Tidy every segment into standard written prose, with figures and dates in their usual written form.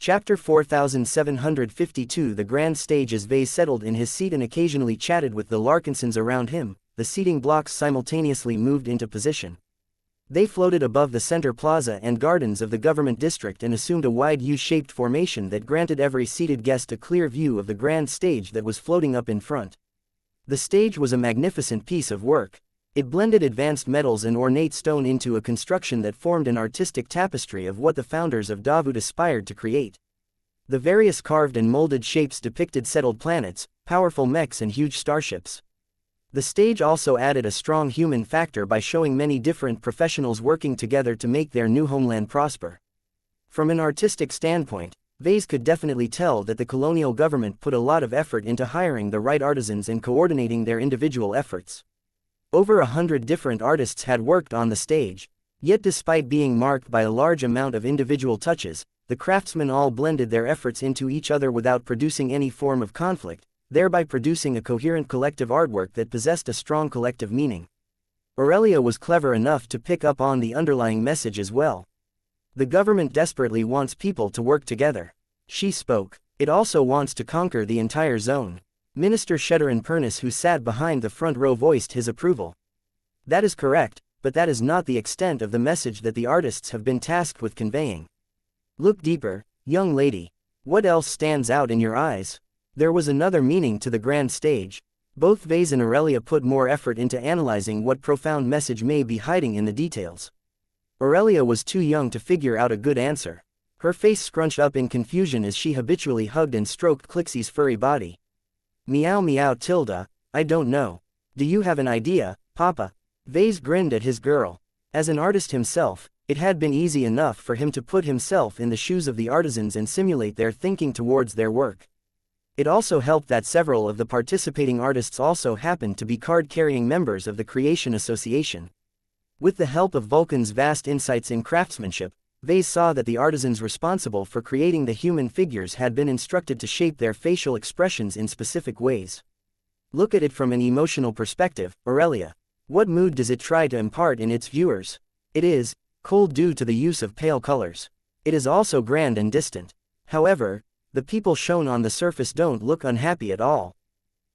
Chapter 4752 The grand stage. As Vase settled in his seat and occasionally chatted with the Larkinsons around him, the seating blocks simultaneously moved into position. They floated above the center plaza and gardens of the government district and assumed a wide U-shaped formation that granted every seated guest a clear view of the grand stage that was floating up in front. The stage was a magnificent piece of work. It blended advanced metals and ornate stone into a construction that formed an artistic tapestry of what the founders of Davut aspired to create. The various carved and molded shapes depicted settled planets, powerful mechs and huge starships. The stage also added a strong human factor by showing many different professionals working together to make their new homeland prosper. From an artistic standpoint, Vase could definitely tell that the colonial government put a lot of effort into hiring the right artisans and coordinating their individual efforts. Over 100 different artists had worked on the stage, yet despite being marked by a large amount of individual touches, the craftsmen all blended their efforts into each other without producing any form of conflict, thereby producing a coherent collective artwork that possessed a strong collective meaning. Aurelia was clever enough to pick up on the underlying message as well. The government desperately wants people to work together. She spoke. It also wants to conquer the entire zone. Minister Sheddarin Pernis, who sat behind the front row, voiced his approval. That is correct, but that is not the extent of the message that the artists have been tasked with conveying. Look deeper, young lady. What else stands out in your eyes? There was another meaning to the grand stage. Both Vase and Aurelia put more effort into analyzing what profound message may be hiding in the details. Aurelia was too young to figure out a good answer. Her face scrunched up in confusion as she habitually hugged and stroked Clixie's furry body. Meow meow Tilda, I don't know. Do you have an idea, Papa? Vase grinned at his girl. As an artist himself, it had been easy enough for him to put himself in the shoes of the artisans and simulate their thinking towards their work. It also helped that several of the participating artists also happened to be card-carrying members of the Creation Association. With the help of Vulcan's vast insights in craftsmanship, Vase saw that the artisans responsible for creating the human figures had been instructed to shape their facial expressions in specific ways. Look at it from an emotional perspective, Aurelia. What mood does it try to impart in its viewers? It is cold due to the use of pale colors. It is also grand and distant. However, the people shown on the surface don't look unhappy at all.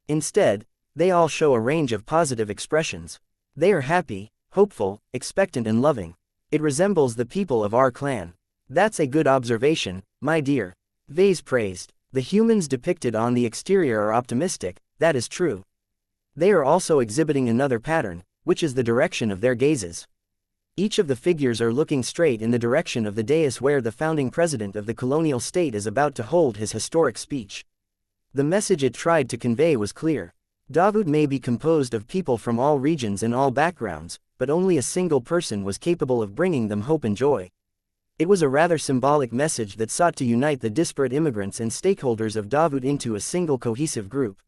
Instead, they all show a range of positive expressions. They are happy, hopeful, expectant and loving. It resembles the people of our clan. That's a good observation, my dear. Vase praised. The humans depicted on the exterior are optimistic, that is true. They are also exhibiting another pattern, which is the direction of their gazes. Each of the figures are looking straight in the direction of the dais where the founding president of the colonial state is about to hold his historic speech. The message it tried to convey was clear. Davut may be composed of people from all regions and all backgrounds, but only a single person was capable of bringing them hope and joy. It was a rather symbolic message that sought to unite the disparate immigrants and stakeholders of Davut into a single cohesive group.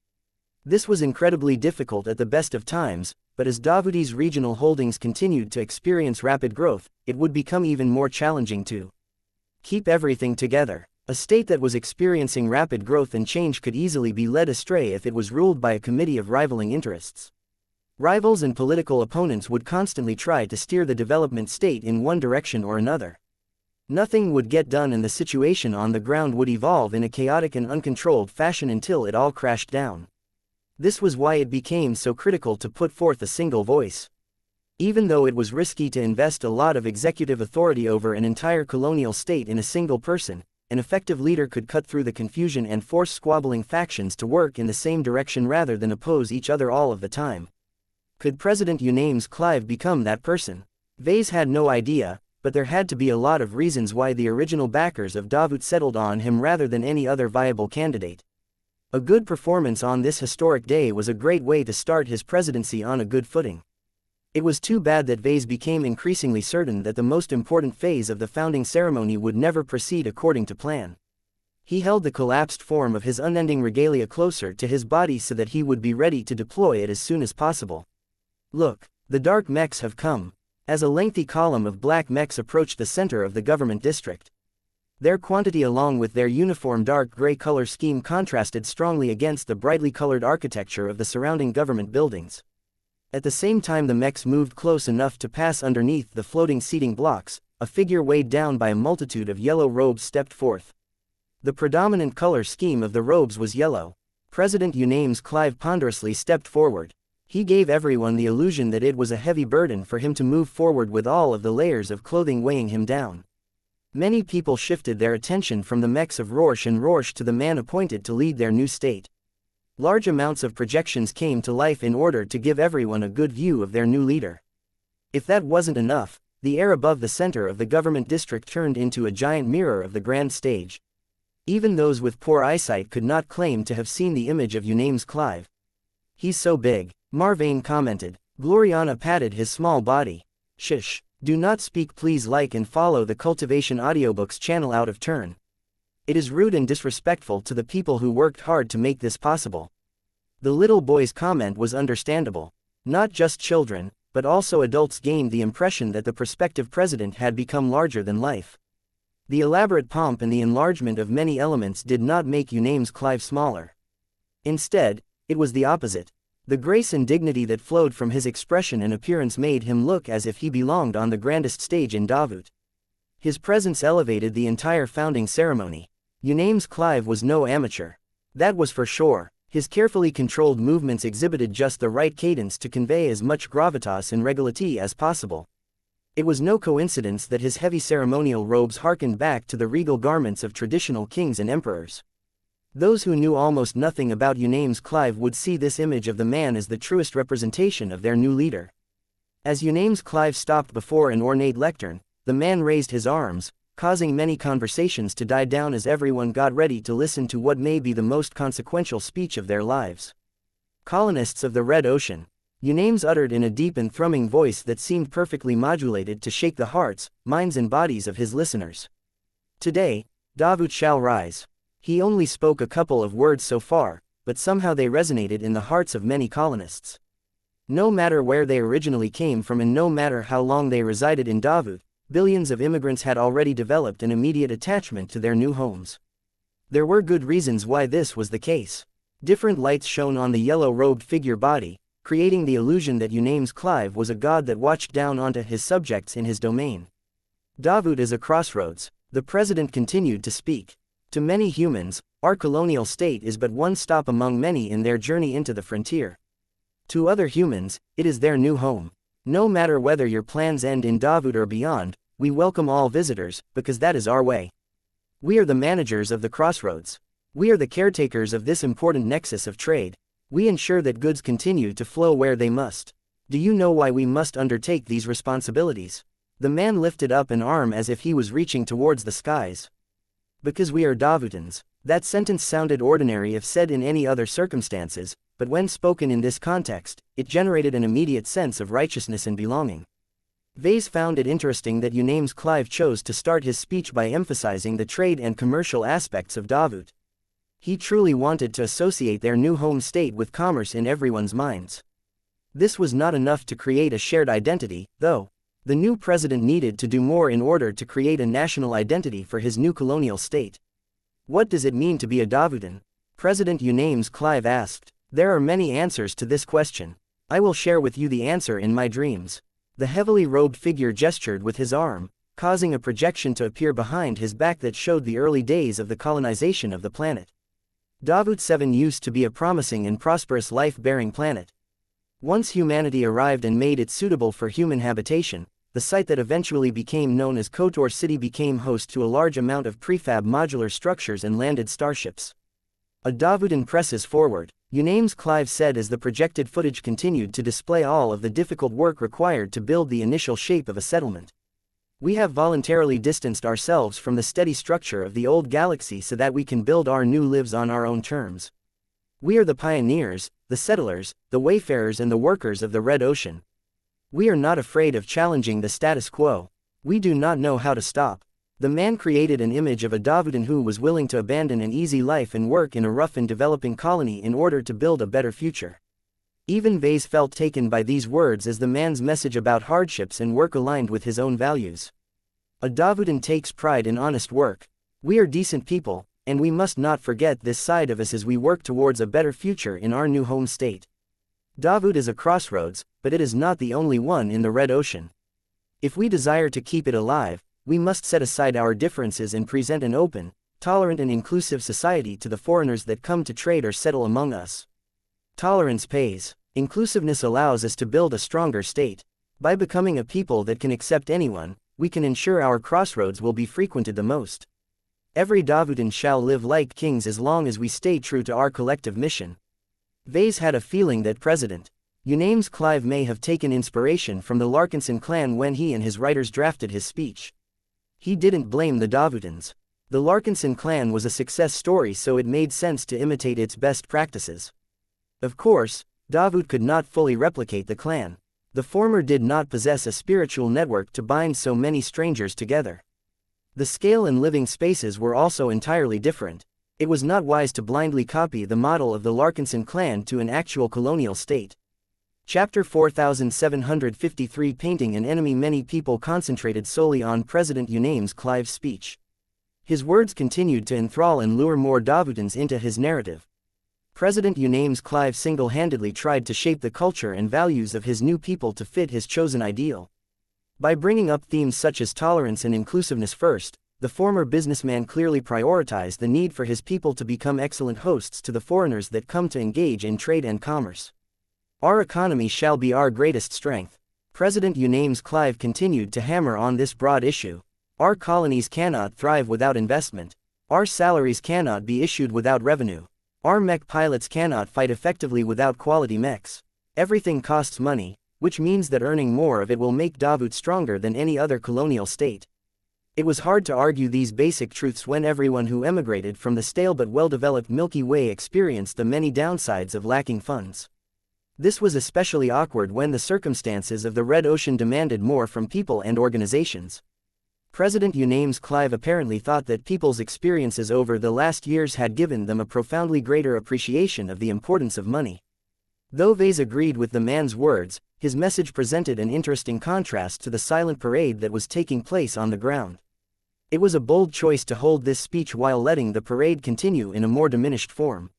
This was incredibly difficult at the best of times, but as Davuti's regional holdings continued to experience rapid growth, it would become even more challenging to keep everything together. A state that was experiencing rapid growth and change could easily be led astray if it was ruled by a committee of rivaling interests. Rivals and political opponents would constantly try to steer the development state in one direction or another. Nothing would get done and the situation on the ground would evolve in a chaotic and uncontrolled fashion until it all crashed down. This was why it became so critical to put forth a single voice. Even though it was risky to invest a lot of executive authority over an entire colonial state in a single person, an effective leader could cut through the confusion and force squabbling factions to work in the same direction rather than oppose each other all of the time. Could President Unames Clive become that person? Vase had no idea, but there had to be a lot of reasons why the original backers of Davut settled on him rather than any other viable candidate. A good performance on this historic day was a great way to start his presidency on a good footing. It was too bad that Vase became increasingly certain that the most important phase of the founding ceremony would never proceed according to plan. He held the collapsed form of his unending regalia closer to his body so that he would be ready to deploy it as soon as possible. Look, the dark mechs have come. As a lengthy column of black mechs approached the center of the government district. Their quantity along with their uniform dark gray color scheme contrasted strongly against the brightly colored architecture of the surrounding government buildings. At the same time the mechs moved close enough to pass underneath the floating seating blocks, a figure weighed down by a multitude of yellow robes stepped forth. The predominant color scheme of the robes was yellow. President Unames Clive ponderously stepped forward. He gave everyone the illusion that it was a heavy burden for him to move forward with all of the layers of clothing weighing him down. Many people shifted their attention from the mechs of Rorsch and Rorsch to the man appointed to lead their new state. Large amounts of projections came to life in order to give everyone a good view of their new leader. If that wasn't enough, the air above the center of the government district turned into a giant mirror of the grand stage. Even those with poor eyesight could not claim to have seen the image of Unames Clive. "He's so big," Marvane commented. Gloriana patted his small body. "Shush, do not speak, please. Like and follow the Cultivation Audiobooks channel out of turn. It is rude and disrespectful to the people who worked hard to make this possible." The little boy's comment was understandable. Not just children, but also adults gained the impression that the prospective president had become larger than life. The elaborate pomp and the enlargement of many elements did not make Unames Clive smaller. Instead, it was the opposite. The grace and dignity that flowed from his expression and appearance made him look as if he belonged on the grandest stage in Davut. His presence elevated the entire founding ceremony. Unames Clive was no amateur. That was for sure. His carefully controlled movements exhibited just the right cadence to convey as much gravitas and regality as possible. It was no coincidence that his heavy ceremonial robes harkened back to the regal garments of traditional kings and emperors. Those who knew almost nothing about Unames Clive would see this image of the man as the truest representation of their new leader. As Unames Clive stopped before an ornate lectern, the man raised his arms, causing many conversations to die down as everyone got ready to listen to what may be the most consequential speech of their lives. "Colonists of the Red Ocean," Unames uttered in a deep and thrumming voice that seemed perfectly modulated to shake the hearts, minds and bodies of his listeners. "Today, Davut shall rise." He only spoke a couple of words so far, but somehow they resonated in the hearts of many colonists. No matter where they originally came from and no matter how long they resided in Davut, billions of immigrants had already developed an immediate attachment to their new homes. There were good reasons why this was the case. Different lights shone on the yellow-robed figure body, creating the illusion that Unames Clive was a god that watched down onto his subjects in his domain. "Davut is a crossroads," the president continued to speak. "To many humans, our colonial state is but one stop among many in their journey into the frontier. To other humans, it is their new home. No matter whether your plans end in Davut or beyond, we welcome all visitors, because that is our way. We are the managers of the crossroads. We are the caretakers of this important nexus of trade. We ensure that goods continue to flow where they must. Do you know why we must undertake these responsibilities?" The man lifted up an arm as if he was reaching towards the skies. "Because we are Davutans." That sentence sounded ordinary if said in any other circumstances, but when spoken in this context, it generated an immediate sense of righteousness and belonging. Vase found it interesting that Unames Clive chose to start his speech by emphasizing the trade and commercial aspects of Davut. He truly wanted to associate their new home state with commerce in everyone's minds. This was not enough to create a shared identity, though. The new president needed to do more in order to create a national identity for his new colonial state. "What does it mean to be a Davutan?" President Unames Clive asked. "There are many answers to this question. I will share with you the answer in my dreams." The heavily robed figure gestured with his arm, causing a projection to appear behind his back that showed the early days of the colonization of the planet. Davut 7 used to be a promising and prosperous life-bearing planet. Once humanity arrived and made it suitable for human habitation, the site that eventually became known as Kotor City became host to a large amount of prefab modular structures and landed starships. "A Davutan presses forward," Unames Clive said as the projected footage continued to display all of the difficult work required to build the initial shape of a settlement. "We have voluntarily distanced ourselves from the steady structure of the old galaxy so that we can build our new lives on our own terms. We are the pioneers, the settlers, the wayfarers and the workers of the Red Ocean. We are not afraid of challenging the status quo. We do not know how to stop." The man created an image of a Davutan who was willing to abandon an easy life and work in a rough and developing colony in order to build a better future. Even Vase felt taken by these words as the man's message about hardships and work aligned with his own values. "A Davutan takes pride in honest work. We are decent people, and we must not forget this side of us as we work towards a better future in our new home state. Davut is a crossroads, but it is not the only one in the Red Ocean. If we desire to keep it alive, we must set aside our differences and present an open, tolerant and inclusive society to the foreigners that come to trade or settle among us. Tolerance pays. Inclusiveness allows us to build a stronger state. By becoming a people that can accept anyone, we can ensure our crossroads will be frequented the most. Every Davutan shall live like kings as long as we stay true to our collective mission. Vase had a feeling that President Unames Clive may have taken inspiration from the Larkinson clan when he and his writers drafted his speech. He didn't blame the Davutans. The Larkinson clan was a success story, so it made sense to imitate its best practices. Of course, Davut could not fully replicate the clan. The former did not possess a spiritual network to bind so many strangers together. The scale and living spaces were also entirely different. It was not wise to blindly copy the model of the Larkinson clan to an actual colonial state. Chapter 4753 Painting an Enemy. Many people concentrated solely on President Unames Clive's speech. His words continued to enthrall and lure more Davutans into his narrative. President Unames Clive single-handedly tried to shape the culture and values of his new people to fit his chosen ideal. By bringing up themes such as tolerance and inclusiveness first, the former businessman clearly prioritized the need for his people to become excellent hosts to the foreigners that come to engage in trade and commerce. Our economy shall be our greatest strength. President Unames Clive continued to hammer on this broad issue. Our colonies cannot thrive without investment. Our salaries cannot be issued without revenue. Our mech pilots cannot fight effectively without quality mechs. Everything costs money, which means that earning more of it will make Davut stronger than any other colonial state. It was hard to argue these basic truths when everyone who emigrated from the stale but well-developed Milky Way experienced the many downsides of lacking funds. This was especially awkward when the circumstances of the Red Ocean demanded more from people and organizations. President Unames Clive apparently thought that people's experiences over the last years had given them a profoundly greater appreciation of the importance of money. Though Vase agreed with the man's words, his message presented an interesting contrast to the silent parade that was taking place on the ground. It was a bold choice to hold this speech while letting the parade continue in a more diminished form.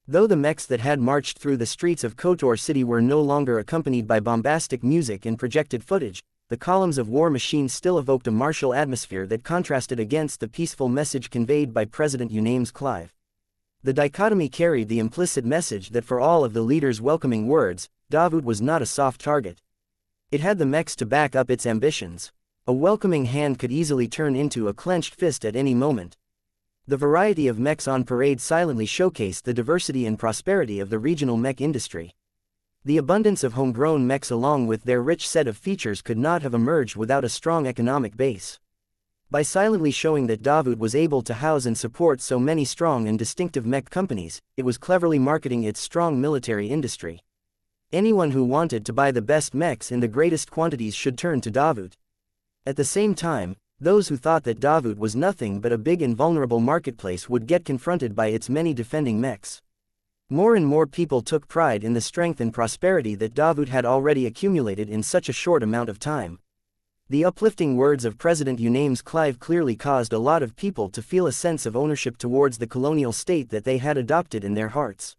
Though the mechs that had marched through the streets of Kotor City were no longer accompanied by bombastic music and projected footage, the columns of war machines still evoked a martial atmosphere that contrasted against the peaceful message conveyed by President Unames Clive. The dichotomy carried the implicit message that for all of the leader's welcoming words, Davut was not a soft target. It had the mechs to back up its ambitions. A welcoming hand could easily turn into a clenched fist at any moment. The variety of mechs on parade silently showcased the diversity and prosperity of the regional mech industry. The abundance of homegrown mechs along with their rich set of features could not have emerged without a strong economic base. By silently showing that Davut was able to house and support so many strong and distinctive mech companies, it was cleverly marketing its strong military industry. Anyone who wanted to buy the best mechs in the greatest quantities should turn to Davut. At the same time, those who thought that Davut was nothing but a big and vulnerable marketplace would get confronted by its many defending mechs. More and more people took pride in the strength and prosperity that Davut had already accumulated in such a short amount of time. The uplifting words of President Unames Clive clearly caused a lot of people to feel a sense of ownership towards the colonial state that they had adopted in their hearts.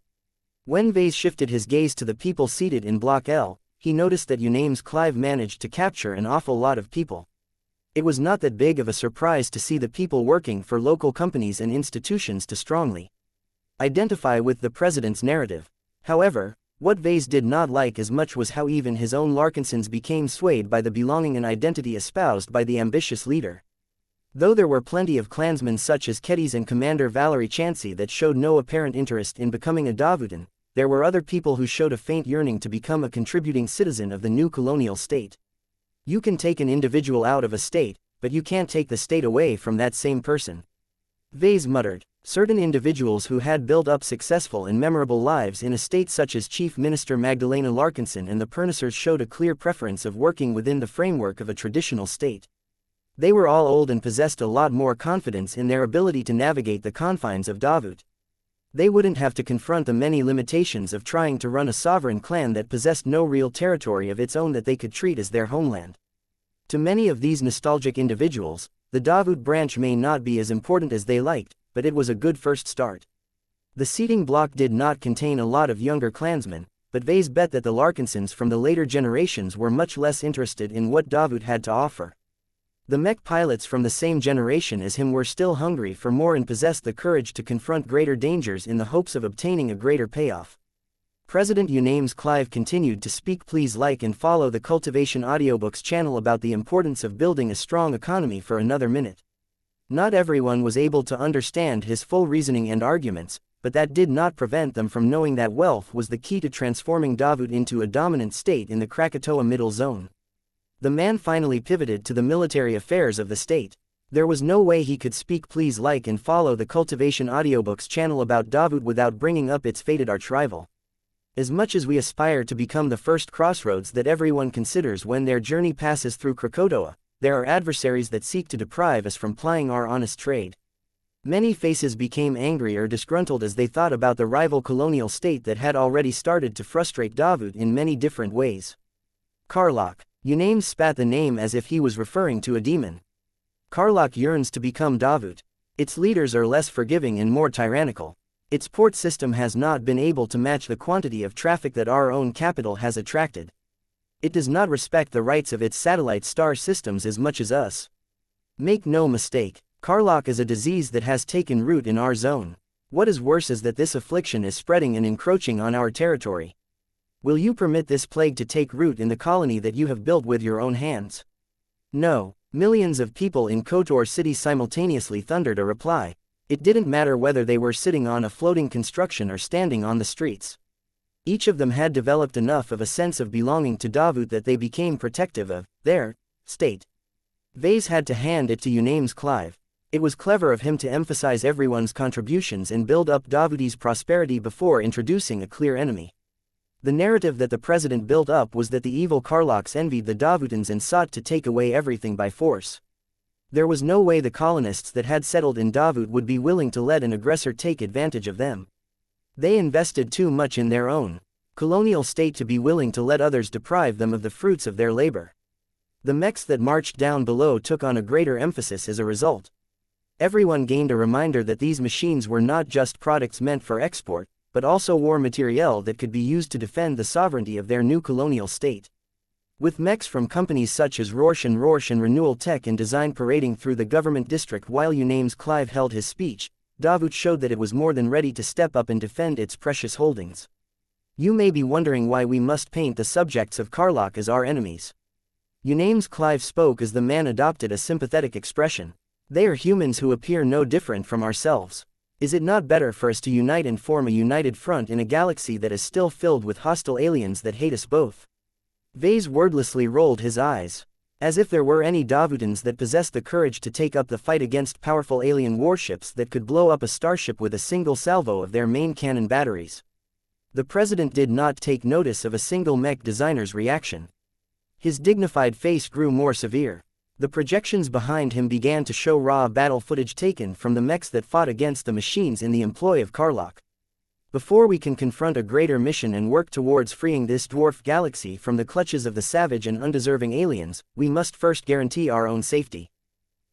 When Vase shifted his gaze to the people seated in Block L, he noticed that Unames Clive managed to capture an awful lot of people. It was not that big of a surprise to see the people working for local companies and institutions to strongly identify with the president's narrative. However, what Vase did not like as much was how even his own Larkinsons became swayed by the belonging and identity espoused by the ambitious leader. Though there were plenty of clansmen such as Kedis and Commander Valerie Chansey that showed no apparent interest in becoming a Davutan, there were other people who showed a faint yearning to become a contributing citizen of the new colonial state. You can take an individual out of a state, but you can't take the state away from that same person. Vase muttered. Certain individuals who had built up successful and memorable lives in a state such as Chief Minister Magdalena Larkinson and the Pernissers showed a clear preference of working within the framework of a traditional state. They were all old and possessed a lot more confidence in their ability to navigate the confines of Davut. They wouldn't have to confront the many limitations of trying to run a sovereign clan that possessed no real territory of its own that they could treat as their homeland. To many of these nostalgic individuals, the Davut branch may not be as important as they liked, but it was a good first start. The seating block did not contain a lot of younger clansmen, but Vase bet that the Larkinsons from the later generations were much less interested in what Davut had to offer. The mech pilots from the same generation as him were still hungry for more and possessed the courage to confront greater dangers in the hopes of obtaining a greater payoff. President Unames Clive continued to speak. Please like and follow the Cultivation Audiobooks channel about the importance of building a strong economy for another minute. Not everyone was able to understand his full reasoning and arguments, but that did not prevent them from knowing that wealth was the key to transforming Davut into a dominant state in the Krakatoa Middle Zone. The man finally pivoted to the military affairs of the state. There was no way he could speak. Please like and follow the Cultivation Audiobooks channel about Davut without bringing up its fated arch-rival. As much as we aspire to become the first crossroads that everyone considers when their journey passes through Krakatoa, there are adversaries that seek to deprive us from plying our honest trade. Many faces became angry or disgruntled as they thought about the rival colonial state that had already started to frustrate Davut in many different ways. Karlak. Unames spat the name as if he was referring to a demon. Karlak yearns to become Davut. Its leaders are less forgiving and more tyrannical. Its port system has not been able to match the quantity of traffic that our own capital has attracted. It does not respect the rights of its satellite star systems as much as us. Make no mistake, Karlak is a disease that has taken root in our zone. What is worse is that this affliction is spreading and encroaching on our territory. Will you permit this plague to take root in the colony that you have built with your own hands? No. Millions of people in Kotor City simultaneously thundered a reply. It didn't matter whether they were sitting on a floating construction or standing on the streets. Each of them had developed enough of a sense of belonging to Davut that they became protective of their state. Vase had to hand it to Unames Clive. It was clever of him to emphasize everyone's contributions and build up Davuti's prosperity before introducing a clear enemy. The narrative that the president built up was that the evil Karlaks envied the Davutans and sought to take away everything by force. There was no way the colonists that had settled in Davut would be willing to let an aggressor take advantage of them. They invested too much in their own colonial state to be willing to let others deprive them of the fruits of their labor. The mechs that marched down below took on a greater emphasis as a result. Everyone gained a reminder that these machines were not just products meant for export, but also war materiel that could be used to defend the sovereignty of their new colonial state. With mechs from companies such as Rorsch and Renewal Tech and Design parading through the government district while Unames Clive held his speech, Davut showed that it was more than ready to step up and defend its precious holdings. You may be wondering why we must paint the subjects of Karlak as our enemies. Unames Clive spoke as the man adopted a sympathetic expression. They are humans who appear no different from ourselves. Is it not better for us to unite and form a united front in a galaxy that is still filled with hostile aliens that hate us both? Vase wordlessly rolled his eyes. As if there were any Davutans that possessed the courage to take up the fight against powerful alien warships that could blow up a starship with a single salvo of their main cannon batteries. The president did not take notice of a single mech designer's reaction. His dignified face grew more severe. The projections behind him began to show raw battle footage taken from the mechs that fought against the machines in the employ of Karlak. Before we can confront a greater mission and work towards freeing this dwarf galaxy from the clutches of the savage and undeserving aliens, we must first guarantee our own safety.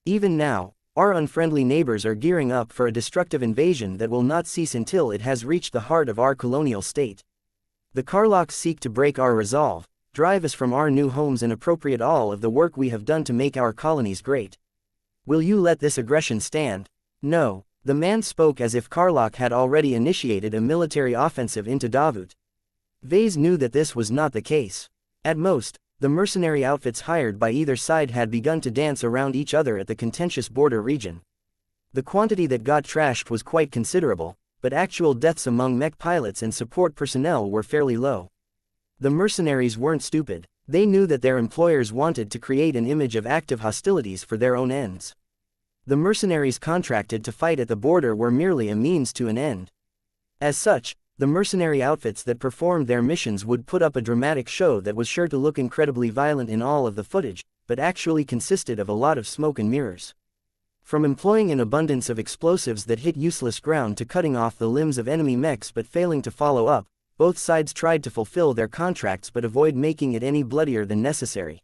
Even now, our unfriendly neighbors are gearing up for a destructive invasion that will not cease until it has reached the heart of our colonial state. The Karlaks seek to break our resolve, drive us from our new homes and appropriate all of the work we have done to make our colonies great. Will you let this aggression stand? No. The man spoke as if Karlak had already initiated a military offensive into Davut. Vase knew that this was not the case. At most, the mercenary outfits hired by either side had begun to dance around each other at the contentious border region. The quantity that got trashed was quite considerable, but actual deaths among mech pilots and support personnel were fairly low. The mercenaries weren't stupid. They knew that their employers wanted to create an image of active hostilities for their own ends. The mercenaries contracted to fight at the border were merely a means to an end. As such, the mercenary outfits that performed their missions would put up a dramatic show that was sure to look incredibly violent in all of the footage, but actually consisted of a lot of smoke and mirrors. From employing an abundance of explosives that hit useless ground to cutting off the limbs of enemy mechs but failing to follow up, both sides tried to fulfill their contracts but avoid making it any bloodier than necessary.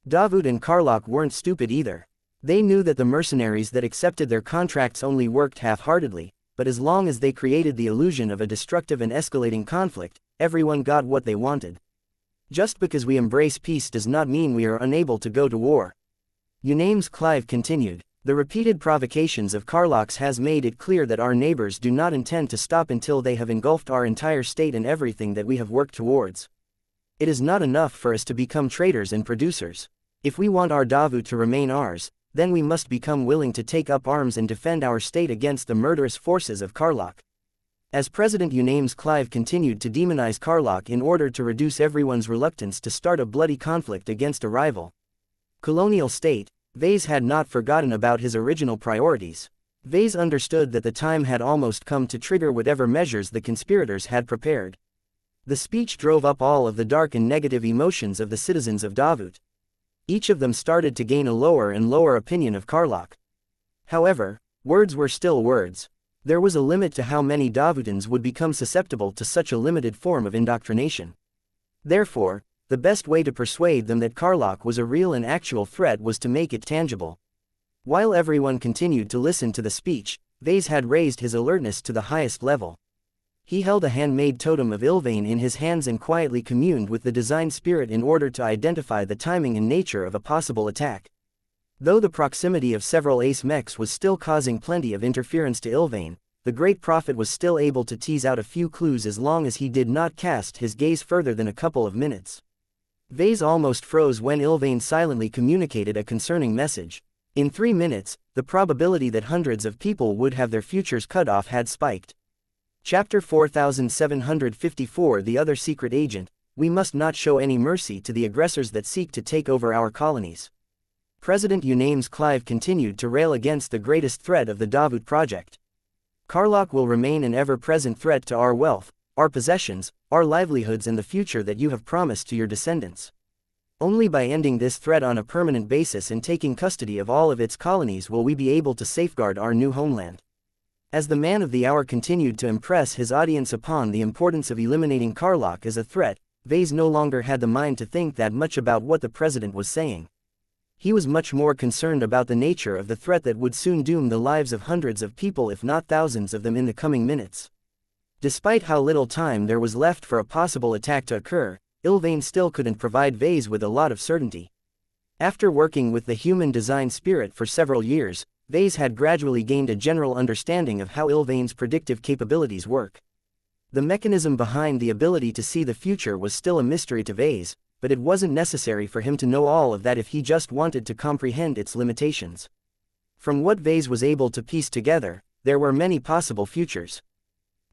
Davut and Karlak weren't stupid either. They knew that the mercenaries that accepted their contracts only worked half-heartedly, but as long as they created the illusion of a destructive and escalating conflict, everyone got what they wanted. Just because we embrace peace does not mean we are unable to go to war. Unname's Clive continued. The repeated provocations of Carlox has made it clear that our neighbors do not intend to stop until they have engulfed our entire state and everything that we have worked towards. It is not enough for us to become traders and producers. If we want our Davut to remain ours, then we must become willing to take up arms and defend our state against the murderous forces of Carlock. As President Unname's Clive continued to demonize Carlock in order to reduce everyone's reluctance to start a bloody conflict against a rival colonial state, Vase had not forgotten about his original priorities. Vase understood that the time had almost come to trigger whatever measures the conspirators had prepared. The speech drove up all of the dark and negative emotions of the citizens of Davut. Each of them started to gain a lower and lower opinion of Carlock. However, words were still words. There was a limit to how many Davutans would become susceptible to such a limited form of indoctrination. Therefore, the best way to persuade them that Carlock was a real and actual threat was to make it tangible. While everyone continued to listen to the speech, Vase had raised his alertness to the highest level. He held a handmade totem of Ilvain in his hands and quietly communed with the design spirit in order to identify the timing and nature of a possible attack. Though the proximity of several ace mechs was still causing plenty of interference to Ilvain, the Great Prophet was still able to tease out a few clues as long as he did not cast his gaze further than a couple of minutes. Vase almost froze when Ilvain silently communicated a concerning message. In 3 minutes, the probability that hundreds of people would have their futures cut off had spiked. Chapter 4754 The Other Secret Agent. We must not show any mercy to the aggressors that seek to take over our colonies. President Unname's Clive continued to rail against the greatest threat of the Davut project. Carlock will remain an ever-present threat to our wealth, our possessions, our livelihoods and the future that you have promised to your descendants. Only by ending this threat on a permanent basis and taking custody of all of its colonies will we be able to safeguard our new homeland. As the man of the hour continued to impress his audience upon the importance of eliminating Carlock as a threat, Vase no longer had the mind to think that much about what the president was saying. He was much more concerned about the nature of the threat that would soon doom the lives of hundreds of people if not thousands of them in the coming minutes. Despite how little time there was left for a possible attack to occur, Ilvain still couldn't provide Vase with a lot of certainty. After working with the human design spirit for several years, Vase had gradually gained a general understanding of how Ilvain's predictive capabilities work. The mechanism behind the ability to see the future was still a mystery to Vase, but it wasn't necessary for him to know all of that if he just wanted to comprehend its limitations. From what Vase was able to piece together, there were many possible futures.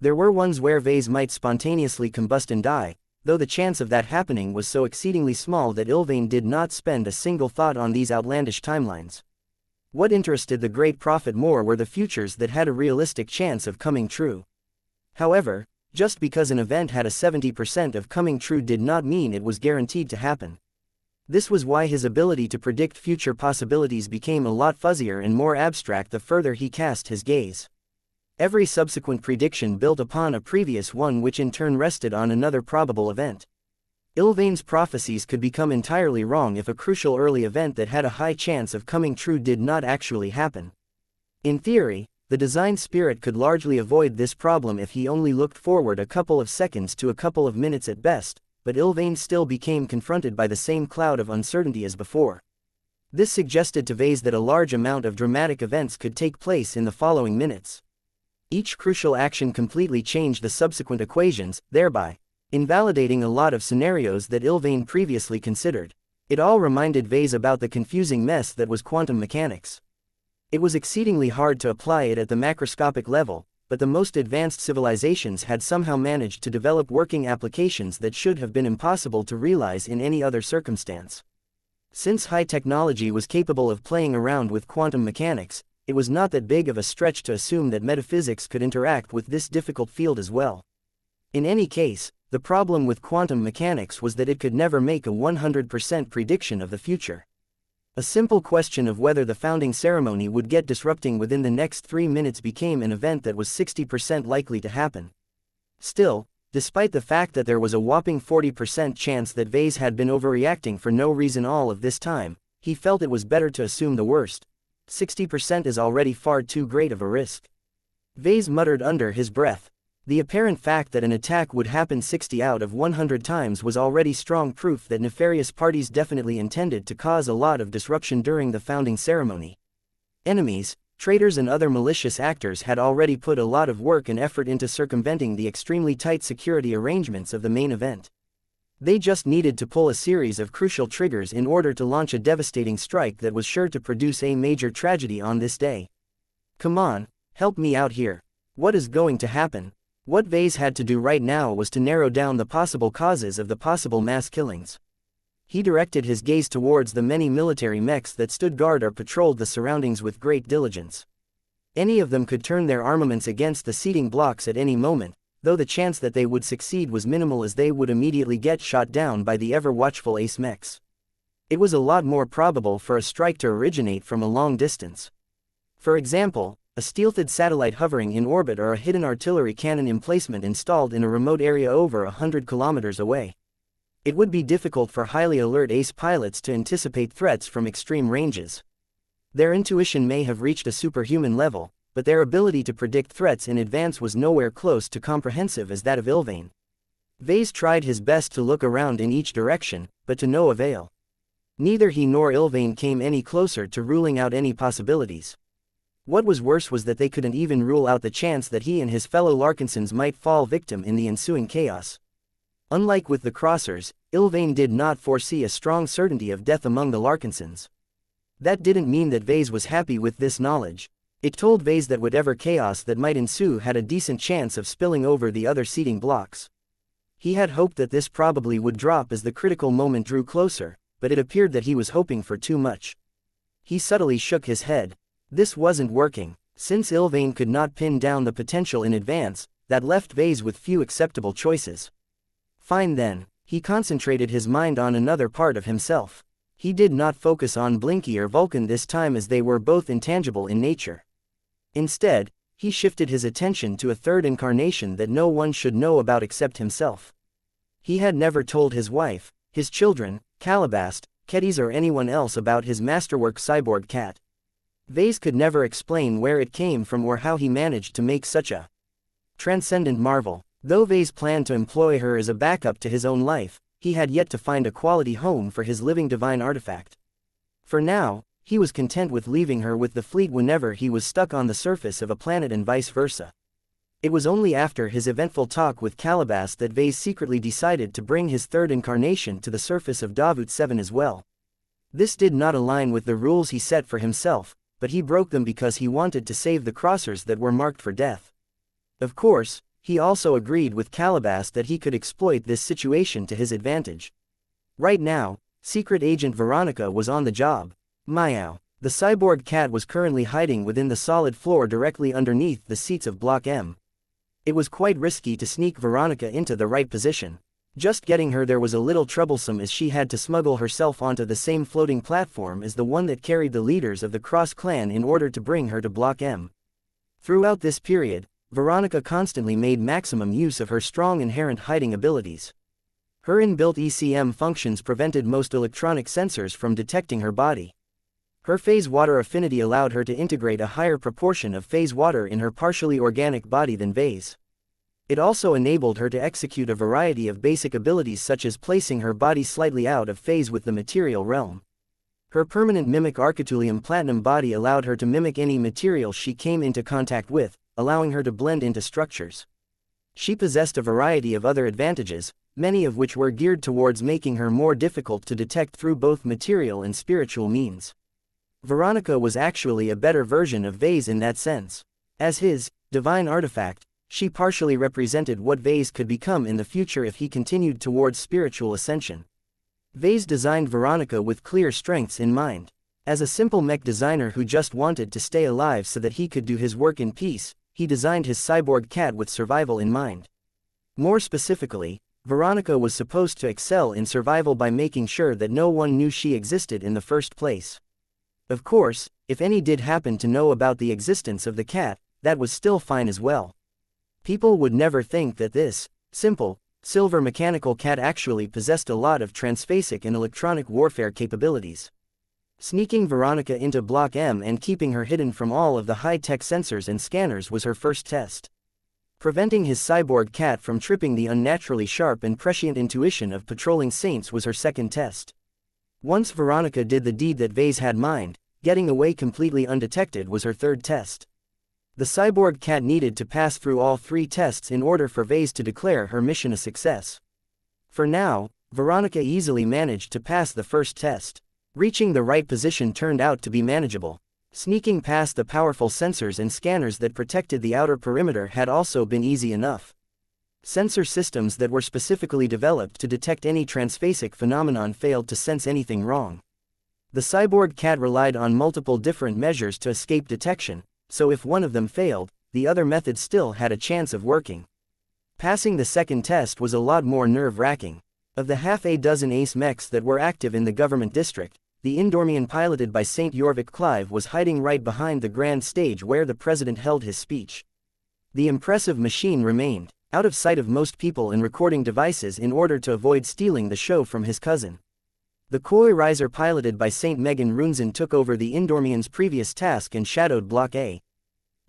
There were ones where Vase might spontaneously combust and die, though the chance of that happening was so exceedingly small that Ilvain did not spend a single thought on these outlandish timelines. What interested the Great Prophet more were the futures that had a realistic chance of coming true. However, just because an event had a 70% of coming true did not mean it was guaranteed to happen. This was why his ability to predict future possibilities became a lot fuzzier and more abstract the further he cast his gaze. Every subsequent prediction built upon a previous one which in turn rested on another probable event. Ilvain's prophecies could become entirely wrong if a crucial early event that had a high chance of coming true did not actually happen. In theory, the design spirit could largely avoid this problem if he only looked forward a couple of seconds to a couple of minutes at best, but Ilvain still became confronted by the same cloud of uncertainty as before. This suggested to Vase that a large amount of dramatic events could take place in the following minutes. Each crucial action completely changed the subsequent equations, thereby invalidating a lot of scenarios that Ilvain previously considered. It all reminded Vase about the confusing mess that was quantum mechanics. It was exceedingly hard to apply it at the macroscopic level, but the most advanced civilizations had somehow managed to develop working applications that should have been impossible to realize in any other circumstance. Since high technology was capable of playing around with quantum mechanics, it was not that big of a stretch to assume that metaphysics could interact with this difficult field as well. In any case, the problem with quantum mechanics was that it could never make a 100% prediction of the future. A simple question of whether the founding ceremony would get disrupting within the next 3 minutes became an event that was 60% likely to happen. Still, despite the fact that there was a whopping 40% chance that Vase had been overreacting for no reason all of this time, he felt it was better to assume the worst. 60% is already far too great of a risk. Vase muttered under his breath. The apparent fact that an attack would happen 60 out of 100 times was already strong proof that nefarious parties definitely intended to cause a lot of disruption during the founding ceremony. Enemies, traitors and other malicious actors had already put a lot of work and effort into circumventing the extremely tight security arrangements of the main event. They just needed to pull a series of crucial triggers in order to launch a devastating strike that was sure to produce a major tragedy on this day. Come on, help me out here. What is going to happen? What Vase had to do right now was to narrow down the possible causes of the possible mass killings. He directed his gaze towards the many military mechs that stood guard or patrolled the surroundings with great diligence. Any of them could turn their armaments against the seating blocks at any moment, though the chance that they would succeed was minimal as they would immediately get shot down by the ever-watchful ace mechs. It was a lot more probable for a strike to originate from a long distance. For example, a stealthed satellite hovering in orbit or a hidden artillery cannon emplacement installed in a remote area over 100 kilometers away. It would be difficult for highly alert ace pilots to anticipate threats from extreme ranges. Their intuition may have reached a superhuman level, but their ability to predict threats in advance was nowhere close to comprehensive as that of Ilvain. Vase tried his best to look around in each direction, but to no avail. Neither he nor Ilvain came any closer to ruling out any possibilities. What was worse was that they couldn't even rule out the chance that he and his fellow Larkinsons might fall victim in the ensuing chaos. Unlike with the Crossers, Ilvain did not foresee a strong certainty of death among the Larkinsons. That didn't mean that Vase was happy with this knowledge. It told Vase that whatever chaos that might ensue had a decent chance of spilling over the other seating blocks. He had hoped that this probably would drop as the critical moment drew closer, but it appeared that he was hoping for too much. He subtly shook his head. This wasn't working. Since Ilvain could not pin down the potential in advance, that left Vase with few acceptable choices. Fine then, he concentrated his mind on another part of himself. He did not focus on Blinky or Vulcan this time as they were both intangible in nature. Instead, he shifted his attention to a third incarnation that no one should know about except himself. He had never told his wife, his children, Calabast, Kedis or anyone else about his masterwork cyborg cat. Vase could never explain where it came from or how he managed to make such a transcendent marvel. Though Vase planned to employ her as a backup to his own life, he had yet to find a quality home for his living divine artifact. For now, he was content with leaving her with the fleet whenever he was stuck on the surface of a planet and vice versa. It was only after his eventful talk with Calabast that Vase secretly decided to bring his third incarnation to the surface of Davut 7 as well. This did not align with the rules he set for himself, but he broke them because he wanted to save the Crossers that were marked for death. Of course, he also agreed with Calabast that he could exploit this situation to his advantage. Right now, Secret Agent Veronica was on the job. Meow. The cyborg cat was currently hiding within the solid floor directly underneath the seats of Block M. It was quite risky to sneak Veronica into the right position. Just getting her there was a little troublesome as she had to smuggle herself onto the same floating platform as the one that carried the leaders of the Cross clan in order to bring her to Block M. Throughout this period, Veronica constantly made maximum use of her strong inherent hiding abilities. Her inbuilt ECM functions prevented most electronic sensors from detecting her body. Her phase water affinity allowed her to integrate a higher proportion of phase water in her partially organic body than Vase. It also enabled her to execute a variety of basic abilities such as placing her body slightly out of phase with the material realm. Her permanent mimic Architulium Platinum body allowed her to mimic any material she came into contact with, allowing her to blend into structures. She possessed a variety of other advantages, many of which were geared towards making her more difficult to detect through both material and spiritual means. Veronica was actually a better version of Vase in that sense. As his divine artifact, she partially represented what Vase could become in the future if he continued towards spiritual ascension. Vase designed Veronica with clear strengths in mind. As a simple mech designer who just wanted to stay alive so that he could do his work in peace, he designed his cyborg cat with survival in mind. More specifically, Veronica was supposed to excel in survival by making sure that no one knew she existed in the first place. Of course, if any did happen to know about the existence of the cat, that was still fine as well. People would never think that this simple, silver mechanical cat actually possessed a lot of transphasic and electronic warfare capabilities. Sneaking Veronica into Block M and keeping her hidden from all of the high-tech sensors and scanners was her first test. Preventing his cyborg cat from tripping the unnaturally sharp and prescient intuition of patrolling saints was her second test. Once Veronica did the deed that Vase had mind, getting away completely undetected was her third test. The cyborg cat needed to pass through all three tests in order for Vase to declare her mission a success. For now, Veronica easily managed to pass the first test. Reaching the right position turned out to be manageable. Sneaking past the powerful sensors and scanners that protected the outer perimeter had also been easy enough. Sensor systems that were specifically developed to detect any transphasic phenomenon failed to sense anything wrong. The cyborg cat relied on multiple different measures to escape detection, so if one of them failed, the other method still had a chance of working. Passing the second test was a lot more nerve-wracking. Of the half a dozen ace mechs that were active in the government district, the Indormian piloted by St. Jorvik Clive was hiding right behind the grand stage where the president held his speech. The impressive machine remained out of sight of most people and recording devices in order to avoid stealing the show from his cousin. The Koi Riser piloted by St. Megan Runzen took over the Indormian's previous task and shadowed Block A.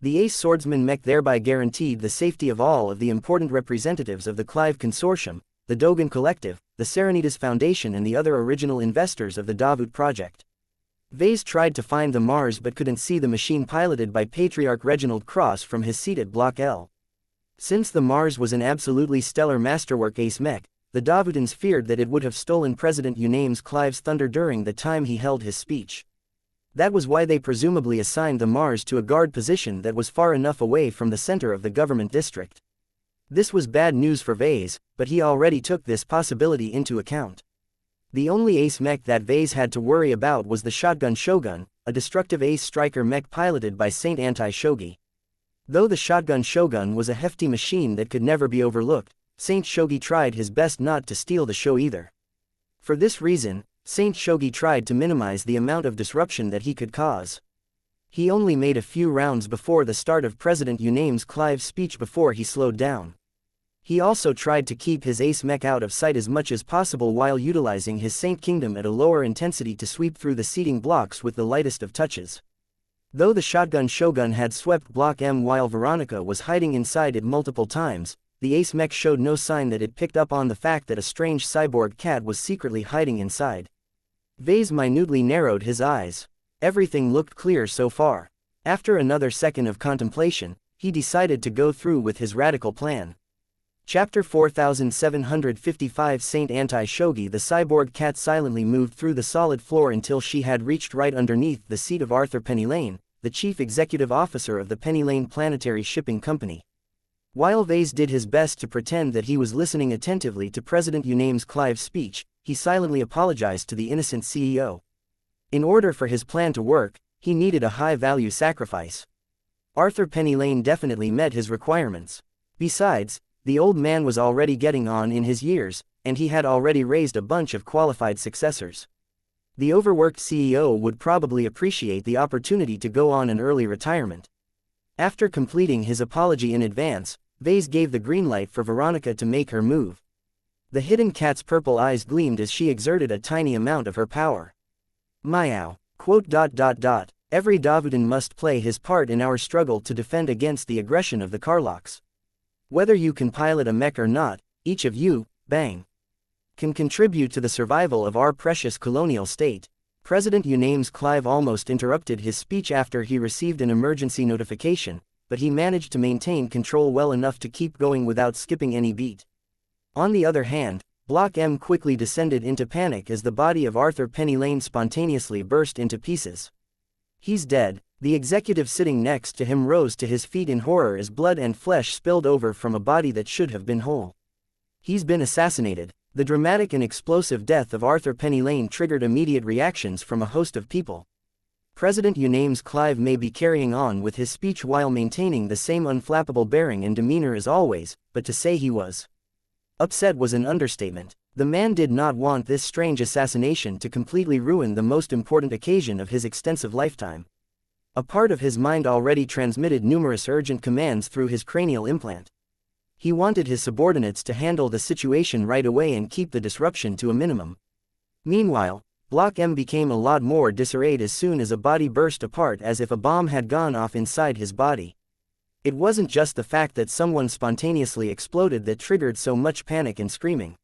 The ace swordsman mech thereby guaranteed the safety of all of the important representatives of the Clive Consortium, the Dogan Collective, the Serenitas Foundation and the other original investors of the Davut project. Vase tried to find the Mars but couldn't see the machine piloted by Patriarch Reginald Cross from his seat at Block L. Since the Mars was an absolutely stellar masterwork ace mech, the Davutans feared that it would have stolen President Unames Clive's thunder during the time he held his speech. That was why they presumably assigned the Mars to a guard position that was far enough away from the center of the government district. This was bad news for Vase, but he already took this possibility into account. The only ace mech that Vase had to worry about was the Shotgun Shogun, a destructive ace striker mech piloted by Saint Anti-Shogi. Though the Shotgun Shogun was a hefty machine that could never be overlooked, Saint Shogi tried his best not to steal the show either. For this reason, Saint Shogi tried to minimize the amount of disruption that he could cause. He only made a few rounds before the start of President Unames Clive's speech before he slowed down. He also tried to keep his ace mech out of sight as much as possible while utilizing his Saint Kingdom at a lower intensity to sweep through the seating blocks with the lightest of touches. Though the Shotgun Shogun had swept Block M while Veronica was hiding inside it multiple times, the ace mech showed no sign that it picked up on the fact that a strange cyborg cat was secretly hiding inside. Vase minutely narrowed his eyes. Everything looked clear so far. After another second of contemplation, he decided to go through with his radical plan. Chapter 4755 Saint Anti-Shogi. The cyborg cat silently moved through the solid floor until she had reached right underneath the seat of Arthur Penny Lane, the chief executive officer of the Penny Lane Planetary Shipping Company. While Vase did his best to pretend that he was listening attentively to President Unames Clive's speech, he silently apologized to the innocent CEO. In order for his plan to work, he needed a high-value sacrifice. Arthur Penny Lane definitely met his requirements. Besides, the old man was already getting on in his years, and he had already raised a bunch of qualified successors. The overworked CEO would probably appreciate the opportunity to go on an early retirement. After completing his apology in advance, Vase gave the green light for Veronica to make her move. The hidden cat's purple eyes gleamed as she exerted a tiny amount of her power. Meow. Every Davutan must play his part in our struggle to defend against the aggression of the Karloks. Whether you can pilot a mech or not, each of you, bang, can contribute to the survival of our precious colonial state. President Unames Clive almost interrupted his speech after he received an emergency notification, but he managed to maintain control well enough to keep going without skipping any beat. On the other hand, Block M quickly descended into panic as the body of Arthur Penny Lane spontaneously burst into pieces. He's dead. The executive sitting next to him rose to his feet in horror as blood and flesh spilled over from a body that should have been whole. He's been assassinated. The dramatic and explosive death of Arthur Penny Lane triggered immediate reactions from a host of people. President Unames Clive may be carrying on with his speech while maintaining the same unflappable bearing and demeanor as always, but to say he was upset was an understatement. The man did not want this strange assassination to completely ruin the most important occasion of his extensive lifetime. A part of his mind already transmitted numerous urgent commands through his cranial implant. He wanted his subordinates to handle the situation right away and keep the disruption to a minimum. Meanwhile, Block M became a lot more disarrayed as soon as a body burst apart as if a bomb had gone off inside his body. It wasn't just the fact that someone spontaneously exploded that triggered so much panic and screaming.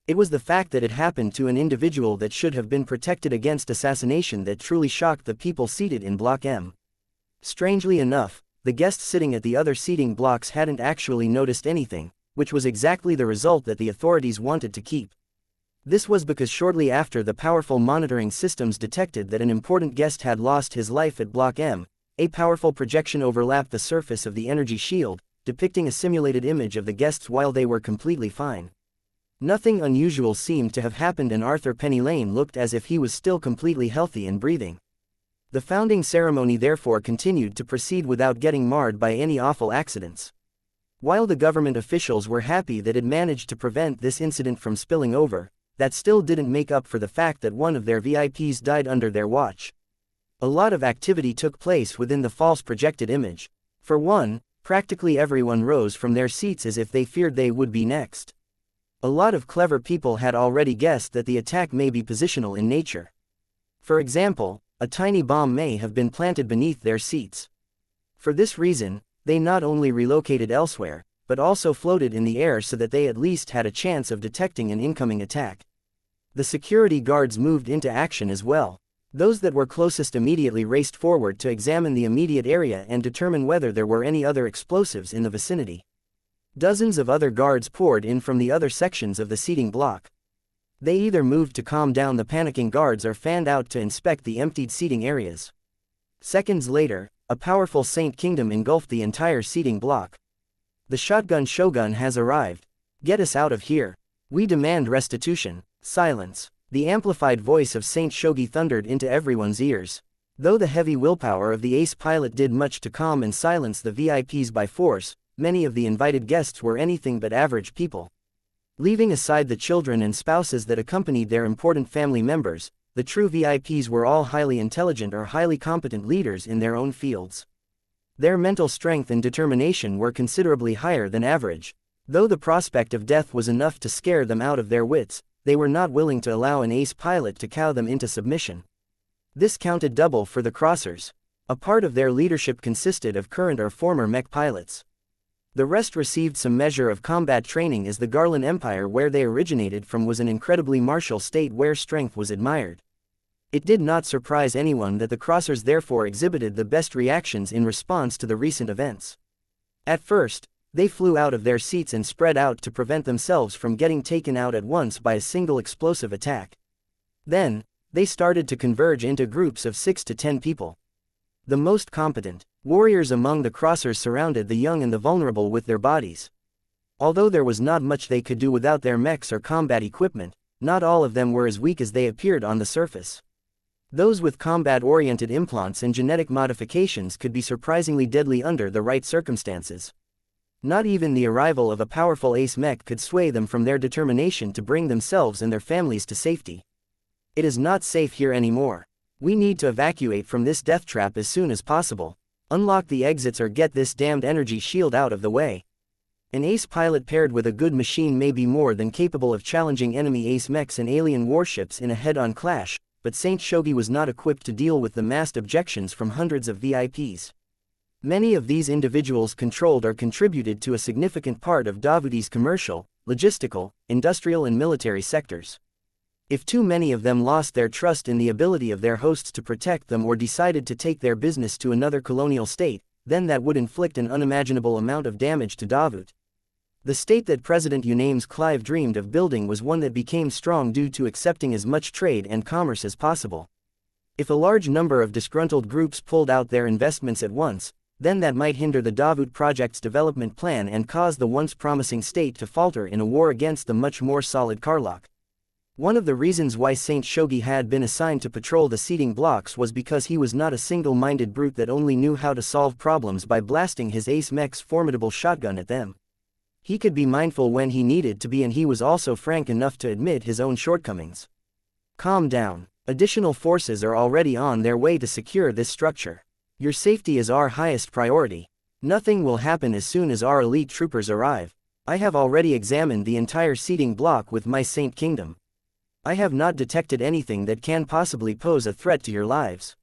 It was the fact that it happened to an individual that should have been protected against assassination that truly shocked the people seated in Block M. Strangely enough, the guests sitting at the other seating blocks hadn't actually noticed anything, which was exactly the result that the authorities wanted to keep. This was because shortly after the powerful monitoring systems detected that an important guest had lost his life at Block M, a powerful projection overlapped the surface of the energy shield, depicting a simulated image of the guests while they were completely fine. Nothing unusual seemed to have happened and Arthur Penny Lane looked as if he was still completely healthy and breathing. The founding ceremony therefore continued to proceed without getting marred by any awful accidents. While the government officials were happy that it managed to prevent this incident from spilling over, that still didn't make up for the fact that one of their VIPs died under their watch. A lot of activity took place within the false projected image. For one, practically everyone rose from their seats as if they feared they would be next. A lot of clever people had already guessed that the attack may be positional in nature. For example, a tiny bomb may have been planted beneath their seats. For this reason, they not only relocated elsewhere, but also floated in the air so that they at least had a chance of detecting an incoming attack. The security guards moved into action as well. Those that were closest immediately raced forward to examine the immediate area and determine whether there were any other explosives in the vicinity. Dozens of other guards poured in from the other sections of the seating block. They either moved to calm down the panicking guards or fanned out to inspect the emptied seating areas. Seconds later, a powerful Saint Kingdom engulfed the entire seating block. The shotgun shogun has arrived. Get us out of here. We demand restitution. Silence. The amplified voice of Saint Shogi thundered into everyone's ears. Though the heavy willpower of the ace pilot did much to calm and silence the VIPs by force, many of the invited guests were anything but average people. Leaving aside the children and spouses that accompanied their important family members, the true VIPs were all highly intelligent or highly competent leaders in their own fields. Their mental strength and determination were considerably higher than average. Though the prospect of death was enough to scare them out of their wits, they were not willing to allow an ace pilot to cow them into submission. This counted double for the crossers. A part of their leadership consisted of current or former mech pilots. The rest received some measure of combat training as the Garland Empire where they originated from was an incredibly martial state where strength was admired. It did not surprise anyone that the crossers therefore exhibited the best reactions in response to the recent events. At first, they flew out of their seats and spread out to prevent themselves from getting taken out at once by a single explosive attack. Then, they started to converge into groups of 6 to 10 people. The most competent warriors among the crossers surrounded the young and the vulnerable with their bodies. Although there was not much they could do without their mechs or combat equipment, not all of them were as weak as they appeared on the surface. Those with combat-oriented implants and genetic modifications could be surprisingly deadly under the right circumstances. Not even the arrival of a powerful ace mech could sway them from their determination to bring themselves and their families to safety. It is not safe here anymore. We need to evacuate from this death trap as soon as possible. Unlock the exits or get this damned energy shield out of the way. An ace pilot paired with a good machine may be more than capable of challenging enemy ace mechs and alien warships in a head-on clash, but Saint Shogi was not equipped to deal with the massed objections from hundreds of VIPs. Many of these individuals controlled or contributed to a significant part of Davuti's commercial, logistical, industrial and military sectors. If too many of them lost their trust in the ability of their hosts to protect them or decided to take their business to another colonial state, then that would inflict an unimaginable amount of damage to Davut. The state that President Unames Clive dreamed of building was one that became strong due to accepting as much trade and commerce as possible. If a large number of disgruntled groups pulled out their investments at once, then that might hinder the Davut project's development plan and cause the once promising state to falter in a war against the much more solid Karlok. One of the reasons why Saint Shogi had been assigned to patrol the seating blocks was because he was not a single-minded brute that only knew how to solve problems by blasting his ace mech's formidable shotgun at them. He could be mindful when he needed to be, and he was also frank enough to admit his own shortcomings. Calm down. Additional forces are already on their way to secure this structure. Your safety is our highest priority. Nothing will happen as soon as our elite troopers arrive. I have already examined the entire seating block with my Saint Kingdom. I have not detected anything that can possibly pose a threat to your lives.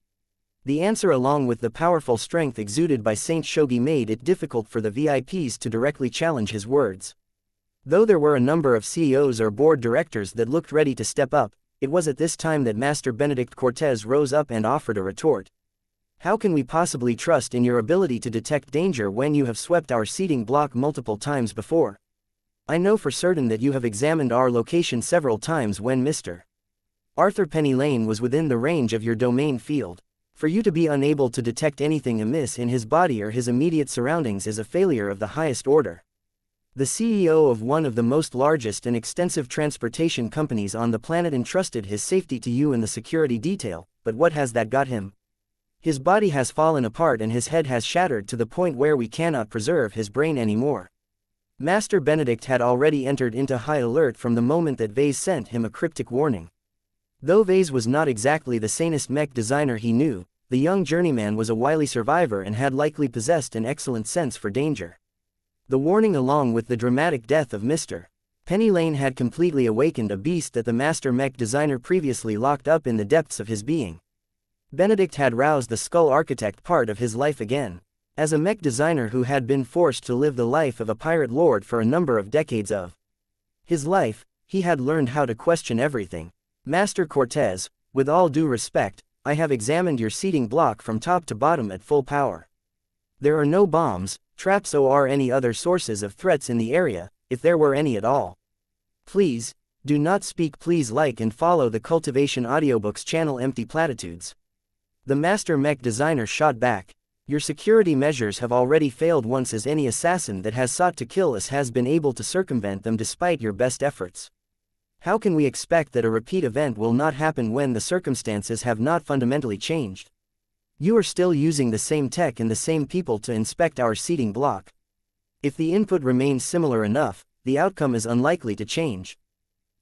The answer, along with the powerful strength exuded by Saint Shogi, made it difficult for the VIPs to directly challenge his words. Though there were a number of CEOs or board directors that looked ready to step up, it was at this time that Master Benedict Cortez rose up and offered a retort. How can we possibly trust in your ability to detect danger when you have swept our seating block multiple times before? I know for certain that you have examined our location several times when Mr. Arthur Penny Lane was within the range of your domain field. For you to be unable to detect anything amiss in his body or his immediate surroundings is a failure of the highest order. The CEO of one of the most largest and extensive transportation companies on the planet entrusted his safety to you in the security detail, but what has that got him? His body has fallen apart and his head has shattered to the point where we cannot preserve his brain anymore. Master Benedict had already entered into high alert from the moment that Vase sent him a cryptic warning. Though Vase was not exactly the sanest mech designer he knew, the young journeyman was a wily survivor and had likely possessed an excellent sense for danger. The warning, along with the dramatic death of Mr. Penny Lane, had completely awakened a beast that the master mech designer previously locked up in the depths of his being. Benedict had roused the skull architect part of his life again. As a mech designer who had been forced to live the life of a pirate lord for a number of decades of his life, he had learned how to question everything. Master Cortez, with all due respect, I have examined your seating block from top to bottom at full power. There are no bombs, traps or any other sources of threats in the area, if there were any at all. Please, do not speak. Please like and follow the Cultivation Audiobooks channel. Empty platitudes. The master mech designer shot back. Your security measures have already failed once, as any assassin that has sought to kill us has been able to circumvent them despite your best efforts. How can we expect that a repeat event will not happen when the circumstances have not fundamentally changed? You are still using the same tech and the same people to inspect our seating block. If the input remains similar enough, the outcome is unlikely to change.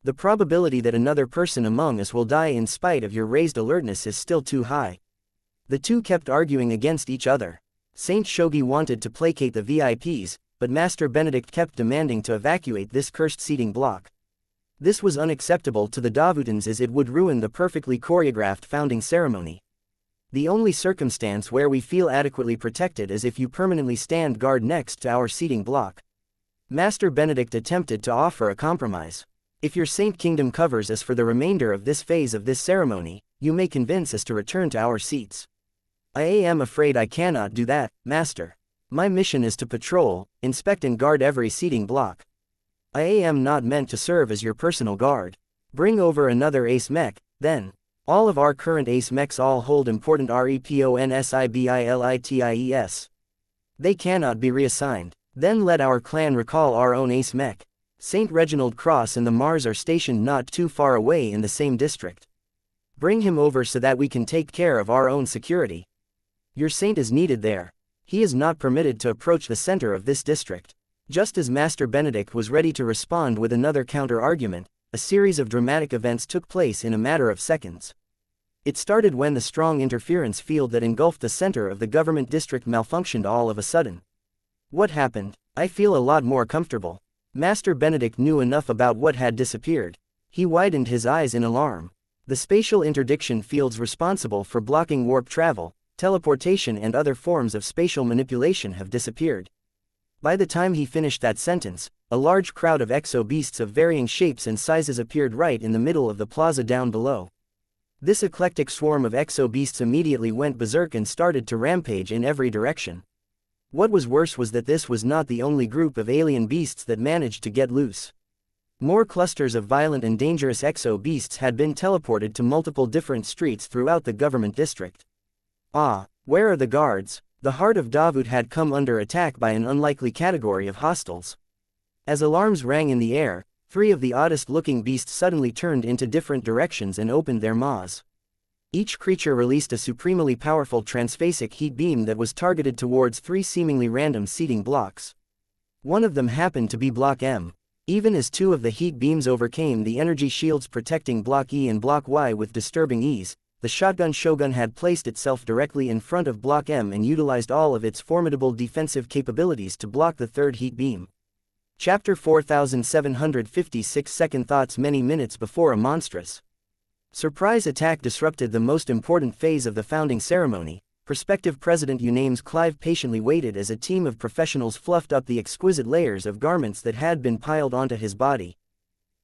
The probability that another person among us will die in spite of your raised alertness is still too high. The two kept arguing against each other. Saint Shogi wanted to placate the VIPs, but Master Benedict kept demanding to evacuate this cursed seating block. This was unacceptable to the Davutans, as it would ruin the perfectly choreographed founding ceremony. The only circumstance where we feel adequately protected is if you permanently stand guard next to our seating block. Master Benedict attempted to offer a compromise. If your Saint Kingdom covers us for the remainder of this phase of this ceremony, you may convince us to return to our seats. I am afraid I cannot do that, Master. My mission is to patrol, inspect and guard every seating block. I am not meant to serve as your personal guard. Bring over another ace mech, then. All of our current ace mechs all hold important reponsibilities. They cannot be reassigned. Then let our clan recall our own ace mech. St. Reginald Cross and the Mars are stationed not too far away in the same district. Bring him over so that we can take care of our own security. Your saint is needed there. He is not permitted to approach the center of this district. Just as Master Benedict was ready to respond with another counter-argument, a series of dramatic events took place in a matter of seconds. It started when the strong interference field that engulfed the center of the government district malfunctioned all of a sudden. What happened? I feel a lot more comfortable. Master Benedict knew enough about what had disappeared. He widened his eyes in alarm. The spatial interdiction fields responsible for blocking warp travel, teleportation and other forms of spatial manipulation have disappeared. By the time he finished that sentence, a large crowd of exo-beasts of varying shapes and sizes appeared right in the middle of the plaza down below. This eclectic swarm of exo-beasts immediately went berserk and started to rampage in every direction. What was worse was that this was not the only group of alien beasts that managed to get loose. More clusters of violent and dangerous exo-beasts had been teleported to multiple different streets throughout the government district. Ah, where are the guards? The heart of Davut had come under attack by an unlikely category of hostiles. As alarms rang in the air, 3 of the oddest-looking beasts suddenly turned into different directions and opened their maws. Each creature released a supremely powerful transphasic heat beam that was targeted towards 3 seemingly random seating blocks. One of them happened to be Block M. Even as 2 of the heat beams overcame the energy shields protecting Block E and Block Y with disturbing ease, the shotgun Shogun had placed itself directly in front of Block M and utilized all of its formidable defensive capabilities to block the 3rd heat beam. Chapter 4756. Second thoughts. Many minutes before a monstrous Surprise attack disrupted the most important phase of the founding ceremony. Prospective President Unames Clive patiently waited as a team of professionals fluffed up the exquisite layers of garments that had been piled onto his body.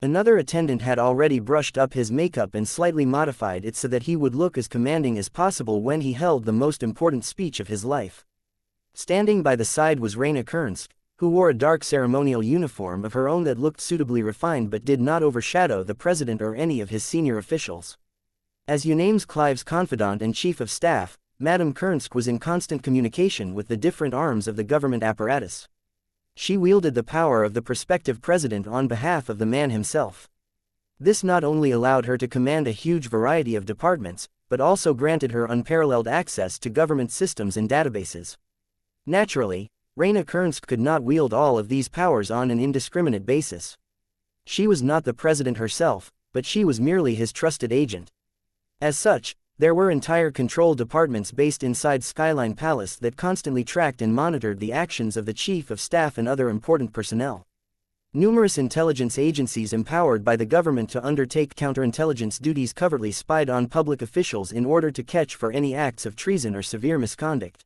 Another attendant had already brushed up his makeup and slightly modified it so that he would look as commanding as possible when he held the most important speech of his life. Standing by the side was Raina Kernsk, who wore a dark ceremonial uniform of her own that looked suitably refined but did not overshadow the president or any of his senior officials. As Unames Clive's confidant and chief of staff, Madame Kernsk was in constant communication with the different arms of the government apparatus. She wielded the power of the prospective president on behalf of the man himself. This not only allowed her to command a huge variety of departments, but also granted her unparalleled access to government systems and databases. Naturally, Raina Kernsk could not wield all of these powers on an indiscriminate basis. She was not the president herself, but she was merely his trusted agent. As such, there were entire control departments based inside Skyline Palace that constantly tracked and monitored the actions of the chief of staff and other important personnel. Numerous intelligence agencies empowered by the government to undertake counterintelligence duties covertly spied on public officials in order to catch for any acts of treason or severe misconduct.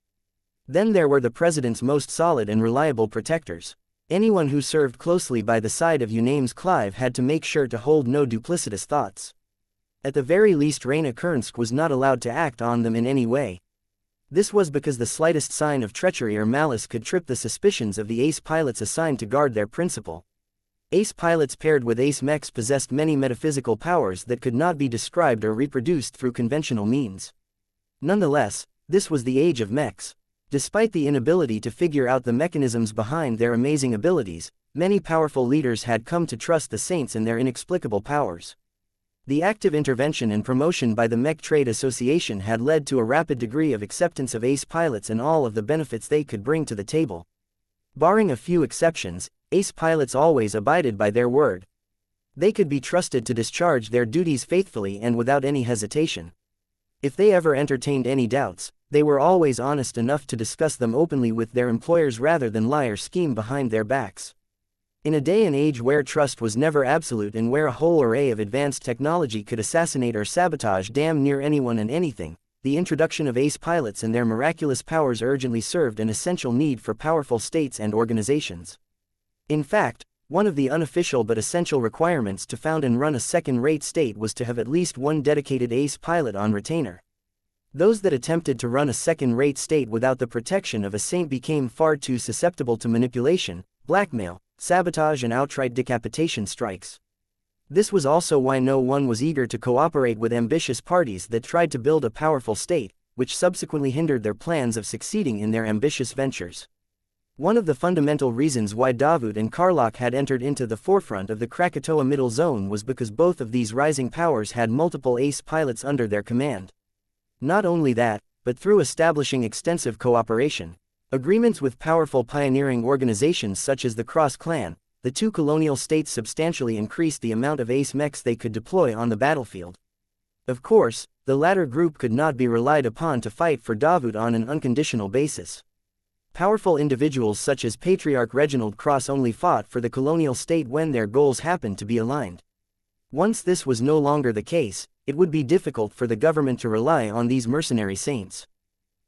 Then there were the president's most solid and reliable protectors. Anyone who served closely by the side of Unames Clive had to make sure to hold no duplicitous thoughts. At the very least, Raina Kernsk was not allowed to act on them in any way. This was because the slightest sign of treachery or malice could trip the suspicions of the ace pilots assigned to guard their principal. Ace pilots paired with ace mechs possessed many metaphysical powers that could not be described or reproduced through conventional means. Nonetheless, this was the age of mechs. Despite the inability to figure out the mechanisms behind their amazing abilities, many powerful leaders had come to trust the Saints and their inexplicable powers. The active intervention and promotion by the Mech Trade Association had led to a rapid degree of acceptance of ace pilots and all of the benefits they could bring to the table. Barring a few exceptions, ace pilots always abided by their word. They could be trusted to discharge their duties faithfully and without any hesitation. If they ever entertained any doubts, they were always honest enough to discuss them openly with their employers rather than lie or scheme behind their backs. In a day and age where trust was never absolute and where a whole array of advanced technology could assassinate or sabotage damn near anyone and anything, the introduction of ace pilots and their miraculous powers urgently served an essential need for powerful states and organizations. In fact, one of the unofficial but essential requirements to found and run a second-rate state was to have at least one dedicated ace pilot on retainer. Those that attempted to run a second-rate state without the protection of a saint became far too susceptible to manipulation, blackmail, sabotage and outright decapitation strikes. This was also why no one was eager to cooperate with ambitious parties that tried to build a powerful state, which subsequently hindered their plans of succeeding in their ambitious ventures. One of the fundamental reasons why Davut and Karlach had entered into the forefront of the Krakatoa Middle Zone was because both of these rising powers had multiple ace pilots under their command. Not only that, but through establishing extensive cooperation, agreements with powerful pioneering organizations such as the Cross Clan, the two colonial states substantially increased the amount of ace mechs they could deploy on the battlefield. Of course, the latter group could not be relied upon to fight for Davut on an unconditional basis. Powerful individuals such as Patriarch Reginald Cross only fought for the colonial state when their goals happened to be aligned. Once this was no longer the case, it would be difficult for the government to rely on these mercenary saints.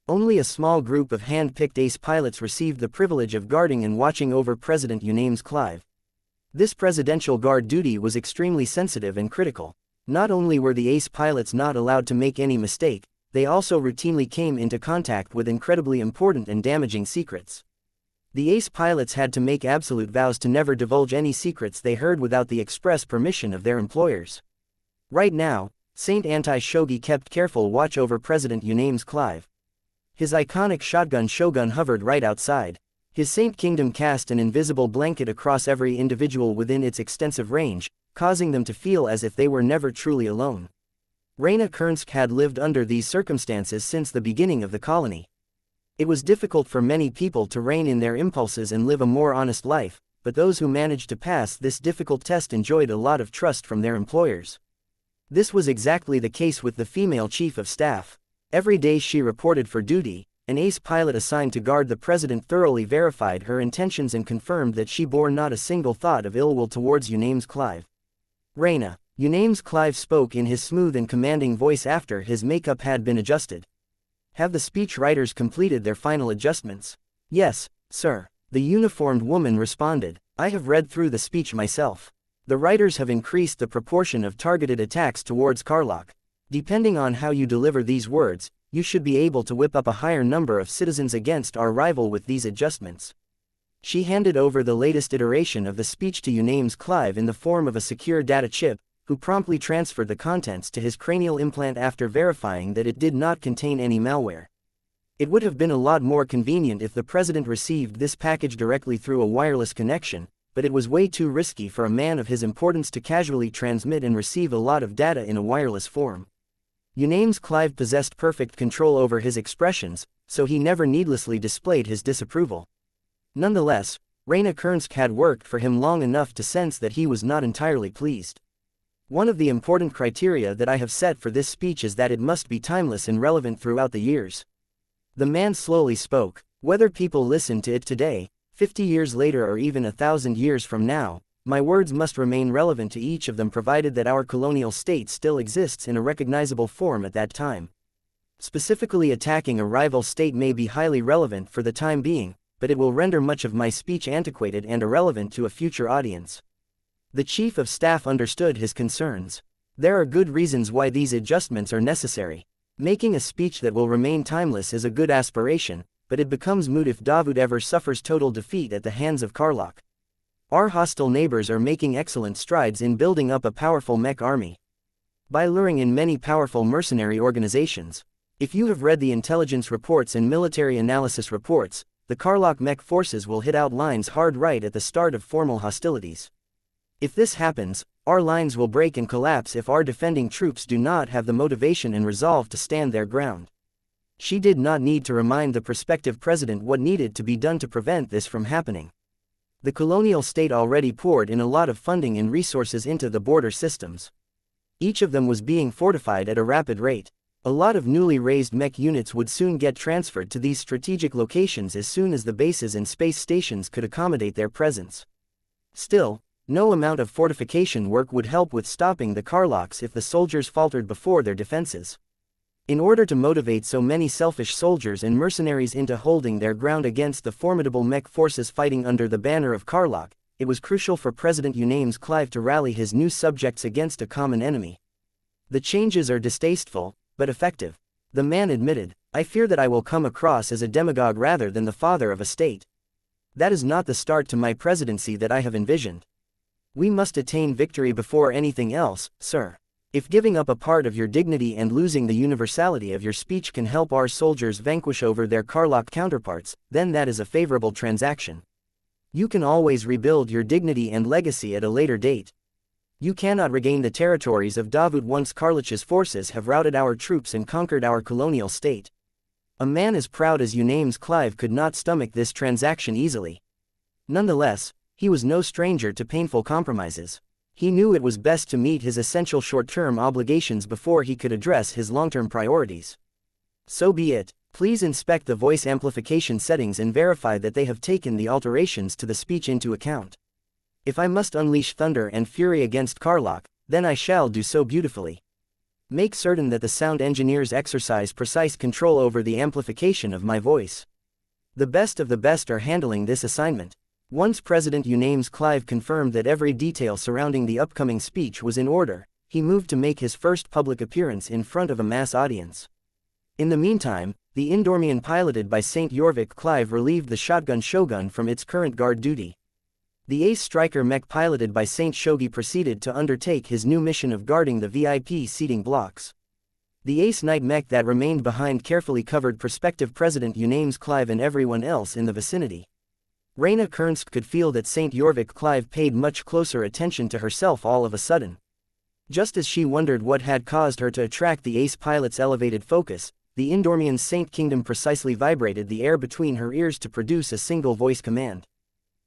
Only a small group of hand-picked ace pilots received the privilege of guarding and watching over President Unames Clive. This presidential guard duty was extremely sensitive and critical. Not only were the ace pilots not allowed to make any mistake, they also routinely came into contact with incredibly important and damaging secrets. The ace pilots had to make absolute vows to never divulge any secrets they heard without the express permission of their employers. Right now, Saint Anti-Shogi kept careful watch over President Unames Clive. His iconic shotgun shogun hovered right outside. His Saint Kingdom cast an invisible blanket across every individual within its extensive range, causing them to feel as if they were never truly alone. Raina Kernsk had lived under these circumstances since the beginning of the colony. It was difficult for many people to rein in their impulses and live a more honest life, but those who managed to pass this difficult test enjoyed a lot of trust from their employers. This was exactly the case with the female chief of staff. Every day she reported for duty, an ace pilot assigned to guard the president thoroughly verified her intentions and confirmed that she bore not a single thought of ill will towards Unames Clive. Raina, Unames Clive spoke in his smooth and commanding voice after his makeup had been adjusted. Have the speech writers completed their final adjustments? Yes, sir. The uniformed woman responded. I have read through the speech myself. The writers have increased the proportion of targeted attacks towards Karlach. Depending on how you deliver these words, you should be able to whip up a higher number of citizens against our rival with these adjustments. She handed over the latest iteration of the speech to Unames Clive in the form of a secure data chip, who promptly transferred the contents to his cranial implant after verifying that it did not contain any malware. It would have been a lot more convenient if the president received this package directly through a wireless connection, but it was way too risky for a man of his importance to casually transmit and receive a lot of data in a wireless form. Unames Clive possessed perfect control over his expressions, so he never needlessly displayed his disapproval. Nonetheless, Raina Kernsk had worked for him long enough to sense that he was not entirely pleased. One of the important criteria that I have set for this speech is that it must be timeless and relevant throughout the years. The man slowly spoke. Whether people listen to it today, 50 years later or even 1,000 years from now, my words must remain relevant to each of them provided that our colonial state still exists in a recognizable form at that time. Specifically, attacking a rival state may be highly relevant for the time being, but it will render much of my speech antiquated and irrelevant to a future audience. The Chief of Staff understood his concerns. There are good reasons why these adjustments are necessary. Making a speech that will remain timeless is a good aspiration, but it becomes moot if Davud ever suffers total defeat at the hands of Karlach. Our hostile neighbors are making excellent strides in building up a powerful Mech army. By luring in many powerful mercenary organizations. If you have read the intelligence reports and military analysis reports, the Karlach Mech forces will hit out lines hard right at the start of formal hostilities. If this happens, our lines will break and collapse if our defending troops do not have the motivation and resolve to stand their ground. She did not need to remind the prospective president what needed to be done to prevent this from happening. The colonial state already poured in a lot of funding and resources into the border systems. Each of them was being fortified at a rapid rate. A lot of newly raised Mech units would soon get transferred to these strategic locations as soon as the bases and space stations could accommodate their presence. Still, no amount of fortification work would help with stopping the Karlachs if the soldiers faltered before their defenses. In order to motivate so many selfish soldiers and mercenaries into holding their ground against the formidable Mech forces fighting under the banner of Karlach, it was crucial for President Unames Clive to rally his new subjects against a common enemy. The changes are distasteful, but effective. The man admitted, I fear that I will come across as a demagogue rather than the father of a state. That is not the start to my presidency that I have envisioned. We must attain victory before anything else, sir. If giving up a part of your dignity and losing the universality of your speech can help our soldiers vanquish over their Karlach counterparts, then that is a favorable transaction. You can always rebuild your dignity and legacy at a later date. You cannot regain the territories of Davud once Karlach's forces have routed our troops and conquered our colonial state. A man as proud as Unames Clive could not stomach this transaction easily. Nonetheless, he was no stranger to painful compromises. He knew it was best to meet his essential short-term obligations before he could address his long-term priorities. So be it. Please inspect the voice amplification settings and verify that they have taken the alterations to the speech into account. If I must unleash thunder and fury against Karlach, then I shall do so beautifully. Make certain that the sound engineers exercise precise control over the amplification of my voice. The best of the best are handling this assignment. Once President Unames Clive confirmed that every detail surrounding the upcoming speech was in order, he moved to make his first public appearance in front of a mass audience. In the meantime, the Indormian piloted by St. Jorvik Clive relieved the shotgun Shogun from its current guard duty. The ace striker Mech piloted by St. Shogi proceeded to undertake his new mission of guarding the VIP seating blocks. The ace knight Mech that remained behind carefully covered prospective President Unames Clive and everyone else in the vicinity. Raina Kernsk could feel that St. Jorvik Clive paid much closer attention to herself all of a sudden. Just as she wondered what had caused her to attract the ace pilot's elevated focus, the Indormian Saint Kingdom precisely vibrated the air between her ears to produce a single voice command.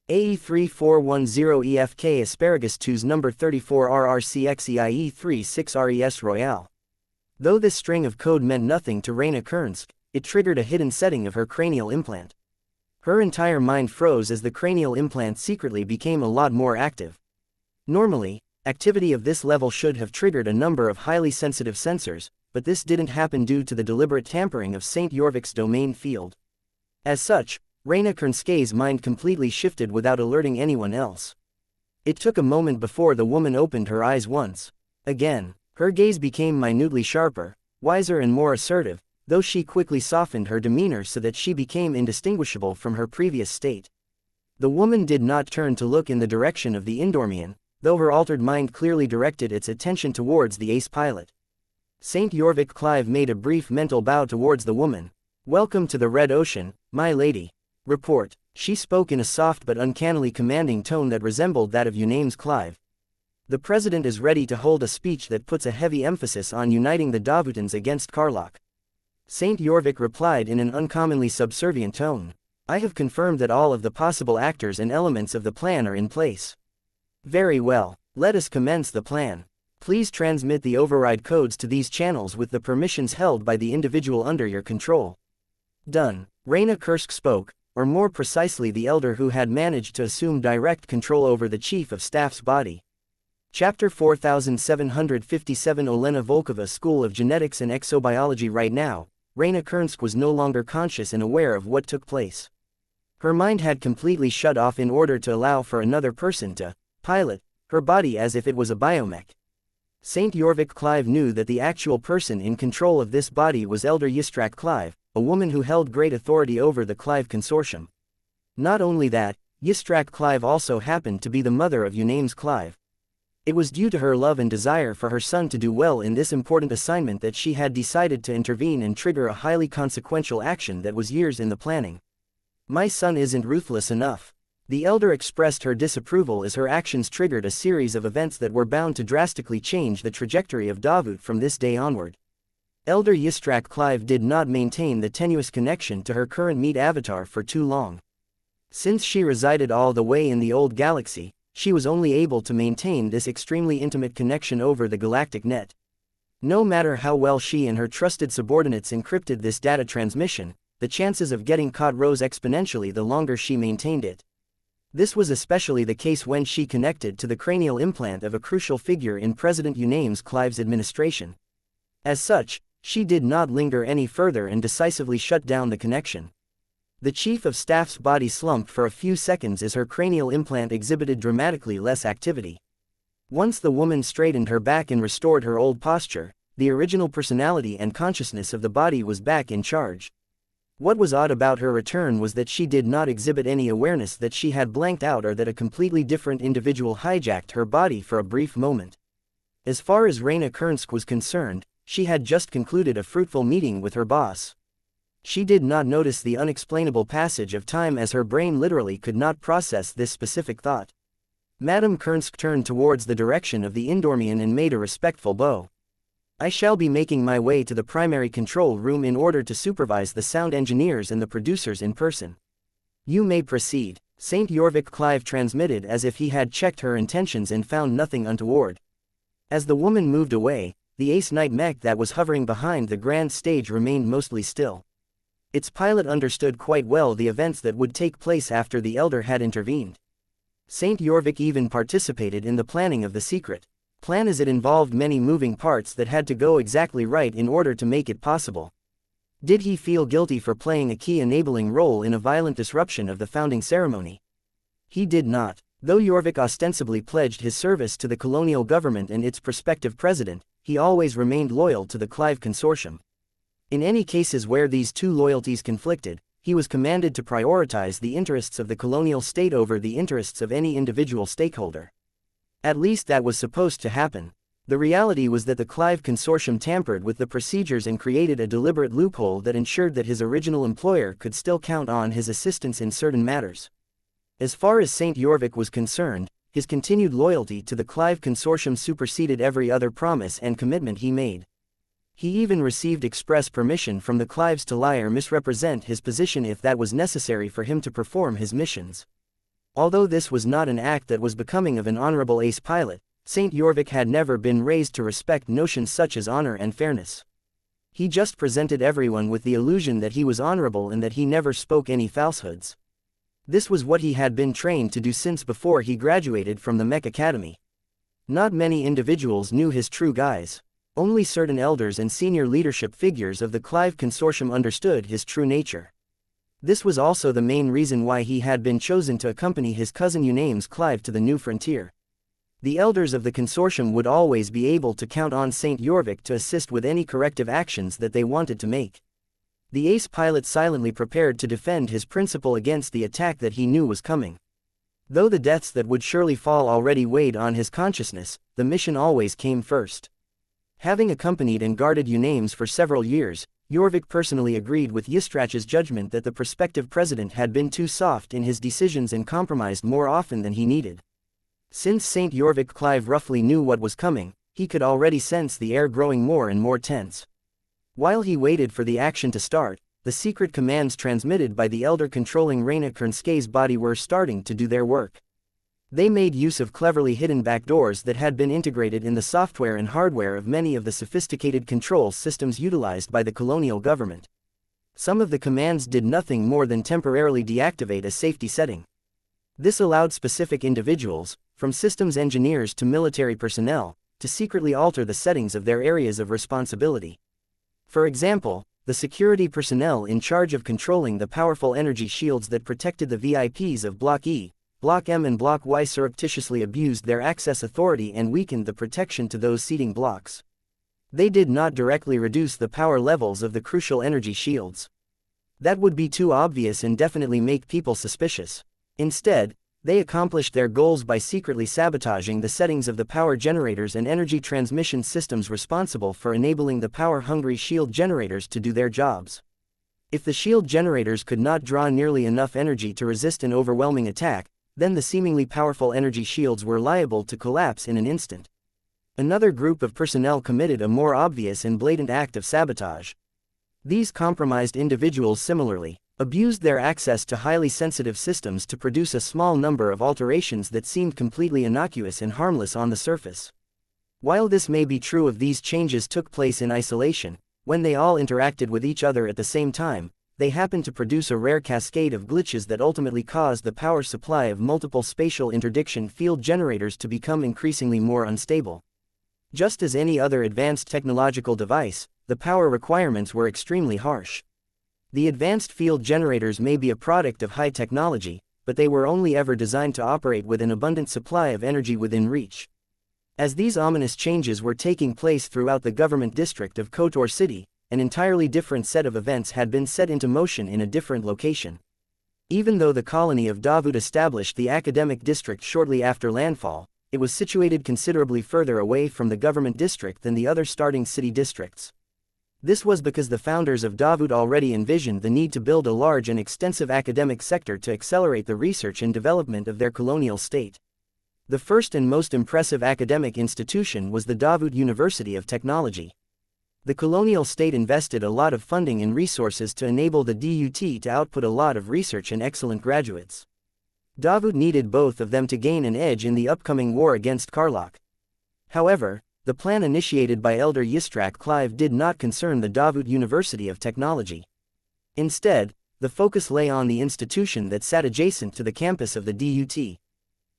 AE3410EFK Asparagus 2's number 34 RRCXEIE36RES Royale. Though this string of code meant nothing to Raina Kernsk, it triggered a hidden setting of her cranial implant. Her entire mind froze as the cranial implant secretly became a lot more active. Normally, Activity of this level should have triggered a number of highly sensitive sensors, but this didn't happen due to the deliberate tampering of St. Jorvik's domain field. As such, Reyna Kernskay's mind completely shifted without alerting anyone else. It took a moment before the woman opened her eyes once again. Her gaze became minutely sharper, wiser and more assertive, though she quickly softened her demeanor so that she became indistinguishable from her previous state. The woman did not turn to look in the direction of the Indormian, though her altered mind clearly directed its attention towards the ace pilot. St. Jorvik Clive made a brief mental bow towards the woman. "Welcome to the Red Ocean, my lady." "Report," she spoke in a soft but uncannily commanding tone that resembled that of Unames Clive. "The president is ready to hold a speech that puts a heavy emphasis on uniting the Davutans against Karlach." St. Jorvik replied in an uncommonly subservient tone. "I have confirmed that all of the possible actors and elements of the plan are in place." "Very well, let us commence the plan. Please transmit the override codes to these channels with the permissions held by the individual under your control." "Done." Reyna Kursk spoke, or more precisely the elder who had managed to assume direct control over the chief of staff's body. Chapter 4757 Olena Volkova School of Genetics and Exobiology. Right now, Reyna Kernsk was no longer conscious and aware of what took place. Her mind had completely shut off in order to allow for another person to pilot her body as if it was a biomech. St. Jorvik Clive knew that the actual person in control of this body was Elder Yistrak Clive, a woman who held great authority over the Clive Consortium. Not only that, Yistrak Clive also happened to be the mother of Unames Clive. It was due to her love and desire for her son to do well in this important assignment that she had decided to intervene and trigger a highly consequential action that was years in the planning. "My son isn't ruthless enough." The elder expressed her disapproval as her actions triggered a series of events that were bound to drastically change the trajectory of Davut from this day onward. Elder Yistrak Clive did not maintain the tenuous connection to her current meat avatar for too long. Since she resided all the way in the old galaxy, she was only able to maintain this extremely intimate connection over the galactic net. No matter how well she and her trusted subordinates encrypted this data transmission, the chances of getting caught rose exponentially the longer she maintained it. This was especially the case when she connected to the cranial implant of a crucial figure in President Unames Clive's administration. As such, she did not linger any further and decisively shut down the connection. The chief of staff's body slumped for a few seconds as her cranial implant exhibited dramatically less activity. Once the woman straightened her back and restored her old posture, the original personality and consciousness of the body was back in charge. What was odd about her return was that she did not exhibit any awareness that she had blanked out or that a completely different individual hijacked her body for a brief moment. As far as Reyna Kernsk was concerned, she had just concluded a fruitful meeting with her boss. She did not notice the unexplainable passage of time as her brain literally could not process this specific thought. Madame Kernsk turned towards the direction of the Indormian and made a respectful bow. "I shall be making my way to the primary control room in order to supervise the sound engineers and the producers in person." "You may proceed," St. Jorvik Clive transmitted as if he had checked her intentions and found nothing untoward. As the woman moved away, the Ace Knight mech that was hovering behind the grand stage remained mostly still. Its pilot understood quite well the events that would take place after the elder had intervened. St. Jorvik even participated in the planning of the secret plan as it involved many moving parts that had to go exactly right in order to make it possible. Did he feel guilty for playing a key enabling role in a violent disruption of the founding ceremony? He did not. Though Jorvik ostensibly pledged his service to the colonial government and its prospective president, he always remained loyal to the Clive Consortium. In any cases where these two loyalties conflicted, he was commanded to prioritize the interests of the colonial state over the interests of any individual stakeholder. At least that was supposed to happen. The reality was that the Clive Consortium tampered with the procedures and created a deliberate loophole that ensured that his original employer could still count on his assistance in certain matters. As far as St. Jorvik was concerned, his continued loyalty to the Clive Consortium superseded every other promise and commitment he made. He even received express permission from the Clives to lie or misrepresent his position if that was necessary for him to perform his missions. Although this was not an act that was becoming of an honorable ace pilot, St. Jorvik had never been raised to respect notions such as honor and fairness. He just presented everyone with the illusion that he was honorable and that he never spoke any falsehoods. This was what he had been trained to do since before he graduated from the Mech Academy. Not many individuals knew his true guise. Only certain elders and senior leadership figures of the Clive Consortium understood his true nature. This was also the main reason why he had been chosen to accompany his cousin Unames Clive to the new frontier. The elders of the consortium would always be able to count on Saint Jorvik to assist with any corrective actions that they wanted to make. The ace pilot silently prepared to defend his principal against the attack that he knew was coming. Though the deaths that would surely fall already weighed on his consciousness, the mission always came first. Having accompanied and guarded Unames for several years, Jorvik personally agreed with Yistrach's judgment that the prospective president had been too soft in his decisions and compromised more often than he needed. Since Saint Jorvik Clive roughly knew what was coming, he could already sense the air growing more and more tense. While he waited for the action to start, the secret commands transmitted by the elder controlling Reyna Kernskay's body were starting to do their work. They made use of cleverly hidden backdoors that had been integrated in the software and hardware of many of the sophisticated control systems utilized by the colonial government. Some of the commands did nothing more than temporarily deactivate a safety setting. This allowed specific individuals, from systems engineers to military personnel, to secretly alter the settings of their areas of responsibility. For example, the security personnel in charge of controlling the powerful energy shields that protected the VIPs of Block E, Block M and Block Y surreptitiously abused their access authority and weakened the protection to those seating blocks. They did not directly reduce the power levels of the crucial energy shields. That would be too obvious and definitely make people suspicious. Instead, they accomplished their goals by secretly sabotaging the settings of the power generators and energy transmission systems responsible for enabling the power-hungry shield generators to do their jobs. If the shield generators could not draw nearly enough energy to resist an overwhelming attack, then the seemingly powerful energy shields were liable to collapse in an instant. Another group of personnel committed a more obvious and blatant act of sabotage. These compromised individuals similarly abused their access to highly sensitive systems to produce a small number of alterations that seemed completely innocuous and harmless on the surface. While this may be true if these changes took place in isolation, when they all interacted with each other at the same time, they happened to produce a rare cascade of glitches that ultimately caused the power supply of multiple spatial interdiction field generators to become increasingly more unstable. Just as any other advanced technological device, the power requirements were extremely harsh. The advanced field generators may be a product of high technology, but they were only ever designed to operate with an abundant supply of energy within reach. As these ominous changes were taking place throughout the government district of Kotor City, an entirely different set of events had been set into motion in a different location. Even though the colony of Davut established the academic district shortly after landfall, it was situated considerably further away from the government district than the other starting city districts. This was because the founders of Davut already envisioned the need to build a large and extensive academic sector to accelerate the research and development of their colonial state. The first and most impressive academic institution was the Davut University of Technology. The colonial state invested a lot of funding and resources to enable the DUT to output a lot of research and excellent graduates. Davut needed both of them to gain an edge in the upcoming war against Karlach. However, the plan initiated by Elder Yistrach Clive did not concern the Davut University of Technology. Instead, the focus lay on the institution that sat adjacent to the campus of the DUT.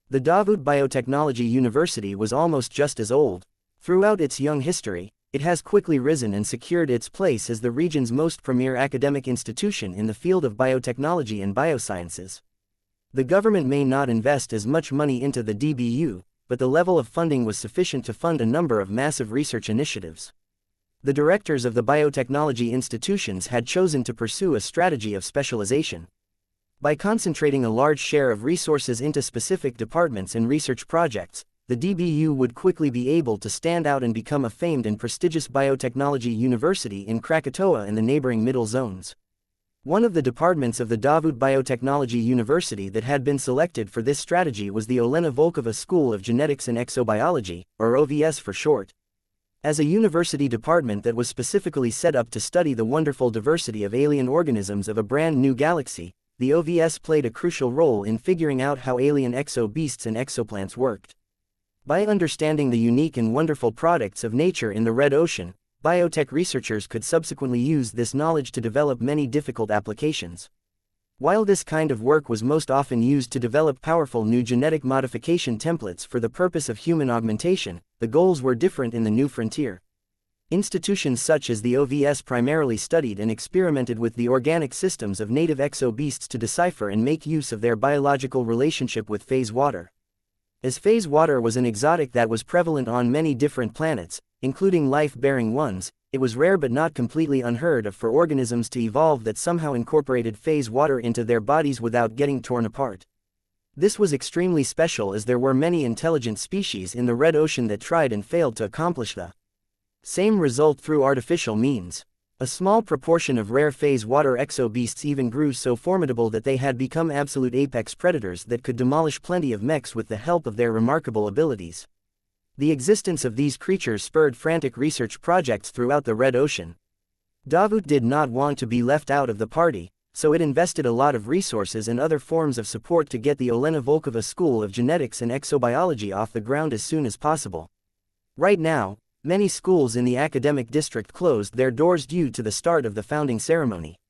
The Davut Biotechnology University was almost just as old. Throughout its young history, it has quickly risen and secured its place as the region's most premier academic institution in the field of biotechnology and biosciences. The government may not invest as much money into the DBU, but the level of funding was sufficient to fund a number of massive research initiatives. The directors of the biotechnology institutions had chosen to pursue a strategy of specialization. By concentrating a large share of resources into specific departments and research projects, the DBU would quickly be able to stand out and become a famed and prestigious biotechnology university in Krakatoa and the neighboring middle zones. One of the departments of the Davut Biotechnology University that had been selected for this strategy was the Olena Volkova School of Genetics and Exobiology, or OVS for short. As a university department that was specifically set up to study the wonderful diversity of alien organisms of a brand new galaxy, the OVS played a crucial role in figuring out how alien exo-beasts and exoplants worked. By understanding the unique and wonderful products of nature in the Red Ocean, biotech researchers could subsequently use this knowledge to develop many difficult applications. While this kind of work was most often used to develop powerful new genetic modification templates for the purpose of human augmentation, the goals were different in the new frontier. Institutions such as the OVS primarily studied and experimented with the organic systems of native exo-beasts to decipher and make use of their biological relationship with phase water. As phase water was an exotic that was prevalent on many different planets, including life-bearing ones, it was rare but not completely unheard of for organisms to evolve that somehow incorporated phase water into their bodies without getting torn apart. This was extremely special as there were many intelligent species in the Red Ocean that tried and failed to accomplish the same result through artificial means. A small proportion of rare phase water exo-beasts even grew so formidable that they had become absolute apex predators that could demolish plenty of mechs with the help of their remarkable abilities. The existence of these creatures spurred frantic research projects throughout the Red Ocean. Davut did not want to be left out of the party, so it invested a lot of resources and other forms of support to get the Olena Volkova School of Genetics and Exobiology off the ground as soon as possible. Right now, many schools in the academic district closed their doors due to the start of the founding ceremony.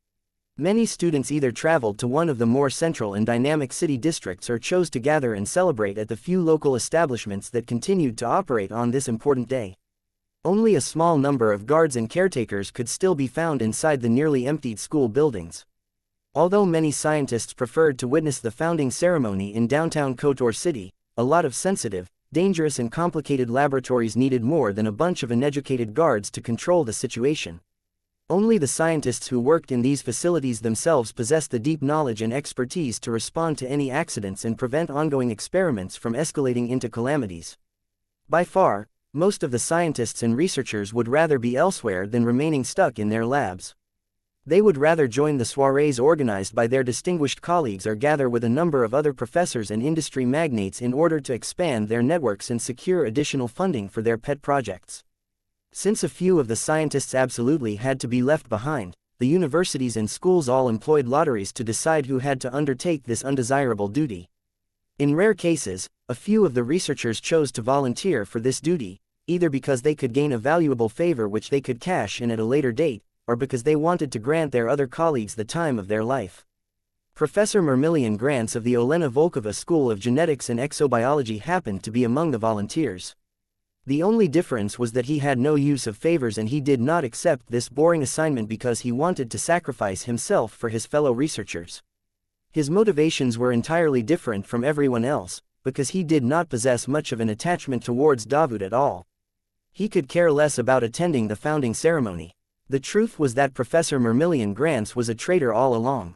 Many students either traveled to one of the more central and dynamic city districts or chose to gather and celebrate at the few local establishments that continued to operate on this important day. Only a small number of guards and caretakers could still be found inside the nearly emptied school buildings. Although many scientists preferred to witness the founding ceremony in downtown Kotor City, a lot of sensitive, dangerous and complicated laboratories needed more than a bunch of uneducated guards to control the situation. Only the scientists who worked in these facilities themselves possessed the deep knowledge and expertise to respond to any accidents and prevent ongoing experiments from escalating into calamities. By far, most of the scientists and researchers would rather be elsewhere than remaining stuck in their labs. They would rather join the soirees organized by their distinguished colleagues or gather with a number of other professors and industry magnates in order to expand their networks and secure additional funding for their pet projects. Since a few of the scientists absolutely had to be left behind, the universities and schools all employed lotteries to decide who had to undertake this undesirable duty. In rare cases, a few of the researchers chose to volunteer for this duty, either because they could gain a valuable favor which they could cash in at a later date, or because they wanted to grant their other colleagues the time of their life. Professor Mermilian Grants of the Olena Volkova School of Genetics and Exobiology happened to be among the volunteers. The only difference was that he had no use of favors and he did not accept this boring assignment because he wanted to sacrifice himself for his fellow researchers. His motivations were entirely different from everyone else, because he did not possess much of an attachment towards Davut at all. He could care less about attending the founding ceremony. The truth was that Professor Mermilian Grants was a traitor all along.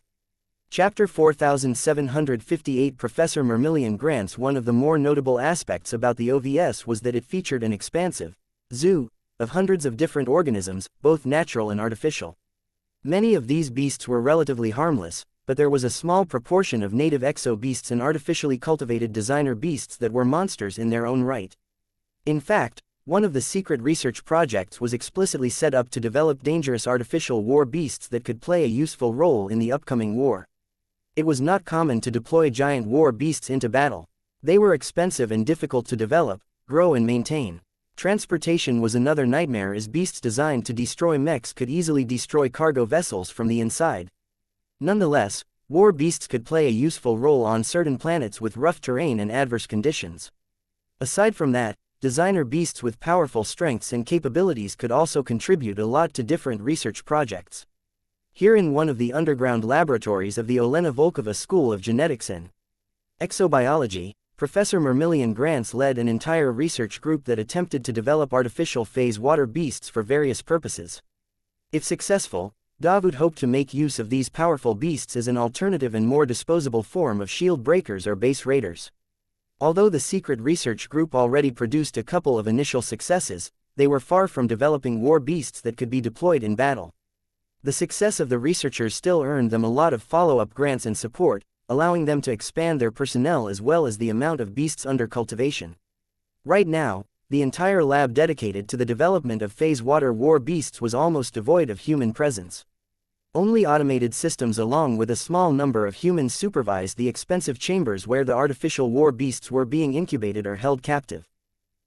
Chapter 4758 Professor Mermilian Grants. One of the more notable aspects about the OVS was that it featured an expansive zoo of hundreds of different organisms, both natural and artificial. Many of these beasts were relatively harmless, but there was a small proportion of native exo-beasts and artificially cultivated designer beasts that were monsters in their own right. In fact, one of the secret research projects was explicitly set up to develop dangerous artificial war beasts that could play a useful role in the upcoming war. It was not common to deploy giant war beasts into battle. They were expensive and difficult to develop, grow and maintain. Transportation was another nightmare as beasts designed to destroy mechs could easily destroy cargo vessels from the inside. Nonetheless, war beasts could play a useful role on certain planets with rough terrain and adverse conditions. Aside from that, designer beasts with powerful strengths and capabilities could also contribute a lot to different research projects. Here in one of the underground laboratories of the Olena Volkova School of Genetics and Exobiology, Professor Mermilian Grants led an entire research group that attempted to develop artificial phase water beasts for various purposes. If successful, Davut hoped to make use of these powerful beasts as an alternative and more disposable form of shield breakers or base raiders. Although the secret research group already produced a couple of initial successes, they were far from developing war beasts that could be deployed in battle. The success of the researchers still earned them a lot of follow-up grants and support, allowing them to expand their personnel as well as the amount of beasts under cultivation. Right now, the entire lab dedicated to the development of phase water war beasts was almost devoid of human presence. Only automated systems along with a small number of humans supervised the expensive chambers where the artificial war beasts were being incubated or held captive.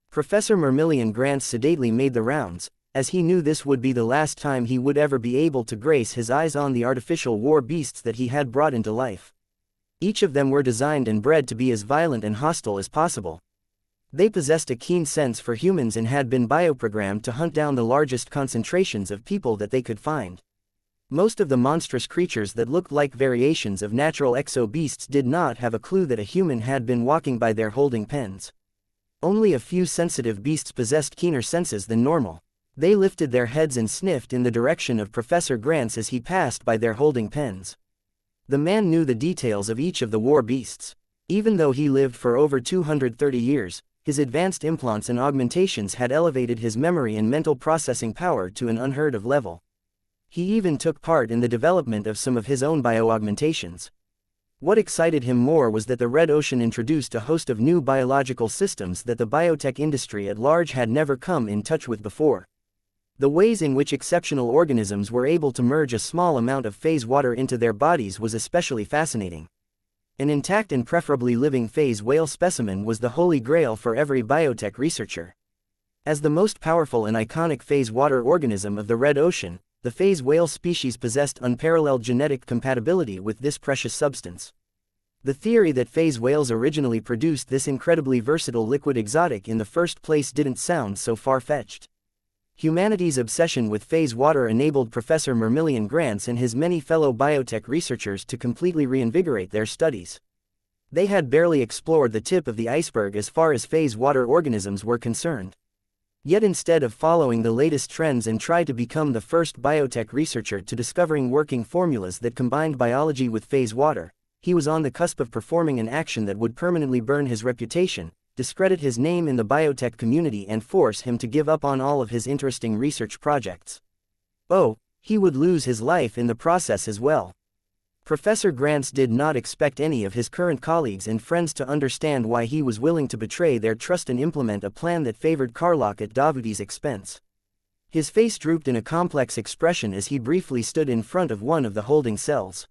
Professor Mermilian Grants sedately made the rounds, as he knew this would be the last time he would ever be able to grace his eyes on the artificial war beasts that he had brought into life. Each of them were designed and bred to be as violent and hostile as possible. They possessed a keen sense for humans and had been bioprogrammed to hunt down the largest concentrations of people that they could find. Most of the monstrous creatures that looked like variations of natural exo-beasts did not have a clue that a human had been walking by their holding pens. Only a few sensitive beasts possessed keener senses than normal. They lifted their heads and sniffed in the direction of Professor Grant as he passed by their holding pens. The man knew the details of each of the war beasts. Even though he lived for over 230 years, his advanced implants and augmentations had elevated his memory and mental processing power to an unheard-of level. He even took part in the development of some of his own bio-augmentations. What excited him more was that the Red Ocean introduced a host of new biological systems that the biotech industry at large had never come in touch with before. The ways in which exceptional organisms were able to merge a small amount of phase water into their bodies was especially fascinating. An intact and preferably living phase whale specimen was the holy grail for every biotech researcher. As the most powerful and iconic phase water organism of the Red Ocean, the phase whale species possessed unparalleled genetic compatibility with this precious substance. The theory that phase whales originally produced this incredibly versatile liquid exotic in the first place didn't sound so far-fetched. Humanity's obsession with phase water enabled Professor Mermillion Grants and his many fellow biotech researchers to completely reinvigorate their studies. They had barely explored the tip of the iceberg as far as phase water organisms were concerned. Yet instead of following the latest trends and try to become the first biotech researcher to discovering working formulas that combined biology with phase water, he was on the cusp of performing an action that would permanently burn his reputation, discredit his name in the biotech community and force him to give up on all of his interesting research projects. Oh, he would lose his life in the process as well. Professor Grants did not expect any of his current colleagues and friends to understand why he was willing to betray their trust and implement a plan that favored Karlach at Davuti's expense. His face drooped in a complex expression as he briefly stood in front of one of the holding cells.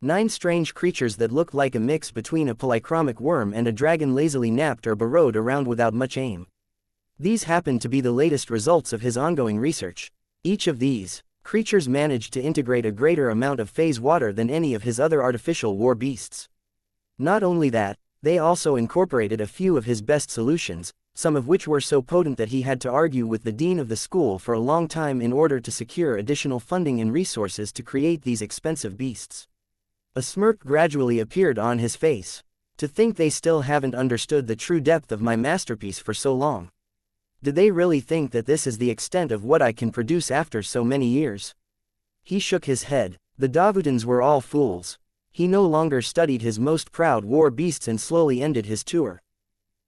9 strange creatures that looked like a mix between a polychromic worm and a dragon lazily napped or burrowed around without much aim. These happened to be the latest results of his ongoing research. Each of these creatures managed to integrate a greater amount of phase water than any of his other artificial war beasts. Not only that, they also incorporated a few of his best solutions, some of which were so potent that he had to argue with the dean of the school for a long time in order to secure additional funding and resources to create these expensive beasts. A smirk gradually appeared on his face. To think they still haven't understood the true depth of my masterpiece for so long. Did they really think that this is the extent of what I can produce after so many years? He shook his head. The Davutans were all fools. He no longer studied his most proud war beasts and slowly ended his tour.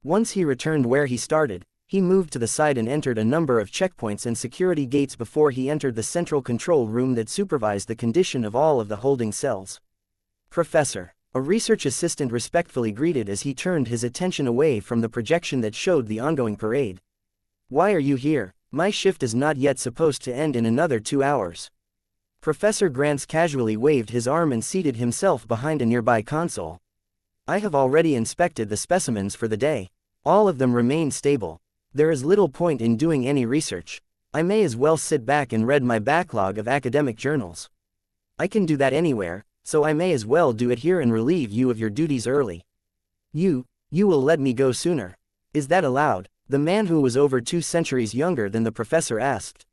Once he returned where he started, he moved to the side and entered a number of checkpoints and security gates before he entered the central control room that supervised the condition of all of the holding cells. Professor, a research assistant respectfully greeted as he turned his attention away from the projection that showed the ongoing parade. Why are you here? My shift is not yet supposed to end in another 2 hours. Professor Grants casually waved his arm and seated himself behind a nearby console. I have already inspected the specimens for the day. All of them remain stable. There is little point in doing any research. I may as well sit back and read my backlog of academic journals. I can do that anywhere, so I may as well do it here and relieve you of your duties early. You will let me go sooner. Is that allowed? The man who was over 2 centuries younger than the professor asked.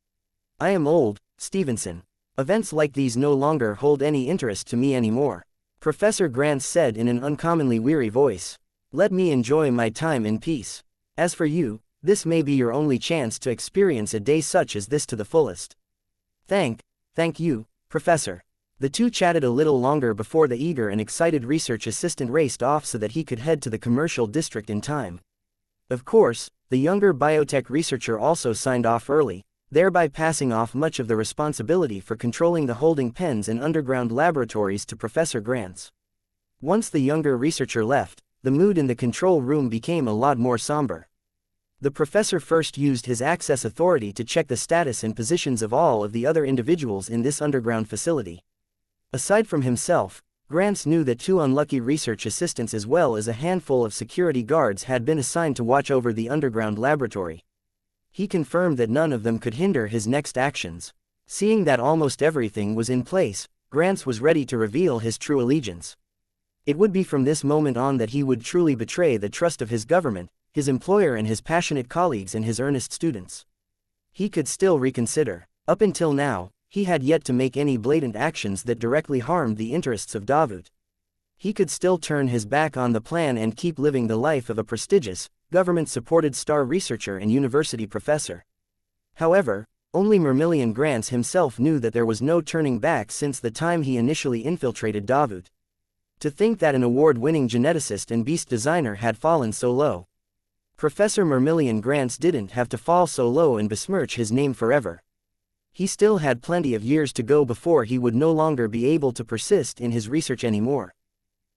I am old, Stevenson. Events like these no longer hold any interest to me anymore. Professor Grant said in an uncommonly weary voice. Let me enjoy my time in peace. As for you, this may be your only chance to experience a day such as this to the fullest. Thank you, Professor. The two chatted a little longer before the eager and excited research assistant raced off so that he could head to the commercial district in time. Of course, the younger biotech researcher also signed off early, thereby passing off much of the responsibility for controlling the holding pens and underground laboratories to Professor Grants. Once the younger researcher left, the mood in the control room became a lot more somber. The professor first used his access authority to check the status and positions of all of the other individuals in this underground facility. Aside from himself, Grants knew that 2 unlucky research assistants as well as a handful of security guards had been assigned to watch over the underground laboratory. He confirmed that none of them could hinder his next actions. Seeing that almost everything was in place, Grants was ready to reveal his true allegiance. It would be from this moment on that he would truly betray the trust of his government, his employer and his passionate colleagues and his earnest students. He could still reconsider. Up until now, he had yet to make any blatant actions that directly harmed the interests of Davut. He could still turn his back on the plan and keep living the life of a prestigious, government-supported star researcher and university professor. However, only Mermillion Grants himself knew that there was no turning back since the time he initially infiltrated Davut. To think that an award-winning geneticist and beast designer had fallen so low. Professor Mermillion Grants didn't have to fall so low and besmirch his name forever. He still had plenty of years to go before he would no longer be able to persist in his research anymore.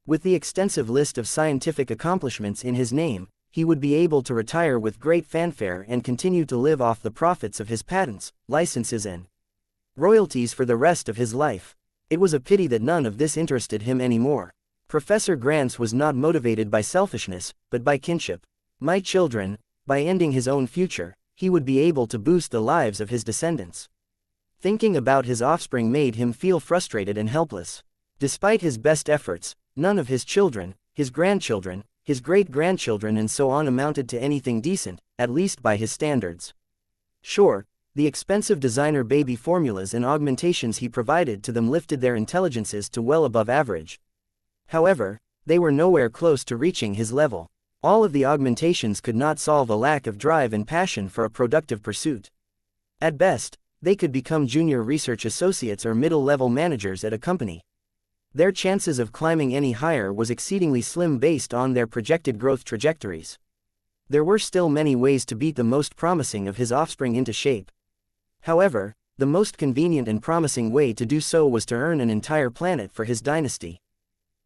With the extensive list of scientific accomplishments in his name, he would be able to retire with great fanfare and continue to live off the profits of his patents, licenses and royalties for the rest of his life. It was a pity that none of this interested him anymore. Professor Grants was not motivated by selfishness, but by kinship. My children, by ending his own future, he would be able to boost the lives of his descendants. Thinking about his offspring made him feel frustrated and helpless. Despite his best efforts, none of his children, his grandchildren, his great-grandchildren and so on amounted to anything decent, at least by his standards. Sure, the expensive designer baby formulas and augmentations he provided to them lifted their intelligences to well above average. However, they were nowhere close to reaching his level. All of the augmentations could not solve a lack of drive and passion for a productive pursuit. At best, they could become junior research associates or middle-level managers at a company. Their chances of climbing any higher was exceedingly slim based on their projected growth trajectories. There were still many ways to beat the most promising of his offspring into shape. However, the most convenient and promising way to do so was to earn an entire planet for his dynasty.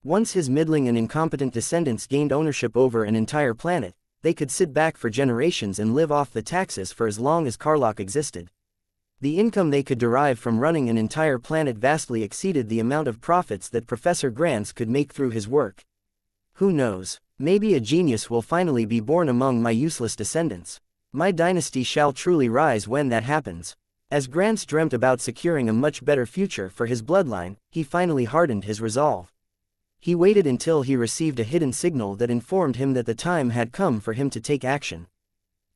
Once his middling and incompetent descendants gained ownership over an entire planet, they could sit back for generations and live off the taxes for as long as Karlach existed. The income they could derive from running an entire planet vastly exceeded the amount of profits that Professor Grants could make through his work. Who knows, maybe a genius will finally be born among my useless descendants. My dynasty shall truly rise when that happens. As Grants dreamt about securing a much better future for his bloodline, he finally hardened his resolve. He waited until he received a hidden signal that informed him that the time had come for him to take action.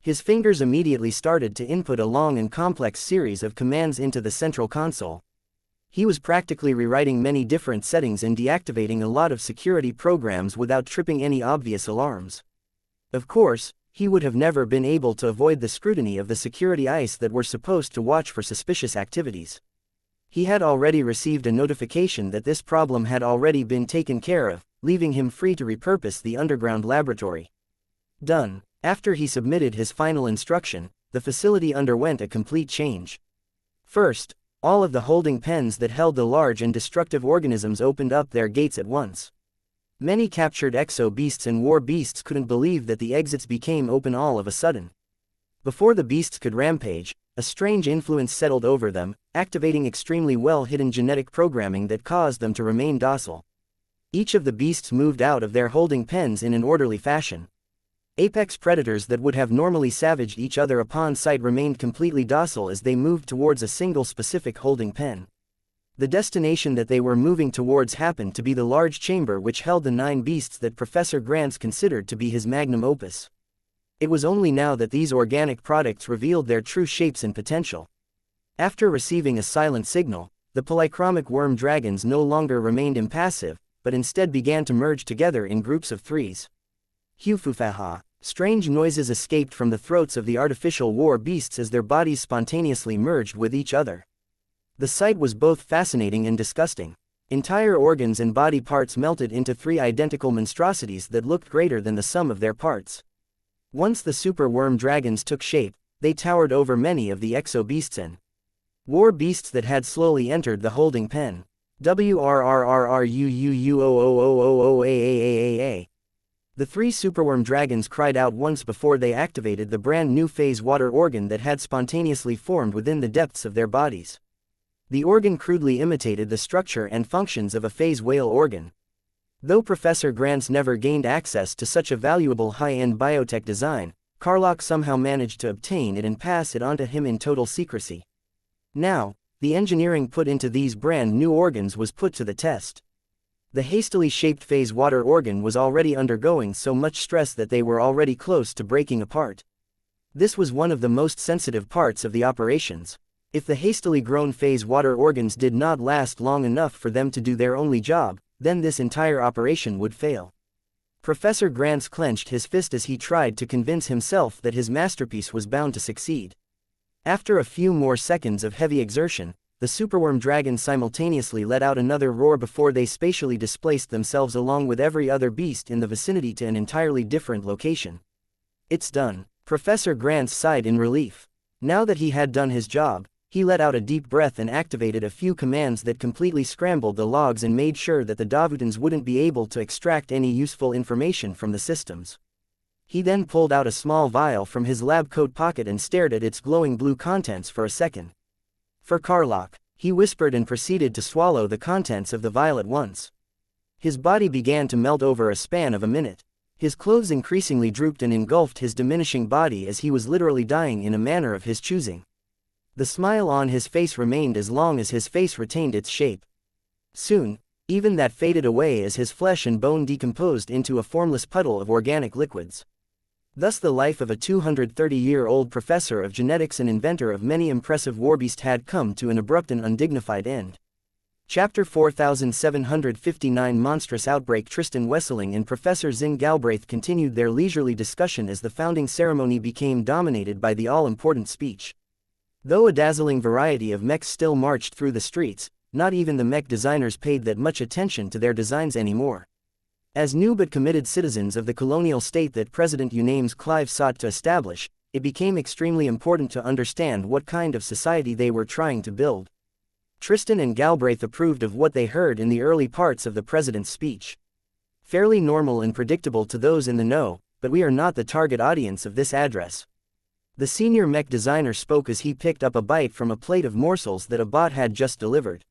His fingers immediately started to input a long and complex series of commands into the central console. He was practically rewriting many different settings and deactivating a lot of security programs without tripping any obvious alarms. Of course, he would have never been able to avoid the scrutiny of the security ICE that were supposed to watch for suspicious activities. He had already received a notification that this problem had already been taken care of, leaving him free to repurpose the underground laboratory. Done. After he submitted his final instruction, the facility underwent a complete change. First, all of the holding pens that held the large and destructive organisms opened up their gates at once. Many captured exo-beasts and war beasts couldn't believe that the exits became open all of a sudden. Before the beasts could rampage, a strange influence settled over them, activating extremely well-hidden genetic programming that caused them to remain docile. Each of the beasts moved out of their holding pens in an orderly fashion. Apex predators that would have normally savaged each other upon sight remained completely docile as they moved towards a single specific holding pen. The destination that they were moving towards happened to be the large chamber which held the 9 beasts that Professor Grants considered to be his magnum opus. It was only now that these organic products revealed their true shapes and potential. After receiving a silent signal, the polychromic worm dragons no longer remained impassive, but instead began to merge together in groups of 3s. Hufufaha. Strange noises escaped from the throats of the artificial war beasts as their bodies spontaneously merged with each other. The sight was both fascinating and disgusting. Entire organs and body parts melted into 3 identical monstrosities that looked greater than the sum of their parts. Once the super worm dragons took shape, they towered over many of the exo-beasts and war beasts that had slowly entered the holding pen. WRRRRUUUOOOOOAAAAA. The 3 superworm dragons cried out once before they activated the brand new phase water organ that had spontaneously formed within the depths of their bodies. The organ crudely imitated the structure and functions of a phase whale organ. Though Professor Grants never gained access to such a valuable high-end biotech design, Karlach somehow managed to obtain it and pass it on to him in total secrecy. Now, the engineering put into these brand new organs was put to the test. The hastily shaped phase water organ was already undergoing so much stress that they were already close to breaking apart. This was one of the most sensitive parts of the operations. If the hastily grown phase water organs did not last long enough for them to do their only job, then this entire operation would fail. Professor Grants clenched his fist as he tried to convince himself that his masterpiece was bound to succeed. After a few more seconds of heavy exertion, the superworm dragons simultaneously let out another roar before they spatially displaced themselves along with every other beast in the vicinity to an entirely different location. It's done. Professor Grants sighed in relief. Now that he had done his job, he let out a deep breath and activated a few commands that completely scrambled the logs and made sure that the Davutans wouldn't be able to extract any useful information from the systems. He then pulled out a small vial from his lab coat pocket and stared at its glowing blue contents for a second. For Karlach, he whispered and proceeded to swallow the contents of the vial at once. His body began to melt over a span of a minute. His clothes increasingly drooped and engulfed his diminishing body as he was literally dying in a manner of his choosing. The smile on his face remained as long as his face retained its shape. Soon, even that faded away as his flesh and bone decomposed into a formless puddle of organic liquids. Thus the life of a 230-year-old professor of genetics and inventor of many impressive warbeasts had come to an abrupt and undignified end. Chapter 4759 Monstrous Outbreak. Tristan Wesseling and Professor Zin Galbraith continued their leisurely discussion as the founding ceremony became dominated by the all-important speech. Though a dazzling variety of mechs still marched through the streets, not even the mech designers paid that much attention to their designs anymore. As new but committed citizens of the colonial state that President Unames Clive sought to establish, it became extremely important to understand what kind of society they were trying to build. Tristan and Galbraith approved of what they heard in the early parts of the president's speech. Fairly normal and predictable to those in the know, but we are not the target audience of this address. The senior mech designer spoke as he picked up a bite from a plate of morsels that a bot had just delivered.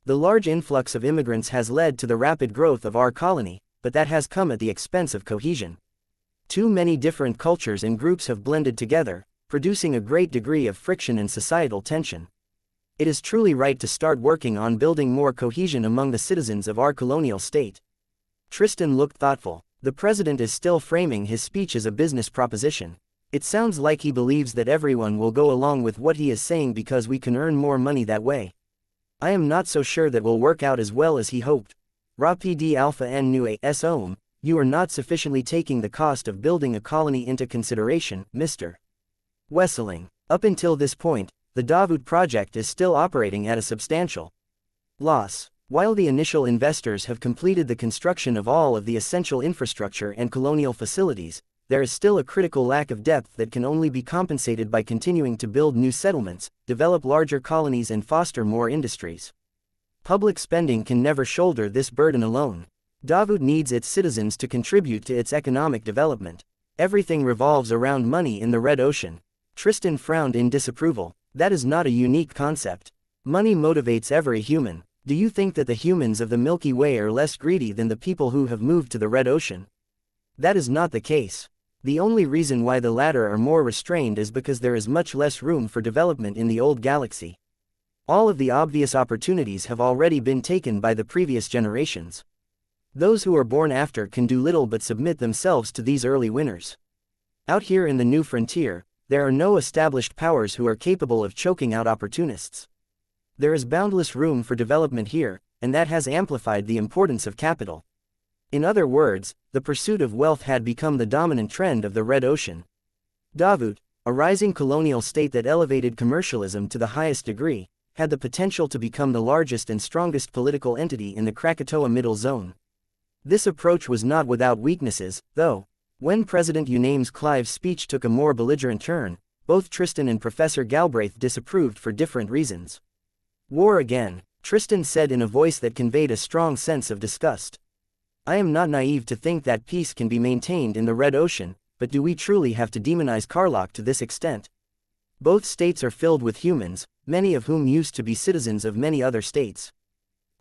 The large influx of immigrants has led to the rapid growth of our colony, but that has come at the expense of cohesion. Too many different cultures and groups have blended together, producing a great degree of friction and societal tension. It is truly right to start working on building more cohesion among the citizens of our colonial state. Tristan looked thoughtful. The president is still framing his speech as a business proposition. It sounds like he believes that everyone will go along with what he is saying because we can earn more money that way. I am not so sure that will work out as well as he hoped. Rapid Alpha N Nu A you are not sufficiently taking the cost of building a colony into consideration, Mr. Wesseling. Up until this point, the Davut project is still operating at a substantial loss. While the initial investors have completed the construction of all of the essential infrastructure and colonial facilities, there is still a critical lack of depth that can only be compensated by continuing to build new settlements, develop larger colonies and foster more industries. Public spending can never shoulder this burden alone. Davut needs its citizens to contribute to its economic development. Everything revolves around money in the Red Ocean. Tristan frowned in disapproval. That is not a unique concept. Money motivates every human. Do you think that the humans of the Milky Way are less greedy than the people who have moved to the Red Ocean? That is not the case. The only reason why the latter are more restrained is because there is much less room for development in the old galaxy. All of the obvious opportunities have already been taken by the previous generations. Those who are born after can do little but submit themselves to these early winners. Out here in the new frontier, there are no established powers who are capable of choking out opportunists. There is boundless room for development here, and that has amplified the importance of capital. In other words, the pursuit of wealth had become the dominant trend of the Red Ocean. Davut, a rising colonial state that elevated commercialism to the highest degree, had the potential to become the largest and strongest political entity in the Krakatoa Middle Zone. This approach was not without weaknesses, though. When President Unames Clive's speech took a more belligerent turn, both Tristan and Professor Galbraith disapproved for different reasons. War again, Tristan said in a voice that conveyed a strong sense of disgust. I am not naive to think that peace can be maintained in the Red Ocean, but do we truly have to demonize Karlach to this extent? Both states are filled with humans, many of whom used to be citizens of many other states.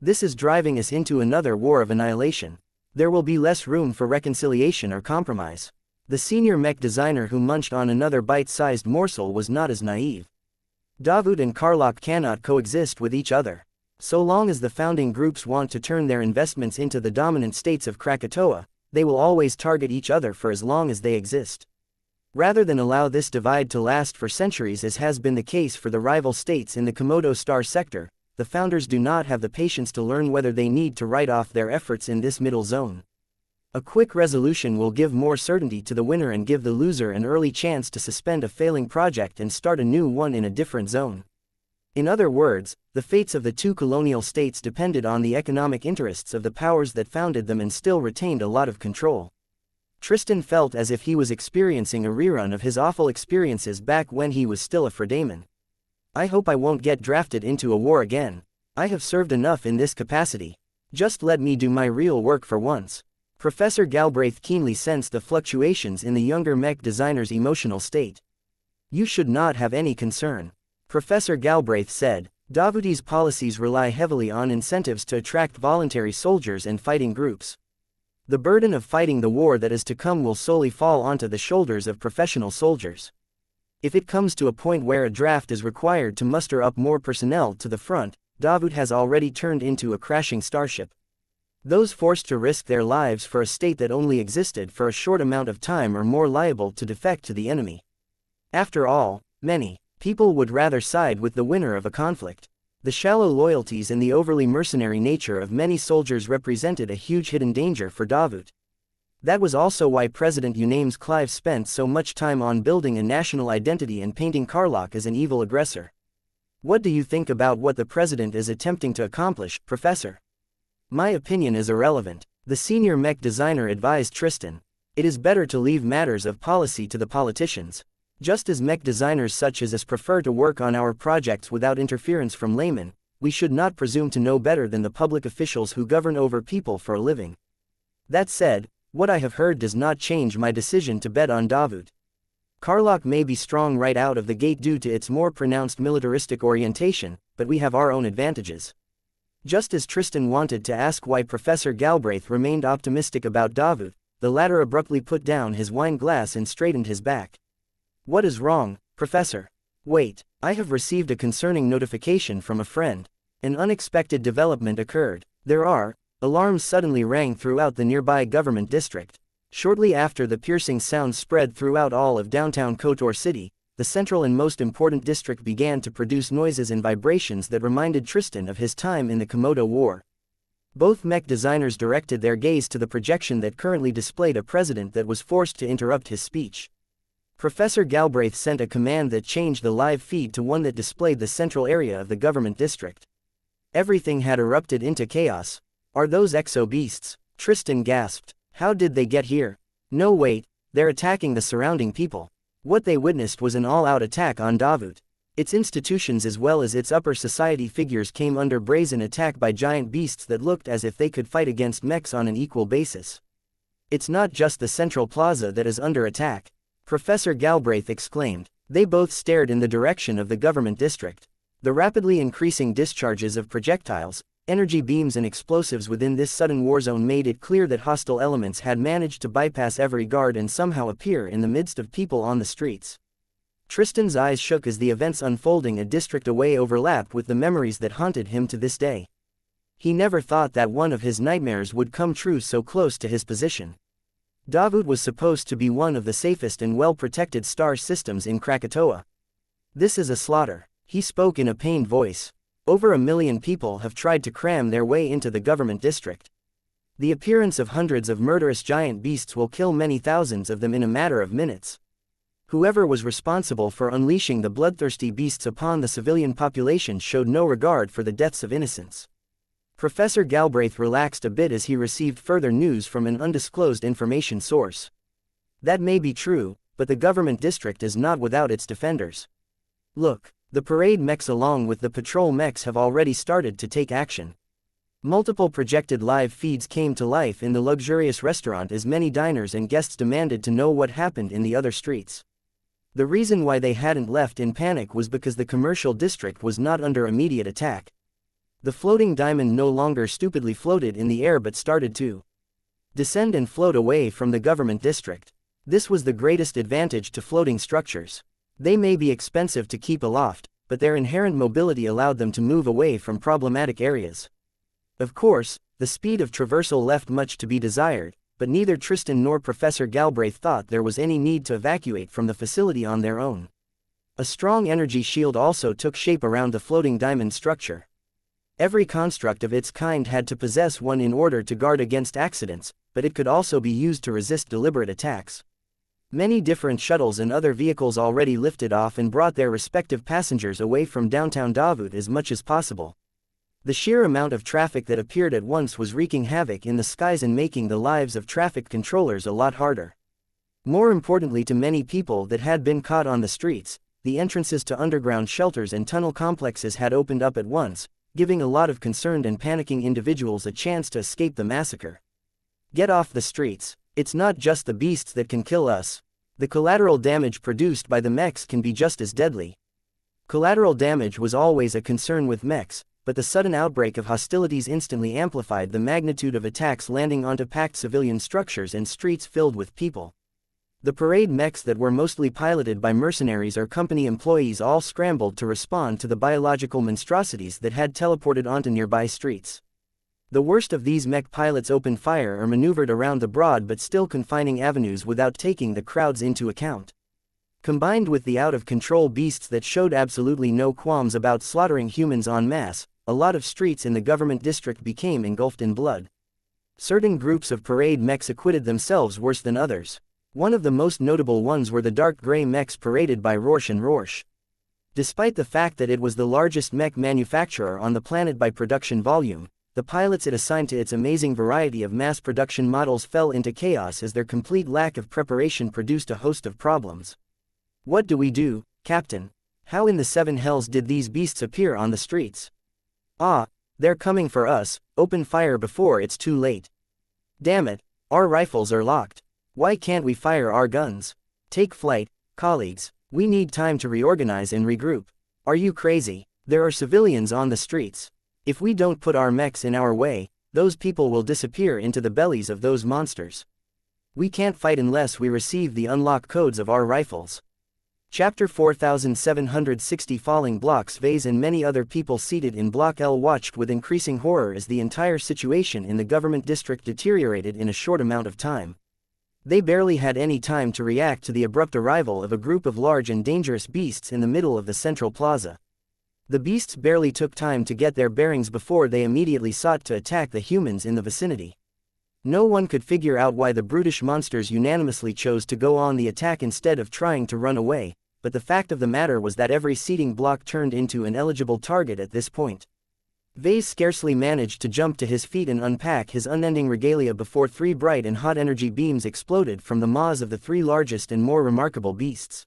This is driving us into another war of annihilation. There will be less room for reconciliation or compromise. The senior mech designer who munched on another bite-sized morsel was not as naive. Davut and Karlach cannot coexist with each other. So long as the founding groups want to turn their investments into the dominant states of Krakatoa, they will always target each other for as long as they exist. Rather than allow this divide to last for centuries as has been the case for the rival states in the Komodo Star sector, the founders do not have the patience to learn whether they need to write off their efforts in this middle zone. A quick resolution will give more certainty to the winner and give the loser an early chance to suspend a failing project and start a new one in a different zone. In other words, the fates of the two colonial states depended on the economic interests of the powers that founded them and still retained a lot of control. Tristan felt as if he was experiencing a rerun of his awful experiences back when he was still a fredaman. I hope I won't get drafted into a war again. I have served enough in this capacity. Just let me do my real work for once. Professor Galbraith keenly sensed the fluctuations in the younger mech designer's emotional state. You should not have any concern, Professor Galbraith said. Davuti's policies rely heavily on incentives to attract voluntary soldiers and fighting groups. The burden of fighting the war that is to come will solely fall onto the shoulders of professional soldiers. If it comes to a point where a draft is required to muster up more personnel to the front, Davut has already turned into a crashing starship. Those forced to risk their lives for a state that only existed for a short amount of time are more liable to defect to the enemy. After all, many people would rather side with the winner of a conflict. The shallow loyalties and the overly mercenary nature of many soldiers represented a huge hidden danger for Davut. That was also why President Unames Clive spent so much time on building a national identity and painting Karlach as an evil aggressor. What do you think about what the president is attempting to accomplish, Professor? My opinion is irrelevant, the senior mech designer advised Tristan. It is better to leave matters of policy to the politicians. Just as mech designers such as us prefer to work on our projects without interference from laymen, we should not presume to know better than the public officials who govern over people for a living. That said, what I have heard does not change my decision to bet on Davut. Karlach may be strong right out of the gate due to its more pronounced militaristic orientation, but we have our own advantages. Just as Tristan wanted to ask why Professor Galbraith remained optimistic about Davut, the latter abruptly put down his wine glass and straightened his back. What is wrong, Professor? Wait, I have received a concerning notification from a friend. An unexpected development occurred. Alarms suddenly rang throughout the nearby government district. Shortly after the piercing sounds spread throughout all of downtown Kotor City, the central and most important district began to produce noises and vibrations that reminded Tristan of his time in the Komodo War. Both mech designers directed their gaze to the projection that currently displayed a president that was forced to interrupt his speech. Professor Galbraith sent a command that changed the live feed to one that displayed the central area of the government district. Everything had erupted into chaos. Are those exo-beasts? Tristan gasped. How did they get here? No wait, they're attacking the surrounding people. What they witnessed was an all-out attack on Davut. Its institutions as well as its upper society figures came under brazen attack by giant beasts that looked as if they could fight against mechs on an equal basis. It's not just the central plaza that is under attack, Professor Galbraith exclaimed. They both stared in the direction of the government district. The rapidly increasing discharges of projectiles, energy beams and explosives within this sudden war zone made it clear that hostile elements had managed to bypass every guard and somehow appear in the midst of people on the streets. Tristan's eyes shook as the events unfolding a district away overlapped with the memories that haunted him to this day. He never thought that one of his nightmares would come true so close to his position. Davut was supposed to be one of the safest and well-protected star systems in Krakatoa. This is a slaughter, he spoke in a pained voice. Over 1 million people have tried to cram their way into the government district. The appearance of hundreds of murderous giant beasts will kill many thousands of them in a matter of minutes. Whoever was responsible for unleashing the bloodthirsty beasts upon the civilian population showed no regard for the deaths of innocents. Professor Galbraith relaxed a bit as he received further news from an undisclosed information source. That may be true, but the government district is not without its defenders. Look, the parade mechs along with the patrol mechs have already started to take action. Multiple projected live feeds came to life in the luxurious restaurant as many diners and guests demanded to know what happened in the other streets. The reason why they hadn't left in panic was because the commercial district was not under immediate attack. The floating diamond no longer stupidly floated in the air but started to descend and float away from the government district. This was the greatest advantage to floating structures. They may be expensive to keep aloft, but their inherent mobility allowed them to move away from problematic areas. Of course, the speed of traversal left much to be desired, but neither Tristan nor Professor Galbraith thought there was any need to evacuate from the facility on their own. A strong energy shield also took shape around the floating diamond structure. Every construct of its kind had to possess one in order to guard against accidents, but it could also be used to resist deliberate attacks. Many different shuttles and other vehicles already lifted off and brought their respective passengers away from downtown Davut as much as possible. The sheer amount of traffic that appeared at once was wreaking havoc in the skies and making the lives of traffic controllers a lot harder. More importantly to many people that had been caught on the streets, the entrances to underground shelters and tunnel complexes had opened up at once, giving a lot of concerned and panicking individuals a chance to escape the massacre. Get off the streets. It's not just the beasts that can kill us. The collateral damage produced by the mechs can be just as deadly. Collateral damage was always a concern with mechs, but the sudden outbreak of hostilities instantly amplified the magnitude of attacks landing onto packed civilian structures and streets filled with people. The parade mechs that were mostly piloted by mercenaries or company employees all scrambled to respond to the biological monstrosities that had teleported onto nearby streets. The worst of these mech pilots opened fire or maneuvered around the broad but still confining avenues without taking the crowds into account. Combined with the out-of-control beasts that showed absolutely no qualms about slaughtering humans en masse, a lot of streets in the government district became engulfed in blood. Certain groups of parade mechs acquitted themselves worse than others. One of the most notable ones were the dark gray mechs paraded by Rorsch and Rorsch. Despite the fact that it was the largest mech manufacturer on the planet by production volume, the pilots it assigned to its amazing variety of mass production models fell into chaos as their complete lack of preparation produced a host of problems. What do we do, Captain? How in the seven hells did these beasts appear on the streets? Ah, they're coming for us. Open fire before it's too late. Damn it, our rifles are locked. Why can't we fire our guns? Take flight, colleagues. We need time to reorganize and regroup. Are you crazy? There are civilians on the streets. If we don't put our mechs in our way, those people will disappear into the bellies of those monsters. We can't fight unless we receive the unlock codes of our rifles. Chapter 4760 Falling Blocks. Vase and many other people seated in Block L watched with increasing horror as the entire situation in the government district deteriorated in a short amount of time. They barely had any time to react to the abrupt arrival of a group of large and dangerous beasts in the middle of the central plaza. The beasts barely took time to get their bearings before they immediately sought to attack the humans in the vicinity. No one could figure out why the brutish monsters unanimously chose to go on the attack instead of trying to run away, but the fact of the matter was that every seating block turned into an eligible target at this point. Vase scarcely managed to jump to his feet and unpack his unending regalia before three bright and hot energy beams exploded from the maws of the three largest and more remarkable beasts.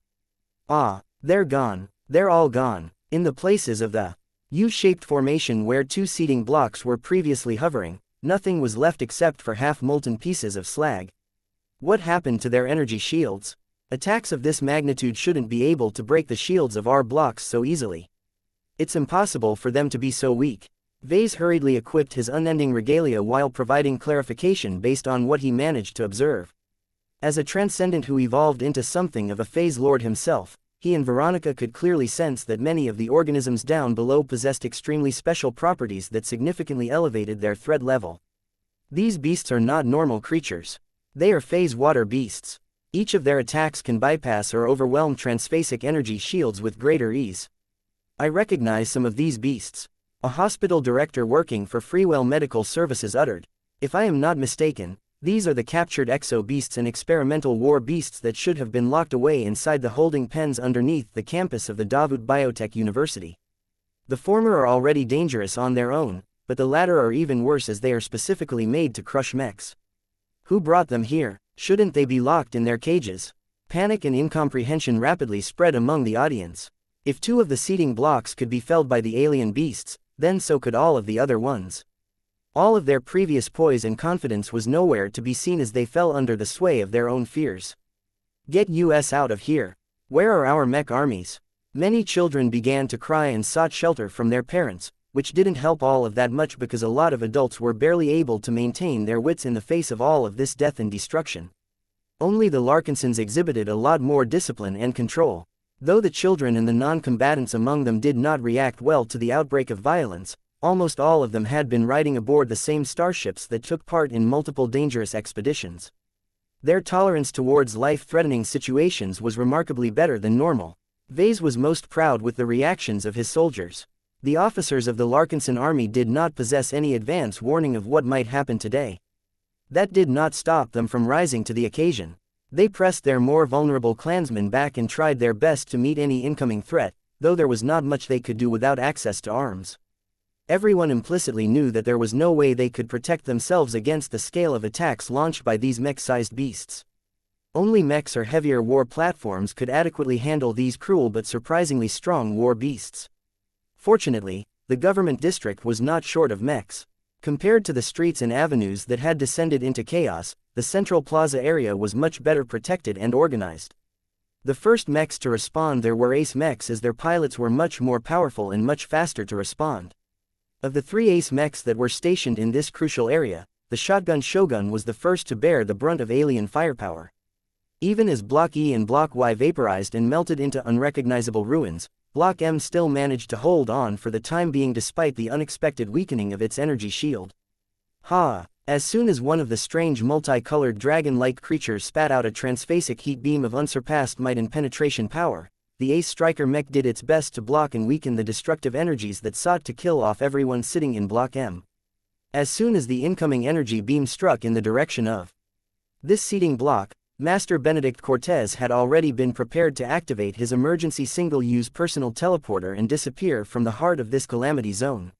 Ah, they're gone. They're all gone. In the places of the U-shaped formation where two seating blocks were previously hovering, nothing was left except for half-molten pieces of slag. What happened to their energy shields? Attacks of this magnitude shouldn't be able to break the shields of our blocks so easily. It's impossible for them to be so weak. Vase hurriedly equipped his unending regalia while providing clarification based on what he managed to observe. As a transcendent who evolved into something of a phase lord himself, he and Veronica could clearly sense that many of the organisms down below possessed extremely special properties that significantly elevated their threat level. These beasts are not normal creatures. They are phase water beasts. Each of their attacks can bypass or overwhelm transphasic energy shields with greater ease. I recognize some of these beasts. A hospital director working for Freewell Medical Services uttered. If I am not mistaken, these are the captured exo-beasts and experimental war beasts that should have been locked away inside the holding pens underneath the campus of the Davut Biotech University. The former are already dangerous on their own, but the latter are even worse as they are specifically made to crush mechs. Who brought them here? Shouldn't they be locked in their cages? Panic and incomprehension rapidly spread among the audience. If two of the seating blocks could be felled by the alien beasts, then so could all of the other ones. All of their previous poise and confidence was nowhere to be seen as they fell under the sway of their own fears. Get us out of here. Where are our mech armies? Many children began to cry and sought shelter from their parents, which didn't help all of that much because a lot of adults were barely able to maintain their wits in the face of all of this death and destruction. Only the Larkinsons exhibited a lot more discipline and control. Though the children and the non-combatants among them did not react well to the outbreak of violence, almost all of them had been riding aboard the same starships that took part in multiple dangerous expeditions. Their tolerance towards life-threatening situations was remarkably better than normal. Vase was most proud with the reactions of his soldiers. The officers of the Larkinson army did not possess any advance warning of what might happen today. That did not stop them from rising to the occasion. They pressed their more vulnerable clansmen back and tried their best to meet any incoming threat, though there was not much they could do without access to arms. Everyone implicitly knew that there was no way they could protect themselves against the scale of attacks launched by these mech-sized beasts. Only mechs or heavier war platforms could adequately handle these cruel but surprisingly strong war beasts. Fortunately, the government district was not short of mechs. Compared to the streets and avenues that had descended into chaos, the central plaza area was much better protected and organized. The first mechs to respond there were ace mechs, as their pilots were much more powerful and much faster to respond. Of the 3 ace mechs that were stationed in this crucial area, the shotgun Shogun was the first to bear the brunt of alien firepower. Even as Block E and Block Y vaporized and melted into unrecognizable ruins, Block M still managed to hold on for the time being despite the unexpected weakening of its energy shield. As soon as one of the strange multicolored dragon-like creatures spat out a transphasic heat beam of unsurpassed might and penetration power, the Ace Striker mech did its best to block and weaken the destructive energies that sought to kill off everyone sitting in Block M. As soon as the incoming energy beam struck in the direction of this seating block, Master Benedict Cortez had already been prepared to activate his emergency single-use personal teleporter and disappear from the heart of this calamity zone.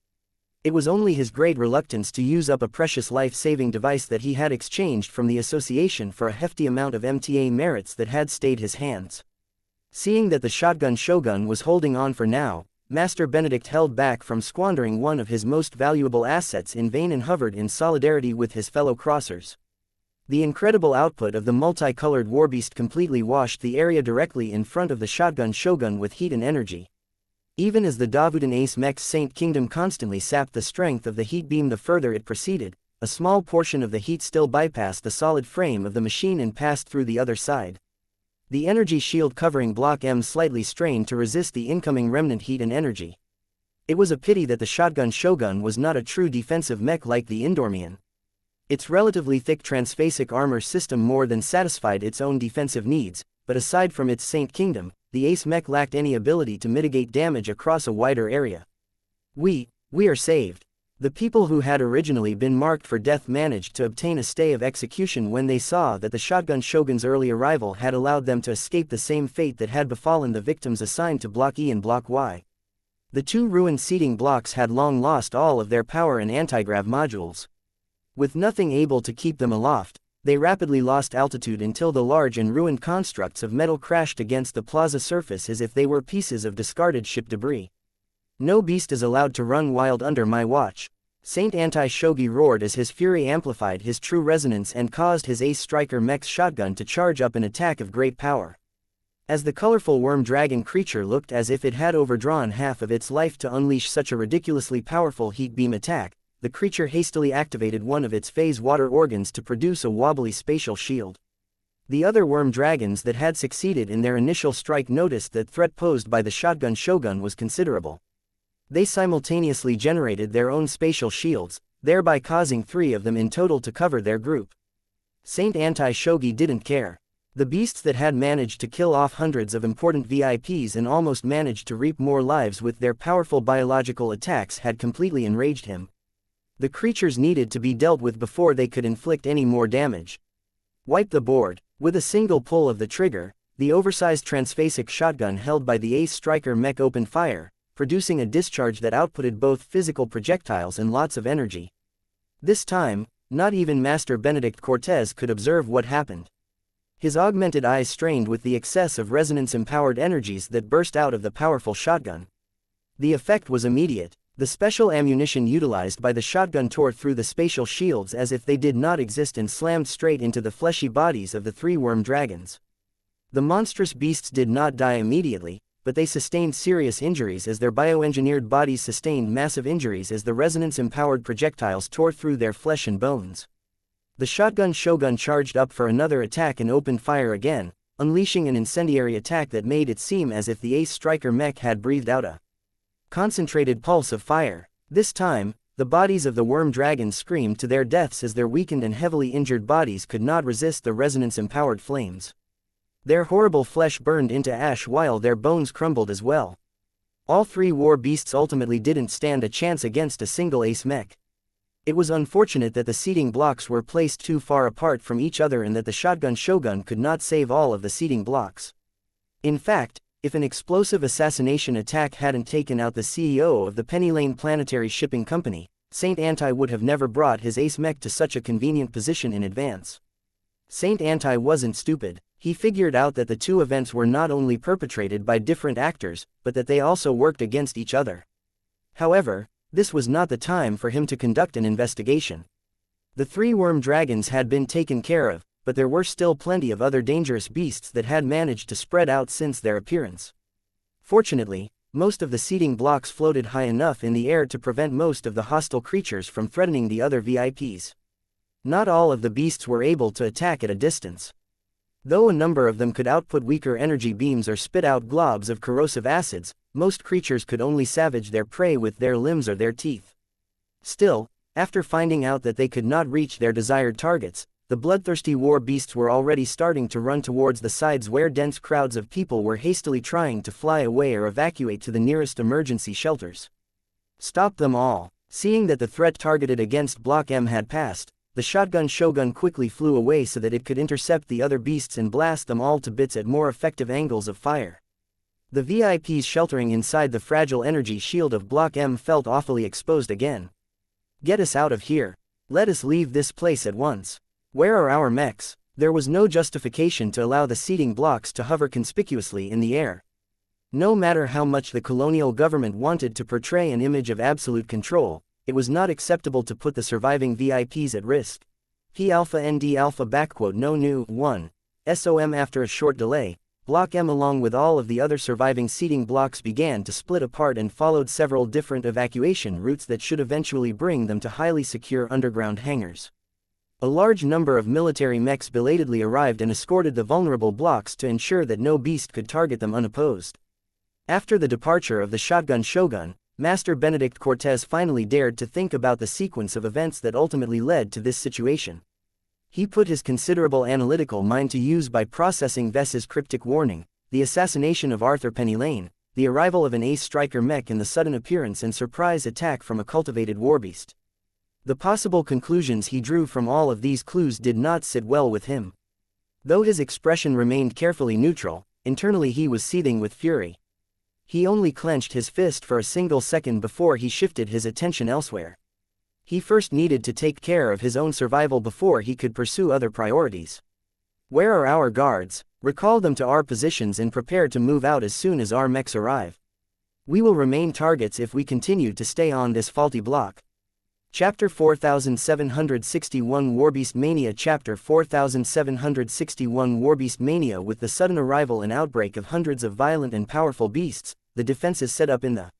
It was only his great reluctance to use up a precious life-saving device that he had exchanged from the association for a hefty amount of MTA merits that had stayed his hands. Seeing that the shotgun Shogun was holding on for now, Master Benedict held back from squandering one of his most valuable assets in vain and hovered in solidarity with his fellow crossers. The incredible output of the multicolored warbeast completely washed the area directly in front of the shotgun Shogun with heat and energy. Even as the Davudan Ace Mech's Saint Kingdom constantly sapped the strength of the heat beam the further it proceeded, a small portion of the heat still bypassed the solid frame of the machine and passed through the other side. The energy shield covering Block M slightly strained to resist the incoming remnant heat and energy. It was a pity that the shotgun Shogun was not a true defensive mech like the Indormian. Its relatively thick transphasic armor system more than satisfied its own defensive needs, but aside from its Saint Kingdom, the Ace Mech lacked any ability to mitigate damage across a wider area. We are saved. The people who had originally been marked for death managed to obtain a stay of execution when they saw that the shotgun Shogun's early arrival had allowed them to escape the same fate that had befallen the victims assigned to Block E and Block Y. The 2 ruined seating blocks had long lost all of their power and antigrav modules. With nothing able to keep them aloft, they rapidly lost altitude until the large and ruined constructs of metal crashed against the plaza surface as if they were pieces of discarded ship debris. No beast is allowed to run wild under my watch. Saint Anti-Shogi roared as his fury amplified his true resonance and caused his Ace Striker mech's shotgun to charge up an attack of great power. As the colorful worm dragon creature looked as if it had overdrawn half of its life to unleash such a ridiculously powerful heat beam attack, the creature hastily activated one of its phase water organs to produce a wobbly spatial shield. The other worm dragons that had succeeded in their initial strike noticed that threat posed by the shotgun Shogun was considerable. They simultaneously generated their own spatial shields, thereby causing 3 of them in total to cover their group. Saint Anti-Shogi didn't care. The beasts that had managed to kill off hundreds of important VIPs and almost managed to reap more lives with their powerful biological attacks had completely enraged him. The creatures needed to be dealt with before they could inflict any more damage. Wipe the board. With a single pull of the trigger, the oversized transphasic shotgun held by the Ace Striker mech opened fire, producing a discharge that outputted both physical projectiles and lots of energy. This time, not even Master Benedict Cortez could observe what happened. His augmented eyes strained with the excess of resonance-empowered energies that burst out of the powerful shotgun. The effect was immediate. The special ammunition utilized by the shotgun tore through the spatial shields as if they did not exist and slammed straight into the fleshy bodies of the 3 worm dragons. The monstrous beasts did not die immediately, but they sustained serious injuries as their bioengineered bodies sustained massive injuries as the resonance-empowered projectiles tore through their flesh and bones. The shotgun shogun charged up for another attack and opened fire again, unleashing an incendiary attack that made it seem as if the ace striker Mech had breathed out a concentrated pulse of fire. This time, the bodies of the worm dragons screamed to their deaths as their weakened and heavily injured bodies could not resist the resonance-empowered flames. Their horrible flesh burned into ash while their bones crumbled as well. All three war beasts ultimately didn't stand a chance against a single ace Mech. It was unfortunate that the seating blocks were placed too far apart from each other and that the shotgun shogun could not save all of the seating blocks. In fact, if an explosive assassination attack hadn't taken out the CEO of the Penny Lane Planetary Shipping Company, Saint Anti would have never brought his ace Mech to such a convenient position in advance. Saint Anti wasn't stupid. He figured out that the two events were not only perpetrated by different actors, but that they also worked against each other. However, this was not the time for him to conduct an investigation. The three worm dragons had been taken care of, but there were still plenty of other dangerous beasts that had managed to spread out since their appearance. Fortunately, most of the seating blocks floated high enough in the air to prevent most of the hostile creatures from threatening the other VIPs. Not all of the beasts were able to attack at a distance. Though a number of them could output weaker energy beams or spit out globs of corrosive acids, most creatures could only savage their prey with their limbs or their teeth. Still, after finding out that they could not reach their desired targets, the bloodthirsty war beasts were already starting to run towards the sides where dense crowds of people were hastily trying to fly away or evacuate to the nearest emergency shelters. Stop them all. Seeing that the threat targeted against Block M had passed, the shotgun shogun quickly flew away so that it could intercept the other beasts and blast them all to bits at more effective angles of fire. The VIPs sheltering inside the fragile energy shield of Block M felt awfully exposed again. Get us out of here. Let us leave this place at once. Where are our mechs? There was no justification to allow the seating blocks to hover conspicuously in the air. No matter how much the colonial government wanted to portray an image of absolute control, it was not acceptable to put the surviving VIPs at risk. P Alpha ND Alpha no new 1. SOM. After a short delay, Block M along with all of the other surviving seating blocks began to split apart and followed several different evacuation routes that should eventually bring them to highly secure underground hangars. A large number of military mechs belatedly arrived and escorted the vulnerable blocks to ensure that no beast could target them unopposed. After the departure of the shotgun shogun, Master Benedict Cortez finally dared to think about the sequence of events that ultimately led to this situation. He put his considerable analytical mind to use by processing Vess's cryptic warning, the assassination of Arthur Penny Lane, the arrival of an ace striker Mech and the sudden appearance and surprise attack from a cultivated warbeast. The possible conclusions he drew from all of these clues did not sit well with him. Though his expression remained carefully neutral, internally he was seething with fury. He only clenched his fist for a single second before he shifted his attention elsewhere. He first needed to take care of his own survival before he could pursue other priorities. Where are our guards? Recall them to our positions and prepare to move out as soon as our mechs arrive. We will remain targets if we continue to stay on this faulty block. Chapter 4761 Warbeast Mania. Chapter 4761 Warbeast Mania. With the sudden arrival and outbreak of hundreds of violent and powerful beasts, the defenses set up in the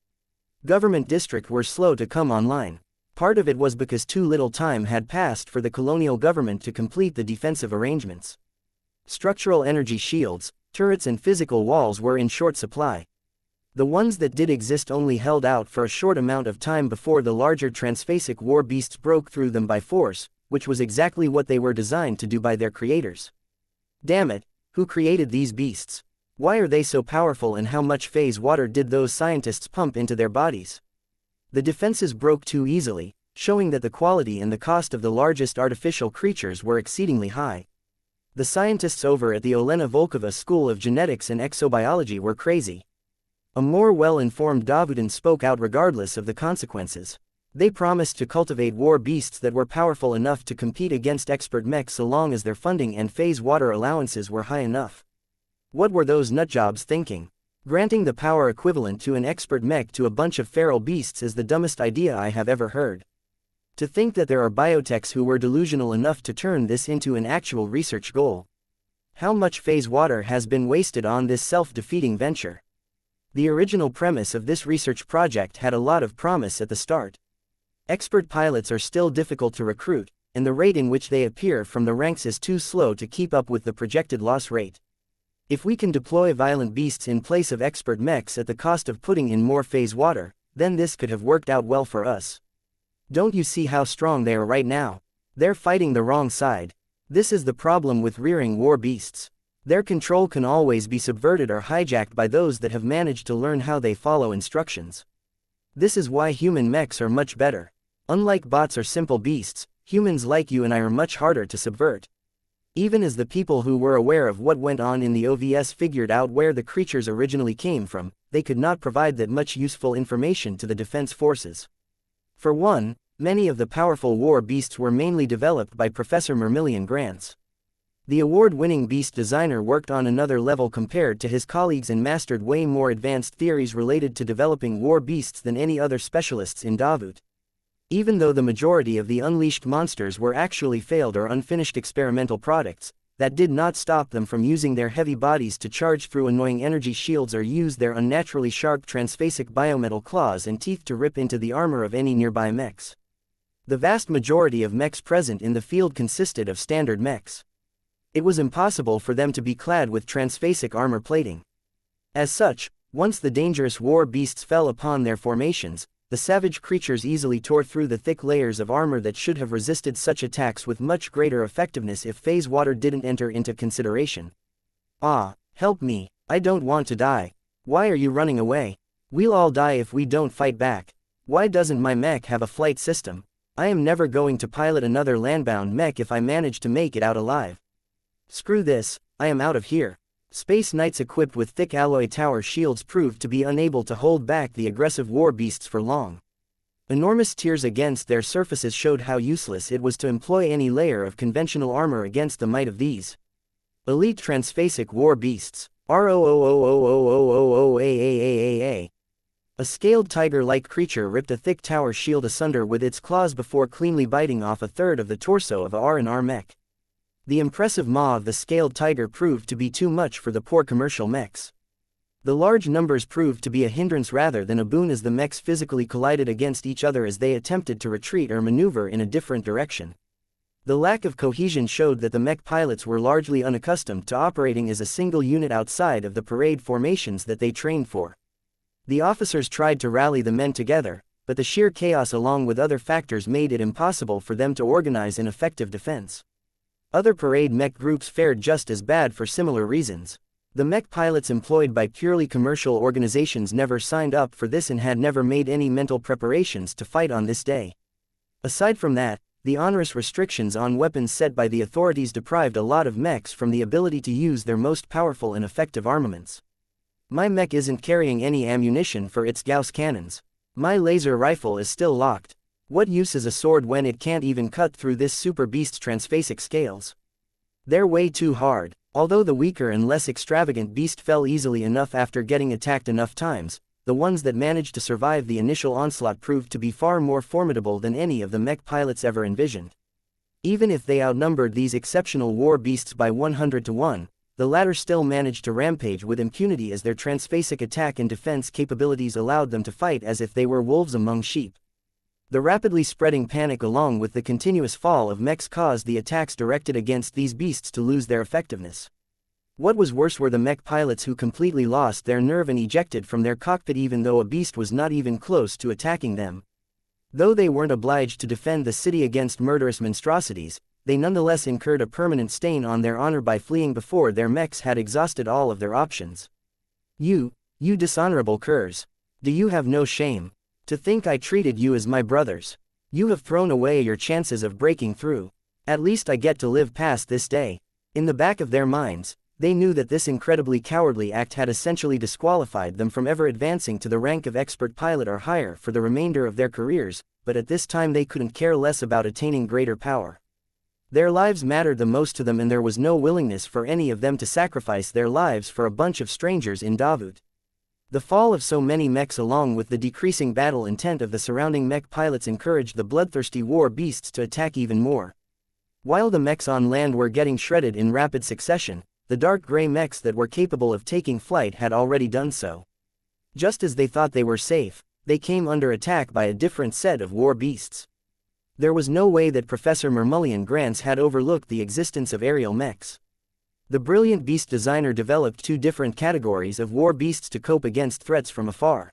government district were slow to come online. Part of it was because too little time had passed for the colonial government to complete the defensive arrangements. Structural energy shields, turrets and physical walls were in short supply. The ones that did exist only held out for a short amount of time before the larger transphasic war beasts broke through them by force, which was exactly what they were designed to do by their creators. Damn it, who created these beasts? Why are they so powerful and how much phase water did those scientists pump into their bodies? The defenses broke too easily, showing that the quality and the cost of the largest artificial creatures were exceedingly high. The scientists over at the Olena Volkova School of Genetics and Exobiology were crazy. A more well-informed Davudan spoke out regardless of the consequences. They promised to cultivate war beasts that were powerful enough to compete against expert mechs so long as their funding and phase water allowances were high enough. What were those nutjobs thinking? Granting the power equivalent to an expert mech to a bunch of feral beasts is the dumbest idea I have ever heard. To think that there are biotechs who were delusional enough to turn this into an actual research goal. How much phase water has been wasted on this self-defeating venture? The original premise of this research project had a lot of promise at the start. Expert pilots are still difficult to recruit, and the rate in which they appear from the ranks is too slow to keep up with the projected loss rate. If we can deploy violent beasts in place of expert mechs at the cost of putting in more phase water, then this could have worked out well for us. Don't you see how strong they are right now? They're fighting the wrong side. This is the problem with rearing war beasts. Their control can always be subverted or hijacked by those that have managed to learn how they follow instructions. This is why human mechs are much better. Unlike bots or simple beasts, humans like you and I are much harder to subvert. Even as the people who were aware of what went on in the OVS figured out where the creatures originally came from, they could not provide that much useful information to the defense forces. For one, many of the powerful war beasts were mainly developed by Professor Mermillion Grants. The award-winning beast designer worked on another level compared to his colleagues and mastered way more advanced theories related to developing war beasts than any other specialists in Davut. Even though the majority of the unleashed monsters were actually failed or unfinished experimental products, that did not stop them from using their heavy bodies to charge through annoying energy shields or use their unnaturally sharp transphasic biometal claws and teeth to rip into the armor of any nearby mechs. The vast majority of mechs present in the field consisted of standard mechs. It was impossible for them to be clad with transphasic armor plating. As such, once the dangerous war beasts fell upon their formations, the savage creatures easily tore through the thick layers of armor that should have resisted such attacks with much greater effectiveness if phase water didn't enter into consideration. Ah, help me, I don't want to die. Why are you running away? We'll all die if we don't fight back. Why doesn't my mech have a flight system? I am never going to pilot another landbound mech if I manage to make it out alive. Screw this, I am out of here. Space Knights equipped with thick alloy tower shields proved to be unable to hold back the aggressive war beasts for long. Enormous tears against their surfaces showed how useless it was to employ any layer of conventional armor against the might of these elite transphasic war beasts. ROOOOOOOOOAAAAA. A scaled tiger-like creature ripped a thick tower shield asunder with its claws before cleanly biting off a third of the torso of a R&R mech. The impressive maw of the scaled tiger proved to be too much for the poor commercial mechs. The large numbers proved to be a hindrance rather than a boon as the mechs physically collided against each other as they attempted to retreat or maneuver in a different direction. The lack of cohesion showed that the mech pilots were largely unaccustomed to operating as a single unit outside of the parade formations that they trained for. The officers tried to rally the men together, but the sheer chaos along with other factors made it impossible for them to organize an effective defense. Other parade mech groups fared just as bad for similar reasons. The mech pilots employed by purely commercial organizations never signed up for this and had never made any mental preparations to fight on this day. Aside from that, the onerous restrictions on weapons set by the authorities deprived a lot of mechs from the ability to use their most powerful and effective armaments. My mech isn't carrying any ammunition for its Gauss cannons. My laser rifle is still locked. What use is a sword when it can't even cut through this super beast's transphasic scales? They're way too hard. Although the weaker and less extravagant beast fell easily enough after getting attacked enough times, the ones that managed to survive the initial onslaught proved to be far more formidable than any of the mech pilots ever envisioned. Even if they outnumbered these exceptional war beasts by 100 to 1, the latter still managed to rampage with impunity as their transphasic attack and defense capabilities allowed them to fight as if they were wolves among sheep. The rapidly spreading panic along with the continuous fall of mechs caused the attacks directed against these beasts to lose their effectiveness. What was worse were the mech pilots who completely lost their nerve and ejected from their cockpit even though a beast was not even close to attacking them. Though they weren't obliged to defend the city against murderous monstrosities, they nonetheless incurred a permanent stain on their honor by fleeing before their mechs had exhausted all of their options. You dishonorable curs. Do you have no shame? To think I treated you as my brothers. You have thrown away your chances of breaking through. At least I get to live past this day. In the back of their minds, they knew that this incredibly cowardly act had essentially disqualified them from ever advancing to the rank of expert pilot or higher for the remainder of their careers, but at this time they couldn't care less about attaining greater power. Their lives mattered the most to them and there was no willingness for any of them to sacrifice their lives for a bunch of strangers in Davut. The fall of so many mechs along with the decreasing battle intent of the surrounding mech pilots encouraged the bloodthirsty war beasts to attack even more. While the mechs on land were getting shredded in rapid succession, the dark gray mechs that were capable of taking flight had already done so. Just as they thought they were safe, they came under attack by a different set of war beasts. There was no way that Professor Mermullian Grants had overlooked the existence of aerial mechs. The brilliant beast designer developed two different categories of war beasts to cope against threats from afar.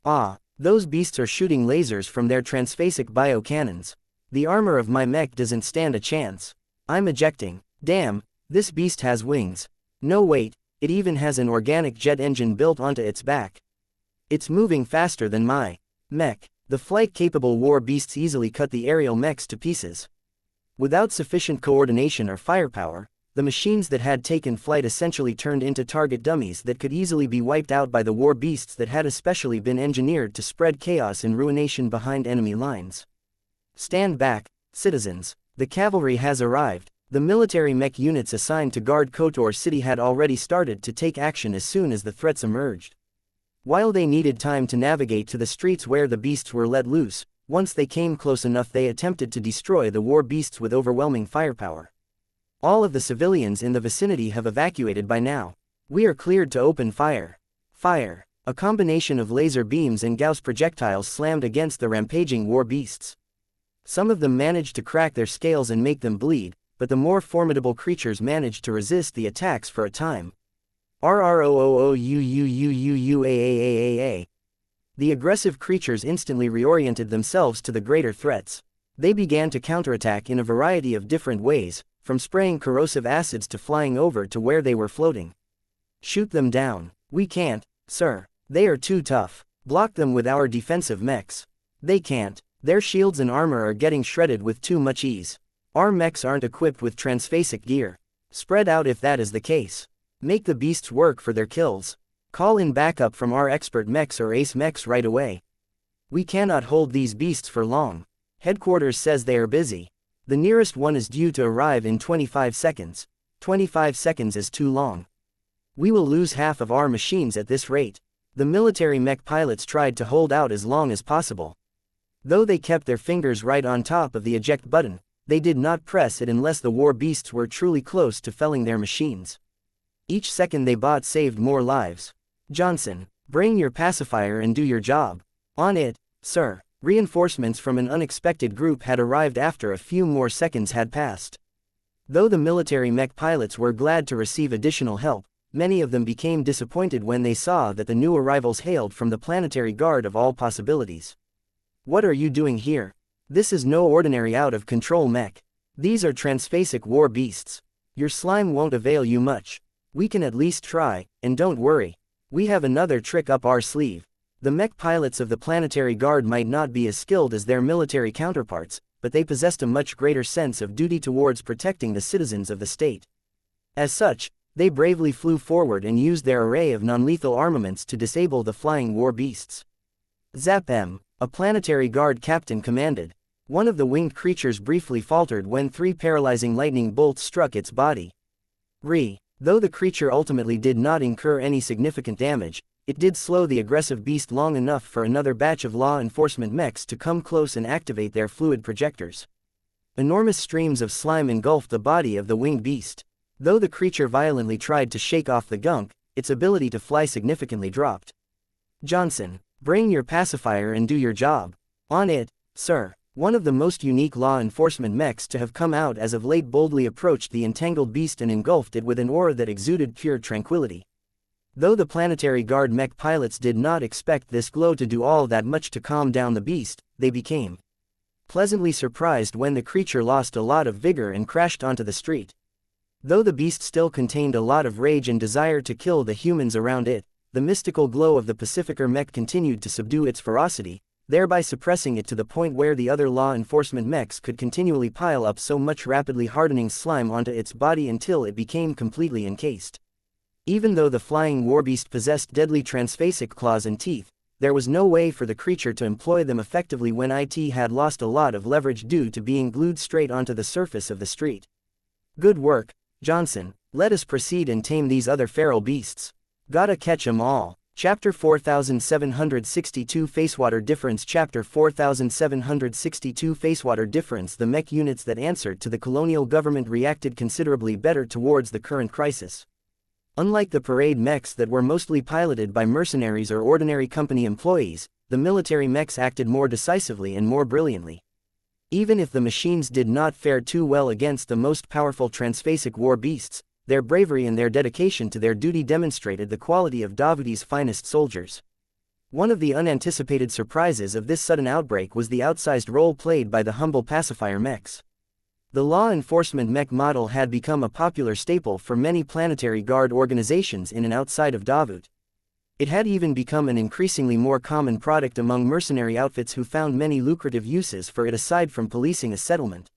Ah, those beasts are shooting lasers from their transphasic bio-cannons. The armor of my mech doesn't stand a chance. I'm ejecting. Damn, this beast has wings. No wait, it even has an organic jet engine built onto its back. It's moving faster than my mech. The flight-capable war beasts easily cut the aerial mechs to pieces. Without sufficient coordination or firepower, the machines that had taken flight essentially turned into target dummies that could easily be wiped out by the war beasts that had especially been engineered to spread chaos and ruination behind enemy lines. Stand back, citizens. The cavalry has arrived. The military mech units assigned to guard Kotor City had already started to take action as soon as the threats emerged. While they needed time to navigate to the streets where the beasts were let loose, once they came close enough they attempted to destroy the war beasts with overwhelming firepower. All of the civilians in the vicinity have evacuated by now. We are cleared to open fire. Fire! A combination of laser beams and Gauss projectiles slammed against the rampaging war beasts. Some of them managed to crack their scales and make them bleed, but the more formidable creatures managed to resist the attacks for a time. RROOOUUUUAAAA. The aggressive creatures instantly reoriented themselves to the greater threats. They began to counterattack in a variety of different ways, from spraying corrosive acids to flying over to where they were floating. Shoot them down. We can't, sir. They are too tough. Block them with our defensive mechs. They can't. Their shields and armor are getting shredded with too much ease. Our mechs aren't equipped with transphasic gear. Spread out if that is the case. Make the beasts work for their kills. Call in backup from our expert mechs or ace mechs right away. We cannot hold these beasts for long. Headquarters says they are busy. The nearest one is due to arrive in 25 seconds. 25 seconds is too long. We will lose half of our machines at this rate. The military mech pilots tried to hold out as long as possible. Though they kept their fingers right on top of the eject button, they did not press it unless the war beasts were truly close to felling their machines. Each second they bought saved more lives. Johnson, bring your pacifier and do your job. On it, sir. Reinforcements from an unexpected group had arrived after a few more seconds had passed. Though the military mech pilots were glad to receive additional help, many of them became disappointed when they saw that the new arrivals hailed from the planetary guard of all possibilities. What are you doing here? This is no ordinary out-of-control mech. These are transphasic war beasts. Your slime won't avail you much. We can at least try, and don't worry. We have another trick up our sleeve. The mech pilots of the planetary guard might not be as skilled as their military counterparts, but they possessed a much greater sense of duty towards protecting the citizens of the state. As such, they bravely flew forward and used their array of non-lethal armaments to disable the flying war beasts. Zap M, a planetary guard captain commanded. One of the winged creatures briefly faltered when 3 paralyzing lightning bolts struck its body. Though the creature ultimately did not incur any significant damage, it did slow the aggressive beast long enough for another batch of law enforcement mechs to come close and activate their fluid projectors. Enormous streams of slime engulfed the body of the winged beast. Though the creature violently tried to shake off the gunk, its ability to fly significantly dropped. Johnson, bring your pacifier and do your job. On it, sir. One of the most unique law enforcement mechs to have come out as of late boldly approached the entangled beast and engulfed it with an aura that exuded pure tranquility. Though the planetary guard mech pilots did not expect this glow to do all that much to calm down the beast, they became pleasantly surprised when the creature lost a lot of vigor and crashed onto the street. Though the beast still contained a lot of rage and desire to kill the humans around it, the mystical glow of the Pacificer mech continued to subdue its ferocity, thereby suppressing it to the point where the other law enforcement mechs could continually pile up so much rapidly hardening slime onto its body until it became completely encased. Even though the flying warbeast possessed deadly transphasic claws and teeth, there was no way for the creature to employ them effectively when it had lost a lot of leverage due to being glued straight onto the surface of the street. Good work, Johnson. Let us proceed and tame these other feral beasts. Gotta catch 'em all. Chapter 4762 Facewater Difference Chapter 4762 Facewater Difference The mech units that answered to the colonial government reacted considerably better towards the current crisis. Unlike the parade mechs that were mostly piloted by mercenaries or ordinary company employees, the military mechs acted more decisively and more brilliantly. Even if the machines did not fare too well against the most powerful transphasic war beasts, their bravery and their dedication to their duty demonstrated the quality of Davuti's finest soldiers. One of the unanticipated surprises of this sudden outbreak was the outsized role played by the humble pacifier mechs. The law enforcement mech model had become a popular staple for many planetary guard organizations in and outside of Davut. It had even become an increasingly more common product among mercenary outfits who found many lucrative uses for it aside from policing a settlement.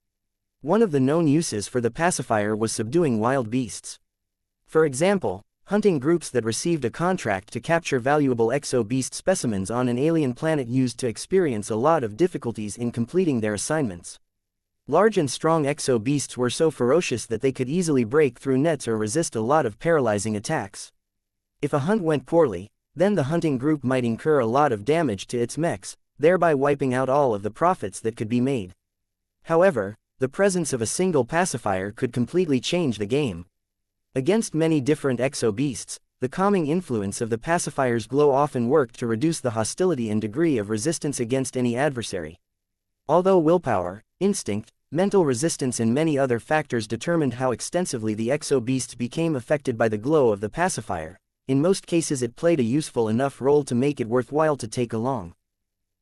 One of the known uses for the pacifier was subduing wild beasts. For example, hunting groups that received a contract to capture valuable exo-beast specimens on an alien planet used to experience a lot of difficulties in completing their assignments. Large and strong exo-beasts were so ferocious that they could easily break through nets or resist a lot of paralyzing attacks. If a hunt went poorly, then the hunting group might incur a lot of damage to its mechs, thereby wiping out all of the profits that could be made. However, the presence of a single pacifier could completely change the game. Against many different exo-beasts, the calming influence of the pacifier's glow often worked to reduce the hostility and degree of resistance against any adversary. Although willpower, instinct, mental resistance and many other factors determined how extensively the exo-beast became affected by the glow of the pacifier, in most cases it played a useful enough role to make it worthwhile to take along.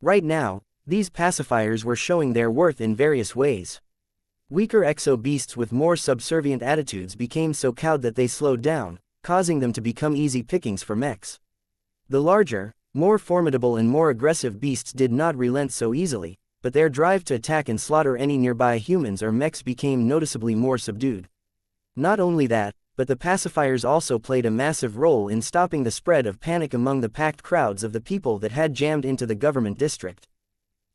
Right now, these pacifiers were showing their worth in various ways. Weaker exo-beasts with more subservient attitudes became so cowed that they slowed down, causing them to become easy pickings for mechs. The larger, more formidable and more aggressive beasts did not relent so easily, but their drive to attack and slaughter any nearby humans or mechs became noticeably more subdued. Not only that, but the pacifiers also played a massive role in stopping the spread of panic among the packed crowds of the people that had jammed into the government district.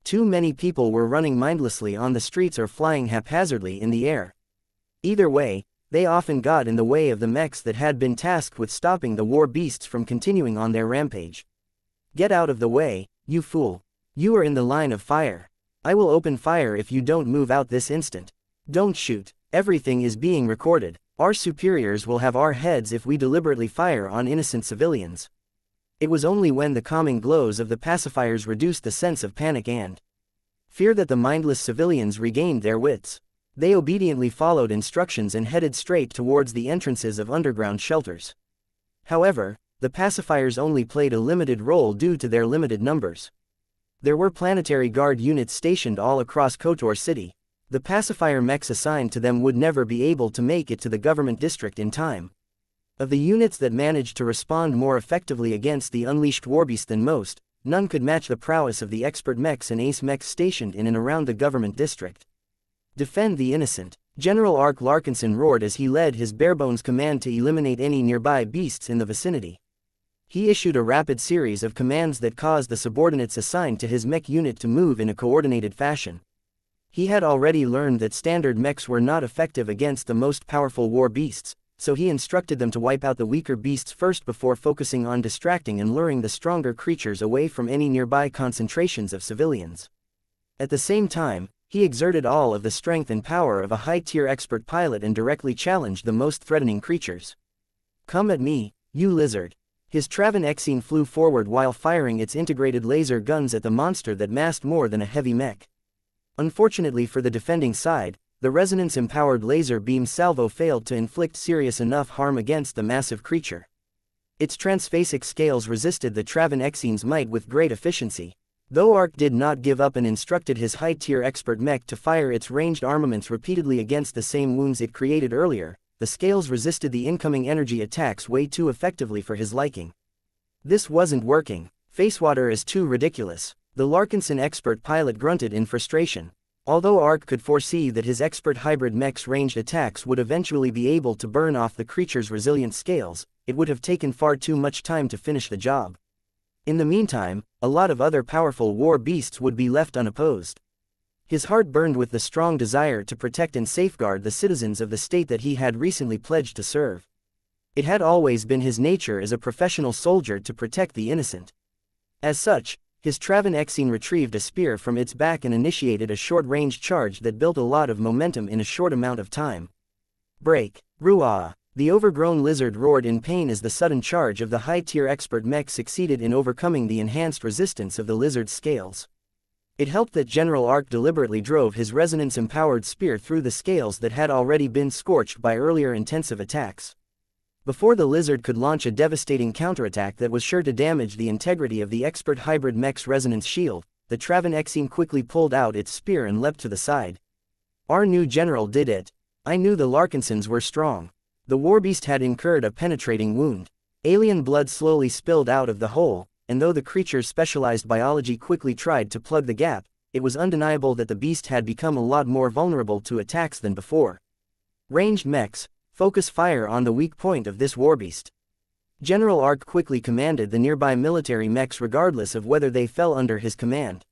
Too many people were running mindlessly on the streets or flying haphazardly in the air. Either way, they often got in the way of the mechs that had been tasked with stopping the war beasts from continuing on their rampage. Get out of the way, you fool. You are in the line of fire. I will open fire if you don't move out this instant. Don't shoot, everything is being recorded. Our superiors will have our heads if we deliberately fire on innocent civilians. It was only when the calming glows of the pacifiers reduced the sense of panic and fear that the mindless civilians regained their wits. They obediently followed instructions and headed straight towards the entrances of underground shelters. However, the pacifiers only played a limited role due to their limited numbers. There were planetary guard units stationed all across Kotor City. The pacifier mechs assigned to them would never be able to make it to the government district in time. Of the units that managed to respond more effectively against the unleashed warbeast than most, none could match the prowess of the expert mechs and ace mechs stationed in and around the government district. Defend the innocent, General Ark Larkinson roared as he led his barebones command to eliminate any nearby beasts in the vicinity. He issued a rapid series of commands that caused the subordinates assigned to his mech unit to move in a coordinated fashion. He had already learned that standard mechs were not effective against the most powerful war beasts, so he instructed them to wipe out the weaker beasts first before focusing on distracting and luring the stronger creatures away from any nearby concentrations of civilians. At the same time, he exerted all of the strength and power of a high-tier expert pilot and directly challenged the most threatening creatures. Come at me, you lizard. His Travan Exine flew forward while firing its integrated laser guns at the monster that massed more than a heavy mech. Unfortunately for the defending side, the resonance-empowered laser beam salvo failed to inflict serious enough harm against the massive creature. Its transphasic scales resisted the Travan Exine's might with great efficiency. Though Ark did not give up and instructed his high-tier expert mech to fire its ranged armaments repeatedly against the same wounds it created earlier, the scales resisted the incoming energy attacks way too effectively for his liking. This wasn't working. Facewater is too ridiculous. The Larkinson expert pilot grunted in frustration. Although Ark could foresee that his expert hybrid mech's ranged attacks would eventually be able to burn off the creature's resilient scales, it would have taken far too much time to finish the job. In the meantime, a lot of other powerful war beasts would be left unopposed. His heart burned with the strong desire to protect and safeguard the citizens of the state that he had recently pledged to serve. It had always been his nature as a professional soldier to protect the innocent. As such, his Travan Exine retrieved a spear from its back and initiated a short-range charge that built a lot of momentum in a short amount of time. Break! Ruah! The overgrown lizard roared in pain as the sudden charge of the high-tier expert mech succeeded in overcoming the enhanced resistance of the lizard's scales. It helped that General Arc deliberately drove his resonance-empowered spear through the scales that had already been scorched by earlier intensive attacks. Before the lizard could launch a devastating counterattack that was sure to damage the integrity of the expert hybrid mech's resonance shield, the Travanexine quickly pulled out its spear and leapt to the side. Our new general did it. I knew the Larkinsons were strong. The warbeast had incurred a penetrating wound. Alien blood slowly spilled out of the hole, and though the creature's specialized biology quickly tried to plug the gap, it was undeniable that the beast had become a lot more vulnerable to attacks than before. Ranged mechs, focus fire on the weak point of this warbeast. General Arc quickly commanded the nearby military mechs regardless of whether they fell under his command.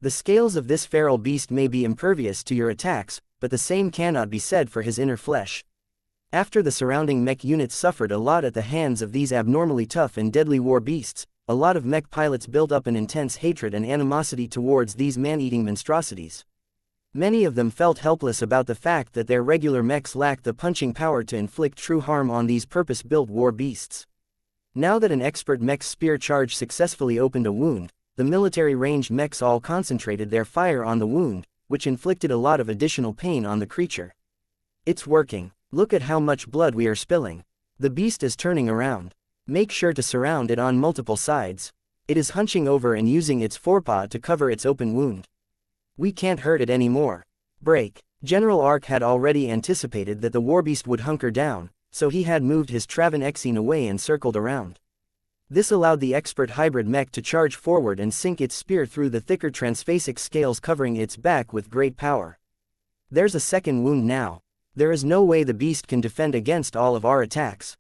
The scales of this feral beast may be impervious to your attacks, but the same cannot be said for his inner flesh. After the surrounding mech units suffered a lot at the hands of these abnormally tough and deadly war beasts, a lot of mech pilots built up an intense hatred and animosity towards these man-eating monstrosities. Many of them felt helpless about the fact that their regular mechs lacked the punching power to inflict true harm on these purpose-built war beasts. Now that an expert mech's spear charge successfully opened a wound, the military ranged mechs all concentrated their fire on the wound, which inflicted a lot of additional pain on the creature. It's working. Look at how much blood we are spilling. The beast is turning around. Make sure to surround it on multiple sides. It is hunching over and using its forepaw to cover its open wound. We can't hurt it anymore. Break. General Arc had already anticipated that the warbeast would hunker down, so he had moved his Travanexine away and circled around. This allowed the expert hybrid mech to charge forward and sink its spear through the thicker transphasic scales covering its back with great power. There's a second wound now. There is no way the beast can defend against all of our attacks.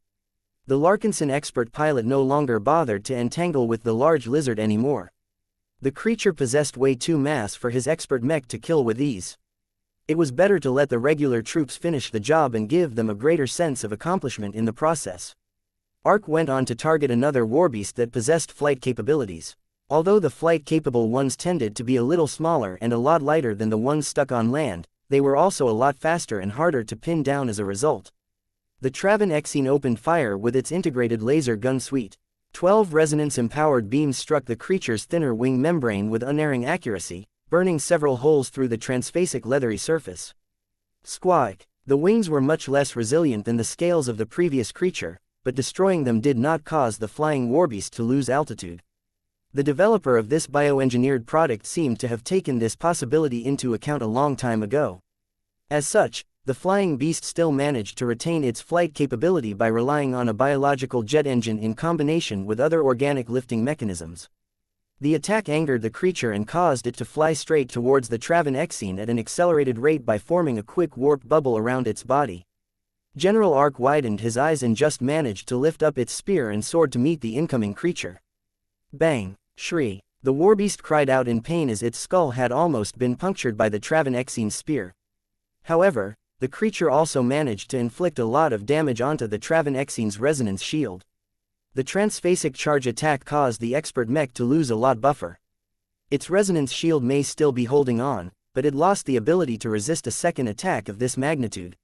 The Larkinson expert pilot no longer bothered to entangle with the large lizard anymore. The creature possessed way too mass for his expert mech to kill with ease. It was better to let the regular troops finish the job and give them a greater sense of accomplishment in the process. Arc went on to target another warbeast that possessed flight capabilities. Although the flight-capable ones tended to be a little smaller and a lot lighter than the ones stuck on land, they were also a lot faster and harder to pin down as a result. The Travanexine opened fire with its integrated laser gun suite. 12 resonance-empowered beams struck the creature's thinner wing membrane with unerring accuracy, burning several holes through the transphasic leathery surface. Squawk! The wings were much less resilient than the scales of the previous creature, but destroying them did not cause the flying warbeast to lose altitude. The developer of this bioengineered product seemed to have taken this possibility into account a long time ago. As such, the flying beast still managed to retain its flight capability by relying on a biological jet engine in combination with other organic lifting mechanisms. The attack angered the creature and caused it to fly straight towards the Travanexine at an accelerated rate by forming a quick warp bubble around its body. General Arc widened his eyes and just managed to lift up its spear and sword to meet the incoming creature. Bang! Shriek! The warbeast cried out in pain as its skull had almost been punctured by the Travanexine spear. However, the creature also managed to inflict a lot of damage onto the Travanexine's resonance shield. The transphasic charge attack caused the expert mech to lose a lot buffer. Its resonance shield may still be holding on, but it lost the ability to resist a second attack of this magnitude.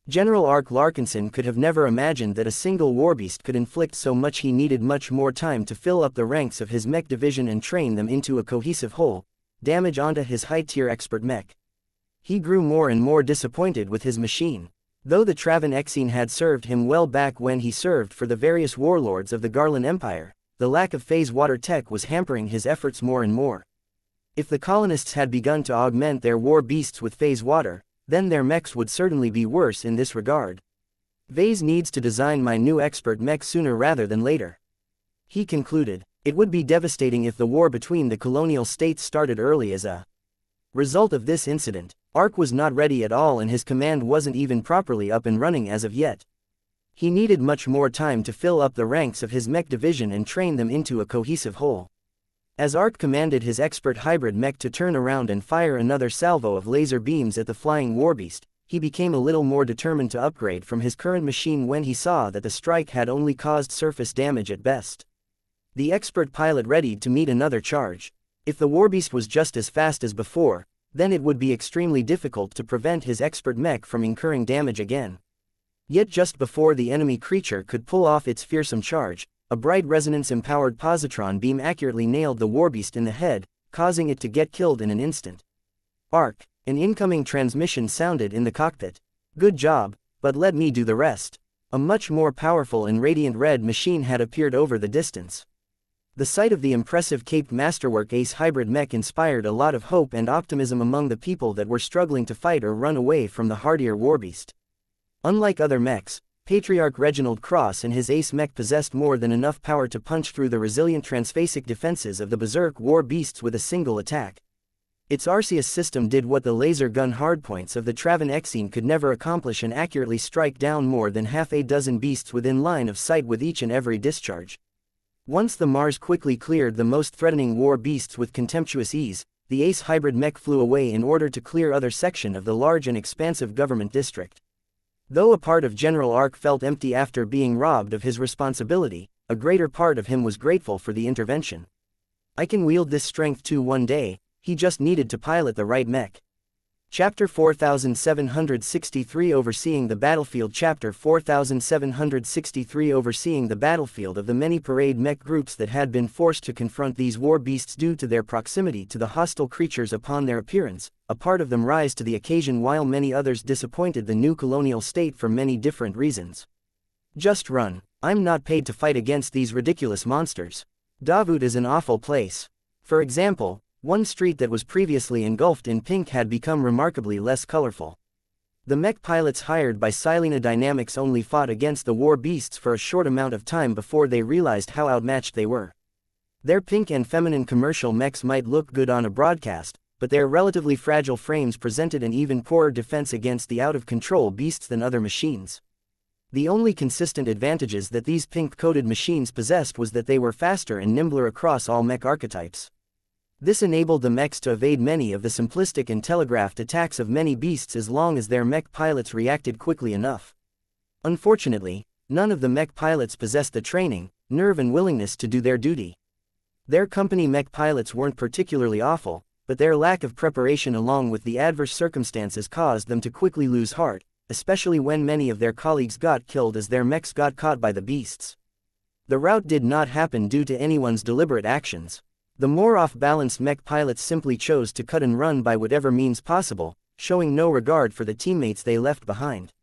General Arc Larkinson could have never imagined that a single warbeast could inflict so much. He needed much more time to fill up the ranks of his mech division and train them into a cohesive whole, damage onto his high-tier expert mech. He grew more and more disappointed with his machine. Though the Travanexine had served him well back when he served for the various warlords of the Garland Empire, the lack of phase water tech was hampering his efforts more and more. If the colonists had begun to augment their war beasts with phase water, then their mechs would certainly be worse in this regard. Vase needs to design my new expert mech sooner rather than later. He concluded. It would be devastating if the war between the colonial states started early as a result of this incident. Arc was not ready at all and his command wasn't even properly up and running as of yet. He needed much more time to fill up the ranks of his mech division and train them into a cohesive whole. As Arc commanded his expert hybrid mech to turn around and fire another salvo of laser beams at the flying warbeast, he became a little more determined to upgrade from his current machine when he saw that the strike had only caused surface damage at best. The expert pilot readied to meet another charge. If the warbeast was just as fast as before, then it would be extremely difficult to prevent his expert mech from incurring damage again. Yet just before the enemy creature could pull off its fearsome charge, a bright resonance-empowered positron beam accurately nailed the warbeast in the head, causing it to get killed in an instant. "Ark," an incoming transmission sounded in the cockpit. "Good job, but let me do the rest." A much more powerful and radiant red machine had appeared over the distance. The sight of the impressive caped masterwork Ace hybrid mech inspired a lot of hope and optimism among the people that were struggling to fight or run away from the hardier warbeast. Unlike other mechs, Patriarch Reginald Cross and his Ace mech possessed more than enough power to punch through the resilient transphasic defenses of the berserk war beasts with a single attack. Its Arceus system did what the laser gun hardpoints of the Traven Exene could never accomplish and accurately strike down more than half a dozen beasts within line of sight with each and every discharge. Once the Mars quickly cleared the most threatening war beasts with contemptuous ease, the Ace hybrid mech flew away in order to clear other section of the large and expansive government district. Though a part of General Ark felt empty after being robbed of his responsibility, a greater part of him was grateful for the intervention. "I can wield this strength too one day. He just needed to pilot the right mech." Chapter 4763 Overseeing the Battlefield Chapter 4763 Overseeing the battlefield of the many parade mech groups that had been forced to confront these war beasts due to their proximity to the hostile creatures upon their appearance, a part of them rise to the occasion while many others disappointed the new colonial state for many different reasons. "Just run. I'm not paid to fight against these ridiculous monsters. Davut is an awful place." For example, one street that was previously engulfed in pink had become remarkably less colorful. The mech pilots hired by Silena Dynamics only fought against the war beasts for a short amount of time before they realized how outmatched they were. Their pink and feminine commercial mechs might look good on a broadcast, but their relatively fragile frames presented an even poorer defense against the out-of-control beasts than other machines. The only consistent advantages that these pink-coated machines possessed was that they were faster and nimbler across all mech archetypes. This enabled the mechs to evade many of the simplistic and telegraphed attacks of many beasts as long as their mech pilots reacted quickly enough. Unfortunately, none of the mech pilots possessed the training, nerve and willingness to do their duty. Their company mech pilots weren't particularly awful, but their lack of preparation along with the adverse circumstances caused them to quickly lose heart, especially when many of their colleagues got killed as their mechs got caught by the beasts. The rout did not happen due to anyone's deliberate actions. The more off-balanced mech pilots simply chose to cut and run by whatever means possible, showing no regard for the teammates they left behind.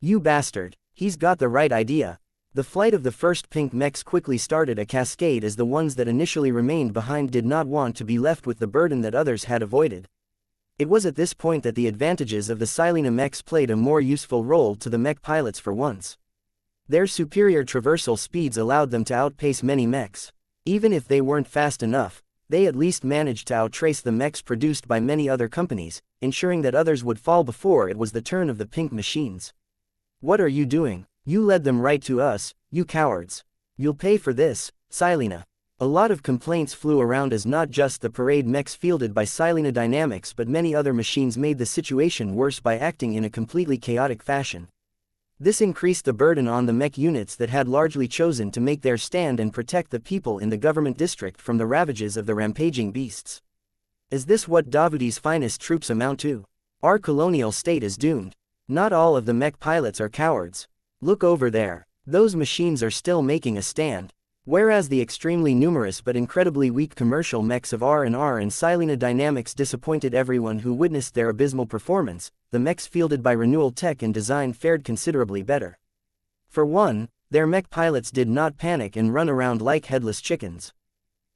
"You bastard, he's got the right idea." The flight of the first pink mechs quickly started a cascade as the ones that initially remained behind did not want to be left with the burden that others had avoided. It was at this point that the advantages of the Silena mechs played a more useful role to the mech pilots for once. Their superior traversal speeds allowed them to outpace many mechs. Even if they weren't fast enough, they at least managed to outtrace the mechs produced by many other companies, ensuring that others would fall before it was the turn of the pink machines. "What are you doing? You led them right to us, you cowards. You'll pay for this, Silena." A lot of complaints flew around as not just the parade mechs fielded by Silena Dynamics but many other machines made the situation worse by acting in a completely chaotic fashion. This increased the burden on the mech units that had largely chosen to make their stand and protect the people in the government district from the ravages of the rampaging beasts. Is this what Davuti's finest troops amount to? Our colonial state is doomed. Not all of the mech pilots are cowards. Look over there. Those machines are still making a stand. Whereas the extremely numerous but incredibly weak commercial mechs of R&R and Silena Dynamics disappointed everyone who witnessed their abysmal performance, the mechs fielded by Renewal Tech and Design fared considerably better. For one, their mech pilots did not panic and run around like headless chickens.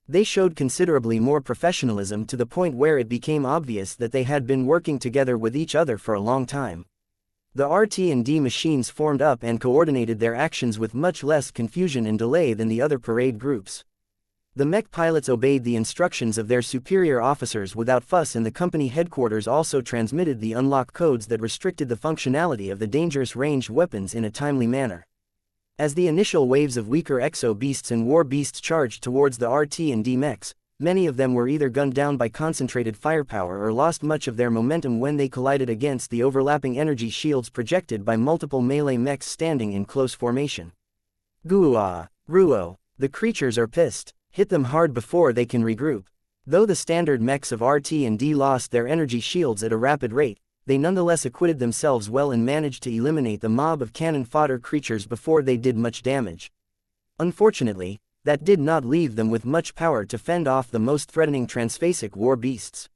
They showed considerably more professionalism to the point where it became obvious that they had been working together with each other for a long time. The RT&D machines formed up and coordinated their actions with much less confusion and delay than the other parade groups. The mech pilots obeyed the instructions of their superior officers without fuss, and the company headquarters also transmitted the unlock codes that restricted the functionality of the dangerous ranged weapons in a timely manner. As the initial waves of weaker exo beasts and war beasts charged towards the RT&D mechs, many of them were either gunned down by concentrated firepower or lost much of their momentum when they collided against the overlapping energy shields projected by multiple melee mechs standing in close formation. Guua, Ruo, the creatures are pissed. Hit them hard before they can regroup. Though the standard mechs of RT&D lost their energy shields at a rapid rate, they nonetheless acquitted themselves well and managed to eliminate the mob of cannon fodder creatures before they did much damage. Unfortunately, that did not leave them with much power to fend off the most threatening transphasic war beasts.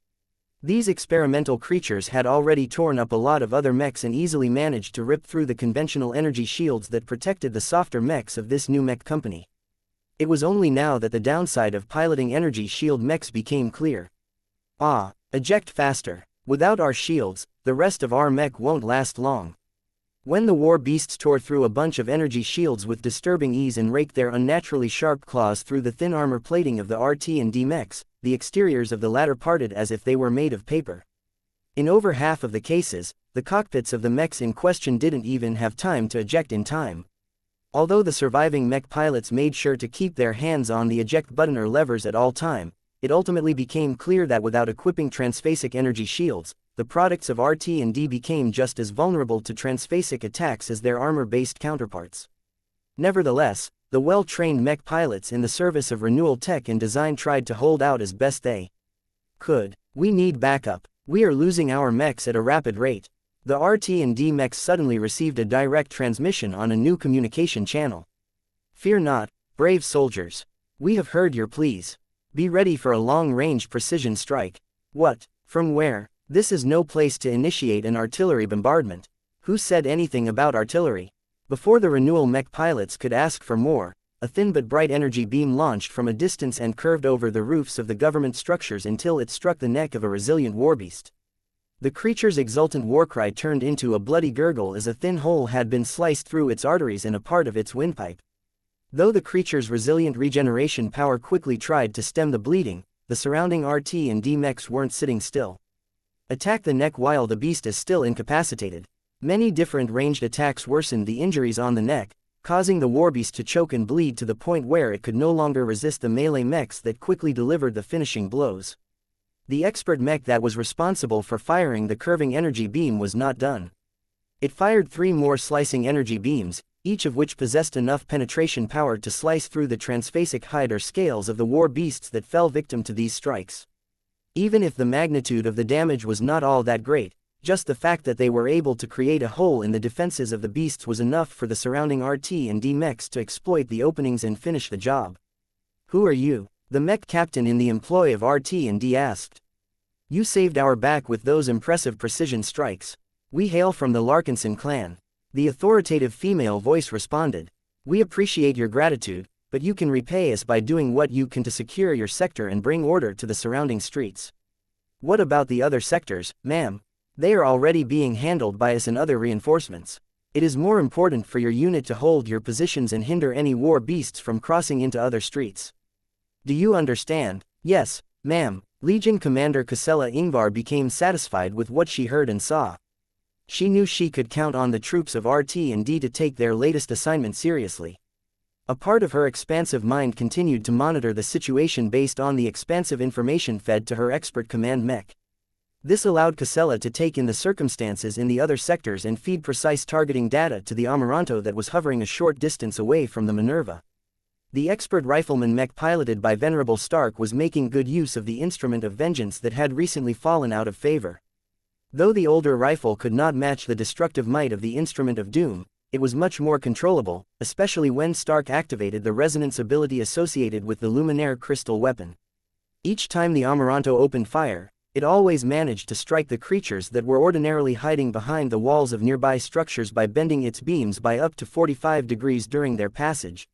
These experimental creatures had already torn up a lot of other mechs and easily managed to rip through the conventional energy shields that protected the softer mechs of this new mech company. It was only now that the downside of piloting energy shield mechs became clear. Eject faster. Without our shields, the rest of our mech won't last long. When the war beasts tore through a bunch of energy shields with disturbing ease and raked their unnaturally sharp claws through the thin armor plating of the RT&D mechs, the exteriors of the latter parted as if they were made of paper. In over half of the cases, the cockpits of the mechs in question didn't even have time to eject in time. Although the surviving mech pilots made sure to keep their hands on the eject button or levers at all time, it ultimately became clear that without equipping transphasic energy shields, the products of RT&D became just as vulnerable to transphasic attacks as their armor-based counterparts. Nevertheless, the well-trained mech pilots in the service of renewal tech and design tried to hold out as best they could. We need backup. We are losing our mechs at a rapid rate. The RT&D mechs suddenly received a direct transmission on a new communication channel. Fear not, brave soldiers. We have heard your pleas. Be ready for a long-range precision strike. What? From where? This is no place to initiate an artillery bombardment. Who said anything about artillery? Before the renewal mech pilots could ask for more, a thin but bright energy beam launched from a distance and curved over the roofs of the government structures until it struck the neck of a resilient warbeast. The creature's exultant warcry turned into a bloody gurgle as a thin hole had been sliced through its arteries and a part of its windpipe. Though the creature's resilient regeneration power quickly tried to stem the bleeding, the surrounding RT&D mechs weren't sitting still. Attack the neck while the beast is still incapacitated. Many different ranged attacks worsened the injuries on the neck, causing the warbeast to choke and bleed to the point where it could no longer resist the melee mechs that quickly delivered the finishing blows. The expert mech that was responsible for firing the curving energy beam was not done. It fired 3 more slicing energy beams, each of which possessed enough penetration power to slice through the transphasic hide or scales of the war beasts that fell victim to these strikes. Even if the magnitude of the damage was not all that great, just the fact that they were able to create a hole in the defenses of the beasts was enough for the surrounding RT&D mechs to exploit the openings and finish the job. Who are you? The mech captain in the employ of RT&D asked. You saved our back with those impressive precision strikes. We hail from the Larkinson clan. The authoritative female voice responded. We appreciate your gratitude, but you can repay us by doing what you can to secure your sector and bring order to the surrounding streets. What about the other sectors, ma'am? They are already being handled by us and other reinforcements. It is more important for your unit to hold your positions and hinder any war beasts from crossing into other streets. Do you understand? Yes, ma'am. Legion Commander Casella Ingvar became satisfied with what she heard and saw. She knew she could count on the troops of RT&D to take their latest assignment seriously. A part of her expansive mind continued to monitor the situation based on the expansive information fed to her expert command mech. This allowed Casella to take in the circumstances in the other sectors and feed precise targeting data to the Amaranto that was hovering a short distance away from the Minerva. The expert rifleman mech piloted by Venerable Stark was making good use of the instrument of vengeance that had recently fallen out of favor. Though the older rifle could not match the destructive might of the instrument of doom, it was much more controllable, especially when Stark activated the resonance ability associated with the Luminaire crystal weapon. Each time the Amaranto opened fire, it always managed to strike the creatures that were ordinarily hiding behind the walls of nearby structures by bending its beams by up to 45 degrees during their passage.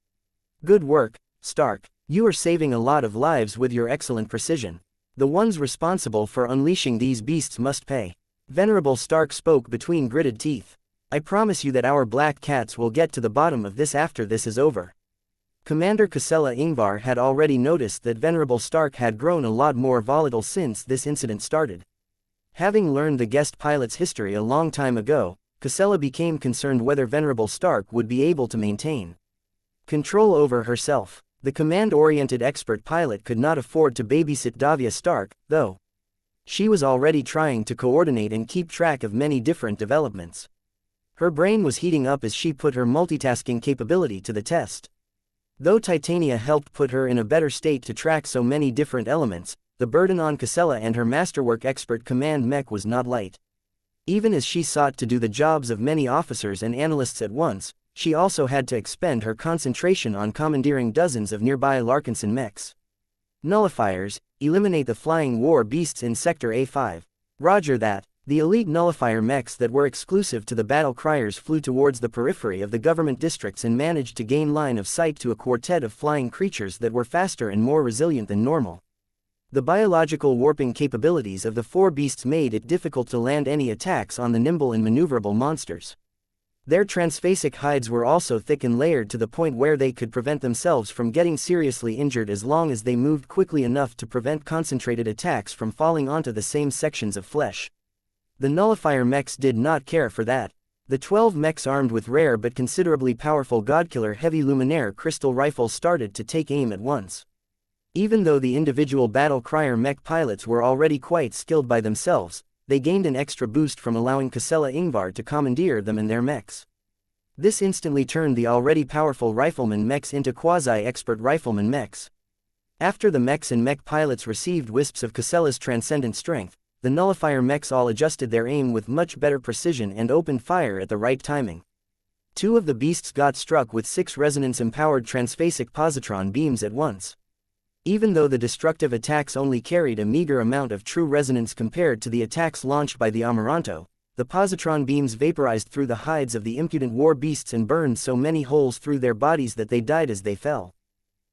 Good work, Stark. You are saving a lot of lives with your excellent precision. The ones responsible for unleashing these beasts must pay. Venerable Stark spoke between gritted teeth. I promise you that our black cats will get to the bottom of this after this is over. Commander Casella Ingvar had already noticed that Venerable Stark had grown a lot more volatile since this incident started. Having learned the guest pilot's history a long time ago, Casella became concerned whether Venerable Stark would be able to maintain control over herself. The command-oriented expert pilot could not afford to babysit Davia Stark, though. She was already trying to coordinate and keep track of many different developments. Her brain was heating up as she put her multitasking capability to the test. Though Titania helped put her in a better state to track so many different elements, the burden on Casella and her masterwork expert command mech was not light. Even as she sought to do the jobs of many officers and analysts at once, she also had to expend her concentration on commandeering dozens of nearby Larkinson mechs. Nullifiers, eliminate the flying war beasts in Sector A5. Roger that. The elite nullifier mechs that were exclusive to the battle criers flew towards the periphery of the government districts and managed to gain line of sight to a quartet of flying creatures that were faster and more resilient than normal. The biological warping capabilities of the four beasts made it difficult to land any attacks on the nimble and maneuverable monsters. Their transphasic hides were also thick and layered to the point where they could prevent themselves from getting seriously injured as long as they moved quickly enough to prevent concentrated attacks from falling onto the same sections of flesh. The nullifier mechs did not care for that. The 12 mechs armed with rare but considerably powerful Godkiller heavy luminaire crystal rifles started to take aim at once. Even though the individual battle crier mech pilots were already quite skilled by themselves, they gained an extra boost from allowing Casella Ingvar to commandeer them in their mechs. This instantly turned the already powerful rifleman mechs into quasi-expert rifleman mechs. After the mechs and mech pilots received wisps of Casella's transcendent strength, the nullifier mechs all adjusted their aim with much better precision and opened fire at the right timing. Two of the beasts got struck with 6 resonance-empowered transphasic positron beams at once. Even though the destructive attacks only carried a meager amount of true resonance compared to the attacks launched by the Amaranto, the positron beams vaporized through the hides of the impudent war beasts and burned so many holes through their bodies that they died as they fell.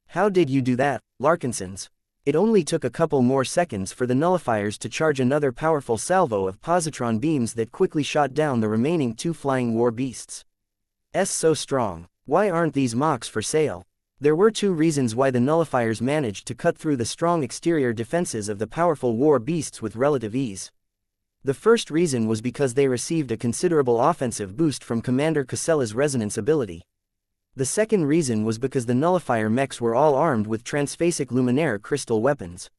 How did you do that, Larkinsons? It only took a couple more seconds for the nullifiers to charge another powerful salvo of positron beams that quickly shot down the remaining 2 flying war beasts. So strong. Why aren't these mocks for sale? There were 2 reasons why the nullifiers managed to cut through the strong exterior defenses of the powerful war beasts with relative ease. The first reason was because they received a considerable offensive boost from Commander Casella's resonance ability. The second reason was because the nullifier mechs were all armed with transphasic luminaire crystal weapons.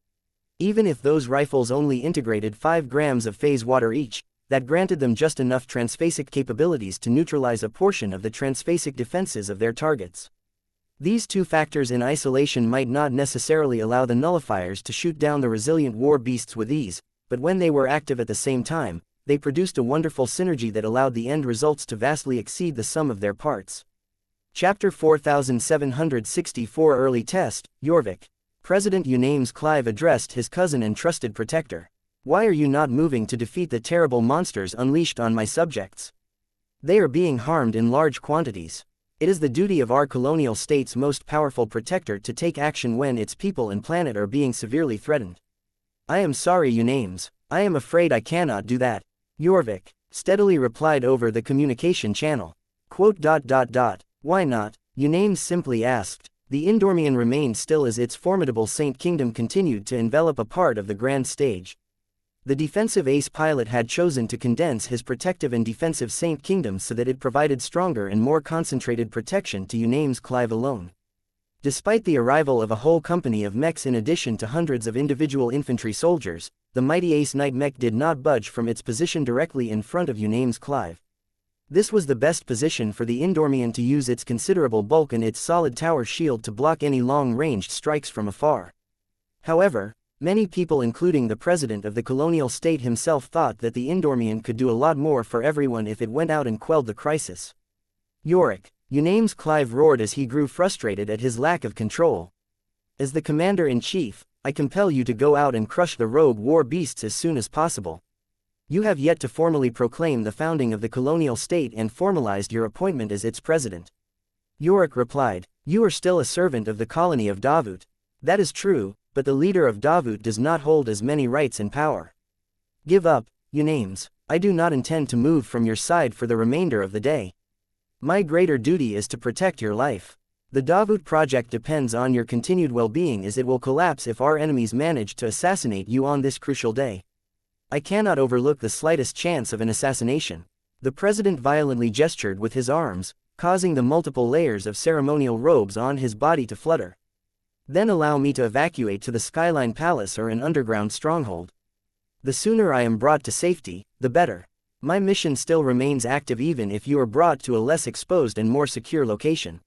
Even if those rifles only integrated 5 grams of phase water each, that granted them just enough transphasic capabilities to neutralize a portion of the transphasic defenses of their targets. These 2 factors in isolation might not necessarily allow the nullifiers to shoot down the resilient war beasts with ease, but when they were active at the same time, they produced a wonderful synergy that allowed the end results to vastly exceed the sum of their parts. Chapter 4764 Early Test, Jorvik. President Unames Clive addressed his cousin and trusted protector. Why are you not moving to defeat the terrible monsters unleashed on my subjects? They are being harmed in large quantities. It is the duty of our colonial state's most powerful protector to take action when its people and planet are being severely threatened. I am sorry, Unames. I am afraid I cannot do that. Jorvik steadily replied over the communication channel. Why not? Unames simply asked. The Indormian remained still as its formidable Saint Kingdom continued to envelop a part of the grand stage. The defensive ace pilot had chosen to condense his protective and defensive Saint Kingdom so that it provided stronger and more concentrated protection to Unames Clive alone. Despite the arrival of a whole company of mechs in addition to hundreds of individual infantry soldiers, the mighty Ace Knight mech did not budge from its position directly in front of Unames Clive. This was the best position for the Indormian to use its considerable bulk and its solid tower shield to block any long-ranged strikes from afar. However, many people including the president of the colonial state himself thought that the Indormian could do a lot more for everyone if it went out and quelled the crisis. Yorick, Unames Clive roared as he grew frustrated at his lack of control. As the commander-in-chief, I compel you to go out and crush the rogue war beasts as soon as possible. You have yet to formally proclaim the founding of the colonial state and formalized your appointment as its president. Yorick replied, you are still a servant of the colony of Davut. That is true, but the leader of Davut does not hold as many rights and power. Give up, Unames. I do not intend to move from your side for the remainder of the day. My greater duty is to protect your life. The Davut project depends on your continued well-being as it will collapse if our enemies manage to assassinate you on this crucial day. I cannot overlook the slightest chance of an assassination. The president violently gestured with his arms, causing the multiple layers of ceremonial robes on his body to flutter. Then allow me to evacuate to the Skyline Palace or an underground stronghold. The sooner I am brought to safety, the better. My mission still remains active even if you are brought to a less exposed and more secure location.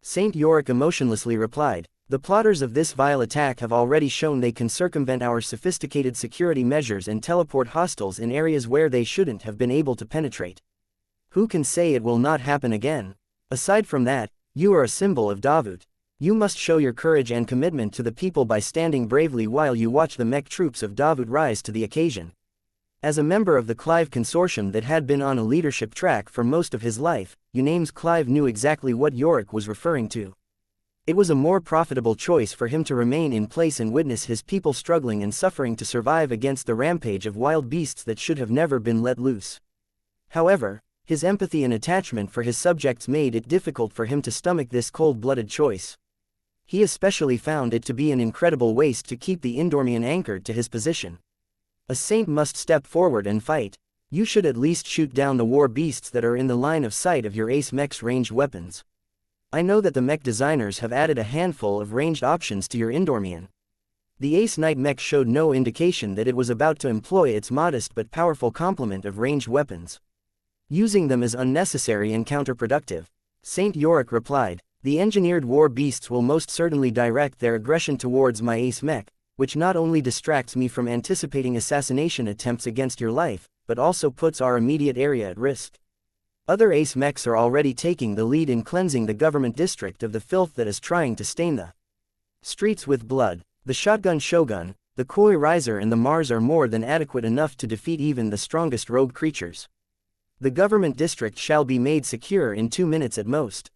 Saint Yorick emotionlessly replied, the plotters of this vile attack have already shown they can circumvent our sophisticated security measures and teleport hostiles in areas where they shouldn't have been able to penetrate. Who can say it will not happen again? Aside from that, you are a symbol of Davut. You must show your courage and commitment to the people by standing bravely while you watch the Mech troops of Davut rise to the occasion. As a member of the Clive consortium that had been on a leadership track for most of his life, Uname's Clive knew exactly what Yorick was referring to. It was a more profitable choice for him to remain in place and witness his people struggling and suffering to survive against the rampage of wild beasts that should have never been let loose. However, his empathy and attachment for his subjects made it difficult for him to stomach this cold-blooded choice. He especially found it to be an incredible waste to keep the Indormian anchored to his position. A saint must step forward and fight. You should at least shoot down the war beasts that are in the line of sight of your Ace Mech's ranged weapons. I know that the Mech designers have added a handful of ranged options to your Indormian. The Ace Knight Mech showed no indication that it was about to employ its modest but powerful complement of ranged weapons. Using them is unnecessary and counterproductive. Saint Yorick replied, the engineered war beasts will most certainly direct their aggression towards my Ace Mech, which not only distracts me from anticipating assassination attempts against your life, but also puts our immediate area at risk. Other Ace Mechs are already taking the lead in cleansing the government district of the filth that is trying to stain the streets with blood. The Shotgun Shogun, the Koi Riser and the Mars are more than adequate enough to defeat even the strongest rogue creatures. The government district shall be made secure in 2 minutes at most.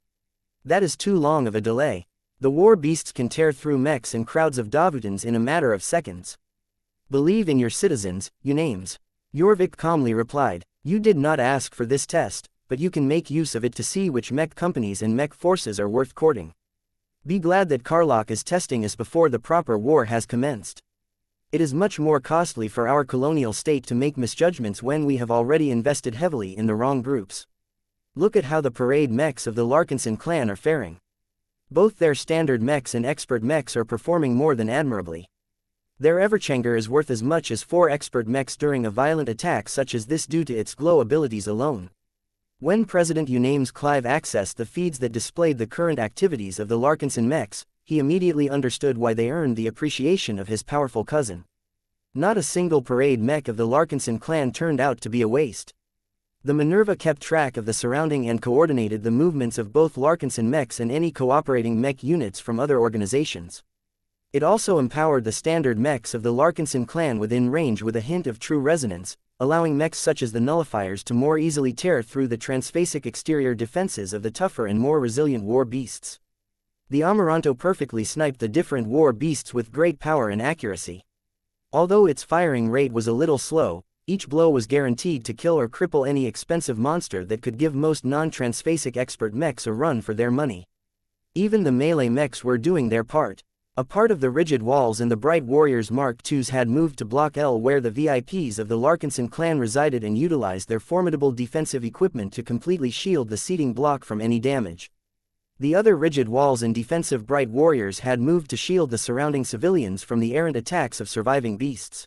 That is too long of a delay. The war beasts can tear through mechs and crowds of Davutans in a matter of seconds. Believe in your citizens, Unames. Jorvik calmly replied, you did not ask for this test, but you can make use of it to see which mech companies and mech forces are worth courting. Be glad that Karlach is testing us before the proper war has commenced. It is much more costly for our colonial state to make misjudgments when we have already invested heavily in the wrong groups. Look at how the parade mechs of the Larkinson clan are faring. Both their standard mechs and expert mechs are performing more than admirably. Their Everchanger is worth as much as 4 expert mechs during a violent attack such as this due to its glow abilities alone. When President Unames Clive accessed the feeds that displayed the current activities of the Larkinson mechs, he immediately understood why they earned the appreciation of his powerful cousin. Not a single parade mech of the Larkinson clan turned out to be a waste. The Minerva kept track of the surrounding and coordinated the movements of both Larkinson mechs and any cooperating mech units from other organizations. It also empowered the standard mechs of the Larkinson clan within range with a hint of true resonance, allowing mechs such as the Nullifiers to more easily tear through the transphasic exterior defenses of the tougher and more resilient war beasts. The Amaranto perfectly sniped the different war beasts with great power and accuracy. Although its firing rate was a little slow, each blow was guaranteed to kill or cripple any expensive monster that could give most non-transphasic expert mechs a run for their money. Even the melee mechs were doing their part. A part of the rigid walls in the Bright Warriors Mark IIs had moved to Block L where the VIPs of the Larkinson clan resided and utilized their formidable defensive equipment to completely shield the seating block from any damage. The other rigid walls and defensive Bright Warriors had moved to shield the surrounding civilians from the errant attacks of surviving beasts.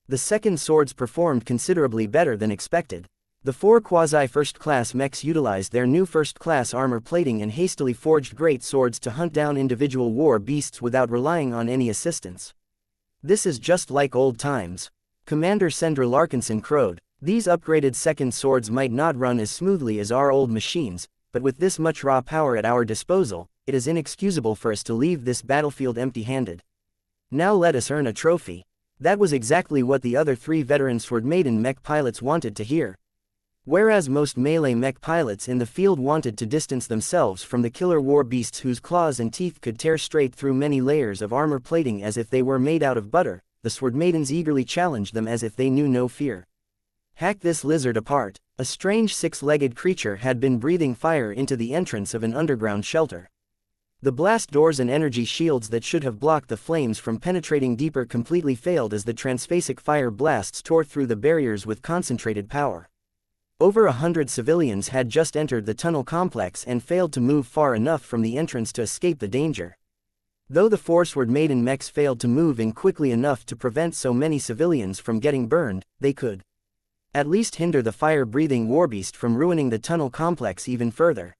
The second swords performed considerably better than expected. The 4 quasi-first-class mechs utilized their new first-class armor plating and hastily forged great swords to hunt down individual war beasts without relying on any assistance. This is just like old times. Commander Sendra Larkinson crowed. These upgraded second swords might not run as smoothly as our old machines, but with this much raw power at our disposal, it is inexcusable for us to leave this battlefield empty-handed. Now let us earn a trophy. That was exactly what the other 3 veteran Sword Maiden mech pilots wanted to hear. Whereas most melee mech pilots in the field wanted to distance themselves from the killer war beasts whose claws and teeth could tear straight through many layers of armor plating as if they were made out of butter, the Sword Maidens eagerly challenged them as if they knew no fear. Hack this lizard apart. A strange 6-legged creature had been breathing fire into the entrance of an underground shelter. The blast doors and energy shields that should have blocked the flames from penetrating deeper completely failed as the transphasic fire blasts tore through the barriers with concentrated power. Over 100 civilians had just entered the tunnel complex and failed to move far enough from the entrance to escape the danger. Though the 4 Sword Maiden mechs failed to move in quickly enough to prevent so many civilians from getting burned, they could at least hinder the fire-breathing warbeast from ruining the tunnel complex even further.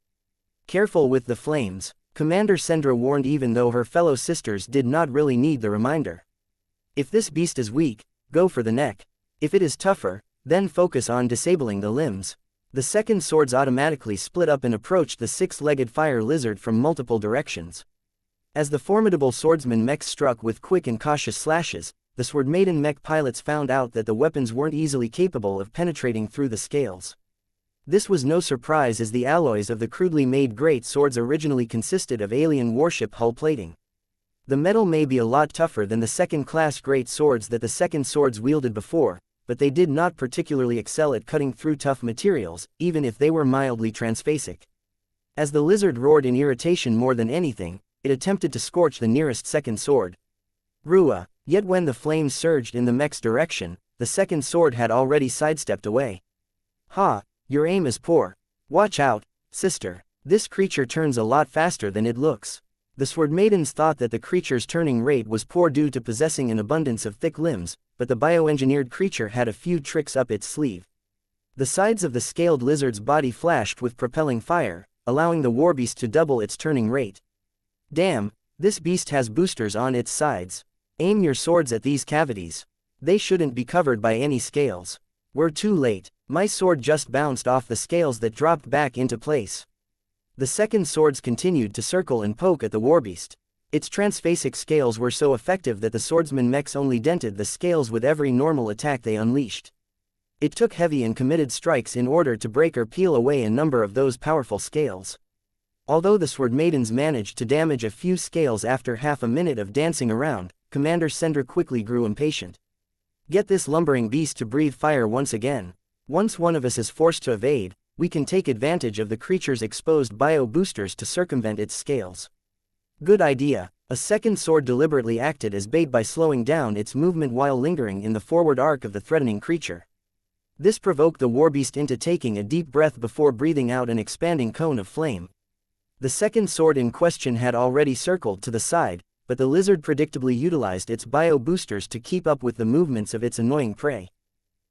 Careful with the flames, Commander Sendra warned, even though her fellow sisters did not really need the reminder. If this beast is weak, go for the neck. If it is tougher, then focus on disabling the limbs. The second swords automatically split up and approached the six-legged fire lizard from multiple directions. As the formidable swordsman mechs struck with quick and cautious slashes, the Sword Maiden mech pilots found out that the weapons weren't easily capable of penetrating through the scales. This was no surprise, as the alloys of the crudely made great swords originally consisted of alien warship hull plating. The metal may be a lot tougher than the second-class great swords that the second swords wielded before, but they did not particularly excel at cutting through tough materials, even if they were mildly transphasic. As the lizard roared in irritation more than anything, it attempted to scorch the nearest second sword. Rua! Yet when the flames surged in the mech's direction, the second sword had already sidestepped away. Ha! Your aim is poor. Watch out, sister. This creature turns a lot faster than it looks. The Sword Maidens thought that the creature's turning rate was poor due to possessing an abundance of thick limbs, but the bioengineered creature had a few tricks up its sleeve. The sides of the scaled lizard's body flashed with propelling fire, allowing the warbeast to double its turning rate. Damn, this beast has boosters on its sides. Aim your swords at these cavities. They shouldn't be covered by any scales. We're too late. My sword just bounced off the scales that dropped back into place. The second swords continued to circle and poke at the warbeast. Its transphasic scales were so effective that the swordsman mechs only dented the scales with every normal attack they unleashed. It took heavy and committed strikes in order to break or peel away a number of those powerful scales. Although the Sword Maidens managed to damage a few scales after half a minute of dancing around, Commander Sender quickly grew impatient. Get this lumbering beast to breathe fire once again. Once one of us is forced to evade, we can take advantage of the creature's exposed bio-boosters to circumvent its scales. Good idea. A second sword deliberately acted as bait by slowing down its movement while lingering in the forward arc of the threatening creature. This provoked the warbeast into taking a deep breath before breathing out an expanding cone of flame. The second sword in question had already circled to the side, but the lizard predictably utilized its bio-boosters to keep up with the movements of its annoying prey.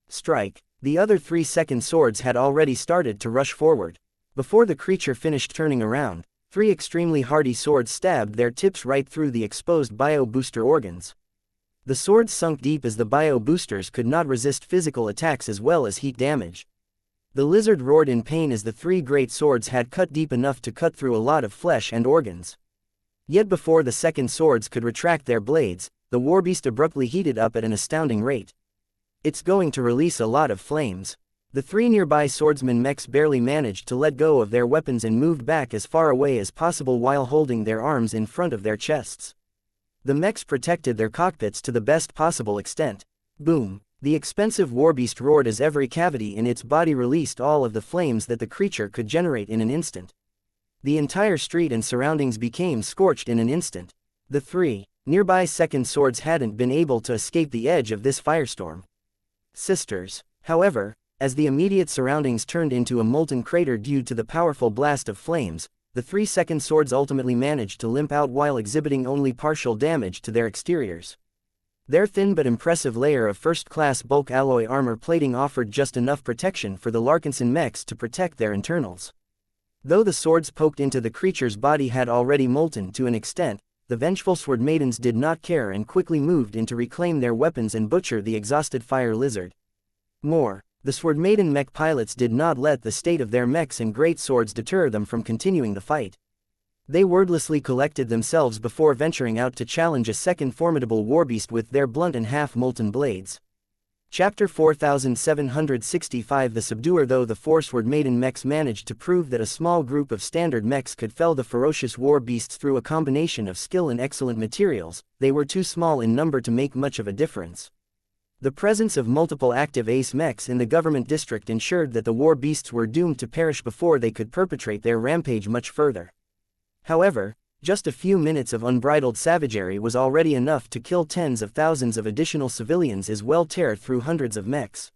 Strike! The other three second swords had already started to rush forward. Before the creature finished turning around, three extremely hardy swords stabbed their tips right through the exposed bio-booster organs. The swords sunk deep as the bio-boosters could not resist physical attacks as well as heat damage. The lizard roared in pain as the three great swords had cut deep enough to cut through a lot of flesh and organs. Yet before the second swords could retract their blades, the warbeast abruptly heated up at an astounding rate. It's going to release a lot of flames. The three nearby swordsman mechs barely managed to let go of their weapons and moved back as far away as possible while holding their arms in front of their chests. The mechs protected their cockpits to the best possible extent. Boom! The expensive warbeast roared as every cavity in its body released all of the flames that the creature could generate in an instant. The entire street and surroundings became scorched in an instant. The three nearby second swords hadn't been able to escape the edge of this firestorm. Sisters. However, as the immediate surroundings turned into a molten crater due to the powerful blast of flames, the three second swords ultimately managed to limp out while exhibiting only partial damage to their exteriors. Their thin but impressive layer of first-class bulk alloy armor plating offered just enough protection for the Larkinson mechs to protect their internals. Though the swords poked into the creature's body had already molten to an extent, the vengeful Sword Maidens did not care and quickly moved in to reclaim their weapons and butcher the exhausted fire lizard. More, the Sword Maiden mech pilots did not let the state of their mechs and great swords deter them from continuing the fight. They wordlessly collected themselves before venturing out to challenge a second formidable warbeast with their blunt and half-molten blades. Chapter 4765 The Subduer. Though the four Sword Maiden mechs managed to prove that a small group of standard mechs could fell the ferocious war beasts through a combination of skill and excellent materials, they were too small in number to make much of a difference. The presence of multiple active ace mechs in the government district ensured that the war beasts were doomed to perish before they could perpetrate their rampage much further. However, just a few minutes of unbridled savagery was already enough to kill tens of thousands of additional civilians as well tear through hundreds of mechs.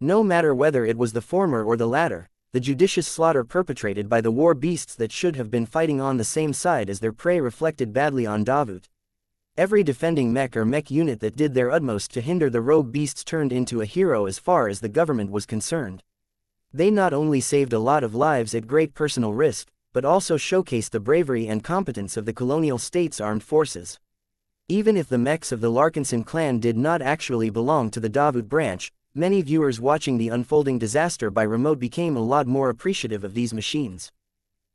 No matter whether it was the former or the latter, the judicious slaughter perpetrated by the war beasts that should have been fighting on the same side as their prey reflected badly on Davut. Every defending mech or mech unit that did their utmost to hinder the rogue beasts turned into a hero as far as the government was concerned. They not only saved a lot of lives at great personal risk, but also showcased the bravery and competence of the colonial state's armed forces. Even if the mechs of the Larkinson clan did not actually belong to the Davut branch, Many viewers watching the unfolding disaster by remote became a lot more appreciative of these machines.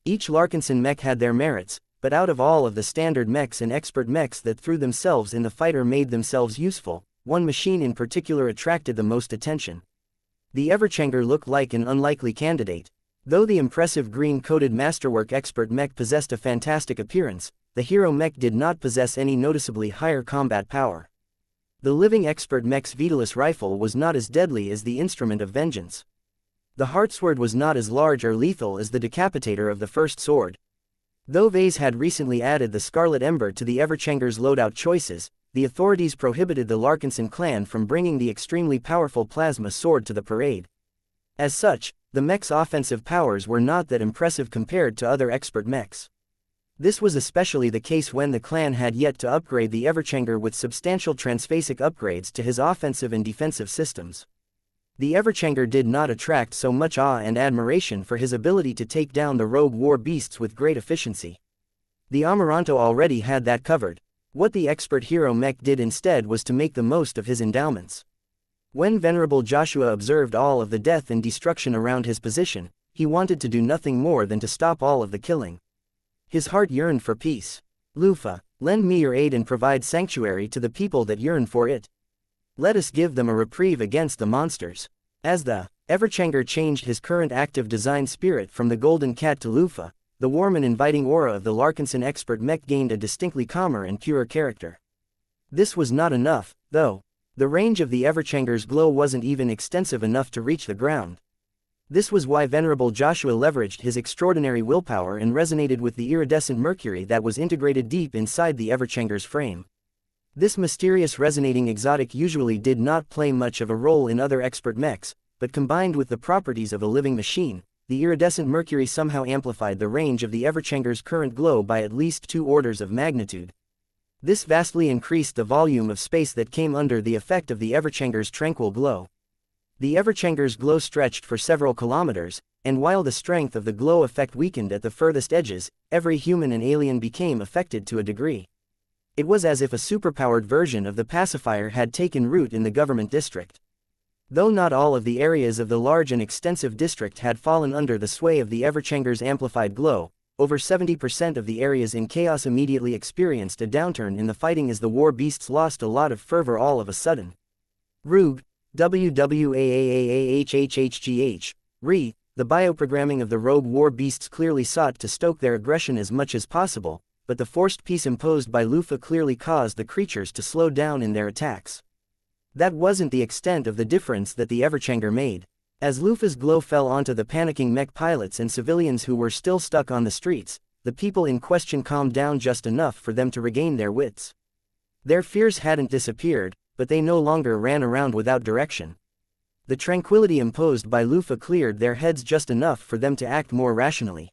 Each Larkinson mech had their merits, but out of all of the standard mechs and expert mechs that threw themselves in the fight or made themselves useful, one machine in particular attracted the most attention. The Everchanger looked like an unlikely candidate. Though the impressive green-coated masterwork expert mech possessed a fantastic appearance, the hero mech did not possess any noticeably higher combat power. The living expert mech's Vitalis rifle was not as deadly as the instrument of vengeance. The Heartsword was not as large or lethal as the decapitator of the first sword. Though Vase had recently added the Scarlet Ember to the Everchanger's loadout choices, the authorities prohibited the Larkinson clan from bringing the extremely powerful plasma sword to the parade. As such, the mech's offensive powers were not that impressive compared to other expert mechs. This was especially the case when the clan had yet to upgrade the Everchanger with substantial transphasic upgrades to his offensive and defensive systems. The Everchanger did not attract so much awe and admiration for his ability to take down the rogue war beasts with great efficiency. The Amaranto already had that covered. What the expert hero mech did instead was to make the most of his endowments. When Venerable Joshua observed all of the death and destruction around his position, he wanted to do nothing more than to stop all of the killing. His heart yearned for peace. Lufa, lend me your aid and provide sanctuary to the people that yearn for it. Let us give them a reprieve against the monsters. As the Everchanger changed his current active design spirit from the Golden Cat to Lufa, the warm and inviting aura of the Larkinson expert mech gained a distinctly calmer and purer character. This was not enough, though. The range of the Everchanger's glow wasn't even extensive enough to reach the ground. This was why Venerable Joshua leveraged his extraordinary willpower and resonated with the iridescent mercury that was integrated deep inside the Everchanger's frame. This mysterious resonating exotic usually did not play much of a role in other expert mechs, but combined with the properties of a living machine, the iridescent mercury somehow amplified the range of the Everchanger's current glow by at least 2 orders of magnitude. This vastly increased the volume of space that came under the effect of the Everchanger's tranquil glow. The Everchanger's glow stretched for several kilometers, and while the strength of the glow effect weakened at the furthest edges, every human and alien became affected to a degree. It was as if a superpowered version of the pacifier had taken root in the government district. Though not all of the areas of the large and extensive district had fallen under the sway of the Everchanger's amplified glow, over 70% of the areas in chaos immediately experienced a downturn in the fighting as the war beasts lost a lot of fervor all of a sudden. Rug, WWAAAHHHGH, Re, the bioprogramming of the rogue war beasts clearly sought to stoke their aggression as much as possible, but the forced peace imposed by Lufa clearly caused the creatures to slow down in their attacks. That wasn't the extent of the difference that the Everchanger made. As Lufa's glow fell onto the panicking mech pilots and civilians who were still stuck on the streets, the people in question calmed down just enough for them to regain their wits. Their fears hadn't disappeared, but they no longer ran around without direction. The tranquility imposed by Lufa cleared their heads just enough for them to act more rationally.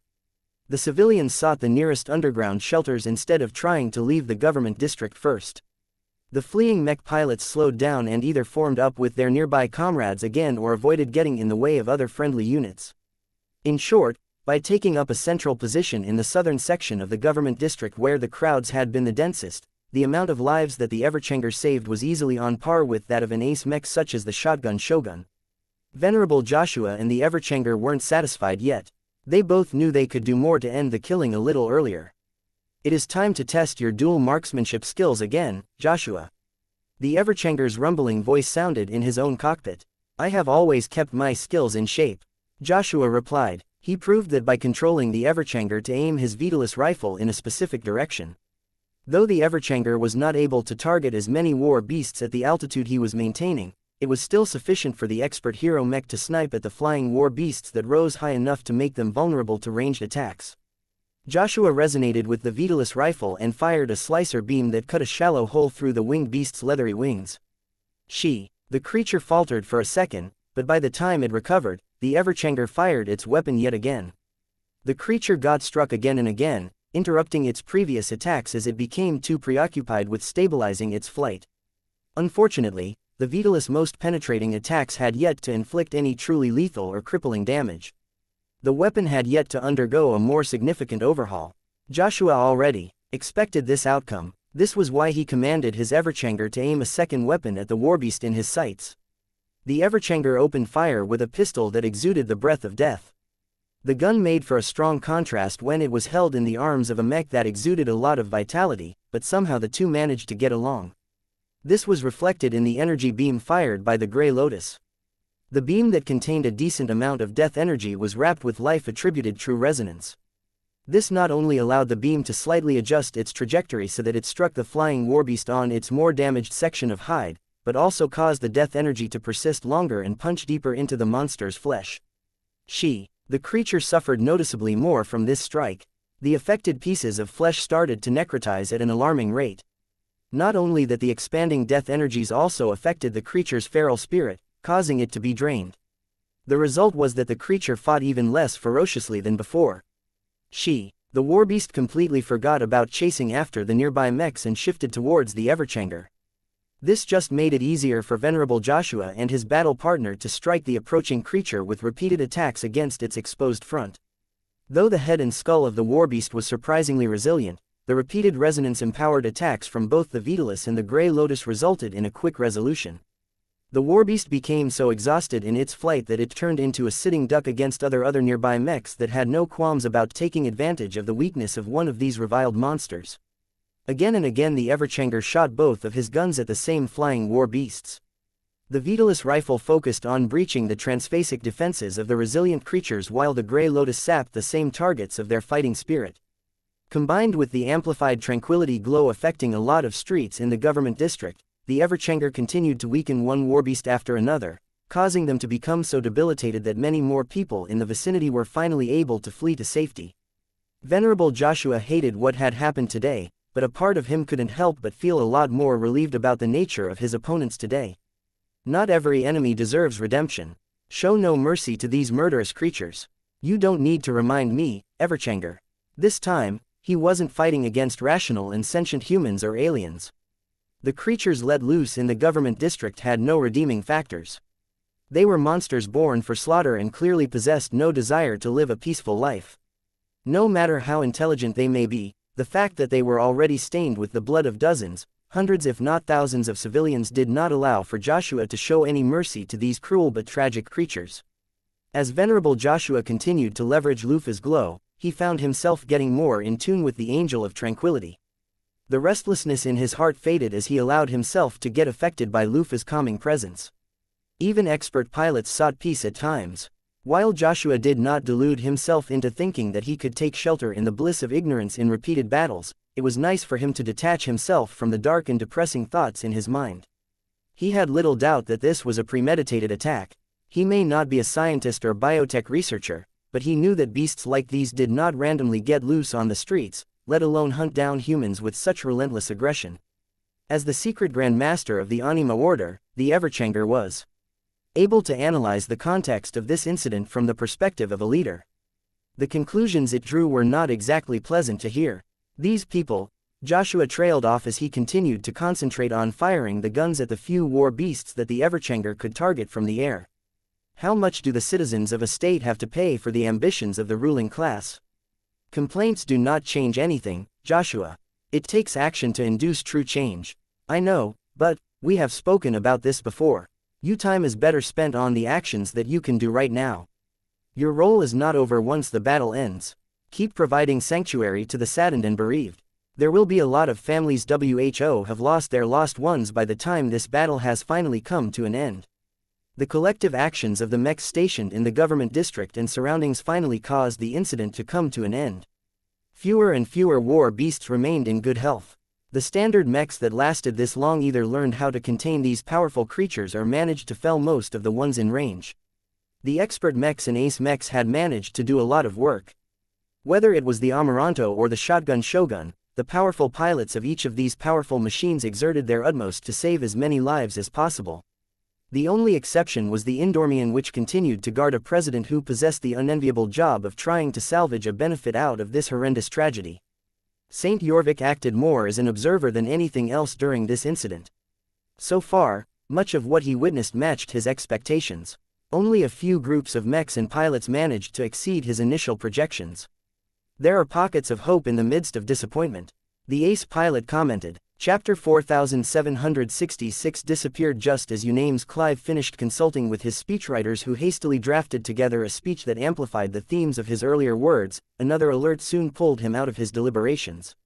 The civilians sought the nearest underground shelters instead of trying to leave the government district first. The fleeing mech pilots slowed down and either formed up with their nearby comrades again or avoided getting in the way of other friendly units. In short, by taking up a central position in the southern section of the government district where the crowds had been the densest, the amount of lives that the Everchanger saved was easily on par with that of an ace mech such as the Shotgun Shogun. Venerable Joshua and the Everchanger weren't satisfied yet. They both knew they could do more to end the killing a little earlier. It is time to test your dual marksmanship skills again, Joshua. The Everchanger's rumbling voice sounded in his own cockpit. I have always kept my skills in shape. Joshua replied. He proved that by controlling the Everchanger to aim his Vitalis rifle in a specific direction. Though the Everchanger was not able to target as many war beasts at the altitude he was maintaining, it was still sufficient for the expert hero mech to snipe at the flying war beasts that rose high enough to make them vulnerable to ranged attacks. Joshua resonated with the Vitalis rifle and fired a slicer beam that cut a shallow hole through the winged beast's leathery wings. The creature faltered for a second, but by the time it recovered, the Everchanger fired its weapon yet again. The creature got struck again and again, interrupting its previous attacks as it became too preoccupied with stabilizing its flight. Unfortunately, the Vitalis' most penetrating attacks had yet to inflict any truly lethal or crippling damage. The weapon had yet to undergo a more significant overhaul. Joshua already expected this outcome. This was why he commanded his Everchanger to aim a second weapon at the warbeast in his sights. The Everchanger opened fire with a pistol that exuded the breath of death. The gun made for a strong contrast when it was held in the arms of a mech that exuded a lot of vitality, but somehow the two managed to get along. This was reflected in the energy beam fired by the Grey Lotus. The beam that contained a decent amount of death energy was wrapped with life-attributed true resonance. This not only allowed the beam to slightly adjust its trajectory so that it struck the flying warbeast on its more damaged section of hide, but also caused the death energy to persist longer and punch deeper into the monster's flesh. The creature suffered noticeably more from this strike. The affected pieces of flesh started to necrotize at an alarming rate. Not only that, the expanding death energies also affected the creature's feral spirit, causing it to be drained. The result was that the creature fought even less ferociously than before. The warbeast completely forgot about chasing after the nearby mechs and shifted towards the Everchanger. This just made it easier for Venerable Joshua and his battle partner to strike the approaching creature with repeated attacks against its exposed front. Though the head and skull of the warbeast was surprisingly resilient, the repeated resonance-empowered attacks from both the Vitalis and the Grey Lotus resulted in a quick resolution. The warbeast became so exhausted in its flight that it turned into a sitting duck against other nearby mechs that had no qualms about taking advantage of the weakness of one of these reviled monsters. Again and again the Everchanger shot both of his guns at the same flying war beasts. The Vitalis rifle focused on breaching the transphasic defenses of the resilient creatures, while the Grey Lotus sapped the same targets of their fighting spirit. Combined with the amplified tranquility glow affecting a lot of streets in the government district, the Everchanger continued to weaken one warbeast after another, causing them to become so debilitated that many more people in the vicinity were finally able to flee to safety. Venerable Joshua hated what had happened today, but a part of him couldn't help but feel a lot more relieved about the nature of his opponents today. Not every enemy deserves redemption. Show no mercy to these murderous creatures. You don't need to remind me, Everchanger. This time, he wasn't fighting against rational and sentient humans or aliens. The creatures let loose in the government district had no redeeming factors. They were monsters born for slaughter and clearly possessed no desire to live a peaceful life. No matter how intelligent they may be, the fact that they were already stained with the blood of dozens, hundreds if not thousands of civilians did not allow for Joshua to show any mercy to these cruel but tragic creatures. As Venerable Joshua continued to leverage Lufa's glow, he found himself getting more in tune with the Angel of Tranquility. The restlessness in his heart faded as he allowed himself to get affected by Lufa's calming presence. Even expert pilots sought peace at times. While Joshua did not delude himself into thinking that he could take shelter in the bliss of ignorance in repeated battles, it was nice for him to detach himself from the dark and depressing thoughts in his mind. He had little doubt that this was a premeditated attack. He may not be a scientist or biotech researcher, but he knew that beasts like these did not randomly get loose on the streets, let alone hunt down humans with such relentless aggression. As the secret Grand Master of the Anima Order, the Everchanger was able to analyze the context of this incident from the perspective of a leader. The conclusions it drew were not exactly pleasant to hear. These people, Joshua trailed off as he continued to concentrate on firing the guns at the few war beasts that the Everchanger could target from the air. How much do the citizens of a state have to pay for the ambitions of the ruling class? Complaints do not change anything, Joshua. It takes action to induce true change. I know, but we have spoken about this before. Your time is better spent on the actions that you can do right now. Your role is not over once the battle ends. Keep providing sanctuary to the saddened and bereaved. There will be a lot of families who have lost their lost ones by the time this battle has finally come to an end. The collective actions of the mechs stationed in the government district and surroundings finally caused the incident to come to an end. Fewer and fewer war beasts remained in good health. The standard mechs that lasted this long either learned how to contain these powerful creatures or managed to fell most of the ones in range. The expert mechs and ace mechs had managed to do a lot of work. Whether it was the Amaranto or the Shotgun Shogun, the powerful pilots of each of these powerful machines exerted their utmost to save as many lives as possible. The only exception was the Indormian, which continued to guard a president who possessed the unenviable job of trying to salvage a benefit out of this horrendous tragedy. Saint Jorvik acted more as an observer than anything else during this incident. So far, much of what he witnessed matched his expectations. Only a few groups of mechs and pilots managed to exceed his initial projections. There are pockets of hope in the midst of disappointment. The ace pilot commented. Chapter 4766 disappeared just as Unaimes Clive finished consulting with his speechwriters, who hastily drafted together a speech that amplified the themes of his earlier words. Another alert soon pulled him out of his deliberations.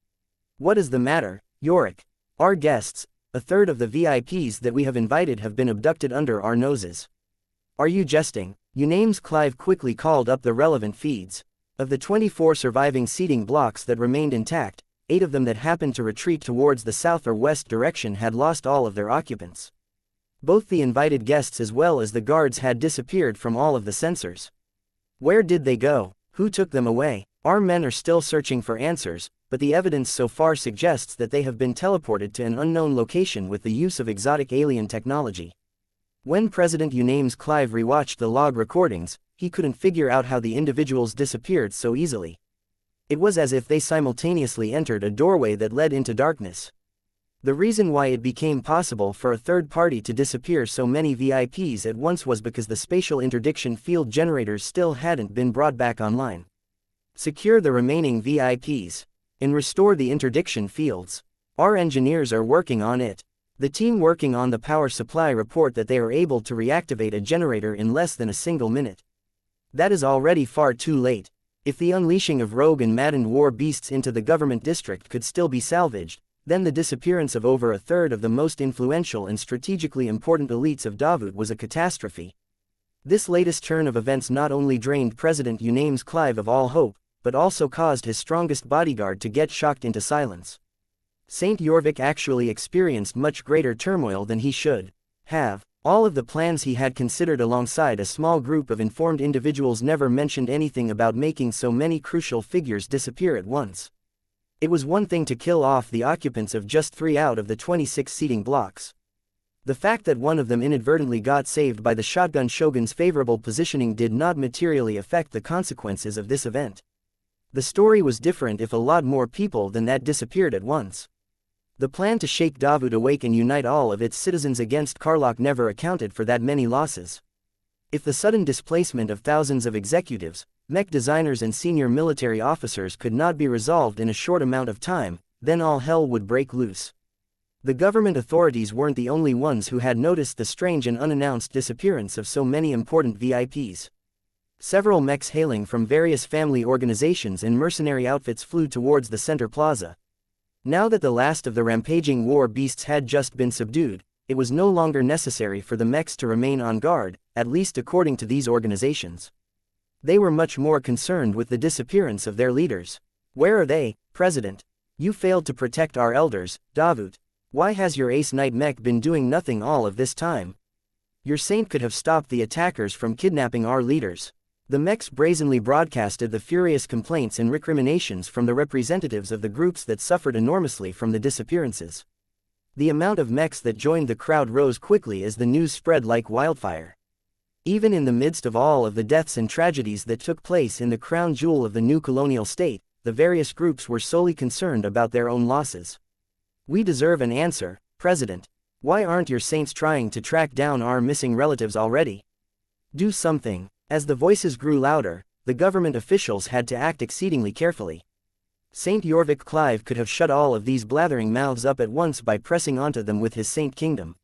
"What is the matter, Yorick? Our guests, a third of the VIPs that we have invited, have been abducted under our noses. Are you jesting?" Unaimes Clive quickly called up the relevant feeds. Of the 24 surviving seating blocks that remained intact, 8 of them that happened to retreat towards the south or west direction had lost all of their occupants. Both the invited guests as well as the guards had disappeared from all of the sensors. Where did they go? Who took them away? Our men are still searching for answers, but the evidence so far suggests that they have been teleported to an unknown location with the use of exotic alien technology. When President Unaimes Clive rewatched the log recordings, he couldn't figure out how the individuals disappeared so easily. It was as if they simultaneously entered a doorway that led into darkness. The reason why it became possible for a third party to disappear so many VIPs at once was because the spatial interdiction field generators still hadn't been brought back online. Secure the remaining VIPs and restore the interdiction fields. Our engineers are working on it. The team working on the power supply report that they are able to reactivate a generator in less than a single minute. That is already far too late. If the unleashing of rogue and maddened war beasts into the government district could still be salvaged, then the disappearance of over a third of the most influential and strategically important elites of Davut was a catastrophe. This latest turn of events not only drained President Unaimes Clive of all hope, but also caused his strongest bodyguard to get shocked into silence. Saint Yorvik actually experienced much greater turmoil than he should have. All of the plans he had considered alongside a small group of informed individuals never mentioned anything about making so many crucial figures disappear at once. It was one thing to kill off the occupants of just 3 out of the 26 seating blocks. The fact that one of them inadvertently got saved by the shotgun shogun's favorable positioning did not materially affect the consequences of this event. The story was different if a lot more people than that disappeared at once. The plan to shake Davut awake and unite all of its citizens against Karlach never accounted for that many losses. If the sudden displacement of thousands of executives, mech designers and senior military officers could not be resolved in a short amount of time, then all hell would break loose. The government authorities weren't the only ones who had noticed the strange and unannounced disappearance of so many important VIPs. Several mechs hailing from various family organizations and mercenary outfits flew towards the center plaza. Now that the last of the rampaging war beasts had just been subdued, it was no longer necessary for the mechs to remain on guard, at least according to these organizations. They were much more concerned with the disappearance of their leaders. Where are they, President? You failed to protect our elders, Davut. Why has your ace knight mech been doing nothing all of this time? Your saint could have stopped the attackers from kidnapping our leaders. The mechs brazenly broadcasted the furious complaints and recriminations from the representatives of the groups that suffered enormously from the disappearances. The amount of mechs that joined the crowd rose quickly as the news spread like wildfire. Even in the midst of all of the deaths and tragedies that took place in the crown jewel of the new colonial state, the various groups were solely concerned about their own losses. We deserve an answer, President. Why aren't your saints trying to track down our missing relatives already? Do something. As the voices grew louder, the government officials had to act exceedingly carefully. Saint Yorvik Clive could have shut all of these blathering mouths up at once by pressing onto them with his Saint Kingdom.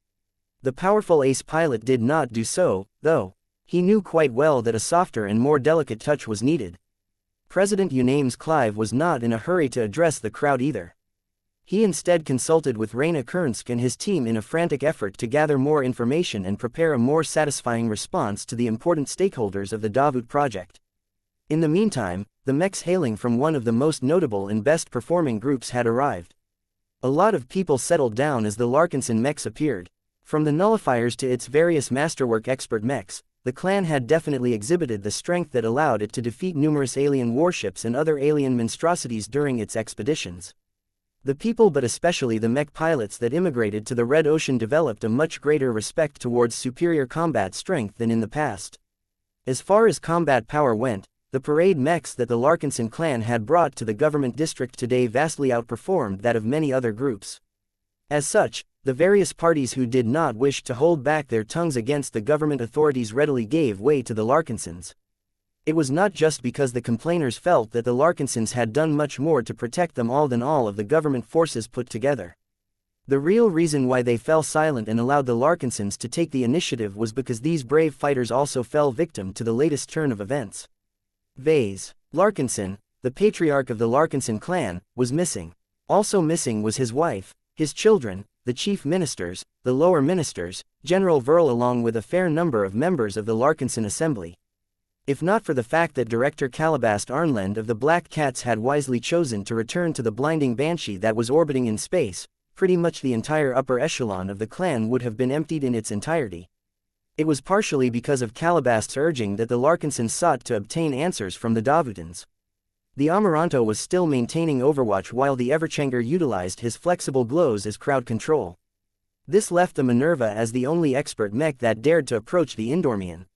The powerful ace pilot did not do so, though. He knew quite well that a softer and more delicate touch was needed. President Unaimes Clive was not in a hurry to address the crowd either. He instead consulted with Reina Kernsk and his team in a frantic effort to gather more information and prepare a more satisfying response to the important stakeholders of the Davut project. In the meantime, the mechs hailing from one of the most notable and best-performing groups had arrived. A lot of people settled down as the Larkinson mechs appeared. From the nullifiers to its various masterwork expert mechs, the clan had definitely exhibited the strength that allowed it to defeat numerous alien warships and other alien monstrosities during its expeditions. The people, but especially the mech pilots that immigrated to the Red Ocean, developed a much greater respect towards superior combat strength than in the past. As far as combat power went, the parade mechs that the Larkinson clan had brought to the government district today vastly outperformed that of many other groups. As such, the various parties who did not wish to hold back their tongues against the government authorities readily gave way to the Larkinsons. It was not just because the complainers felt that the Larkinsons had done much more to protect them all than all of the government forces put together. The real reason why they fell silent and allowed the Larkinsons to take the initiative was because these brave fighters also fell victim to the latest turn of events. Vase Larkinson, the patriarch of the Larkinson clan, was missing. Also missing was his wife, his children, the chief ministers, the lower ministers, General Verl along with a fair number of members of the Larkinson assembly. If not for the fact that Director Calabast Arnland of the Black Cats had wisely chosen to return to the blinding banshee that was orbiting in space, pretty much the entire upper echelon of the clan would have been emptied in its entirety. It was partially because of Calabast's urging that the Larkinsons sought to obtain answers from the Davutans. The Amaranto was still maintaining overwatch while the Everchanger utilized his flexible glows as crowd control. This left the Minerva as the only expert mech that dared to approach the Indormian.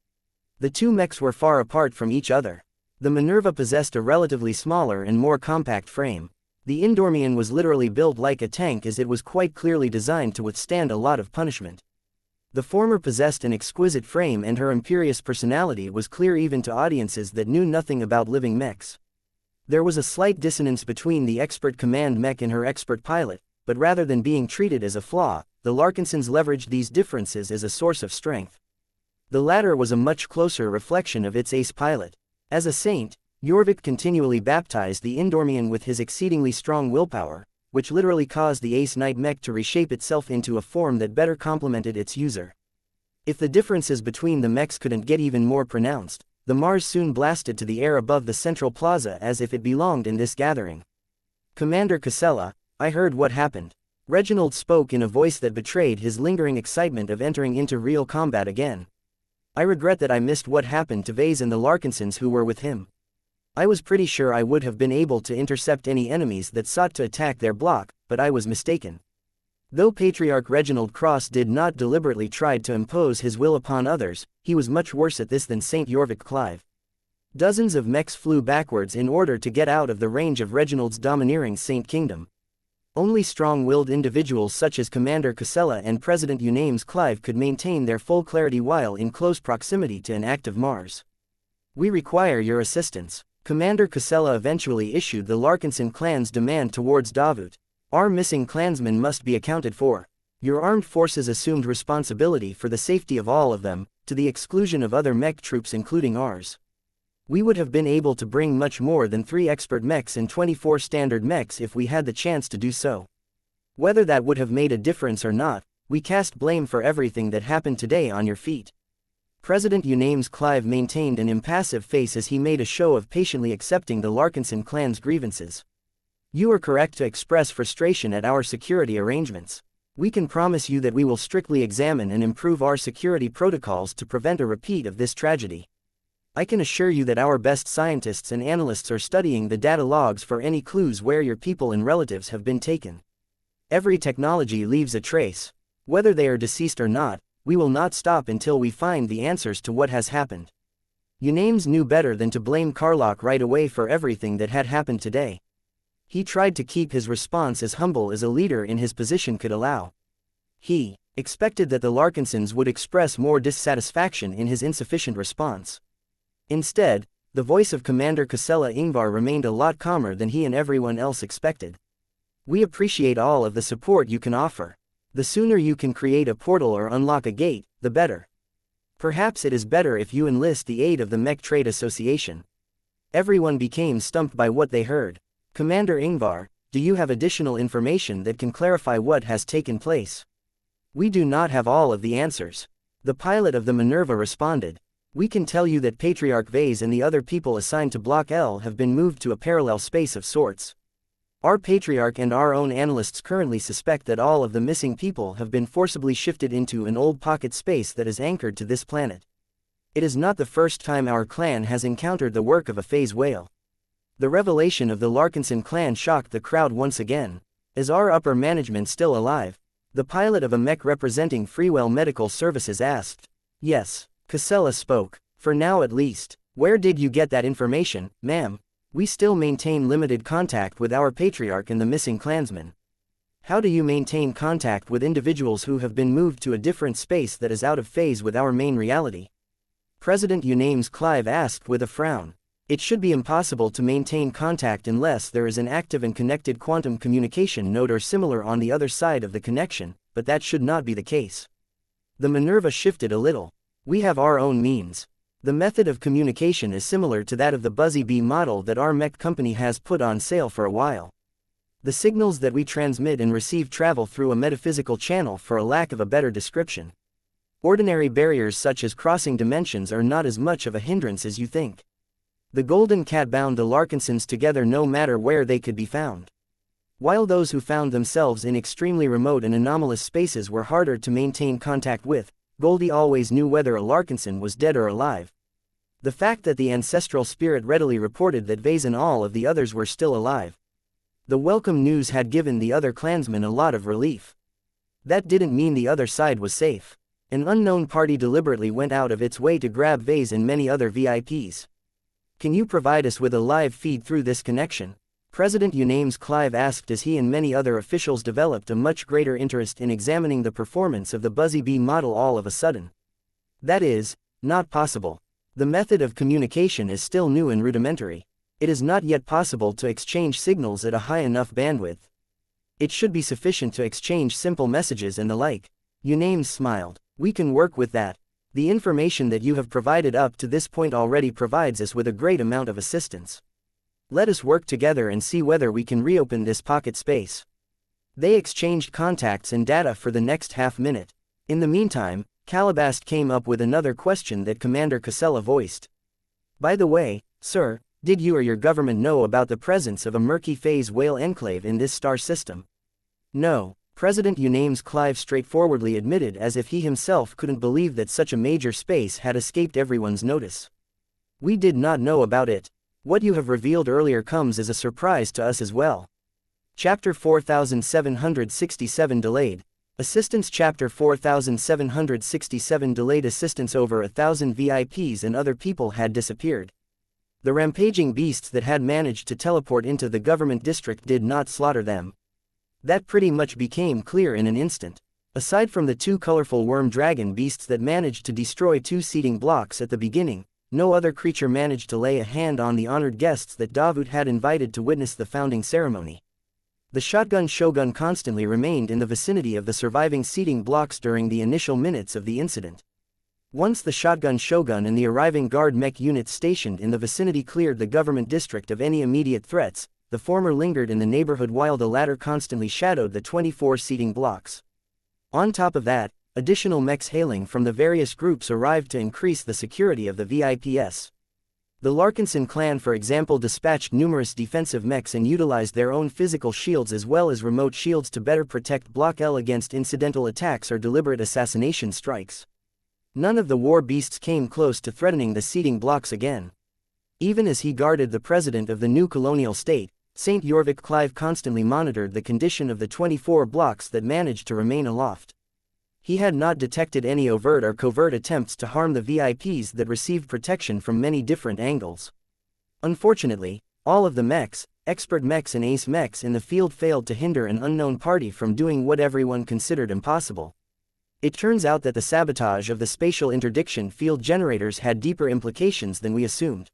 The two mechs were far apart from each other. The Minerva possessed a relatively smaller and more compact frame. The Indormian was literally built like a tank as it was quite clearly designed to withstand a lot of punishment. The former possessed an exquisite frame and her imperious personality was clear even to audiences that knew nothing about living mechs. There was a slight dissonance between the expert command mech and her expert pilot, but rather than being treated as a flaw, the Larkinsons leveraged these differences as a source of strength. The latter was a much closer reflection of its ace pilot. As a saint, Jorvik continually baptized the Indormian with his exceedingly strong willpower, which literally caused the ace knight mech to reshape itself into a form that better complemented its user. If the differences between the mechs couldn't get even more pronounced, the Mars soon blasted to the air above the central plaza as if it belonged in this gathering. Commander Casella, I heard what happened. Reginald spoke in a voice that betrayed his lingering excitement of entering into real combat again. I regret that I missed what happened to Vase and the Larkinsons who were with him. I was pretty sure I would have been able to intercept any enemies that sought to attack their block, but I was mistaken. Though Patriarch Reginald Cross did not deliberately try to impose his will upon others, he was much worse at this than St. Jorvik Clive. Dozens of mechs flew backwards in order to get out of the range of Reginald's domineering Saint Kingdom. Only strong-willed individuals such as Commander Casella and President Unames Clive could maintain their full clarity while in close proximity to an active Mars. We require your assistance. Commander Casella eventually issued the Larkinson clan's demand towards Davut. Our missing clansmen must be accounted for. Your armed forces assumed responsibility for the safety of all of them, to the exclusion of other mech troops including ours. We would have been able to bring much more than 3 expert mechs and 24 standard mechs if we had the chance to do so. Whether that would have made a difference or not, we cast blame for everything that happened today on your feet. President Unames Clive maintained an impassive face as he made a show of patiently accepting the Larkinson clan's grievances. You are correct to express frustration at our security arrangements. We can promise you that we will strictly examine and improve our security protocols to prevent a repeat of this tragedy. I can assure you that our best scientists and analysts are studying the data logs for any clues where your people and relatives have been taken. Every technology leaves a trace. Whether they are deceased or not, we will not stop until we find the answers to what has happened. Unames knew better than to blame Carlock right away for everything that had happened today. He tried to keep his response as humble as a leader in his position could allow. He expected that the Larkinsons would express more dissatisfaction in his insufficient response. Instead, the voice of Commander Casella Ingvar remained a lot calmer than he and everyone else expected. We appreciate all of the support you can offer. The sooner you can create a portal or unlock a gate, the better. Perhaps it is better if you enlist the aid of the Mech Trade Association. Everyone became stumped by what they heard. Commander Ingvar, do you have additional information that can clarify what has taken place? We do not have all of the answers. The pilot of the Minerva responded. We can tell you that Patriarch Vase and the other people assigned to Block L have been moved to a parallel space of sorts. Our Patriarch and our own analysts currently suspect that all of the missing people have been forcibly shifted into an old pocket space that is anchored to this planet. It is not the first time our clan has encountered the work of a phase whale. The revelation of the Larkinson clan shocked the crowd once again. Is our upper management still alive? The pilot of a mech representing Freewell Medical Services asked. Yes. Casella spoke. For now at least. Where did you get that information, ma'am? We still maintain limited contact with our Patriarch and the missing clansmen. How do you maintain contact with individuals who have been moved to a different space that is out of phase with our main reality? President Unames Clive asked with a frown. It should be impossible to maintain contact unless there is an active and connected quantum communication node or similar on the other side of the connection, but that should not be the case. The Minerva shifted a little. We have our own means. The method of communication is similar to that of the Buzzy Bee model that our Mech company has put on sale for a while. The signals that we transmit and receive travel through a metaphysical channel, for a lack of a better description. Ordinary barriers such as crossing dimensions are not as much of a hindrance as you think. The Golden Cat bound the Larkinsons together no matter where they could be found. While those who found themselves in extremely remote and anomalous spaces were harder to maintain contact with, Goldie always knew whether a Larkinson was dead or alive. The fact that the ancestral spirit readily reported that Vase and all of the others were still alive. The welcome news had given the other clansmen a lot of relief. That didn't mean the other side was safe. An unknown party deliberately went out of its way to grab Vase and many other VIPs. Can you provide us with a live feed through this connection? President Unames Clive asked as he and many other officials developed a much greater interest in examining the performance of the Buzzy Bee model all of a sudden. That is, not possible. The method of communication is still new and rudimentary. It is not yet possible to exchange signals at a high enough bandwidth. It should be sufficient to exchange simple messages and the like. Unames smiled. We can work with that. The information that you have provided up to this point already provides us with a great amount of assistance. Let us work together and see whether we can reopen this pocket space. They exchanged contacts and data for the next half-minute. In the meantime, Calabast came up with another question that Commander Casella voiced. By the way, sir, did you or your government know about the presence of a murky phase whale enclave in this star system? No, President Unames Clive straightforwardly admitted, as if he himself couldn't believe that such a major space had escaped everyone's notice. We did not know about it. What you have revealed earlier comes as a surprise to us as well. Chapter 4767 Delayed. Assistance. Chapter 4767 Delayed assistance. Over 1,000 VIPs and other people had disappeared. The rampaging beasts that had managed to teleport into the government district did not slaughter them. That pretty much became clear in an instant. Aside from the two colorful worm dragon beasts that managed to destroy 2 seating blocks at the beginning, no other creature managed to lay a hand on the honored guests that Davut had invited to witness the founding ceremony. The shotgun shogun constantly remained in the vicinity of the surviving seating blocks during the initial minutes of the incident. Once the shotgun shogun and the arriving guard mech units stationed in the vicinity cleared the government district of any immediate threats, the former lingered in the neighborhood while the latter constantly shadowed the 24 seating blocks. On top of that, additional mechs hailing from the various groups arrived to increase the security of the VIPs. The Larkinson clan, for example, dispatched numerous defensive mechs and utilized their own physical shields as well as remote shields to better protect Block L against incidental attacks or deliberate assassination strikes. None of the war beasts came close to threatening the seating blocks again. Even as he guarded the president of the new colonial state, St. Yorvik Clive constantly monitored the condition of the 24 blocks that managed to remain aloft. He had not detected any overt or covert attempts to harm the VIPs that received protection from many different angles. Unfortunately, all of the mechs, expert mechs and ace mechs in the field failed to hinder an unknown party from doing what everyone considered impossible. It turns out that the sabotage of the spatial interdiction field generators had deeper implications than we assumed.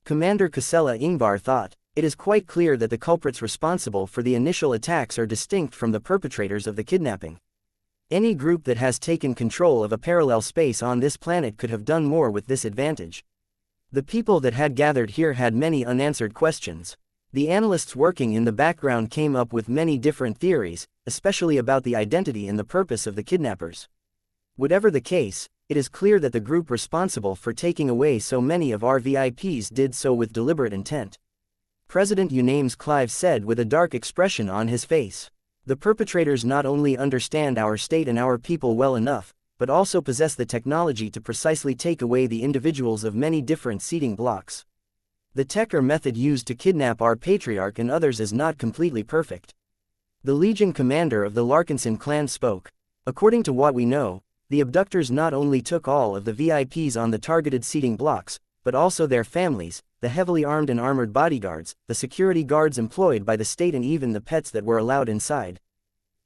Commander Casella Ingvar thought, it is quite clear that the culprits responsible for the initial attacks are distinct from the perpetrators of the kidnapping. Any group that has taken control of a parallel space on this planet could have done more with this advantage. The people that had gathered here had many unanswered questions. The analysts working in the background came up with many different theories, especially about the identity and the purpose of the kidnappers. Whatever the case, it is clear that the group responsible for taking away so many of our VIPs did so with deliberate intent. President Unames Clive said with a dark expression on his face. The perpetrators not only understand our state and our people well enough, but also possess the technology to precisely take away the individuals of many different seating blocks. The tech or method used to kidnap our patriarch and others is not completely perfect. The Legion commander of the Larkinson clan spoke. According to what we know, the abductors not only took all of the VIPs on the targeted seating blocks, but also their families, the heavily armed and armored bodyguards, the security guards employed by the state and even the pets that were allowed inside.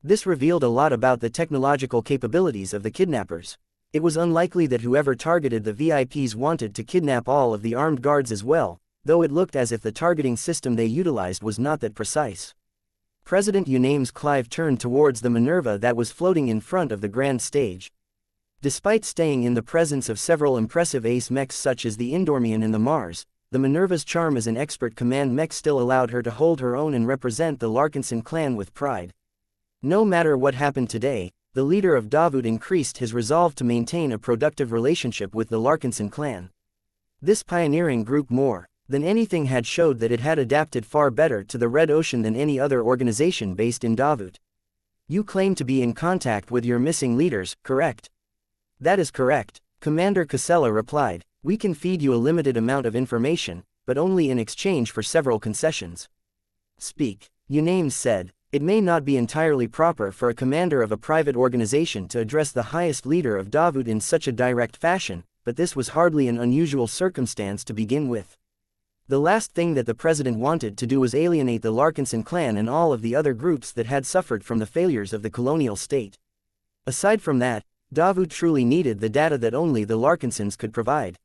This revealed a lot about the technological capabilities of the kidnappers. It was unlikely that whoever targeted the VIPs wanted to kidnap all of the armed guards as well. though it looked as if the targeting system they utilized was not that precise. President Unaimes Clive turned towards the Minerva that was floating in front of the grand stage. Despite staying in the presence of several impressive ace mechs such as the Indormian and the Mars, the Minerva's charm as an expert command mech still allowed her to hold her own and represent the Larkinson clan with pride. No matter what happened today, the leader of Davut increased his resolve to maintain a productive relationship with the Larkinson clan. This pioneering group more than anything had showed that it had adapted far better to the Red Ocean than any other organization based in Davut. You claim to be in contact with your missing leaders, correct? That is correct, Commander Casella replied. We can feed you a limited amount of information, but only in exchange for several concessions. Speak, Unaimes said. It may not be entirely proper for a commander of a private organization to address the highest leader of Davut in such a direct fashion, but this was hardly an unusual circumstance to begin with. The last thing that the president wanted to do was alienate the Larkinson clan and all of the other groups that had suffered from the failures of the colonial state. Aside from that, Davut truly needed the data that only the Larkinsons could provide.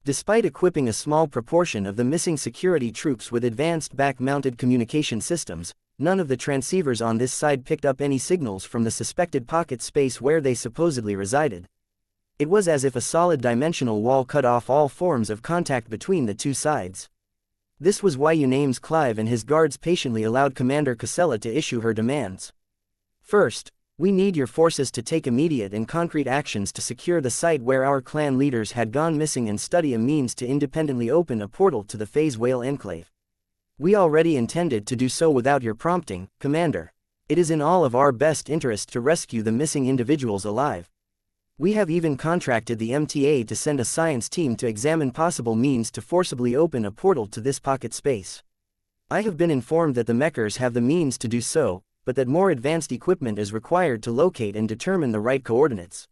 Despite equipping a small proportion of the missing security troops with advanced back-mounted communication systems, none of the transceivers on this side picked up any signals from the suspected pocket space where they supposedly resided. It was as if a solid dimensional wall cut off all forms of contact between the two sides. This was why Unaimes Clive and his guards patiently allowed Commander Casella to issue her demands. First, we need your forces to take immediate and concrete actions to secure the site where our clan leaders had gone missing and study a means to independently open a portal to the Phase Whale Enclave. We already intended to do so without your prompting, Commander. It is in all of our best interest to rescue the missing individuals alive. We have even contracted the MTA to send a science team to examine possible means to forcibly open a portal to this pocket space. I have been informed that the Mechers have the means to do so, but that more advanced equipment is required to locate and determine the right coordinates.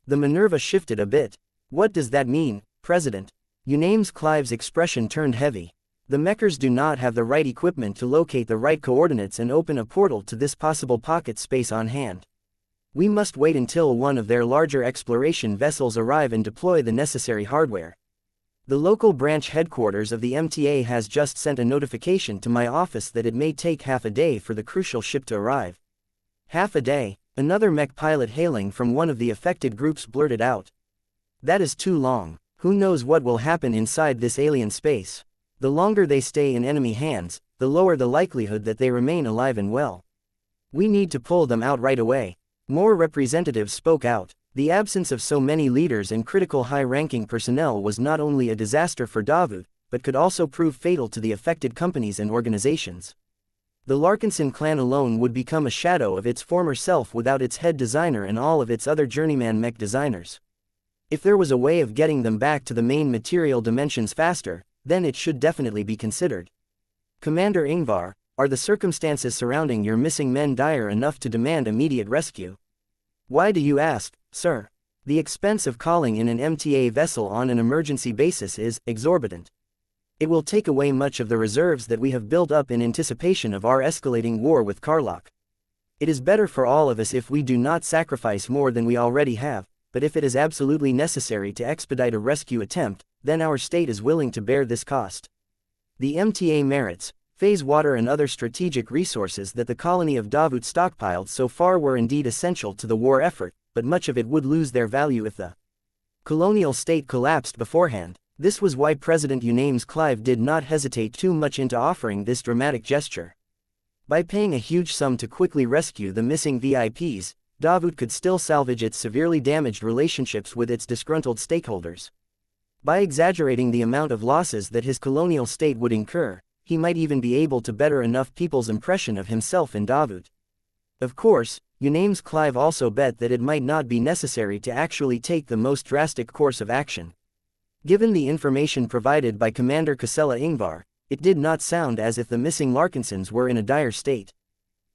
The Minerva shifted a bit. What does that mean, President? Unaimes Clive's expression turned heavy. The Mechers do not have the right equipment to locate the right coordinates and open a portal to this possible pocket space on hand. We must wait until one of their larger exploration vessels arrive and deploy the necessary hardware. The local branch headquarters of the MTA has just sent a notification to my office that it may take half a day for the crucial ship to arrive. Half a day, another mech pilot hailing from one of the affected groups blurted out. That is too long. Who knows what will happen inside this alien space? The longer they stay in enemy hands, the lower the likelihood that they remain alive and well. We need to pull them out right away. More representatives spoke out. The absence of so many leaders and critical high-ranking personnel was not only a disaster for Davut, but could also prove fatal to the affected companies and organizations. The Larkinson clan alone would become a shadow of its former self without its head designer and all of its other journeyman mech designers. If there was a way of getting them back to the main material dimensions faster, then it should definitely be considered. Commander Ingvar, are the circumstances surrounding your missing men dire enough to demand immediate rescue? Why do you ask, sir? The expense of calling in an MTA vessel on an emergency basis is exorbitant. It will take away much of the reserves that we have built up in anticipation of our escalating war with Karlach. It is better for all of us if we do not sacrifice more than we already have, but if it is absolutely necessary to expedite a rescue attempt, then our state is willing to bear this cost. The MTA merits, phase water and other strategic resources that the colony of Davut stockpiled so far were indeed essential to the war effort, but much of it would lose their value if the colonial state collapsed beforehand. This was why President Unaimes Clive did not hesitate too much into offering this dramatic gesture. By paying a huge sum to quickly rescue the missing VIPs, Davut could still salvage its severely damaged relationships with its disgruntled stakeholders. By exaggerating the amount of losses that his colonial state would incur, he might even be able to better enough people's impression of himself in Davut. Of course, Unaimes Clive also bet that it might not be necessary to actually take the most drastic course of action. Given the information provided by Commander Casella Ingvar, it did not sound as if the missing Larkinsons were in a dire state.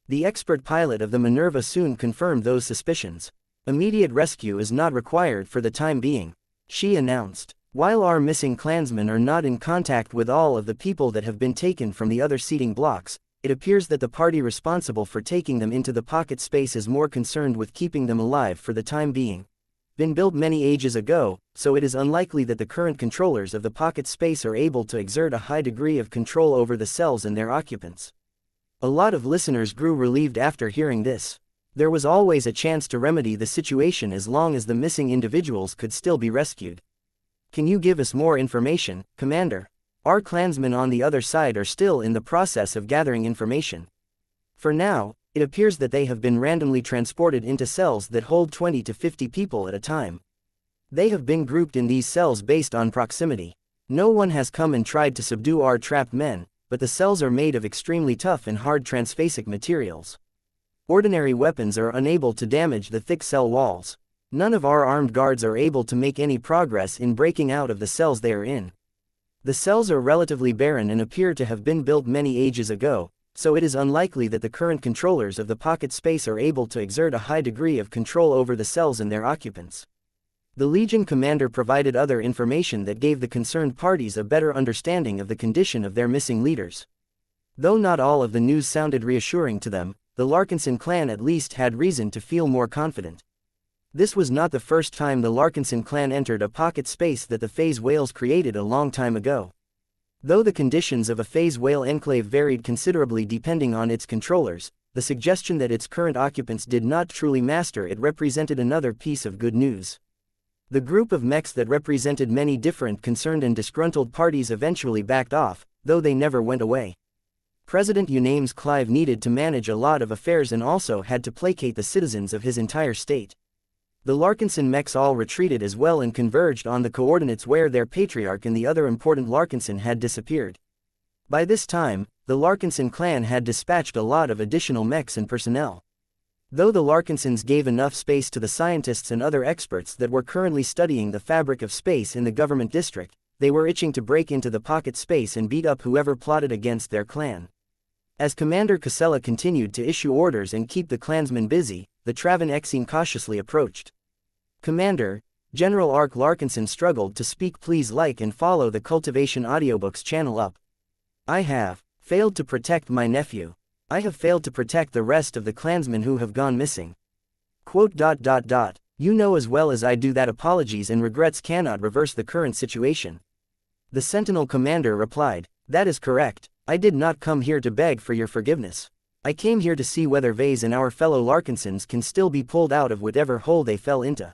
The expert pilot of the Minerva soon confirmed those suspicions. Immediate rescue is not required for the time being, she announced. While our missing clansmen are not in contact with all of the people that have been taken from the other seating blocks, it appears that the party responsible for taking them into the pocket space is more concerned with keeping them alive for the time being. been built many ages ago, so it is unlikely that the current controllers of the pocket space are able to exert a high degree of control over the cells and their occupants. A lot of listeners grew relieved after hearing this. There was always a chance to remedy the situation as long as the missing individuals could still be rescued. Can you give us more information, Commander? Our clansmen on the other side are still in the process of gathering information. For now, it appears that they have been randomly transported into cells that hold 20 to 50 people at a time. They have been grouped in these cells based on proximity. No one has come and tried to subdue our trapped men, but the cells are made of extremely tough and hard transphasic materials. Ordinary weapons are unable to damage the thick cell walls. None of our armed guards are able to make any progress in breaking out of the cells they are in. The cells are relatively barren and appear to have been built many ages ago, so it is unlikely that the current controllers of the pocket space are able to exert a high degree of control over the cells and their occupants. The Legion commander provided other information that gave the concerned parties a better understanding of the condition of their missing leaders. Though not all of the news sounded reassuring to them, the Larkinson clan at least had reason to feel more confident. This was not the first time the Larkinson clan entered a pocket space that the phase whales created a long time ago. Though the conditions of a phase whale enclave varied considerably depending on its controllers, the suggestion that its current occupants did not truly master it represented another piece of good news. The group of mechs that represented many different concerned and disgruntled parties eventually backed off, though they never went away. President Unames Clive needed to manage a lot of affairs and also had to placate the citizens of his entire state. The Larkinson mechs all retreated as well and converged on the coordinates where their patriarch and the other important Larkinson had disappeared. By this time, the Larkinson clan had dispatched a lot of additional mechs and personnel. Though the Larkinsons gave enough space to the scientists and other experts that were currently studying the fabric of space in the government district, they were itching to break into the pocket space and beat up whoever plotted against their clan. As Commander Casella continued to issue orders and keep the clansmen busy, the Travan Exene cautiously approached. Commander, General Ark Larkinson struggled to speak. Please like and follow the Cultivation Audiobooks channel up. I have failed to protect my nephew. I have failed to protect the rest of the clansmen who have gone missing. You know as well as I do that apologies and regrets cannot reverse the current situation. The Sentinel commander replied, that is correct. I did not come here to beg for your forgiveness. I came here to see whether Vase and our fellow Larkinsons can still be pulled out of whatever hole they fell into.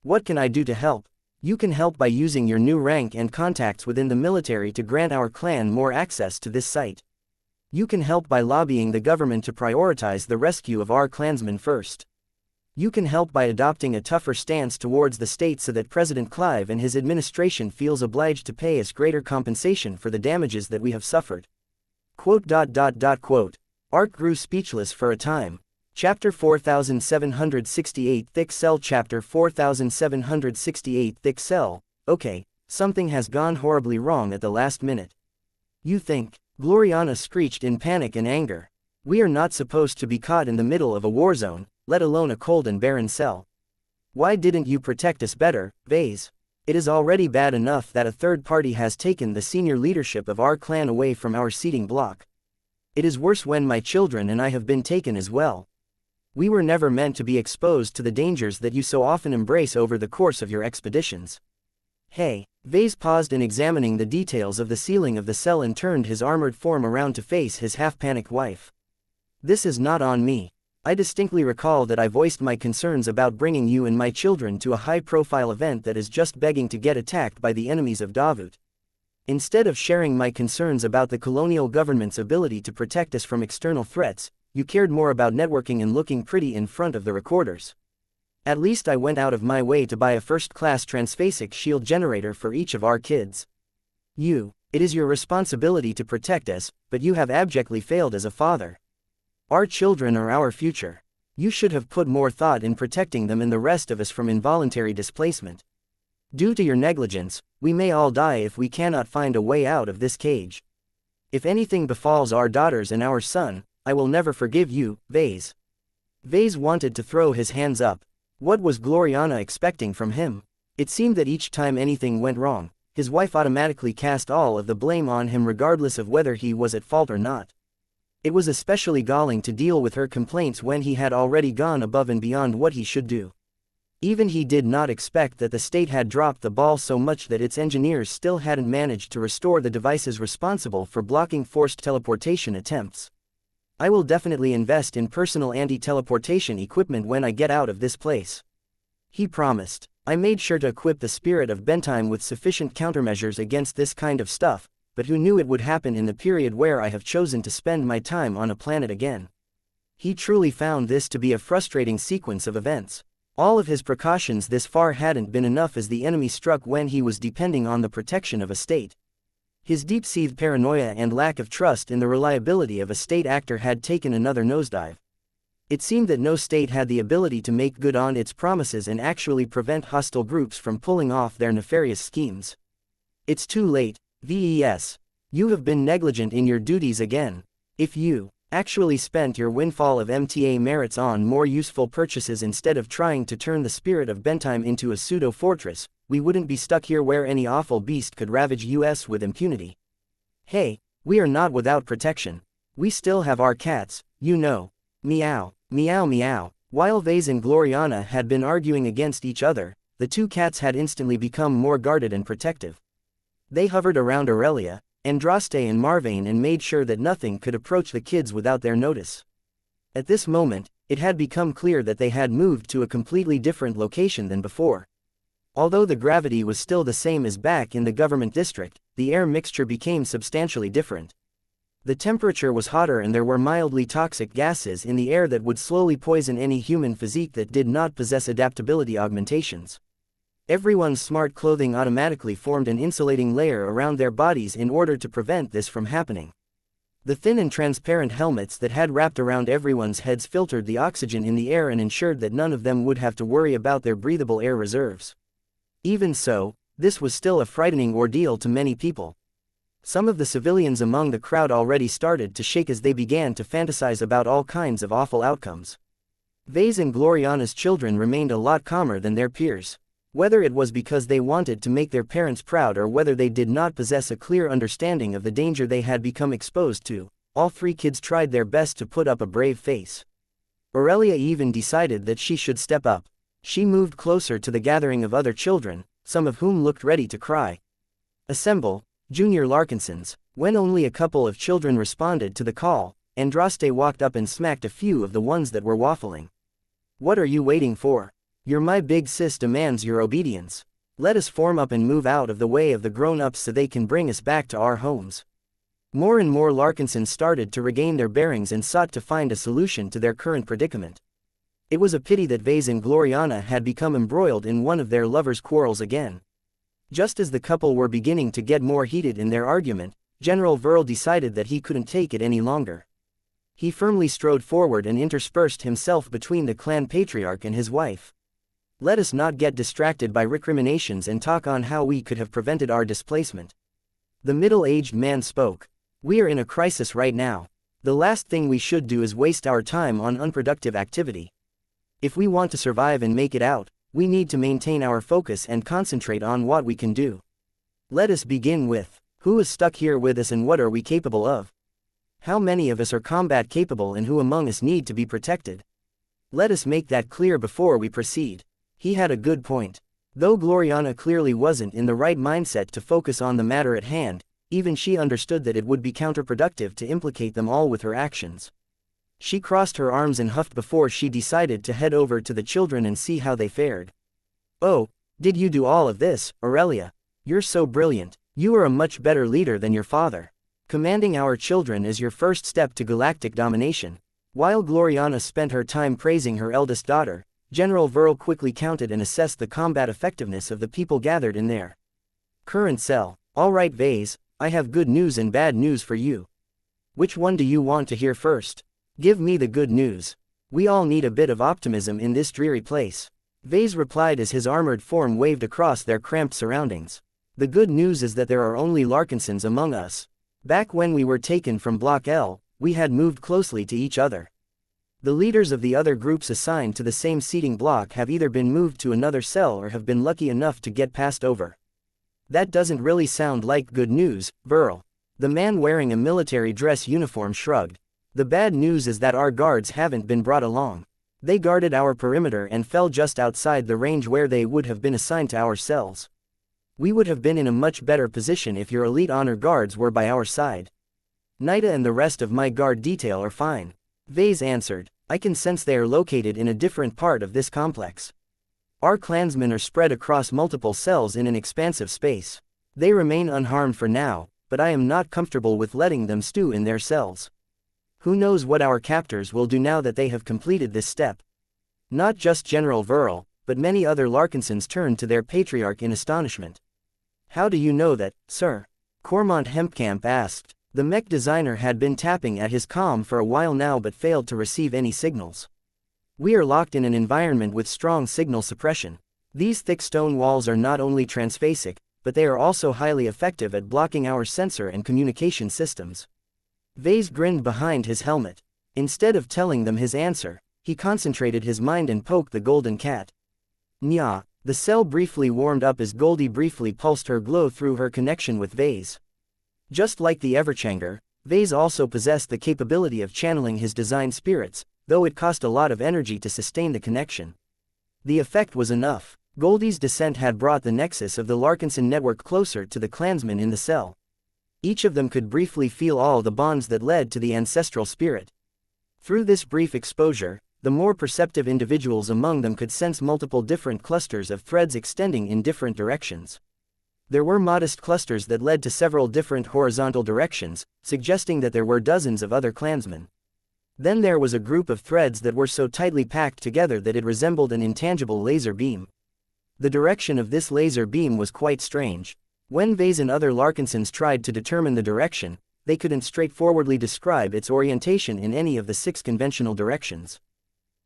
What can I do to help? You can help by using your new rank and contacts within the military to grant our clan more access to this site. You can help by lobbying the government to prioritize the rescue of our clansmen first. You can help by adopting a tougher stance towards the state so that President Clive and his administration feels obliged to pay us greater compensation for the damages that we have suffered. Ark grew speechless for a time. Chapter 4768 Thick Cell Chapter 4768 Thick Cell. Okay, something has gone horribly wrong at the last minute. You think? Gloriana screeched in panic and anger. We are not supposed to be caught in the middle of a war zone, let alone a cold and barren cell. Why didn't you protect us better, Vase? It is already bad enough that a third party has taken the senior leadership of our clan away from our seating block. It is worse when my children and I have been taken as well. We were never meant to be exposed to the dangers that you so often embrace over the course of your expeditions. Hey, Vase paused in examining the details of the ceiling of the cell and turned his armored form around to face his half-panicked wife. This is not on me. I distinctly recall that I voiced my concerns about bringing you and my children to a high-profile event that is just begging to get attacked by the enemies of Davut. Instead of sharing my concerns about the colonial government's ability to protect us from external threats, you cared more about networking and looking pretty in front of the recorders. At least I went out of my way to buy a first-class transphasic shield generator for each of our kids. It is your responsibility to protect us, but you have abjectly failed as a father. Our children are our future. You should have put more thought in protecting them and the rest of us from involuntary displacement. Due to your negligence, we may all die if we cannot find a way out of this cage. If anything befalls our daughters and our son, I will never forgive you, Vase. Vase wanted to throw his hands up. What was Gloriana expecting from him? It seemed that each time anything went wrong, his wife automatically cast all of the blame on him regardless of whether he was at fault or not. It was especially galling to deal with her complaints when he had already gone above and beyond what he should do. Even he did not expect that the state had dropped the ball so much that its engineers still hadn't managed to restore the devices responsible for blocking forced teleportation attempts. I will definitely invest in personal anti-teleportation equipment when I get out of this place, he promised. I made sure to equip the spirit of Bentime with sufficient countermeasures against this kind of stuff, but who knew it would happen in the period where I have chosen to spend my time on a planet again. He truly found this to be a frustrating sequence of events. All of his precautions this far hadn't been enough as the enemy struck when he was depending on the protection of a state. His deep-seated paranoia and lack of trust in the reliability of a state actor had taken another nosedive. It seemed that no state had the ability to make good on its promises and actually prevent hostile groups from pulling off their nefarious schemes. It's too late, VES. You have been negligent in your duties again. If you actually spent your windfall of MTA merits on more useful purchases instead of trying to turn the spirit of Bentime into a pseudo-fortress, we wouldn't be stuck here where any awful beast could ravage us with impunity. Hey, we are not without protection. We still have our cats, you know. Meow, meow meow. While Vase and Gloriana had been arguing against each other, the two cats had instantly become more guarded and protective. They hovered around Aurelia, Andraste and Marvane and made sure that nothing could approach the kids without their notice. At this moment, it had become clear that they had moved to a completely different location than before. Although the gravity was still the same as back in the government district, the air mixture became substantially different. The temperature was hotter and there were mildly toxic gases in the air that would slowly poison any human physique that did not possess adaptability augmentations. Everyone's smart clothing automatically formed an insulating layer around their bodies in order to prevent this from happening. The thin and transparent helmets that had wrapped around everyone's heads filtered the oxygen in the air and ensured that none of them would have to worry about their breathable air reserves. Even so, this was still a frightening ordeal to many people. Some of the civilians among the crowd already started to shake as they began to fantasize about all kinds of awful outcomes. Vase and Gloriana's children remained a lot calmer than their peers. Whether it was because they wanted to make their parents proud or whether they did not possess a clear understanding of the danger they had become exposed to, all three kids tried their best to put up a brave face. Aurelia even decided that she should step up. She moved closer to the gathering of other children, some of whom looked ready to cry. Assemble, Junior Larkinsons. When only a couple of children responded to the call, Andraste walked up and smacked a few of the ones that were waffling. What are you waiting for? My big sis demands your obedience. Let us form up and move out of the way of the grown-ups so they can bring us back to our homes. More and more Larkinsons started to regain their bearings and sought to find a solution to their current predicament. It was a pity that Vase and Gloriana had become embroiled in one of their lovers' quarrels again. Just as the couple were beginning to get more heated in their argument, General Verl decided that he couldn't take it any longer. He firmly strode forward and interspersed himself between the clan patriarch and his wife. Let us not get distracted by recriminations and talk on how we could have prevented our displacement. The middle-aged man spoke. We are in a crisis right now. The last thing we should do is waste our time on unproductive activity. If we want to survive and make it out, we need to maintain our focus and concentrate on what we can do. Let us begin with, who is stuck here with us and what are we capable of? How many of us are combat capable and who among us need to be protected? Let us make that clear before we proceed. He had a good point. Though Gloriana clearly wasn't in the right mindset to focus on the matter at hand, even she understood that it would be counterproductive to implicate them all with her actions. She crossed her arms and huffed before she decided to head over to the children and see how they fared. Oh, did you do all of this, Aurelia? You're so brilliant. You are a much better leader than your father. Commanding our children is your first step to galactic domination. While Gloriana spent her time praising her eldest daughter, General Verl quickly counted and assessed the combat effectiveness of the people gathered in there. Current cell. All right Vase, I have good news and bad news for you. Which one do you want to hear first? Give me the good news. We all need a bit of optimism in this dreary place. Vase replied as his armored form waved across their cramped surroundings. The good news is that there are only Larkinsons among us. Back when we were taken from Block L, we had moved closely to each other. The leaders of the other groups assigned to the same seating block have either been moved to another cell or have been lucky enough to get passed over. That doesn't really sound like good news, Verl. The man wearing a military dress uniform shrugged. The bad news is that our guards haven't been brought along. They guarded our perimeter and fell just outside the range where they would have been assigned to our cells. We would have been in a much better position if your elite honor guards were by our side. Nida and the rest of my guard detail are fine. Vase answered. I can sense they are located in a different part of this complex. Our clansmen are spread across multiple cells in an expansive space. They remain unharmed for now, but I am not comfortable with letting them stew in their cells. Who knows what our captors will do now that they have completed this step? Not just General Verl, but many other Larkinsons turned to their patriarch in astonishment. How do you know that, sir? Cormont Hempkamp asked. The mech designer had been tapping at his comm for a while now but failed to receive any signals. We are locked in an environment with strong signal suppression. These thick stone walls are not only transphasic, but they are also highly effective at blocking our sensor and communication systems. Vase grinned behind his helmet. Instead of telling them his answer, he concentrated his mind and poked the golden cat. Nya. The cell briefly warmed up as Goldie briefly pulsed her glow through her connection with Vase. Just like the Everchanger, Vase also possessed the capability of channeling his design spirits, though it cost a lot of energy to sustain the connection. The effect was enough. Goldie's descent had brought the nexus of the Larkinson network closer to the clansmen in the cell. Each of them could briefly feel all the bonds that led to the ancestral spirit. Through this brief exposure, the more perceptive individuals among them could sense multiple different clusters of threads extending in different directions. There were modest clusters that led to several different horizontal directions, suggesting that there were dozens of other clansmen. Then there was a group of threads that were so tightly packed together that it resembled an intangible laser beam. The direction of this laser beam was quite strange. When Vase and other Larkinsons tried to determine the direction, they couldn't straightforwardly describe its orientation in any of the 6 conventional directions.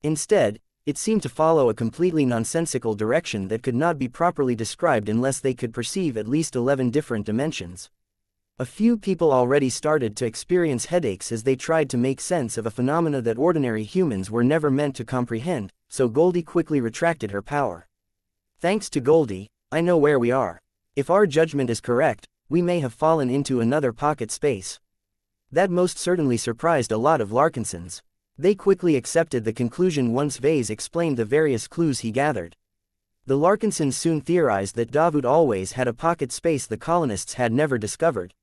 Instead, it seemed to follow a completely nonsensical direction that could not be properly described unless they could perceive at least 11 different dimensions. A few people already started to experience headaches as they tried to make sense of a phenomena that ordinary humans were never meant to comprehend, so Goldie quickly retracted her power. Thanks to Goldie, I know where we are. If our judgment is correct, we may have fallen into another pocket space. That most certainly surprised a lot of Larkinsons. They quickly accepted the conclusion once Vase explained the various clues he gathered. The Larkinsons soon theorized that Davut always had a pocket space the colonists had never discovered.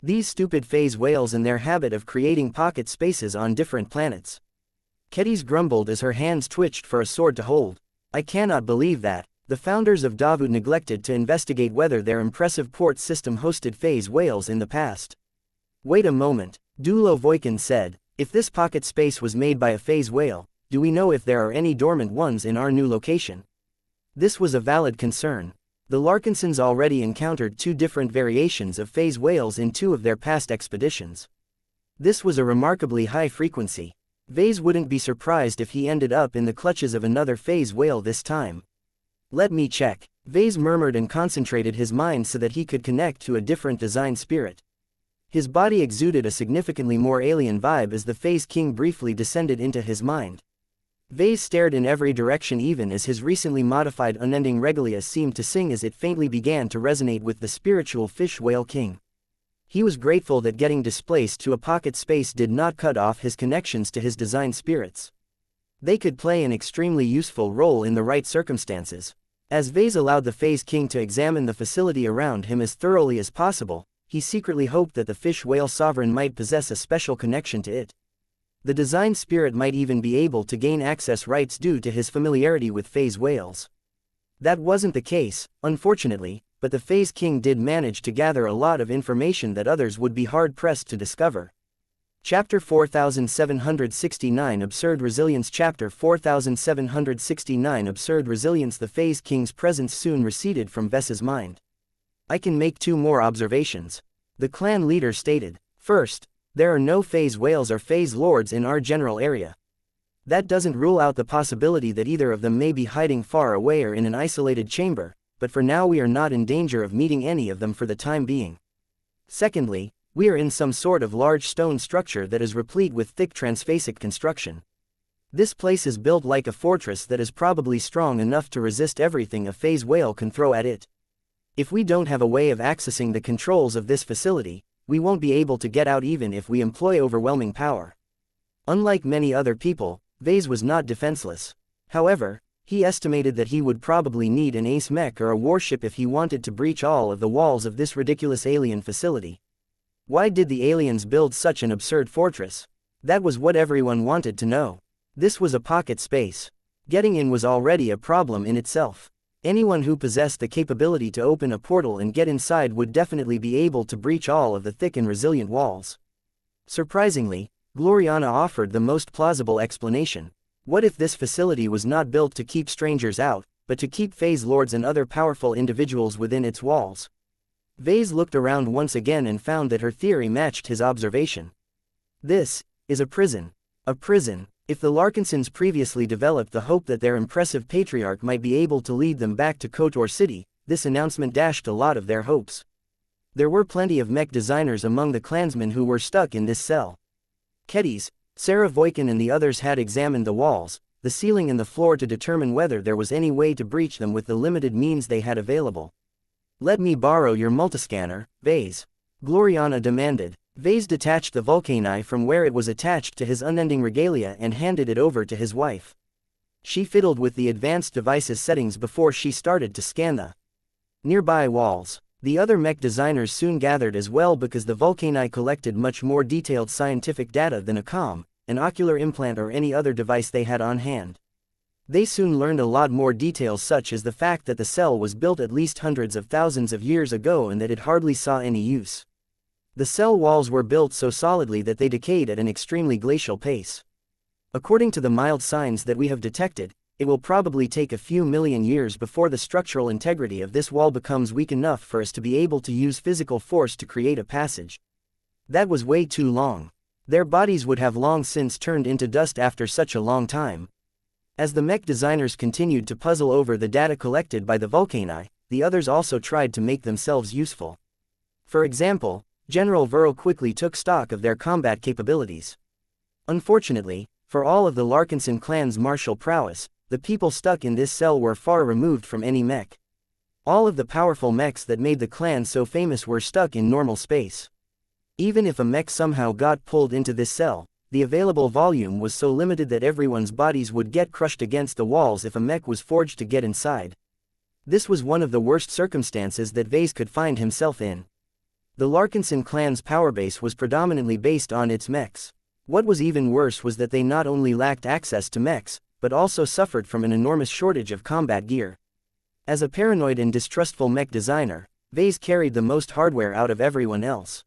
These stupid phase whales and their habit of creating pocket spaces on different planets. Kedis grumbled as her hands twitched for a sword to hold. I cannot believe that. The founders of Davut neglected to investigate whether their impressive port system hosted phase whales in the past. Wait a moment, Dulo Voikin said. If this pocket space was made by a phase whale, do we know if there are any dormant ones in our new location? This was a valid concern. The Larkinsons already encountered 2 different variations of phase whales in 2 of their past expeditions. This was a remarkably high frequency. Vase wouldn't be surprised if he ended up in the clutches of another phase whale this time. Let me check. Vase murmured and concentrated his mind so that he could connect to a different design spirit. His body exuded a significantly more alien vibe as the Phase King briefly descended into his mind. Vase stared in every direction even as his recently modified unending regalia seemed to sing as it faintly began to resonate with the spiritual fish whale king. He was grateful that getting displaced to a pocket space did not cut off his connections to his design spirits. They could play an extremely useful role in the right circumstances. As Vase allowed the Phase King to examine the facility around him as thoroughly as possible, he secretly hoped that the fish whale sovereign might possess a special connection to it. The design spirit might even be able to gain access rights due to his familiarity with phase whales. That wasn't the case, unfortunately, but the Phase King did manage to gather a lot of information that others would be hard-pressed to discover. Chapter 4769 Absurd Resilience Chapter 4769 Absurd Resilience The Phase King's presence soon receded from Vess's mind. I can make 2 more observations. The clan leader stated. First, there are no phase whales or phase lords in our general area. That doesn't rule out the possibility that either of them may be hiding far away or in an isolated chamber, but for now we are not in danger of meeting any of them for the time being. Secondly, we are in some sort of large stone structure that is replete with thick transphasic construction. This place is built like a fortress that is probably strong enough to resist everything a phase whale can throw at it. If we don't have a way of accessing the controls of this facility, we won't be able to get out even if we employ overwhelming power. Unlike many other people, Vase was not defenseless. However, he estimated that he would probably need an ace mech or a warship if he wanted to breach all of the walls of this ridiculous alien facility. Why did the aliens build such an absurd fortress? That was what everyone wanted to know. This was a pocket space. Getting in was already a problem in itself. Anyone who possessed the capability to open a portal and get inside would definitely be able to breach all of the thick and resilient walls. Surprisingly, Gloriana offered the most plausible explanation. What if this facility was not built to keep strangers out, but to keep phase lords and other powerful individuals within its walls? Vase looked around once again and found that her theory matched his observation. This is a prison. A prison. If the Larkinsons previously developed the hope that their impressive patriarch might be able to lead them back to Kotor City, this announcement dashed a lot of their hopes. There were plenty of mech designers among the clansmen who were stuck in this cell. Kedis, Sarah Voikin and the others had examined the walls, the ceiling and the floor to determine whether there was any way to breach them with the limited means they had available. "Let me borrow your multiscanner, Vase," Gloriana demanded. Vase detached the vulcani from where it was attached to his unending regalia and handed it over to his wife. She fiddled with the advanced device's settings before she started to scan the nearby walls. The other mech designers soon gathered as well because the vulcani collected much more detailed scientific data than a comm, an ocular implant or any other device they had on hand. They soon learned a lot more details such as the fact that the cell was built at least hundreds of thousands of years ago and that it hardly saw any use. The cell walls were built so solidly that they decayed at an extremely glacial pace. According to the mild signs that we have detected, it will probably take a few million years before the structural integrity of this wall becomes weak enough for us to be able to use physical force to create a passage. That was way too long. Their bodies would have long since turned into dust after such a long time. As the mech designers continued to puzzle over the data collected by the vulcani, the others also tried to make themselves useful. For example, General Verl quickly took stock of their combat capabilities. Unfortunately, for all of the Larkinson clan's martial prowess, the people stuck in this cell were far removed from any mech. All of the powerful mechs that made the clan so famous were stuck in normal space. Even if a mech somehow got pulled into this cell, the available volume was so limited that everyone's bodies would get crushed against the walls if a mech was forged to get inside. This was one of the worst circumstances that Vase could find himself in. The Larkinson clan's power base was predominantly based on its mechs. What was even worse was that they not only lacked access to mechs, but also suffered from an enormous shortage of combat gear. As a paranoid and distrustful mech designer, Vase carried the most hardware out of everyone else.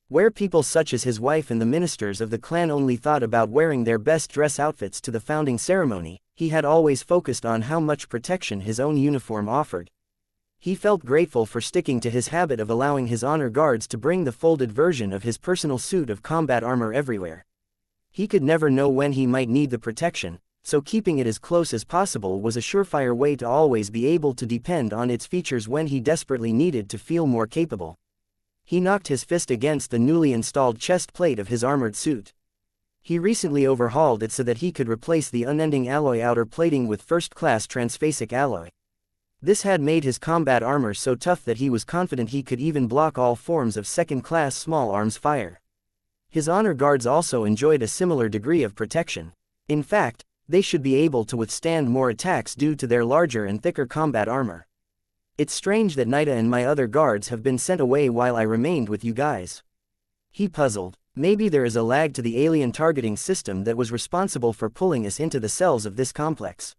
Where people such as his wife and the ministers of the clan only thought about wearing their best dress outfits to the founding ceremony, he had always focused on how much protection his own uniform offered. He felt grateful for sticking to his habit of allowing his honor guards to bring the folded version of his personal suit of combat armor everywhere. He could never know when he might need the protection, so keeping it as close as possible was a surefire way to always be able to depend on its features when he desperately needed to feel more capable. He knocked his fist against the newly installed chest plate of his armored suit. He recently overhauled it so that he could replace the unending alloy outer plating with first-class transphasic alloy. This had made his combat armor so tough that he was confident he could even block all forms of second-class small arms fire. His honor guards also enjoyed a similar degree of protection. In fact, they should be able to withstand more attacks due to their larger and thicker combat armor. It's strange that Nida and my other guards have been sent away while I remained with you guys. He puzzled. Maybe there is a lag to the alien targeting system that was responsible for pulling us into the cells of this complex.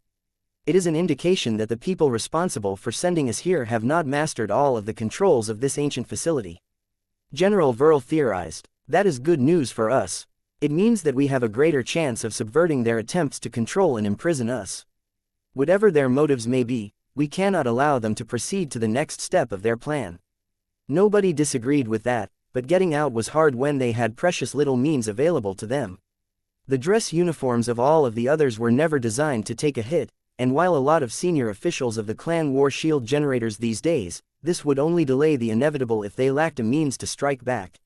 It is an indication that the people responsible for sending us here have not mastered all of the controls of this ancient facility. General Verl theorized. That is good news for us. It means that we have a greater chance of subverting their attempts to control and imprison us. Whatever their motives may be, we cannot allow them to proceed to the next step of their plan. Nobody disagreed with that, but getting out was hard when they had precious little means available to them. The dress uniforms of all of the others were never designed to take a hit, and while a lot of senior officials of the clan wore shield generators these days, this would only delay the inevitable if they lacked a means to strike back.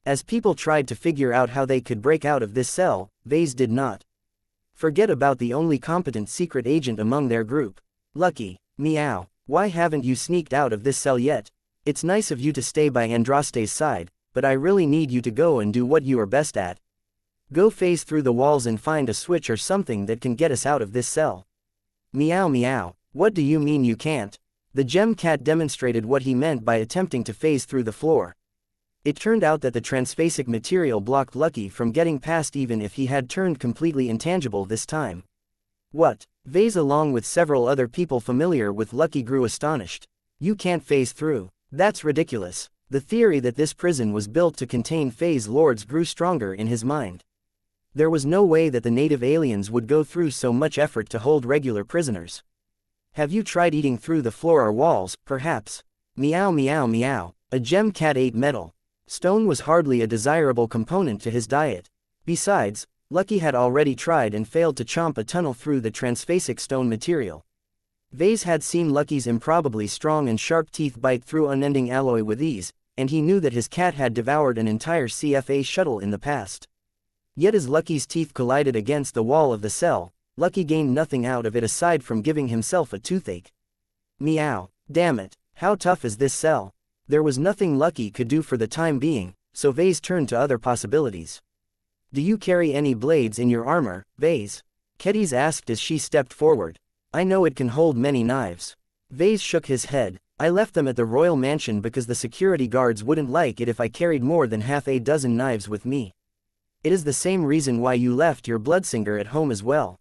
As people tried to figure out how they could break out of this cell, Vase did not forget about the only competent secret agent among their group. Lucky, meow, why haven't you sneaked out of this cell yet? It's nice of you to stay by Andraste's side, but I really need you to go and do what you are best at. Go phase through the walls and find a switch or something that can get us out of this cell. Meow meow. What do you mean you can't? The gem cat demonstrated what he meant by attempting to phase through the floor. It turned out that the transphasic material blocked Lucky from getting past even if he had turned completely intangible this time. What? Vase along with several other people familiar with Lucky grew astonished. You can't phase through. That's ridiculous. The theory that this prison was built to contain phase lords grew stronger in his mind. There was no way that the native aliens would go through so much effort to hold regular prisoners. Have you tried eating through the floor or walls, perhaps? Meow meow meow. A gem cat ate metal. Stone was hardly a desirable component to his diet. Besides, Lucky had already tried and failed to chomp a tunnel through the transphasic stone material. Vase had seen Lucky's improbably strong and sharp teeth bite through unending alloy with ease, and he knew that his cat had devoured an entire CFA shuttle in the past. Yet as Lucky's teeth collided against the wall of the cell, Lucky gained nothing out of it aside from giving himself a toothache. Meow. Damn it, how tough is this cell? There was nothing Lucky could do for the time being, so Vase turned to other possibilities. Do you carry any blades in your armor, Vase? Kedis asked as she stepped forward. I know it can hold many knives. Vase shook his head. I left them at the royal mansion because the security guards wouldn't like it if I carried more than half a dozen knives with me. It is the same reason why you left your bloodsinger at home as well.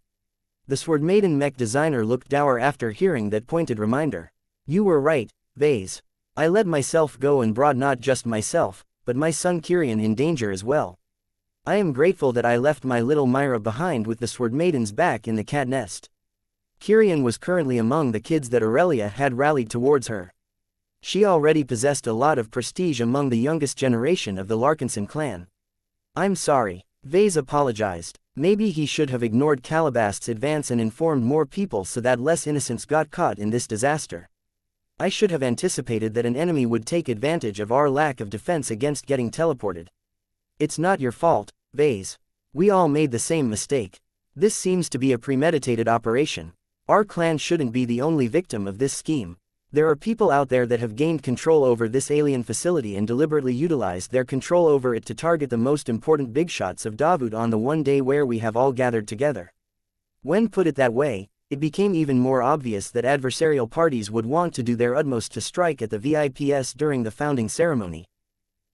The Sword Maiden Mech designer looked dour after hearing that pointed reminder. You were right, Vase. I let myself go and brought not just myself, but my son Kyrian in danger as well. I am grateful that I left my little Myra behind with the Sword Maidens back in the cat nest. Kyrian was currently among the kids that Aurelia had rallied towards her. She already possessed a lot of prestige among the youngest generation of the Larkinson clan. I'm sorry, Vase apologized. Maybe he should have ignored Calabast's advance and informed more people so that less innocents got caught in this disaster. I should have anticipated that an enemy would take advantage of our lack of defense against getting teleported. It's not your fault, Vase. We all made the same mistake. This seems to be a premeditated operation. Our clan shouldn't be the only victim of this scheme. There are people out there that have gained control over this alien facility and deliberately utilized their control over it to target the most important big shots of Davut on the one day where we have all gathered together. When put it that way, it became even more obvious that adversarial parties would want to do their utmost to strike at the VIPs during the founding ceremony.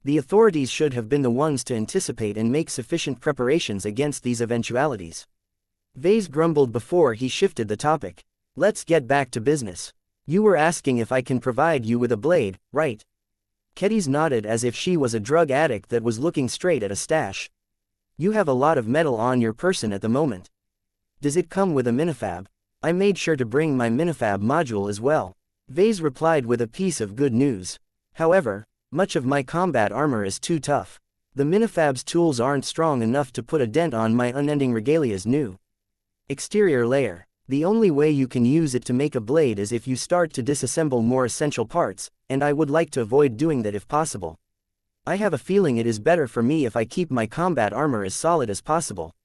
The authorities should have been the ones to anticipate and make sufficient preparations against these eventualities. Vase grumbled before he shifted the topic. Let's get back to business. You were asking if I can provide you with a blade, right? Kedis nodded as if she was a drug addict that was looking straight at a stash. You have a lot of metal on your person at the moment. Does it come with a minifab? I made sure to bring my minifab module as well. Vase replied with a piece of good news. However, much of my combat armor is too tough. The minifab's tools aren't strong enough to put a dent on my unending regalia's new exterior layer. The only way you can use it to make a blade is if you start to disassemble more essential parts, and I would like to avoid doing that if possible. I have a feeling it is better for me if I keep my combat armor as solid as possible.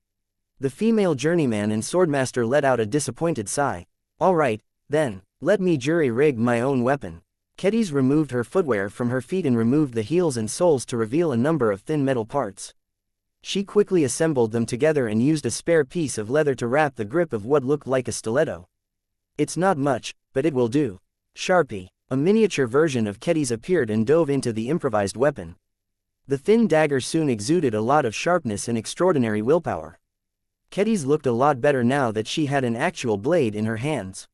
The female journeyman and swordmaster let out a disappointed sigh. All right, then, let me jury-rig my own weapon. Kedis removed her footwear from her feet and removed the heels and soles to reveal a number of thin metal parts. She quickly assembled them together and used a spare piece of leather to wrap the grip of what looked like a stiletto. It's not much, but it will do. Sharpie. A miniature version of Kedis appeared and dove into the improvised weapon. The thin dagger soon exuded a lot of sharpness and extraordinary willpower. Kedis looked a lot better now that she had an actual blade in her hands.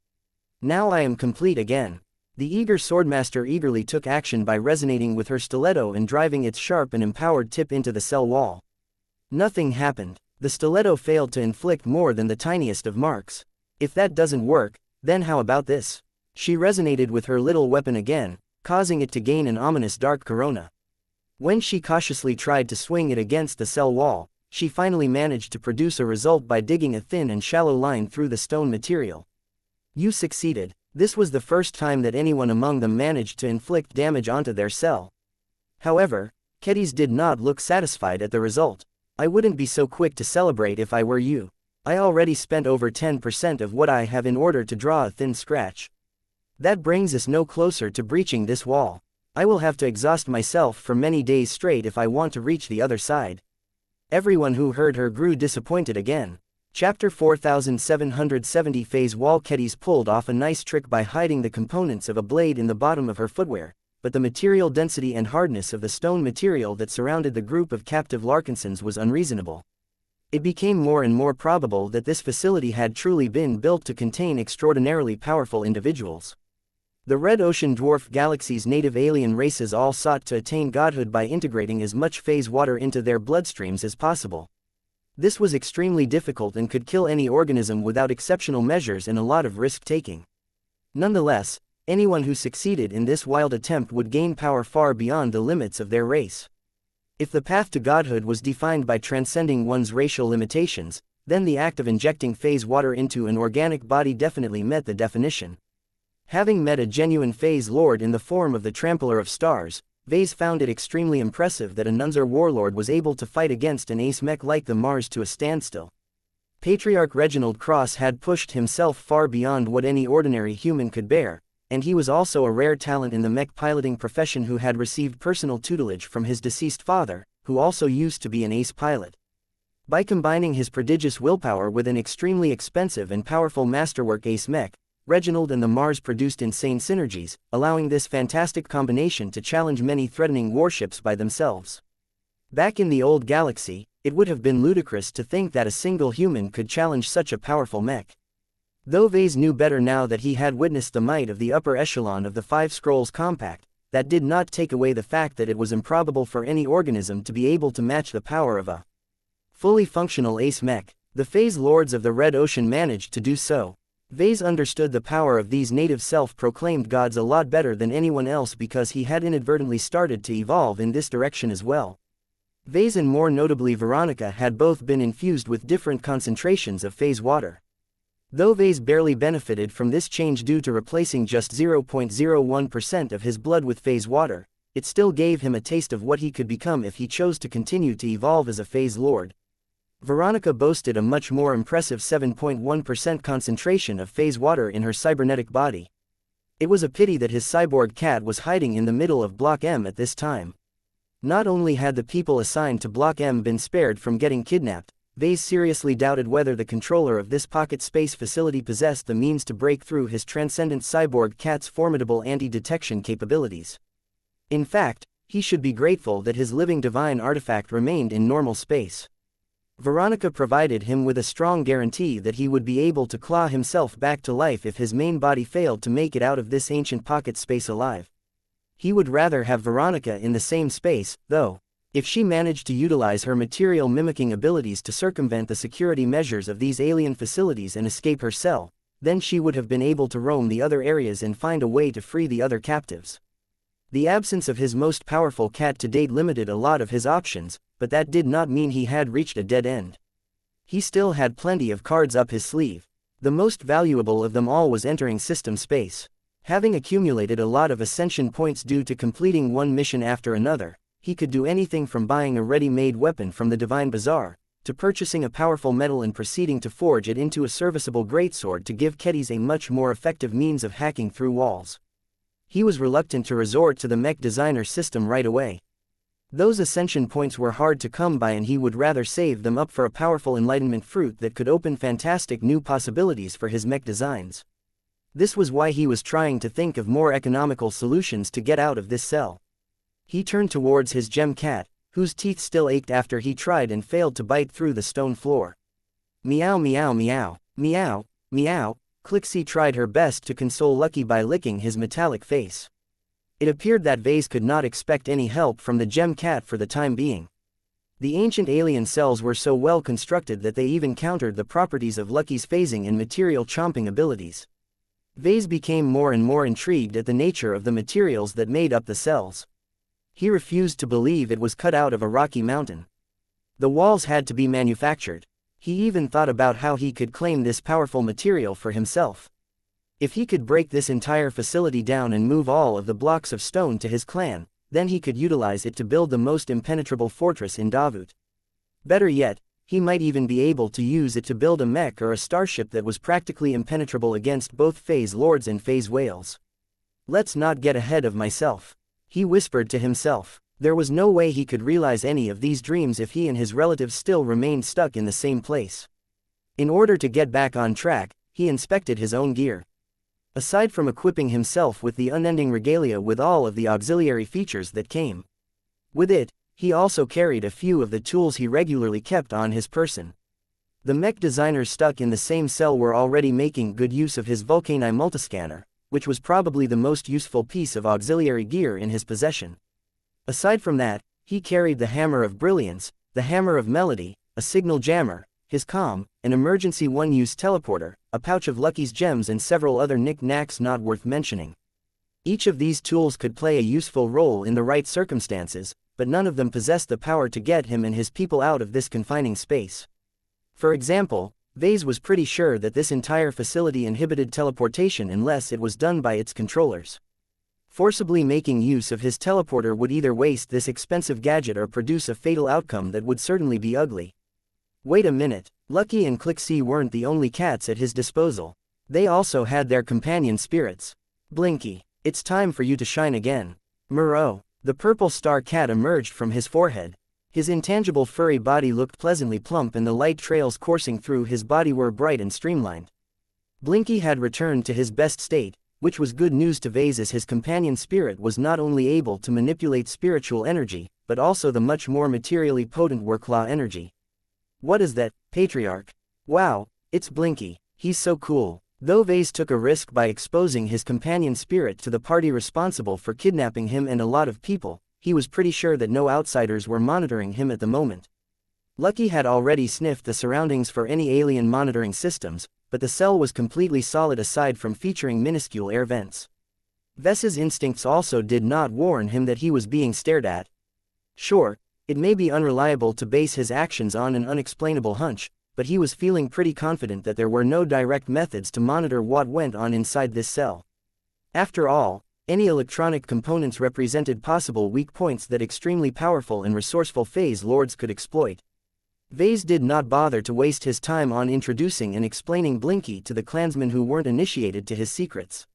Now I am complete again. The eager swordmaster eagerly took action by resonating with her stiletto and driving its sharp and empowered tip into the cell wall. Nothing happened. The stiletto failed to inflict more than the tiniest of marks. If that doesn't work, then how about this? She resonated with her little weapon again, causing it to gain an ominous dark corona. When she cautiously tried to swing it against the cell wall, she finally managed to produce a result by digging a thin and shallow line through the stone material. You succeeded. This was the first time that anyone among them managed to inflict damage onto their cell. However, Kedis did not look satisfied at the result. I wouldn't be so quick to celebrate if I were you. I already spent over 10% of what I have in order to draw a thin scratch. That brings us no closer to breaching this wall. I will have to exhaust myself for many days straight if I want to reach the other side. Everyone who heard her grew disappointed again. Chapter 4770 Phase Wall Kedis pulled off a nice trick by hiding the components of a blade in the bottom of her footwear, but the material density and hardness of the stone material that surrounded the group of captive Larkinsons was unreasonable. It became more and more probable that this facility had truly been built to contain extraordinarily powerful individuals. The Red Ocean Dwarf Galaxy's native alien races all sought to attain godhood by integrating as much phase water into their bloodstreams as possible. This was extremely difficult and could kill any organism without exceptional measures and a lot of risk-taking. Nonetheless, anyone who succeeded in this wild attempt would gain power far beyond the limits of their race. If the path to godhood was defined by transcending one's racial limitations, then the act of injecting phase water into an organic body definitely met the definition. Having met a genuine phase lord in the form of the Trampler of Stars, Vase found it extremely impressive that a Nunzar warlord was able to fight against an ace mech like the Mars to a standstill. Patriarch Reginald Cross had pushed himself far beyond what any ordinary human could bear, and he was also a rare talent in the mech piloting profession who had received personal tutelage from his deceased father, who also used to be an ace pilot. By combining his prodigious willpower with an extremely expensive and powerful masterwork ace mech, Reginald and the Mars produced insane synergies, allowing this fantastic combination to challenge many threatening warships by themselves. Back in the old galaxy, it would have been ludicrous to think that a single human could challenge such a powerful mech. Though Vase knew better now that he had witnessed the might of the upper echelon of the Five Scrolls Compact, that did not take away the fact that it was improbable for any organism to be able to match the power of a fully functional ace mech. The phase lords of the Red Ocean managed to do so. Vase understood the power of these native self-proclaimed gods a lot better than anyone else because he had inadvertently started to evolve in this direction as well. Vase and more notably Veronica had both been infused with different concentrations of phase water. Though Vase barely benefited from this change due to replacing just 0.01% of his blood with phase water, it still gave him a taste of what he could become if he chose to continue to evolve as a phase lord. Veronica boasted a much more impressive 7.1% concentration of phase water in her cybernetic body. It was a pity that his cyborg cat was hiding in the middle of Block M at this time. Not only had the people assigned to Block M been spared from getting kidnapped, Vase seriously doubted whether the controller of this pocket space facility possessed the means to break through his transcendent cyborg cat's formidable anti-detection capabilities. In fact, he should be grateful that his living divine artifact remained in normal space. Veronica provided him with a strong guarantee that he would be able to claw himself back to life if his main body failed to make it out of this ancient pocket space alive. He would rather have Veronica in the same space, though. If she managed to utilize her material mimicking abilities to circumvent the security measures of these alien facilities and escape her cell, then she would have been able to roam the other areas and find a way to free the other captives. The absence of his most powerful cat to date limited a lot of his options, but that did not mean he had reached a dead end. He still had plenty of cards up his sleeve. The most valuable of them all was entering system space. Having accumulated a lot of ascension points due to completing one mission after another, he could do anything from buying a ready-made weapon from the Divine Bazaar, to purchasing a powerful metal and proceeding to forge it into a serviceable greatsword to give Kedis a much more effective means of hacking through walls. He was reluctant to resort to the mech designer system right away. Those ascension points were hard to come by and he would rather save them up for a powerful enlightenment fruit that could open fantastic new possibilities for his mech designs. This was why he was trying to think of more economical solutions to get out of this cell. He turned towards his gem cat, whose teeth still ached after he tried and failed to bite through the stone floor. Meow meow meow, meow, meow. Clixie tried her best to console Lucky by licking his metallic face. It appeared that Vase could not expect any help from the gem cat for the time being. The ancient alien cells were so well constructed that they even countered the properties of Lucky's phasing and material chomping abilities. Vase became more and more intrigued at the nature of the materials that made up the cells. He refused to believe it was cut out of a rocky mountain. The walls had to be manufactured. He even thought about how he could claim this powerful material for himself. If he could break this entire facility down and move all of the blocks of stone to his clan, then he could utilize it to build the most impenetrable fortress in Davut. Better yet, he might even be able to use it to build a mech or a starship that was practically impenetrable against both phase lords and phase whales. Let's not get ahead of myself, he whispered to himself. There was no way he could realize any of these dreams if he and his relatives still remained stuck in the same place. In order to get back on track, he inspected his own gear. Aside from equipping himself with the unending regalia with all of the auxiliary features that came with it, he also carried a few of the tools he regularly kept on his person. The mech designers stuck in the same cell were already making good use of his Vulcani multiscanner, which was probably the most useful piece of auxiliary gear in his possession. Aside from that, he carried the Hammer of Brilliance, the Hammer of Melody, a signal jammer, his comm, an emergency one-use teleporter, a pouch of Lucky's gems and several other knick-knacks not worth mentioning. Each of these tools could play a useful role in the right circumstances, but none of them possessed the power to get him and his people out of this confining space. For example, Vase was pretty sure that this entire facility inhibited teleportation unless it was done by its controllers. Forcibly making use of his teleporter would either waste this expensive gadget or produce a fatal outcome that would certainly be ugly. Wait a minute, Lucky and Clixie weren't the only cats at his disposal. They also had their companion spirits. Blinky, it's time for you to shine again. Muro, the purple star cat emerged from his forehead. His intangible furry body looked pleasantly plump and the light trails coursing through his body were bright and streamlined. Blinky had returned to his best state, which was good news to Vase as his companion spirit was not only able to manipulate spiritual energy, but also the much more materially potent wuxia energy. What is that, Patriarch? Wow, it's Blinky, he's so cool. Though Vase took a risk by exposing his companion spirit to the party responsible for kidnapping him and a lot of people, he was pretty sure that no outsiders were monitoring him at the moment. Lucky had already sniffed the surroundings for any alien monitoring systems, but the cell was completely solid aside from featuring minuscule air vents. Ves's instincts also did not warn him that he was being stared at. Sure, it may be unreliable to base his actions on an unexplainable hunch, but he was feeling pretty confident that there were no direct methods to monitor what went on inside this cell. After all, any electronic components represented possible weak points that extremely powerful and resourceful phase lords could exploit. Vase did not bother to waste his time on introducing and explaining Blinky to the clansmen who weren't initiated to his secrets.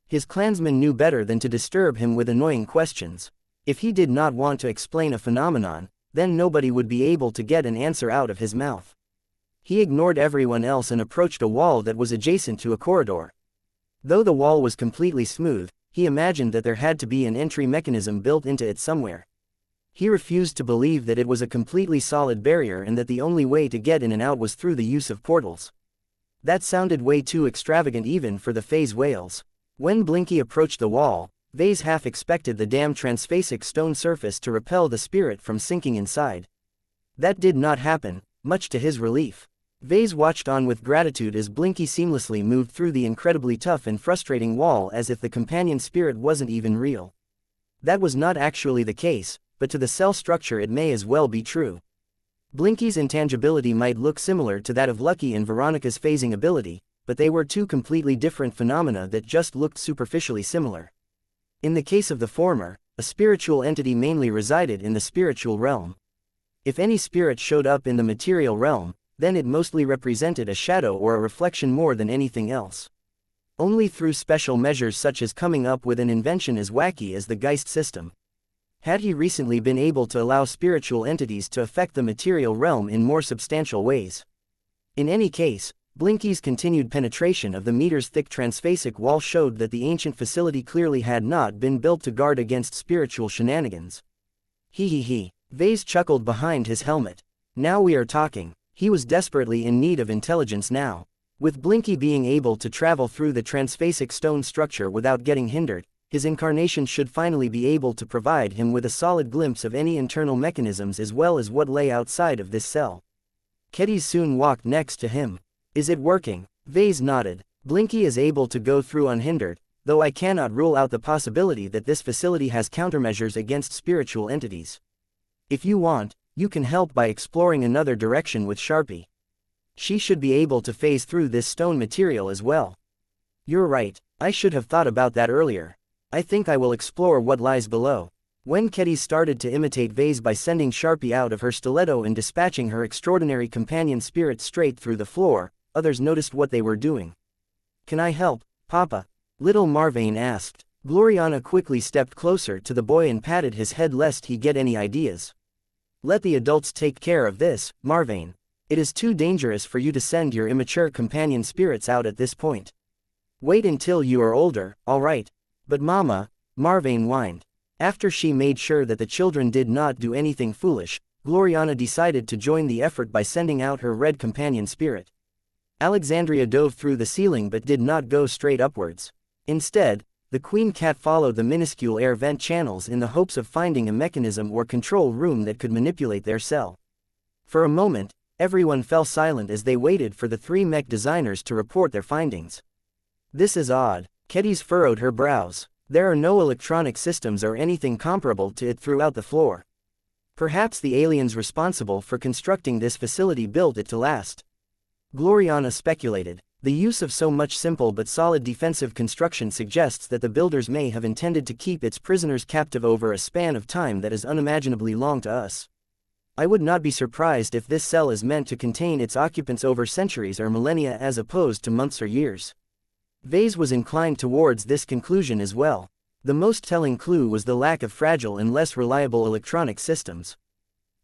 His clansmen knew better than to disturb him with annoying questions. If he did not want to explain a phenomenon, then nobody would be able to get an answer out of his mouth. He ignored everyone else and approached a wall that was adjacent to a corridor. Though the wall was completely smooth, he imagined that there had to be an entry mechanism built into it somewhere. He refused to believe that it was a completely solid barrier and that the only way to get in and out was through the use of portals. That sounded way too extravagant even for the phase whales. When Blinky approached the wall, Vase half expected the damn transphasic stone surface to repel the spirit from sinking inside. That did not happen, much to his relief. Vase watched on with gratitude as Blinky seamlessly moved through the incredibly tough and frustrating wall as if the companion spirit wasn't even real. That was not actually the case, but to the cell structure it may as well be true. Blinky's intangibility might look similar to that of Lucky and Veronica's phasing ability, but they were two completely different phenomena that just looked superficially similar. In the case of the former, a spiritual entity mainly resided in the spiritual realm. If any spirit showed up in the material realm, then it mostly represented a shadow or a reflection more than anything else. Only through special measures such as coming up with an invention as wacky as the Geist system had he recently been able to allow spiritual entities to affect the material realm in more substantial ways. In any case, Blinky's continued penetration of the meters-thick transphasic wall showed that the ancient facility clearly had not been built to guard against spiritual shenanigans. He. Vase chuckled behind his helmet. Now we are talking. He was desperately in need of intelligence now. With Blinky being able to travel through the transphasic stone structure without getting hindered, his incarnation should finally be able to provide him with a solid glimpse of any internal mechanisms as well as what lay outside of this cell. Kedis soon walked next to him. Is it working? Vase nodded. Blinky is able to go through unhindered, though I cannot rule out the possibility that this facility has countermeasures against spiritual entities. If you want, you can help by exploring another direction with Sharpie. She should be able to phase through this stone material as well. You're right, I should have thought about that earlier. I think I will explore what lies below. When Kedis started to imitate Vase by sending Sharpie out of her stiletto and dispatching her extraordinary companion spirit straight through the floor, others noticed what they were doing. Can I help, Papa? Little Marvane asked. Gloriana quickly stepped closer to the boy and patted his head lest he get any ideas. Let the adults take care of this, Marvane. It is too dangerous for you to send your immature companion spirits out at this point. Wait until you are older, alright. But Mama, Marvane whined. After she made sure that the children did not do anything foolish, Gloriana decided to join the effort by sending out her red companion spirit. Alexandria dove through the ceiling but did not go straight upwards. Instead, the queen cat followed the minuscule air vent channels in the hopes of finding a mechanism or control room that could manipulate their cell. For a moment, everyone fell silent as they waited for the three mech designers to report their findings. This is odd. Kedis furrowed her brows. There are no electronic systems or anything comparable to it throughout the floor. Perhaps the aliens responsible for constructing this facility built it to last. Gloriana speculated. The use of so much simple but solid defensive construction suggests that the builders may have intended to keep its prisoners captive over a span of time that is unimaginably long to us. I would not be surprised if this cell is meant to contain its occupants over centuries or millennia as opposed to months or years. Vase was inclined towards this conclusion as well. The most telling clue was the lack of fragile and less reliable electronic systems.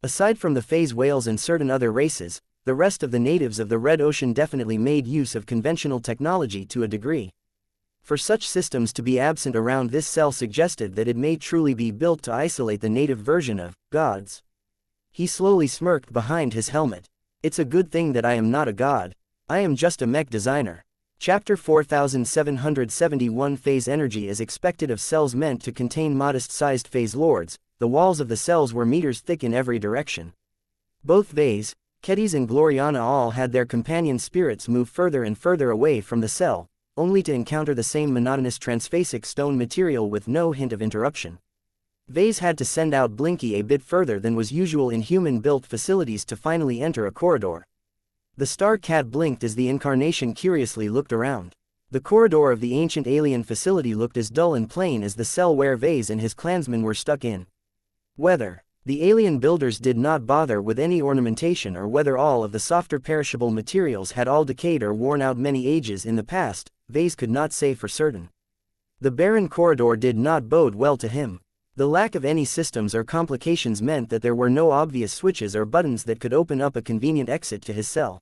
Aside from the phase whales and certain other races, the rest of the natives of the Red Ocean definitely made use of conventional technology to a degree. For such systems to be absent around this cell suggested that it may truly be built to isolate the native version of gods. He slowly smirked behind his helmet. It's a good thing that I am not a god. I am just a mech designer. Chapter 4771 Phase energy is expected of cells meant to contain modest-sized phase lords. The walls of the cells were meters thick in every direction. Both Vase, Kedis and Gloriana all had their companion spirits move further and further away from the cell, only to encounter the same monotonous transphasic stone material with no hint of interruption. Vase had to send out Blinky a bit further than was usual in human-built facilities to finally enter a corridor. The star cat blinked as the incarnation curiously looked around. The corridor of the ancient alien facility looked as dull and plain as the cell where Vase and his clansmen were stuck in. Whether the alien builders did not bother with any ornamentation or whether all of the softer perishable materials had all decayed or worn out many ages in the past, Vase could not say for certain. The barren corridor did not bode well to him. The lack of any systems or complications meant that there were no obvious switches or buttons that could open up a convenient exit to his cell.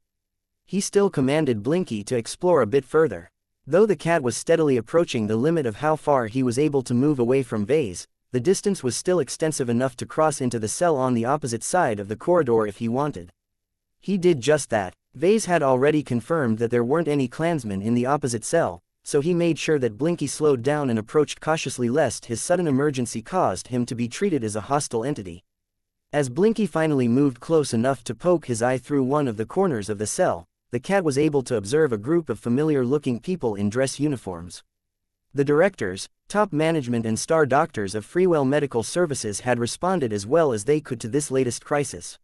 He still commanded Blinky to explore a bit further. Though the cat was steadily approaching the limit of how far he was able to move away from Vase, the distance was still extensive enough to cross into the cell on the opposite side of the corridor if he wanted. He did just that. Vase had already confirmed that there weren't any clansmen in the opposite cell, so he made sure that Blinky slowed down and approached cautiously lest his sudden emergency caused him to be treated as a hostile entity. As Blinky finally moved close enough to poke his eye through one of the corners of the cell, the cat was able to observe a group of familiar-looking people in dress uniforms. The directors, top management and star doctors of Freewell Medical Services had responded as well as they could to this latest crisis.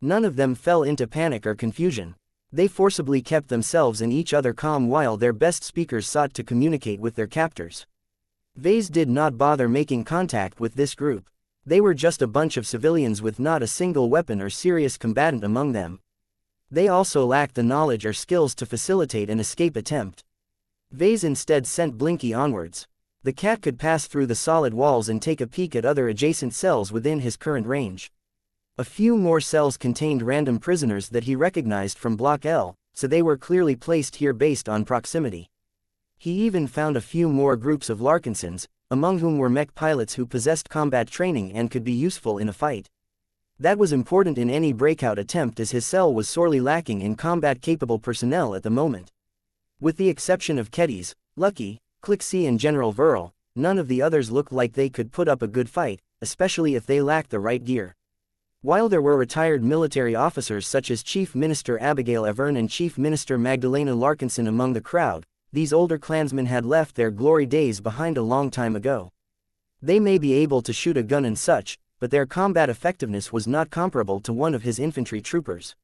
None of them fell into panic or confusion. They forcibly kept themselves and each other calm while their best speakers sought to communicate with their captors. Vase did not bother making contact with this group. They were just a bunch of civilians with not a single weapon or serious combatant among them. They also lacked the knowledge or skills to facilitate an escape attempt. Vase instead sent Blinky onwards. The cat could pass through the solid walls and take a peek at other adjacent cells within his current range. A few more cells contained random prisoners that he recognized from Block L, so they were clearly placed here based on proximity. He even found a few more groups of Larkinsons, among whom were mech pilots who possessed combat training and could be useful in a fight. That was important in any breakout attempt as his cell was sorely lacking in combat-capable personnel at the moment. With the exception of Kedis, Lucky, Clixie and General Verl, none of the others looked like they could put up a good fight, especially if they lacked the right gear. While there were retired military officers such as Chief Minister Abigail Evern and Chief Minister Magdalena Larkinson among the crowd, these older clansmen had left their glory days behind a long time ago. They may be able to shoot a gun and such, but their combat effectiveness was not comparable to one of his infantry troopers.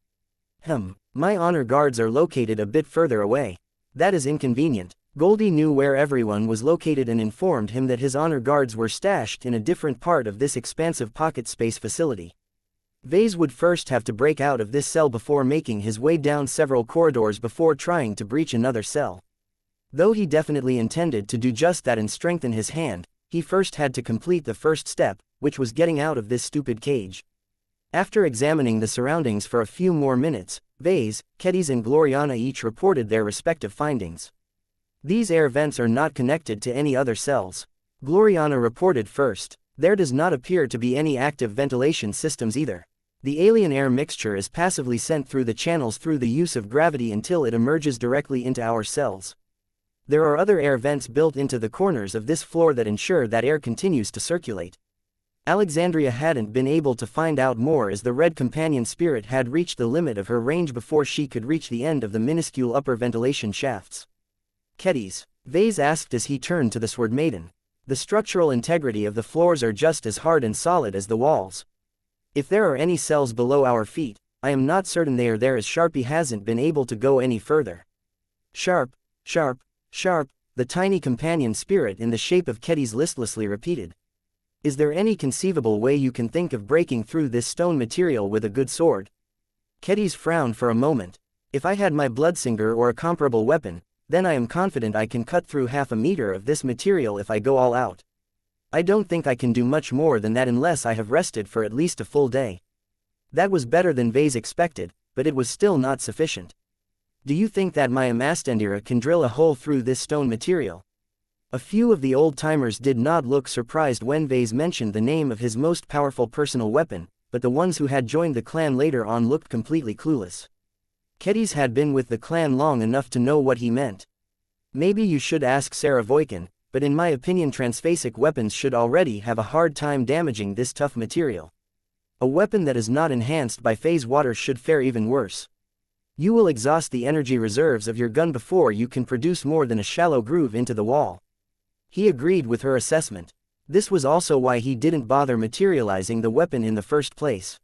My honor guards are located a bit further away. That is inconvenient. Goldie knew where everyone was located and informed him that his honor guards were stashed in a different part of this expansive pocket space facility. Vase would first have to break out of this cell before making his way down several corridors before trying to breach another cell. Though he definitely intended to do just that and strengthen his hand, he first had to complete the first step, which was getting out of this stupid cage. After examining the surroundings for a few more minutes, Vase, Kedis and Gloriana each reported their respective findings. These air vents are not connected to any other cells. Gloriana reported first. There does not appear to be any active ventilation systems either. The alien air mixture is passively sent through the channels through the use of gravity until it emerges directly into our cells. There are other air vents built into the corners of this floor that ensure that air continues to circulate. Alexandria hadn't been able to find out more as the red companion spirit had reached the limit of her range before she could reach the end of the minuscule upper ventilation shafts. Kedis, Vase asked as he turned to the Sword Maiden. The structural integrity of the floors are just as hard and solid as the walls. If there are any cells below our feet, I am not certain they are there as Sharpie hasn't been able to go any further. Sharp, sharp, sharp, the tiny companion spirit in the shape of Kedis listlessly repeated. Is there any conceivable way you can think of breaking through this stone material with a good sword? Kedis frowned for a moment. If I had my Bloodsinger or a comparable weapon, then I am confident I can cut through half a meter of this material if I go all out. I don't think I can do much more than that unless I have rested for at least a full day. That was better than Vase expected, but it was still not sufficient. Do you think that my Amastendira can drill a hole through this stone material? A few of the old-timers did not look surprised when Vase mentioned the name of his most powerful personal weapon, but the ones who had joined the clan later on looked completely clueless. Kedis had been with the clan long enough to know what he meant. Maybe you should ask Sarah Voikin, but in my opinion transphasic weapons should already have a hard time damaging this tough material. A weapon that is not enhanced by phase water should fare even worse. You will exhaust the energy reserves of your gun before you can produce more than a shallow groove into the wall. He agreed with her assessment. This was also why he didn't bother materializing the weapon in the first place.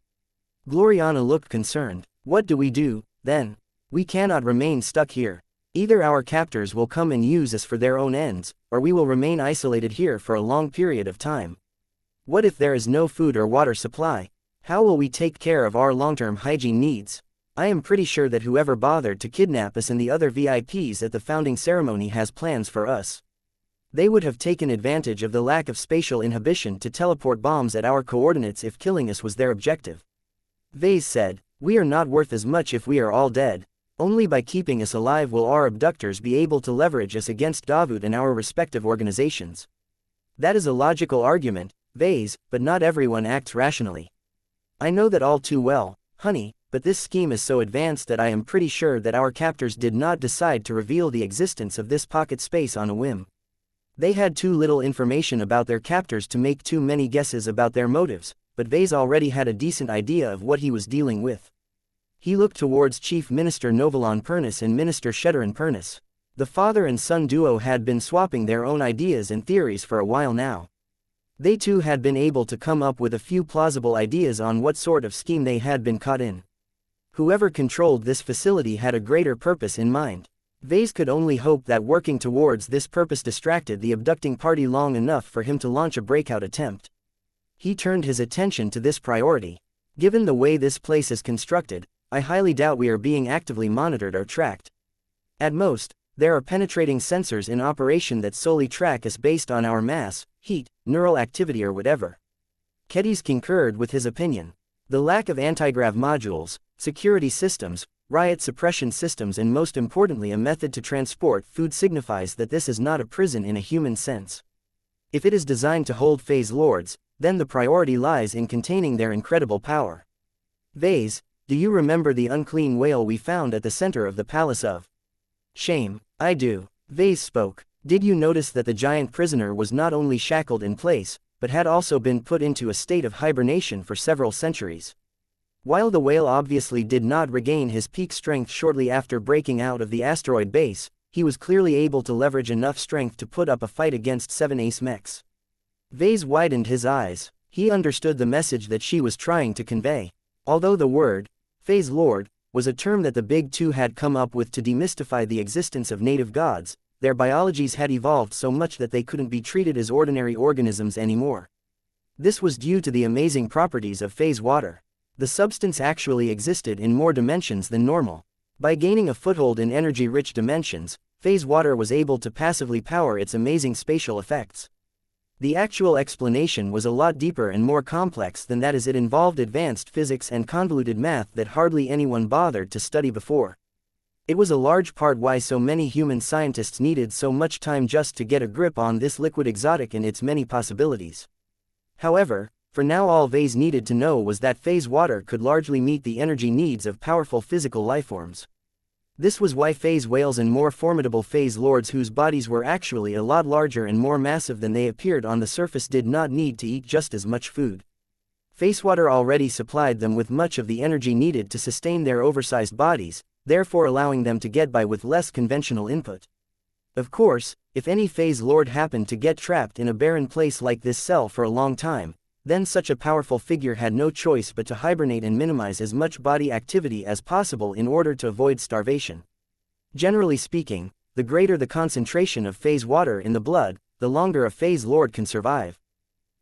Gloriana looked concerned. What do we do, then? We cannot remain stuck here. Either our captors will come and use us for their own ends, or we will remain isolated here for a long period of time. What if there is no food or water supply? How will we take care of our long-term hygiene needs? I am pretty sure that whoever bothered to kidnap us and the other VIPs at the founding ceremony has plans for us. They would have taken advantage of the lack of spatial inhibition to teleport bombs at our coordinates if killing us was their objective. Vase said, we are not worth as much if we are all dead. Only by keeping us alive will our abductors be able to leverage us against Davut and our respective organizations. That is a logical argument, Vase, but not everyone acts rationally. I know that all too well, honey, but this scheme is so advanced that I am pretty sure that our captors did not decide to reveal the existence of this pocket space on a whim. They had too little information about their captors to make too many guesses about their motives, but Vase already had a decent idea of what he was dealing with. He looked towards Chief Minister Novalon Pernis and Minister Sheddarin Pernis. The father and son duo had been swapping their own ideas and theories for a while now. They too had been able to come up with a few plausible ideas on what sort of scheme they had been caught in. Whoever controlled this facility had a greater purpose in mind. Vase could only hope that working towards this purpose distracted the abducting party long enough for him to launch a breakout attempt. He turned his attention to this priority. Given the way this place is constructed, I highly doubt we are being actively monitored or tracked. At most, there are penetrating sensors in operation that solely track us based on our mass, heat, neural activity or whatever. Kedis concurred with his opinion. The lack of anti-grav modules, security systems, riot suppression systems and most importantly a method to transport food signifies that this is not a prison in a human sense. If it is designed to hold phase lords, then the priority lies in containing their incredible power. Vase, do you remember the unclean whale we found at the center of the Palace of Shame? I do. Vase spoke. Did you notice that the giant prisoner was not only shackled in place, but had also been put into a state of hibernation for several centuries? While the whale obviously did not regain his peak strength shortly after breaking out of the asteroid base, he was clearly able to leverage enough strength to put up a fight against 7 ace mechs. Vase widened his eyes. He understood the message that she was trying to convey. Although the word, phase lord, was a term that the Big Two had come up with to demystify the existence of native gods, their biologies had evolved so much that they couldn't be treated as ordinary organisms anymore. This was due to the amazing properties of phase water. The substance actually existed in more dimensions than normal. By gaining a foothold in energy-rich dimensions, phase water was able to passively power its amazing spatial effects. The actual explanation was a lot deeper and more complex than that, as it involved advanced physics and convoluted math that hardly anyone bothered to study before. It was a large part why so many human scientists needed so much time just to get a grip on this liquid exotic and its many possibilities. However, for now all Vase needed to know was that phase water could largely meet the energy needs of powerful physical lifeforms. This was why phase whales and more formidable phase lords, whose bodies were actually a lot larger and more massive than they appeared on the surface, did not need to eat just as much food. Phase water already supplied them with much of the energy needed to sustain their oversized bodies, therefore allowing them to get by with less conventional input. Of course, if any phase lord happened to get trapped in a barren place like this cell for a long time, then such a powerful figure had no choice but to hibernate and minimize as much body activity as possible in order to avoid starvation. Generally speaking, the greater the concentration of phase water in the blood, the longer a phase lord can survive.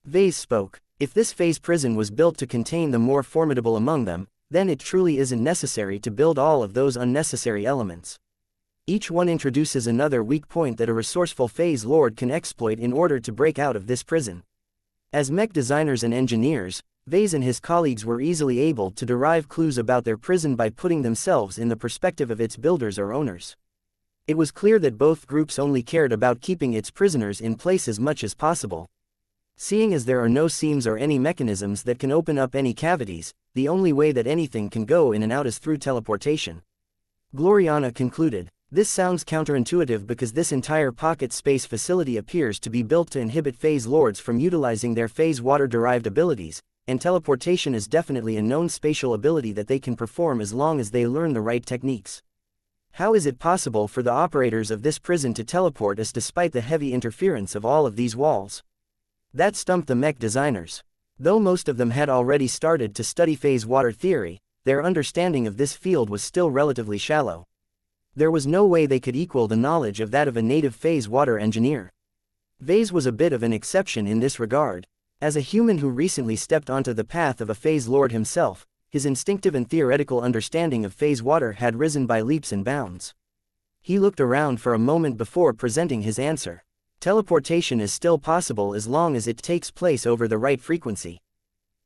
Vase spoke. If this phase prison was built to contain the more formidable among them, then it truly isn't necessary to build all of those unnecessary elements. Each one introduces another weak point that a resourceful phase lord can exploit in order to break out of this prison. As mech designers and engineers, Vase and his colleagues were easily able to derive clues about their prison by putting themselves in the perspective of its builders or owners. It was clear that both groups only cared about keeping its prisoners in place as much as possible. Seeing as there are no seams or any mechanisms that can open up any cavities, the only way that anything can go in and out is through teleportation. Gloriana concluded. This sounds counterintuitive because this entire pocket space facility appears to be built to inhibit phase lords from utilizing their phase water-derived abilities, and teleportation is definitely a known spatial ability that they can perform as long as they learn the right techniques. How is it possible for the operators of this prison to teleport us despite the heavy interference of all of these walls? That stumped the mech designers. Though most of them had already started to study phase water theory, their understanding of this field was still relatively shallow. There was no way they could equal the knowledge of that of a native phase water engineer. Vase was a bit of an exception in this regard. As a human who recently stepped onto the path of a phase lord himself, his instinctive and theoretical understanding of phase water had risen by leaps and bounds. He looked around for a moment before presenting his answer. Teleportation is still possible as long as it takes place over the right frequency.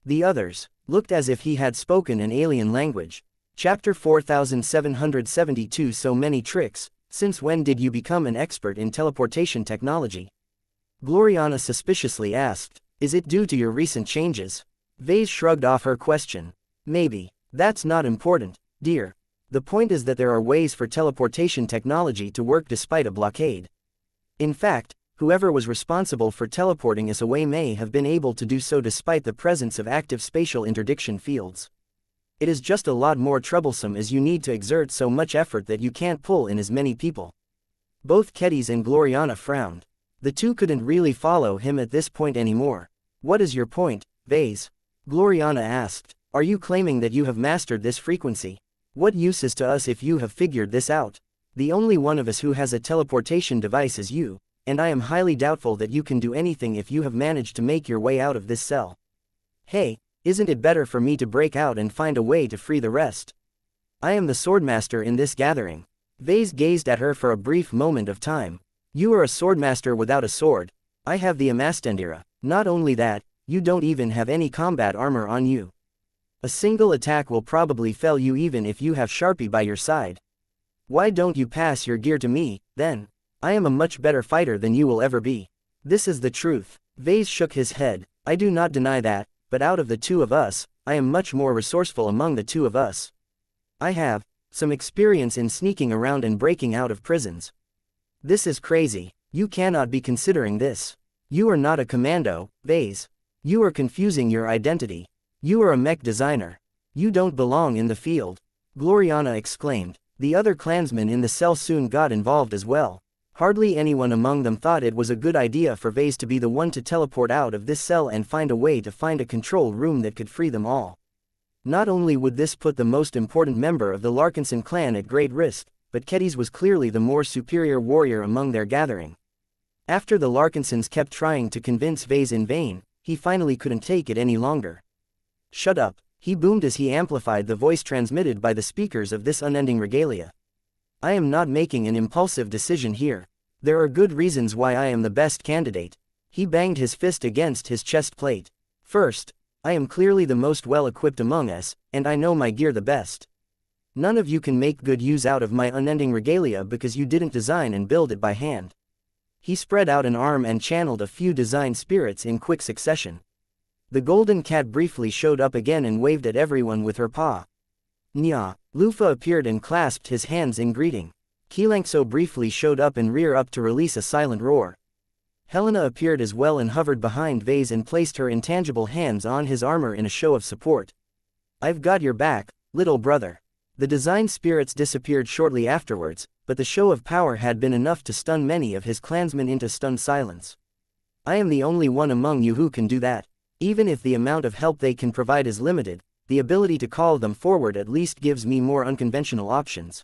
The others looked as if he had spoken an alien language. Chapter 4772. So many tricks. Since when did you become an expert in teleportation technology? Gloriana suspiciously asked. Is it due to your recent changes? Vase shrugged off her question. Maybe. That's not important, dear. The point is that there are ways for teleportation technology to work despite a blockade. In fact, whoever was responsible for teleporting us away may have been able to do so despite the presence of active spatial interdiction fields. It is just a lot more troublesome as you need to exert so much effort that you can't pull in as many people. Both Kedis and Gloriana frowned. The two couldn't really follow him at this point anymore. What is your point, Vase? Gloriana asked. Are you claiming that you have mastered this frequency? What use is to us if you have figured this out? The only one of us who has a teleportation device is you, and I am highly doubtful that you can do anything if you have managed to make your way out of this cell. Hey, isn't it better for me to break out and find a way to free the rest? I am the swordmaster in this gathering. Vase gazed at her for a brief moment of time. You are a swordmaster without a sword. I have the Amastendira. Not only that, you don't even have any combat armor on you. A single attack will probably fell you even if you have Sharpie by your side. Why don't you pass your gear to me, then? I am a much better fighter than you will ever be. This is the truth. Vase shook his head. I do not deny that. But out of the two of us, I am much more resourceful among the two of us. I have some experience in sneaking around and breaking out of prisons. This is crazy. You cannot be considering this. You are not a commando, Vase. You are confusing your identity. You are a mech designer. You don't belong in the field. Gloriana exclaimed. The other clansmen in the cell soon got involved as well. Hardly anyone among them thought it was a good idea for Vase to be the one to teleport out of this cell and find a way to find a control room that could free them all. Not only would this put the most important member of the Larkinson clan at great risk, but Kedis was clearly the more superior warrior among their gathering. After the Larkinsons kept trying to convince Vase in vain, he finally couldn't take it any longer. Shut up, he boomed as he amplified the voice transmitted by the speakers of this unending regalia. I am not making an impulsive decision here. There are good reasons why I am the best candidate. He banged his fist against his chest plate. First, I am clearly the most well-equipped among us, and I know my gear the best. None of you can make good use out of my unending regalia because you didn't design and build it by hand. He spread out an arm and channeled a few design spirits in quick succession. The golden cat briefly showed up again and waved at everyone with her paw. Nya. Lufa appeared and clasped his hands in greeting. xianxia briefly showed up and reared up to release a silent roar. Helena appeared as well and hovered behind Vase and placed her intangible hands on his armor in a show of support. I've got your back, little brother. The design spirits disappeared shortly afterwards, but the show of power had been enough to stun many of his clansmen into stunned silence. I am the only one among you who can do that. Even if the amount of help they can provide is limited, the ability to call them forward at least gives me more unconventional options.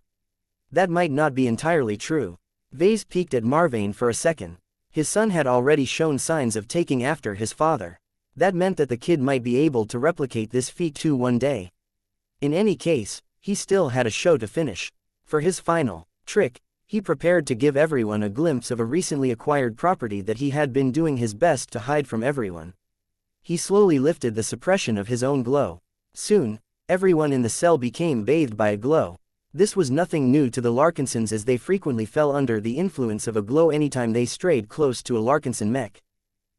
That might not be entirely true. Vase peeked at Marvane for a second. His son had already shown signs of taking after his father. That meant that the kid might be able to replicate this feat too one day. In any case, he still had a show to finish. For his final trick, he prepared to give everyone a glimpse of a recently acquired property that he had been doing his best to hide from everyone. He slowly lifted the suppression of his own glow. Soon, everyone in the cell became bathed by a glow. This was nothing new to the Larkinsons as they frequently fell under the influence of a glow anytime they strayed close to a Larkinson mech.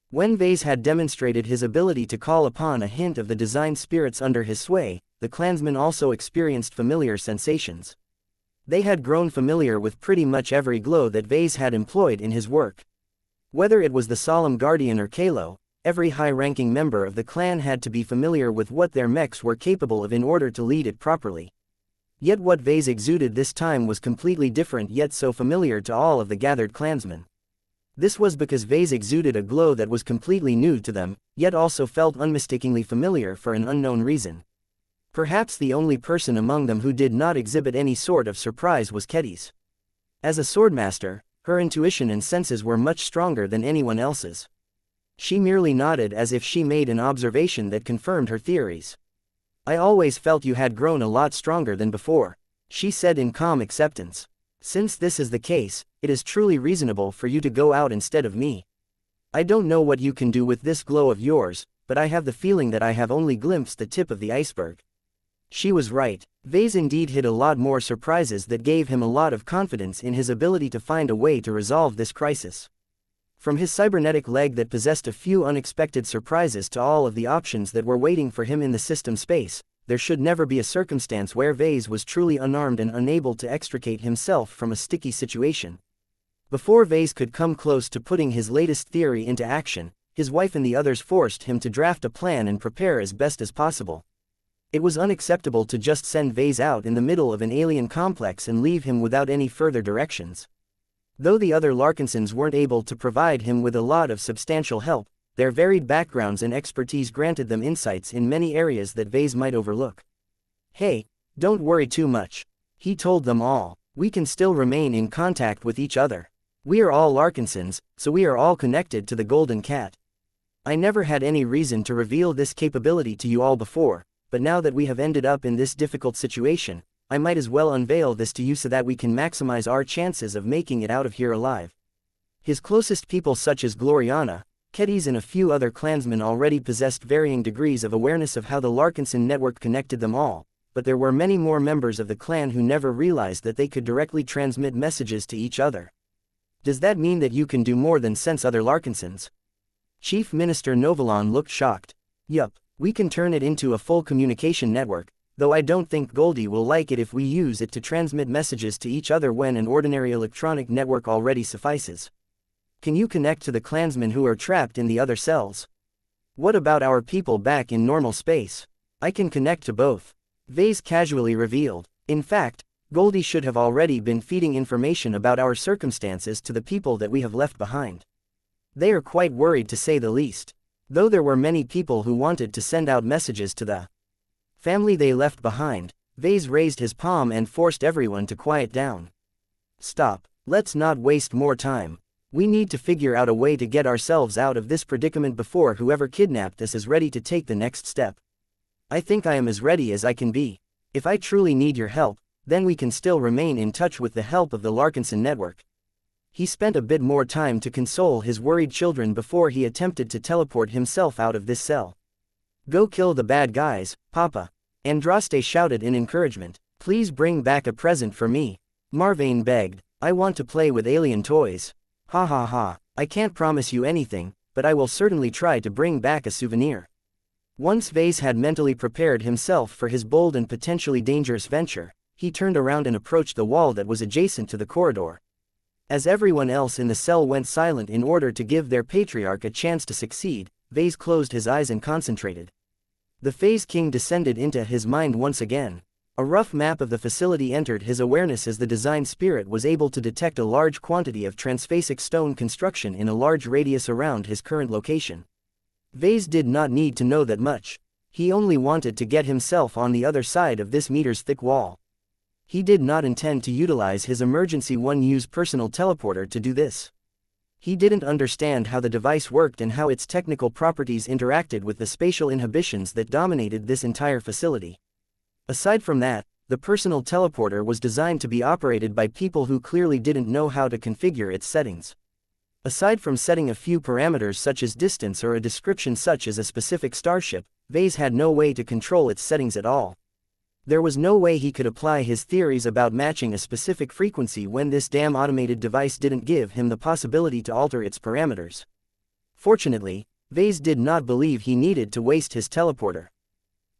When Vase had demonstrated his ability to call upon a hint of the design spirits under his sway, the clansmen also experienced familiar sensations. They had grown familiar with pretty much every glow that Vase had employed in his work. Whether it was the Solemn Guardian or Kalo, every high-ranking member of the clan had to be familiar with what their mechs were capable of in order to lead it properly. Yet what Vase exuded this time was completely different yet so familiar to all of the gathered clansmen. This was because Vase exuded a glow that was completely new to them, yet also felt unmistakably familiar for an unknown reason. Perhaps the only person among them who did not exhibit any sort of surprise was Kedis. As a swordmaster, her intuition and senses were much stronger than anyone else's. She merely nodded as if she made an observation that confirmed her theories. I always felt you had grown a lot stronger than before, she said in calm acceptance. Since this is the case, it is truly reasonable for you to go out instead of me. I don't know what you can do with this glow of yours, but I have the feeling that I have only glimpsed the tip of the iceberg. She was right. Vase indeed hid a lot more surprises that gave him a lot of confidence in his ability to find a way to resolve this crisis. From his cybernetic leg that possessed a few unexpected surprises to all of the options that were waiting for him in the system space, there should never be a circumstance where Vase was truly unarmed and unable to extricate himself from a sticky situation. Before Vase could come close to putting his latest theory into action, his wife and the others forced him to draft a plan and prepare as best as possible. It was unacceptable to just send Vase out in the middle of an alien complex and leave him without any further directions. Though the other Larkinsons weren't able to provide him with a lot of substantial help, their varied backgrounds and expertise granted them insights in many areas that Vase might overlook. Hey, don't worry too much, he told them all. We can still remain in contact with each other. We are all Larkinsons, so we are all connected to the Golden Cat. I never had any reason to reveal this capability to you all before, but now that we have ended up in this difficult situation, I might as well unveil this to you so that we can maximize our chances of making it out of here alive. His closest people such as Gloriana, Kedis and a few other clansmen already possessed varying degrees of awareness of how the Larkinson network connected them all, but there were many more members of the clan who never realized that they could directly transmit messages to each other. Does that mean that you can do more than sense other Larkinsons? Chief Minister Novalon looked shocked. Yup, we can turn it into a full communication network, though I don't think Goldie will like it if we use it to transmit messages to each other when an ordinary electronic network already suffices. Can you connect to the clansmen who are trapped in the other cells? What about our people back in normal space? I can connect to both, Vase casually revealed. In fact, Goldie should have already been feeding information about our circumstances to the people that we have left behind. They are quite worried to say the least. Though there were many people who wanted to send out messages to the family they left behind, Vase raised his palm and forced everyone to quiet down. Stop, let's not waste more time. We need to figure out a way to get ourselves out of this predicament before whoever kidnapped us is ready to take the next step. I think I am as ready as I can be. If I truly need your help, then we can still remain in touch with the help of the Larkinson network. He spent a bit more time to console his worried children before he attempted to teleport himself out of this cell. Go kill the bad guys, Papa. Andraste shouted in encouragement. Please bring back a present for me. Marvane begged. I want to play with alien toys. Ha ha ha. I can't promise you anything, but I will certainly try to bring back a souvenir. Once Vase had mentally prepared himself for his bold and potentially dangerous venture, he turned around and approached the wall that was adjacent to the corridor. As everyone else in the cell went silent in order to give their patriarch a chance to succeed, Vase closed his eyes and concentrated. The Phase King descended into his mind once again. A rough map of the facility entered his awareness as the design spirit was able to detect a large quantity of transphasic stone construction in a large radius around his current location. Vase did not need to know that much. He only wanted to get himself on the other side of this meters-thick wall. He did not intend to utilize his emergency one-use personal teleporter to do this. He didn't understand how the device worked and how its technical properties interacted with the spatial inhibitions that dominated this entire facility. Aside from that, the personal teleporter was designed to be operated by people who clearly didn't know how to configure its settings. Aside from setting a few parameters such as distance or a description such as a specific starship, Vase had no way to control its settings at all. There was no way he could apply his theories about matching a specific frequency when this damn automated device didn't give him the possibility to alter its parameters. Fortunately, Vase did not believe he needed to waste his teleporter.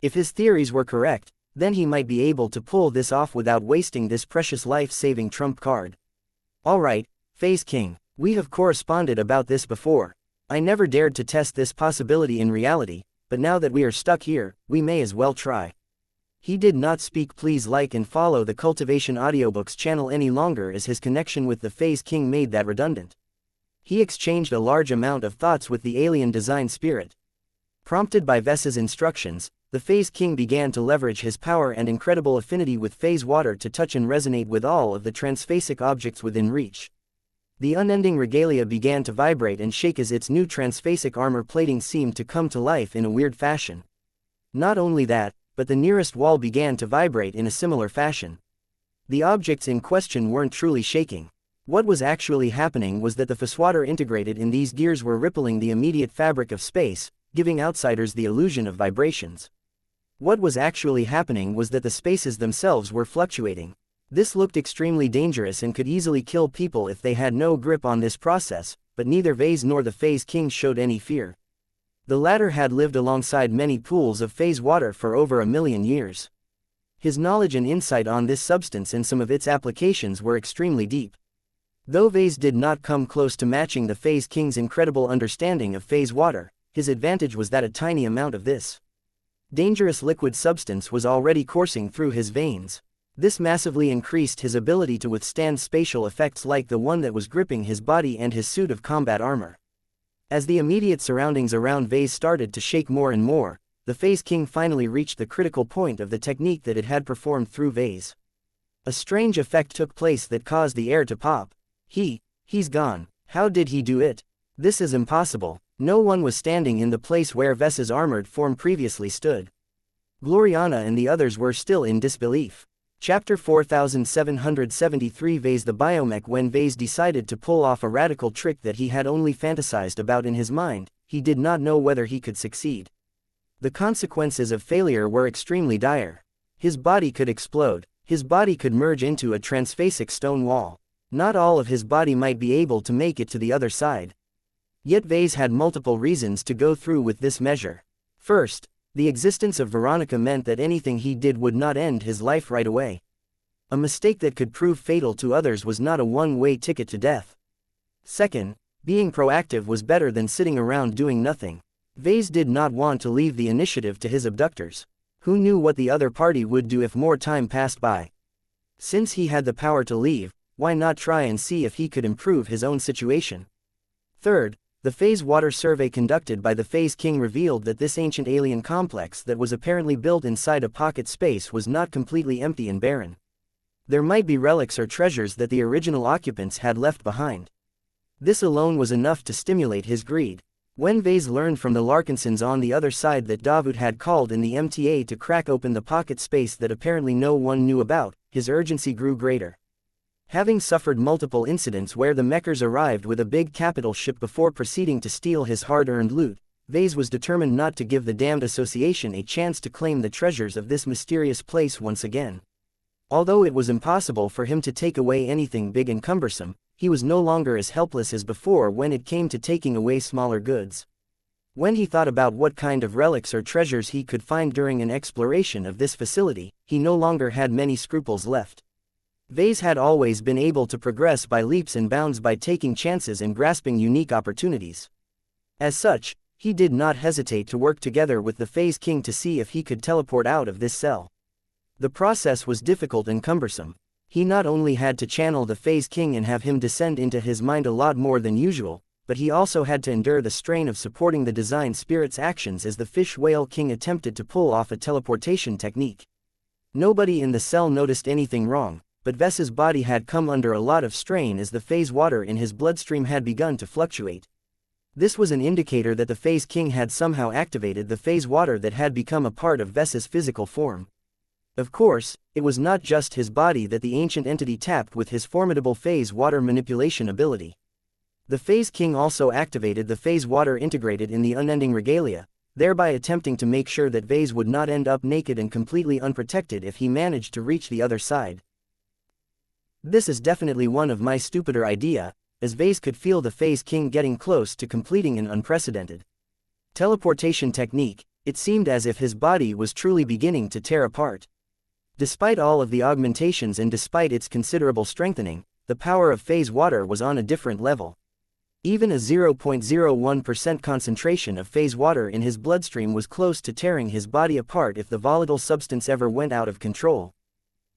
If his theories were correct, then he might be able to pull this off without wasting this precious life-saving trump card. Alright, Phase King, we have corresponded about this before. I never dared to test this possibility in reality, but now that we are stuck here, we may as well try. He did not speak. Please like and follow the Cultivation Audiobooks channel any longer as his connection with the Phase King made that redundant. He exchanged a large amount of thoughts with the alien design spirit. Prompted by Ves's instructions, the Phase King began to leverage his power and incredible affinity with phase water to touch and resonate with all of the transphasic objects within reach. The unending regalia began to vibrate and shake as its new transphasic armor plating seemed to come to life in a weird fashion. Not only that, but the nearest wall began to vibrate in a similar fashion. The objects in question weren't truly shaking. What was actually happening was that the phaswater integrated in these gears were rippling the immediate fabric of space, giving outsiders the illusion of vibrations. What was actually happening was that the spaces themselves were fluctuating. This looked extremely dangerous and could easily kill people if they had no grip on this process, but neither Vase nor the Phase King showed any fear. The latter had lived alongside many pools of phase water for over 1,000,000 years. His knowledge and insight on this substance and some of its applications were extremely deep. Though Vase did not come close to matching the Phase King's incredible understanding of phase water, his advantage was that a tiny amount of this dangerous liquid substance was already coursing through his veins. This massively increased his ability to withstand spatial effects like the one that was gripping his body and his suit of combat armor. As the immediate surroundings around Vase started to shake more and more, the Phase King finally reached the critical point of the technique that it had performed through Vase. A strange effect took place that caused the air to pop. He's gone. How did he do it? This is impossible. No one was standing in the place where Ves's armored form previously stood. Gloriana and the others were still in disbelief. Chapter 4773 Vase the Biomech. When Vase decided to pull off a radical trick that he had only fantasized about in his mind, he did not know whether he could succeed. The consequences of failure were extremely dire. His body could explode. His body could merge into a transphasic stone wall. Not all of his body might be able to make it to the other side. Yet Vase had multiple reasons to go through with this measure. First, the existence of Veronica meant that anything he did would not end his life right away. A mistake that could prove fatal to others was not a one-way ticket to death. Second, being proactive was better than sitting around doing nothing. Vase did not want to leave the initiative to his abductors. Who knew what the other party would do if more time passed by? Since he had the power to leave, why not try and see if he could improve his own situation? Third, the phase water survey conducted by the Phase King revealed that this ancient alien complex that was apparently built inside a pocket space was not completely empty and barren. There might be relics or treasures that the original occupants had left behind. This alone was enough to stimulate his greed. When Vase learned from the Larkinsons on the other side that Davut had called in the MTA to crack open the pocket space that apparently no one knew about, his urgency grew greater. Having suffered multiple incidents where the Mechers arrived with a big capital ship before proceeding to steal his hard-earned loot, Vase was determined not to give the damned association a chance to claim the treasures of this mysterious place once again. Although it was impossible for him to take away anything big and cumbersome, he was no longer as helpless as before when it came to taking away smaller goods. When he thought about what kind of relics or treasures he could find during an exploration of this facility, he no longer had many scruples left. Vase had always been able to progress by leaps and bounds by taking chances and grasping unique opportunities. As such, he did not hesitate to work together with the Phase King to see if he could teleport out of this cell. The process was difficult and cumbersome. He not only had to channel the Phase King and have him descend into his mind a lot more than usual, but he also had to endure the strain of supporting the Design Spirit's actions as the Fish Whale King attempted to pull off a teleportation technique. Nobody in the cell noticed anything wrong, but Ves's body had come under a lot of strain as the phase water in his bloodstream had begun to fluctuate. This was an indicator that the Phase King had somehow activated the phase water that had become a part of Ves's physical form. Of course, it was not just his body that the ancient entity tapped with his formidable phase water manipulation ability. The Phase King also activated the phase water integrated in the unending regalia, thereby attempting to make sure that Vase would not end up naked and completely unprotected if he managed to reach the other side. This is definitely one of my stupider idea, as Vase could feel the Phase King getting close to completing an unprecedented teleportation technique. It seemed as if his body was truly beginning to tear apart. Despite all of the augmentations and despite its considerable strengthening, the power of phase water was on a different level. Even a 0.01% concentration of phase water in his bloodstream was close to tearing his body apart if the volatile substance ever went out of control.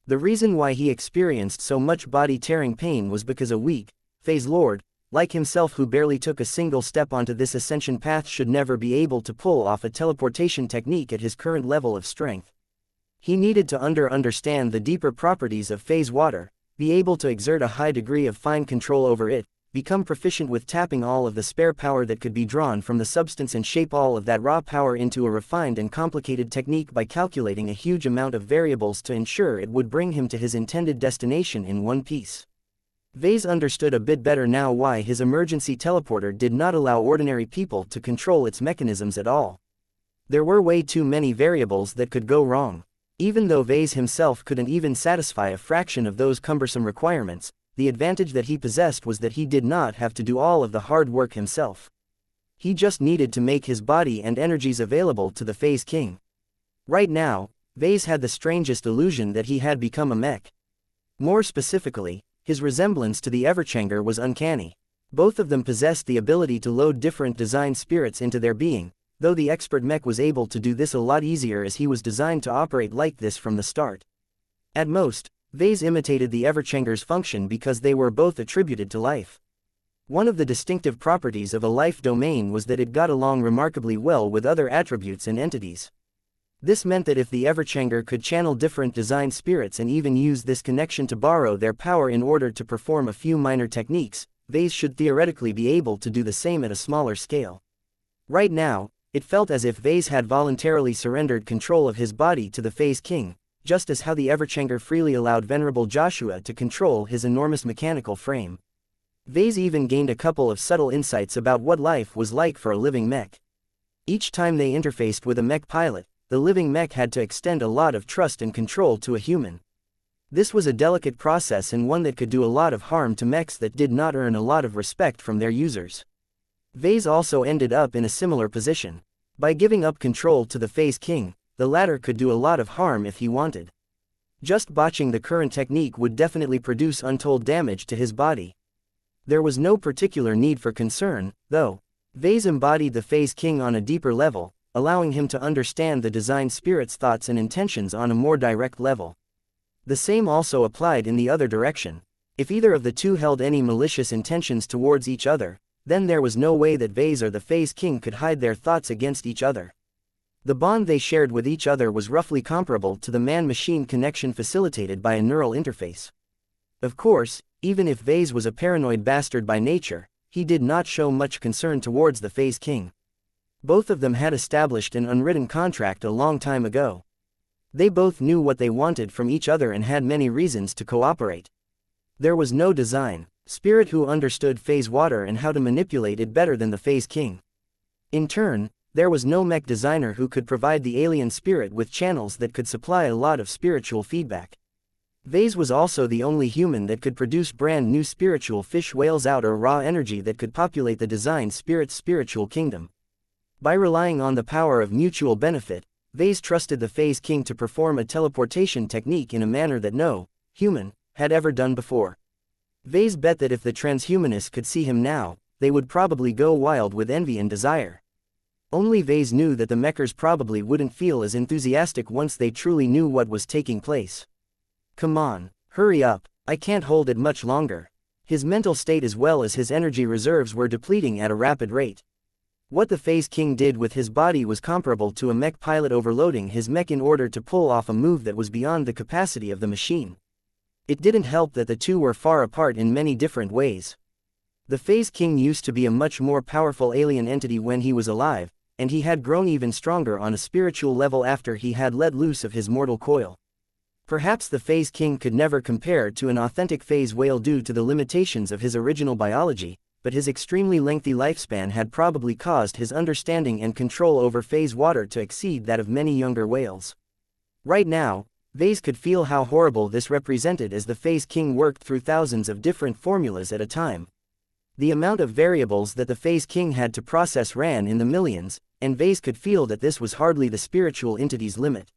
The reason why he experienced so much body-tearing pain was because a weak, phase lord, like himself who barely took a single step onto this ascension path should never be able to pull off a teleportation technique at his current level of strength. He needed to understand the deeper properties of phase water, be able to exert a high degree of fine control over it, become proficient with tapping all of the spare power that could be drawn from the substance and shape all of that raw power into a refined and complicated technique by calculating a huge amount of variables to ensure it would bring him to his intended destination in one piece. Vase understood a bit better now why his emergency teleporter did not allow ordinary people to control its mechanisms at all. There were way too many variables that could go wrong. Even though Vase himself couldn't even satisfy a fraction of those cumbersome requirements, the advantage that he possessed was that he did not have to do all of the hard work himself. He just needed to make his body and energies available to the Phase King. Right now, Vase had the strangest illusion that he had become a mech. More specifically, his resemblance to the Everchanger was uncanny. Both of them possessed the ability to load different design spirits into their being, though the expert mech was able to do this a lot easier as he was designed to operate like this from the start. At most, Vase imitated the Everchanger's function because they were both attributed to life. One of the distinctive properties of a life domain was that it got along remarkably well with other attributes and entities. This meant that if the Everchanger could channel different design spirits and even use this connection to borrow their power in order to perform a few minor techniques, Vase should theoretically be able to do the same at a smaller scale. Right now, it felt as if Vase had voluntarily surrendered control of his body to the Phase King, just as how the Everchanger freely allowed Venerable Joshua to control his enormous mechanical frame. Vase even gained a couple of subtle insights about what life was like for a living mech. Each time they interfaced with a mech pilot, the living mech had to extend a lot of trust and control to a human. This was a delicate process and one that could do a lot of harm to mechs that did not earn a lot of respect from their users. Vase also ended up in a similar position. By giving up control to the Phase King, the latter could do a lot of harm if he wanted. Just botching the current technique would definitely produce untold damage to his body. There was no particular need for concern, though. Vase embodied the Phase King on a deeper level, allowing him to understand the design spirit's thoughts and intentions on a more direct level. The same also applied in the other direction. If either of the two held any malicious intentions towards each other, then there was no way that Vase or the Phase King could hide their thoughts against each other. The bond they shared with each other was roughly comparable to the man-machine connection facilitated by a neural interface. Of course, even if Vase was a paranoid bastard by nature, he did not show much concern towards the Phase King. Both of them had established an unwritten contract a long time ago. They both knew what they wanted from each other and had many reasons to cooperate. There was no design spirit who understood Phase Water and how to manipulate it better than the Phase King. In turn, there was no mech designer who could provide the alien spirit with channels that could supply a lot of spiritual feedback. Vase was also the only human that could produce brand new spiritual fish whales out or raw energy that could populate the designed spirit's spiritual kingdom. By relying on the power of mutual benefit, Vase trusted the Phase King to perform a teleportation technique in a manner that no human had ever done before. Vase bet that if the transhumanists could see him now, they would probably go wild with envy and desire. Only Vase knew that the mechers probably wouldn't feel as enthusiastic once they truly knew what was taking place. Come on, hurry up, I can't hold it much longer. His mental state as well as his energy reserves were depleting at a rapid rate. What the Phase King did with his body was comparable to a mech pilot overloading his mech in order to pull off a move that was beyond the capacity of the machine. It didn't help that the two were far apart in many different ways. The Phase King used to be a much more powerful alien entity when he was alive, and he had grown even stronger on a spiritual level after he had let loose of his mortal coil. Perhaps the Phase King could never compare to an authentic phase whale due to the limitations of his original biology, but his extremely lengthy lifespan had probably caused his understanding and control over phase water to exceed that of many younger whales. Right now, Vase could feel how horrible this represented as the Phase King worked through thousands of different formulas at a time. The amount of variables that the Phase King had to process ran in the millions, and Vase could feel that this was hardly the spiritual entity's limit.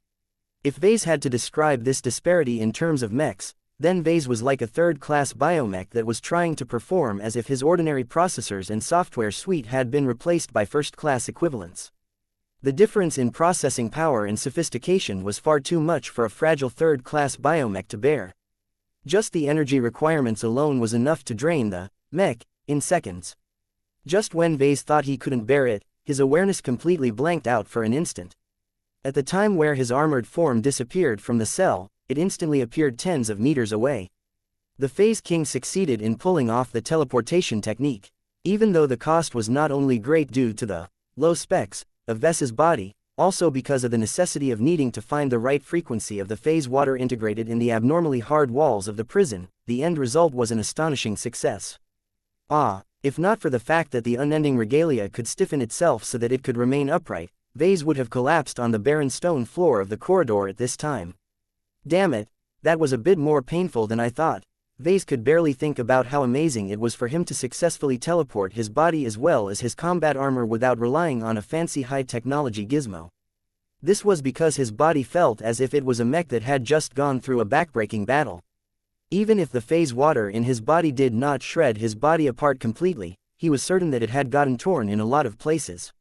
If Vase had to describe this disparity in terms of mechs, then Vase was like a third-class biomech that was trying to perform as if his ordinary processors and software suite had been replaced by first-class equivalents. The difference in processing power and sophistication was far too much for a fragile third-class biomech to bear. Just the energy requirements alone was enough to drain the mech in seconds. Just when Vase thought he couldn't bear it, his awareness completely blanked out for an instant. At the time where his armored form disappeared from the cell, it instantly appeared tens of meters away. The Phase King succeeded in pulling off the teleportation technique. Even though the cost was not only great due to the low specs of Ves's body, also because of the necessity of needing to find the right frequency of the phase water integrated in the abnormally hard walls of the prison, the end result was an astonishing success. If not for the fact that the unending regalia could stiffen itself so that it could remain upright, Vase would have collapsed on the barren stone floor of the corridor at this time. Damn it, that was a bit more painful than I thought. Vase could barely think about how amazing it was for him to successfully teleport his body as well as his combat armor without relying on a fancy high-technology gizmo. This was because his body felt as if it was a mech that had just gone through a backbreaking battle. Even if the phase water in his body did not shred his body apart completely, he was certain that it had gotten torn in a lot of places.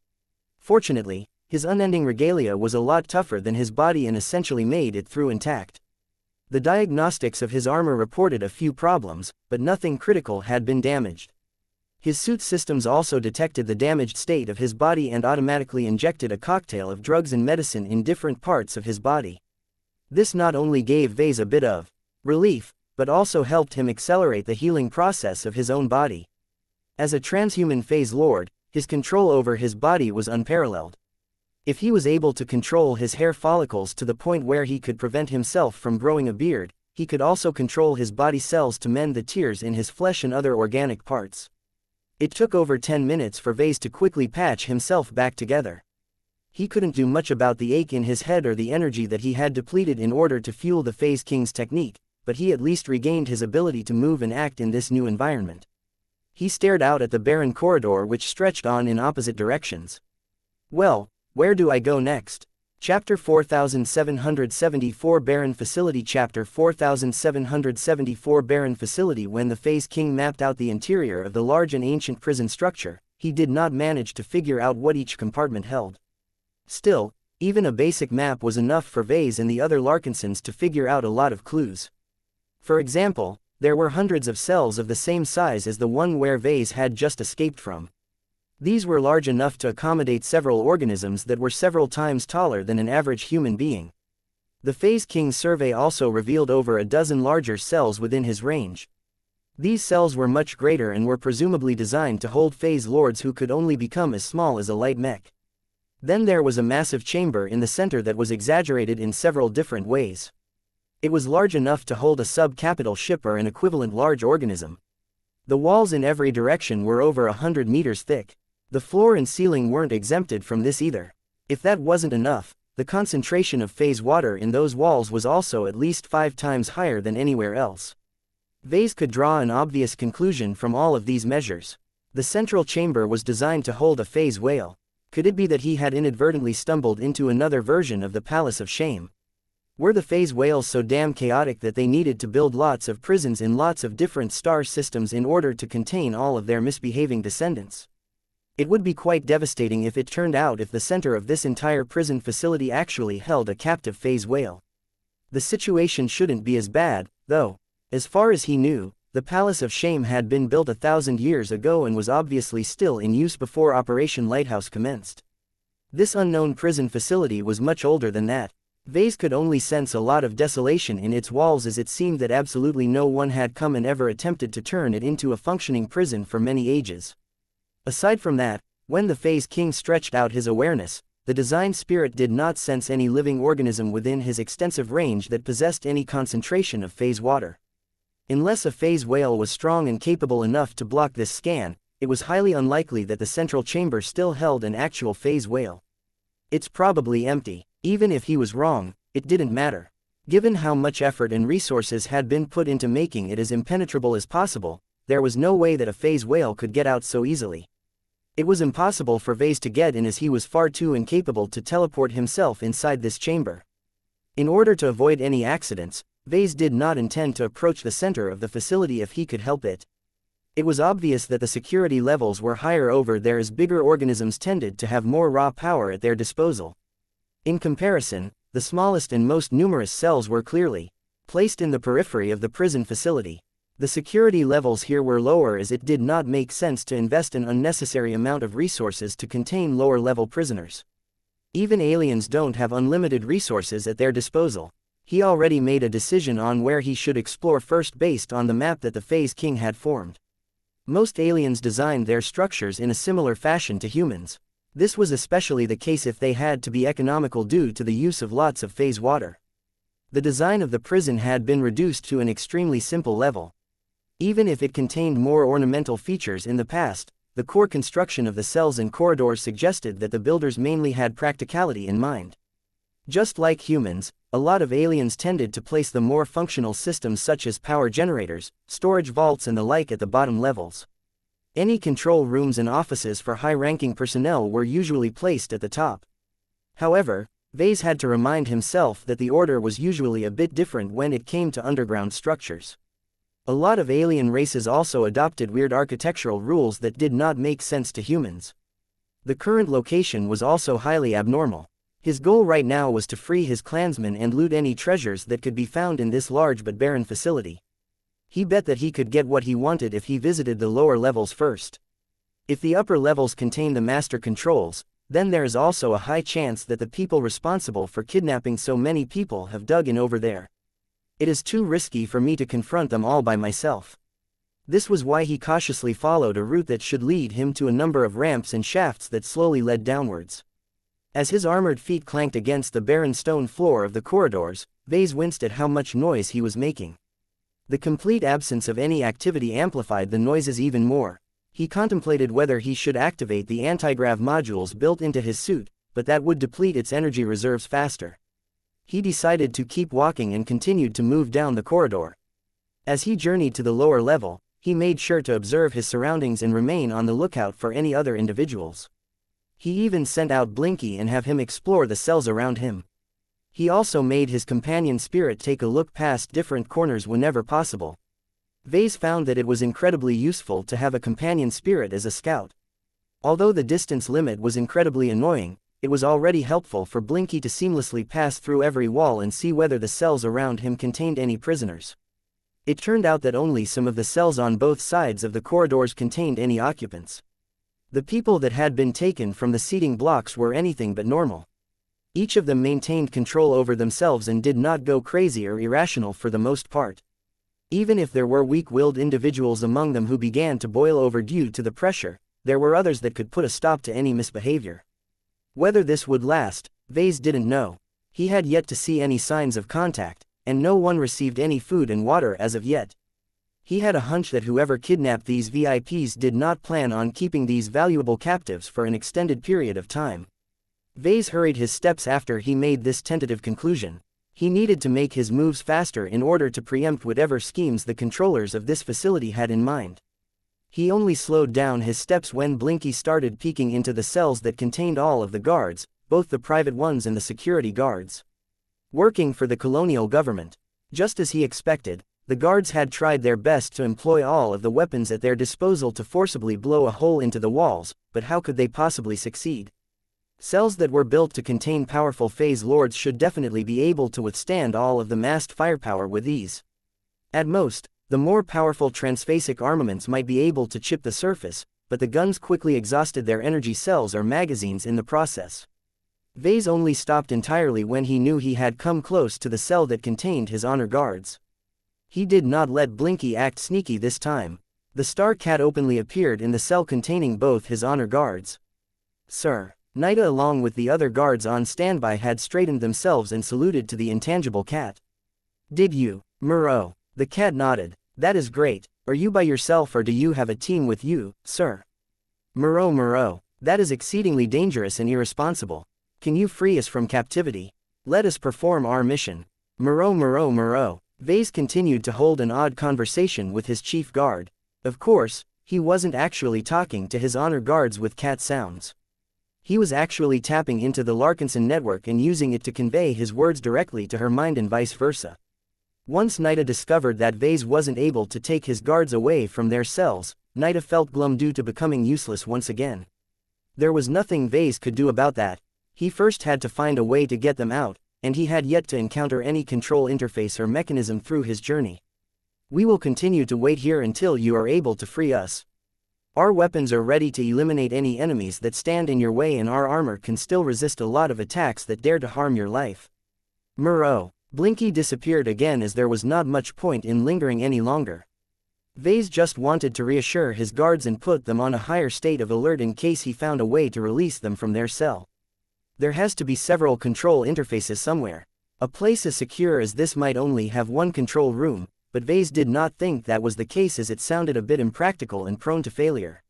Fortunately, his unending regalia was a lot tougher than his body and essentially made it through intact. The diagnostics of his armor reported a few problems, but nothing critical had been damaged. His suit systems also detected the damaged state of his body and automatically injected a cocktail of drugs and medicine in different parts of his body. This not only gave Vase a bit of relief, but also helped him accelerate the healing process of his own body. As a transhuman phase lord, his control over his body was unparalleled. If he was able to control his hair follicles to the point where he could prevent himself from growing a beard, he could also control his body cells to mend the tears in his flesh and other organic parts. It took over 10 minutes for Vase to quickly patch himself back together. He couldn't do much about the ache in his head or the energy that he had depleted in order to fuel the Phase King's technique, but he at least regained his ability to move and act in this new environment. He stared out at the barren corridor which stretched on in opposite directions. Well, where do I go next? Chapter 4774 Barren Facility Chapter 4774 Barren Facility When the Phase King mapped out the interior of the large and ancient prison structure, he did not manage to figure out what each compartment held. Still, even a basic map was enough for Vase and the other Larkinsons to figure out a lot of clues. For example, there were hundreds of cells of the same size as the one where Vase had just escaped from. These were large enough to accommodate several organisms that were several times taller than an average human being. The Phase King's survey also revealed over a dozen larger cells within his range. These cells were much greater and were presumably designed to hold phase lords who could only become as small as a light mech. Then there was a massive chamber in the center that was exaggerated in several different ways. It was large enough to hold a sub-capital ship or an equivalent large organism. The walls in every direction were over 100 meters thick. The floor and ceiling weren't exempted from this either. If that wasn't enough, the concentration of phase water in those walls was also at least 5 times higher than anywhere else. Vase could draw an obvious conclusion from all of these measures. The central chamber was designed to hold a phase whale. Could it be that he had inadvertently stumbled into another version of the Palace of Shame? Were the phase whales so damn chaotic that they needed to build lots of prisons in lots of different star systems in order to contain all of their misbehaving descendants? It would be quite devastating if it turned out if the center of this entire prison facility actually held a captive phase whale. The situation shouldn't be as bad, though. As far as he knew, the Palace of Shame had been built 1,000 years ago and was obviously still in use before Operation Lighthouse commenced. This unknown prison facility was much older than that. Vase could only sense a lot of desolation in its walls, as it seemed that absolutely no one had come and ever attempted to turn it into a functioning prison for many ages. Aside from that, when the Phase King stretched out his awareness, the design spirit did not sense any living organism within his extensive range that possessed any concentration of phase water. Unless a phase whale was strong and capable enough to block this scan, it was highly unlikely that the central chamber still held an actual phase whale. It's probably empty. Even if he was wrong, it didn't matter. Given how much effort and resources had been put into making it as impenetrable as possible, there was no way that a phase whale could get out so easily. It was impossible for Vase to get in, as he was far too incapable to teleport himself inside this chamber. In order to avoid any accidents, Vase did not intend to approach the center of the facility if he could help it. It was obvious that the security levels were higher over there, as bigger organisms tended to have more raw power at their disposal. In comparison, the smallest and most numerous cells were clearly placed in the periphery of the prison facility. The security levels here were lower, as it did not make sense to invest an unnecessary amount of resources to contain lower-level prisoners. Even aliens don't have unlimited resources at their disposal. He already made a decision on where he should explore first based on the map that the Phase King had formed. Most aliens designed their structures in a similar fashion to humans. This was especially the case if they had to be economical due to the use of lots of phase water. The design of the prison had been reduced to an extremely simple level. Even if it contained more ornamental features in the past, the core construction of the cells and corridors suggested that the builders mainly had practicality in mind. Just like humans, a lot of aliens tended to place the more functional systems such as power generators, storage vaults and the like at the bottom levels. Any control rooms and offices for high-ranking personnel were usually placed at the top. However, Vase had to remind himself that the order was usually a bit different when it came to underground structures. A lot of alien races also adopted weird architectural rules that did not make sense to humans. The current location was also highly abnormal. His goal right now was to free his clansmen and loot any treasures that could be found in this large but barren facility. He bet that he could get what he wanted if he visited the lower levels first. If the upper levels contain the master controls, then there is also a high chance that the people responsible for kidnapping so many people have dug in over there. It is too risky for me to confront them all by myself. This was why he cautiously followed a route that should lead him to a number of ramps and shafts that slowly led downwards. As his armored feet clanked against the barren stone floor of the corridors, Vase winced at how much noise he was making. The complete absence of any activity amplified the noises even more. He contemplated whether he should activate the anti-grav modules built into his suit, but that would deplete its energy reserves faster. He decided to keep walking and continued to move down the corridor. As he journeyed to the lower level, he made sure to observe his surroundings and remain on the lookout for any other individuals. He even sent out Blinky and have him explore the cells around him. He also made his companion spirit take a look past different corners whenever possible. Vase found that it was incredibly useful to have a companion spirit as a scout. Although the distance limit was incredibly annoying, it was already helpful for Blinky to seamlessly pass through every wall and see whether the cells around him contained any prisoners. It turned out that only some of the cells on both sides of the corridors contained any occupants. The people that had been taken from the seating blocks were anything but normal. Each of them maintained control over themselves and did not go crazy or irrational for the most part. Even if there were weak-willed individuals among them who began to boil over due to the pressure, there were others that could put a stop to any misbehavior. Whether this would last, Vase didn't know. He had yet to see any signs of contact, and no one received any food and water as of yet. He had a hunch that whoever kidnapped these VIPs did not plan on keeping these valuable captives for an extended period of time. Vase hurried his steps after he made this tentative conclusion. He needed to make his moves faster in order to preempt whatever schemes the controllers of this facility had in mind. He only slowed down his steps when Blinky started peeking into the cells that contained all of the guards, both the private ones and the security guards. Working for the colonial government. Just as he expected, the guards had tried their best to employ all of the weapons at their disposal to forcibly blow a hole into the walls, but how could they possibly succeed? Cells that were built to contain powerful phase lords should definitely be able to withstand all of the massed firepower with ease. At most, the more powerful transphasic armaments might be able to chip the surface, but the guns quickly exhausted their energy cells or magazines in the process. Vase only stopped entirely when he knew he had come close to the cell that contained his honor guards. He did not let Blinky act sneaky this time. The Star Cat openly appeared in the cell containing both his honor guards. "Sir." Nida along with the other guards on standby had straightened themselves and saluted to the intangible cat. "Did you, Moreau?" The cat nodded. "That is great. Are you by yourself or do you have a team with you, sir?" Moreau, that is exceedingly dangerous and irresponsible. Can you free us from captivity? Let us perform our mission." Moreau. Vase continued to hold an odd conversation with his chief guard. Of course, he wasn't actually talking to his honor guards with cat sounds. He was actually tapping into the Larkinson network and using it to convey his words directly to her mind and vice versa. Once Nida discovered that Vase wasn't able to take his guards away from their cells, Nida felt glum due to becoming useless once again. There was nothing Vase could do about that. He first had to find a way to get them out, and he had yet to encounter any control interface or mechanism through his journey. "We will continue to wait here until you are able to free us. Our weapons are ready to eliminate any enemies that stand in your way and our armor can still resist a lot of attacks that dare to harm your life." Moreau. Blinky disappeared again as there was not much point in lingering any longer. Vase just wanted to reassure his guards and put them on a higher state of alert in case he found a way to release them from their cell. There has to be several control interfaces somewhere. A place as secure as this might only have one control room, but Vase did not think that was the case as it sounded a bit impractical and prone to failure.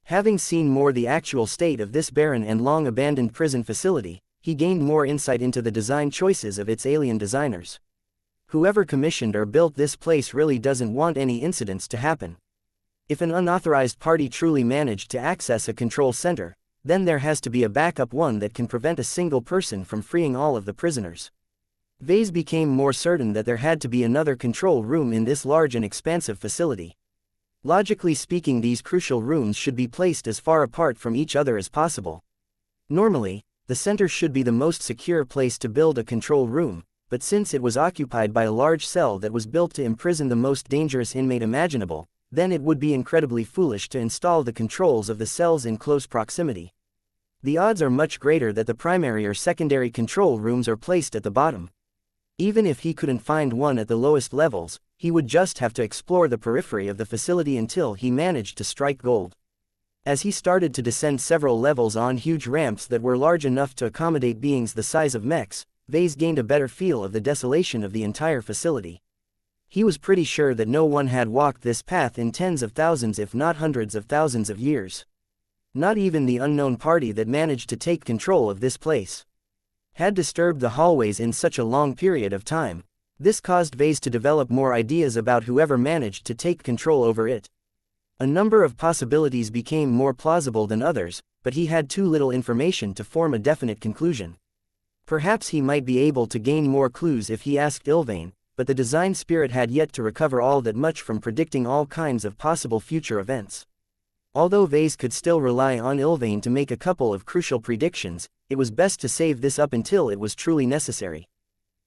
Having seen more the actual state of this barren and long-abandoned prison facility, he gained more insight into the design choices of its alien designers. Whoever commissioned or built this place really doesn't want any incidents to happen. If an unauthorized party truly managed to access a control center, then there has to be a backup one that can prevent a single person from freeing all of the prisoners. Vase became more certain that there had to be another control room in this large and expansive facility. Logically speaking, these crucial rooms should be placed as far apart from each other as possible. Normally, the center should be the most secure place to build a control room, but since it was occupied by a large cell that was built to imprison the most dangerous inmate imaginable, then it would be incredibly foolish to install the controls of the cells in close proximity. The odds are much greater that the primary or secondary control rooms are placed at the bottom. Even if he couldn't find one at the lowest levels, he would just have to explore the periphery of the facility until he managed to strike gold. As he started to descend several levels on huge ramps that were large enough to accommodate beings the size of mechs, Vase gained a better feel of the desolation of the entire facility. He was pretty sure that no one had walked this path in tens of thousands if not hundreds of thousands of years. Not even the unknown party that managed to take control of this place had disturbed the hallways in such a long period of time. This caused Vase to develop more ideas about whoever managed to take control over it. A number of possibilities became more plausible than others, but he had too little information to form a definite conclusion. Perhaps he might be able to gain more clues if he asked Ilvain, but the design spirit had yet to recover all that much from predicting all kinds of possible future events. Although Vase could still rely on Ilvain to make a couple of crucial predictions, it was best to save this up until it was truly necessary.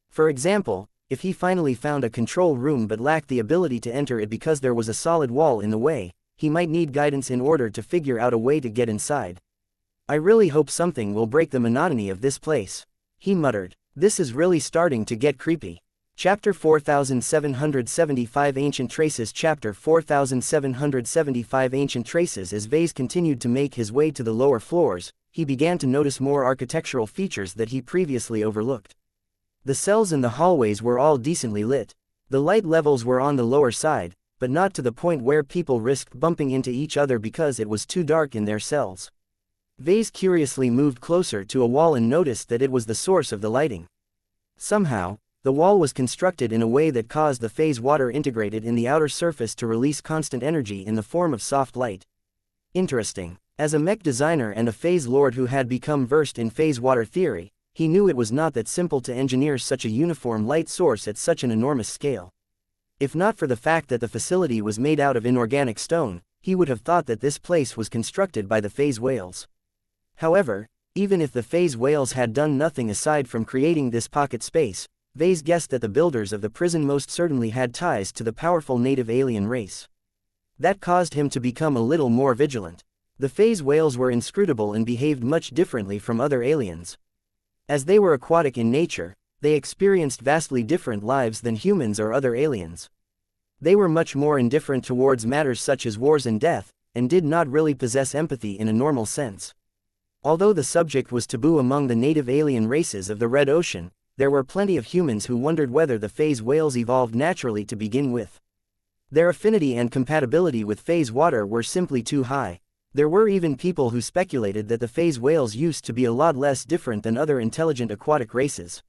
For example, if he finally found a control room but lacked the ability to enter it because there was a solid wall in the way, he might need guidance in order to figure out a way to get inside. "I really hope something will break the monotony of this place," he muttered. "This is really starting to get creepy." Chapter 4775 Ancient Traces. Chapter 4775 Ancient Traces. As Vase continued to make his way to the lower floors, he began to notice more architectural features that he previously overlooked. The cells in the hallways were all decently lit. The light levels were on the lower side, but not to the point where people risked bumping into each other because it was too dark in their cells. Vase curiously moved closer to a wall and noticed that it was the source of the lighting. Somehow, the wall was constructed in a way that caused the phase water integrated in the outer surface to release constant energy in the form of soft light. Interesting. As a mech designer and a phase lord who had become versed in phase water theory, he knew it was not that simple to engineer such a uniform light source at such an enormous scale. If not for the fact that the facility was made out of inorganic stone, he would have thought that this place was constructed by the phase whales. However, even if the phase whales had done nothing aside from creating this pocket space, Vase guessed that the builders of the prison most certainly had ties to the powerful native alien race. That caused him to become a little more vigilant. The phase whales were inscrutable and behaved much differently from other aliens. As they were aquatic in nature, they experienced vastly different lives than humans or other aliens. They were much more indifferent towards matters such as wars and death, and did not really possess empathy in a normal sense. Although the subject was taboo among the native alien races of the Red Ocean, there were plenty of humans who wondered whether the phase whales evolved naturally to begin with. Their affinity and compatibility with phase water were simply too high. There were even people who speculated that the phase whales used to be a lot less different than other intelligent aquatic races.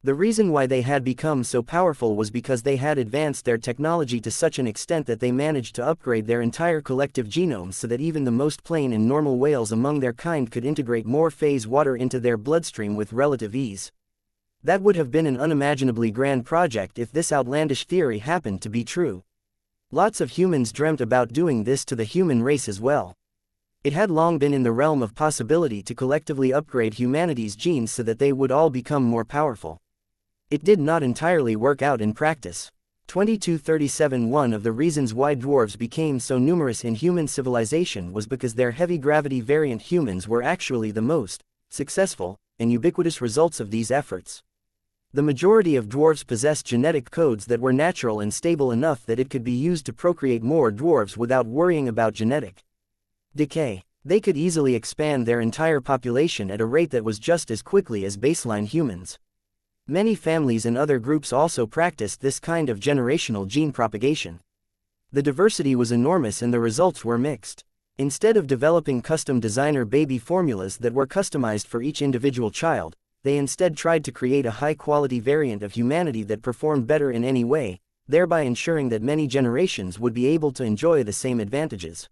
The reason why they had become so powerful was because they had advanced their technology to such an extent that they managed to upgrade their entire collective genomes so that even the most plain and normal whales among their kind could integrate more phase water into their bloodstream with relative ease. That would have been an unimaginably grand project if this outlandish theory happened to be true. Lots of humans dreamt about doing this to the human race as well. It had long been in the realm of possibility to collectively upgrade humanity's genes so that they would all become more powerful. It did not entirely work out in practice. 2237 One of the reasons why dwarves became so numerous in human civilization was because their heavy gravity variant humans were actually the most successful and ubiquitous results of these efforts. The majority of dwarves possessed genetic codes that were natural and stable enough that it could be used to procreate more dwarves without worrying about genetic decay. They could easily expand their entire population at a rate that was just as quickly as baseline humans. Many families and other groups also practiced this kind of generational gene propagation. The diversity was enormous and the results were mixed. Instead of developing custom designer baby formulas that were customized for each individual child, they instead tried to create a high-quality variant of humanity that performed better in any way, thereby ensuring that many generations would be able to enjoy the same advantages.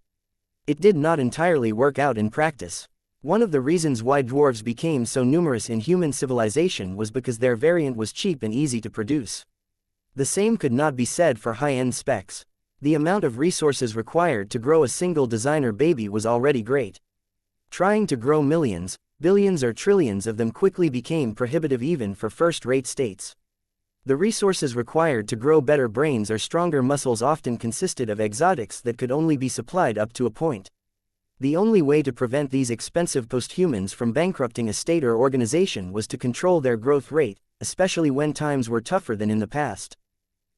It did not entirely work out in practice. One of the reasons why dwarves became so numerous in human civilization was because their variant was cheap and easy to produce. The same could not be said for high-end specs. The amount of resources required to grow a single designer baby was already great. Trying to grow millions, billions or trillions of them quickly became prohibitive even for first-rate states. The resources required to grow better brains or stronger muscles often consisted of exotics that could only be supplied up to a point. The only way to prevent these expensive posthumans from bankrupting a state or organization was to control their growth rate, especially when times were tougher than in the past.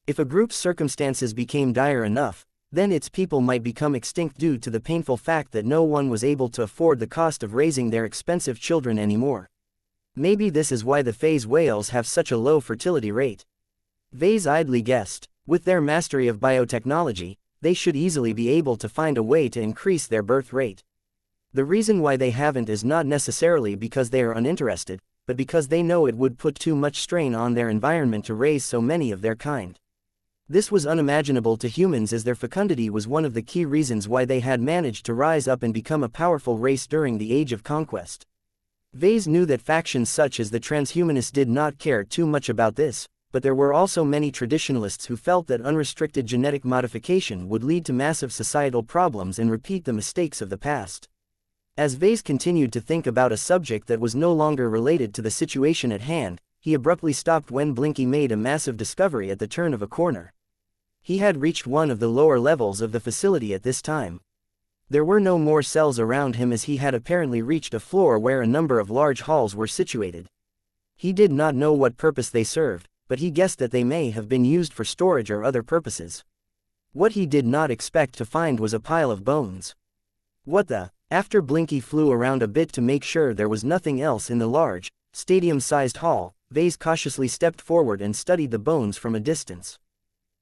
If a group's circumstances became dire enough, then its people might become extinct due to the painful fact that no one was able to afford the cost of raising their expensive children anymore. Maybe this is why the phase whales have such a low fertility rate. Vase idly guessed. With their mastery of biotechnology, they should easily be able to find a way to increase their birth rate. The reason why they haven't is not necessarily because they are uninterested, but because they know it would put too much strain on their environment to raise so many of their kind. This was unimaginable to humans as their fecundity was one of the key reasons why they had managed to rise up and become a powerful race during the Age of Conquest. Vase knew that factions such as the transhumanists did not care too much about this, but there were also many traditionalists who felt that unrestricted genetic modification would lead to massive societal problems and repeat the mistakes of the past. As Vase continued to think about a subject that was no longer related to the situation at hand, he abruptly stopped when Blinky made a massive discovery at the turn of a corner. He had reached one of the lower levels of the facility at this time. There were no more cells around him as he had apparently reached a floor where a number of large halls were situated. He did not know what purpose they served, but he guessed that they may have been used for storage or other purposes. What he did not expect to find was a pile of bones. What the? After Blinky flew around a bit to make sure there was nothing else in the large, stadium-sized hall, Vase cautiously stepped forward and studied the bones from a distance.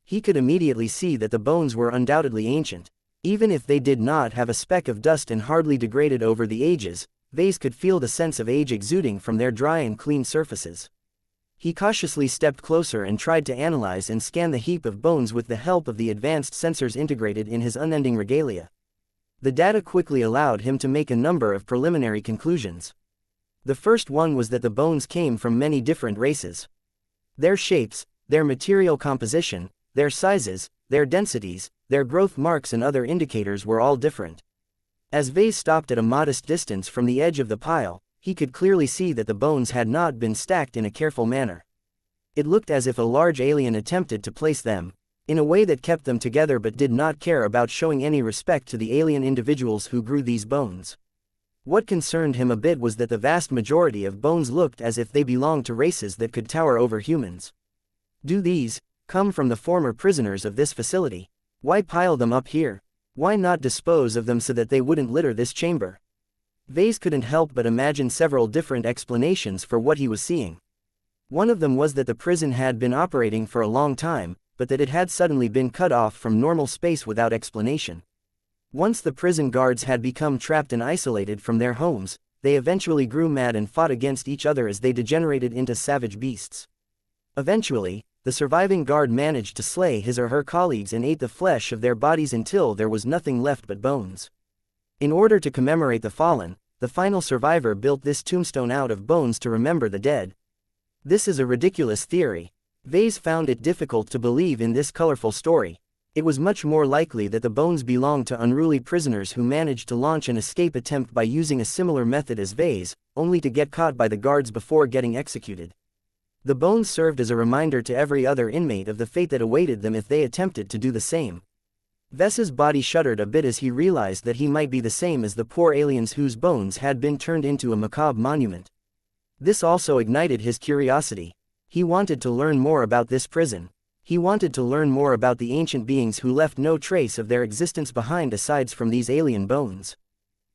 He could immediately see that the bones were undoubtedly ancient. Even if they did not have a speck of dust and hardly degraded over the ages, Vase could feel the sense of age exuding from their dry and clean surfaces. He cautiously stepped closer and tried to analyze and scan the heap of bones with the help of the advanced sensors integrated in his unending regalia. The data quickly allowed him to make a number of preliminary conclusions. The first one was that the bones came from many different races. Their shapes, their material composition, their sizes, their densities, their growth marks and other indicators were all different. As Vase stopped at a modest distance from the edge of the pile, he could clearly see that the bones had not been stacked in a careful manner. It looked as if a large alien attempted to place them in a way that kept them together but did not care about showing any respect to the alien individuals who grew these bones. What concerned him a bit was that the vast majority of bones looked as if they belonged to races that could tower over humans. Do these come from the former prisoners of this facility? Why pile them up here? Why not dispose of them so that they wouldn't litter this chamber? Vase couldn't help but imagine several different explanations for what he was seeing. One of them was that the prison had been operating for a long time, but that it had suddenly been cut off from normal space without explanation. Once the prison guards had become trapped and isolated from their homes, they eventually grew mad and fought against each other as they degenerated into savage beasts. Eventually, the surviving guard managed to slay his or her colleagues and ate the flesh of their bodies until there was nothing left but bones. In order to commemorate the fallen, the final survivor built this tombstone out of bones to remember the dead. This is a ridiculous theory. Vase found it difficult to believe in this colorful story. It was much more likely that the bones belonged to unruly prisoners who managed to launch an escape attempt by using a similar method as Vase, only to get caught by the guards before getting executed. The bones served as a reminder to every other inmate of the fate that awaited them if they attempted to do the same. Vase's body shuddered a bit as he realized that he might be the same as the poor aliens whose bones had been turned into a macabre monument. This also ignited his curiosity. He wanted to learn more about this prison. He wanted to learn more about the ancient beings who left no trace of their existence behind aside from these alien bones.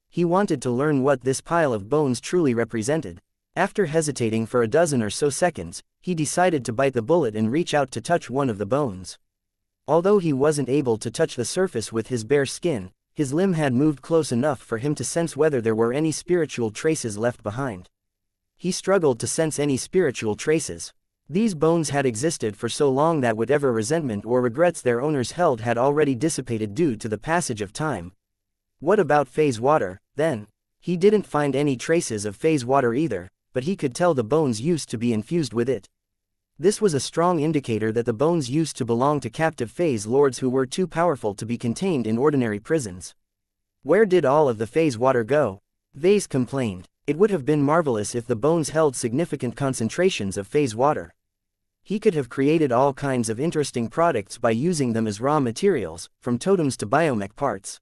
He wanted to learn what this pile of bones truly represented. After hesitating for a dozen or so seconds, he decided to bite the bullet and reach out to touch one of the bones. Although he wasn't able to touch the surface with his bare skin, his limb had moved close enough for him to sense whether there were any spiritual traces left behind. He struggled to sense any spiritual traces. These bones had existed for so long that whatever resentment or regrets their owners held had already dissipated due to the passage of time. What about phase water, then? He didn't find any traces of phase water either, but he could tell the bones used to be infused with it. This was a strong indicator that the bones used to belong to captive phase lords who were too powerful to be contained in ordinary prisons. Where did all of the phase water go? Vase complained. It would have been marvelous if the bones held significant concentrations of phase water. He could have created all kinds of interesting products by using them as raw materials, from totems to biomech parts.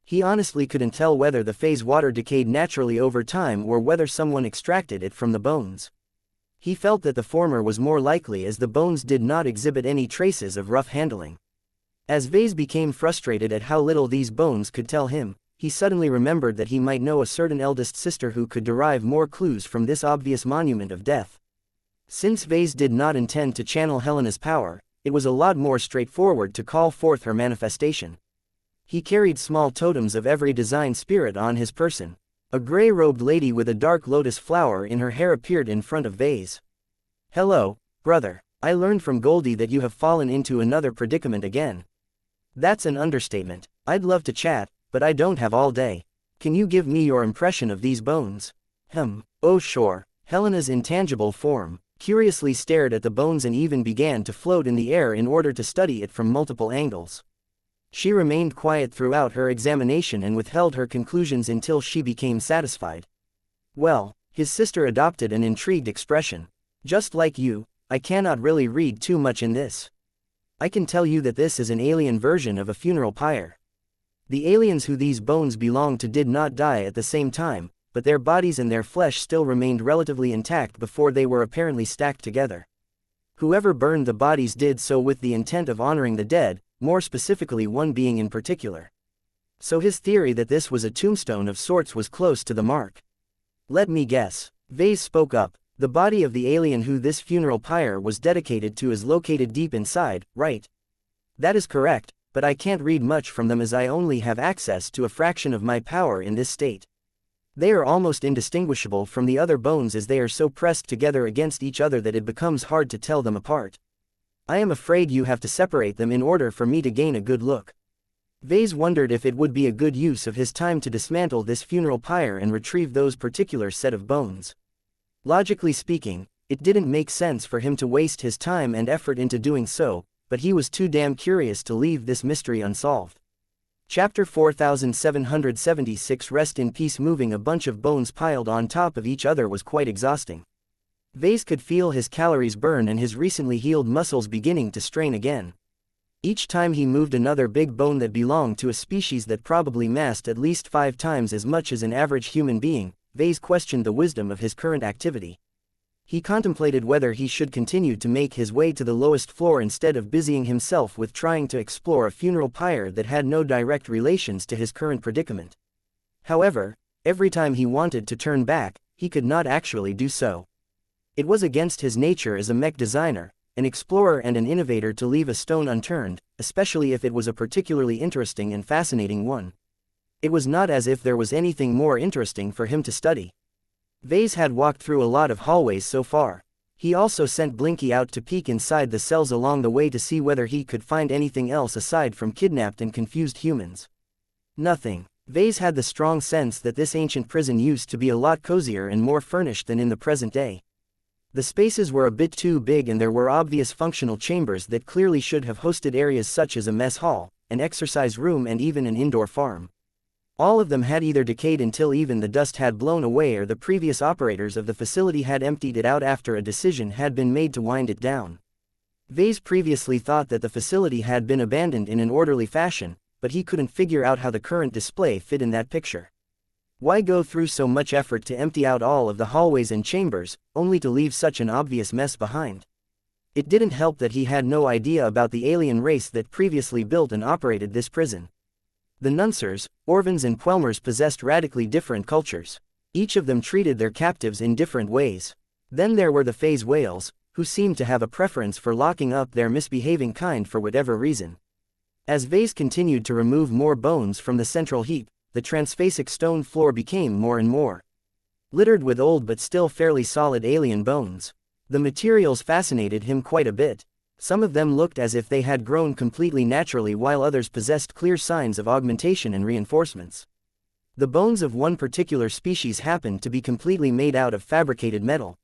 He honestly couldn't tell whether the phase water decayed naturally over time or whether someone extracted it from the bones. He felt that the former was more likely as the bones did not exhibit any traces of rough handling. As Vase became frustrated at how little these bones could tell him, he suddenly remembered that he might know a certain eldest sister who could derive more clues from this obvious monument of death. Since Vase did not intend to channel Helena's power, it was a lot more straightforward to call forth her manifestation. He carried small totems of every design spirit on his person. A gray-robed lady with a dark lotus flower in her hair appeared in front of Vase. "Hello, brother. I learned from Goldie that you have fallen into another predicament again." "That's an understatement. I'd love to chat, but I don't have all day. Can you give me your impression of these bones?" "Oh sure." Helena's intangible form curiously stared at the bones and even began to float in the air in order to study it from multiple angles. She remained quiet throughout her examination and withheld her conclusions until she became satisfied. "Well," his sister adopted an intrigued expression. "Just like you, I cannot really read too much in this. I can tell you that this is an alien version of a funeral pyre. The aliens who these bones belong to did not die at the same time, but their bodies and their flesh still remained relatively intact before they were apparently stacked together. Whoever burned the bodies did so with the intent of honoring the dead, more specifically one being in particular. So his theory that this was a tombstone of sorts was close to the mark. Let me guess. Vase spoke up. The body of the alien who this funeral pyre was dedicated to is located deep inside, right? That is correct, but I can't read much from them as I only have access to a fraction of my power in this state. They are almost indistinguishable from the other bones as they are so pressed together against each other that it becomes hard to tell them apart. I am afraid you have to separate them in order for me to gain a good look. Vase wondered if it would be a good use of his time to dismantle this funeral pyre and retrieve those particular set of bones. Logically speaking, it didn't make sense for him to waste his time and effort into doing so, but he was too damn curious to leave this mystery unsolved. Chapter 4776 Rest in peace. Moving a bunch of bones piled on top of each other was quite exhausting. Vase could feel his calories burn and his recently healed muscles beginning to strain again. Each time he moved another big bone that belonged to a species that probably massed at least 5 times as much as an average human being, Vase questioned the wisdom of his current activity. He contemplated whether he should continue to make his way to the lowest floor instead of busying himself with trying to explore a funeral pyre that had no direct relations to his current predicament. However, every time he wanted to turn back, he could not actually do so. It was against his nature as a mech designer, an explorer and an innovator to leave a stone unturned, especially if it was a particularly interesting and fascinating one. It was not as if there was anything more interesting for him to study. Vase had walked through a lot of hallways so far. He also sent Blinky out to peek inside the cells along the way to see whether he could find anything else aside from kidnapped and confused humans. Nothing. Vase had the strong sense that this ancient prison used to be a lot cozier and more furnished than in the present day. The spaces were a bit too big and there were obvious functional chambers that clearly should have hosted areas such as a mess hall, an exercise room and even an indoor farm. All of them had either decayed until even the dust had blown away or the previous operators of the facility had emptied it out after a decision had been made to wind it down. Vase previously thought that the facility had been abandoned in an orderly fashion, but he couldn't figure out how the current display fit in that picture. Why go through so much effort to empty out all of the hallways and chambers, only to leave such an obvious mess behind? It didn't help that he had no idea about the alien race that previously built and operated this prison. The Nunsers, Orvans and Quelmers possessed radically different cultures. Each of them treated their captives in different ways. Then there were the phase whales, who seemed to have a preference for locking up their misbehaving kind for whatever reason. As Vase continued to remove more bones from the central heap, the transphasic stone floor became more and more littered with old but still fairly solid alien bones. The materials fascinated him quite a bit. Some of them looked as if they had grown completely naturally while others possessed clear signs of augmentation and reinforcements. The bones of one particular species happened to be completely made out of fabricated metal.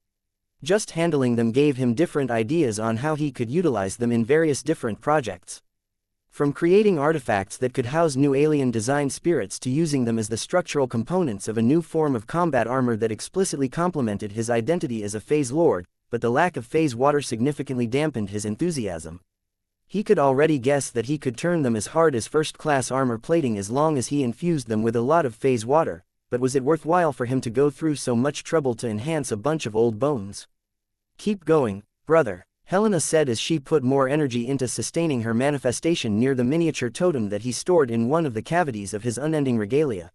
Just handling them gave him different ideas on how he could utilize them in various different projects. From creating artifacts that could house new alien design spirits to using them as the structural components of a new form of combat armor that explicitly complemented his identity as a phase lord, but the lack of phase water significantly dampened his enthusiasm. He could already guess that he could turn them as hard as first-class armor plating as long as he infused them with a lot of phase water, but was it worthwhile for him to go through so much trouble to enhance a bunch of old bones? Keep going, brother, Helena said as she put more energy into sustaining her manifestation near the miniature totem that he stored in one of the cavities of his unending regalia.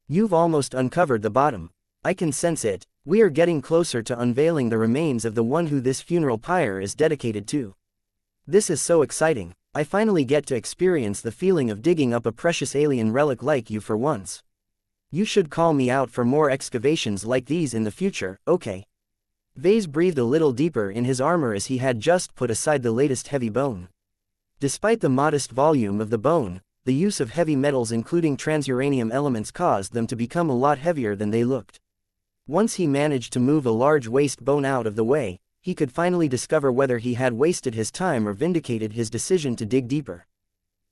You've almost uncovered the bottom. I can sense it. We are getting closer to unveiling the remains of the one who this funeral pyre is dedicated to. This is so exciting. I finally get to experience the feeling of digging up a precious alien relic like you for once. You should call me out for more excavations like these in the future, okay? Vase breathed a little deeper in his armor as he had just put aside the latest heavy bone. Despite the modest volume of the bone, the use of heavy metals including transuranium elements caused them to become a lot heavier than they looked. Once he managed to move a large waste bone out of the way, he could finally discover whether he had wasted his time or vindicated his decision to dig deeper.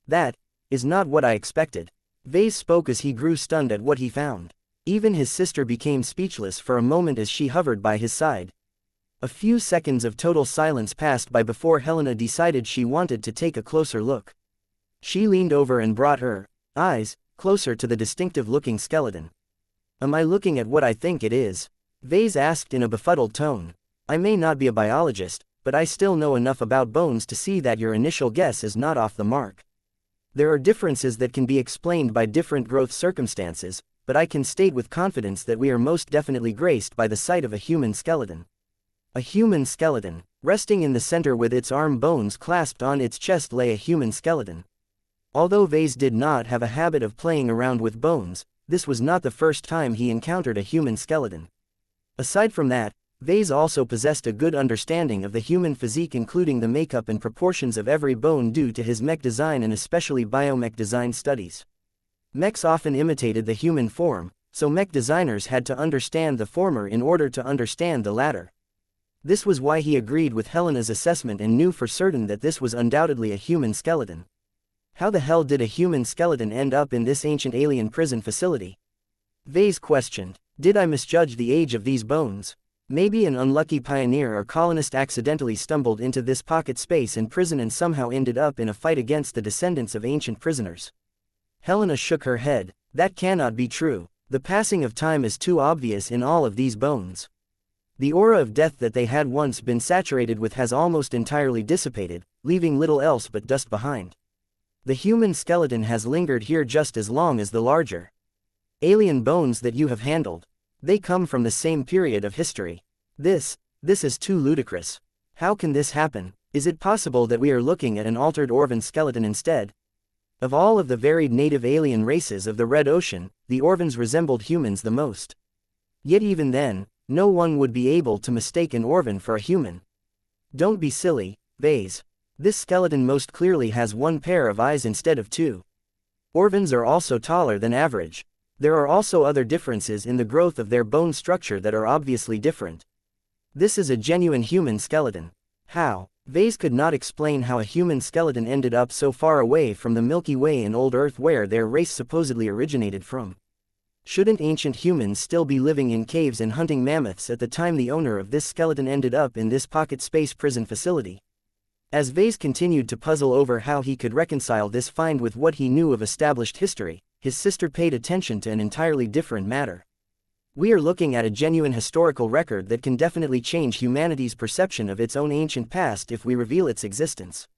That is not what I expected. Vase spoke as he grew stunned at what he found. Even his sister became speechless for a moment as she hovered by his side. A few seconds of total silence passed by before Helena decided she wanted to take a closer look. She leaned over and brought her eyes closer to the distinctive-looking skeleton. Am I looking at what I think it is? Vase asked in a befuddled tone. I may not be a biologist, but I still know enough about bones to see that your initial guess is not off the mark. There are differences that can be explained by different growth circumstances, but I can state with confidence that we are most definitely graced by the sight of a human skeleton. A human skeleton. Resting in the center with its arm bones clasped on its chest lay a human skeleton. Although Vase did not have a habit of playing around with bones, this was not the first time he encountered a human skeleton. Aside from that, Vase also possessed a good understanding of the human physique, including the makeup and proportions of every bone due to his mech design and especially biomech design studies. Mechs often imitated the human form, so mech designers had to understand the former in order to understand the latter. This was why he agreed with Helena's assessment and knew for certain that this was undoubtedly a human skeleton. How the hell did a human skeleton end up in this ancient alien prison facility? Vase questioned. Did I misjudge the age of these bones? Maybe an unlucky pioneer or colonist accidentally stumbled into this pocket space in prison and somehow ended up in a fight against the descendants of ancient prisoners. Helena shook her head. That cannot be true. The passing of time is too obvious in all of these bones. The aura of death that they had once been saturated with has almost entirely dissipated, leaving little else but dust behind. The human skeleton has lingered here just as long as the larger alien bones that you have handled. They come from the same period of history. This is too ludicrous. How can this happen? Is it possible that we are looking at an altered Orvan skeleton instead? Of all of the varied native alien races of the Red Ocean, the Orvans resembled humans the most. Yet even then, no one would be able to mistake an Orvan for a human. Don't be silly, Vase. This skeleton most clearly has one pair of eyes instead of two. Orvans are also taller than average. There are also other differences in the growth of their bone structure that are obviously different. This is a genuine human skeleton. How? Vase could not explain how a human skeleton ended up so far away from the Milky Way in old Earth where their race supposedly originated from. Shouldn't ancient humans still be living in caves and hunting mammoths at the time the owner of this skeleton ended up in this pocket space prison facility? As Vase continued to puzzle over how he could reconcile this find with what he knew of established history, his sister paid attention to an entirely different matter. We are looking at a genuine historical record that can definitely change humanity's perception of its own ancient past if we reveal its existence.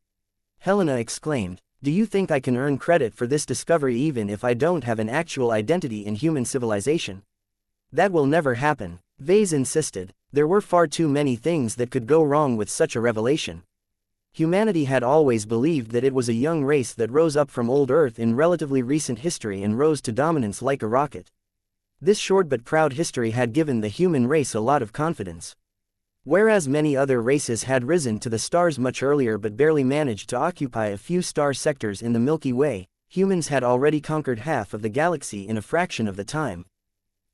Helena exclaimed. Do you think I can earn credit for this discovery even if I don't have an actual identity in human civilization? That will never happen, Vase insisted. There were far too many things that could go wrong with such a revelation. Humanity had always believed that it was a young race that rose up from old Earth in relatively recent history and rose to dominance like a rocket. This short but proud history had given the human race a lot of confidence. Whereas many other races had risen to the stars much earlier but barely managed to occupy a few star sectors in the Milky Way, humans had already conquered half of the galaxy in a fraction of the time.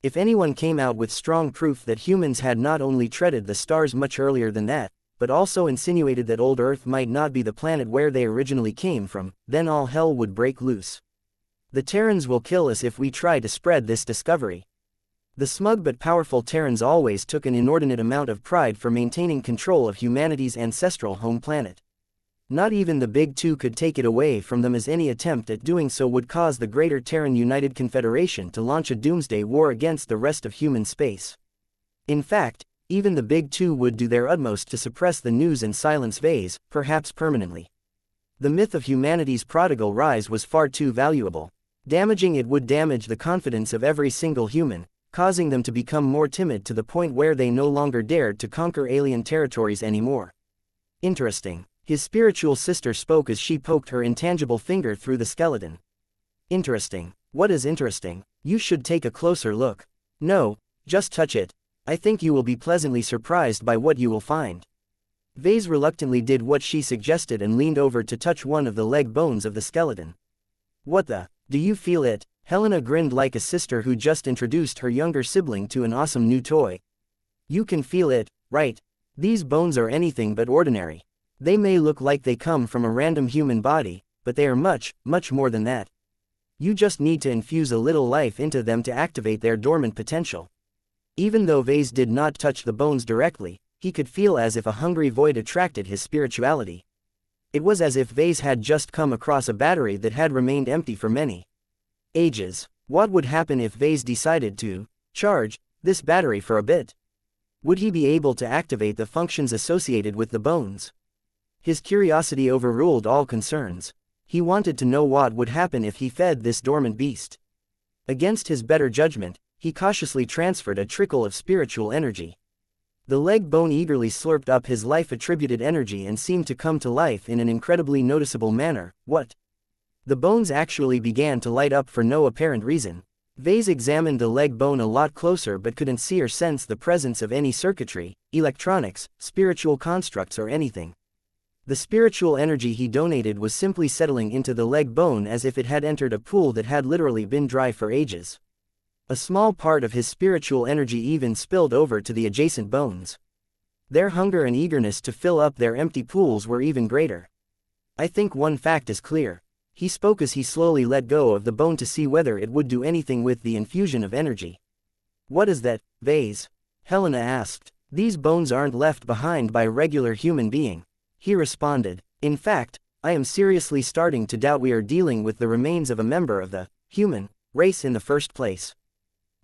If anyone came out with strong proof that humans had not only treaded the stars much earlier than that, but also insinuated that old Earth might not be the planet where they originally came from, then all hell would break loose. The Terrans will kill us if we try to spread this discovery. The smug but powerful Terrans always took an inordinate amount of pride for maintaining control of humanity's ancestral home planet. Not even the Big Two could take it away from them, as any attempt at doing so would cause the Greater Terran United Confederation to launch a doomsday war against the rest of human space. In fact, even the Big Two would do their utmost to suppress the news and silence Vase, perhaps permanently. The myth of humanity's prodigal rise was far too valuable. Damaging it would damage the confidence of every single human, causing them to become more timid to the point where they no longer dared to conquer alien territories anymore. Interesting. His spiritual sister spoke as she poked her intangible finger through the skeleton. Interesting. What is interesting? You should take a closer look. No, just touch it. I think you will be pleasantly surprised by what you will find. Vase reluctantly did what she suggested and leaned over to touch one of the leg bones of the skeleton. What the? Do you feel it? Helena grinned like a sister who just introduced her younger sibling to an awesome new toy. You can feel it, right? These bones are anything but ordinary. They may look like they come from a random human body, but they are much, much more than that. You just need to infuse a little life into them to activate their dormant potential. Even though Vase did not touch the bones directly, he could feel as if a hungry void attracted his spirituality. It was as if Vase had just come across a battery that had remained empty for many ages. What would happen if Vase decided to charge this battery for a bit? Would he be able to activate the functions associated with the bones? His curiosity overruled all concerns. He wanted to know what would happen if he fed this dormant beast. Against his better judgment, he cautiously transferred a trickle of spiritual energy. The leg bone eagerly slurped up his life-attributed energy and seemed to come to life in an incredibly noticeable manner. What? The bones actually began to light up for no apparent reason. Vase examined the leg bone a lot closer but couldn't see or sense the presence of any circuitry, electronics, spiritual constructs or anything. The spiritual energy he donated was simply settling into the leg bone as if it had entered a pool that had literally been dry for ages. A small part of his spiritual energy even spilled over to the adjacent bones. Their hunger and eagerness to fill up their empty pools were even greater. I think one fact is clear. He spoke as he slowly let go of the bone to see whether it would do anything with the infusion of energy. What is that, Vase? Helena asked. These bones aren't left behind by a regular human being. He responded. In fact, I am seriously starting to doubt we are dealing with the remains of a member of the human race in the first place.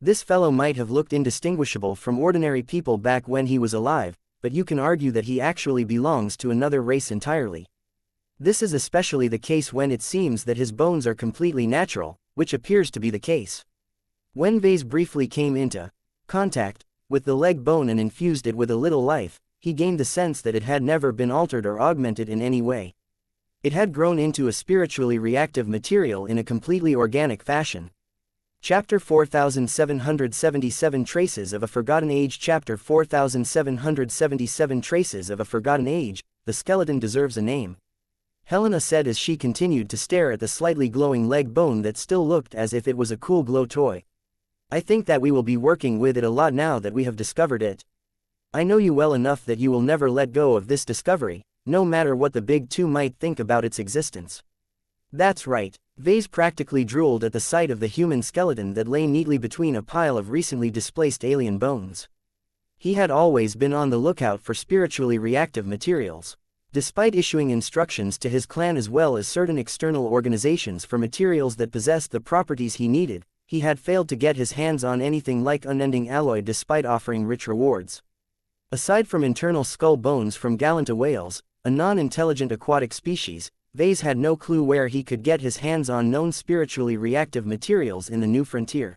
This fellow might have looked indistinguishable from ordinary people back when he was alive, but you can argue that he actually belongs to another race entirely. This is especially the case when it seems that his bones are completely natural, which appears to be the case. When Vase briefly came into contact with the leg bone and infused it with a little life, he gained the sense that it had never been altered or augmented in any way. It had grown into a spiritually reactive material in a completely organic fashion. Chapter 4777 Traces of a Forgotten Age. Chapter 4777 Traces of a Forgotten Age. The skeleton deserves a name. Helena said as she continued to stare at the slightly glowing leg bone that still looked as if it was a cool glow toy. I think that we will be working with it a lot now that we have discovered it. I know you well enough that you will never let go of this discovery, no matter what the big two might think about its existence. That's right. Vase practically drooled at the sight of the human skeleton that lay neatly between a pile of recently displaced alien bones. He had always been on the lookout for spiritually reactive materials. Despite issuing instructions to his clan as well as certain external organizations for materials that possessed the properties he needed, he had failed to get his hands on anything like unending alloy despite offering rich rewards. Aside from internal skull bones from Galanta whales, a non-intelligent aquatic species, Vase had no clue where he could get his hands on known spiritually reactive materials in the new frontier.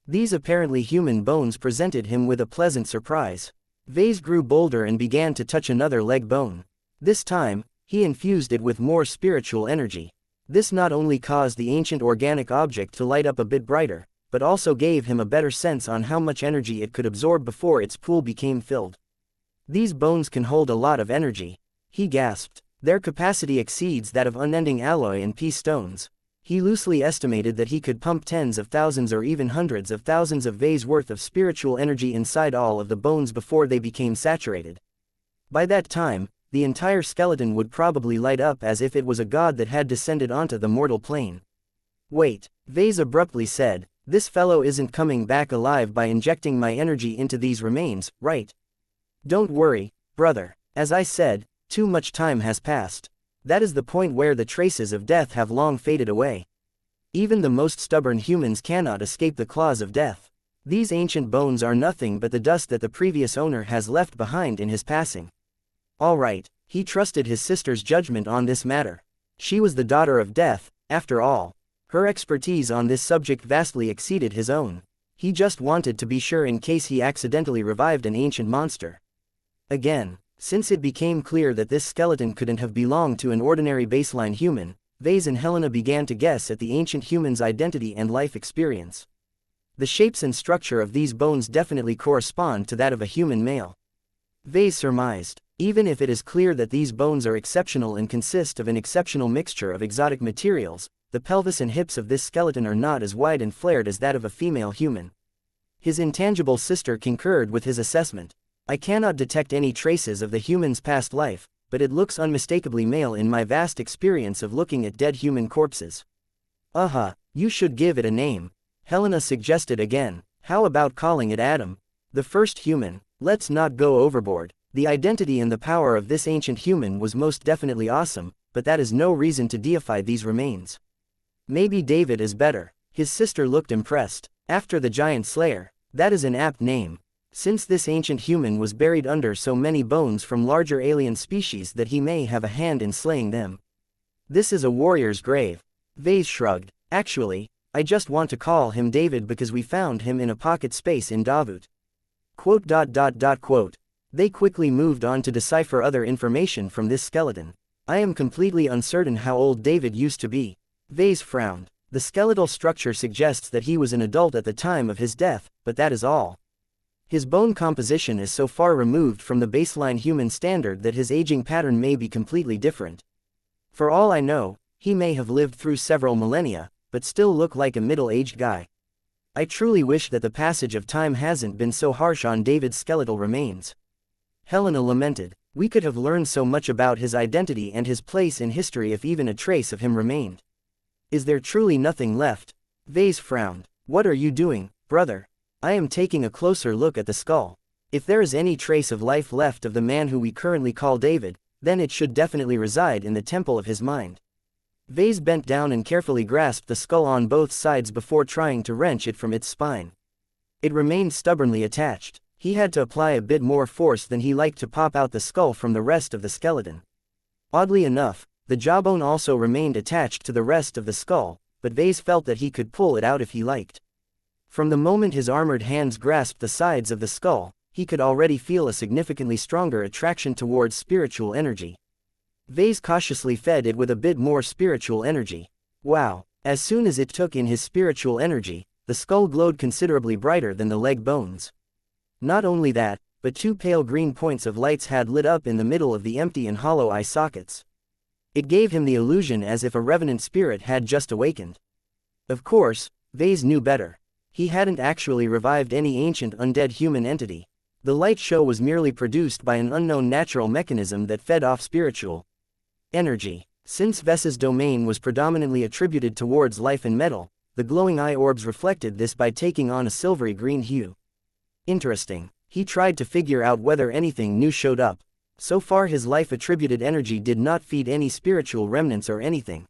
These apparently human bones presented him with a pleasant surprise. Vase grew bolder and began to touch another leg bone. This time, he infused it with more spiritual energy. This not only caused the ancient organic object to light up a bit brighter, but also gave him a better sense on how much energy it could absorb before its pool became filled. These bones can hold a lot of energy, he gasped. Their capacity exceeds that of unending alloy and pea stones. He loosely estimated that he could pump tens of thousands or even hundreds of thousands of Vase worth of spiritual energy inside all of the bones before they became saturated. By that time, the entire skeleton would probably light up as if it was a god that had descended onto the mortal plane. Wait, Vase abruptly said, this fellow isn't coming back alive by injecting my energy into these remains, right? Don't worry, brother. As I said, too much time has passed. That is the point where the traces of death have long faded away. Even the most stubborn humans cannot escape the claws of death. These ancient bones are nothing but the dust that the previous owner has left behind in his passing. All right, he trusted his sister's judgment on this matter. She was the daughter of death, after all. Her expertise on this subject vastly exceeded his own. He just wanted to be sure in case he accidentally revived an ancient monster. Again, since it became clear that this skeleton couldn't have belonged to an ordinary baseline human, Vase and Helena began to guess at the ancient human's identity and life experience. The shapes and structure of these bones definitely correspond to that of a human male. Vase surmised. Even if it is clear that these bones are exceptional and consist of an exceptional mixture of exotic materials, the pelvis and hips of this skeleton are not as wide and flared as that of a female human. His intangible sister concurred with his assessment. I cannot detect any traces of the human's past life, but it looks unmistakably male in my vast experience of looking at dead human corpses. You should give it a name. Helena suggested again. How about calling it Adam? The first human. Let's not go overboard. The identity and the power of this ancient human was most definitely awesome, but that is no reason to deify these remains. Maybe David is better. His sister looked impressed. After the giant slayer. That is an apt name. Since this ancient human was buried under so many bones from larger alien species that he may have a hand in slaying them. This is a warrior's grave. Vase shrugged. Actually, I just want to call him David because we found him in a pocket space in Davut. Quote. They quickly moved on to decipher other information from this skeleton. I am completely uncertain how old David used to be. Vase frowned. The skeletal structure suggests that he was an adult at the time of his death, but that is all. His bone composition is so far removed from the baseline human standard that his aging pattern may be completely different. For all I know, he may have lived through several millennia, but still look like a middle-aged guy. I truly wish that the passage of time hasn't been so harsh on David's skeletal remains. Helena lamented. We could have learned so much about his identity and his place in history if even a trace of him remained. Is there truly nothing left? Vase frowned. What are you doing, brother? I am taking a closer look at the skull. If there is any trace of life left of the man who we currently call David, then it should definitely reside in the temple of his mind. Vase bent down and carefully grasped the skull on both sides before trying to wrench it from its spine. It remained stubbornly attached. He had to apply a bit more force than he liked to pop out the skull from the rest of the skeleton. Oddly enough, the jawbone also remained attached to the rest of the skull, but Vase felt that he could pull it out if he liked. From the moment his armored hands grasped the sides of the skull, he could already feel a significantly stronger attraction towards spiritual energy. Vase cautiously fed it with a bit more spiritual energy. Wow! As soon as it took in his spiritual energy, the skull glowed considerably brighter than the leg bones. Not only that, but two pale green points of lights had lit up in the middle of the empty and hollow eye sockets. It gave him the illusion as if a revenant spirit had just awakened. Of course, Vase knew better. He hadn't actually revived any ancient undead human entity. The light show was merely produced by an unknown natural mechanism that fed off spiritual energy. Since Ves's domain was predominantly attributed towards life and metal, the glowing eye orbs reflected this by taking on a silvery green hue. Interesting. He tried to figure out whether anything new showed up. So far his life-attributed energy did not feed any spiritual remnants or anything.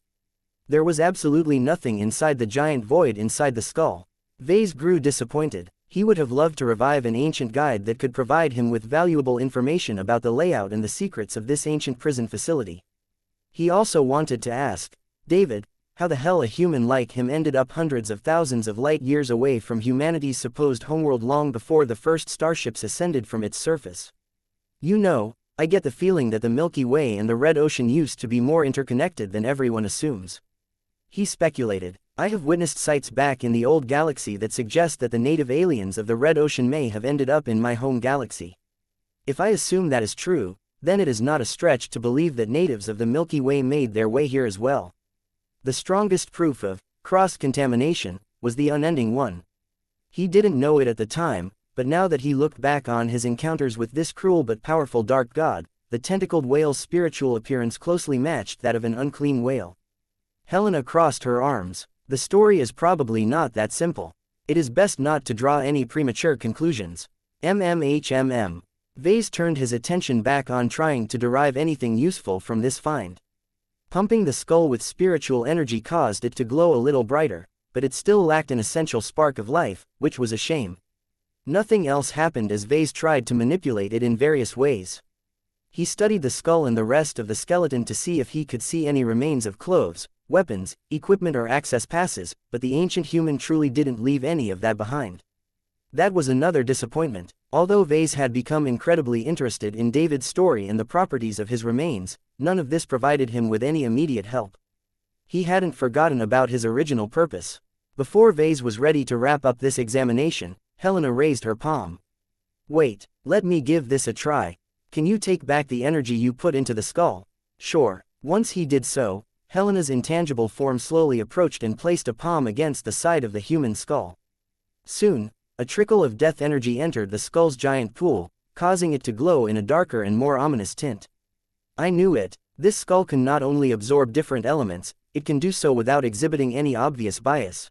There was absolutely nothing inside the giant void inside the skull. Vase grew disappointed. He would have loved to revive an ancient guide that could provide him with valuable information about the layout and the secrets of this ancient prison facility. He also wanted to ask David, how the hell a human like him ended up hundreds of thousands of light years away from humanity's supposed homeworld long before the first starships ascended from its surface. You know, I get the feeling that the Milky Way and the Red Ocean used to be more interconnected than everyone assumes. He speculated. I have witnessed sights back in the old galaxy that suggest that the native aliens of the Red Ocean may have ended up in my home galaxy. If I assume that is true, then it is not a stretch to believe that natives of the Milky Way made their way here as well. The strongest proof of cross-contamination was the unending one. He didn't know it at the time, but now that he looked back on his encounters with this cruel but powerful dark god, the tentacled whale's spiritual appearance closely matched that of an unclean whale. Helena crossed her arms. The story is probably not that simple. It is best not to draw any premature conclusions. MMHMM. Vase turned his attention back on trying to derive anything useful from this find. Pumping the skull with spiritual energy caused it to glow a little brighter, but it still lacked an essential spark of life, which was a shame. Nothing else happened as Vase tried to manipulate it in various ways. He studied the skull and the rest of the skeleton to see if he could see any remains of clothes, weapons, equipment or access passes, but the ancient human truly didn't leave any of that behind. That was another disappointment. Although Vase had become incredibly interested in David's story and the properties of his remains, none of this provided him with any immediate help. He hadn't forgotten about his original purpose. Before Vase was ready to wrap up this examination, Helena raised her palm. Wait, let me give this a try. Can you take back the energy you put into the skull? Sure. Once he did so, Helena's intangible form slowly approached and placed a palm against the side of the human skull. Soon, a trickle of death energy entered the skull's giant pool, causing it to glow in a darker and more ominous tint. I knew it. This skull can not only absorb different elements, it can do so without exhibiting any obvious bias.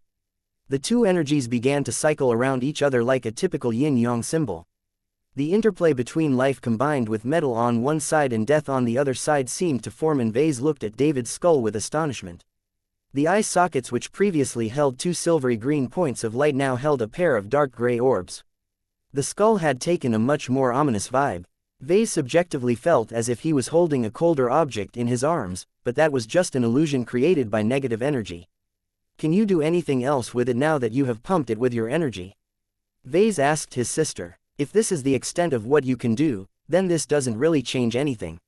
The two energies began to cycle around each other like a typical yin-yang symbol. The interplay between life combined with metal on one side and death on the other side seemed to form, and Vase looked at David's skull with astonishment. The eye sockets which previously held two silvery green points of light now held a pair of dark gray orbs. The skull had taken a much more ominous vibe. Vase subjectively felt as if he was holding a colder object in his arms, but that was just an illusion created by negative energy. Can you do anything else with it now that you have pumped it with your energy? Vase asked his sister. If this is the extent of what you can do, then this doesn't really change anything.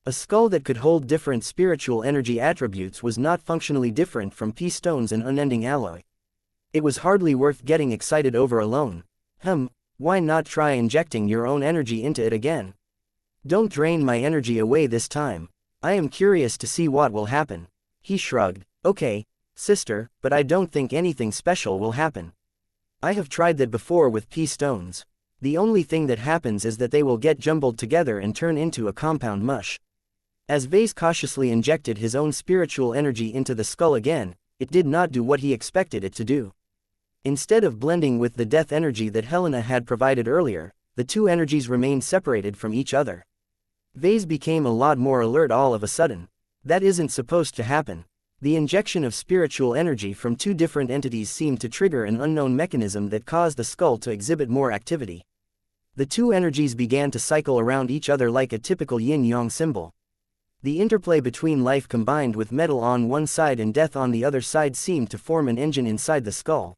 A skull that could hold different spiritual energy attributes was not functionally different from pea stones and unending alloy. It was hardly worth getting excited over alone. Why not try injecting your own energy into it again? Don't drain my energy away this time. I am curious to see what will happen. He shrugged. Okay, sister, but I don't think anything special will happen. I have tried that before with pea stones. The only thing that happens is that they will get jumbled together and turn into a compound mush. As Vase cautiously injected his own spiritual energy into the skull again, it did not do what he expected it to do. Instead of blending with the death energy that Helena had provided earlier, the two energies remained separated from each other. Vase became a lot more alert all of a sudden. That isn't supposed to happen. The injection of spiritual energy from two different entities seemed to trigger an unknown mechanism that caused the skull to exhibit more activity. The two energies began to cycle around each other like a typical yin-yang symbol. The interplay between life combined with metal on one side and death on the other side seemed to form an engine inside the skull.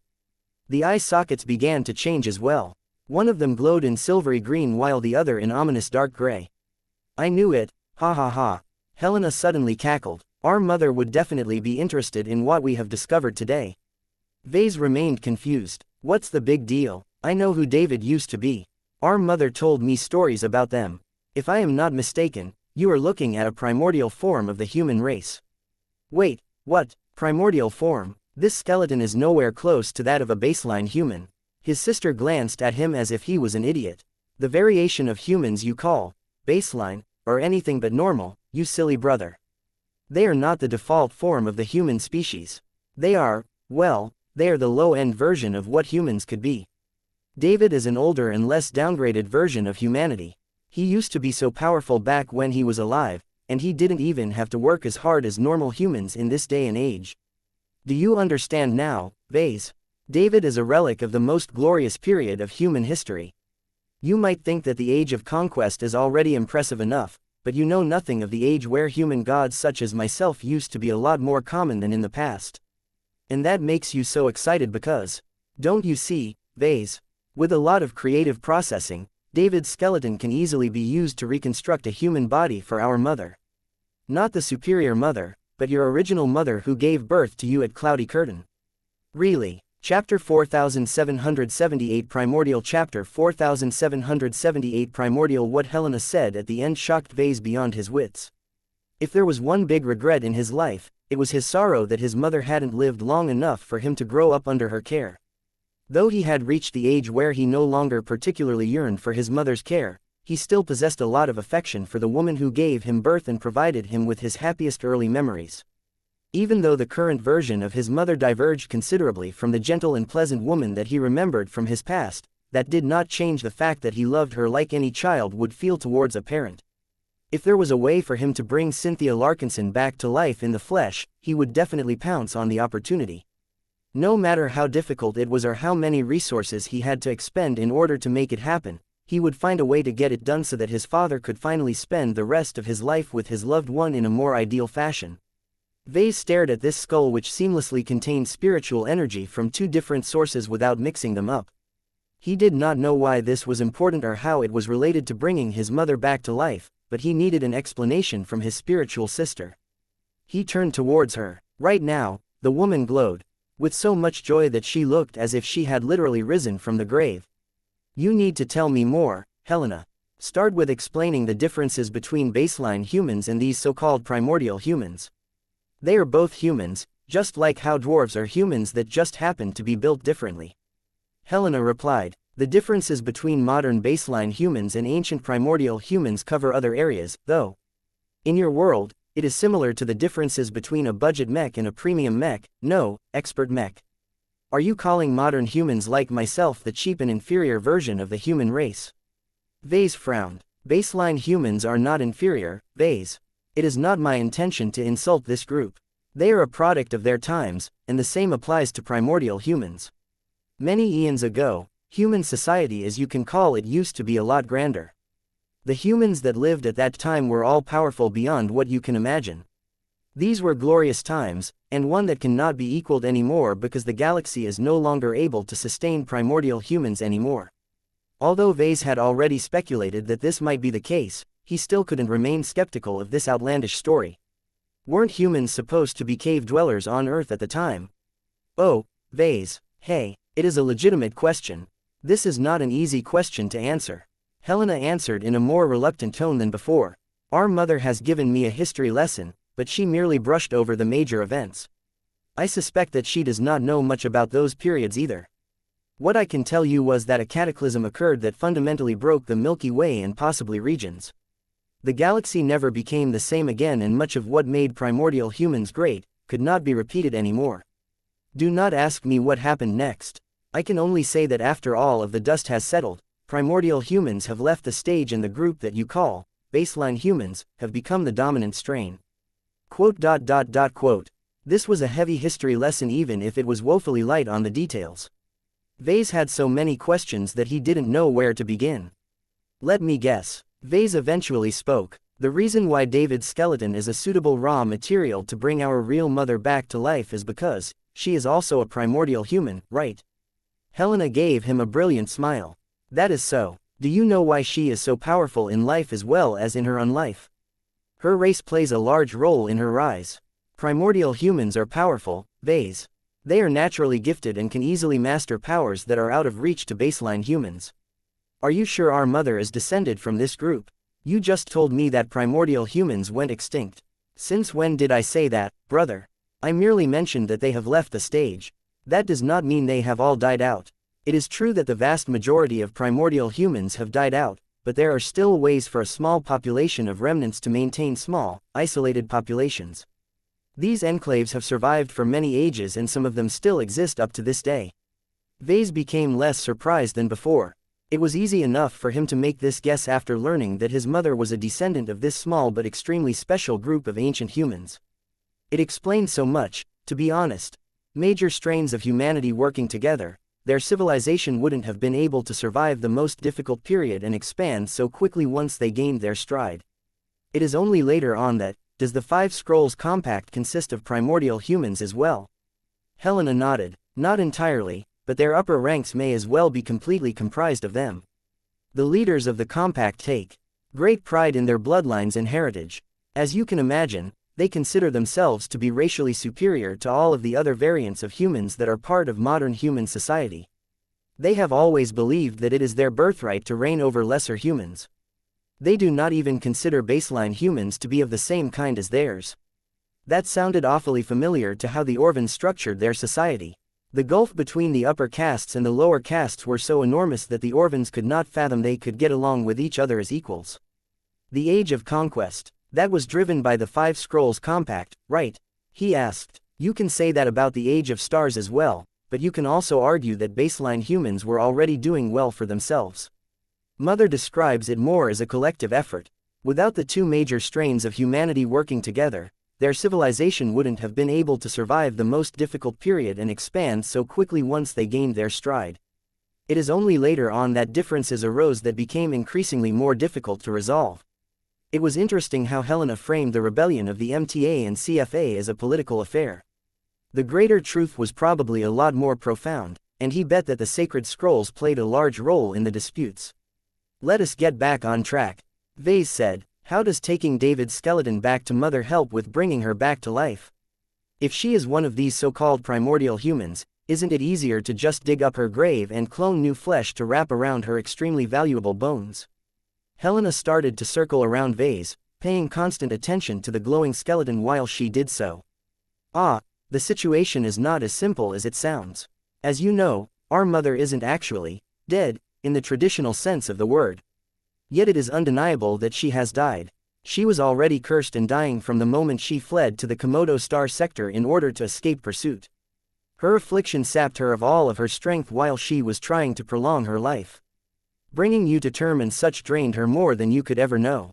The eye sockets began to change as well. One of them glowed in silvery green while the other in ominous dark gray. I knew it, ha ha ha. Helena suddenly cackled. Our mother would definitely be interested in what we have discovered today. Vase remained confused. What's the big deal? I know who David used to be. Our mother told me stories about them. If I am not mistaken, you are looking at a primordial form of the human race. Wait, what? Primordial form? This skeleton is nowhere close to that of a baseline human. His sister glanced at him as if he was an idiot. The variation of humans you call baseline, or anything but normal, you silly brother. They are not the default form of the human species. They are, well, they are the low-end version of what humans could be. David is an older and less downgraded version of humanity. He used to be so powerful back when he was alive, and he didn't even have to work as hard as normal humans in this day and age. Do you understand now, Vase? David is a relic of the most glorious period of human history. You might think that the age of conquest is already impressive enough, but you know nothing of the age where human gods such as myself used to be a lot more common than in the past. And that makes you so excited because, don't you see, Vase? With a lot of creative processing, David's skeleton can easily be used to reconstruct a human body for our mother. Not the superior mother, but your original mother who gave birth to you at Cloudy Curtain. Really? Chapter 4778 Primordial Chapter 4778 Primordial. What Helena said at the end shocked Vase beyond his wits. If there was one big regret in his life, it was his sorrow that his mother hadn't lived long enough for him to grow up under her care. Though he had reached the age where he no longer particularly yearned for his mother's care, he still possessed a lot of affection for the woman who gave him birth and provided him with his happiest early memories. Even though the current version of his mother diverged considerably from the gentle and pleasant woman that he remembered from his past, that did not change the fact that he loved her like any child would feel towards a parent. If there was a way for him to bring Cynthia Larkinson back to life in the flesh, he would definitely pounce on the opportunity. No matter how difficult it was or how many resources he had to expend in order to make it happen, he would find a way to get it done so that his father could finally spend the rest of his life with his loved one in a more ideal fashion. Vase stared at this skull which seamlessly contained spiritual energy from two different sources without mixing them up. He did not know why this was important or how it was related to bringing his mother back to life, but he needed an explanation from his spiritual sister. He turned towards her. Right now, the woman glowed with so much joy that she looked as if she had literally risen from the grave. You need to tell me more, Helena. Start with explaining the differences between baseline humans and these so-called primordial humans. They are both humans, just like how dwarves are humans that just happen to be built differently. Helena replied. The differences between modern baseline humans and ancient primordial humans cover other areas, though. In your world, it is similar to the differences between a budget mech and a premium mech, no, expert mech. Are you calling modern humans like myself the cheap and inferior version of the human race? Vase frowned. Baseline humans are not inferior, Vase. It is not my intention to insult this group. They are a product of their times, and the same applies to primordial humans. Many eons ago, Human society, as you can call it, used to be a lot grander. The humans that lived at that time were all powerful beyond what you can imagine. These were glorious times, and one that cannot be equaled anymore because the galaxy is no longer able to sustain primordial humans anymore. Although Vase had already speculated that this might be the case, he still couldn't remain skeptical of this outlandish story. Weren't humans supposed to be cave dwellers on Earth at the time? Oh, Vase, hey, it is a legitimate question. This is not an easy question to answer. Helena answered in a more reluctant tone than before. Our mother has given me a history lesson, but she merely brushed over the major events. I suspect that she does not know much about those periods either. What I can tell you was that a cataclysm occurred that fundamentally broke the Milky Way and possibly regions. The galaxy never became the same again, and much of what made primordial humans great could not be repeated anymore. Do not ask me what happened next. I can only say that after all of the dust has settled, primordial humans have left the stage, and the group that you call baseline humans have become the dominant strain. Quote. This was a heavy history lesson, even if it was woefully light on the details. Vase had so many questions that he didn't know where to begin. Let me guess. Vase eventually spoke. The reason why David's skeleton is a suitable raw material to bring our real mother back to life is because she is also a primordial human, right? Helena gave him a brilliant smile. That is so. Do you know why she is so powerful in life as well as in her unlife? Her race plays a large role in her rise. Primordial humans are powerful, Vase. They are naturally gifted and can easily master powers that are out of reach to baseline humans. Are you sure our mother is descended from this group? You just told me that primordial humans went extinct. Since when did I say that, brother? I merely mentioned that they have left the stage. That does not mean they have all died out. It is true that the vast majority of primordial humans have died out, but there are still ways for a small population of remnants to maintain small, isolated populations. These enclaves have survived for many ages, and some of them still exist up to this day. Vase became less surprised than before. It was easy enough for him to make this guess after learning that his mother was a descendant of this small but extremely special group of ancient humans. It explained so much, to be honest. Major strains of humanity working together, their civilization wouldn't have been able to survive the most difficult period and expand so quickly once they gained their stride. It is only later on that, does the Five Scrolls Compact consist of primordial humans as well? Helena nodded. Not entirely, but their upper ranks may as well be completely comprised of them. The leaders of the Compact take great pride in their bloodlines and heritage. As you can imagine, they consider themselves to be racially superior to all of the other variants of humans that are part of modern human society. They have always believed that it is their birthright to reign over lesser humans. They do not even consider baseline humans to be of the same kind as theirs. That sounded awfully familiar to how the Orvans structured their society. The gulf between the upper castes and the lower castes were so enormous that the Orvans could not fathom they could get along with each other as equals. The Age of Conquest. That was driven by the Five Scrolls Compact, right? He asked. You can say that about the Age of Stars as well, but you can also argue that baseline humans were already doing well for themselves. Mother describes it more as a collective effort. Without the two major strains of humanity working together, their civilization wouldn't have been able to survive the most difficult period and expand so quickly once they gained their stride. It is only later on that differences arose that became increasingly more difficult to resolve. It was interesting how Helena framed the rebellion of the MTA and CFA as a political affair. The greater truth was probably a lot more profound, and he bet that the sacred scrolls played a large role in the disputes. Let us get back on track. Vase said, how does taking David's skeleton back to Mother help with bringing her back to life? If she is one of these so-called primordial humans, isn't it easier to just dig up her grave and clone new flesh to wrap around her extremely valuable bones? Helena started to circle around Vase, paying constant attention to the glowing skeleton while she did so. The situation is not as simple as it sounds. As you know, our mother isn't actually dead, in the traditional sense of the word. Yet it is undeniable that she has died. She was already cursed and dying from the moment she fled to the Komodo Star sector in order to escape pursuit. Her affliction sapped her of all of her strength while she was trying to prolong her life. Bringing you to term and such drained her more than you could ever know.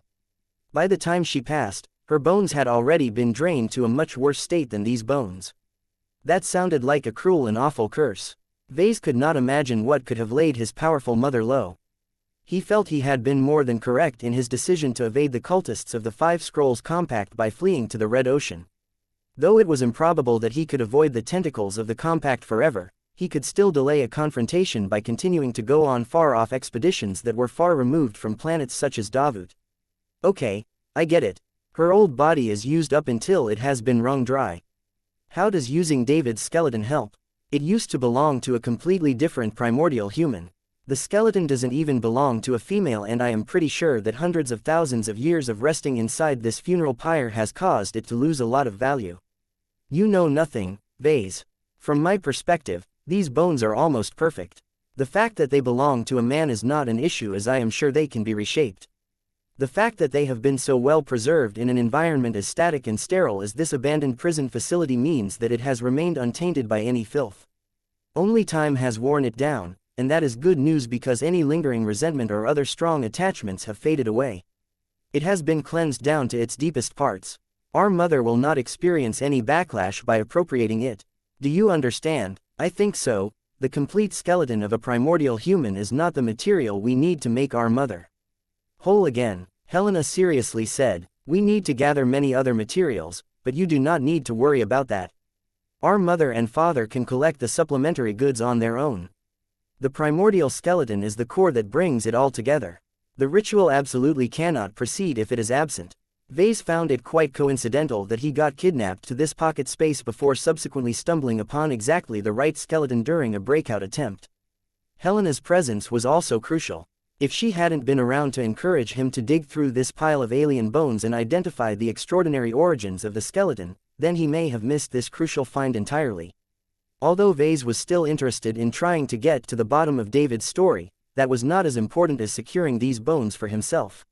By the time she passed, her bones had already been drained to a much worse state than these bones. That sounded like a cruel and awful curse. Vase could not imagine what could have laid his powerful mother low. He felt he had been more than correct in his decision to evade the cultists of the Five Scrolls Compact by fleeing to the Red Ocean. Though it was improbable that he could avoid the tentacles of the Compact forever, he could still delay a confrontation by continuing to go on far-off expeditions that were far removed from planets such as Davut. Okay, I get it. Her old body is used up until it has been wrung dry. How does using David's skeleton help? It used to belong to a completely different primordial human. The skeleton doesn't even belong to a female, and I am pretty sure that hundreds of thousands of years of resting inside this funeral pyre has caused it to lose a lot of value. You know nothing, Vase. From my perspective, these bones are almost perfect. The fact that they belong to a man is not an issue, as I am sure they can be reshaped. The fact that they have been so well preserved in an environment as static and sterile as this abandoned prison facility means that it has remained untainted by any filth. Only time has worn it down, and that is good news, because any lingering resentment or other strong attachments have faded away. It has been cleansed down to its deepest parts. Our mother will not experience any backlash by appropriating it. Do you understand? I think so. The complete skeleton of a primordial human is not the material we need to make our mother whole again, Helena seriously said. We need to gather many other materials, but you do not need to worry about that. Our mother and father can collect the supplementary goods on their own. The primordial skeleton is the core that brings it all together. The ritual absolutely cannot proceed if it is absent. Vase found it quite coincidental that he got kidnapped to this pocket space before subsequently stumbling upon exactly the right skeleton during a breakout attempt. Helena's presence was also crucial. If she hadn't been around to encourage him to dig through this pile of alien bones and identify the extraordinary origins of the skeleton, then he may have missed this crucial find entirely. Although Vase was still interested in trying to get to the bottom of David's story, that was not as important as securing these bones for himself.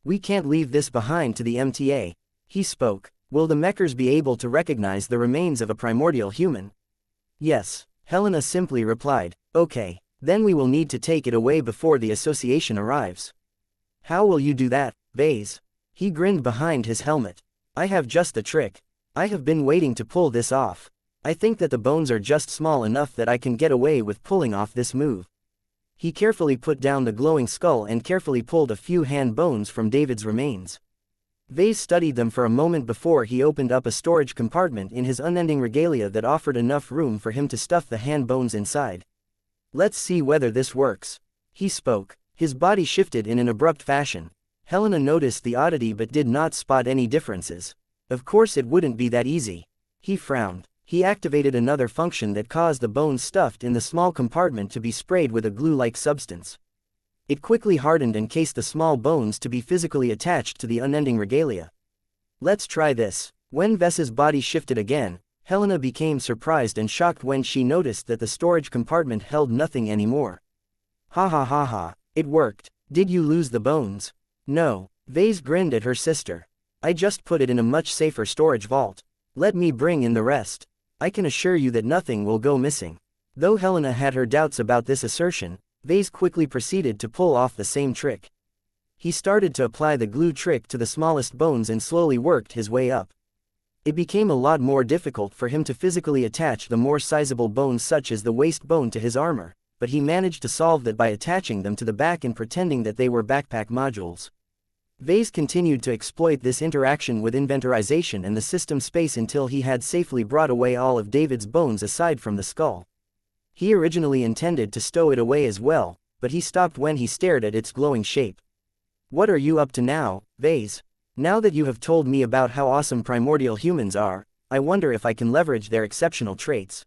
We can't leave this behind to the MTA, he spoke. Will the Mechers be able to recognize the remains of a primordial human? Yes, Helena simply replied. Okay, then we will need to take it away before the association arrives. How will you do that, Vase? He grinned behind his helmet. I have just the trick. I have been waiting to pull this off. I think that the bones are just small enough that I can get away with pulling off this move. He carefully put down the glowing skull and carefully pulled a few hand bones from David's remains. Vase studied them for a moment before he opened up a storage compartment in his unending regalia that offered enough room for him to stuff the hand bones inside. Let's see whether this works, he spoke. His body shifted in an abrupt fashion. Helena noticed the oddity but did not spot any differences. Of course it wouldn't be that easy. He frowned. He activated another function that caused the bones stuffed in the small compartment to be sprayed with a glue-like substance. It quickly hardened and cased the small bones to be physically attached to the unending regalia. Let's try this. When Ves's body shifted again, Helena became surprised and shocked when she noticed that the storage compartment held nothing anymore. Ha ha ha ha, it worked. Did you lose the bones? No. Vase grinned at her sister. I just put it in a much safer storage vault. Let me bring in the rest. I can assure you that nothing will go missing. Though Helena had her doubts about this assertion, Vase quickly proceeded to pull off the same trick. He started to apply the glue trick to the smallest bones and slowly worked his way up. It became a lot more difficult for him to physically attach the more sizable bones such as the waist bone to his armor, but he managed to solve that by attaching them to the back and pretending that they were backpack modules. Vase continued to exploit this interaction with inventorization and the system space until he had safely brought away all of David's bones aside from the skull. He originally intended to stow it away as well, but he stopped when he stared at its glowing shape. What are you up to now, Vase? Now that you have told me about how awesome primordial humans are, I wonder if I can leverage their exceptional traits.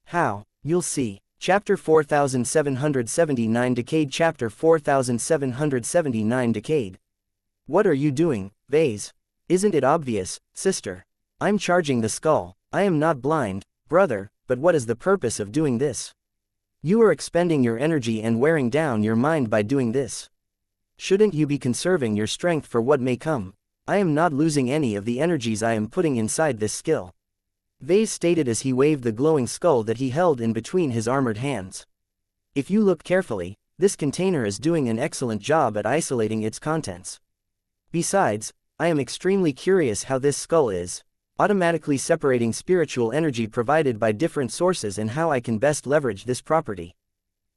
How? You'll see. Chapter 4779 Decade. Chapter 4779 Decade. What are you doing, Vase? Isn't it obvious, sister? I'm charging the skull. I am not blind, brother, but what is the purpose of doing this? You are expending your energy and wearing down your mind by doing this. Shouldn't you be conserving your strength for what may come? I am not losing any of the energies I am putting inside this skill. Vase stated as he waved the glowing skull that he held in between his armored hands. If you look carefully, this container is doing an excellent job at isolating its contents. Besides, I am extremely curious how this skull is. automatically separating spiritual energy provided by different sources and how I can best leverage this property.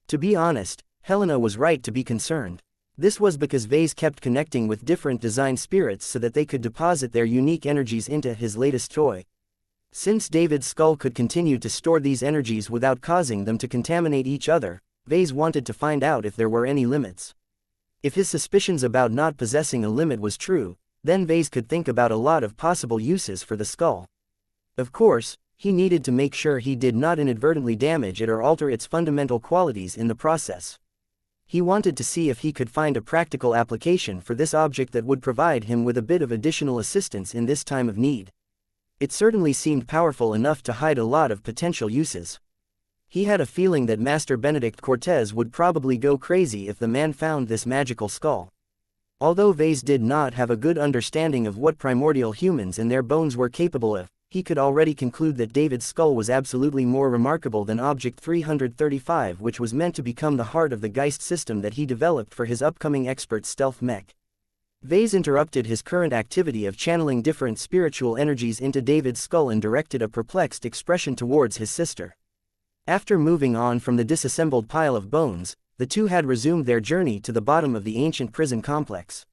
To be honest, Helena was right to be concerned. This was because Vase kept connecting with different design spirits so that they could deposit their unique energies into his latest toy. Since David's skull could continue to store these energies without causing them to contaminate each other, Vase wanted to find out if there were any limits. If his suspicions about not possessing a limit was true, then Vase could think about a lot of possible uses for the skull. Of course, he needed to make sure he did not inadvertently damage it or alter its fundamental qualities in the process. He wanted to see if he could find a practical application for this object that would provide him with a bit of additional assistance in this time of need. It certainly seemed powerful enough to hide a lot of potential uses. He had a feeling that Master Benedict Cortez would probably go crazy if the man found this magical skull. Although Vase did not have a good understanding of what primordial humans and their bones were capable of, he could already conclude that David's skull was absolutely more remarkable than Object 335, which was meant to become the heart of the Geist system that he developed for his upcoming expert stealth mech. Vase interrupted his current activity of channeling different spiritual energies into David's skull and directed a perplexed expression towards his sister. After moving on from the disassembled pile of bones, the two had resumed their journey to the bottom of the ancient prison complex.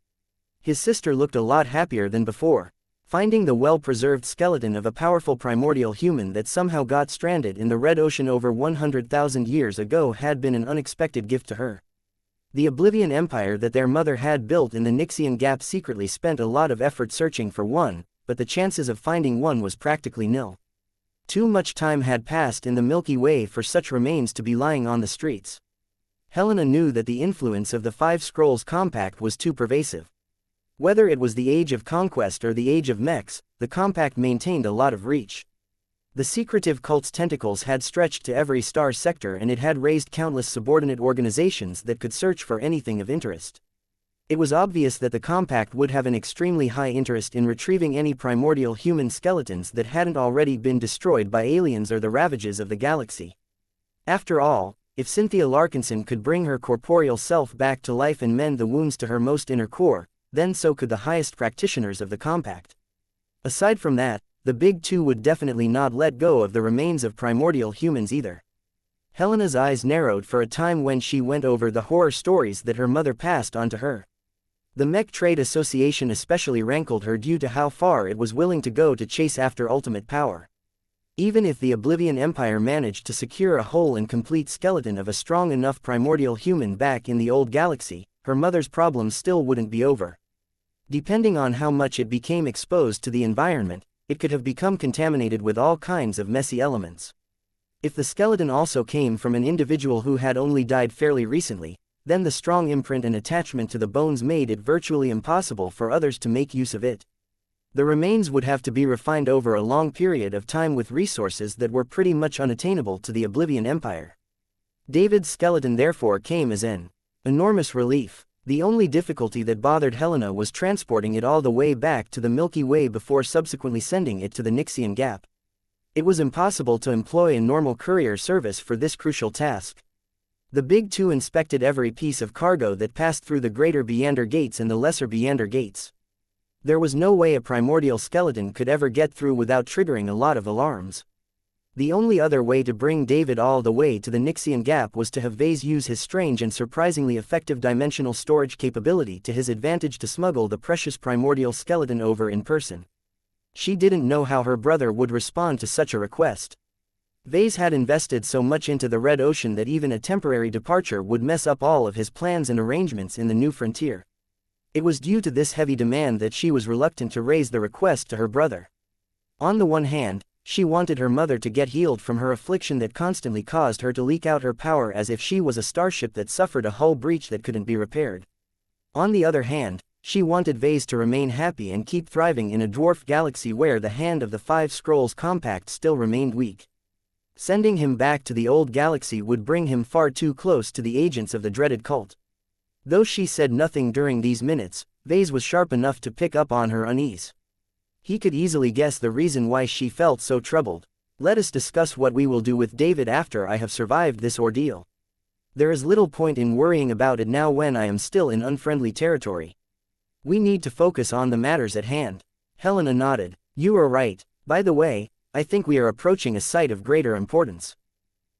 His sister looked a lot happier than before. Finding the well-preserved skeleton of a powerful primordial human that somehow got stranded in the Red Ocean over 100,000 years ago had been an unexpected gift to her. The Oblivion Empire that their mother had built in the Nixian Gap secretly spent a lot of effort searching for one, but the chances of finding one was practically nil. Too much time had passed in the Milky Way for such remains to be lying on the streets. Helena knew that the influence of the Five Scrolls Compact was too pervasive. Whether it was the Age of Conquest or the Age of Mechs, the Compact maintained a lot of reach. The secretive cult's tentacles had stretched to every star sector, and it had raised countless subordinate organizations that could search for anything of interest. It was obvious that the Compact would have an extremely high interest in retrieving any primordial human skeletons that hadn't already been destroyed by aliens or the ravages of the galaxy. After all, if Cynthia Larkinson could bring her corporeal self back to life and mend the wounds to her most inner core, then so could the highest practitioners of the Compact. Aside from that, the Big Two would definitely not let go of the remains of primordial humans either. Helena's eyes narrowed for a time when she went over the horror stories that her mother passed on to her. The Mech Trade Association especially rankled her due to how far it was willing to go to chase after ultimate power. Even if the Oblivion Empire managed to secure a whole and complete skeleton of a strong enough primordial human back in the old galaxy, her mother's problems still wouldn't be over. Depending on how much it became exposed to the environment, it could have become contaminated with all kinds of messy elements. If the skeleton also came from an individual who had only died fairly recently, then the strong imprint and attachment to the bones made it virtually impossible for others to make use of it. The remains would have to be refined over a long period of time with resources that were pretty much unattainable to the Oblivion Empire. David's skeleton therefore came as an enormous relief. The only difficulty that bothered Helena was transporting it all the way back to the Milky Way before subsequently sending it to the Nixian Gap. It was impossible to employ a normal courier service for this crucial task. The Big Two inspected every piece of cargo that passed through the Greater Beander Gates and the Lesser Beander Gates. There was no way a primordial skeleton could ever get through without triggering a lot of alarms. The only other way to bring David all the way to the Nixian Gap was to have Vase use his strange and surprisingly effective dimensional storage capability to his advantage to smuggle the precious primordial skeleton over in person. She didn't know how her brother would respond to such a request. Vase had invested so much into the Red Ocean that even a temporary departure would mess up all of his plans and arrangements in the new frontier. It was due to this heavy demand that she was reluctant to raise the request to her brother. On the one hand, she wanted her mother to get healed from her affliction that constantly caused her to leak out her power as if she was a starship that suffered a hull breach that couldn't be repaired. On the other hand, she wanted Vase to remain happy and keep thriving in a dwarf galaxy where the hand of the Five Scrolls Compact still remained weak. Sending him back to the old galaxy would bring him far too close to the agents of the dreaded cult. Though she said nothing during these minutes, Vase was sharp enough to pick up on her unease. He could easily guess the reason why she felt so troubled. Let us discuss what we will do with David after I have survived this ordeal. There is little point in worrying about it now when I am still in unfriendly territory. We need to focus on the matters at hand. Helena nodded. You are right. By the way, I think we are approaching a site of greater importance.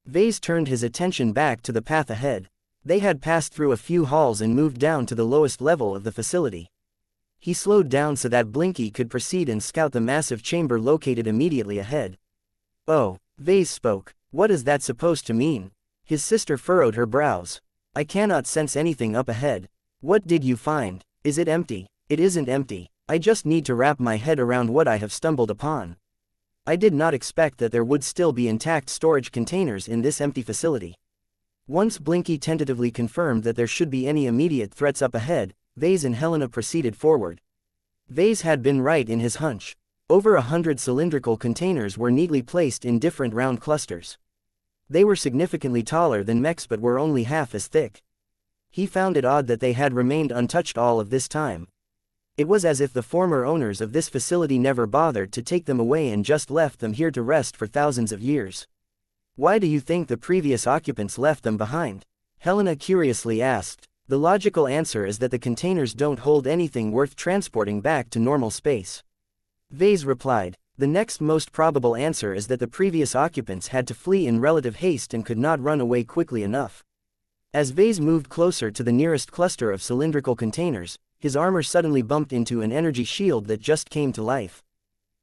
Vase turned his attention back to the path ahead. They had passed through a few halls and moved down to the lowest level of the facility. He slowed down so that Blinky could proceed and scout the massive chamber located immediately ahead. Oh, Vase spoke. What is that supposed to mean? His sister furrowed her brows. I cannot sense anything up ahead. What did you find? Is it empty? It isn't empty. I just need to wrap my head around what I have stumbled upon. I did not expect that there would still be intact storage containers in this empty facility. Once Blinky tentatively confirmed that there should be any immediate threats up ahead, Vase and Helena proceeded forward. Vase had been right in his hunch. Over 100 cylindrical containers were neatly placed in different round clusters. They were significantly taller than Mech's but were only half as thick. He found it odd that they had remained untouched all of this time. It was as if the former owners of this facility never bothered to take them away and just left them here to rest for thousands of years. Why do you think the previous occupants left them behind? Helena curiously asked. The logical answer is that the containers don't hold anything worth transporting back to normal space. Vase replied. The next most probable answer is that the previous occupants had to flee in relative haste and could not run away quickly enough. As Vase moved closer to the nearest cluster of cylindrical containers, his armor suddenly bumped into an energy shield that just came to life.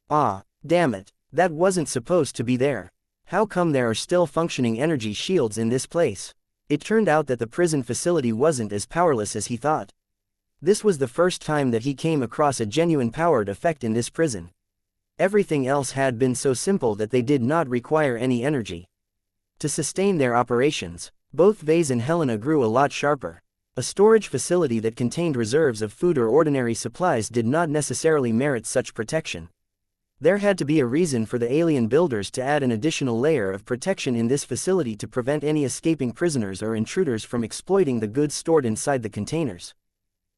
Ah, damn it, that wasn't supposed to be there. How come there are still functioning energy shields in this place? It turned out that the prison facility wasn't as powerless as he thought. This was the first time that he came across a genuine powered effect in this prison. Everything else had been so simple that they did not require any energy to sustain their operations. Both Vase and Helena grew a lot sharper. A storage facility that contained reserves of food or ordinary supplies did not necessarily merit such protection. There had to be a reason for the alien builders to add an additional layer of protection in this facility to prevent any escaping prisoners or intruders from exploiting the goods stored inside the containers.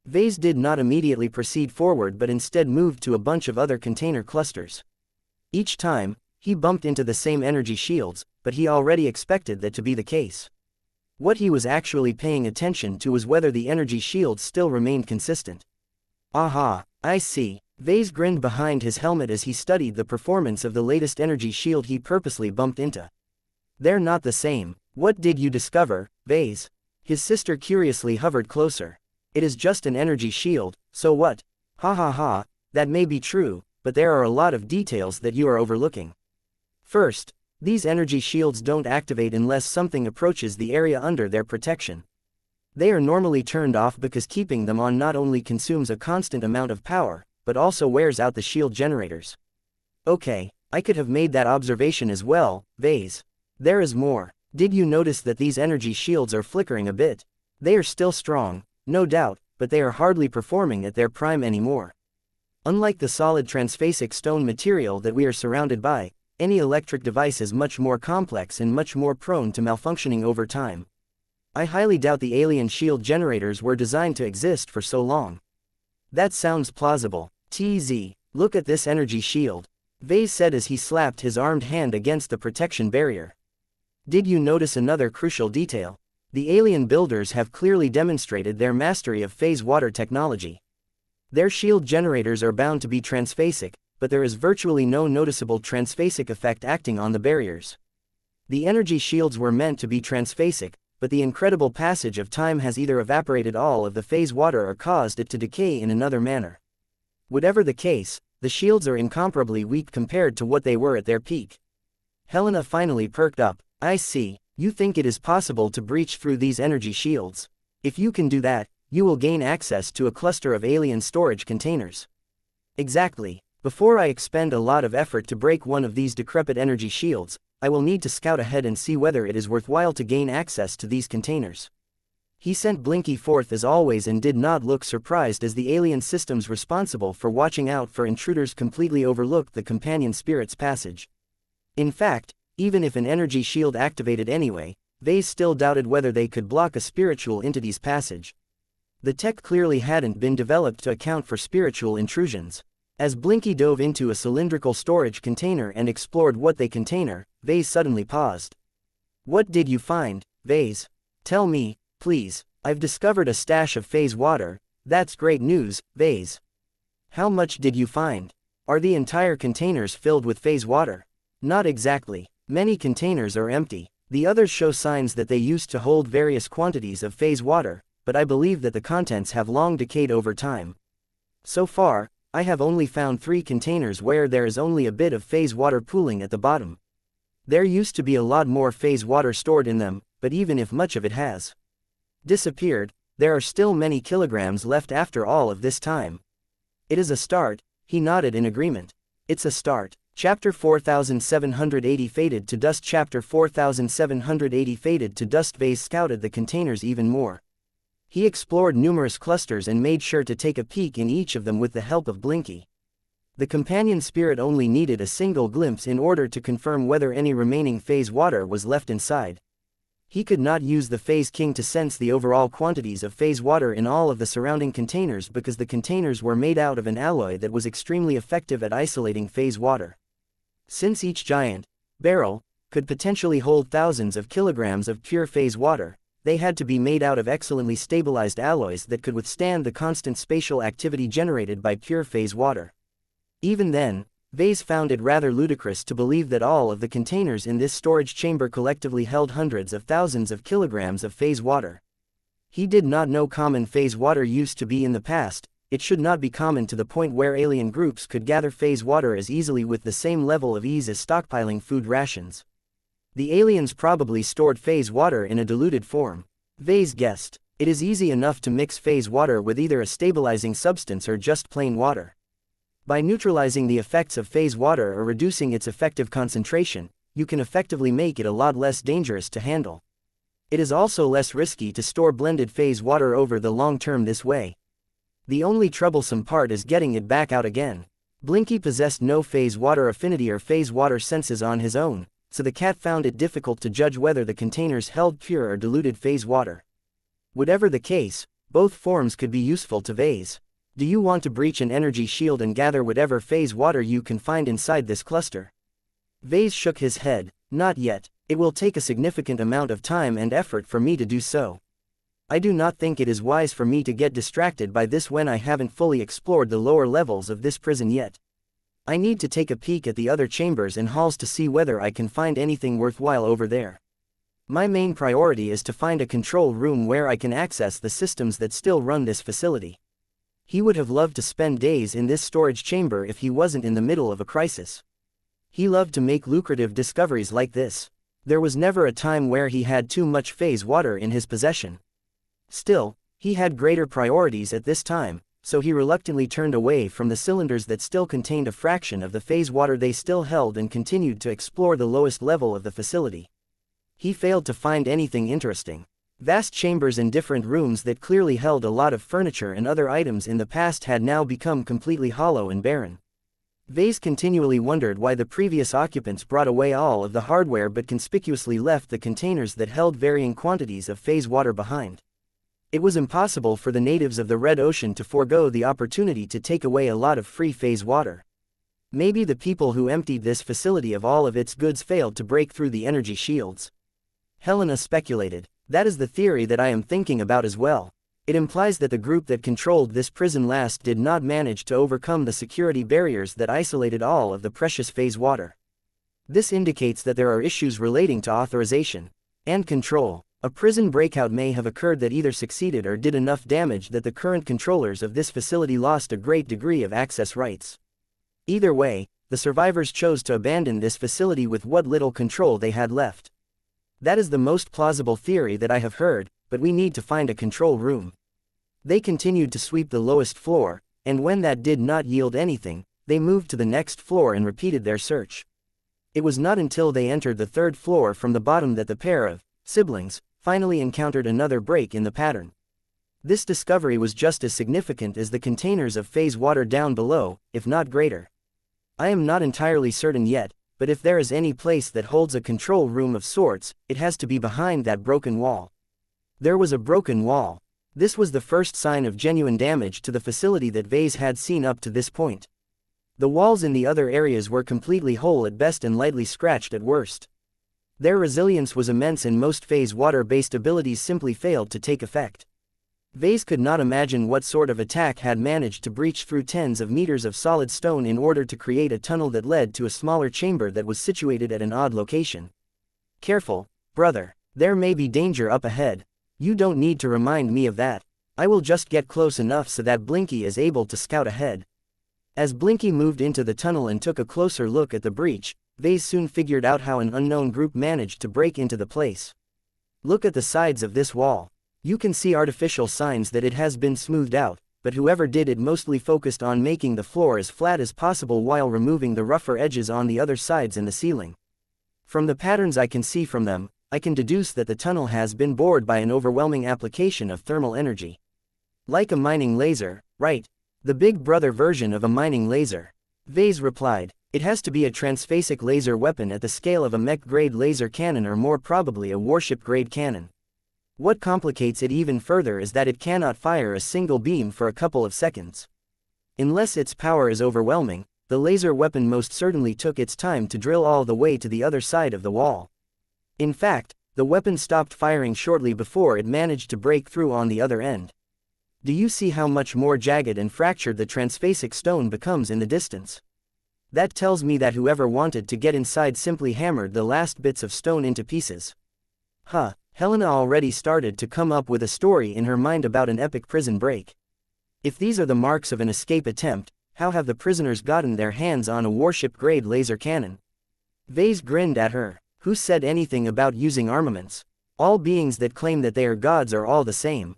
Vase did not immediately proceed forward but instead moved to a bunch of other container clusters. Each time, he bumped into the same energy shields, but he already expected that to be the case. What he was actually paying attention to was whether the energy shields still remained consistent. Aha, I see. Vase grinned behind his helmet as he studied the performance of the latest energy shield he purposely bumped into. They're not the same. What did you discover, Vase? His sister curiously hovered closer. It is just an energy shield, so what? Ha ha ha, that may be true, but there are a lot of details that you are overlooking. First, these energy shields don't activate unless something approaches the area under their protection. They are normally turned off because keeping them on not only consumes a constant amount of power, but also wears out the shield generators. Okay, I could have made that observation as well, Vase. There is more. Did you notice that these energy shields are flickering a bit? They are still strong, no doubt, but they are hardly performing at their prime anymore. Unlike the solid transphasic stone material that we are surrounded by, any electric device is much more complex and much more prone to malfunctioning over time. I highly doubt the alien shield generators were designed to exist for so long. That sounds plausible. TZ, look at this energy shield, Vase said as he slapped his armed hand against the protection barrier. Did you notice another crucial detail? The alien builders have clearly demonstrated their mastery of phase water technology. Their shield generators are bound to be transphasic, but there is virtually no noticeable transphasic effect acting on the barriers. The energy shields were meant to be transphasic, but the incredible passage of time has either evaporated all of the phase water or caused it to decay in another manner. Whatever the case, the shields are incomparably weak compared to what they were at their peak. Helena finally perked up. I see, you think it is possible to breach through these energy shields. If you can do that, you will gain access to a cluster of alien storage containers. Exactly. Before I expend a lot of effort to break one of these decrepit energy shields, I will need to scout ahead and see whether it is worthwhile to gain access to these containers. He sent Blinky forth as always and did not look surprised as the alien systems responsible for watching out for intruders completely overlooked the companion spirit's passage. In fact, even if an energy shield activated anyway, Vase still doubted whether they could block a spiritual entity's passage. The tech clearly hadn't been developed to account for spiritual intrusions. As Blinky dove into a cylindrical storage container and explored what they container, Vase suddenly paused. What did you find, Vase? Tell me, please. I've discovered a stash of phase water. That's great news, Vase. How much did you find? Are the entire containers filled with phase water? Not exactly. Many containers are empty. The others show signs that they used to hold various quantities of phase water, but I believe that the contents have long decayed over time. So far, I have only found 3 containers where there is only a bit of phase water pooling at the bottom. There used to be a lot more phase water stored in them, but even if much of it has disappeared, there are still many kilograms left after all of this time. It is a start, he nodded in agreement. It's a start. Chapter 4780 Faded to Dust. Chapter 4780 Faded to Dust. Vase scouted the containers even more. He explored numerous clusters and made sure to take a peek in each of them with the help of Blinky. The companion spirit only needed a single glimpse in order to confirm whether any remaining phase water was left inside. He could not use the Phase King to sense the overall quantities of phase water in all of the surrounding containers because the containers were made out of an alloy that was extremely effective at isolating phase water. Since each giant barrel could potentially hold thousands of kilograms of pure phase water, they had to be made out of excellently stabilized alloys that could withstand the constant spatial activity generated by pure phase water. Even then, Vase found it rather ludicrous to believe that all of the containers in this storage chamber collectively held hundreds of thousands of kilograms of phase water. He did not know common phase water used to be in the past. It should not be common to the point where alien groups could gather phase water as easily with the same level of ease as stockpiling food rations. The aliens probably stored phase water in a diluted form. Vase guessed. It is easy enough to mix phase water with either a stabilizing substance or just plain water. By neutralizing the effects of phase water or reducing its effective concentration, you can effectively make it a lot less dangerous to handle. It is also less risky to store blended phase water over the long term this way. The only troublesome part is getting it back out again. Blinky possessed no phase water affinity or phase water senses on his own, so the cat found it difficult to judge whether the containers held pure or diluted phase water. Whatever the case, both forms could be useful to Vase. Do you want to breach an energy shield and gather whatever phase water you can find inside this cluster? Vase shook his head. Not yet. It will take a significant amount of time and effort for me to do so. I do not think it is wise for me to get distracted by this when I haven't fully explored the lower levels of this prison yet. I need to take a peek at the other chambers and halls to see whether I can find anything worthwhile over there. My main priority is to find a control room where I can access the systems that still run this facility. He would have loved to spend days in this storage chamber if he wasn't in the middle of a crisis. He loved to make lucrative discoveries like this. There was never a time where he had too much phase water in his possession. Still, he had greater priorities at this time, so he reluctantly turned away from the cylinders that still contained a fraction of the phase water they still held and continued to explore the lowest level of the facility. He failed to find anything interesting. Vast chambers and different rooms that clearly held a lot of furniture and other items in the past had now become completely hollow and barren. Vase continually wondered why the previous occupants brought away all of the hardware but conspicuously left the containers that held varying quantities of phase water behind. It was impossible for the natives of the Red Ocean to forego the opportunity to take away a lot of free phase water. Maybe the people who emptied this facility of all of its goods failed to break through the energy shields. Helena speculated. That is the theory that I am thinking about as well. It implies that the group that controlled this prison last did not manage to overcome the security barriers that isolated all of the precious phase water. This indicates that there are issues relating to authorization and control. A prison breakout may have occurred that either succeeded or did enough damage that the current controllers of this facility lost a great degree of access rights. Either way, the survivors chose to abandon this facility with what little control they had left. That is the most plausible theory that I have heard, but we need to find a control room. They continued to sweep the lowest floor, and when that did not yield anything, they moved to the next floor and repeated their search. It was not until they entered the third floor from the bottom that the pair of siblings finally encountered another break in the pattern. This discovery was just as significant as the containers of phase water down below, if not greater. I am not entirely certain yet, but if there is any place that holds a control room of sorts, it has to be behind that broken wall. There was a broken wall. This was the first sign of genuine damage to the facility that Vase had seen up to this point. The walls in the other areas were completely whole at best and lightly scratched at worst. Their resilience was immense and most phase water-based abilities simply failed to take effect. Vase could not imagine what sort of attack had managed to breach through tens of meters of solid stone in order to create a tunnel that led to a smaller chamber that was situated at an odd location. Careful, brother. There may be danger up ahead. You don't need to remind me of that. I will just get close enough so that Blinky is able to scout ahead. As Blinky moved into the tunnel and took a closer look at the breach, Vase soon figured out how an unknown group managed to break into the place. Look at the sides of this wall. You can see artificial signs that it has been smoothed out, but whoever did it mostly focused on making the floor as flat as possible while removing the rougher edges on the other sides and the ceiling. From the patterns I can see from them, I can deduce that the tunnel has been bored by an overwhelming application of thermal energy. Like a mining laser, right? The Big Brother version of a mining laser. Vase replied. It has to be a transphasic laser weapon at the scale of a mech-grade laser cannon or more probably a warship-grade cannon. What complicates it even further is that it cannot fire a single beam for a couple of seconds. Unless its power is overwhelming, the laser weapon most certainly took its time to drill all the way to the other side of the wall. In fact, the weapon stopped firing shortly before it managed to break through on the other end. Do you see how much more jagged and fractured the transphasic stone becomes in the distance? That tells me that whoever wanted to get inside simply hammered the last bits of stone into pieces. Helena already started to come up with a story in her mind about an epic prison break. If these are the marks of an escape attempt, how have the prisoners gotten their hands on a warship-grade laser cannon? Vase grinned at her. Who said anything about using armaments? All beings that claim that they are gods are all the same.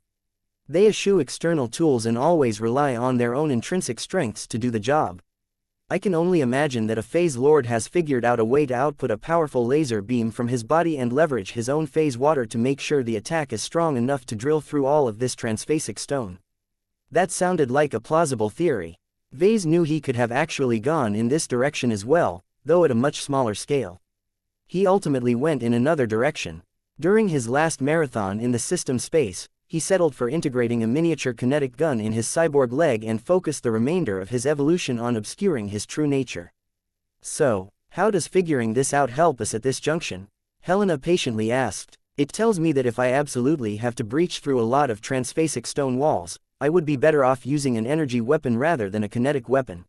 They eschew external tools and always rely on their own intrinsic strengths to do the job. I can only imagine that a phase lord has figured out a way to output a powerful laser beam from his body and leverage his own phase water to make sure the attack is strong enough to drill through all of this transphasic stone. That sounded like a plausible theory. Vase knew he could have actually gone in this direction as well, though at a much smaller scale. He ultimately went in another direction. During his last marathon in the system space, he settled for integrating a miniature kinetic gun in his cyborg leg and focused the remainder of his evolution on obscuring his true nature. So, how does figuring this out help us at this junction? Helena patiently asked. It tells me that if I absolutely have to breach through a lot of transphasic stone walls, I would be better off using an energy weapon rather than a kinetic weapon.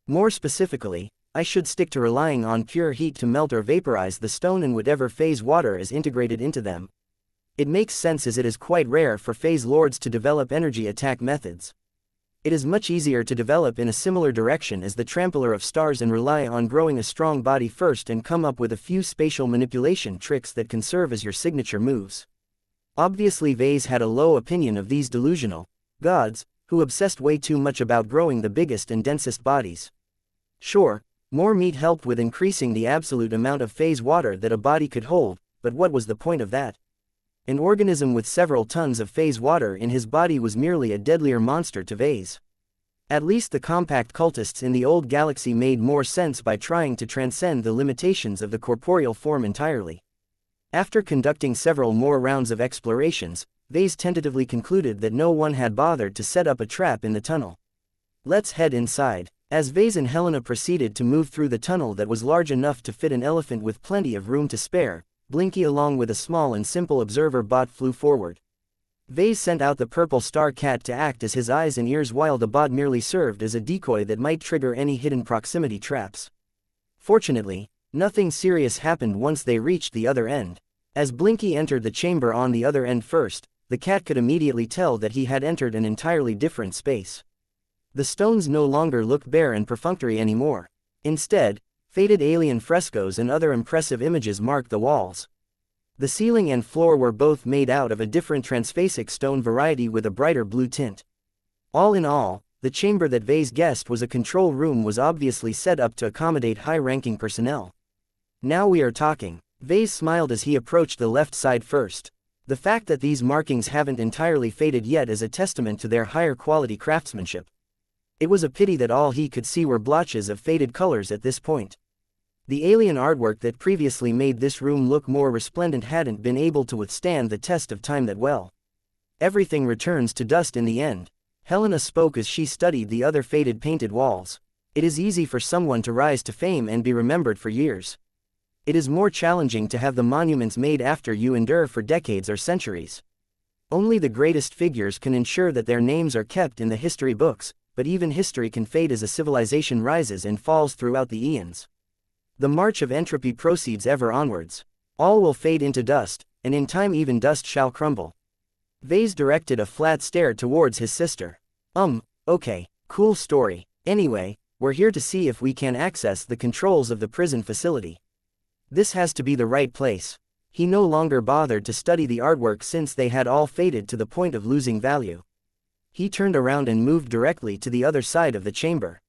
More specifically, I should stick to relying on pure heat to melt or vaporize the stone and whatever phase water is integrated into them. It makes sense as it is quite rare for phase lords to develop energy attack methods. It is much easier to develop in a similar direction as the trampler of stars and rely on growing a strong body first and come up with a few spatial manipulation tricks that can serve as your signature moves. Obviously Vase had a low opinion of these delusional gods, who obsessed way too much about growing the biggest and densest bodies. Sure, more meat helped with increasing the absolute amount of phase water that a body could hold, but what was the point of that? An organism with several tons of phase water in his body was merely a deadlier monster to Vase. At least the compact cultists in the old galaxy made more sense by trying to transcend the limitations of the corporeal form entirely. After conducting several more rounds of explorations, Vase tentatively concluded that no one had bothered to set up a trap in the tunnel. Let's head inside. As Vase and Helena proceeded to move through the tunnel that was large enough to fit an elephant with plenty of room to spare, Blinky along with a small and simple observer bot flew forward. Vase sent out the purple star cat to act as his eyes and ears while the bot merely served as a decoy that might trigger any hidden proximity traps. Fortunately, nothing serious happened once they reached the other end. As Blinky entered the chamber on the other end first, the cat could immediately tell that he had entered an entirely different space. The stones no longer looked bare and perfunctory anymore. Instead, faded alien frescoes and other impressive images marked the walls. The ceiling and floor were both made out of a different transphasic stone variety with a brighter blue tint. All in all, the chamber that Vase guessed was a control room was obviously set up to accommodate high-ranking personnel. Now we are talking. Vase smiled as he approached the left side first. The fact that these markings haven't entirely faded yet is a testament to their higher quality craftsmanship. It was a pity that all he could see were blotches of faded colors at this point. The alien artwork that previously made this room look more resplendent hadn't been able to withstand the test of time that well. Everything returns to dust in the end. Helena spoke as she studied the other faded painted walls. It is easy for someone to rise to fame and be remembered for years. It is more challenging to have the monuments made after you endure for decades or centuries. Only the greatest figures can ensure that their names are kept in the history books, but even history can fade as a civilization rises and falls throughout the eons. The march of entropy proceeds ever onwards. All will fade into dust, and in time even dust shall crumble. Vase directed a flat stare towards his sister. Okay, cool story. Anyway, we're here to see if we can access the controls of the prison facility. This has to be the right place. He no longer bothered to study the artwork since they had all faded to the point of losing value. He turned around and moved directly to the other side of the chamber.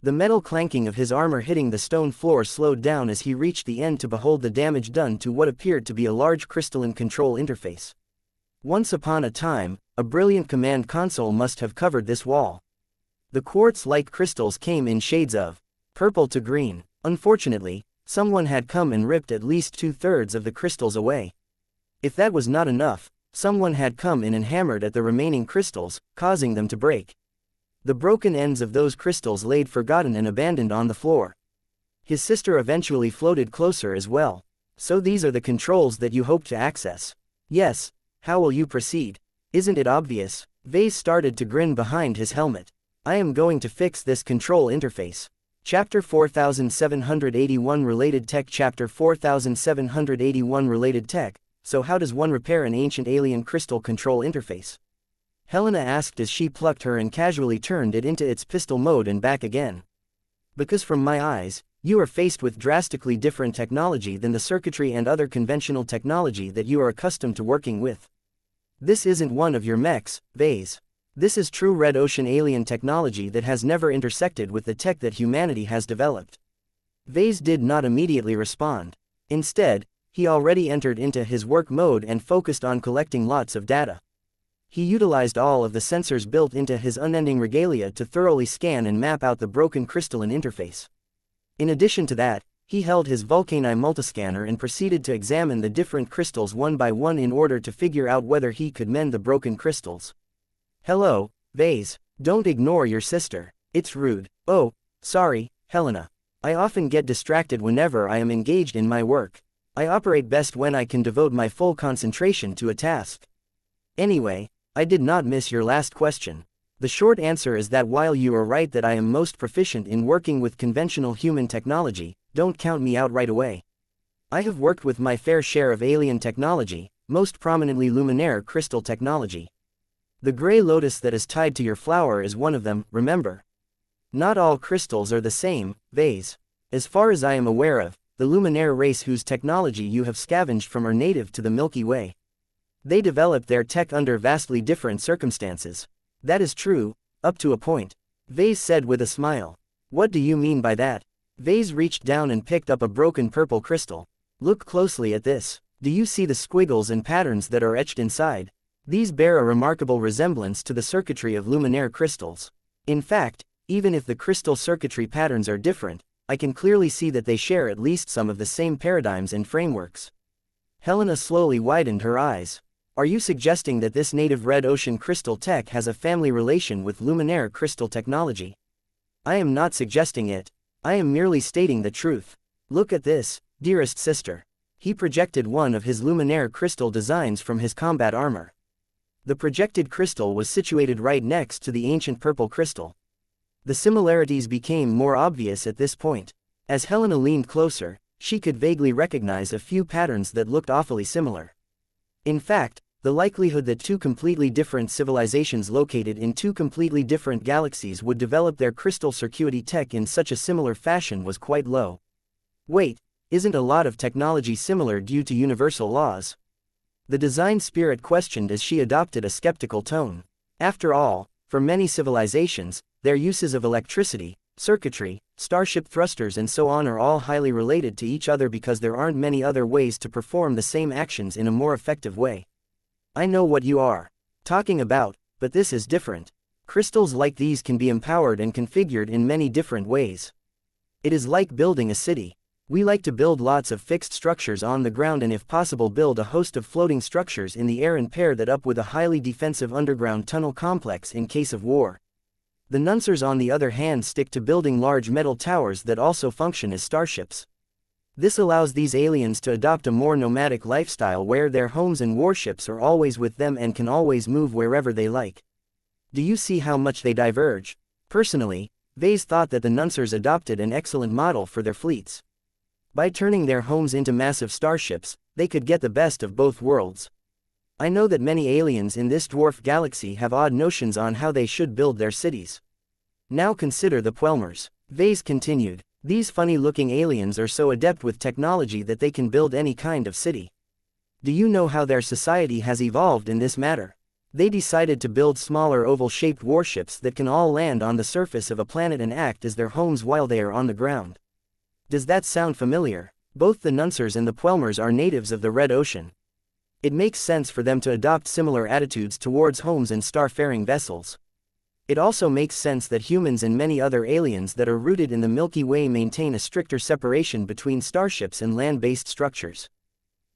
The metal clanking of his armor hitting the stone floor slowed down as he reached the end to behold the damage done to what appeared to be a large crystalline control interface. Once upon a time, a brilliant command console must have covered this wall. The quartz-like crystals came in shades of purple to green. Unfortunately, someone had come and ripped at least 2/3 of the crystals away. If that was not enough, someone had come in and hammered at the remaining crystals, causing them to break. The broken ends of those crystals laid forgotten and abandoned on the floor. His sister eventually floated closer as well. So these are the controls that you hope to access. Yes, how will you proceed? Isn't it obvious? Vase started to grin behind his helmet. I am going to fix this control interface. Chapter 4781 Related Tech. Chapter 4781 Related Tech. So how does one repair an ancient alien crystal control interface? Helena asked as she plucked her and casually turned it into its pistol mode and back again. Because from my eyes, you are faced with drastically different technology than the circuitry and other conventional technology that you are accustomed to working with. This isn't one of your mechs, Vase. This is true red ocean alien technology that has never intersected with the tech that humanity has developed. Vase did not immediately respond. Instead, he already entered into his work mode and focused on collecting lots of data. He utilized all of the sensors built into his unending regalia to thoroughly scan and map out the broken crystalline interface. In addition to that, he held his Vulcani multiscanner and proceeded to examine the different crystals one by one in order to figure out whether he could mend the broken crystals. Hello, Vase. Don't ignore your sister. It's rude. Oh, sorry, Helena. I often get distracted whenever I am engaged in my work. I operate best when I can devote my full concentration to a task. Anyway, I did not miss your last question. The short answer is that while you are right that I am most proficient in working with conventional human technology, don't count me out right away. I have worked with my fair share of alien technology, most prominently luminaire crystal technology. The gray lotus that is tied to your flower is one of them, remember? Not all crystals are the same, Vase. As far as I am aware of, the luminaire race whose technology you have scavenged from are native to the Milky Way. They developed their tech under vastly different circumstances. That is true, up to a point. Vase said with a smile. What do you mean by that? Vase reached down and picked up a broken purple crystal. Look closely at this. Do you see the squiggles and patterns that are etched inside? These bear a remarkable resemblance to the circuitry of luminaire crystals. In fact, even if the crystal circuitry patterns are different, I can clearly see that they share at least some of the same paradigms and frameworks. Helena slowly widened her eyes. Are you suggesting that this native red ocean crystal tech has a family relation with luminaire crystal technology? I am not suggesting it. I am merely stating the truth. Look at this, dearest sister. He projected one of his luminaire crystal designs from his combat armor. The projected crystal was situated right next to the ancient purple crystal. The similarities became more obvious at this point. As Helena leaned closer, she could vaguely recognize a few patterns that looked awfully similar. In fact, the likelihood that two completely different civilizations located in two completely different galaxies would develop their crystal circuity tech in such a similar fashion was quite low. Wait, isn't a lot of technology similar due to universal laws? The design spirit questioned as she adopted a skeptical tone. After all, for many civilizations, their uses of electricity, circuitry, starship thrusters and so on are all highly related to each other because there aren't many other ways to perform the same actions in a more effective way. I know what you are talking about, but this is different. Crystals like these can be empowered and configured in many different ways. It is like building a city. We like to build lots of fixed structures on the ground and if possible build a host of floating structures in the air and pair that up with a highly defensive underground tunnel complex in case of war. The Nuncers on the other hand stick to building large metal towers that also function as starships. This allows these aliens to adopt a more nomadic lifestyle where their homes and warships are always with them and can always move wherever they like. Do you see how much they diverge? Personally, Vase thought that the Nunsers adopted an excellent model for their fleets. By turning their homes into massive starships, they could get the best of both worlds. I know that many aliens in this dwarf galaxy have odd notions on how they should build their cities. Now consider the Puelmers. Vase continued. These funny-looking aliens are so adept with technology that they can build any kind of city. Do you know how their society has evolved in this matter? They decided to build smaller oval-shaped warships that can all land on the surface of a planet and act as their homes while they are on the ground. Does that sound familiar? Both the Nunsers and the Puelmers are natives of the Red Ocean. It makes sense for them to adopt similar attitudes towards homes and star-faring vessels. It also makes sense that humans and many other aliens that are rooted in the Milky Way maintain a stricter separation between starships and land-based structures.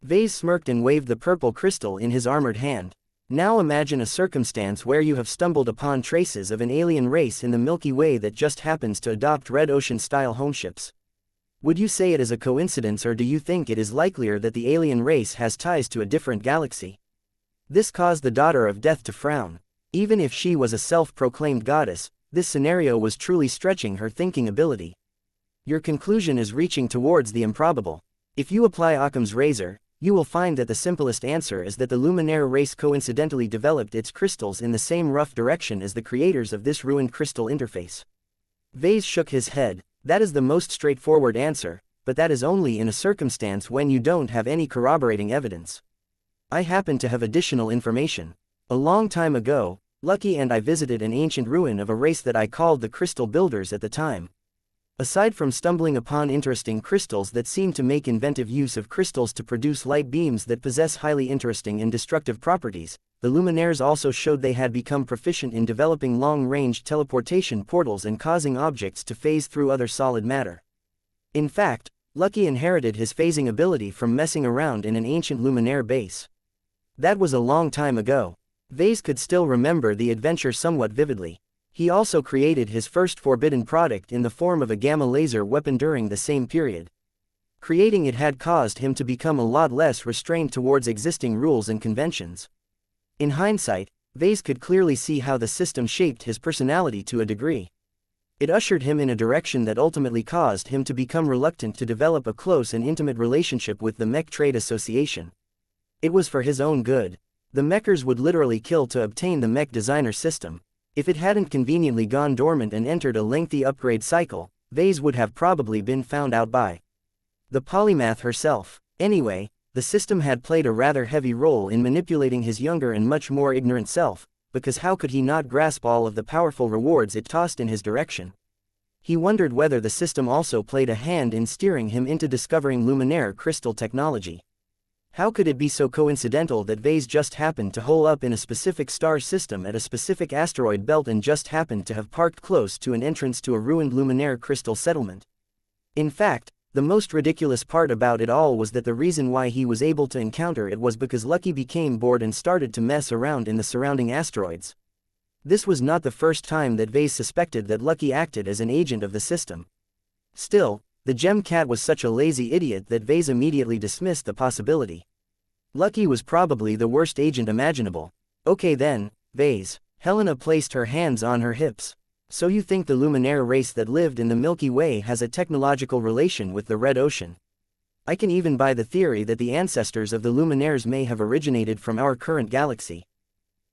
Vase smirked and waved the purple crystal in his armored hand. Now imagine a circumstance where you have stumbled upon traces of an alien race in the Milky Way that just happens to adopt Red Ocean-style homeships. Would you say it is a coincidence, or do you think it is likelier that the alien race has ties to a different galaxy? This caused the Daughter of Death to frown. Even if she was a self-proclaimed goddess, this scenario was truly stretching her thinking ability. Your conclusion is reaching towards the improbable. If you apply Occam's razor, you will find that the simplest answer is that the Luminaire race coincidentally developed its crystals in the same rough direction as the creators of this ruined crystal interface. Vase shook his head. That is the most straightforward answer, but that is only in a circumstance when you don't have any corroborating evidence. I happen to have additional information. A long time ago, Lucky and I visited an ancient ruin of a race that I called the Crystal Builders at the time. Aside from stumbling upon interesting crystals that seem to make inventive use of crystals to produce light beams that possess highly interesting and destructive properties, the Luminaires also showed they had become proficient in developing long-range teleportation portals and causing objects to phase through other solid matter. In fact, Lucky inherited his phasing ability from messing around in an ancient Luminaire base. That was a long time ago. Vase could still remember the adventure somewhat vividly. He also created his first forbidden product in the form of a gamma laser weapon during the same period. Creating it had caused him to become a lot less restrained towards existing rules and conventions. In hindsight, Vase could clearly see how the system shaped his personality to a degree. It ushered him in a direction that ultimately caused him to become reluctant to develop a close and intimate relationship with the Mech Trade Association. It was for his own good. The Mechers would literally kill to obtain the Mech Designer system. If it hadn't conveniently gone dormant and entered a lengthy upgrade cycle, Vase would have probably been found out by the polymath herself. Anyway, the system had played a rather heavy role in manipulating his younger and much more ignorant self, because how could he not grasp all of the powerful rewards it tossed in his direction? He wondered whether the system also played a hand in steering him into discovering Luminaire crystal technology. How could it be so coincidental that Vase just happened to hole up in a specific star system at a specific asteroid belt and just happened to have parked close to an entrance to a ruined Luminaire crystal settlement? In fact, the most ridiculous part about it all was that the reason why he was able to encounter it was because Lucky became bored and started to mess around in the surrounding asteroids. This was not the first time that Vase suspected that Lucky acted as an agent of the system. Still, the Gem Cat was such a lazy idiot that Vase immediately dismissed the possibility. Lucky was probably the worst agent imaginable. Okay then, Vase. Helena placed her hands on her hips. So you think the Luminaire race that lived in the Milky Way has a technological relation with the Red Ocean? I can even buy the theory that the ancestors of the Luminaires may have originated from our current galaxy.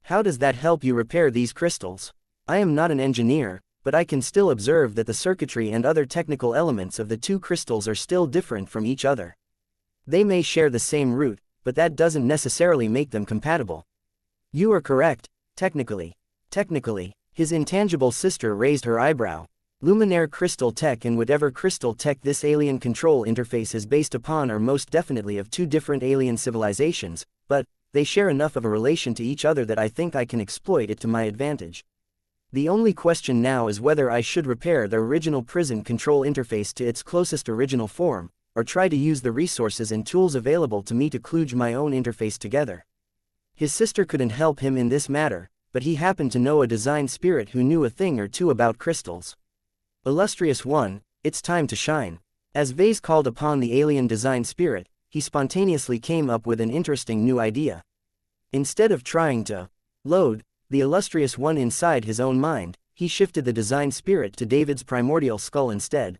How does that help you repair these crystals? I am not an engineer, but I can still observe that the circuitry and other technical elements of the two crystals are still different from each other. They may share the same root, but that doesn't necessarily make them compatible. You are correct, technically. Technically. His intangible sister raised her eyebrow. Luminaire crystal tech and whatever crystal tech this alien control interface is based upon are most definitely of two different alien civilizations, but they share enough of a relation to each other that I think I can exploit it to my advantage. The only question now is whether I should repair the original prison control interface to its closest original form, or try to use the resources and tools available to me to kludge my own interface together. His sister couldn't help him in this matter, but he happened to know a design spirit who knew a thing or two about crystals. Illustrious one, it's time to shine. As Vase called upon the alien design spirit, he spontaneously came up with an interesting new idea. Instead of trying to load the illustrious one inside his own mind, he shifted the design spirit to David's primordial skull instead.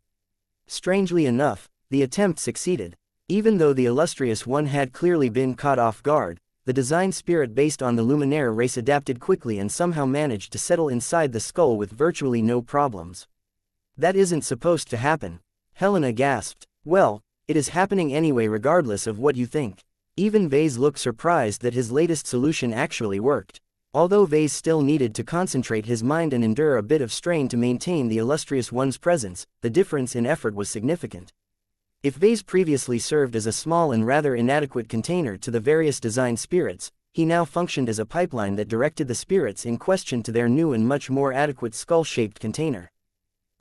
Strangely enough, the attempt succeeded. Even though the illustrious one had clearly been caught off guard, the design spirit based on the Luminaire race adapted quickly and somehow managed to settle inside the skull with virtually no problems. That isn't supposed to happen. Helena gasped. Well, it is happening anyway regardless of what you think. Even Vase looked surprised that his latest solution actually worked. Although Vase still needed to concentrate his mind and endure a bit of strain to maintain the illustrious one's presence, the difference in effort was significant. If Vase previously served as a small and rather inadequate container to the various design spirits, he now functioned as a pipeline that directed the spirits in question to their new and much more adequate skull-shaped container.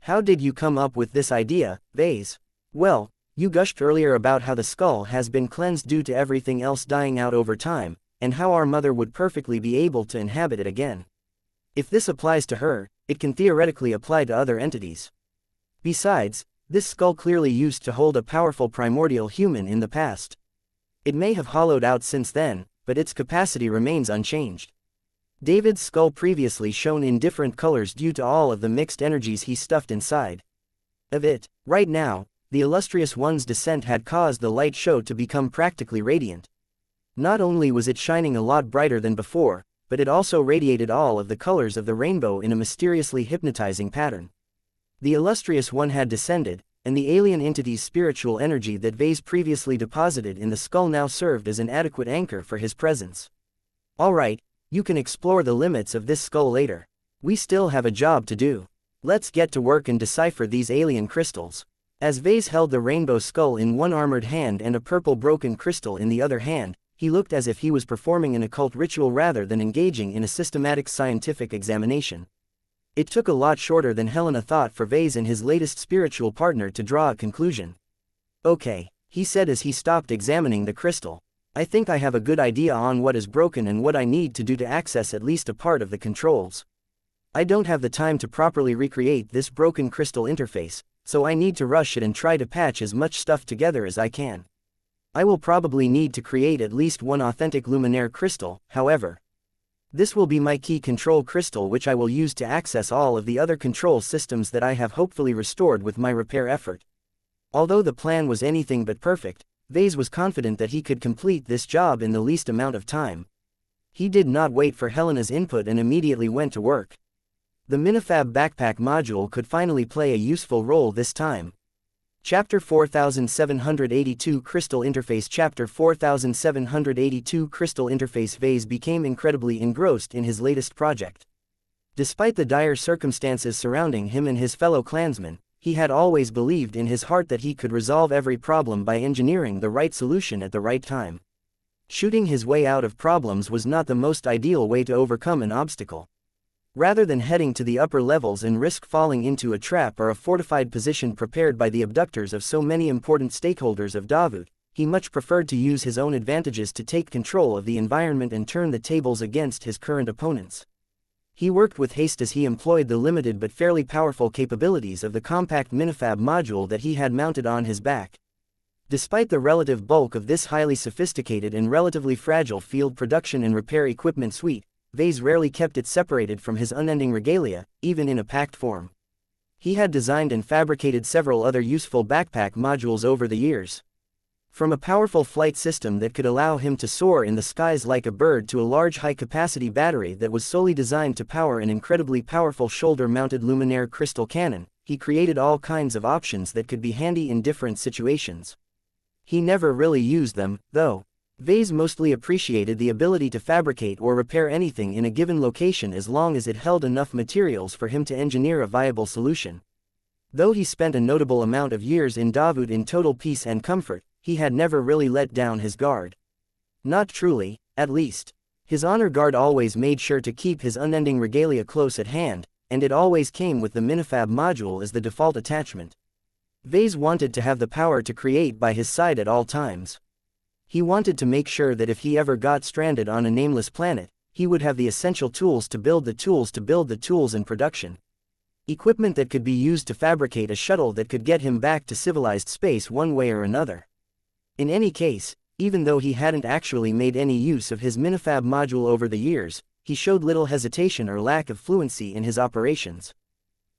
How did you come up with this idea, Vase? Well, you gushed earlier about how the skull has been cleansed due to everything else dying out over time, and how our mother would perfectly be able to inhabit it again. If this applies to her, it can theoretically apply to other entities. Besides, this skull clearly used to hold a powerful primordial human in the past. It may have hollowed out since then, but its capacity remains unchanged. David's skull previously shone in different colors due to all of the mixed energies he stuffed inside of it. Right now, the illustrious one's descent had caused the light show to become practically radiant. Not only was it shining a lot brighter than before, but it also radiated all of the colors of the rainbow in a mysteriously hypnotizing pattern. The illustrious one had descended, and the alien entity's spiritual energy that Vase previously deposited in the skull now served as an adequate anchor for his presence. Alright, you can explore the limits of this skull later. We still have a job to do. Let's get to work and decipher these alien crystals. As Vase held the rainbow skull in one armored hand and a purple broken crystal in the other hand, he looked as if he was performing an occult ritual rather than engaging in a systematic scientific examination. It took a lot shorter than Helena thought for Vase and his latest spiritual partner to draw a conclusion. Okay, he said as he stopped examining the crystal. I think I have a good idea on what is broken and what I need to do to access at least a part of the controls. I don't have the time to properly recreate this broken crystal interface, so I need to rush it and try to patch as much stuff together as I can. I will probably need to create at least one authentic Luminaire crystal, however. This will be my key control crystal which I will use to access all of the other control systems that I have hopefully restored with my repair effort. Although the plan was anything but perfect, Vase was confident that he could complete this job in the least amount of time. He did not wait for Helena's input and immediately went to work. The Minifab backpack module could finally play a useful role this time. Chapter 4782 Crystal Interface Chapter 4782 Crystal Interface Vase became incredibly engrossed in his latest project. Despite the dire circumstances surrounding him and his fellow clansmen, he had always believed in his heart that he could resolve every problem by engineering the right solution at the right time. Shooting his way out of problems was not the most ideal way to overcome an obstacle. Rather than heading to the upper levels and risk falling into a trap or a fortified position prepared by the abductors of so many important stakeholders of Davut, he much preferred to use his own advantages to take control of the environment and turn the tables against his current opponents. He worked with haste as he employed the limited but fairly powerful capabilities of the compact Minifab module that he had mounted on his back. Despite the relative bulk of this highly sophisticated and relatively fragile field production and repair equipment suite, Vase rarely kept it separated from his unending regalia, even in a packed form. He had designed and fabricated several other useful backpack modules over the years. From a powerful flight system that could allow him to soar in the skies like a bird to a large high-capacity battery that was solely designed to power an incredibly powerful shoulder-mounted Luminaire crystal cannon, he created all kinds of options that could be handy in different situations. He never really used them, though. Vase mostly appreciated the ability to fabricate or repair anything in a given location as long as it held enough materials for him to engineer a viable solution. Though he spent a notable amount of years in Davut in total peace and comfort, he had never really let down his guard. Not truly, at least. His honor guard always made sure to keep his unending regalia close at hand, and it always came with the Minifab module as the default attachment. Vase wanted to have the power to create by his side at all times. He wanted to make sure that if he ever got stranded on a nameless planet, he would have the essential tools to build the tools in production. Equipment that could be used to fabricate a shuttle that could get him back to civilized space one way or another. In any case, even though he hadn't actually made any use of his minifab module over the years, he showed little hesitation or lack of fluency in his operations.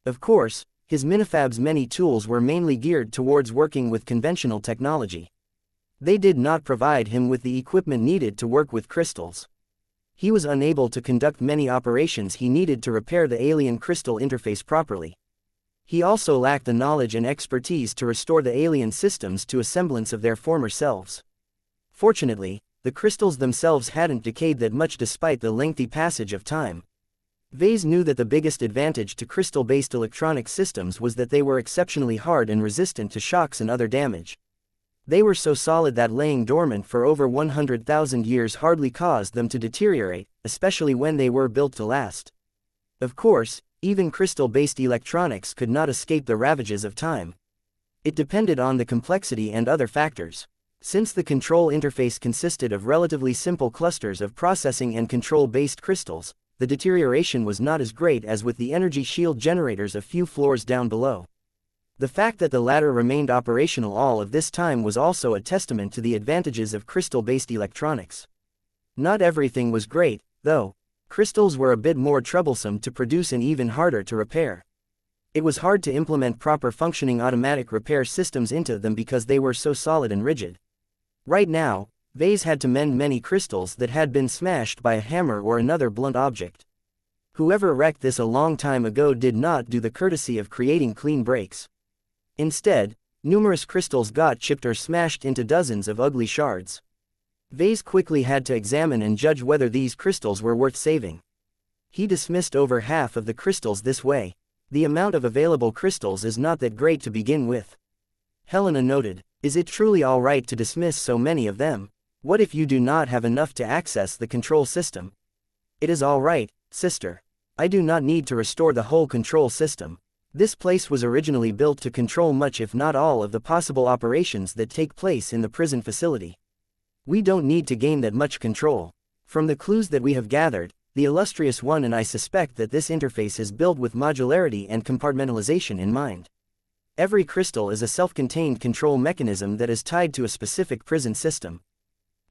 Of course, his minifab's many tools were mainly geared towards working with conventional technology. They did not provide him with the equipment needed to work with crystals. He was unable to conduct many operations he needed to repair the alien crystal interface properly. He also lacked the knowledge and expertise to restore the alien systems to a semblance of their former selves. Fortunately, the crystals themselves hadn't decayed that much despite the lengthy passage of time. Vase knew that the biggest advantage to crystal-based electronic systems was that they were exceptionally hard and resistant to shocks and other damage. They were so solid that laying dormant for over 100,000 years hardly caused them to deteriorate, especially when they were built to last. Of course, even crystal-based electronics could not escape the ravages of time. It depended on the complexity and other factors. Since the control interface consisted of relatively simple clusters of processing and control-based crystals, the deterioration was not as great as with the energy shield generators a few floors down below. The fact that the latter remained operational all of this time was also a testament to the advantages of crystal-based electronics. Not everything was great, though. Crystals were a bit more troublesome to produce and even harder to repair. It was hard to implement proper functioning automatic repair systems into them because they were so solid and rigid. Right now, Vase had to mend many crystals that had been smashed by a hammer or another blunt object. Whoever wrecked this a long time ago did not do the courtesy of creating clean breaks. Instead, numerous crystals got chipped or smashed into dozens of ugly shards. Vase quickly had to examine and judge whether these crystals were worth saving. He dismissed over half of the crystals this way. The amount of available crystals is not that great to begin with. Helena noted, "Is it truly all right to dismiss so many of them? What if you do not have enough to access the control system?" "It is all right, sister. I do not need to restore the whole control system. This place was originally built to control much if not all of the possible operations that take place in the prison facility. We don't need to gain that much control. From the clues that we have gathered, the illustrious one and I suspect that this interface is built with modularity and compartmentalization in mind. Every crystal is a self-contained control mechanism that is tied to a specific prison system.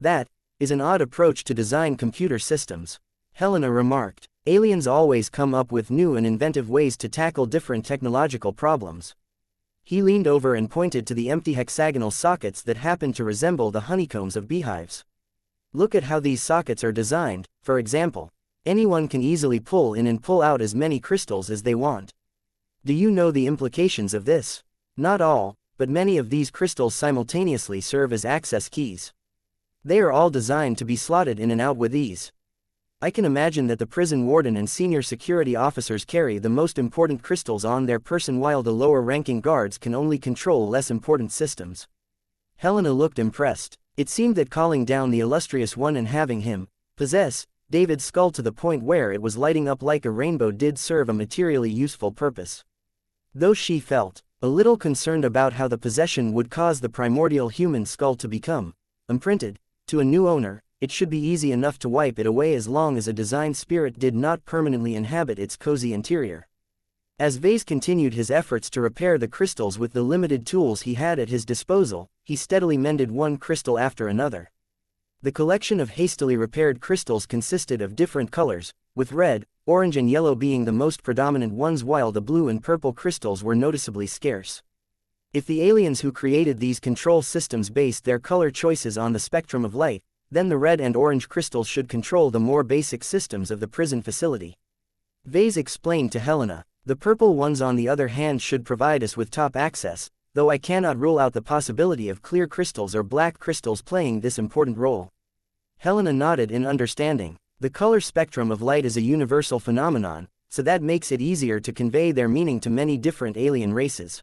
That is an odd approach to design computer systems," Helena remarked. "Aliens always come up with new and inventive ways to tackle different technological problems." He leaned over and pointed to the empty hexagonal sockets that happened to resemble the honeycombs of beehives. "Look at how these sockets are designed. For example, anyone can easily pull in and pull out as many crystals as they want. Do you know the implications of this? Not all, but many of these crystals simultaneously serve as access keys. They are all designed to be slotted in and out with ease. I can imagine that the prison warden and senior security officers carry the most important crystals on their person while the lower-ranking guards can only control less important systems." Helena looked impressed. It seemed that calling down the illustrious one and having him possess David's skull to the point where it was lighting up like a rainbow did serve a materially useful purpose. Though she felt a little concerned about how the possession would cause the primordial human skull to become imprinted to a new owner, it should be easy enough to wipe it away as long as a design spirit did not permanently inhabit its cozy interior. As Vase continued his efforts to repair the crystals with the limited tools he had at his disposal, he steadily mended one crystal after another. The collection of hastily repaired crystals consisted of different colors, with red, orange and yellow being the most predominant ones while the blue and purple crystals were noticeably scarce. If the aliens who created these control systems based their color choices on the spectrum of light, then the red and orange crystals should control the more basic systems of the prison facility. Vase explained to Helena, "The purple ones on the other hand should provide us with top access, though I cannot rule out the possibility of clear crystals or black crystals playing this important role." Helena nodded in understanding. The color spectrum of light is a universal phenomenon, so that makes it easier to convey their meaning to many different alien races.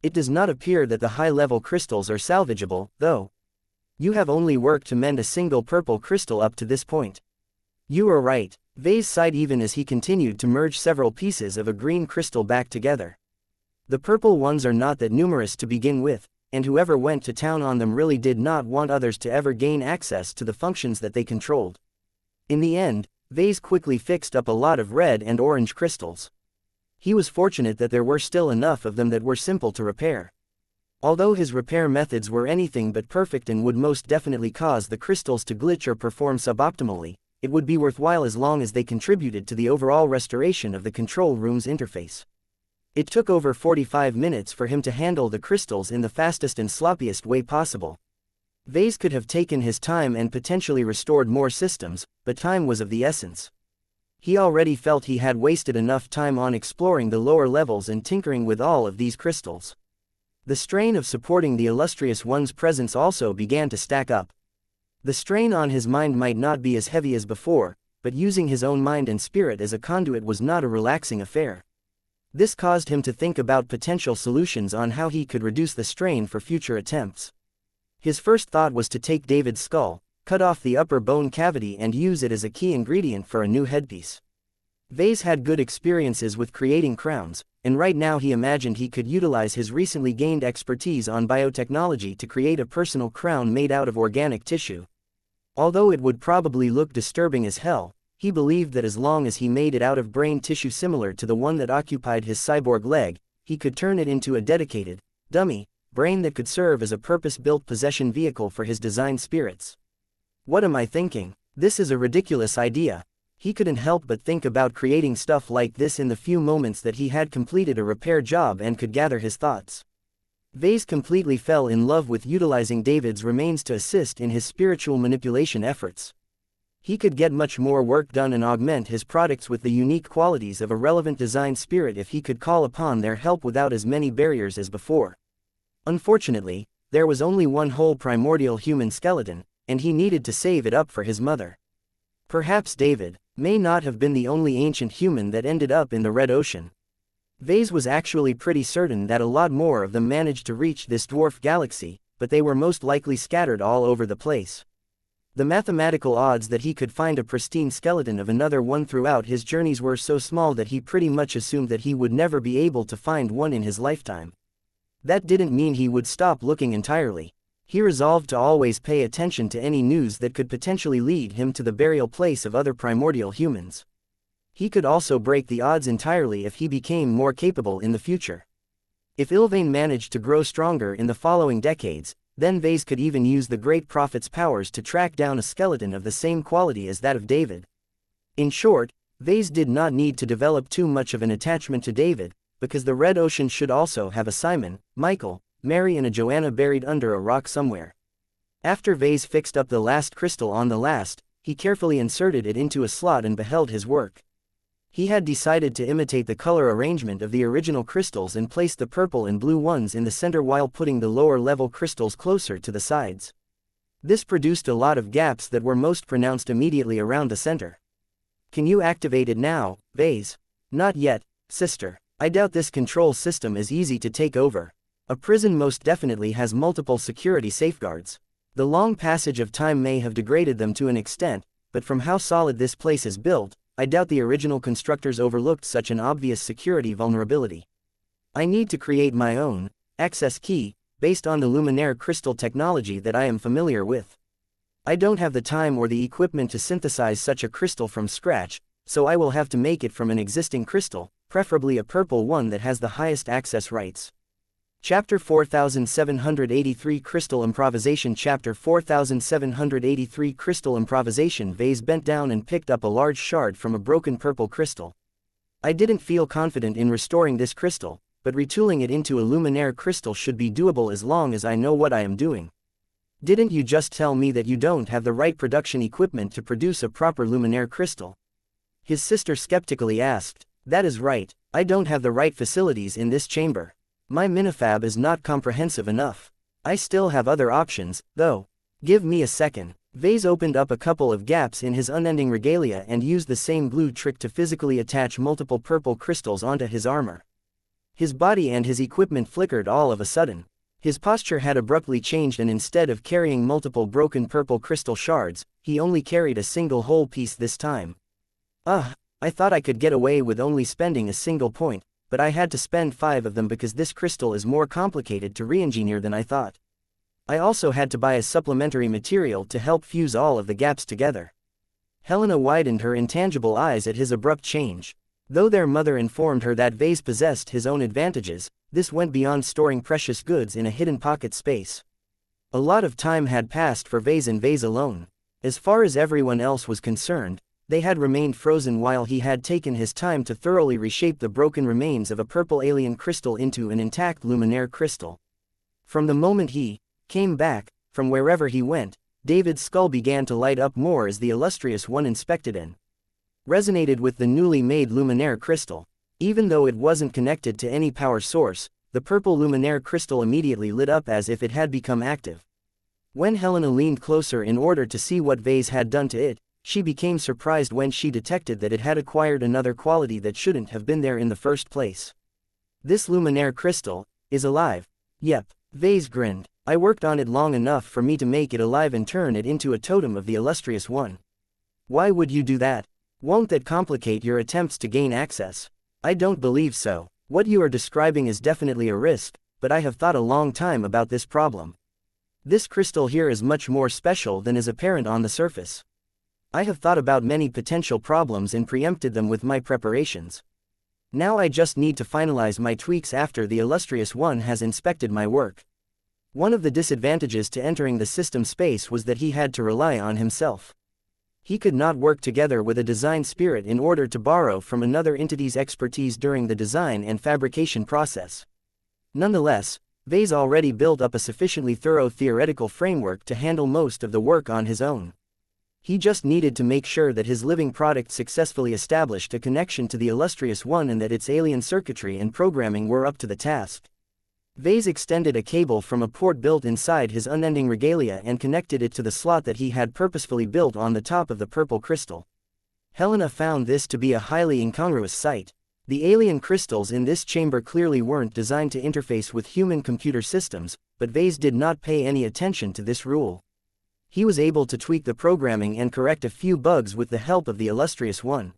It does not appear that the high-level crystals are salvageable, though. You have only worked to mend a single purple crystal up to this point. You are right. Vase sighed even as he continued to merge several pieces of a green crystal back together. The purple ones are not that numerous to begin with, and whoever went to town on them really did not want others to ever gain access to the functions that they controlled. In the end, Vase quickly fixed up a lot of red and orange crystals. He was fortunate that there were still enough of them that were simple to repair. Although his repair methods were anything but perfect and would most definitely cause the crystals to glitch or perform suboptimally, it would be worthwhile as long as they contributed to the overall restoration of the control room's interface. It took over 45 minutes for him to handle the crystals in the fastest and sloppiest way possible. Vase could have taken his time and potentially restored more systems, but time was of the essence. He already felt he had wasted enough time on exploring the lower levels and tinkering with all of these crystals. The strain of supporting the illustrious one's presence also began to stack up. The strain on his mind might not be as heavy as before, but using his own mind and spirit as a conduit was not a relaxing affair. This caused him to think about potential solutions on how he could reduce the strain for future attempts. His first thought was to take David's skull, cut off the upper bone cavity and use it as a key ingredient for a new headpiece. Vase had good experiences with creating crowns, and right now he imagined he could utilize his recently gained expertise on biotechnology to create a personal crown made out of organic tissue. Although it would probably look disturbing as hell, he believed that as long as he made it out of brain tissue similar to the one that occupied his cyborg leg, he could turn it into a dedicated, dummy, brain that could serve as a purpose-built possession vehicle for his design spirits. What am I thinking? This is a ridiculous idea. He couldn't help but think about creating stuff like this in the few moments that he had completed a repair job and could gather his thoughts. Vase completely fell in love with utilizing David's remains to assist in his spiritual manipulation efforts. He could get much more work done and augment his products with the unique qualities of a relevant design spirit if he could call upon their help without as many barriers as before. Unfortunately, there was only one whole primordial human skeleton, and he needed to save it up for his mother. Perhaps David may not have been the only ancient human that ended up in the Red Ocean. Vase was actually pretty certain that a lot more of them managed to reach this dwarf galaxy, but they were most likely scattered all over the place. The mathematical odds that he could find a pristine skeleton of another one throughout his journeys were so small that he pretty much assumed that he would never be able to find one in his lifetime. That didn't mean he would stop looking entirely. He resolved to always pay attention to any news that could potentially lead him to the burial place of other primordial humans. He could also break the odds entirely if he became more capable in the future. If Ilvain managed to grow stronger in the following decades, then Vase could even use the Great Prophet's powers to track down a skeleton of the same quality as that of David. In short, Vase did not need to develop too much of an attachment to David, because the Red Ocean should also have a Simon, Michael, Mary and a Joanna buried under a rock somewhere. After Vase fixed up the last crystal on the last, he carefully inserted it into a slot and beheld his work. He had decided to imitate the color arrangement of the original crystals and place the purple and blue ones in the center while putting the lower-level crystals closer to the sides. This produced a lot of gaps that were most pronounced immediately around the center. Can you activate it now, Vase? Not yet, sister. I doubt this control system is easy to take over. A prison most definitely has multiple security safeguards. The long passage of time may have degraded them to an extent, but from how solid this place is built, I doubt the original constructors overlooked such an obvious security vulnerability. I need to create my own access key, based on the luminaire crystal technology that I am familiar with. I don't have the time or the equipment to synthesize such a crystal from scratch, so I will have to make it from an existing crystal, preferably a purple one that has the highest access rights. Chapter 4783 Crystal Improvisation Chapter 4783 Crystal Improvisation Vase bent down and picked up a large shard from a broken purple crystal. I didn't feel confident in restoring this crystal, but retooling it into a luminaire crystal should be doable as long as I know what I am doing. Didn't you just tell me that you don't have the right production equipment to produce a proper luminaire crystal? His sister skeptically asked. That is right, I don't have the right facilities in this chamber. My minifab is not comprehensive enough. I still have other options, though. Give me a second. Vase opened up a couple of gaps in his unending regalia and used the same blue trick to physically attach multiple purple crystals onto his armor. His body and his equipment flickered all of a sudden. His posture had abruptly changed, and instead of carrying multiple broken purple crystal shards, he only carried a single whole piece this time. I thought I could get away with only spending a single point, but I had to spend 5 of them because this crystal is more complicated to re-engineer than I thought. I also had to buy a supplementary material to help fuse all of the gaps together. Helena widened her intangible eyes at his abrupt change. Though their mother informed her that Vase possessed his own advantages, this went beyond storing precious goods in a hidden pocket space. A lot of time had passed for Vase and Vase alone. As far as everyone else was concerned, they had remained frozen while he had taken his time to thoroughly reshape the broken remains of a purple alien crystal into an intact luminaire crystal. From the moment he came back, from wherever he went, David's skull began to light up more as the illustrious one inspected and resonated with the newly made luminaire crystal. Even though it wasn't connected to any power source, the purple luminaire crystal immediately lit up as if it had become active. When Helena leaned closer in order to see what Vase had done to it, she became surprised when she detected that it had acquired another quality that shouldn't have been there in the first place. This luminaire crystal is alive. Yep, Vase grinned. I worked on it long enough for me to make it alive and turn it into a totem of the illustrious one. Why would you do that? Won't that complicate your attempts to gain access? I don't believe so. What you are describing is definitely a risk, but I have thought a long time about this problem. This crystal here is much more special than is apparent on the surface. I have thought about many potential problems and preempted them with my preparations. Now I just need to finalize my tweaks after the illustrious one has inspected my work. One of the disadvantages to entering the system space was that he had to rely on himself. He could not work together with a design spirit in order to borrow from another entity's expertise during the design and fabrication process. Nonetheless, Vase already built up a sufficiently thorough theoretical framework to handle most of the work on his own. He just needed to make sure that his living product successfully established a connection to the illustrious one and that its alien circuitry and programming were up to the task. Vase extended a cable from a port built inside his unending regalia and connected it to the slot that he had purposefully built on the top of the purple crystal. Helena found this to be a highly incongruous sight. The alien crystals in this chamber clearly weren't designed to interface with human computer systems, but Vase did not pay any attention to this rule. He was able to tweak the programming and correct a few bugs with the help of the illustrious one.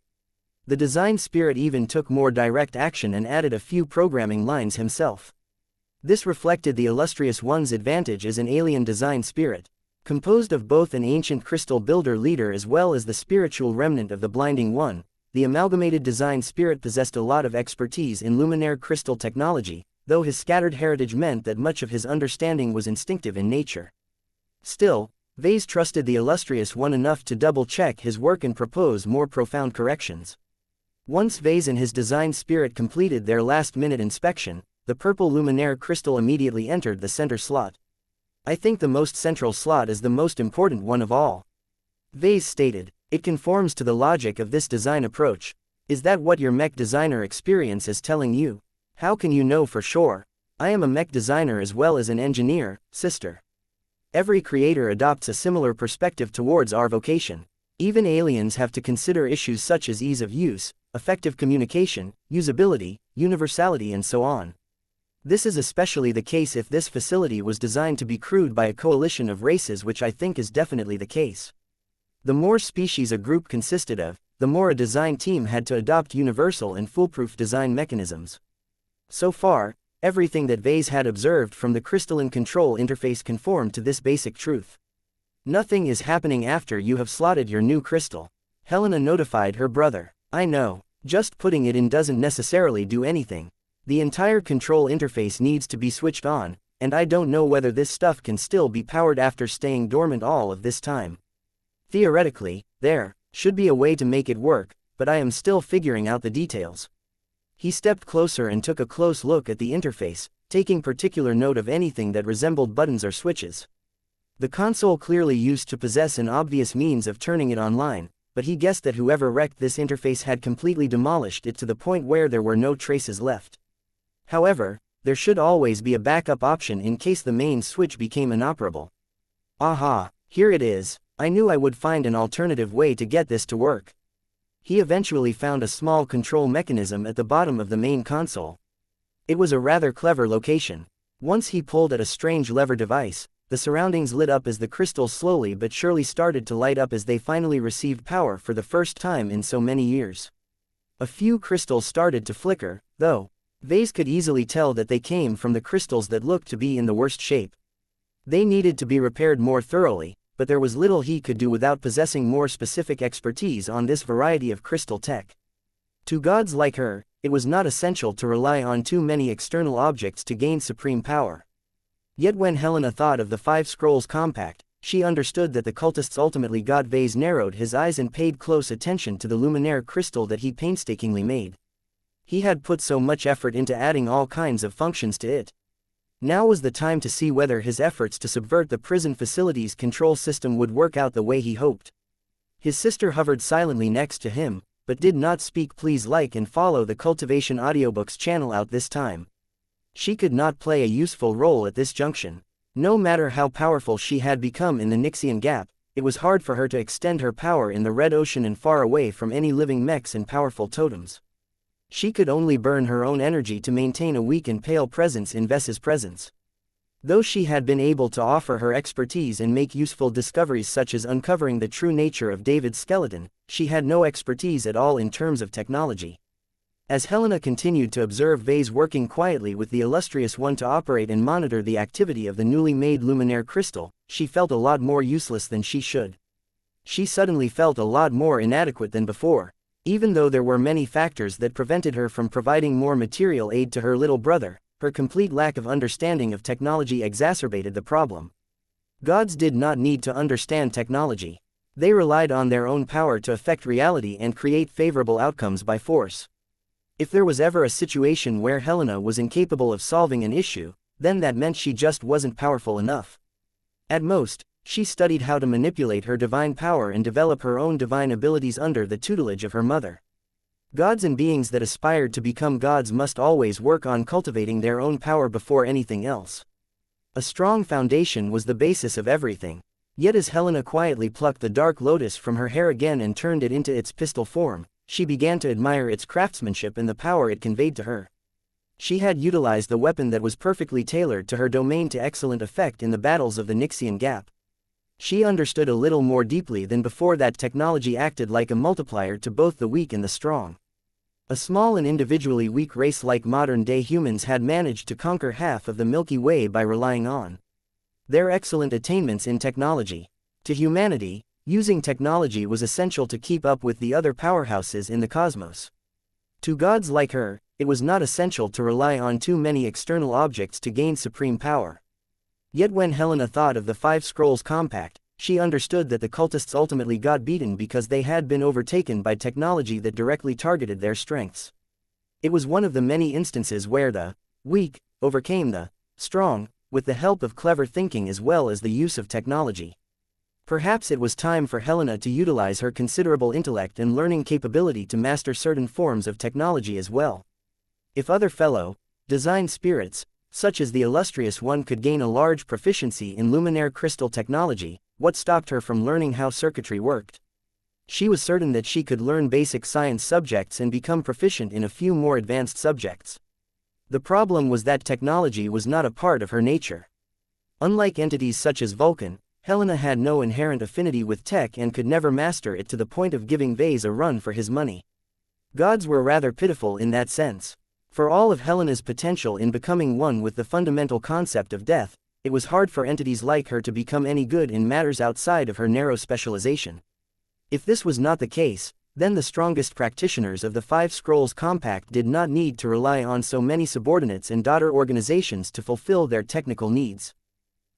The design spirit even took more direct action and added a few programming lines himself. This reflected the illustrious one's advantage as an alien design spirit. Composed of both an ancient crystal builder leader as well as the spiritual remnant of the blinding one, the amalgamated design spirit possessed a lot of expertise in luminaire crystal technology, though his scattered heritage meant that much of his understanding was instinctive in nature. Still, Vase trusted the illustrious one enough to double-check his work and propose more profound corrections. Once Vase and his design spirit completed their last-minute inspection, the purple luminaire crystal immediately entered the center slot. I think the most central slot is the most important one of all. Vase stated. It conforms to the logic of this design approach. Is that what your mech designer experience is telling you? How can you know for sure? I am a mech designer as well as an engineer, sister. Every creator adopts a similar perspective towards our vocation. Even aliens have to consider issues such as ease of use, effective communication, usability, universality and so on. This is especially the case if this facility was designed to be crewed by a coalition of races, which I think is definitely the case. The more species a group consisted of, the more a design team had to adopt universal and foolproof design mechanisms. So far, everything that Vase had observed from the crystalline control interface conformed to this basic truth. Nothing is happening after you have slotted your new crystal. Helena notified her brother. I know, just putting it in doesn't necessarily do anything. The entire control interface needs to be switched on, and I don't know whether this stuff can still be powered after staying dormant all of this time. Theoretically, there should be a way to make it work, but I am still figuring out the details. He stepped closer and took a close look at the interface, taking particular note of anything that resembled buttons or switches. The console clearly used to possess an obvious means of turning it online, but he guessed that whoever wrecked this interface had completely demolished it to the point where there were no traces left. However, there should always be a backup option in case the main switch became inoperable. Aha, here it is. I knew I would find an alternative way to get this to work. He eventually found a small control mechanism at the bottom of the main console. It was a rather clever location. Once he pulled at a strange lever device, the surroundings lit up as the crystals slowly but surely started to light up as they finally received power for the first time in so many years. A few crystals started to flicker, though. Vase could easily tell that they came from the crystals that looked to be in the worst shape. They needed to be repaired more thoroughly, but there was little he could do without possessing more specific expertise on this variety of crystal tech. To gods like her, it was not essential to rely on too many external objects to gain supreme power. Yet when Helena thought of the Five Scrolls Compact, she understood that the cultist's ultimately god Vase narrowed his eyes and paid close attention to the luminaire crystal that he painstakingly made. He had put so much effort into adding all kinds of functions to it. Now was the time to see whether his efforts to subvert the prison facility's control system would work out the way he hoped. His sister hovered silently next to him, but did not speak. Please like and follow the Cultivation Audiobooks channel out this time. She could not play a useful role at this junction. No matter how powerful she had become in the Nixian Gap, it was hard for her to extend her power in the Red Ocean and far away from any living mechs and powerful totems. She could only burn her own energy to maintain a weak and pale presence in Ves's presence. Though she had been able to offer her expertise and make useful discoveries such as uncovering the true nature of David's skeleton, she had no expertise at all in terms of technology. As Helena continued to observe Vase working quietly with the illustrious one to operate and monitor the activity of the newly made luminaire crystal, she felt a lot more useless than she should. She suddenly felt a lot more inadequate than before, even though there were many factors that prevented her from providing more material aid to her little brother. Her complete lack of understanding of technology exacerbated the problem. Gods did not need to understand technology. They relied on their own power to affect reality and create favorable outcomes by force. If there was ever a situation where Helena was incapable of solving an issue, then that meant she just wasn't powerful enough. At most, she studied how to manipulate her divine power and develop her own divine abilities under the tutelage of her mother. Gods and beings that aspired to become gods must always work on cultivating their own power before anything else. A strong foundation was the basis of everything. Yet as Helena quietly plucked the dark lotus from her hair again and turned it into its pistol form, she began to admire its craftsmanship and the power it conveyed to her. She had utilized the weapon that was perfectly tailored to her domain to excellent effect in the battles of the Nixian Gap. She understood a little more deeply than before that technology acted like a multiplier to both the weak and the strong. A small and individually weak race like modern-day humans had managed to conquer half of the Milky Way by relying on their excellent attainments in technology. To humanity, using technology was essential to keep up with the other powerhouses in the cosmos. To gods like her, it was not essential to rely on too many external objects to gain supreme power. Yet when Helena thought of the Five Scrolls Compact, she understood that the cultists ultimately got beaten because they had been overtaken by technology that directly targeted their strengths. It was one of the many instances where the weak overcame the strong, with the help of clever thinking as well as the use of technology. Perhaps it was time for Helena to utilize her considerable intellect and learning capability to master certain forms of technology as well. If other fellow design spirits, such as the illustrious one, could gain a large proficiency in luminaire crystal technology, what stopped her from learning how circuitry worked? She was certain that she could learn basic science subjects and become proficient in a few more advanced subjects. The problem was that technology was not a part of her nature. Unlike entities such as Vulcan, Helena had no inherent affinity with tech and could never master it to the point of giving Vase a run for his money. Gods were rather pitiful in that sense. For all of Helena's potential in becoming one with the fundamental concept of death, it was hard for entities like her to become any good in matters outside of her narrow specialization. If this was not the case, then the strongest practitioners of the Five Scrolls Compact did not need to rely on so many subordinates and daughter organizations to fulfill their technical needs.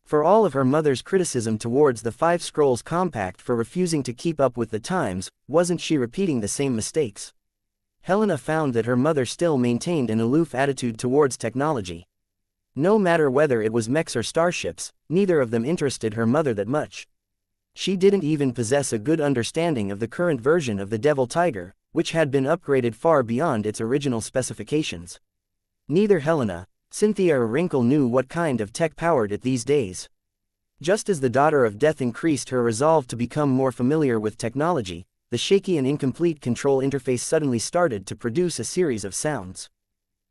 For all of her mother's criticism towards the Five Scrolls Compact for refusing to keep up with the times, wasn't she repeating the same mistakes? Helena found that her mother still maintained an aloof attitude towards technology. No matter whether it was mechs or starships, neither of them interested her mother that much. She didn't even possess a good understanding of the current version of the Devil Tiger, which had been upgraded far beyond its original specifications. Neither Helena, Cynthia or Wrinkle knew what kind of tech powered it these days. Just as the Daughter of Death increased her resolve to become more familiar with technology, the shaky and incomplete control interface suddenly started to produce a series of sounds.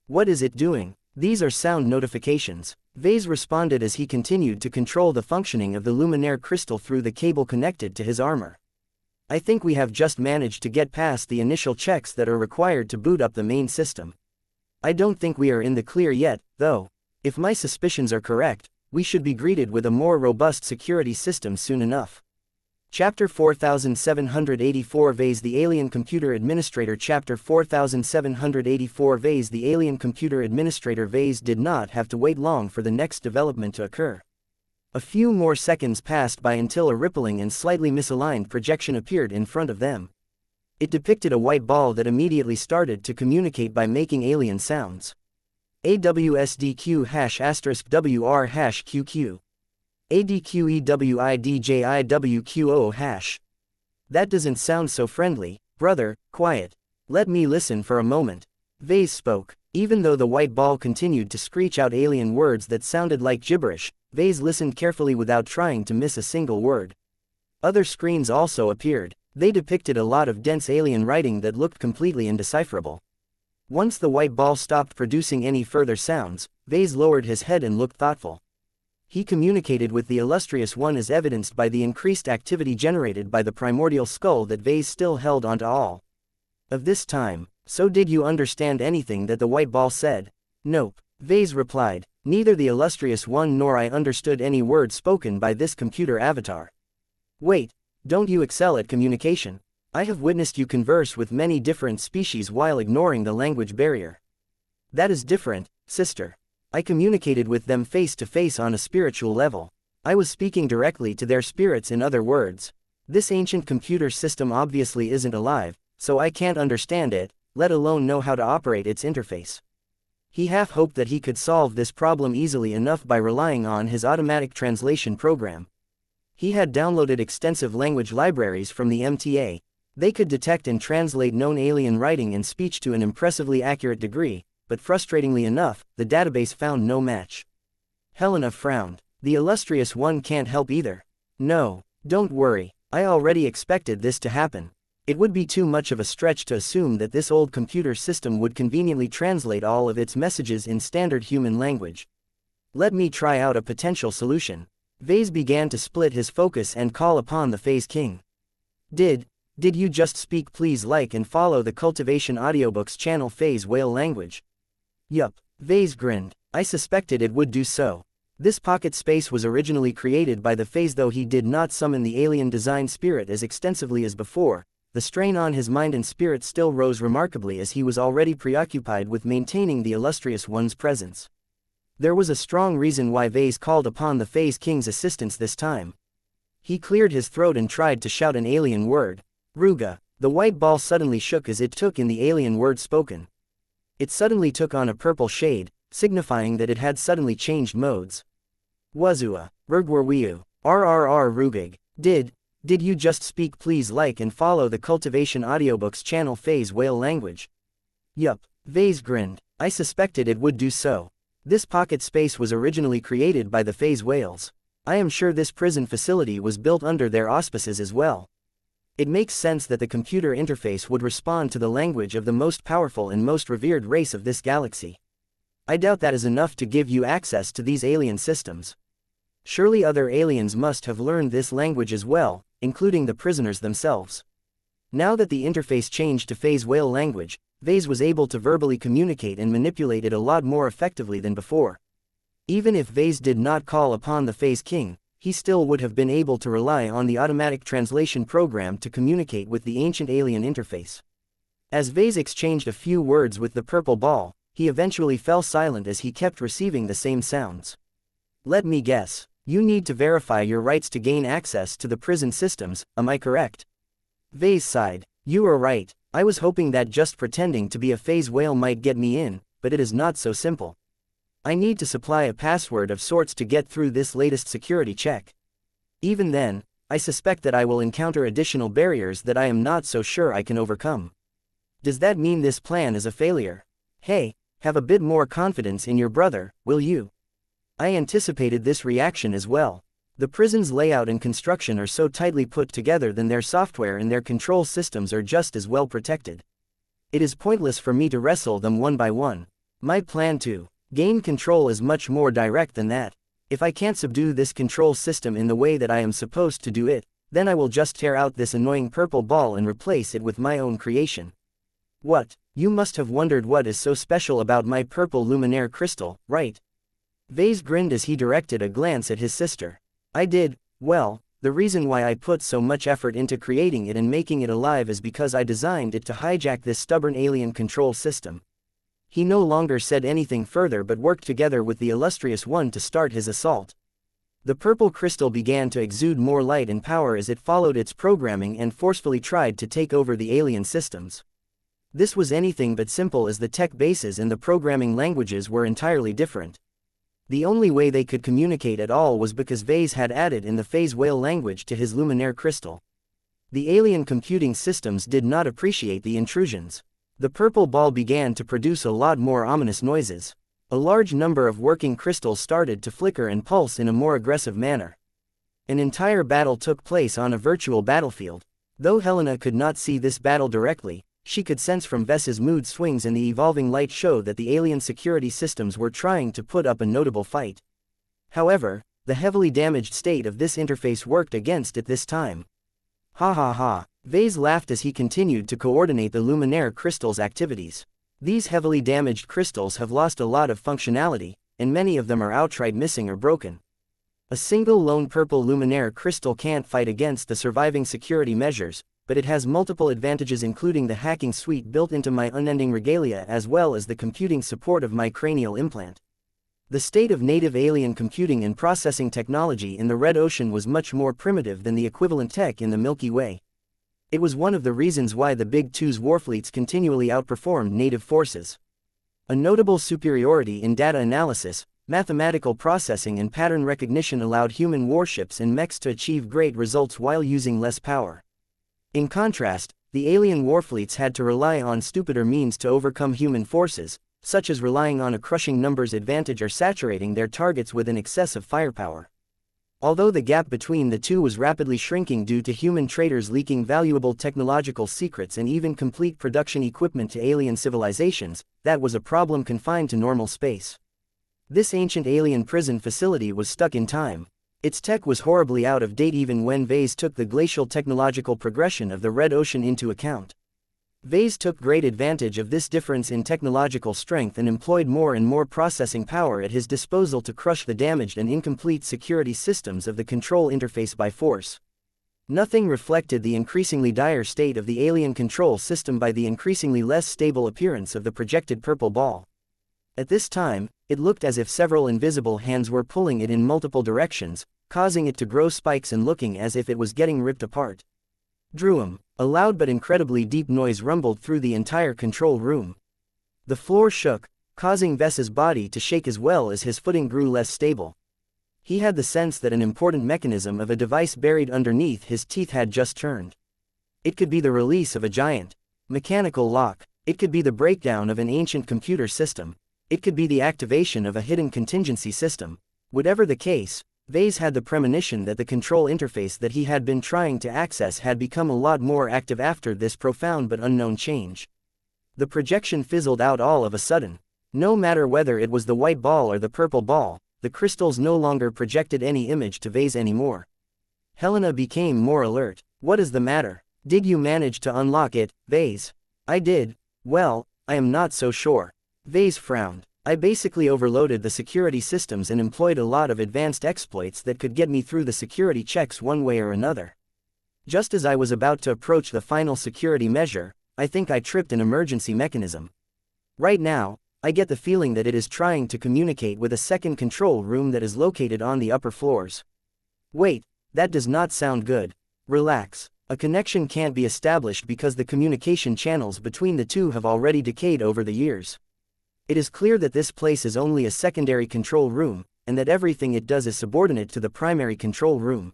What is it doing? These are sound notifications, Vase responded as he continued to control the functioning of the luminaire crystal through the cable connected to his armor. I think we have just managed to get past the initial checks that are required to boot up the main system. I don't think we are in the clear yet, though. If my suspicions are correct, we should be greeted with a more robust security system soon enough. Chapter 4784 Vase the Alien Computer Administrator Chapter 4784 Vase the Alien Computer Administrator Vase did not have to wait long for the next development to occur. A few more seconds passed by until a rippling and slightly misaligned projection appeared in front of them. It depicted a white ball that immediately started to communicate by making alien sounds. AWSDQ#*WR#QQ ADQEWIDJIWQO#. That doesn't sound so friendly, brother, quiet. Let me listen for a moment. Vase spoke. Even though the white ball continued to screech out alien words that sounded like gibberish, Vase listened carefully without trying to miss a single word. Other screens also appeared. They depicted a lot of dense alien writing that looked completely indecipherable. Once the white ball stopped producing any further sounds, Vase lowered his head and looked thoughtful. He communicated with the illustrious one as evidenced by the increased activity generated by the primordial skull that Vase still held onto all of this time. So did you understand anything that the white ball said? Nope. Vase replied. Neither the illustrious one nor I understood any word spoken by this computer avatar. Wait, don't you excel at communication? I have witnessed you converse with many different species while ignoring the language barrier. That is different, sister. I communicated with them face to face on a spiritual level. I was speaking directly to their spirits. In other words, this ancient computer system obviously isn't alive, so I can't understand it, let alone know how to operate its interface. He half hoped that he could solve this problem easily enough by relying on his automatic translation program. He had downloaded extensive language libraries from the MTA. They could detect and translate known alien writing and speech to an impressively accurate degree, but frustratingly enough, the database found no match. Helena frowned. The illustrious one can't help either. No, don't worry, I already expected this to happen. It would be too much of a stretch to assume that this old computer system would conveniently translate all of its messages in standard human language. Let me try out a potential solution. Vase began to split his focus and call upon the Phase King. Did you just speak? Please like and follow the Cultivation Audiobooks channel Phase Whale Language. Yup. Vase grinned. I suspected it would do so. This pocket space was originally created by the Phase, though he did not summon the alien design spirit as extensively as before. The strain on his mind and spirit still rose remarkably as he was already preoccupied with maintaining the illustrious one's presence. There was a strong reason why Vase called upon the Phase King's assistance this time. He cleared his throat and tried to shout an alien word. Ruga. The white ball suddenly shook as it took in the alien word spoken. It suddenly took on a purple shade, signifying that it had suddenly changed modes. Wazua. Rugwarwiu. RRR Rugig. Did you just speak? Please like and follow the Cultivation Audiobooks channel Phase Whale Language. Yup. Vase grinned. I suspected it would do so. This pocket space was originally created by the Phase whales. I am sure this prison facility was built under their auspices as well. It makes sense that the computer interface would respond to the language of the most powerful and most revered race of this galaxy. I doubt that is enough to give you access to these alien systems. Surely other aliens must have learned this language as well, including the prisoners themselves. Now that the interface changed to Phase Whale Language, Vase was able to verbally communicate and manipulate it a lot more effectively than before. Even if Vase did not call upon the Phase King, he still would have been able to rely on the automatic translation program to communicate with the ancient alien interface. As Vase exchanged a few words with the purple ball, he eventually fell silent as he kept receiving the same sounds. Let me guess, you need to verify your rights to gain access to the prison systems, am I correct? Vase sighed. You are right, I was hoping that just pretending to be a Phase whale might get me in, but it is not so simple. I need to supply a password of sorts to get through this latest security check. Even then, I suspect that I will encounter additional barriers that I am not so sure I can overcome. Does that mean this plan is a failure? Hey, have a bit more confidence in your brother, will you? I anticipated this reaction as well. The prison's layout and construction are so tightly put together that their software and their control systems are just as well protected. It is pointless for me to wrestle them one by one. My plan to gain control is much more direct than that. If I can't subdue this control system in the way that I am supposed to do it, then I will just tear out this annoying purple ball and replace it with my own creation. What? You must have wondered what is so special about my purple luminaire crystal, right? Vase grinned as he directed a glance at his sister. I did. Well, the reason why I put so much effort into creating it and making it alive is because I designed it to hijack this stubborn alien control system. He no longer said anything further but worked together with the illustrious one to start his assault. The purple crystal began to exude more light and power as it followed its programming and forcefully tried to take over the alien systems. This was anything but simple as the tech bases and the programming languages were entirely different. The only way they could communicate at all was because Vase had added in the phase whale language to his luminaire crystal. The alien computing systems did not appreciate the intrusions. The purple ball began to produce a lot more ominous noises. A large number of working crystals started to flicker and pulse in a more aggressive manner. An entire battle took place on a virtual battlefield. Though Helena could not see this battle directly, she could sense from Ves's mood swings and the evolving light show that the alien security systems were trying to put up a notable fight. However, the heavily damaged state of this interface worked against it this time. Ha ha ha, Vase laughed as he continued to coordinate the luminaire crystal's activities. These heavily damaged crystals have lost a lot of functionality, and many of them are outright missing or broken. A single lone purple luminaire crystal can't fight against the surviving security measures, but it has multiple advantages including the hacking suite built into my unending regalia as well as the computing support of my cranial implant. The state of native alien computing and processing technology in the Red Ocean was much more primitive than the equivalent tech in the Milky Way. It was one of the reasons why the Big Two's warfleets continually outperformed native forces. A notable superiority in data analysis, mathematical processing and pattern recognition allowed human warships and mechs to achieve great results while using less power. In contrast, the alien warfleets had to rely on stupider means to overcome human forces, such as relying on a crushing numbers advantage or saturating their targets with an excess of firepower. Although the gap between the two was rapidly shrinking due to human traders leaking valuable technological secrets and even complete production equipment to alien civilizations, that was a problem confined to normal space. This ancient alien prison facility was stuck in time. Its tech was horribly out of date even when Vase took the glacial technological progression of the Red Ocean into account. Vase took great advantage of this difference in technological strength and employed more and more processing power at his disposal to crush the damaged and incomplete security systems of the control interface by force. Nothing reflected the increasingly dire state of the alien control system by the increasingly less stable appearance of the projected purple ball. At this time, it looked as if several invisible hands were pulling it in multiple directions, causing it to grow spikes and looking as if it was getting ripped apart. Druum, a loud but incredibly deep noise rumbled through the entire control room. The floor shook, causing Ves's body to shake as well as his footing grew less stable. He had the sense that an important mechanism of a device buried underneath his teeth had just turned. It could be the release of a giant mechanical lock. It could be the breakdown of an ancient computer system. It could be the activation of a hidden contingency system. Whatever the case, Vase had the premonition that the control interface that he had been trying to access had become a lot more active after this profound but unknown change. The projection fizzled out all of a sudden. No matter whether it was the white ball or the purple ball, the crystals no longer projected any image to Vase anymore. Helena became more alert. What is the matter? Did you manage to unlock it, Vase? I did. Well, I am not so sure. Vase frowned. I basically overloaded the security systems and employed a lot of advanced exploits that could get me through the security checks one way or another. Just as I was about to approach the final security measure, I think I tripped an emergency mechanism. Right now, I get the feeling that it is trying to communicate with a second control room that is located on the upper floors. Wait, that does not sound good. Relax. A connection can't be established because the communication channels between the two have already decayed over the years. It is clear that this place is only a secondary control room, and that everything it does is subordinate to the primary control room.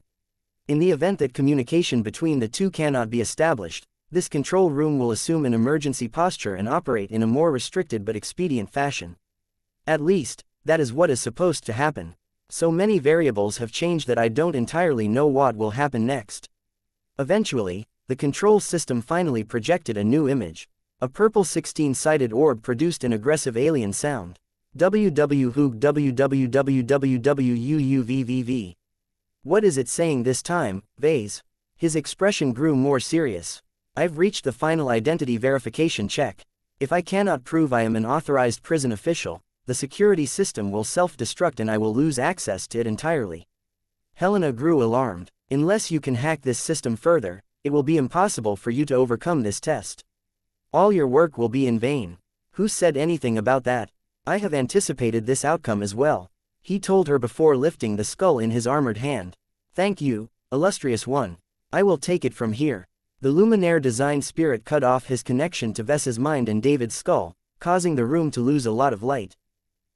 In the event that communication between the two cannot be established, this control room will assume an emergency posture and operate in a more restricted but expedient fashion. At least, that is what is supposed to happen. So many variables have changed that I don't entirely know what will happen next. Eventually, the control system finally projected a new image. A purple 16-sided orb produced an aggressive alien sound. www.www.www.uuvvv. What is it saying this time, Vase? His expression grew more serious. I've reached the final identity verification check. If I cannot prove I am an authorized prison official, the security system will self-destruct and I will lose access to it entirely. Helena grew alarmed. Unless you can hack this system further, it will be impossible for you to overcome this test. All your work will be in vain. Who said anything about that? I have anticipated this outcome as well, he told her before lifting the skull in his armored hand. Thank you, illustrious one. I will take it from here. The Luminaire design spirit cut off his connection to Vess's mind and David's skull, causing the room to lose a lot of light.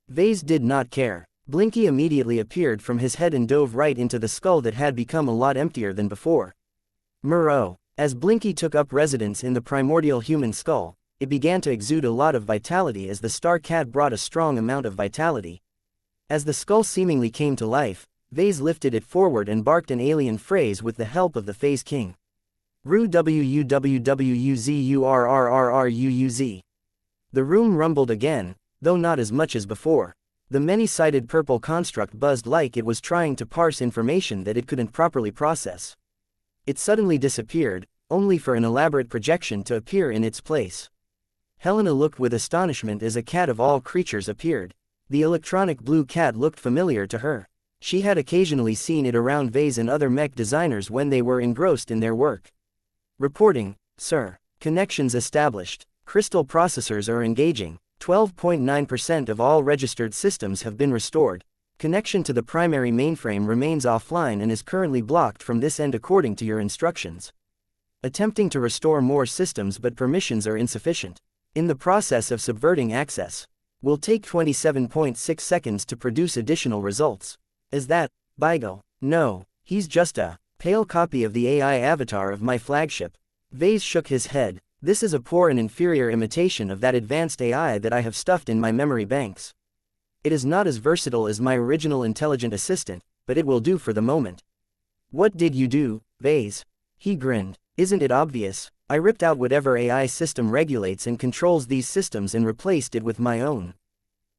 Vase did not care. Blinky immediately appeared from his head and dove right into the skull that had become a lot emptier than before. Murrow. As Blinky took up residence in the primordial human skull, it began to exude a lot of vitality as the star cat brought a strong amount of vitality. As the skull seemingly came to life, Vase lifted it forward and barked an alien phrase with the help of the Phase King. Ru wuwwuzurrrrruuz. The room rumbled again, though not as much as before. The many-sided purple construct buzzed like it was trying to parse information that it couldn't properly process. It suddenly disappeared, only for an elaborate projection to appear in its place. Helena looked with astonishment as a cat of all creatures appeared. The electronic blue cat looked familiar to her. She had occasionally seen it around Vase and other mech designers when they were engrossed in their work. Reporting, sir. Connections established. Crystal processors are engaging. 12.9% of all registered systems have been restored. Connection to the primary mainframe remains offline and is currently blocked from this end according to your instructions. Attempting to restore more systems but permissions are insufficient. In the process of subverting access. Will take 27.6 seconds to produce additional results. Is that, Beigel? No, he's just a pale copy of the AI avatar of my flagship. Vase shook his head. This is a poor and inferior imitation of that advanced AI that I have stuffed in my memory banks. It is not as versatile as my original intelligent assistant, but it will do for the moment. What did you do, Vase? He grinned. Isn't it obvious? I ripped out whatever AI system regulates and controls these systems and replaced it with my own.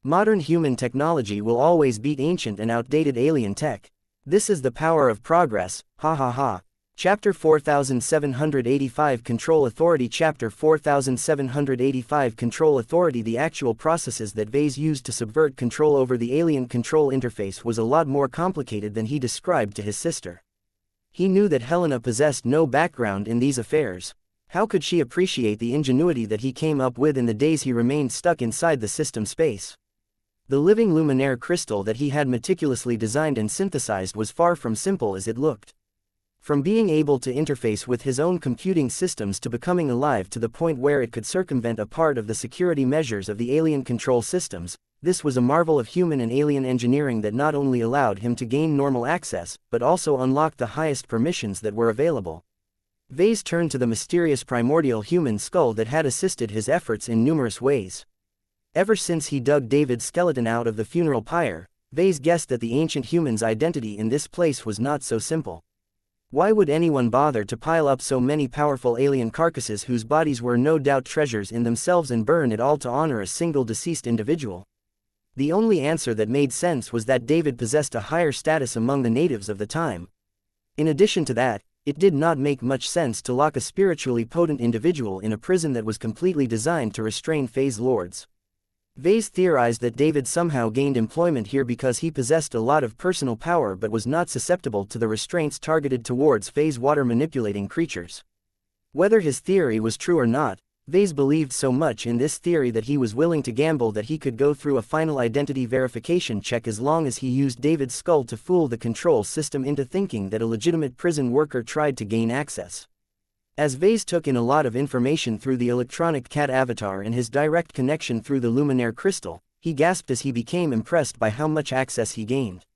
Modern human technology will always beat ancient and outdated alien tech. This is the power of progress, ha ha ha. Chapter 4785 Control Authority. Chapter 4785 Control Authority. The actual processes that Vase used to subvert control over the alien control interface was a lot more complicated than he described to his sister. He knew that Helena possessed no background in these affairs. How could she appreciate the ingenuity that he came up with in the days he remained stuck inside the system space? The living Luminaire crystal that he had meticulously designed and synthesized was far from simple as it looked. From being able to interface with his own computing systems to becoming alive to the point where it could circumvent a part of the security measures of the alien control systems, this was a marvel of human and alien engineering that not only allowed him to gain normal access, but also unlocked the highest permissions that were available. Vase turned to the mysterious primordial human skull that had assisted his efforts in numerous ways. Ever since he dug David's skeleton out of the funeral pyre, Vase guessed that the ancient human's identity in this place was not so simple. Why would anyone bother to pile up so many powerful alien carcasses whose bodies were no doubt treasures in themselves and burn it all to honor a single deceased individual? The only answer that made sense was that David possessed a higher status among the natives of the time. In addition to that, it did not make much sense to lock a spiritually potent individual in a prison that was completely designed to restrain Phase Lords. Vase theorized that David somehow gained employment here because he possessed a lot of personal power but was not susceptible to the restraints targeted towards Phase water manipulating creatures. Whether his theory was true or not, Vase believed so much in this theory that he was willing to gamble that he could go through a final identity verification check as long as he used David's skull to fool the control system into thinking that a legitimate prison worker tried to gain access. As Vase took in a lot of information through the electronic cat avatar and his direct connection through the Luminaire crystal, he gasped as he became impressed by how much access he gained.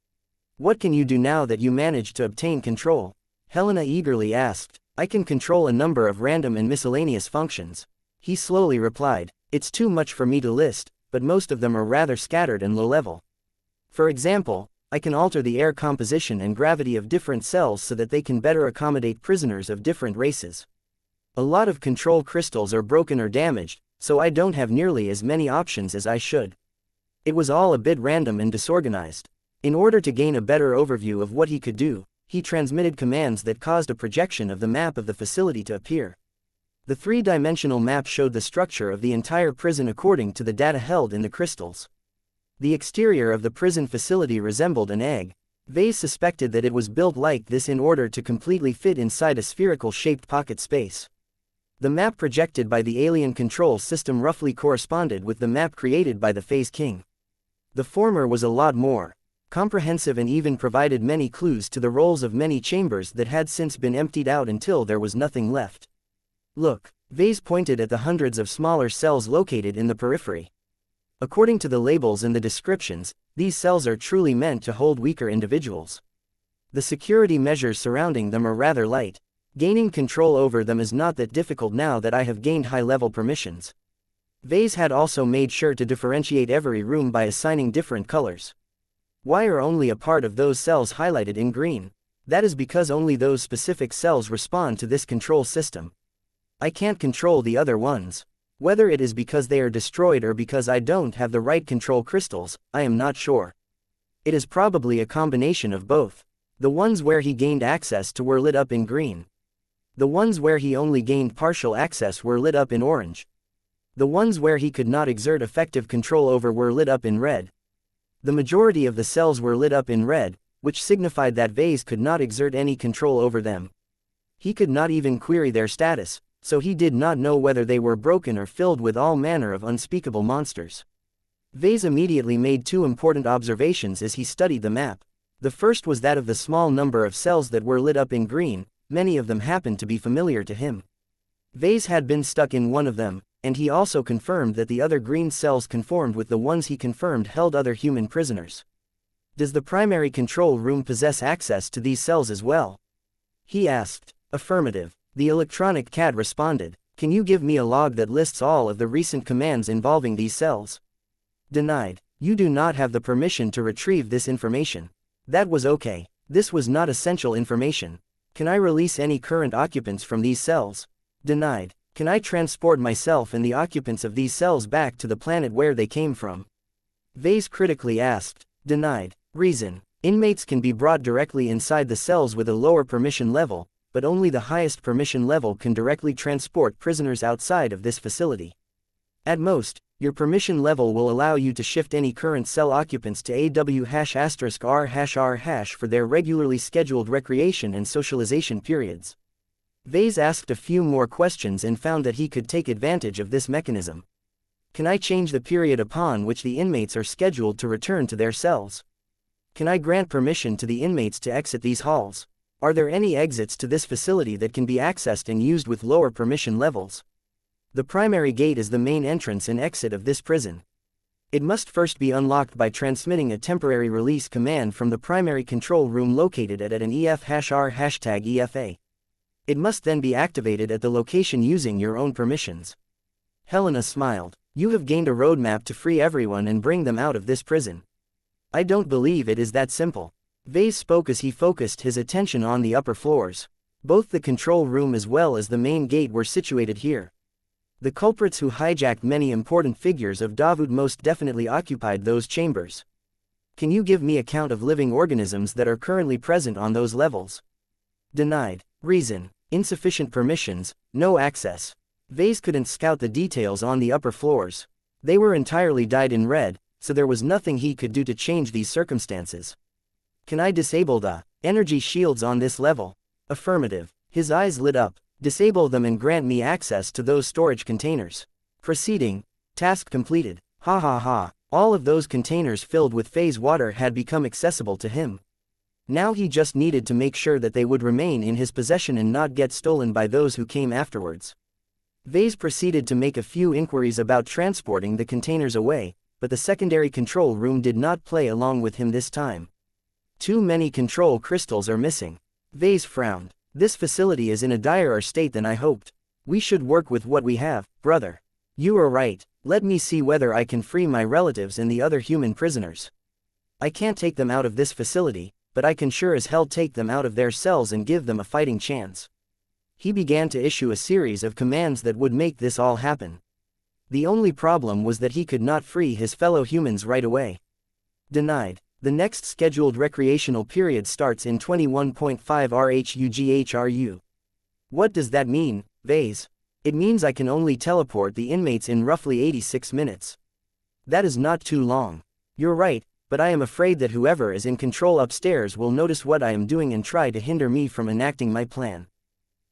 What can you do now that you managed to obtain control? Helena eagerly asked. I can control a number of random and miscellaneous functions. He slowly replied. It's too much for me to list, but most of them are rather scattered and low-level. For example, I can alter the air composition and gravity of different cells so that they can better accommodate prisoners of different races. A lot of control crystals are broken or damaged, so I don't have nearly as many options as I should. It was all a bit random and disorganized. In order to gain a better overview of what he could do, he transmitted commands that caused a projection of the map of the facility to appear. The three-dimensional map showed the structure of the entire prison according to the data held in the crystals. The exterior of the prison facility resembled an egg. Vase suspected that it was built like this in order to completely fit inside a spherical-shaped pocket space. The map projected by the alien control system roughly corresponded with the map created by the Phase King. The former was a lot more comprehensive and even provided many clues to the roles of many chambers that had since been emptied out until there was nothing left. Look, Vase pointed at the hundreds of smaller cells located in the periphery. According to the labels and the descriptions, these cells are truly meant to hold weaker individuals. The security measures surrounding them are rather light. Gaining control over them is not that difficult now that I have gained high-level permissions. Vase had also made sure to differentiate every room by assigning different colors. Why are only a part of those cells highlighted in green? That is because only those specific cells respond to this control system. I can't control the other ones. Whether it is because they are destroyed or because I don't have the right control crystals, I am not sure. It is probably a combination of both. The ones where he gained access to were lit up in green. The ones where he only gained partial access were lit up in orange. The ones where he could not exert effective control over were lit up in red. The majority of the cells were lit up in red, which signified that Vase could not exert any control over them. He could not even query their status, so he did not know whether they were broken or filled with all manner of unspeakable monsters. Vase immediately made two important observations as he studied the map. The first was that of the small number of cells that were lit up in green, many of them happened to be familiar to him. Vase had been stuck in one of them, and he also confirmed that the other green cells conformed with the ones he confirmed held other human prisoners. Does the primary control room possess access to these cells as well? He asked. Affirmative. The electronic CAD responded. Can you give me a log that lists all of the recent commands involving these cells? Denied. You do not have the permission to retrieve this information. That was okay. This was not essential information. Can I release any current occupants from these cells? Denied. Can I transport myself and the occupants of these cells back to the planet where they came from? Vase critically asked. Denied. Reason. Inmates can be brought directly inside the cells with a lower permission level, but only the highest permission level can directly transport prisoners outside of this facility. At most, your permission level will allow you to shift any current cell occupants to AW**R** for their regularly scheduled recreation and socialization periods. Vase asked a few more questions and found that he could take advantage of this mechanism. Can I change the period upon which the inmates are scheduled to return to their cells? Can I grant permission to the inmates to exit these halls? Are there any exits to this facility that can be accessed and used with lower permission levels? The primary gate is the main entrance and exit of this prison. It must first be unlocked by transmitting a temporary release command from the primary control room located at an EF#R#EFA. It must then be activated at the location using your own permissions. Helena smiled. You have gained a roadmap to free everyone and bring them out of this prison. I don't believe it is that simple. Vase spoke as he focused his attention on the upper floors. Both the control room as well as the main gate were situated here. The culprits who hijacked many important figures of Davud most definitely occupied those chambers. Can you give me a count of living organisms that are currently present on those levels? Denied. Reason. Insufficient permissions, no access. Vase couldn't scout the details on the upper floors. They were entirely dyed in red, so there was nothing he could do to change these circumstances. Can I disable the energy shields on this level? Affirmative. His eyes lit up. Disable them and grant me access to those storage containers. Proceeding. Task completed. Ha ha ha. All of those containers filled with phase water had become accessible to him. Now he just needed to make sure that they would remain in his possession and not get stolen by those who came afterwards. Vase proceeded to make a few inquiries about transporting the containers away, but the secondary control room did not play along with him this time. Too many control crystals are missing. Vase frowned. This facility is in a direr state than I hoped. We should work with what we have, brother. You are right. Let me see whether I can free my relatives and the other human prisoners. I can't take them out of this facility, but I can sure as hell take them out of their cells and give them a fighting chance. He began to issue a series of commands that would make this all happen. The only problem was that he could not free his fellow humans right away. Denied. The next scheduled recreational period starts in 21.5 RHUGHRU. What does that mean, Vase? It means I can only teleport the inmates in roughly 86 minutes. That is not too long. You're right, but I am afraid that whoever is in control upstairs will notice what I am doing and try to hinder me from enacting my plan.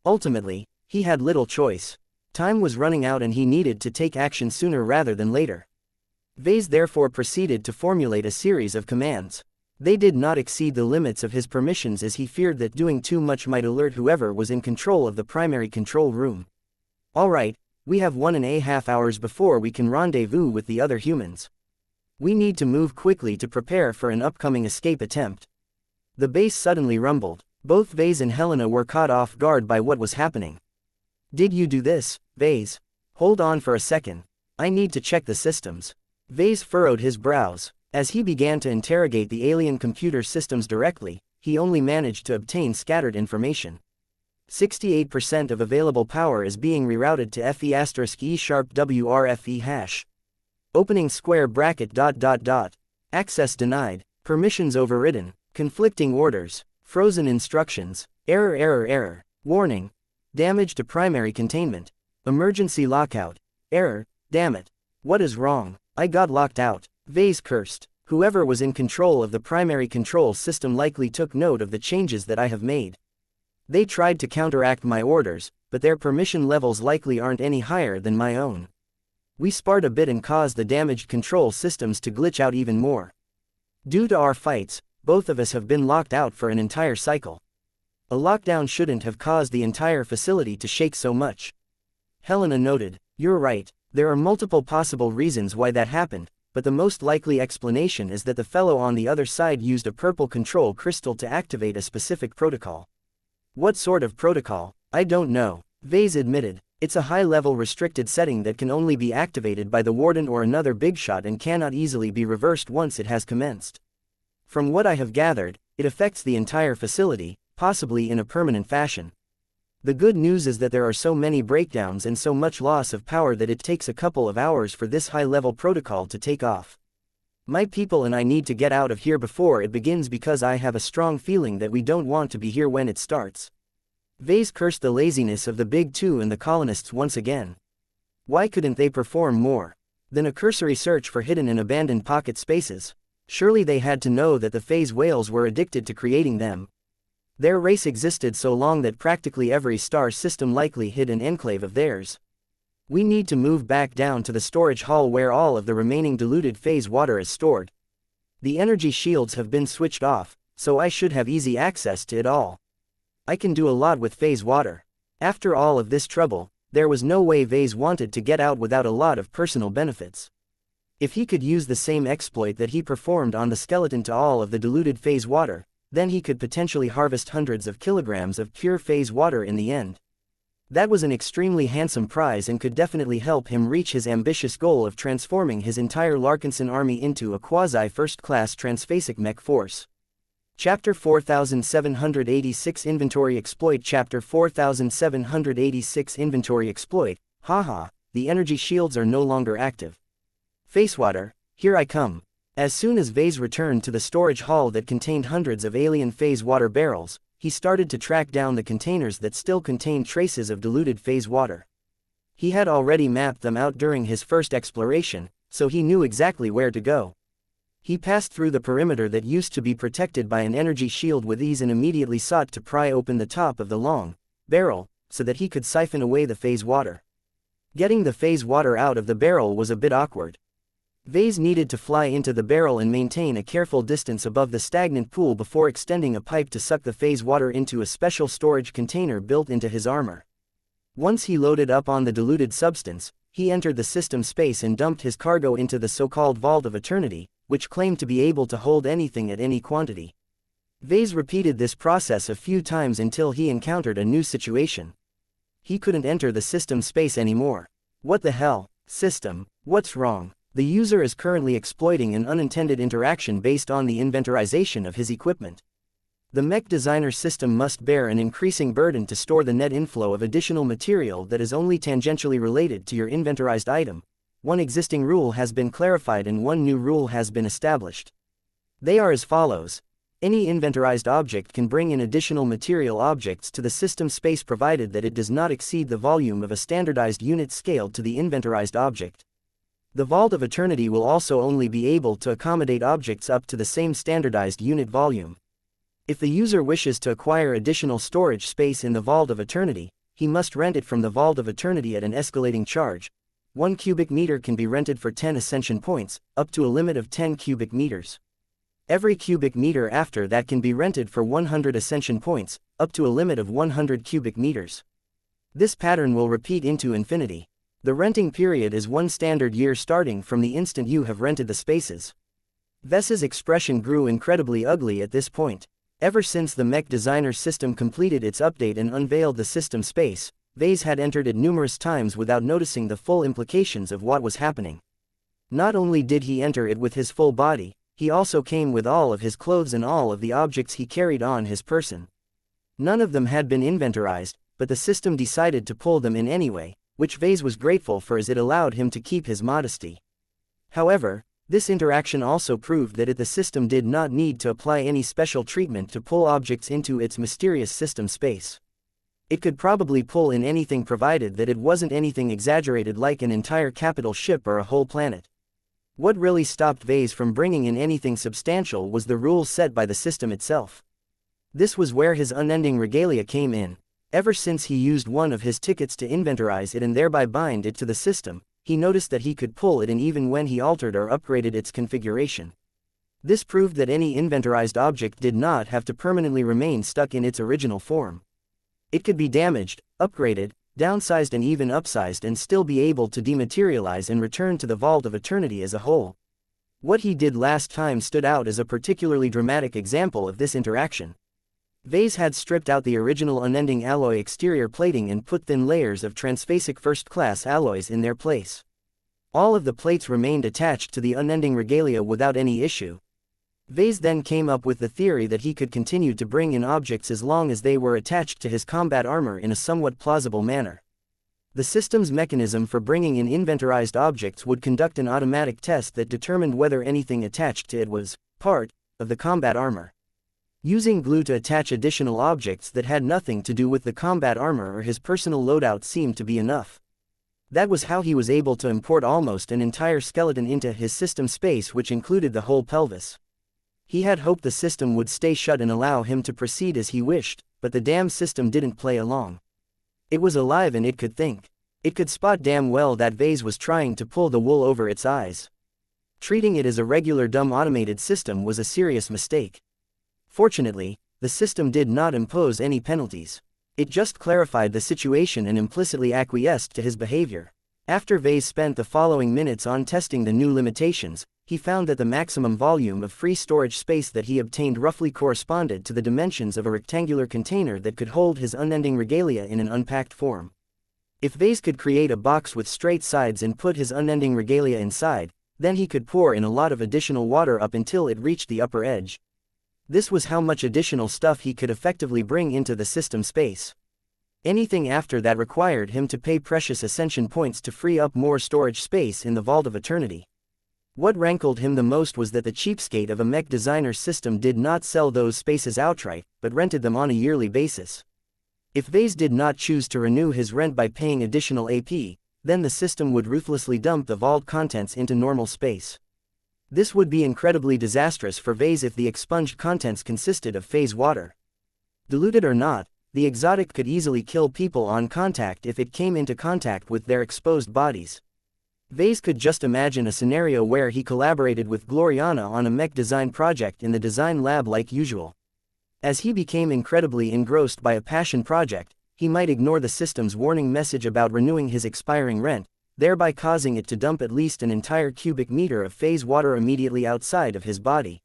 Ultimately, he had little choice. Time was running out and he needed to take action sooner rather than later. Vase therefore proceeded to formulate a series of commands. They did not exceed the limits of his permissions as he feared that doing too much might alert whoever was in control of the primary control room. All right, we have 1.5 hours before we can rendezvous with the other humans. We need to move quickly to prepare for an upcoming escape attempt. The base suddenly rumbled. Both Vase and Helena were caught off guard by what was happening. Did you do this, Vase? Hold on for a second. I need to check the systems. Vase furrowed his brows. As he began to interrogate the alien computer systems directly, he only managed to obtain scattered information. 68% of available power is being rerouted to FE*E#WRFE hash. Opening square bracket ... Access denied. Permissions overridden. Conflicting orders. Frozen instructions. Error. Warning. Damage to primary containment. Emergency lockout. Error. Damn it. What is wrong? I got locked out. Vase cursed. Whoever was in control of the primary control system likely took note of the changes that I have made. They tried to counteract my orders, but their permission levels likely aren't any higher than my own. We sparred a bit and caused the damaged control systems to glitch out even more. Due to our fights, both of us have been locked out for an entire cycle. A lockdown shouldn't have caused the entire facility to shake so much. Helena noted, "You're right, there are multiple possible reasons why that happened, but the most likely explanation is that the fellow on the other side used a purple control crystal to activate a specific protocol." What sort of protocol? I don't know. Vase admitted. It's a high-level restricted setting that can only be activated by the warden or another big shot and cannot easily be reversed once it has commenced. From what I have gathered, it affects the entire facility, possibly in a permanent fashion. The good news is that there are so many breakdowns and so much loss of power that it takes a couple of hours for this high-level protocol to take off. My people and I need to get out of here before it begins because I have a strong feeling that we don't want to be here when it starts. Vase cursed the laziness of the Big Two and the colonists once again. Why couldn't they perform more than a cursory search for hidden and abandoned pocket spaces? Surely they had to know that the phase whales were addicted to creating them. Their race existed so long that practically every star system likely hid an enclave of theirs. We need to move back down to the storage hall where all of the remaining diluted phase water is stored. The energy shields have been switched off, so I should have easy access to it all. I can do a lot with phase water. After all of this trouble, there was no way Vase wanted to get out without a lot of personal benefits. If he could use the same exploit that he performed on the skeleton to all of the diluted phase water, then he could potentially harvest hundreds of kilograms of pure phase water in the end. That was an extremely handsome prize and could definitely help him reach his ambitious goal of transforming his entire Larkinson army into a quasi-first-class transphasic mech force. Chapter 4786 Inventory Exploit. Chapter 4786 Inventory Exploit. Haha, the energy shields are no longer active. Facewater, here I come. As soon as Vase returned to the storage hall that contained hundreds of alien phase water barrels, he started to track down the containers that still contained traces of diluted phase water. He had already mapped them out during his first exploration, so he knew exactly where to go. He passed through the perimeter that used to be protected by an energy shield with ease and immediately sought to pry open the top of the long barrel, so that he could siphon away the phase water. Getting the phase water out of the barrel was a bit awkward. Vase needed to fly into the barrel and maintain a careful distance above the stagnant pool before extending a pipe to suck the phase water into a special storage container built into his armor. Once he loaded up on the diluted substance, he entered the system space and dumped his cargo into the so-called Vault of Eternity, which claimed to be able to hold anything at any quantity. Vase repeated this process a few times until he encountered a new situation. He couldn't enter the system space anymore. What the hell? System, what's wrong? The user is currently exploiting an unintended interaction based on the inventorization of his equipment. The mech designer system must bear an increasing burden to store the net inflow of additional material that is only tangentially related to your inventorized item. One existing rule has been clarified and one new rule has been established. They are as follows. Any inventorized object can bring in additional material objects to the system space provided that it does not exceed the volume of a standardized unit scaled to the inventorized object. The Vault of Eternity will also only be able to accommodate objects up to the same standardized unit volume. If the user wishes to acquire additional storage space in the Vault of Eternity, he must rent it from the Vault of Eternity at an escalating charge. 1 cubic meter can be rented for 10 ascension points, up to a limit of 10 cubic meters. Every cubic meter after that can be rented for 100 ascension points, up to a limit of 100 cubic meters. This pattern will repeat into infinity. The renting period is 1 standard year starting from the instant you have rented the spaces. Vess's expression grew incredibly ugly at this point. Ever since the Mech Designer system completed its update and unveiled the system space, Vase had entered it numerous times without noticing the full implications of what was happening. Not only did he enter it with his full body, he also came with all of his clothes and all of the objects he carried on his person. None of them had been inventorized, but the system decided to pull them in anyway, which Vase was grateful for as it allowed him to keep his modesty. However, this interaction also proved that the system did not need to apply any special treatment to pull objects into its mysterious system space. It could probably pull in anything provided that it wasn't anything exaggerated like an entire capital ship or a whole planet. What really stopped Vase from bringing in anything substantial was the rules set by the system itself. This was where his unending regalia came in. Ever since he used one of his tickets to inventorize it and thereby bind it to the system, he noticed that he could pull it in even when he altered or upgraded its configuration. This proved that any inventorized object did not have to permanently remain stuck in its original form. It could be damaged, upgraded, downsized and even upsized and still be able to dematerialize and return to the Vault of Eternity as a whole. What he did last time stood out as a particularly dramatic example of this interaction. Vase had stripped out the original unending alloy exterior plating and put thin layers of transphasic first-class alloys in their place. All of the plates remained attached to the unending regalia without any issue. Vase then came up with the theory that he could continue to bring in objects as long as they were attached to his combat armor in a somewhat plausible manner. The system's mechanism for bringing in inventorized objects would conduct an automatic test that determined whether anything attached to it was part of the combat armor. Using glue to attach additional objects that had nothing to do with the combat armor or his personal loadout seemed to be enough. That was how he was able to import almost an entire skeleton into his system space, which included the whole pelvis. He had hoped the system would stay shut and allow him to proceed as he wished, but the damn system didn't play along. It was alive and it could think. It could spot damn well that Vase was trying to pull the wool over its eyes. Treating it as a regular dumb automated system was a serious mistake. Fortunately, the system did not impose any penalties. It just clarified the situation and implicitly acquiesced to his behavior. After Vase spent the following minutes on testing the new limitations, he found that the maximum volume of free storage space that he obtained roughly corresponded to the dimensions of a rectangular container that could hold his unending regalia in an unpacked form. If Vase could create a box with straight sides and put his unending regalia inside, then he could pour in a lot of additional water up until it reached the upper edge. This was how much additional stuff he could effectively bring into the system space. Anything after that required him to pay precious ascension points to free up more storage space in the Vault of Eternity. What rankled him the most was that the cheapskate of a Mech Designer system did not sell those spaces outright, but rented them on a yearly basis. If Vase did not choose to renew his rent by paying additional AP, then the system would ruthlessly dump the vault contents into normal space. This would be incredibly disastrous for Vase if the expunged contents consisted of phase water. Diluted or not, the exotic could easily kill people on contact if it came into contact with their exposed bodies. Vase could just imagine a scenario where he collaborated with Gloriana on a mech design project in the design lab like usual. As he became incredibly engrossed by a passion project, he might ignore the system's warning message about renewing his expiring rent, thereby causing it to dump at least an entire cubic meter of phase water immediately outside of his body.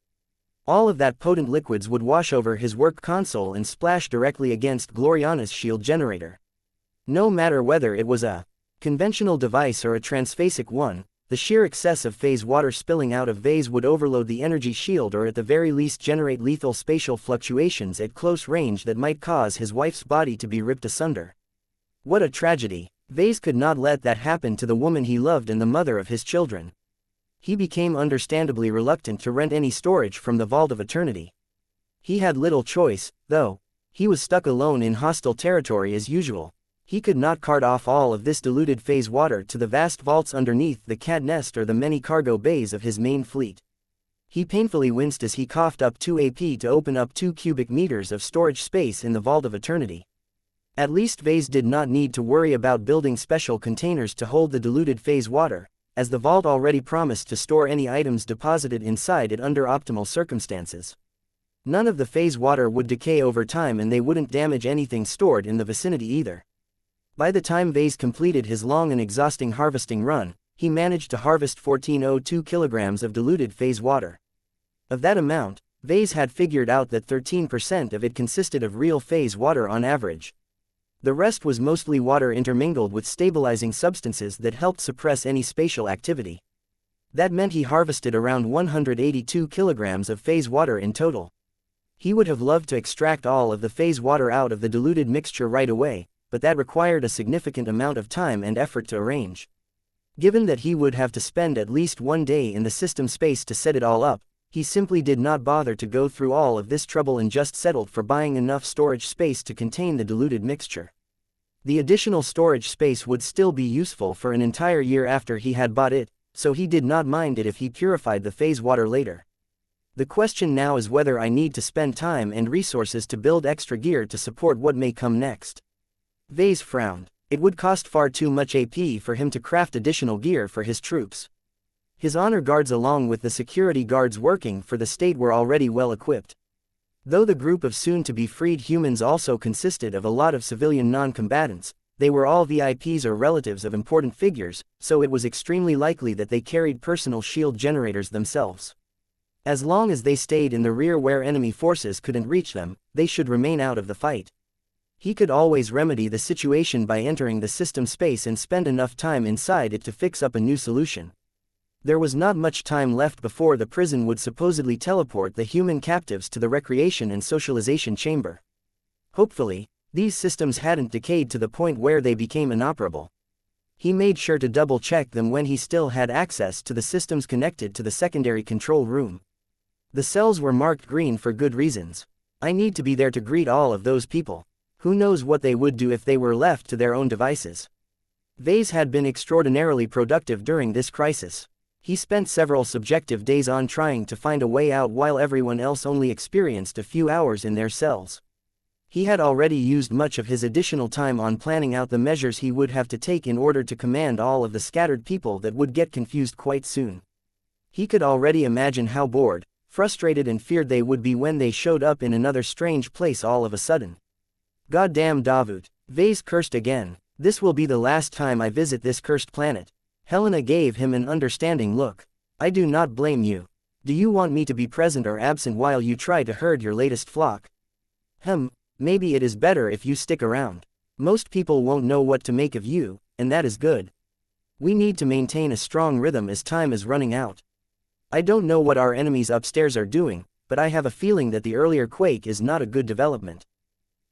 All of that potent liquids would wash over his work console and splash directly against Gloriana's shield generator. No matter whether it was a conventional device or a transphasic one, the sheer excess of phase water spilling out of Vase would overload the energy shield or at the very least generate lethal spatial fluctuations at close range that might cause his wife's body to be ripped asunder. What a tragedy! Vase could not let that happen to the woman he loved and the mother of his children. He became understandably reluctant to rent any storage from the Vault of Eternity. He had little choice, though. He was stuck alone in hostile territory as usual. He could not cart off all of this diluted phase water to the vast vaults underneath the cat nest or the many cargo bays of his main fleet. He painfully winced as he coughed up 2 AP to open up 2 cubic meters of storage space in the Vault of Eternity. At least Vase did not need to worry about building special containers to hold the diluted phase water, as the vault already promised to store any items deposited inside it under optimal circumstances. None of the phase water would decay over time, and they wouldn't damage anything stored in the vicinity either. By the time Vase completed his long and exhausting harvesting run, he managed to harvest 1402 kilograms of diluted phase water. Of that amount, Vase had figured out that 13% of it consisted of real phase water on average. The rest was mostly water intermingled with stabilizing substances that helped suppress any spatial activity. That meant he harvested around 182 kilograms of phase water in total. He would have loved to extract all of the phase water out of the diluted mixture right away, but that required a significant amount of time and effort to arrange. Given that he would have to spend at least one day in the system space to set it all up, he simply did not bother to go through all of this trouble and just settled for buying enough storage space to contain the diluted mixture. The additional storage space would still be useful for an entire year after he had bought it, so he did not mind it if he purified the phase water later. The question now is whether I need to spend time and resources to build extra gear to support what may come next. Vase frowned. It would cost far too much AP for him to craft additional gear for his troops. His honor guards along with the security guards working for the state were already well equipped. Though the group of soon-to-be-freed humans also consisted of a lot of civilian non-combatants, they were all VIPs or relatives of important figures, so it was extremely likely that they carried personal shield generators themselves. As long as they stayed in the rear where enemy forces couldn't reach them, they should remain out of the fight. He could always remedy the situation by entering the system space and spend enough time inside it to fix up a new solution. There was not much time left before the prison would supposedly teleport the human captives to the recreation and socialization chamber. Hopefully, these systems hadn't decayed to the point where they became inoperable. He made sure to double-check them when he still had access to the systems connected to the secondary control room. The cells were marked green for good reasons. I need to be there to greet all of those people. Who knows what they would do if they were left to their own devices. Vase had been extraordinarily productive during this crisis. He spent several subjective days on trying to find a way out while everyone else only experienced a few hours in their cells. He had already used much of his additional time on planning out the measures he would have to take in order to command all of the scattered people that would get confused quite soon. He could already imagine how bored, frustrated and feared they would be when they showed up in another strange place all of a sudden. Goddamn Davut, Vase cursed again. This will be the last time I visit this cursed planet. Helena gave him an understanding look. I do not blame you. Do you want me to be present or absent while you try to herd your latest flock? Maybe it is better if you stick around. Most people won't know what to make of you, and that is good. We need to maintain a strong rhythm as time is running out. I don't know what our enemies upstairs are doing, but I have a feeling that the earlier quake is not a good development.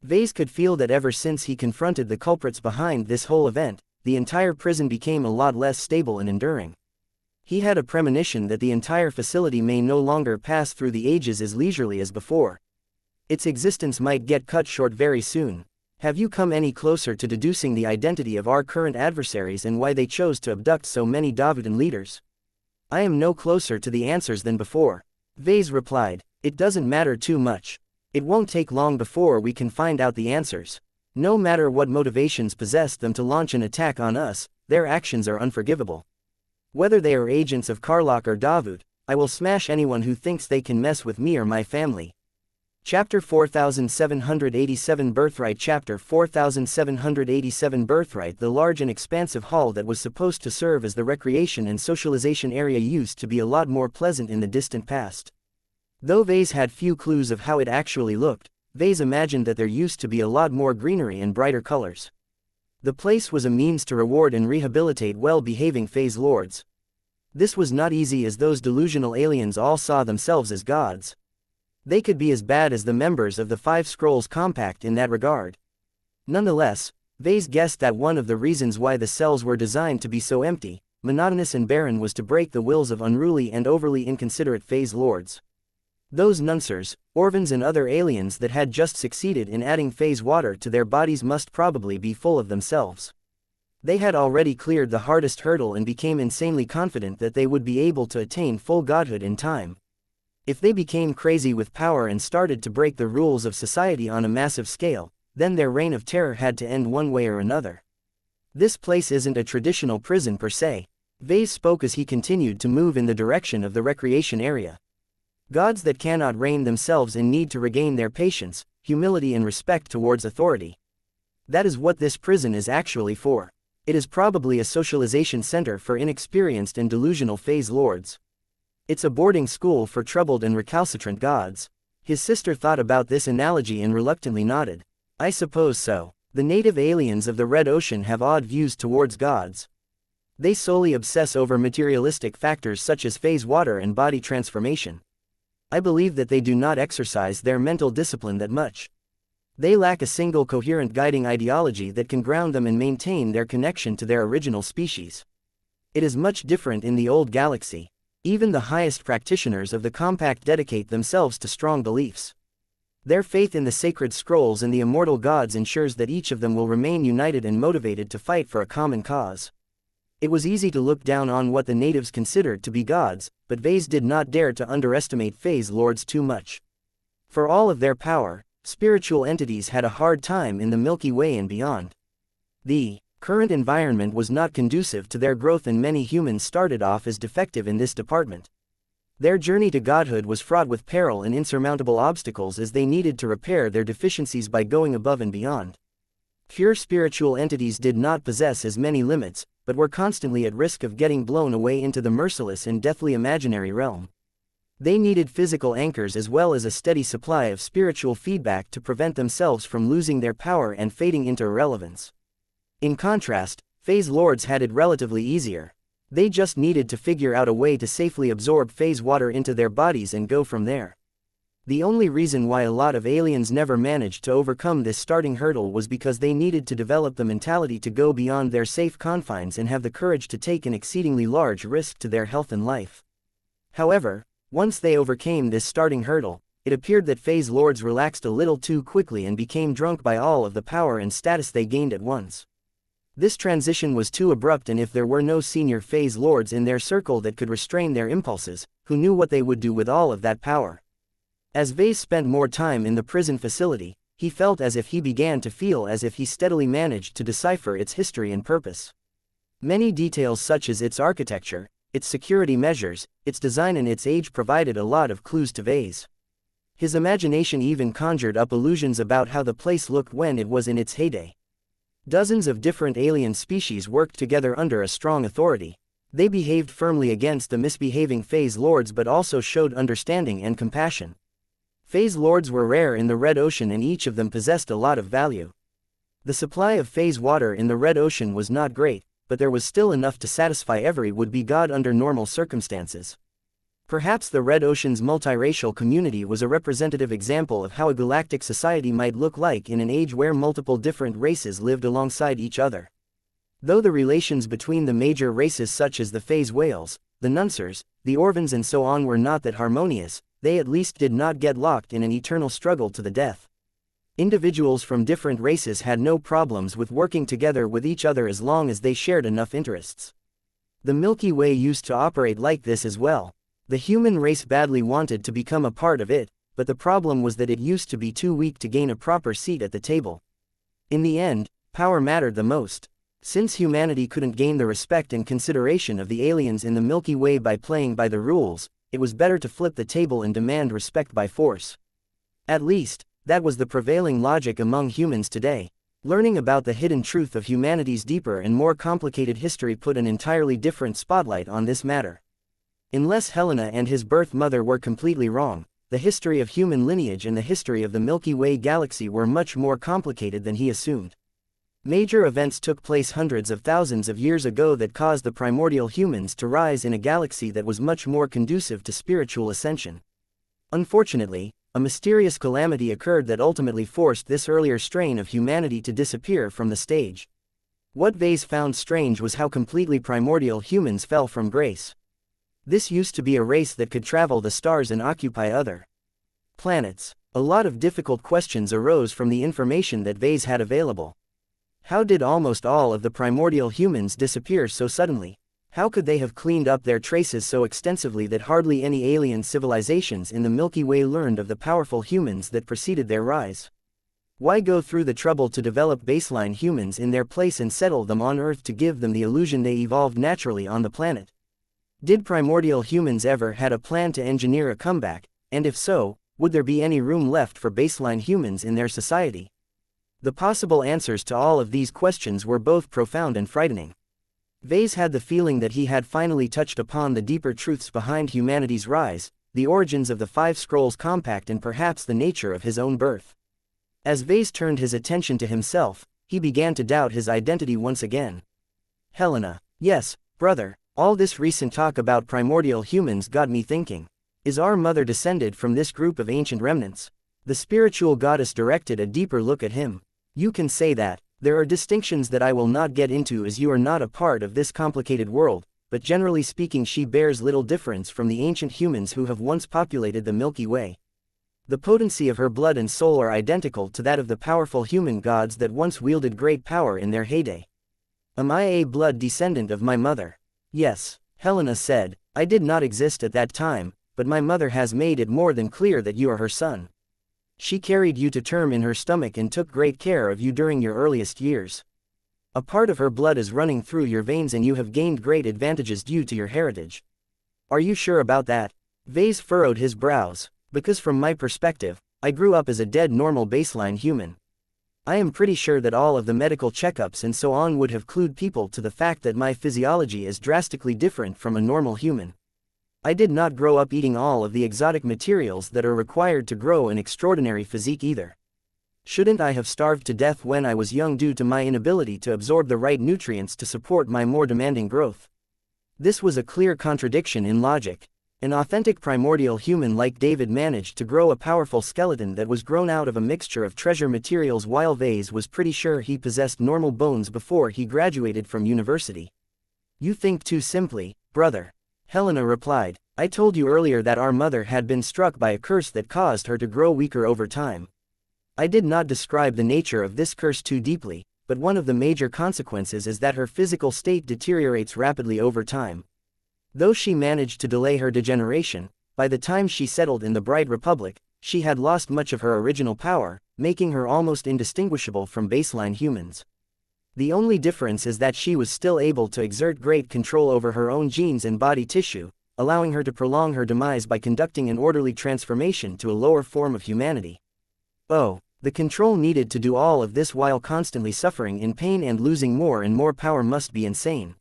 Vase could feel that ever since he confronted the culprits behind this whole event, the entire prison became a lot less stable and enduring. He had a premonition that the entire facility may no longer pass through the ages as leisurely as before. Its existence might get cut short very soon. Have you come any closer to deducing the identity of our current adversaries and why they chose to abduct so many Davudan leaders? I am no closer to the answers than before. Vase replied, it doesn't matter too much. It won't take long before we can find out the answers. No matter what motivations possessed them to launch an attack on us, their actions are unforgivable. Whether they are agents of Karlach or Davut, I will smash anyone who thinks they can mess with me or my family. Chapter 4787 Birthright Chapter 4787 Birthright. The large and expansive hall that was supposed to serve as the recreation and socialization area used to be a lot more pleasant in the distant past. Though Vase had few clues of how it actually looked, Vase imagined that there used to be a lot more greenery and brighter colors. The place was a means to reward and rehabilitate well-behaving phase lords. This was not easy as those delusional aliens all saw themselves as gods. They could be as bad as the members of the Five Scrolls Compact in that regard. Nonetheless, Vase guessed that one of the reasons why the cells were designed to be so empty, monotonous and barren was to break the wills of unruly and overly inconsiderate phase lords. Those nunsers, Orvans and other aliens that had just succeeded in adding phase water to their bodies must probably be full of themselves. They had already cleared the hardest hurdle and became insanely confident that they would be able to attain full godhood in time. If they became crazy with power and started to break the rules of society on a massive scale, then their reign of terror had to end one way or another. This place isn't a traditional prison per se. Vase spoke as he continued to move in the direction of the recreation area. Gods that cannot reign themselves and need to regain their patience, humility and respect towards authority. That is what this prison is actually for. It is probably a socialization center for inexperienced and delusional phase lords. It's a boarding school for troubled and recalcitrant gods. His sister thought about this analogy and reluctantly nodded. I suppose so. The native aliens of the Red Ocean have odd views towards gods. They solely obsess over materialistic factors such as phase water and body transformation. I believe that they do not exercise their mental discipline that much. They lack a single coherent guiding ideology that can ground them and maintain their connection to their original species. It is much different in the old galaxy. Even the highest practitioners of the compact dedicate themselves to strong beliefs. Their faith in the sacred scrolls and the immortal gods ensures that each of them will remain united and motivated to fight for a common cause. It was easy to look down on what the natives considered to be gods, but Vase did not dare to underestimate phase lords too much. For all of their power, spiritual entities had a hard time in the Milky Way and beyond. The current environment was not conducive to their growth and many humans started off as defective in this department. Their journey to godhood was fraught with peril and insurmountable obstacles as they needed to repair their deficiencies by going above and beyond. Pure spiritual entities did not possess as many limits, but were constantly at risk of getting blown away into the merciless and deathly imaginary realm. They needed physical anchors as well as a steady supply of spiritual feedback to prevent themselves from losing their power and fading into irrelevance. In contrast, phase lords had it relatively easier. They just needed to figure out a way to safely absorb phase water into their bodies and go from there. The only reason why a lot of aliens never managed to overcome this starting hurdle was because they needed to develop the mentality to go beyond their safe confines and have the courage to take an exceedingly large risk to their health and life. However, once they overcame this starting hurdle, it appeared that phase lords relaxed a little too quickly and became drunk by all of the power and status they gained at once. This transition was too abrupt, and if there were no senior phase lords in their circle that could restrain their impulses, who knew what they would do with all of that power? As Vase spent more time in the prison facility, he felt as if he began to feel as if he steadily managed to decipher its history and purpose. Many details such as its architecture, its security measures, its design and its age provided a lot of clues to Vase. His imagination even conjured up illusions about how the place looked when it was in its heyday. Dozens of different alien species worked together under a strong authority. They behaved firmly against the misbehaving phase lords but also showed understanding and compassion. Phase lords were rare in the Red Ocean and each of them possessed a lot of value. The supply of phase water in the Red Ocean was not great, but there was still enough to satisfy every would-be god under normal circumstances. Perhaps the Red Ocean's multiracial community was a representative example of how a galactic society might look like in an age where multiple different races lived alongside each other. Though the relations between the major races such as the phase whales, the nunsers, the Orvans and so on were not that harmonious, they at least did not get locked in an eternal struggle to the death. Individuals from different races had no problems with working together with each other as long as they shared enough interests. The Milky Way used to operate like this as well. The human race badly wanted to become a part of it, but the problem was that it used to be too weak to gain a proper seat at the table. In the end, power mattered the most. Since humanity couldn't gain the respect and consideration of the aliens in the Milky Way by playing by the rules, it was better to flip the table and demand respect by force. At least, that was the prevailing logic among humans today. Learning about the hidden truth of humanity's deeper and more complicated history put an entirely different spotlight on this matter. Unless Helena and his birth mother were completely wrong, the history of human lineage and the history of the Milky Way galaxy were much more complicated than he assumed. Major events took place hundreds of thousands of years ago that caused the primordial humans to rise in a galaxy that was much more conducive to spiritual ascension. Unfortunately, a mysterious calamity occurred that ultimately forced this earlier strain of humanity to disappear from the stage. What Vase found strange was how completely primordial humans fell from grace. This used to be a race that could travel the stars and occupy other Planets. A lot of difficult questions arose from the information that Vase had available. How did almost all of the primordial humans disappear so suddenly? How could they have cleaned up their traces so extensively that hardly any alien civilizations in the Milky Way learned of the powerful humans that preceded their rise? Why go through the trouble to develop baseline humans in their place and settle them on Earth to give them the illusion they evolved naturally on the planet? Did primordial humans ever had a plan to engineer a comeback, and if so, would there be any room left for baseline humans in their society? The possible answers to all of these questions were both profound and frightening. Vase had the feeling that he had finally touched upon the deeper truths behind humanity's rise, the origins of the Five Scrolls Compact and perhaps the nature of his own birth. As Vase turned his attention to himself, he began to doubt his identity once again. Helena. Yes, brother, all this recent talk about primordial humans got me thinking. Is our mother descended from this group of ancient remnants? The spiritual goddess directed a deeper look at him. You can say that. There are distinctions that I will not get into as you are not a part of this complicated world, but generally speaking she bears little difference from the ancient humans who have once populated the Milky Way. The potency of her blood and soul are identical to that of the powerful human gods that once wielded great power in their heyday. Am I a blood descendant of my mother? Yes, Helena said, I did not exist at that time, but my mother has made it more than clear that you are her son. She carried you to term in her stomach and took great care of you during your earliest years. A part of her blood is running through your veins and you have gained great advantages due to your heritage. Are you sure about that? Vase furrowed his brows. Because from my perspective, I grew up as a dead normal baseline human. I am pretty sure that all of the medical checkups and so on would have clued people to the fact that my physiology is drastically different from a normal human. I did not grow up eating all of the exotic materials that are required to grow an extraordinary physique either. Shouldn't I have starved to death when I was young due to my inability to absorb the right nutrients to support my more demanding growth? This was a clear contradiction in logic. An authentic primordial human like David managed to grow a powerful skeleton that was grown out of a mixture of treasure materials while Vase was pretty sure he possessed normal bones before he graduated from university. You think too simply, brother. Helena replied, I told you earlier that our mother had been struck by a curse that caused her to grow weaker over time. I did not describe the nature of this curse too deeply, but one of the major consequences is that her physical state deteriorates rapidly over time. Though she managed to delay her degeneration, by the time she settled in the Bright Republic, she had lost much of her original power, making her almost indistinguishable from baseline humans. The only difference is that she was still able to exert great control over her own genes and body tissue, allowing her to prolong her demise by conducting an orderly transformation to a lower form of humanity. Oh, the control needed to do all of this while constantly suffering in pain and losing more and more power must be insane.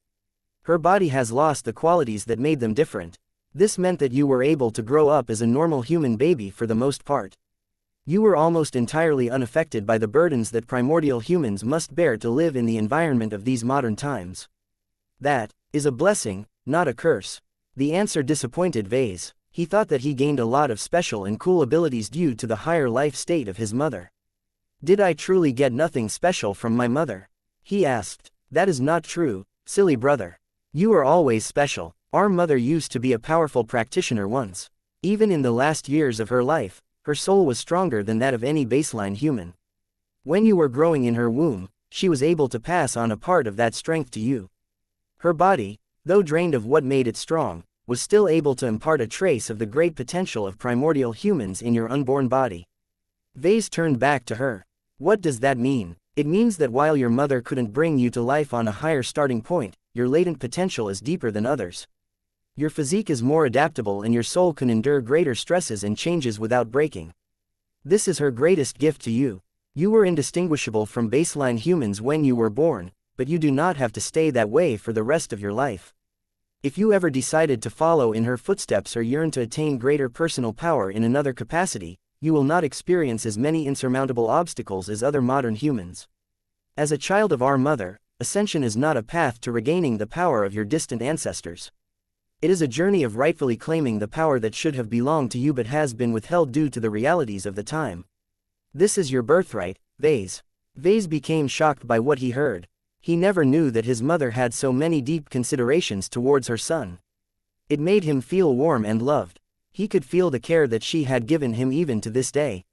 Her body has lost the qualities that made them different. This meant that you were able to grow up as a normal human baby for the most part. You were almost entirely unaffected by the burdens that primordial humans must bear to live in the environment of these modern times. That is a blessing, not a curse. The answer disappointed Vase. He thought that he gained a lot of special and cool abilities due to the higher life state of his mother. Did I truly get nothing special from my mother? He asked. That is not true, silly brother. You are always special. Our mother used to be a powerful practitioner once. Even in the last years of her life, her soul was stronger than that of any baseline human. When you were growing in her womb, she was able to pass on a part of that strength to you. Her body, though drained of what made it strong, was still able to impart a trace of the great potential of primordial humans in your unborn body. Vase turned back to her. What does that mean? It means that while your mother couldn't bring you to life on a higher starting point, your latent potential is deeper than others. Your physique is more adaptable and your soul can endure greater stresses and changes without breaking. This is her greatest gift to you. You were indistinguishable from baseline humans when you were born, but you do not have to stay that way for the rest of your life. If you ever decided to follow in her footsteps or yearn to attain greater personal power in another capacity, you will not experience as many insurmountable obstacles as other modern humans. As a child of our mother, ascension is not a path to regaining the power of your distant ancestors. It is a journey of rightfully claiming the power that should have belonged to you but has been withheld due to the realities of the time. This is your birthright, Vase. Vase became shocked by what he heard. He never knew that his mother had so many deep considerations towards her son. It made him feel warm and loved. He could feel the care that she had given him even to this day.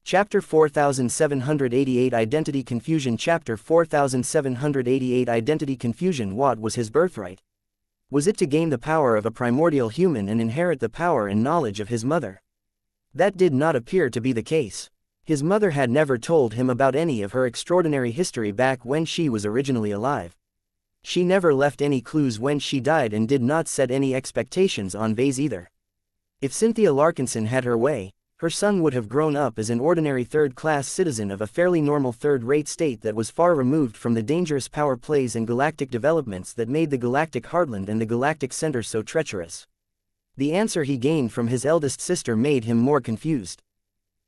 Chapter 4788 Identity Confusion Chapter 4788 Identity Confusion What was his birthright? Was it to gain the power of a primordial human and inherit the power and knowledge of his mother? That did not appear to be the case. His mother had never told him about any of her extraordinary history back when she was originally alive. She never left any clues when she died and did not set any expectations on Vase either. If Cynthia Larkinson had her way, her son would have grown up as an ordinary third-class citizen of a fairly normal third-rate state that was far removed from the dangerous power plays and galactic developments that made the galactic heartland and the galactic center so treacherous. The answer he gained from his eldest sister made him more confused.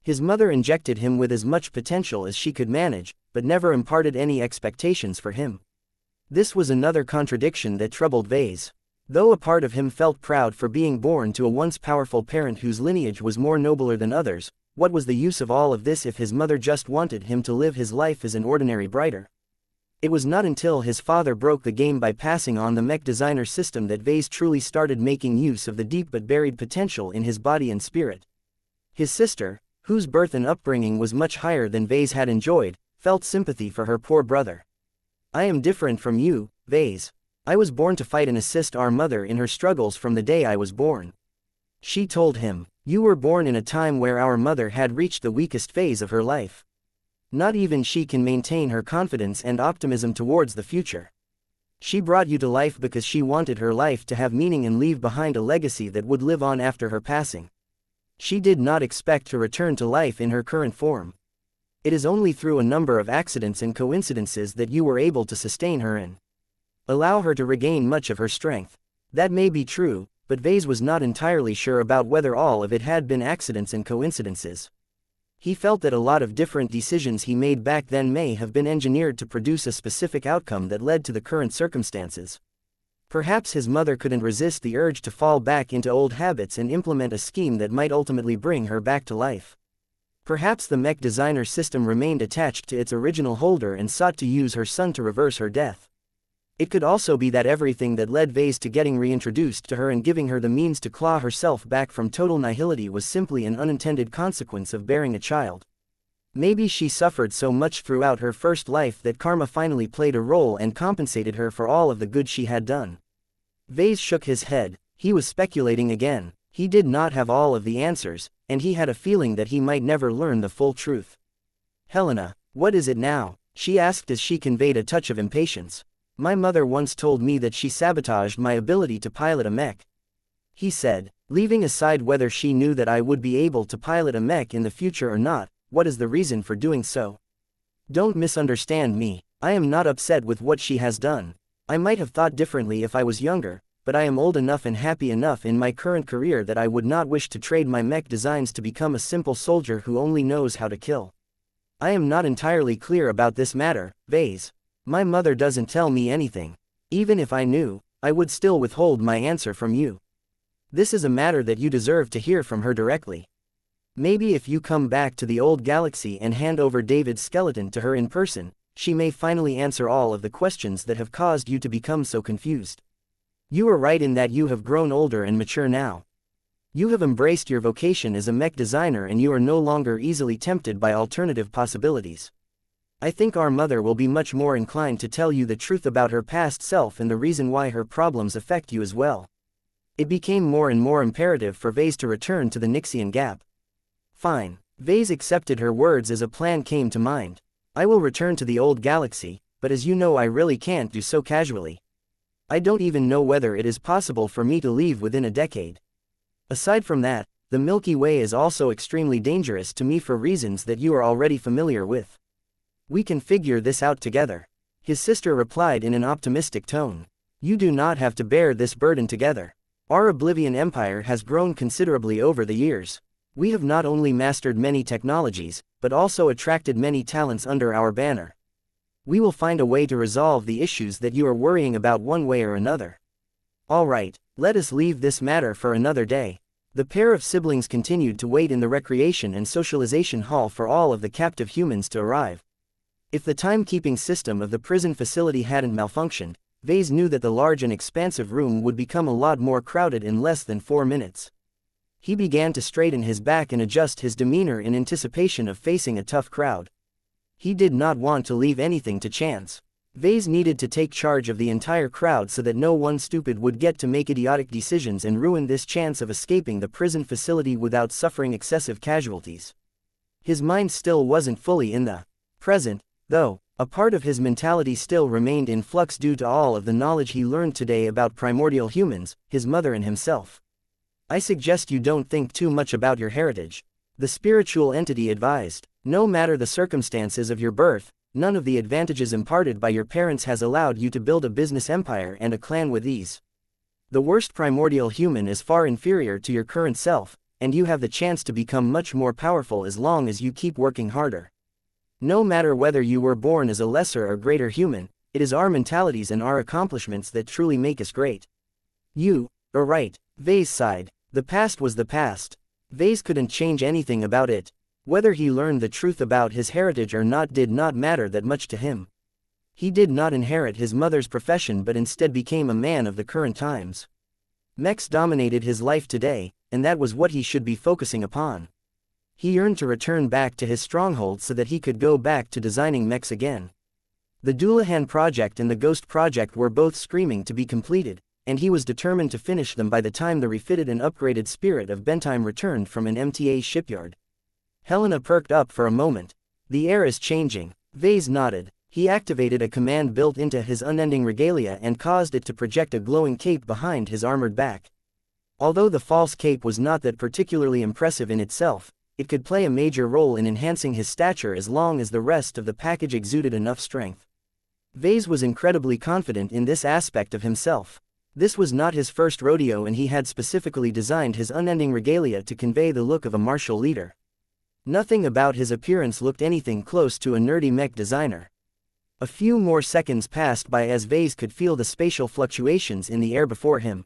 His mother injected him with as much potential as she could manage, but never imparted any expectations for him. This was another contradiction that troubled Vase. Though a part of him felt proud for being born to a once powerful parent whose lineage was more nobler than others, what was the use of all of this if his mother just wanted him to live his life as an ordinary brighter? It was not until his father broke the game by passing on the Mech designer system that Vase truly started making use of the deep but buried potential in his body and spirit. His sister, whose birth and upbringing was much higher than Vase had enjoyed, felt sympathy for her poor brother. "I am different from you, Vase. I was born to fight and assist our mother in her struggles from the day I was born," she told him. "You were born in a time where our mother had reached the weakest phase of her life. Not even she can maintain her confidence and optimism towards the future. She brought you to life because she wanted her life to have meaning and leave behind a legacy that would live on after her passing. She did not expect to return to life in her current form. It is only through a number of accidents and coincidences that you were able to sustain her and allow her to regain much of her strength." That may be true, but Vase was not entirely sure about whether all of it had been accidents and coincidences. He felt that a lot of different decisions he made back then may have been engineered to produce a specific outcome that led to the current circumstances. Perhaps his mother couldn't resist the urge to fall back into old habits and implement a scheme that might ultimately bring her back to life. Perhaps the Mech designer system remained attached to its original holder and sought to use her son to reverse her death. It could also be that everything that led Vase to getting reintroduced to her and giving her the means to claw herself back from total nihility was simply an unintended consequence of bearing a child. Maybe she suffered so much throughout her first life that karma finally played a role and compensated her for all of the good she had done. Vase shook his head. He was speculating again. He did not have all of the answers, and he had a feeling that he might never learn the full truth. "Helena, what is it now?" she asked as she conveyed a touch of impatience. "My mother once told me that she sabotaged my ability to pilot a mech," he said. "Leaving aside whether she knew that I would be able to pilot a mech in the future or not, what is the reason for doing so? Don't misunderstand me. I am not upset with what she has done. I might have thought differently if I was younger, but I am old enough and happy enough in my current career that I would not wish to trade my mech designs to become a simple soldier who only knows how to kill. I am not entirely clear about this matter, Vase. My mother doesn't tell me anything. Even if I knew, I would still withhold my answer from you. This is a matter that you deserve to hear from her directly. Maybe if you come back to the old galaxy and hand over David's skeleton to her in person, she may finally answer all of the questions that have caused you to become so confused. You are right in that you have grown older and mature now. You have embraced your vocation as a mech designer and you are no longer easily tempted by alternative possibilities. I think our mother will be much more inclined to tell you the truth about her past self and the reason why her problems affect you as well." It became more and more imperative for Vase to return to the Nixian Gap. "Fine." Vase accepted her words as a plan came to mind. "I will return to the old galaxy, but as you know I really can't do so casually. I don't even know whether it is possible for me to leave within a decade. Aside from that, the Milky Way is also extremely dangerous to me for reasons that you are already familiar with. We can figure this out together." His sister replied in an optimistic tone. "You do not have to bear this burden together. Our Oblivion Empire has grown considerably over the years. We have not only mastered many technologies, but also attracted many talents under our banner. We will find a way to resolve the issues that you are worrying about one way or another. All right, let us leave this matter for another day." The pair of siblings continued to wait in the recreation and socialization hall for all of the captive humans to arrive. If the timekeeping system of the prison facility hadn't malfunctioned, Vase knew that the large and expansive room would become a lot more crowded in less than 4 minutes. He began to straighten his back and adjust his demeanor in anticipation of facing a tough crowd. He did not want to leave anything to chance. Vase needed to take charge of the entire crowd so that no one stupid would get to make idiotic decisions and ruin this chance of escaping the prison facility without suffering excessive casualties. His mind still wasn't fully in the present, though. A part of his mentality still remained in flux due to all of the knowledge he learned today about primordial humans, his mother and himself. I suggest you don't think too much about your heritage, the spiritual entity advised. No matter the circumstances of your birth, none of the advantages imparted by your parents has allowed you to build a business empire and a clan with ease. The worst primordial human is far inferior to your current self, and you have the chance to become much more powerful as long as you keep working harder. No matter whether you were born as a lesser or greater human, it is our mentalities and our accomplishments that truly make us great. You are right, Vase sighed. The past was the past. Vase couldn't change anything about it. Whether he learned the truth about his heritage or not did not matter that much to him. He did not inherit his mother's profession but instead became a man of the current times. Mechs dominated his life today, and that was what he should be focusing upon. He yearned to return back to his stronghold so that he could go back to designing mechs again. The Doulahan project and the Ghost project were both screaming to be completed, and he was determined to finish them by the time the refitted and upgraded Spirit of Bentime returned from an MTA shipyard. Helena perked up for a moment. The air is changing. Vase nodded. He activated a command built into his unending regalia and caused it to project a glowing cape behind his armored back. Although the false cape was not that particularly impressive in itself, it could play a major role in enhancing his stature as long as the rest of the package exuded enough strength. Vase was incredibly confident in this aspect of himself. This was not his first rodeo and he had specifically designed his unending regalia to convey the look of a martial leader. Nothing about his appearance looked anything close to a nerdy mech designer. A few more seconds passed by as Vase could feel the spatial fluctuations in the air before him.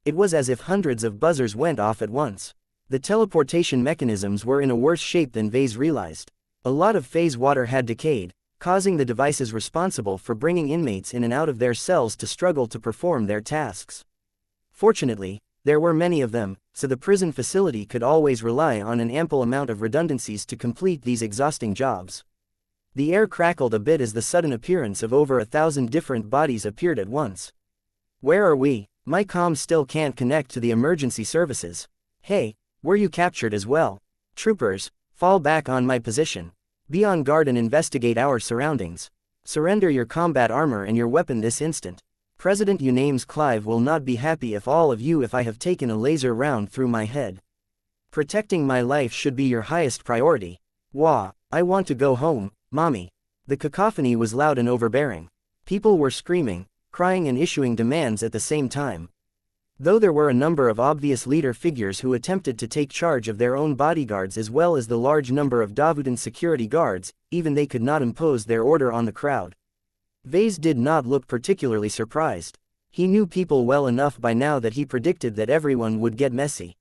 It was as if hundreds of buzzers went off at once. The teleportation mechanisms were in a worse shape than Vase realized. A lot of phase water had decayed, causing the devices responsible for bringing inmates in and out of their cells to struggle to perform their tasks. Fortunately, there were many of them, so the prison facility could always rely on an ample amount of redundancies to complete these exhausting jobs. The air crackled a bit as the sudden appearance of over 1,000 different bodies appeared at once. Where are we? My comm still can't connect to the emergency services. Hey, were you captured as well? Troopers, fall back on my position. Be on guard and investigate our surroundings. Surrender your combat armor and your weapon this instant. President Unames Clive will not be happy if I have taken a laser round through my head. Protecting my life should be your highest priority. Wah, I want to go home, mommy. The cacophony was loud and overbearing. People were screaming, crying and issuing demands at the same time. Though there were a number of obvious leader figures who attempted to take charge of their own bodyguards as well as the large number of Davudan security guards, even they could not impose their order on the crowd. Vase did not look particularly surprised. He knew people well enough by now that he predicted that everyone would get messy.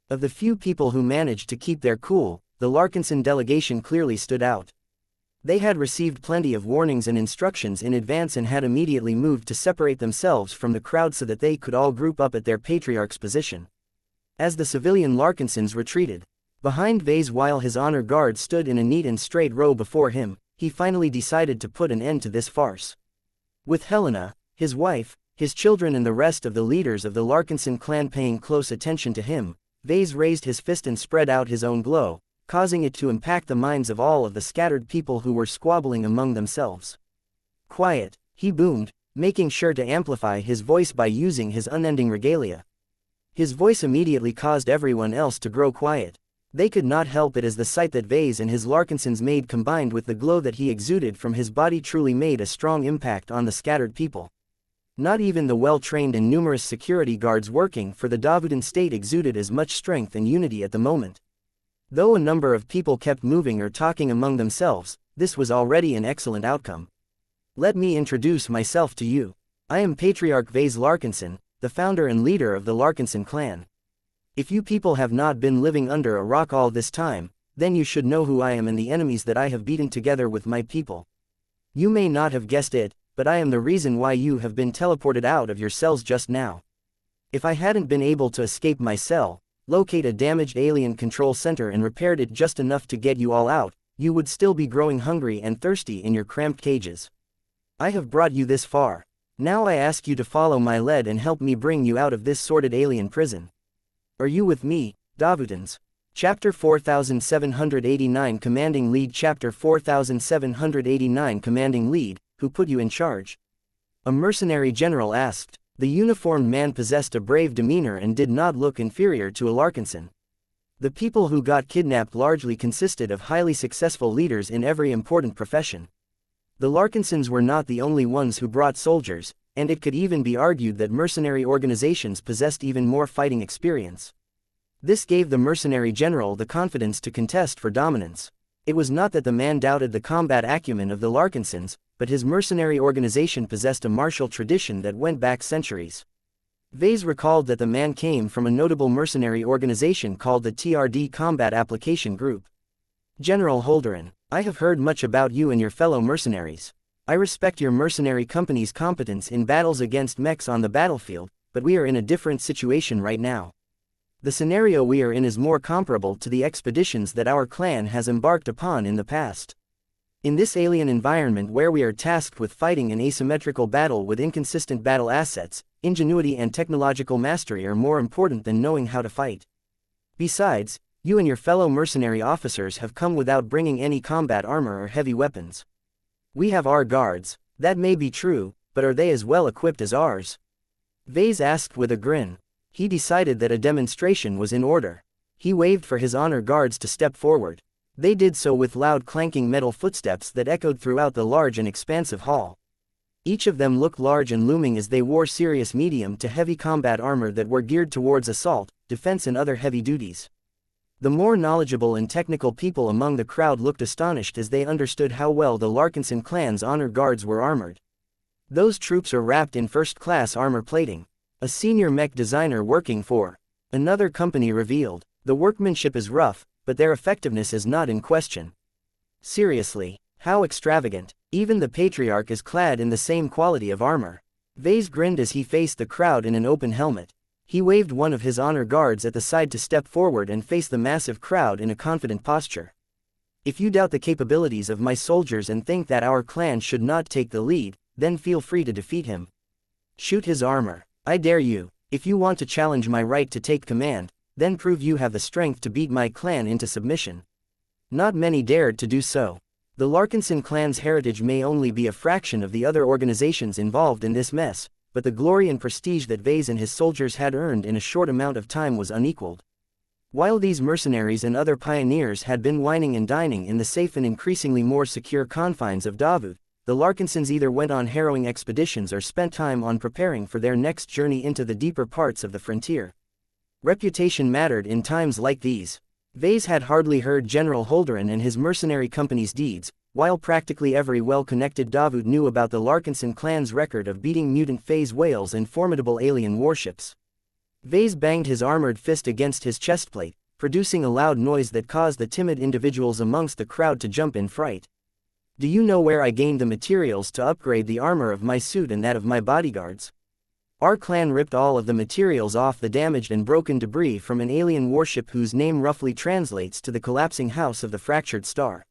Of the few people who managed to keep their cool, the Larkinson delegation clearly stood out. They had received plenty of warnings and instructions in advance and had immediately moved to separate themselves from the crowd so that they could all group up at their patriarch's position. As the civilian Larkinsons retreated behind Vase while his honor guard stood in a neat and straight row before him, he finally decided to put an end to this farce. With Helena, his wife, his children and the rest of the leaders of the Larkinson clan paying close attention to him, Vase raised his fist and spread out his own glow, causing it to impact the minds of all of the scattered people who were squabbling among themselves. Quiet, he boomed, making sure to amplify his voice by using his unending regalia. His voice immediately caused everyone else to grow quiet. They could not help it as the sight that Vase and his Larkinsons made combined with the glow that he exuded from his body truly made a strong impact on the scattered people. Not even the well-trained and numerous security guards working for the Davudan state exuded as much strength and unity at the moment. Though a number of people kept moving or talking among themselves, this was already an excellent outcome. Let me introduce myself to you. I am Patriarch Vase Larkinson, the founder and leader of the Larkinson clan. If you people have not been living under a rock all this time, then you should know who I am and the enemies that I have beaten together with my people. You may not have guessed it, but I am the reason why you have been teleported out of your cells just now. If I hadn't been able to escape my cell, locate a damaged alien control center and repaired it just enough to get you all out, you would still be growing hungry and thirsty in your cramped cages. I have brought you this far. Now I ask you to follow my lead and help me bring you out of this sordid alien prison. Are you with me, Davutans? Chapter 4789 Commanding Lead Chapter 4789 Commanding Lead, who put you in charge? A mercenary general asked. The uniformed man possessed a brave demeanor and did not look inferior to a Larkinson. The people who got kidnapped largely consisted of highly successful leaders in every important profession. The Larkinsons were not the only ones who brought soldiers, and it could even be argued that mercenary organizations possessed even more fighting experience. This gave the mercenary general the confidence to contest for dominance. It was not that the man doubted the combat acumen of the Larkinsons, but his mercenary organization possessed a martial tradition that went back centuries. Vase recalled that the man came from a notable mercenary organization called the TRD Combat Application Group. General Holderan, I have heard much about you and your fellow mercenaries. I respect your mercenary company's competence in battles against mechs on the battlefield, but we are in a different situation right now. The scenario we are in is more comparable to the expeditions that our clan has embarked upon in the past. In this alien environment where we are tasked with fighting an asymmetrical battle with inconsistent battle assets, ingenuity and technological mastery are more important than knowing how to fight. Besides, you and your fellow mercenary officers have come without bringing any combat armor or heavy weapons. We have our guards, that may be true, but are they as well equipped as ours? Vase asked with a grin. He decided that a demonstration was in order. He waved for his honor guards to step forward. They did so with loud clanking metal footsteps that echoed throughout the large and expansive hall. Each of them looked large and looming as they wore serious medium to heavy combat armor that were geared towards assault, defense and other heavy duties. The more knowledgeable and technical people among the crowd looked astonished as they understood how well the Larkinson clan's honor guards were armored. Those troops are wrapped in first-class armor plating. A senior mech designer working for another company revealed. The workmanship is rough, but their effectiveness is not in question. Seriously, how extravagant. Even the Patriarch is clad in the same quality of armor. Vase grinned as he faced the crowd in an open helmet. He waved one of his honor guards at the side to step forward and face the massive crowd in a confident posture. If you doubt the capabilities of my soldiers and think that our clan should not take the lead, then feel free to defeat him. Shoot his armor. I dare you. If you want to challenge my right to take command, then prove you have the strength to beat my clan into submission. Not many dared to do so. The Larkinson clan's heritage may only be a fraction of the other organizations involved in this mess, but the glory and prestige that Vase and his soldiers had earned in a short amount of time was unequaled. While these mercenaries and other pioneers had been wining and dining in the safe and increasingly more secure confines of Davut, the Larkinsons either went on harrowing expeditions or spent time on preparing for their next journey into the deeper parts of the frontier. Reputation mattered in times like these. Vase had hardly heard General Holderan and his mercenary company's deeds, while practically every well-connected Davut knew about the Larkinson clan's record of beating mutant phase whales and formidable alien warships. Vase banged his armored fist against his chestplate, producing a loud noise that caused the timid individuals amongst the crowd to jump in fright. Do you know where I gained the materials to upgrade the armor of my suit and that of my bodyguards? Our clan ripped all of the materials off the damaged and broken debris from an alien warship whose name roughly translates to the collapsing house of the fractured star.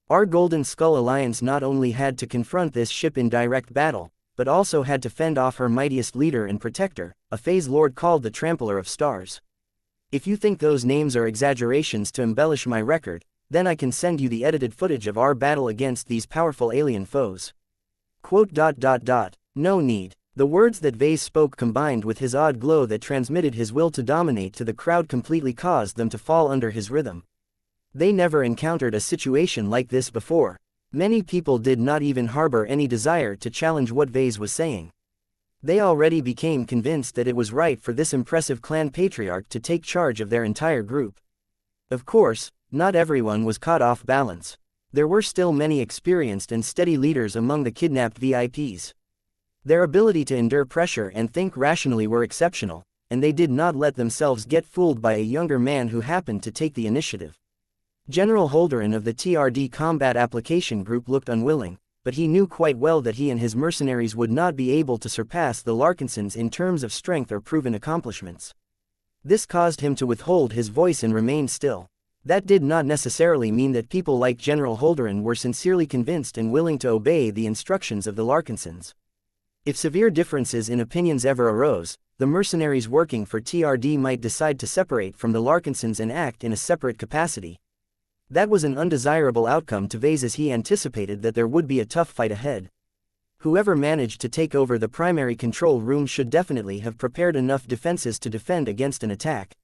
Our Golden Skull Alliance not only had to confront this ship in direct battle, but also had to fend off her mightiest leader and protector, a phase lord called the Trampler of Stars. If you think those names are exaggerations to embellish my record, then I can send you the edited footage of our battle against these powerful alien foes. No need. The words that Vase spoke combined with his odd glow that transmitted his will to dominate to the crowd completely caused them to fall under his rhythm. They never encountered a situation like this before. Many people did not even harbor any desire to challenge what Vase was saying. They already became convinced that it was right for this impressive clan patriarch to take charge of their entire group. Of course, not everyone was caught off balance. There were still many experienced and steady leaders among the kidnapped VIPs. Their ability to endure pressure and think rationally were exceptional, and they did not let themselves get fooled by a younger man who happened to take the initiative. General Holderan of the TRD Combat Application Group looked unwilling, but he knew quite well that he and his mercenaries would not be able to surpass the Larkinsons in terms of strength or proven accomplishments. This caused him to withhold his voice and remain still. That did not necessarily mean that people like General Holderan were sincerely convinced and willing to obey the instructions of the Larkinsons. If severe differences in opinions ever arose, the mercenaries working for TRD might decide to separate from the Larkinsons and act in a separate capacity. That was an undesirable outcome to Vase, as he anticipated that there would be a tough fight ahead. Whoever managed to take over the primary control room should definitely have prepared enough defenses to defend against an attack.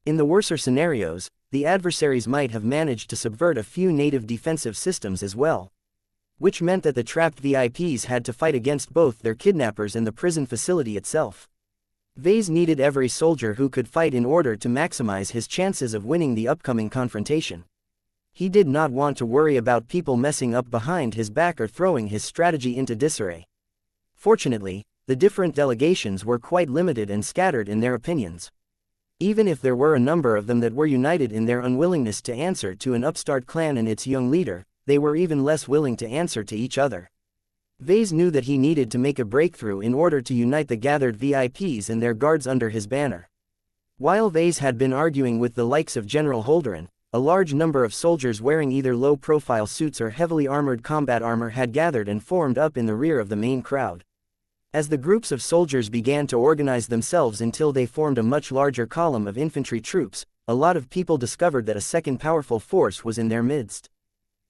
In the worser scenarios, the adversaries might have managed to subvert a few native defensive systems as well. Which meant that the trapped VIPs had to fight against both their kidnappers and the prison facility itself. Vase needed every soldier who could fight in order to maximize his chances of winning the upcoming confrontation. He did not want to worry about people messing up behind his back or throwing his strategy into disarray. Fortunately, the different delegations were quite limited and scattered in their opinions. Even if there were a number of them that were united in their unwillingness to answer to an upstart clan and its young leader, they were even less willing to answer to each other. Vase knew that he needed to make a breakthrough in order to unite the gathered VIPs and their guards under his banner. While Vase had been arguing with the likes of General Holderan, a large number of soldiers wearing either low-profile suits or heavily armored combat armor had gathered and formed up in the rear of the main crowd. As the groups of soldiers began to organize themselves until they formed a much larger column of infantry troops, a lot of people discovered that a second powerful force was in their midst.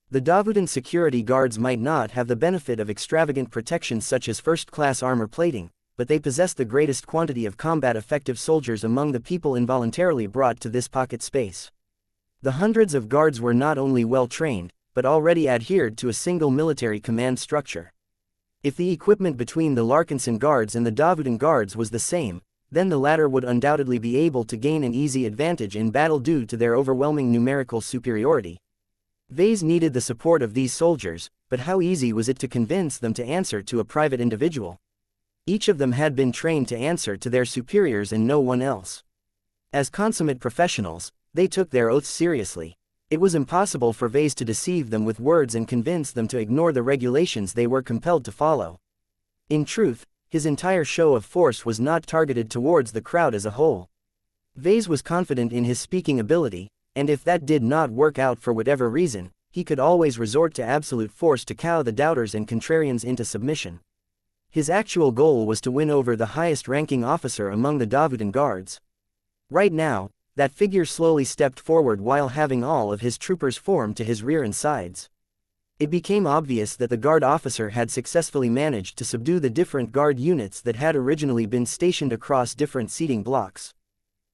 The Davudan security guards might not have the benefit of extravagant protection such as first-class armor plating, but they possessed the greatest quantity of combat-effective soldiers among the people involuntarily brought to this pocket space. The hundreds of guards were not only well-trained, but already adhered to a single military command structure. If the equipment between the Larkinson guards and the Davudan guards was the same, then the latter would undoubtedly be able to gain an easy advantage in battle due to their overwhelming numerical superiority. Vase needed the support of these soldiers, but how easy was it to convince them to answer to a private individual? Each of them had been trained to answer to their superiors and no one else. As consummate professionals, they took their oaths seriously. It was impossible for Vase to deceive them with words and convince them to ignore the regulations they were compelled to follow. In truth, his entire show of force was not targeted towards the crowd as a whole. Vase was confident in his speaking ability, and if that did not work out for whatever reason, he could always resort to absolute force to cow the doubters and contrarians into submission. His actual goal was to win over the highest-ranking officer among the Davudan guards. Right now, that figure slowly stepped forward while having all of his troopers formed to his rear and sides. It became obvious that the guard officer had successfully managed to subdue the different guard units that had originally been stationed across different seating blocks.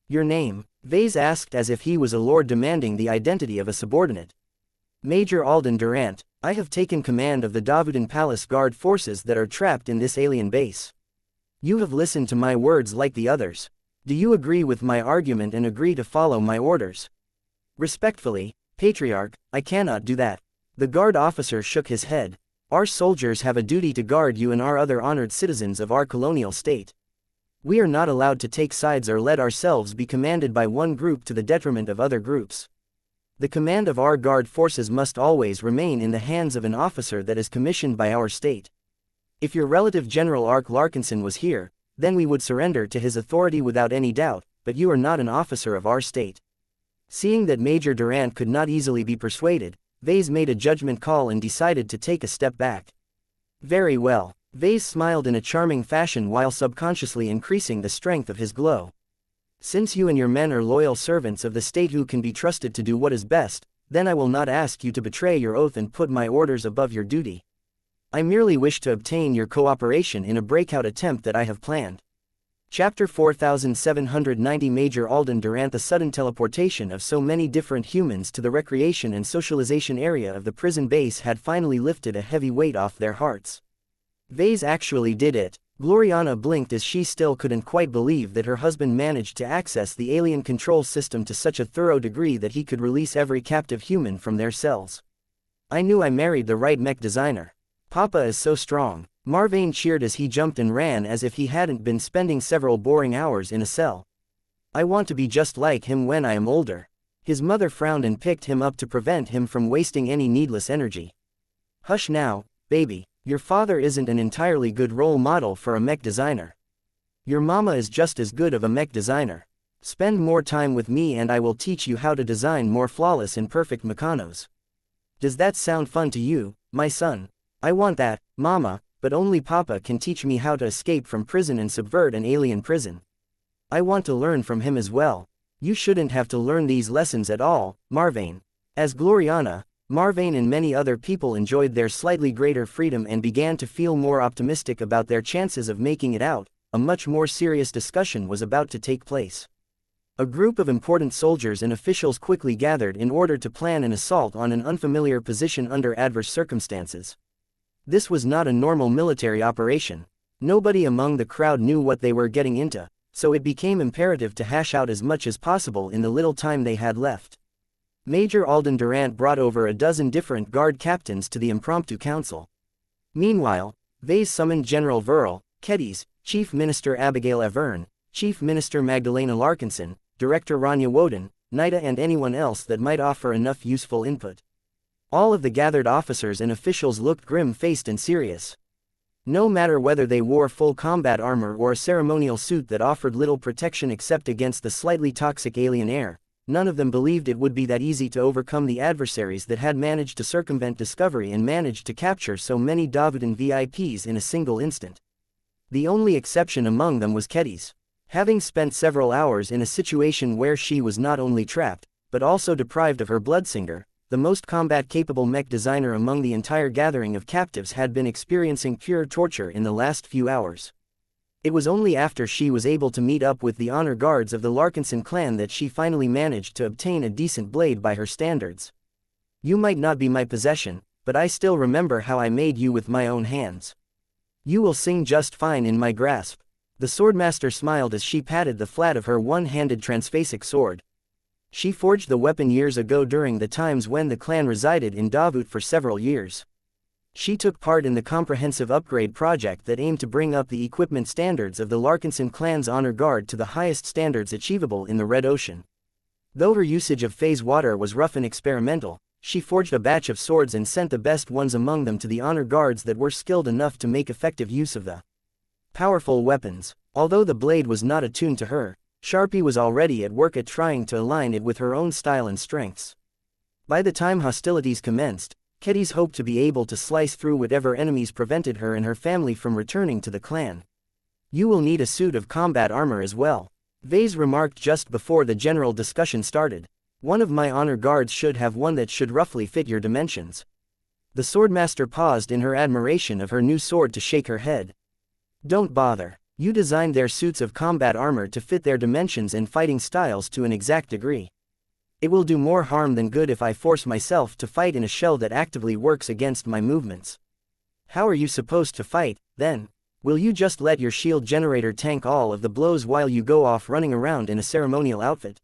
"Your name?" Vase asked as if he was a lord demanding the identity of a subordinate. "Major Alden Durant, I have taken command of the Davudan Palace Guard forces that are trapped in this alien base. You have listened to my words like the others. Do you agree with my argument and agree to follow my orders?" "Respectfully, Patriarch, I cannot do that." The guard officer shook his head. "Our soldiers have a duty to guard you and our other honored citizens of our colonial state. We are not allowed to take sides or let ourselves be commanded by one group to the detriment of other groups. The command of our guard forces must always remain in the hands of an officer that is commissioned by our state. If your relative General Ark Larkinson was here, then we would surrender to his authority without any doubt, but you are not an officer of our state." Seeing that Major Durant could not easily be persuaded, Vase made a judgment call and decided to take a step back. "Very well." Vase smiled in a charming fashion while subconsciously increasing the strength of his glow. "Since you and your men are loyal servants of the state who can be trusted to do what is best, then I will not ask you to betray your oath and put my orders above your duty. I merely wish to obtain your cooperation in a breakout attempt that I have planned." Chapter 4790 Major Alden Durant. The sudden teleportation of so many different humans to the recreation and socialization area of the prison base had finally lifted a heavy weight off their hearts. Vase actually did it. Gloriana blinked as she still couldn't quite believe that her husband managed to access the alien control system to such a thorough degree that he could release every captive human from their cells. "I knew I married the right mech designer. Papa is so strong." Marvane cheered as he jumped and ran as if he hadn't been spending several boring hours in a cell. "I want to be just like him when I am older." His mother frowned and picked him up to prevent him from wasting any needless energy. "Hush now, baby. Your father isn't an entirely good role model for a mech designer. Your mama is just as good of a mech designer." Spend more time with me and I will teach you how to design more flawless and perfect mechanos. Does that sound fun to you, my son? I want that, Mama, but only Papa can teach me how to escape from prison and subvert an alien prison. I want to learn from him as well. You shouldn't have to learn these lessons at all, Marvane. As Gloriana, Marvane and many other people enjoyed their slightly greater freedom and began to feel more optimistic about their chances of making it out, a much more serious discussion was about to take place. A group of important soldiers and officials quickly gathered in order to plan an assault on an unfamiliar position under adverse circumstances. This was not a normal military operation. Nobody among the crowd knew what they were getting into, so it became imperative to hash out as much as possible in the little time they had left. Major Alden Durant brought over a dozen different guard captains to the impromptu council. Meanwhile, Vase summoned General Verl, Kedis, Chief Minister Abigail Avern, Chief Minister Magdalena Larkinson, Director Rania Woden, Nida and anyone else that might offer enough useful input. All of the gathered officers and officials looked grim-faced and serious. No matter whether they wore full combat armor or a ceremonial suit that offered little protection except against the slightly toxic alien air, none of them believed it would be that easy to overcome the adversaries that had managed to circumvent discovery and managed to capture so many Davudan VIPs in a single instant. The only exception among them was Kedis. Having spent several hours in a situation where she was not only trapped, but also deprived of her bloodsinger, the most combat-capable mech designer among the entire gathering of captives had been experiencing pure torture in the last few hours. It was only after she was able to meet up with the honor guards of the Larkinson clan that she finally managed to obtain a decent blade by her standards. You might not be my possession, but I still remember how I made you with my own hands. You will sing just fine in my grasp. The swordmaster smiled as she patted the flat of her one-handed transphasic sword. She forged the weapon years ago during the times when the clan resided in Davut for several years. She took part in the comprehensive upgrade project that aimed to bring up the equipment standards of the Larkinson clan's honor guard to the highest standards achievable in the Red Ocean. Though her usage of phase water was rough and experimental, she forged a batch of swords and sent the best ones among them to the honor guards that were skilled enough to make effective use of the powerful weapons. Although the blade was not attuned to her, Sharpie was already at work at trying to align it with her own style and strengths. By the time hostilities commenced, Kedis hoped to be able to slice through whatever enemies prevented her and her family from returning to the clan. You will need a suit of combat armor as well, Vase remarked just before the general discussion started. One of my honor guards should have one that should roughly fit your dimensions. The swordmaster paused in her admiration of her new sword to shake her head. Don't bother. You designed their suits of combat armor to fit their dimensions and fighting styles to an exact degree. It will do more harm than good if I force myself to fight in a shell that actively works against my movements. How are you supposed to fight, then? Will you just let your shield generator tank all of the blows while you go off running around in a ceremonial outfit?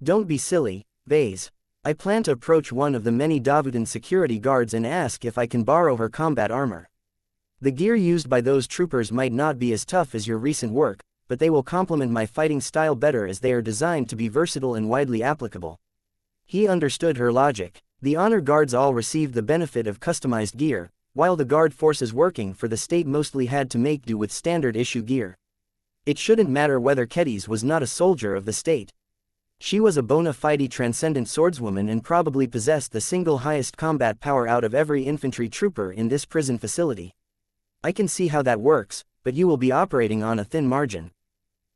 Don't be silly, Vase. I plan to approach one of the many Davudan security guards and ask if I can borrow her combat armor. The gear used by those troopers might not be as tough as your recent work, but they will complement my fighting style better as they are designed to be versatile and widely applicable. He understood her logic. The honor guards all received the benefit of customized gear, while the guard forces working for the state mostly had to make do with standard issue gear. It shouldn't matter whether Kedis was not a soldier of the state. She was a bona fide transcendent swordswoman and probably possessed the single highest combat power out of every infantry trooper in this prison facility. I can see how that works, but you will be operating on a thin margin.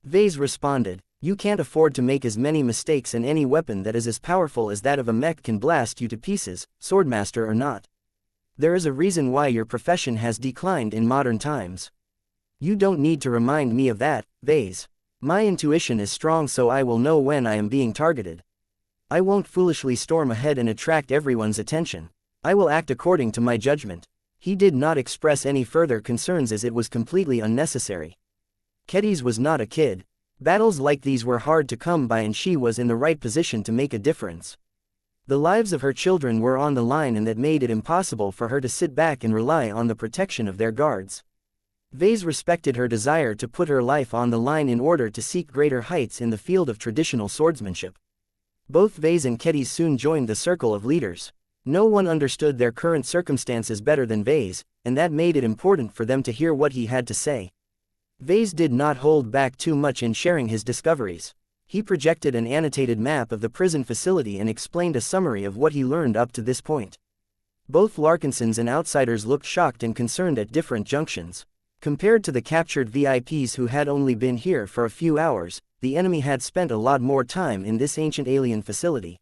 Vase responded. You can't afford to make as many mistakes, and any weapon that is as powerful as that of a mech can blast you to pieces, swordmaster or not. There is a reason why your profession has declined in modern times. You don't need to remind me of that, Vase. My intuition is strong, so I will know when I am being targeted. I won't foolishly storm ahead and attract everyone's attention. I will act according to my judgment. He did not express any further concerns as it was completely unnecessary. Kedis was not a kid. Battles like these were hard to come by and she was in the right position to make a difference. The lives of her children were on the line, and that made it impossible for her to sit back and rely on the protection of their guards. Vase respected her desire to put her life on the line in order to seek greater heights in the field of traditional swordsmanship. Both Vase and Kedis soon joined the circle of leaders. No one understood their current circumstances better than Vase, and that made it important for them to hear what he had to say. Vase did not hold back too much in sharing his discoveries. He projected an annotated map of the prison facility and explained a summary of what he learned up to this point. Both Larkinsons and outsiders looked shocked and concerned at different junctions. Compared to the captured VIPs who had only been here for a few hours, the enemy had spent a lot more time in this ancient alien facility.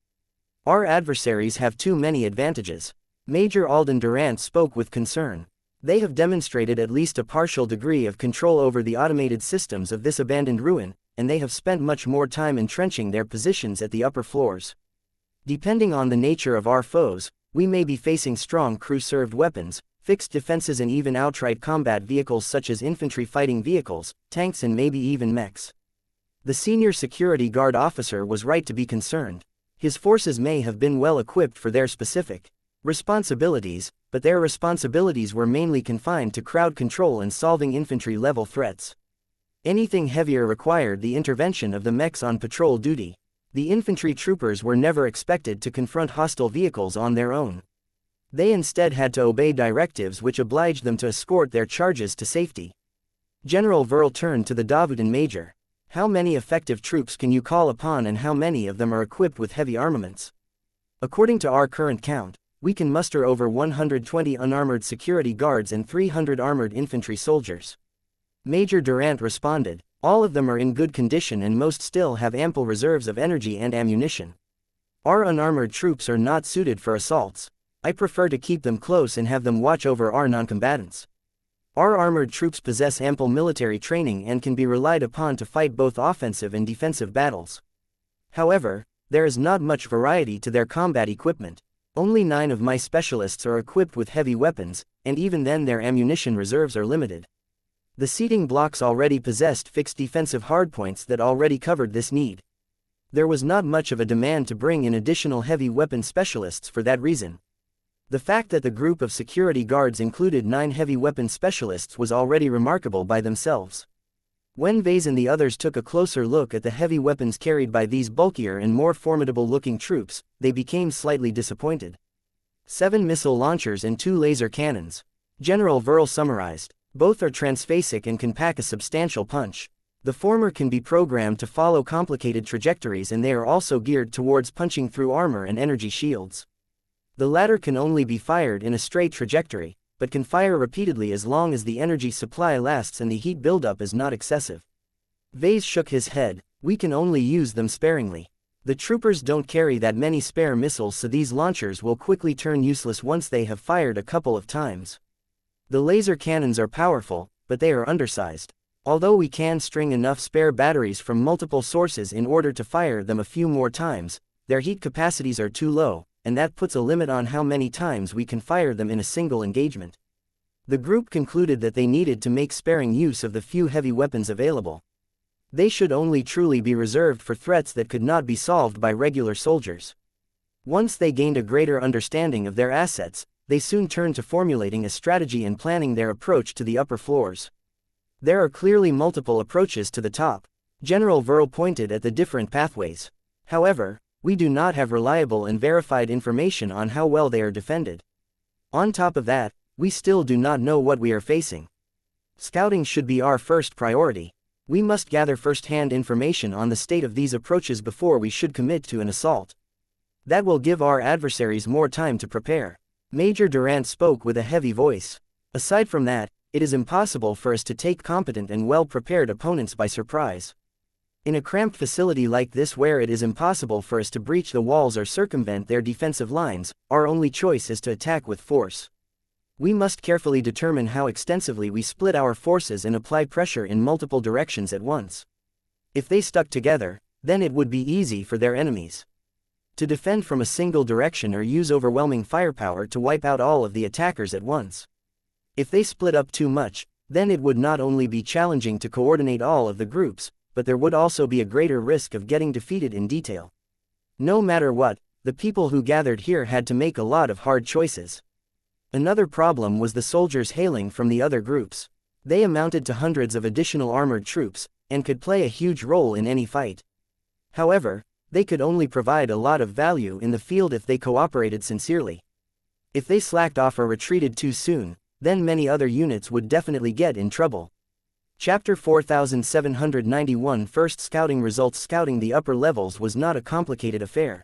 Our adversaries have too many advantages. Major Alden Durant spoke with concern. They have demonstrated at least a partial degree of control over the automated systems of this abandoned ruin, and they have spent much more time entrenching their positions at the upper floors. Depending on the nature of our foes, we may be facing strong crew-served weapons, fixed defenses and even outright combat vehicles such as infantry fighting vehicles, tanks and maybe even mechs. The senior security guard officer was right to be concerned. His forces may have been well equipped for their specific responsibilities, but their responsibilities were mainly confined to crowd control and solving infantry-level threats. Anything heavier required the intervention of the mechs on patrol duty. The infantry troopers were never expected to confront hostile vehicles on their own. They instead had to obey directives which obliged them to escort their charges to safety. General Verl turned to the Davudan Major. How many effective troops can you call upon and how many of them are equipped with heavy armaments? According to our current count, we can muster over 120 unarmored security guards and 300 armored infantry soldiers. Major Durant responded, all of them are in good condition and most still have ample reserves of energy and ammunition. Our unarmored troops are not suited for assaults. I prefer to keep them close and have them watch over our noncombatants. Our armored troops possess ample military training and can be relied upon to fight both offensive and defensive battles. However, there is not much variety to their combat equipment. Only 9 of my specialists are equipped with heavy weapons, and even then their ammunition reserves are limited. The seating blocks already possessed fixed defensive hardpoints that already covered this need. There was not much of a demand to bring in additional heavy weapon specialists for that reason. The fact that the group of security guards included 9 heavy weapon specialists was already remarkable by themselves. When Vase and the others took a closer look at the heavy weapons carried by these bulkier and more formidable-looking troops, they became slightly disappointed. 7 missile launchers and 2 laser cannons. General Verl summarized. Both are transphasic and can pack a substantial punch. The former can be programmed to follow complicated trajectories and they are also geared towards punching through armor and energy shields. The latter can only be fired in a straight trajectory, but can fire repeatedly as long as the energy supply lasts and the heat buildup is not excessive. Vase shook his head, we can only use them sparingly. The troopers don't carry that many spare missiles so these launchers will quickly turn useless once they have fired a couple of times. The laser cannons are powerful, but they are undersized. Although we can string enough spare batteries from multiple sources in order to fire them a few more times, their heat capacities are too low, and that puts a limit on how many times we can fire them in a single engagement. The group concluded that they needed to make sparing use of the few heavy weapons available. They should only truly be reserved for threats that could not be solved by regular soldiers. Once they gained a greater understanding of their assets, they soon turned to formulating a strategy and planning their approach to the upper floors. There are clearly multiple approaches to the top. General Verl pointed at the different pathways. However, we do not have reliable and verified information on how well they are defended. On top of that, we still do not know what we are facing. Scouting should be our first priority. We must gather first-hand information on the state of these approaches before we should commit to an assault. That will give our adversaries more time to prepare. Major Durant spoke with a heavy voice. Aside from that, it is impossible for us to take competent and well-prepared opponents by surprise. In a cramped facility like this where it is impossible for us to breach the walls or circumvent their defensive lines, our only choice is to attack with force. We must carefully determine how extensively we split our forces and apply pressure in multiple directions at once. If they stuck together, then it would be easy for their enemies to defend from a single direction or use overwhelming firepower to wipe out all of the attackers at once. If they split up too much, then it would not only be challenging to coordinate all of the groups, but there would also be a greater risk of getting defeated in detail. No matter what, the people who gathered here had to make a lot of hard choices. Another problem was the soldiers hailing from the other groups. They amounted to hundreds of additional armored troops, and could play a huge role in any fight. However, they could only provide a lot of value in the field if they cooperated sincerely. If they slacked off or retreated too soon, then many other units would definitely get in trouble. Chapter 4791 First Scouting Results. Scouting the upper levels was not a complicated affair.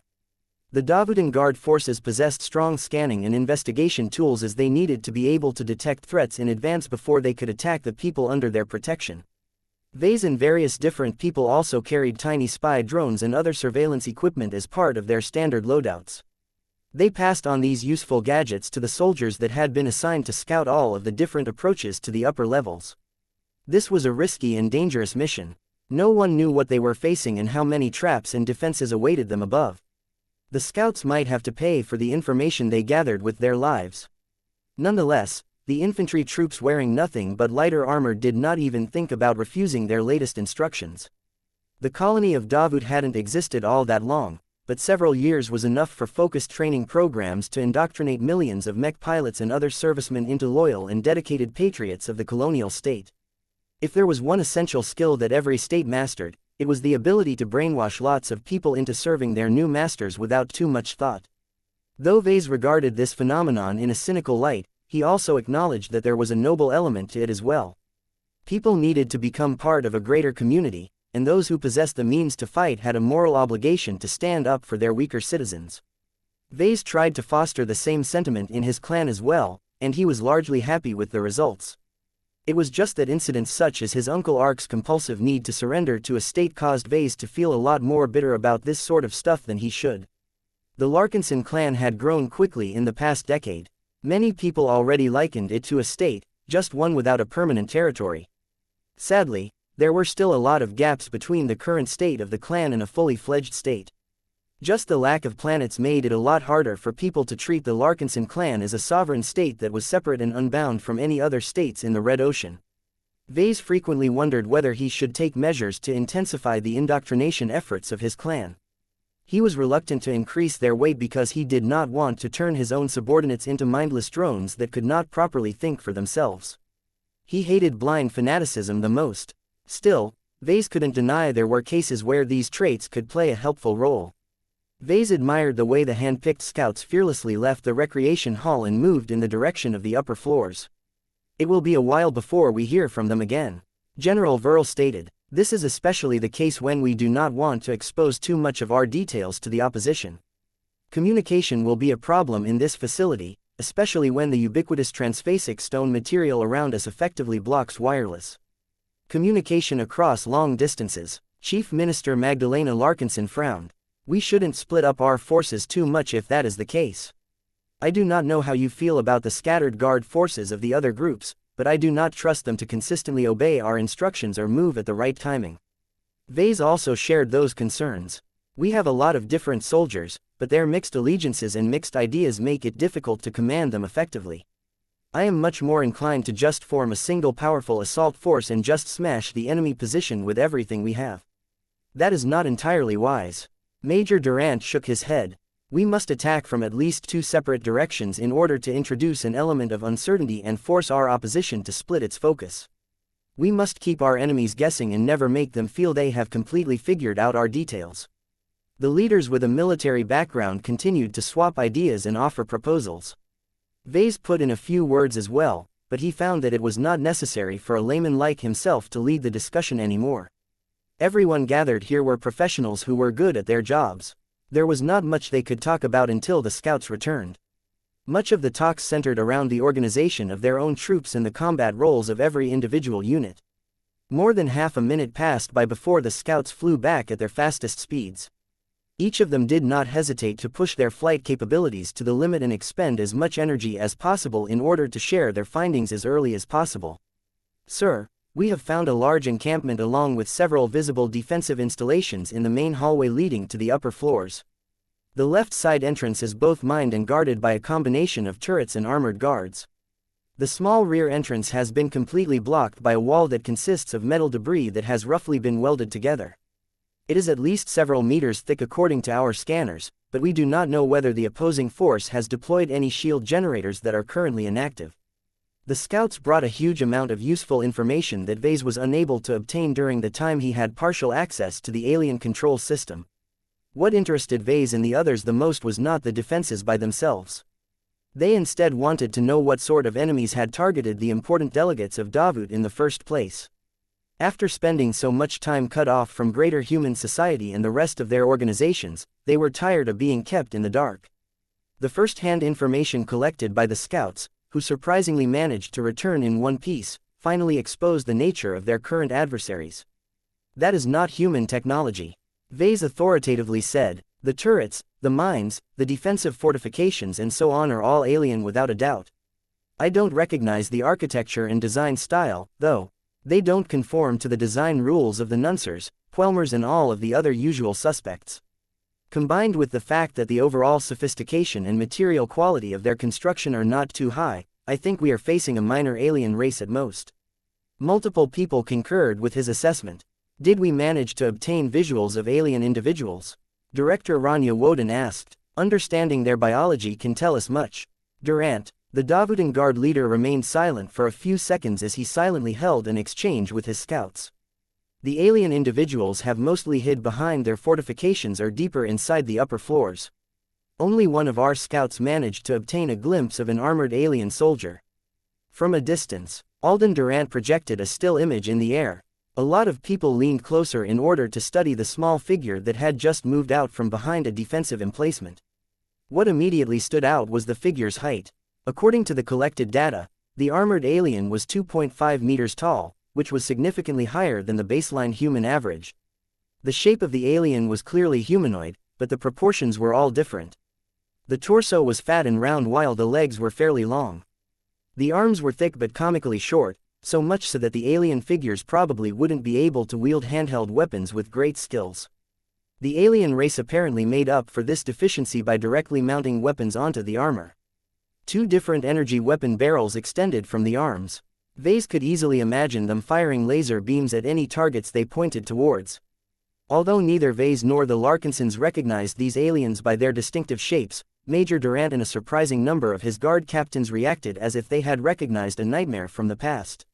The Davudan Guard forces possessed strong scanning and investigation tools as they needed to be able to detect threats in advance before they could attack the people under their protection. Vase and various different people also carried tiny spy drones and other surveillance equipment as part of their standard loadouts. They passed on these useful gadgets to the soldiers that had been assigned to scout all of the different approaches to the upper levels. This was a risky and dangerous mission. No one knew what they were facing and how many traps and defenses awaited them above. The scouts might have to pay for the information they gathered with their lives. Nonetheless, the infantry troops wearing nothing but lighter armor did not even think about refusing their latest instructions. The colony of Davut hadn't existed all that long, but several years was enough for focused training programs to indoctrinate millions of mech pilots and other servicemen into loyal and dedicated patriots of the colonial state. If there was one essential skill that every state mastered, it was the ability to brainwash lots of people into serving their new masters without too much thought. Though Vase regarded this phenomenon in a cynical light, he also acknowledged that there was a noble element to it as well. People needed to become part of a greater community, and those who possessed the means to fight had a moral obligation to stand up for their weaker citizens. Vase tried to foster the same sentiment in his clan as well, and he was largely happy with the results. It was just that incidents such as his Uncle Ark's compulsive need to surrender to a state caused Vase to feel a lot more bitter about this sort of stuff than he should. The Larkinson clan had grown quickly in the past decade. Many people already likened it to a state, just one without a permanent territory. Sadly, there were still a lot of gaps between the current state of the clan and a fully fledged state. Just the lack of planets made it a lot harder for people to treat the Larkinson clan as a sovereign state that was separate and unbound from any other states in the Red Ocean. Vase frequently wondered whether he should take measures to intensify the indoctrination efforts of his clan. He was reluctant to increase their weight because he did not want to turn his own subordinates into mindless drones that could not properly think for themselves. He hated blind fanaticism the most. Still, Vase couldn't deny there were cases where these traits could play a helpful role. Vase admired the way the hand-picked scouts fearlessly left the recreation hall and moved in the direction of the upper floors. It will be a while before we hear from them again, General Verl stated. This is especially the case when we do not want to expose too much of our details to the opposition. Communication will be a problem in this facility, especially when the ubiquitous transphasic stone material around us effectively blocks wireless communication across long distances. Chief Minister Magdalena Larkinson frowned. We shouldn't split up our forces too much if that is the case. I do not know how you feel about the scattered guard forces of the other groups, but I do not trust them to consistently obey our instructions or move at the right timing. Vase also shared those concerns. We have a lot of different soldiers, but their mixed allegiances and mixed ideas make it difficult to command them effectively. I am much more inclined to just form a single powerful assault force and just smash the enemy position with everything we have. That is not entirely wise. Major Durant shook his head. We must attack from at least two separate directions in order to introduce an element of uncertainty and force our opposition to split its focus. We must keep our enemies guessing and never make them feel they have completely figured out our details. The leaders with a military background continued to swap ideas and offer proposals. Vase put in a few words as well, but he found that it was not necessary for a layman like himself to lead the discussion anymore. Everyone gathered here were professionals who were good at their jobs. There was not much they could talk about until the scouts returned. Much of the talks centered around the organization of their own troops and the combat roles of every individual unit. More than half a minute passed by before the scouts flew back at their fastest speeds. Each of them did not hesitate to push their flight capabilities to the limit and expend as much energy as possible in order to share their findings as early as possible. Sir, we have found a large encampment along with several visible defensive installations in the main hallway leading to the upper floors. The left side entrance is both mined and guarded by a combination of turrets and armored guards. The small rear entrance has been completely blocked by a wall that consists of metal debris that has roughly been welded together. It is at least several meters thick according to our scanners, but we do not know whether the opposing force has deployed any shield generators that are currently inactive. The scouts brought a huge amount of useful information that Vase was unable to obtain during the time he had partial access to the alien control system. What interested Vase and the others the most was not the defenses by themselves. They instead wanted to know what sort of enemies had targeted the important delegates of Davut in the first place. After spending so much time cut off from greater human society and the rest of their organizations, they were tired of being kept in the dark. The first-hand information collected by the scouts, who surprisingly managed to return in one piece, finally exposed the nature of their current adversaries. That is not human technology. Vase authoritatively said. The turrets, the mines, the defensive fortifications and so on are all alien without a doubt. I don't recognize the architecture and design style, though. They don't conform to the design rules of the Nunsers, Quelmers and all of the other usual suspects. Combined with the fact that the overall sophistication and material quality of their construction are not too high, I think we are facing a minor alien race at most. Multiple people concurred with his assessment. Did we manage to obtain visuals of alien individuals? Director Rania Woden asked. Understanding their biology can tell us much. Durant, the Davudan Guard leader, remained silent for a few seconds as he silently held an exchange with his scouts. The alien individuals have mostly hid behind their fortifications or deeper inside the upper floors. Only one of our scouts managed to obtain a glimpse of an armored alien soldier. From a distance, Alden Durant projected a still image in the air. A lot of people leaned closer in order to study the small figure that had just moved out from behind a defensive emplacement. What immediately stood out was the figure's height. According to the collected data, the armored alien was 2.5 meters tall, which was significantly higher than the baseline human average. The shape of the alien was clearly humanoid, but the proportions were all different. The torso was fat and round while the legs were fairly long. The arms were thick but comically short, so much so that the alien figures probably wouldn't be able to wield handheld weapons with great skills. The alien race apparently made up for this deficiency by directly mounting weapons onto the armor. 2 different energy weapon barrels extended from the arms. Vase could easily imagine them firing laser beams at any targets they pointed towards. Although neither Vase nor the Larkinsons recognized these aliens by their distinctive shapes, Major Durant and a surprising number of his guard captains reacted as if they had recognized a nightmare from the past.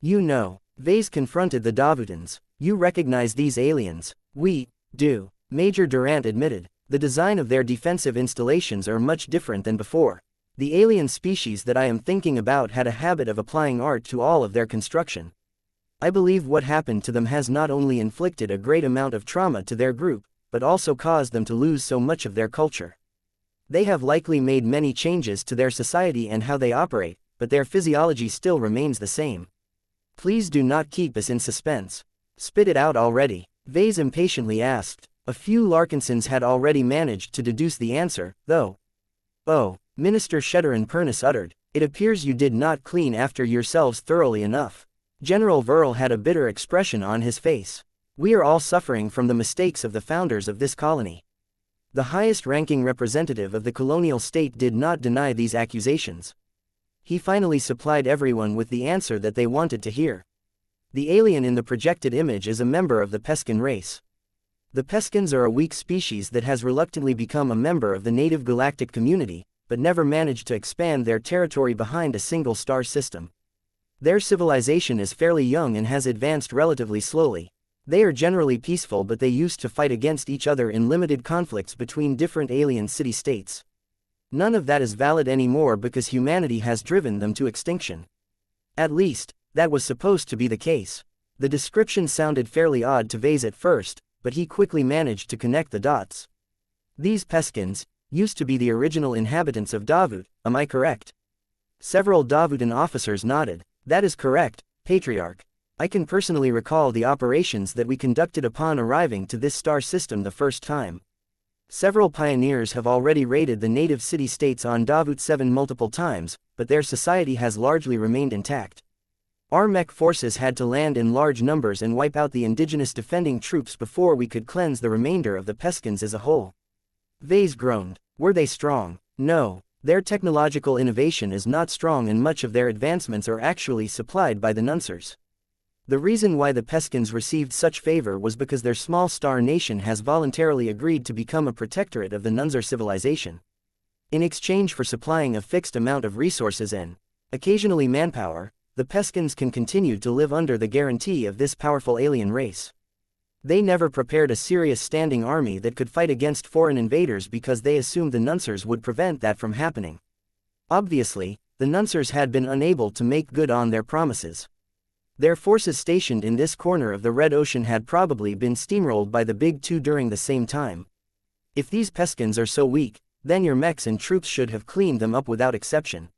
You know, Vase confronted the Davudans. You recognize these aliens? We do, Major Durant admitted. The design of their defensive installations are much different than before. The alien species that I am thinking about had a habit of applying art to all of their construction. I believe what happened to them has not only inflicted a great amount of trauma to their group, but also caused them to lose so much of their culture. They have likely made many changes to their society and how they operate, but their physiology still remains the same. Please do not keep us in suspense. Spit it out already, Vase impatiently asked. A few Larkinsons had already managed to deduce the answer, though. Oh, Minister Sheddarin Pernus uttered, it appears you did not clean after yourselves thoroughly enough. General Verl had a bitter expression on his face. We are all suffering from the mistakes of the founders of this colony. The highest-ranking representative of the colonial state did not deny these accusations. He finally supplied everyone with the answer that they wanted to hear. The alien in the projected image is a member of the Peskin race. The Peskins are a weak species that has reluctantly become a member of the native galactic community, but never managed to expand their territory behind a single star system. Their civilization is fairly young and has advanced relatively slowly. They are generally peaceful, but they used to fight against each other in limited conflicts between different alien city-states. None of that is valid anymore because humanity has driven them to extinction. At least, that was supposed to be the case. The description sounded fairly odd to Vase at first, but he quickly managed to connect the dots. These Peskins used to be the original inhabitants of Davut, am I correct? Several Davudan officers nodded. That is correct, Patriarch. I can personally recall the operations that we conducted upon arriving to this star system the first time. Several pioneers have already raided the native city-states on Davut 7 multiple times, but their society has largely remained intact. Our Mech forces had to land in large numbers and wipe out the indigenous defending troops before we could cleanse the remainder of the Peskins as a whole. Vase groaned. Were they strong? No. Their technological innovation is not strong and much of their advancements are actually supplied by the Nunsers. The reason why the Peskins received such favor was because their small star nation has voluntarily agreed to become a protectorate of the Nunzer civilization. In exchange for supplying a fixed amount of resources and, occasionally manpower, the Peskins can continue to live under the guarantee of this powerful alien race. They never prepared a serious standing army that could fight against foreign invaders because they assumed the Nunsers would prevent that from happening. Obviously, the Nunsers had been unable to make good on their promises. Their forces stationed in this corner of the Red Ocean had probably been steamrolled by the Big Two during the same time. If these Peskins are so weak, then your mechs and troops should have cleaned them up without exception.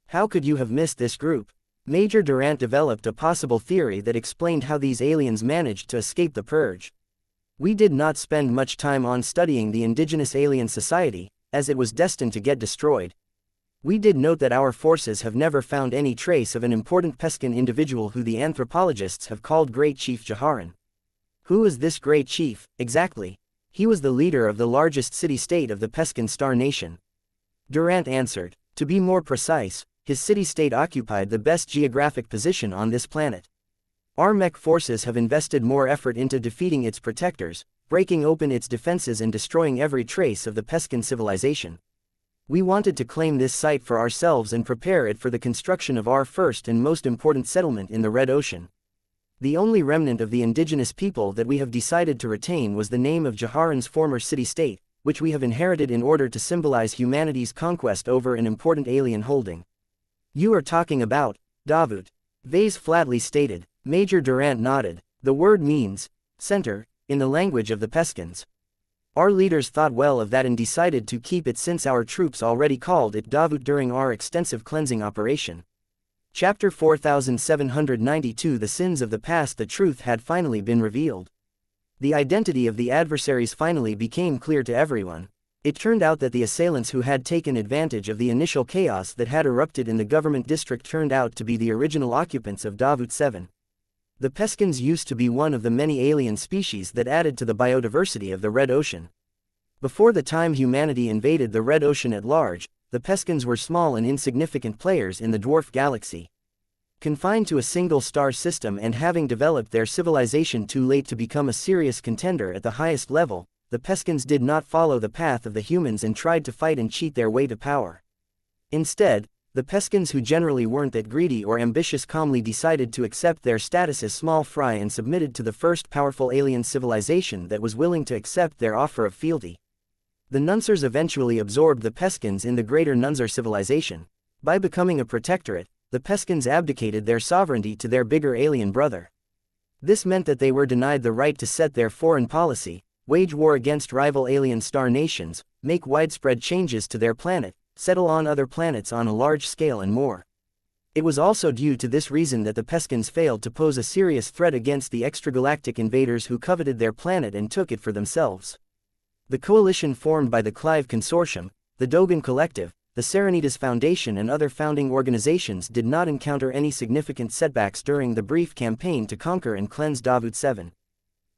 How could you have missed this group? Major Durant developed a possible theory that explained how these aliens managed to escape the purge. We did not spend much time on studying the indigenous alien society, as it was destined to get destroyed. We did note that our forces have never found any trace of an important Peskin individual who the anthropologists have called Great Chief Jaharan. Who is this Great Chief, exactly? He was the leader of the largest city-state of the Peskin Star Nation. Durant answered. To be more precise, his city-state occupied the best geographic position on this planet. Our mech forces have invested more effort into defeating its protectors, breaking open its defenses and destroying every trace of the Peskin civilization. We wanted to claim this site for ourselves and prepare it for the construction of our first and most important settlement in the Red Ocean. The only remnant of the indigenous people that we have decided to retain was the name of Jaharan's former city-state, which we have inherited in order to symbolize humanity's conquest over an important alien holding. You are talking about Davut. Vase flatly stated. Major Durant nodded. The word means center in the language of the Peskins. Our leaders thought well of that and decided to keep it since our troops already called it Davut during our extensive cleansing operation. Chapter 4792 The Sins of the Past. The truth had finally been revealed. The identity of the adversaries finally became clear to everyone. It turned out that the assailants who had taken advantage of the initial chaos that had erupted in the government district turned out to be the original occupants of Davut 7. The Peskins used to be one of the many alien species that added to the biodiversity of the Red Ocean. Before the time humanity invaded the Red Ocean at large, the Peskins were small and insignificant players in the dwarf galaxy. Confined to a single star system and having developed their civilization too late to become a serious contender at the highest level, the Peskins did not follow the path of the humans and tried to fight and cheat their way to power. Instead, the Peskins who generally weren't that greedy or ambitious calmly decided to accept their status as small fry and submitted to the first powerful alien civilization that was willing to accept their offer of fealty. The Nunsers eventually absorbed the Peskins in the greater Nunzer civilization. By becoming a protectorate, the Peskins abdicated their sovereignty to their bigger alien brother. This meant that they were denied the right to set their foreign policy, wage war against rival alien star nations, make widespread changes to their planet, settle on other planets on a large scale and more. It was also due to this reason that the Peskins failed to pose a serious threat against the extragalactic invaders who coveted their planet and took it for themselves. The coalition formed by the Clive Consortium, the Dogan Collective, the Serenitas Foundation and other founding organizations did not encounter any significant setbacks during the brief campaign to conquer and cleanse Davut 7.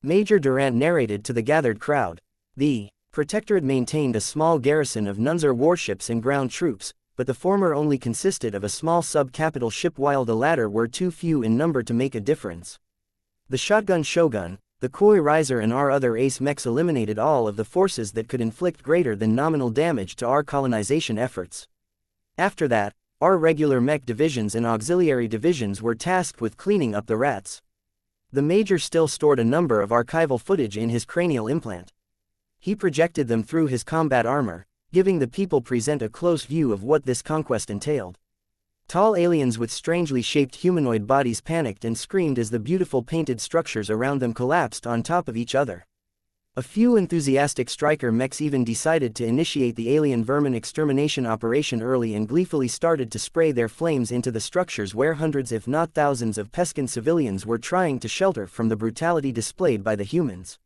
Major Durant narrated to the gathered crowd. The Protectorate maintained a small garrison of Nunzer warships and ground troops, but the former only consisted of a small sub-capital ship while the latter were too few in number to make a difference. The Shotgun Shogun, the Koi Riser and our other ace mechs eliminated all of the forces that could inflict greater than nominal damage to our colonization efforts. After that, our regular mech divisions and auxiliary divisions were tasked with cleaning up the rats. The Major still stored a number of archival footage in his cranial implant. He projected them through his combat armor, giving the people present a close view of what this conquest entailed. Tall aliens with strangely shaped humanoid bodies panicked and screamed as the beautiful painted structures around them collapsed on top of each other. A few enthusiastic striker mechs even decided to initiate the alien vermin extermination operation early and gleefully started to spray their flames into the structures where hundreds if not thousands of Peskin civilians were trying to shelter from the brutality displayed by the humans.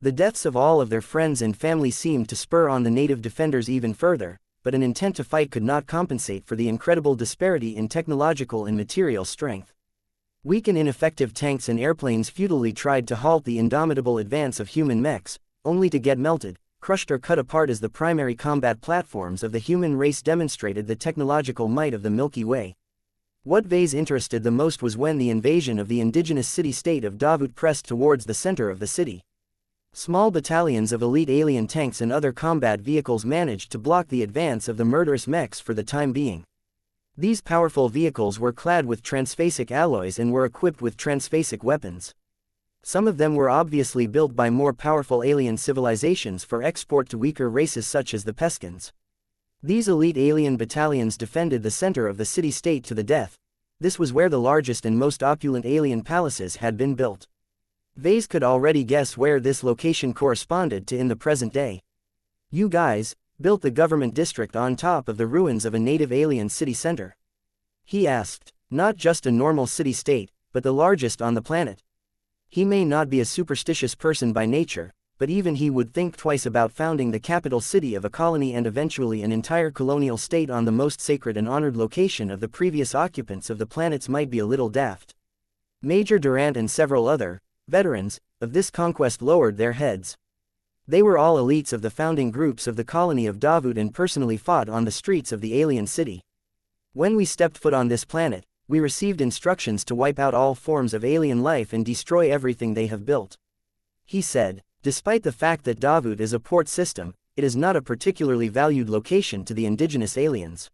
The deaths of all of their friends and family seemed to spur on the native defenders even further, but an intent to fight could not compensate for the incredible disparity in technological and material strength. Weak and ineffective tanks and airplanes futilely tried to halt the indomitable advance of human mechs, only to get melted, crushed or cut apart as the primary combat platforms of the human race demonstrated the technological might of the Milky Way. What Vase interested the most was when the invasion of the indigenous city-state of Davut pressed towards the center of the city. Small battalions of elite alien tanks and other combat vehicles managed to block the advance of the murderous mechs for the time being. These powerful vehicles were clad with transphasic alloys and were equipped with transphasic weapons. Some of them were obviously built by more powerful alien civilizations for export to weaker races such as the Peskins. These elite alien battalions defended the center of the city-state to the death, This was where the largest and most opulent alien palaces had been built. Vase could already guess where this location corresponded to in the present day. You guys built the government district on top of the ruins of a native alien city center? He asked. Not just a normal city-state, but the largest on the planet. He may not be a superstitious person by nature, but even he would think twice about founding the capital city of a colony and eventually an entire colonial state on the most sacred and honored location of the previous occupants of the planets might be a little daft. Major Durant and several other veterans of this conquest lowered their heads. They were all elites of the founding groups of the colony of Davut and personally fought on the streets of the alien city. When we stepped foot on this planet, we received instructions to wipe out all forms of alien life and destroy everything they have built. He said. Despite the fact that Davut is a port system, it is not a particularly valued location to the indigenous aliens.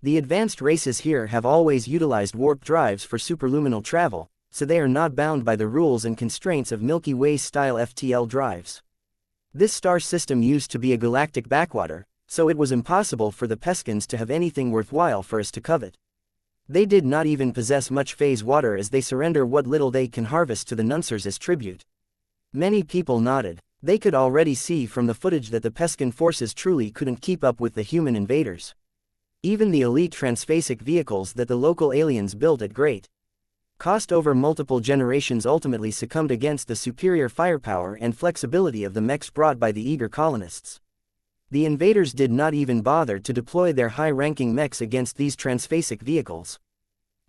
The advanced races here have always utilized warp drives for superluminal travel, so they are not bound by the rules and constraints of Milky Way-style FTL drives. This star system used to be a galactic backwater, so it was impossible for the Peskins to have anything worthwhile for us to covet. They did not even possess much phase water as they surrender what little they can harvest to the Nunsers as tribute. Many people nodded. They could already see from the footage that the Peskin forces truly couldn't keep up with the human invaders. Even the elite transphasic vehicles that the local aliens built at great cost over multiple generations ultimately succumbed against the superior firepower and flexibility of the mechs brought by the eager colonists. The invaders did not even bother to deploy their high-ranking mechs against these transphasic vehicles.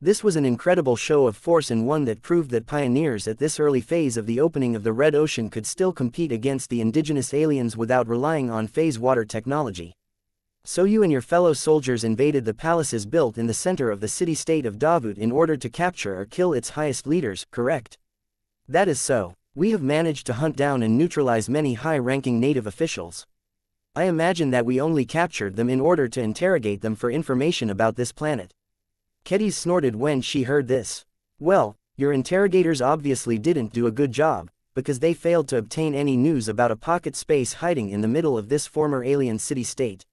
This was an incredible show of force and one that proved that pioneers at this early phase of the opening of the Red Ocean could still compete against the indigenous aliens without relying on phase water technology. So you and your fellow soldiers invaded the palaces built in the center of the city-state of Davut in order to capture or kill its highest leaders, correct? That is so. We have managed to hunt down and neutralize many high-ranking native officials. I imagine that we only captured them in order to interrogate them for information about this planet. Kedis snorted when she heard this. Well, your interrogators obviously didn't do a good job, because they failed to obtain any news about a pocket space hiding in the middle of this former alien city-state.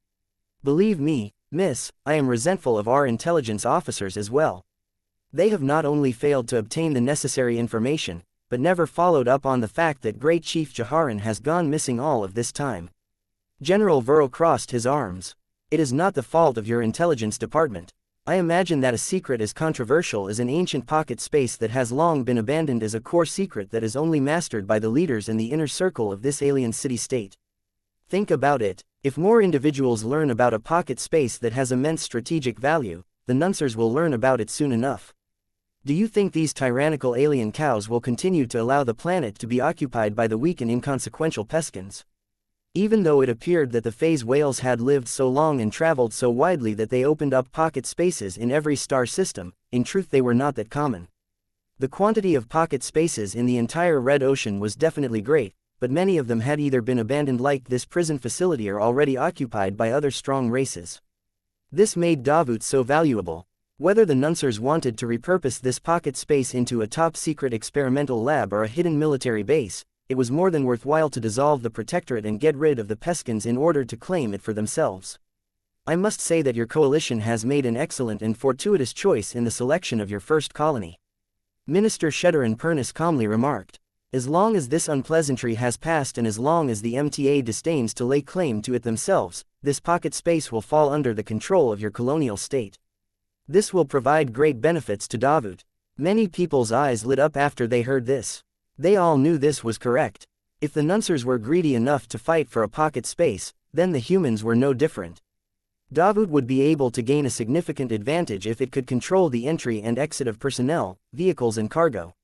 Believe me, miss, I am resentful of our intelligence officers as well. They have not only failed to obtain the necessary information, but never followed up on the fact that Great Chief Jaharan has gone missing all of this time. General Vero crossed his arms. It is not the fault of your intelligence department. I imagine that a secret as controversial as an ancient pocket space that has long been abandoned is a core secret that is only mastered by the leaders in the inner circle of this alien city-state. Think about it. If more individuals learn about a pocket space that has immense strategic value, the Nunsers will learn about it soon enough. Do you think these tyrannical alien cows will continue to allow the planet to be occupied by the weak and inconsequential Peskins? Even though it appeared that the phase whales had lived so long and traveled so widely that they opened up pocket spaces in every star system, in truth they were not that common. The quantity of pocket spaces in the entire Red Ocean was definitely great, but many of them had either been abandoned like this prison facility or already occupied by other strong races. This made Davut so valuable. Whether the Nunsers wanted to repurpose this pocket space into a top-secret experimental lab or a hidden military base, it was more than worthwhile to dissolve the Protectorate and get rid of the Peskins in order to claim it for themselves. I must say that your coalition has made an excellent and fortuitous choice in the selection of your first colony. Minister Sheddaran Purnis calmly remarked. As long as this unpleasantry has passed and as long as the MTA disdains to lay claim to it themselves, this pocket space will fall under the control of your colonial state. This will provide great benefits to Davut. Many people's eyes lit up after they heard this. They all knew this was correct. If the Nunsers were greedy enough to fight for a pocket space, then the humans were no different. Davut would be able to gain a significant advantage if it could control the entry and exit of personnel, vehicles and cargo.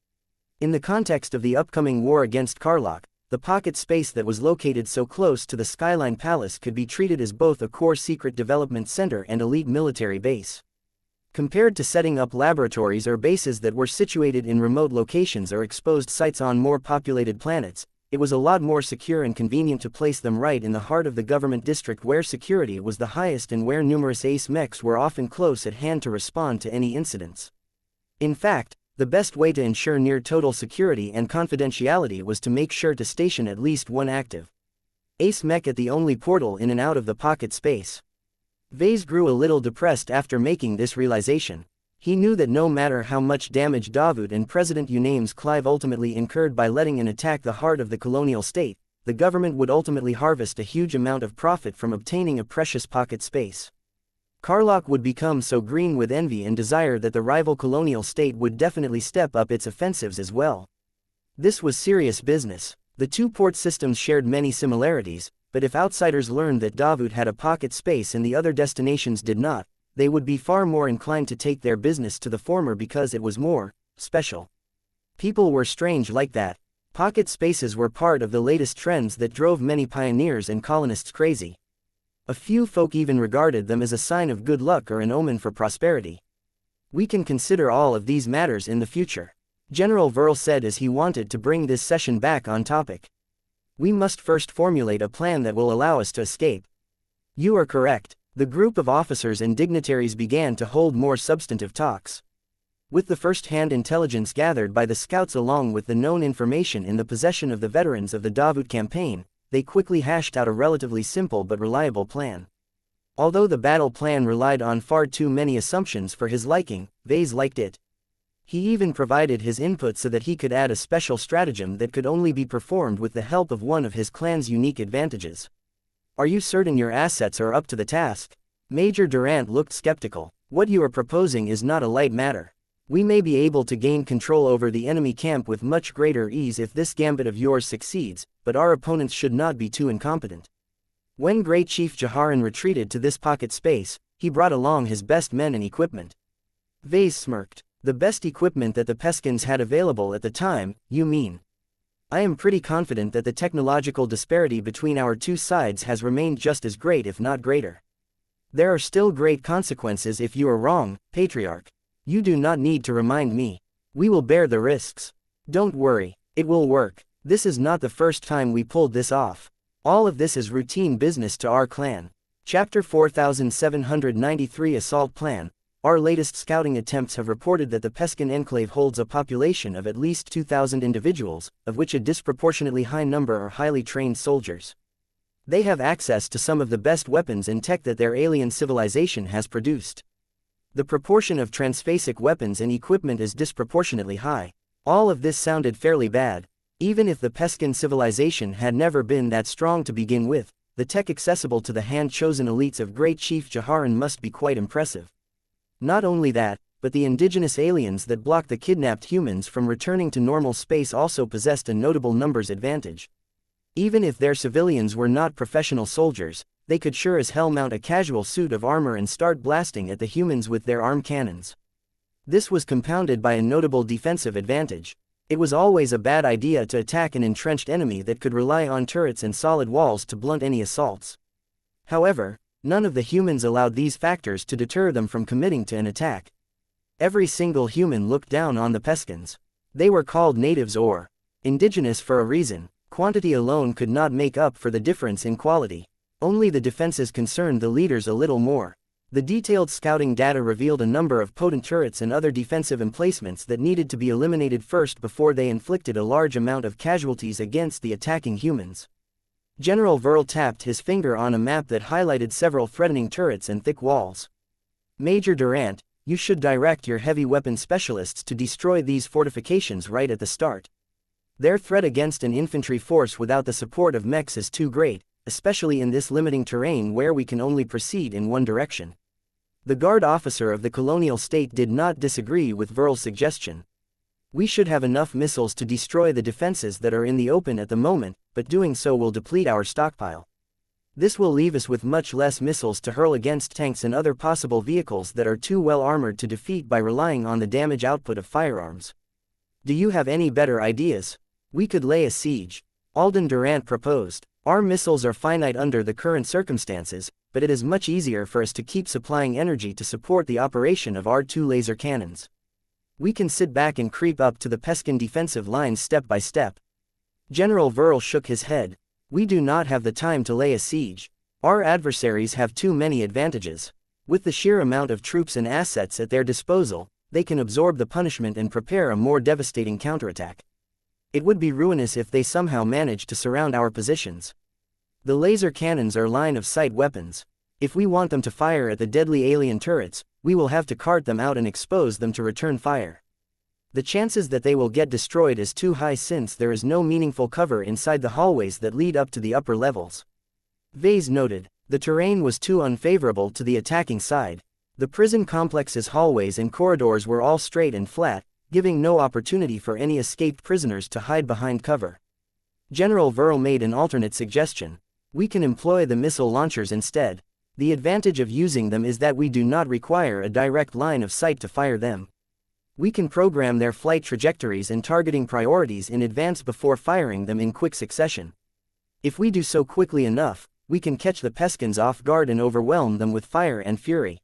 In the context of the upcoming war against Karlach, the pocket space that was located so close to the Skyline Palace could be treated as both a core secret development center and elite military base. Compared to setting up laboratories or bases that were situated in remote locations or exposed sites on more populated planets, it was a lot more secure and convenient to place them right in the heart of the government district where security was the highest and where numerous ace mechs were often close at hand to respond to any incidents. In fact, the best way to ensure near-total security and confidentiality was to make sure to station at least one active ace mech at the only portal in and out of the pocket space. Vase grew a little depressed after making this realization. He knew that no matter how much damage Davut and President Unaimes Clive ultimately incurred by letting an attack the heart of the colonial state, the government would ultimately harvest a huge amount of profit from obtaining a precious pocket space. Karlach would become so green with envy and desire that the rival colonial state would definitely step up its offensives as well. This was serious business. The two port systems shared many similarities, but if outsiders learned that Davut had a pocket space and the other destinations did not, they would be far more inclined to take their business to the former because it was more special. People were strange like that. Pocket spaces were part of the latest trends that drove many pioneers and colonists crazy. A few folk even regarded them as a sign of good luck or an omen for prosperity. We can consider all of these matters in the future, General Verl said as he wanted to bring this session back on topic. We must first formulate a plan that will allow us to escape. You are correct. The group of officers and dignitaries began to hold more substantive talks. With the first-hand intelligence gathered by the scouts along with the known information in the possession of the veterans of the Davut campaign, they quickly hashed out a relatively simple but reliable plan. Although the battle plan relied on far too many assumptions for his liking, Vase liked it. He even provided his input so that he could add a special stratagem that could only be performed with the help of one of his clan's unique advantages. Are you certain your assets are up to the task? Major Durant looked skeptical. What you are proposing is not a light matter. We may be able to gain control over the enemy camp with much greater ease if this gambit of yours succeeds, but our opponents should not be too incompetent. When Great Chief Jaharan retreated to this pocket space, he brought along his best men and equipment. Vase smirked. The best equipment that the Peskins had available at the time, you mean? I am pretty confident that the technological disparity between our two sides has remained just as great if not greater. There are still great consequences if you are wrong, Patriarch. You do not need to remind me. We will bear the risks. Don't worry, it will work. This is not the first time we pulled this off. All of this is routine business to our clan. Chapter 4793 Assault Plan. Our latest scouting attempts have reported that the Peskin enclave holds a population of at least 2,000 individuals, of which a disproportionately high number are highly trained soldiers. They have access to some of the best weapons and tech that their alien civilization has produced. The proportion of transphasic weapons and equipment is disproportionately high. All of this sounded fairly bad. Even if the Peskin civilization had never been that strong to begin with, the tech accessible to the hand-chosen elites of Great Chief Jaharan must be quite impressive. Not only that, but the indigenous aliens that blocked the kidnapped humans from returning to normal space also possessed a notable numbers advantage. Even if their civilians were not professional soldiers, they could sure as hell mount a casual suit of armor and start blasting at the humans with their arm cannons. This was compounded by a notable defensive advantage. It was always a bad idea to attack an entrenched enemy that could rely on turrets and solid walls to blunt any assaults. However, none of the humans allowed these factors to deter them from committing to an attack. Every single human looked down on the Peskins. They were called natives or indigenous for a reason. Quantity alone could not make up for the difference in quality. Only the defenses concerned the leaders a little more. The detailed scouting data revealed a number of potent turrets and other defensive emplacements that needed to be eliminated first before they inflicted a large amount of casualties against the attacking humans. General Verl tapped his finger on a map that highlighted several threatening turrets and thick walls. Major Durant, you should direct your heavy weapon specialists to destroy these fortifications right at the start. Their threat against an infantry force without the support of mechs is too great, especially in this limiting terrain where we can only proceed in one direction. The guard officer of the colonial state did not disagree with Verl's suggestion. We should have enough missiles to destroy the defenses that are in the open at the moment, but doing so will deplete our stockpile. This will leave us with much less missiles to hurl against tanks and other possible vehicles that are too well armored to defeat by relying on the damage output of firearms. Do you have any better ideas? We could lay a siege. Alden Durant proposed. Our missiles are finite under the current circumstances, but it is much easier for us to keep supplying energy to support the operation of our two laser cannons. We can sit back and creep up to the Peskin defensive lines step by step. General Verl shook his head. We do not have the time to lay a siege. Our adversaries have too many advantages. With the sheer amount of troops and assets at their disposal, they can absorb the punishment and prepare a more devastating counterattack. It would be ruinous if they somehow managed to surround our positions. The laser cannons are line-of-sight weapons. If we want them to fire at the deadly alien turrets, we will have to cart them out and expose them to return fire. The chances that they will get destroyed is too high since there is no meaningful cover inside the hallways that lead up to the upper levels. Vase noted. The terrain was too unfavorable to the attacking side. The prison complex's hallways and corridors were all straight and flat, giving no opportunity for any escaped prisoners to hide behind cover. General Verl made an alternate suggestion. We can employ the missile launchers instead. The advantage of using them is that we do not require a direct line of sight to fire them. We can program their flight trajectories and targeting priorities in advance before firing them in quick succession. If we do so quickly enough, we can catch the Peskins off guard and overwhelm them with fire and fury.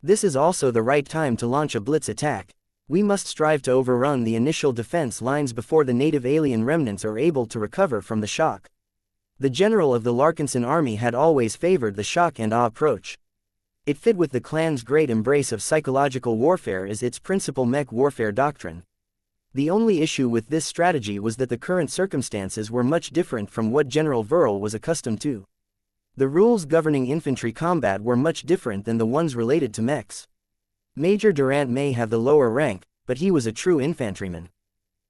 This is also the right time to launch a blitz attack. We must strive to overrun the initial defense lines before the native alien remnants are able to recover from the shock. The general of the Larkinson army had always favored the shock and awe approach. It fit with the clan's great embrace of psychological warfare as its principal mech warfare doctrine. The only issue with this strategy was that the current circumstances were much different from what General Verl was accustomed to. The rules governing infantry combat were much different than the ones related to mechs. Major Durant may have the lower rank, but he was a true infantryman.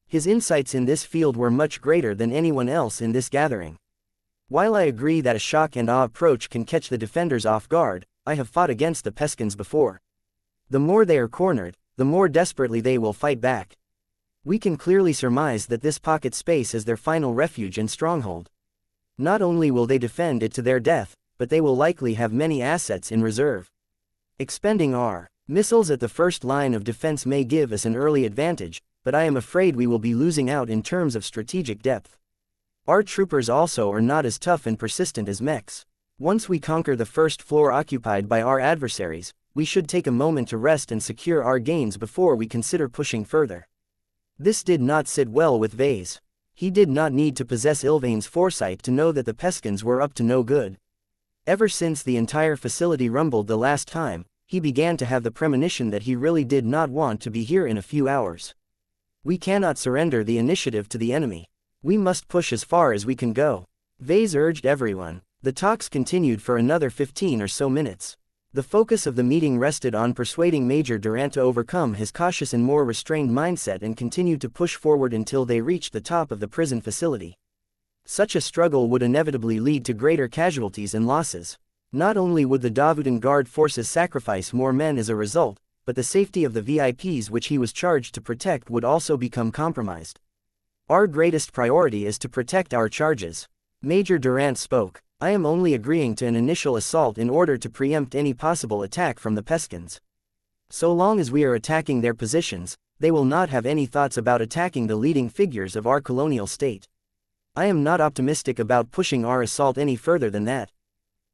His insights in this field were much greater than anyone else in this gathering. While I agree that a shock and awe approach can catch the defenders off guard, I have fought against the Peskins before. The more they are cornered, the more desperately they will fight back. We can clearly surmise that this pocket space is their final refuge and stronghold. Not only will they defend it to their death, but they will likely have many assets in reserve. Expending our missiles at the first line of defense may give us an early advantage, but I am afraid we will be losing out in terms of strategic depth. Our troopers also are not as tough and persistent as mechs. Once we conquer the first floor occupied by our adversaries, we should take a moment to rest and secure our gains before we consider pushing further. This did not sit well with Vase. He did not need to possess Ilvain's foresight to know that the Peskins were up to no good. Ever since the entire facility rumbled the last time, he began to have the premonition that he really did not want to be here in a few hours. We cannot surrender the initiative to the enemy. We must push as far as we can go. Vase urged everyone. The talks continued for another 15 or so minutes. The focus of the meeting rested on persuading Major Durant to overcome his cautious and more restrained mindset and continue to push forward until they reached the top of the prison facility. Such a struggle would inevitably lead to greater casualties and losses. Not only would the Davudan Guard forces sacrifice more men as a result, but the safety of the VIPs which he was charged to protect would also become compromised. Our greatest priority is to protect our charges. Major Durant spoke. I am only agreeing to an initial assault in order to preempt any possible attack from the Peskins. So long as we are attacking their positions, they will not have any thoughts about attacking the leading figures of our colonial state. I am not optimistic about pushing our assault any further than that.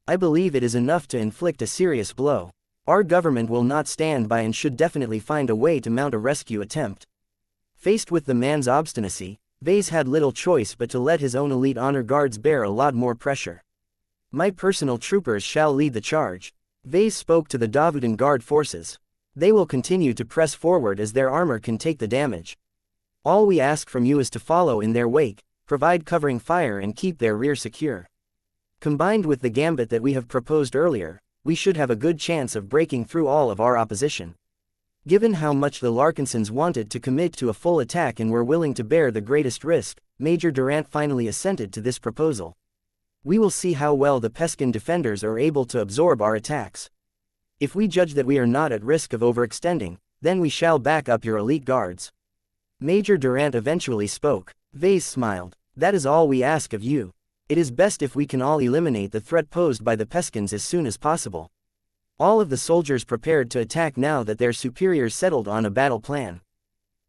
I believe it is enough to inflict a serious blow. Our government will not stand by and should definitely find a way to mount a rescue attempt. Faced with the man's obstinacy, Vase had little choice but to let his own elite honor guards bear a lot more pressure. My personal troopers shall lead the charge. Vase spoke to the Davudan Guard forces. They will continue to press forward as their armor can take the damage. All we ask from you is to follow in their wake, provide covering fire and keep their rear secure. Combined with the gambit that we have proposed earlier, we should have a good chance of breaking through all of our opposition. Given how much the Larkinsons wanted to commit to a full attack and were willing to bear the greatest risk, Major Durant finally assented to this proposal. We will see how well the Peskin defenders are able to absorb our attacks. If we judge that we are not at risk of overextending, then we shall back up your elite guards. Major Durant eventually spoke. Vase smiled. That is all we ask of you. It is best if we can all eliminate the threat posed by the Peskins as soon as possible. All of the soldiers prepared to attack now that their superiors settled on a battle plan.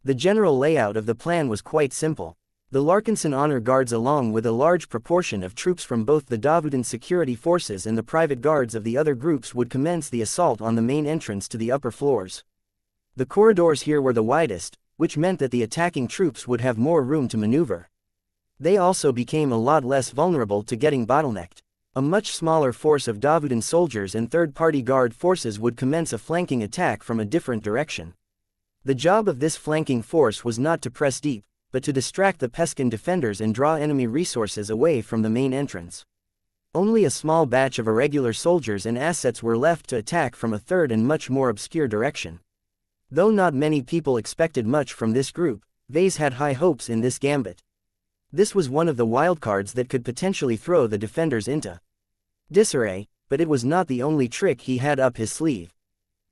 The general layout of the plan was quite simple. The Larkinson Honor Guards along with a large proportion of troops from both the Davudan security forces and the private guards of the other groups would commence the assault on the main entrance to the upper floors. The corridors here were the widest, which meant that the attacking troops would have more room to maneuver. They also became a lot less vulnerable to getting bottlenecked. A much smaller force of Davudan soldiers and third-party guard forces would commence a flanking attack from a different direction. The job of this flanking force was not to press deep, but to distract the Peskin defenders and draw enemy resources away from the main entrance. Only a small batch of irregular soldiers and assets were left to attack from a third and much more obscure direction. Though not many people expected much from this group, Vase had high hopes in this gambit. This was one of the wildcards that could potentially throw the defenders into disarray, but it was not the only trick he had up his sleeve.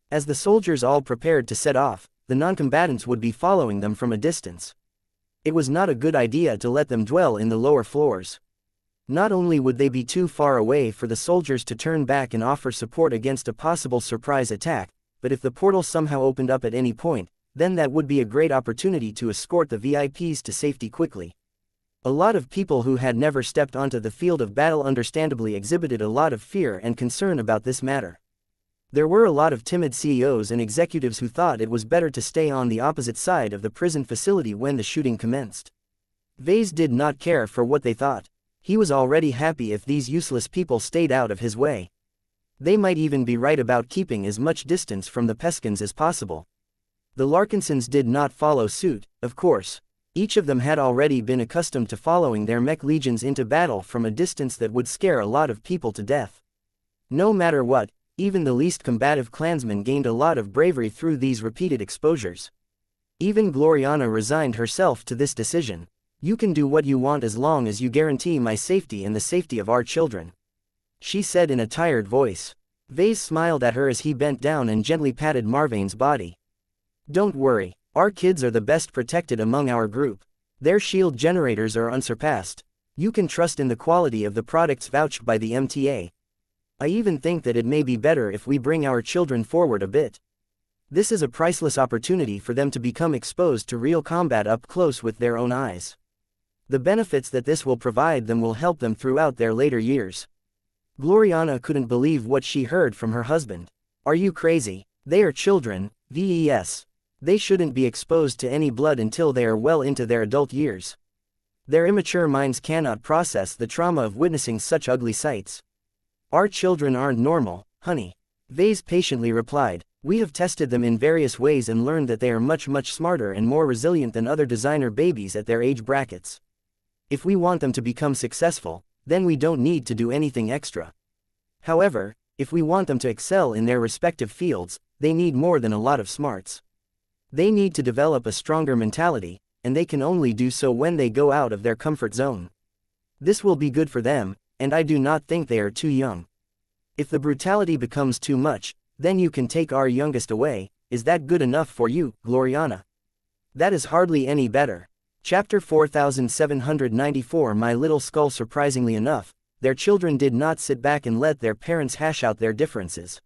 As the soldiers all prepared to set off, the non-combatants would be following them from a distance. It was not a good idea to let them dwell in the lower floors. Not only would they be too far away for the soldiers to turn back and offer support against a possible surprise attack, but if the portal somehow opened up at any point, then that would be a great opportunity to escort the VIPs to safety quickly. A lot of people who had never stepped onto the field of battle understandably exhibited a lot of fear and concern about this matter. There were a lot of timid CEOs and executives who thought it was better to stay on the opposite side of the prison facility when the shooting commenced. Vase did not care for what they thought. He was already happy if these useless people stayed out of his way. They might even be right about keeping as much distance from the Peskins as possible. The Larkinsons did not follow suit, of course. Each of them had already been accustomed to following their mech legions into battle from a distance that would scare a lot of people to death. No matter what, even the least combative clansmen gained a lot of bravery through these repeated exposures. Even Gloriana resigned herself to this decision. You can do what you want as long as you guarantee my safety and the safety of our children, she said in a tired voice. Vase smiled at her as he bent down and gently patted Marvain's body. Don't worry, our kids are the best protected among our group. Their shield generators are unsurpassed. You can trust in the quality of the products vouched by the MTA. I even think that it may be better if we bring our children forward a bit. This is a priceless opportunity for them to become exposed to real combat up close with their own eyes. The benefits that this will provide them will help them throughout their later years. Gloriana couldn't believe what she heard from her husband. Are you crazy? They are children, VES. They shouldn't be exposed to any blood until they are well into their adult years. Their immature minds cannot process the trauma of witnessing such ugly sights. Our children aren't normal, honey. Vase patiently replied. We have tested them in various ways and learned that they are much smarter and more resilient than other designer babies at their age brackets. If we want them to become successful, then we don't need to do anything extra. However, if we want them to excel in their respective fields, they need more than a lot of smarts. They need to develop a stronger mentality, and they can only do so when they go out of their comfort zone. This will be good for them, and I do not think they are too young. If the brutality becomes too much, then you can take our youngest away. Is that good enough for you, Gloriana? That is hardly any better. Chapter 4794. My little skull. Surprisingly enough, their children did not sit back and let their parents hash out their differences.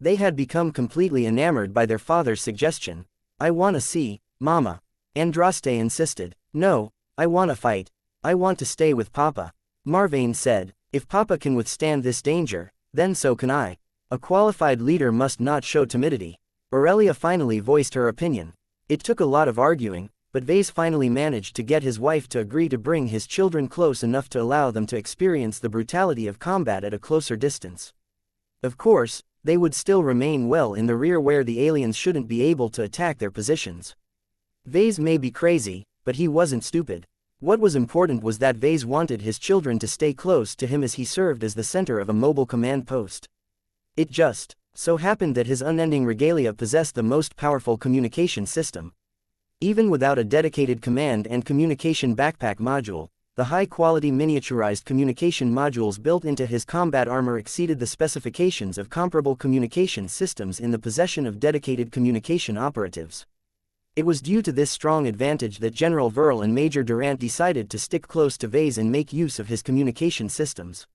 They had become completely enamored by their father's suggestion. I wanna see, Mama. Andraste insisted. No, I wanna fight. I want to stay with Papa. Marvain said. If Papa can withstand this danger, then so can I. A qualified leader must not show timidity. Aurelia finally voiced her opinion. It took a lot of arguing, but Vase finally managed to get his wife to agree to bring his children close enough to allow them to experience the brutality of combat at a closer distance. Of course, they would still remain well in the rear where the aliens shouldn't be able to attack their positions. Vase may be crazy, but he wasn't stupid. What was important was that Vase wanted his children to stay close to him as he served as the center of a mobile command post. It just so happened that his unending regalia possessed the most powerful communication system. Even without a dedicated command and communication backpack module, the high-quality miniaturized communication modules built into his combat armor exceeded the specifications of comparable communication systems in the possession of dedicated communication operatives. It was due to this strong advantage that General Verl and Major Durant decided to stick close to Vase and make use of his communication systems.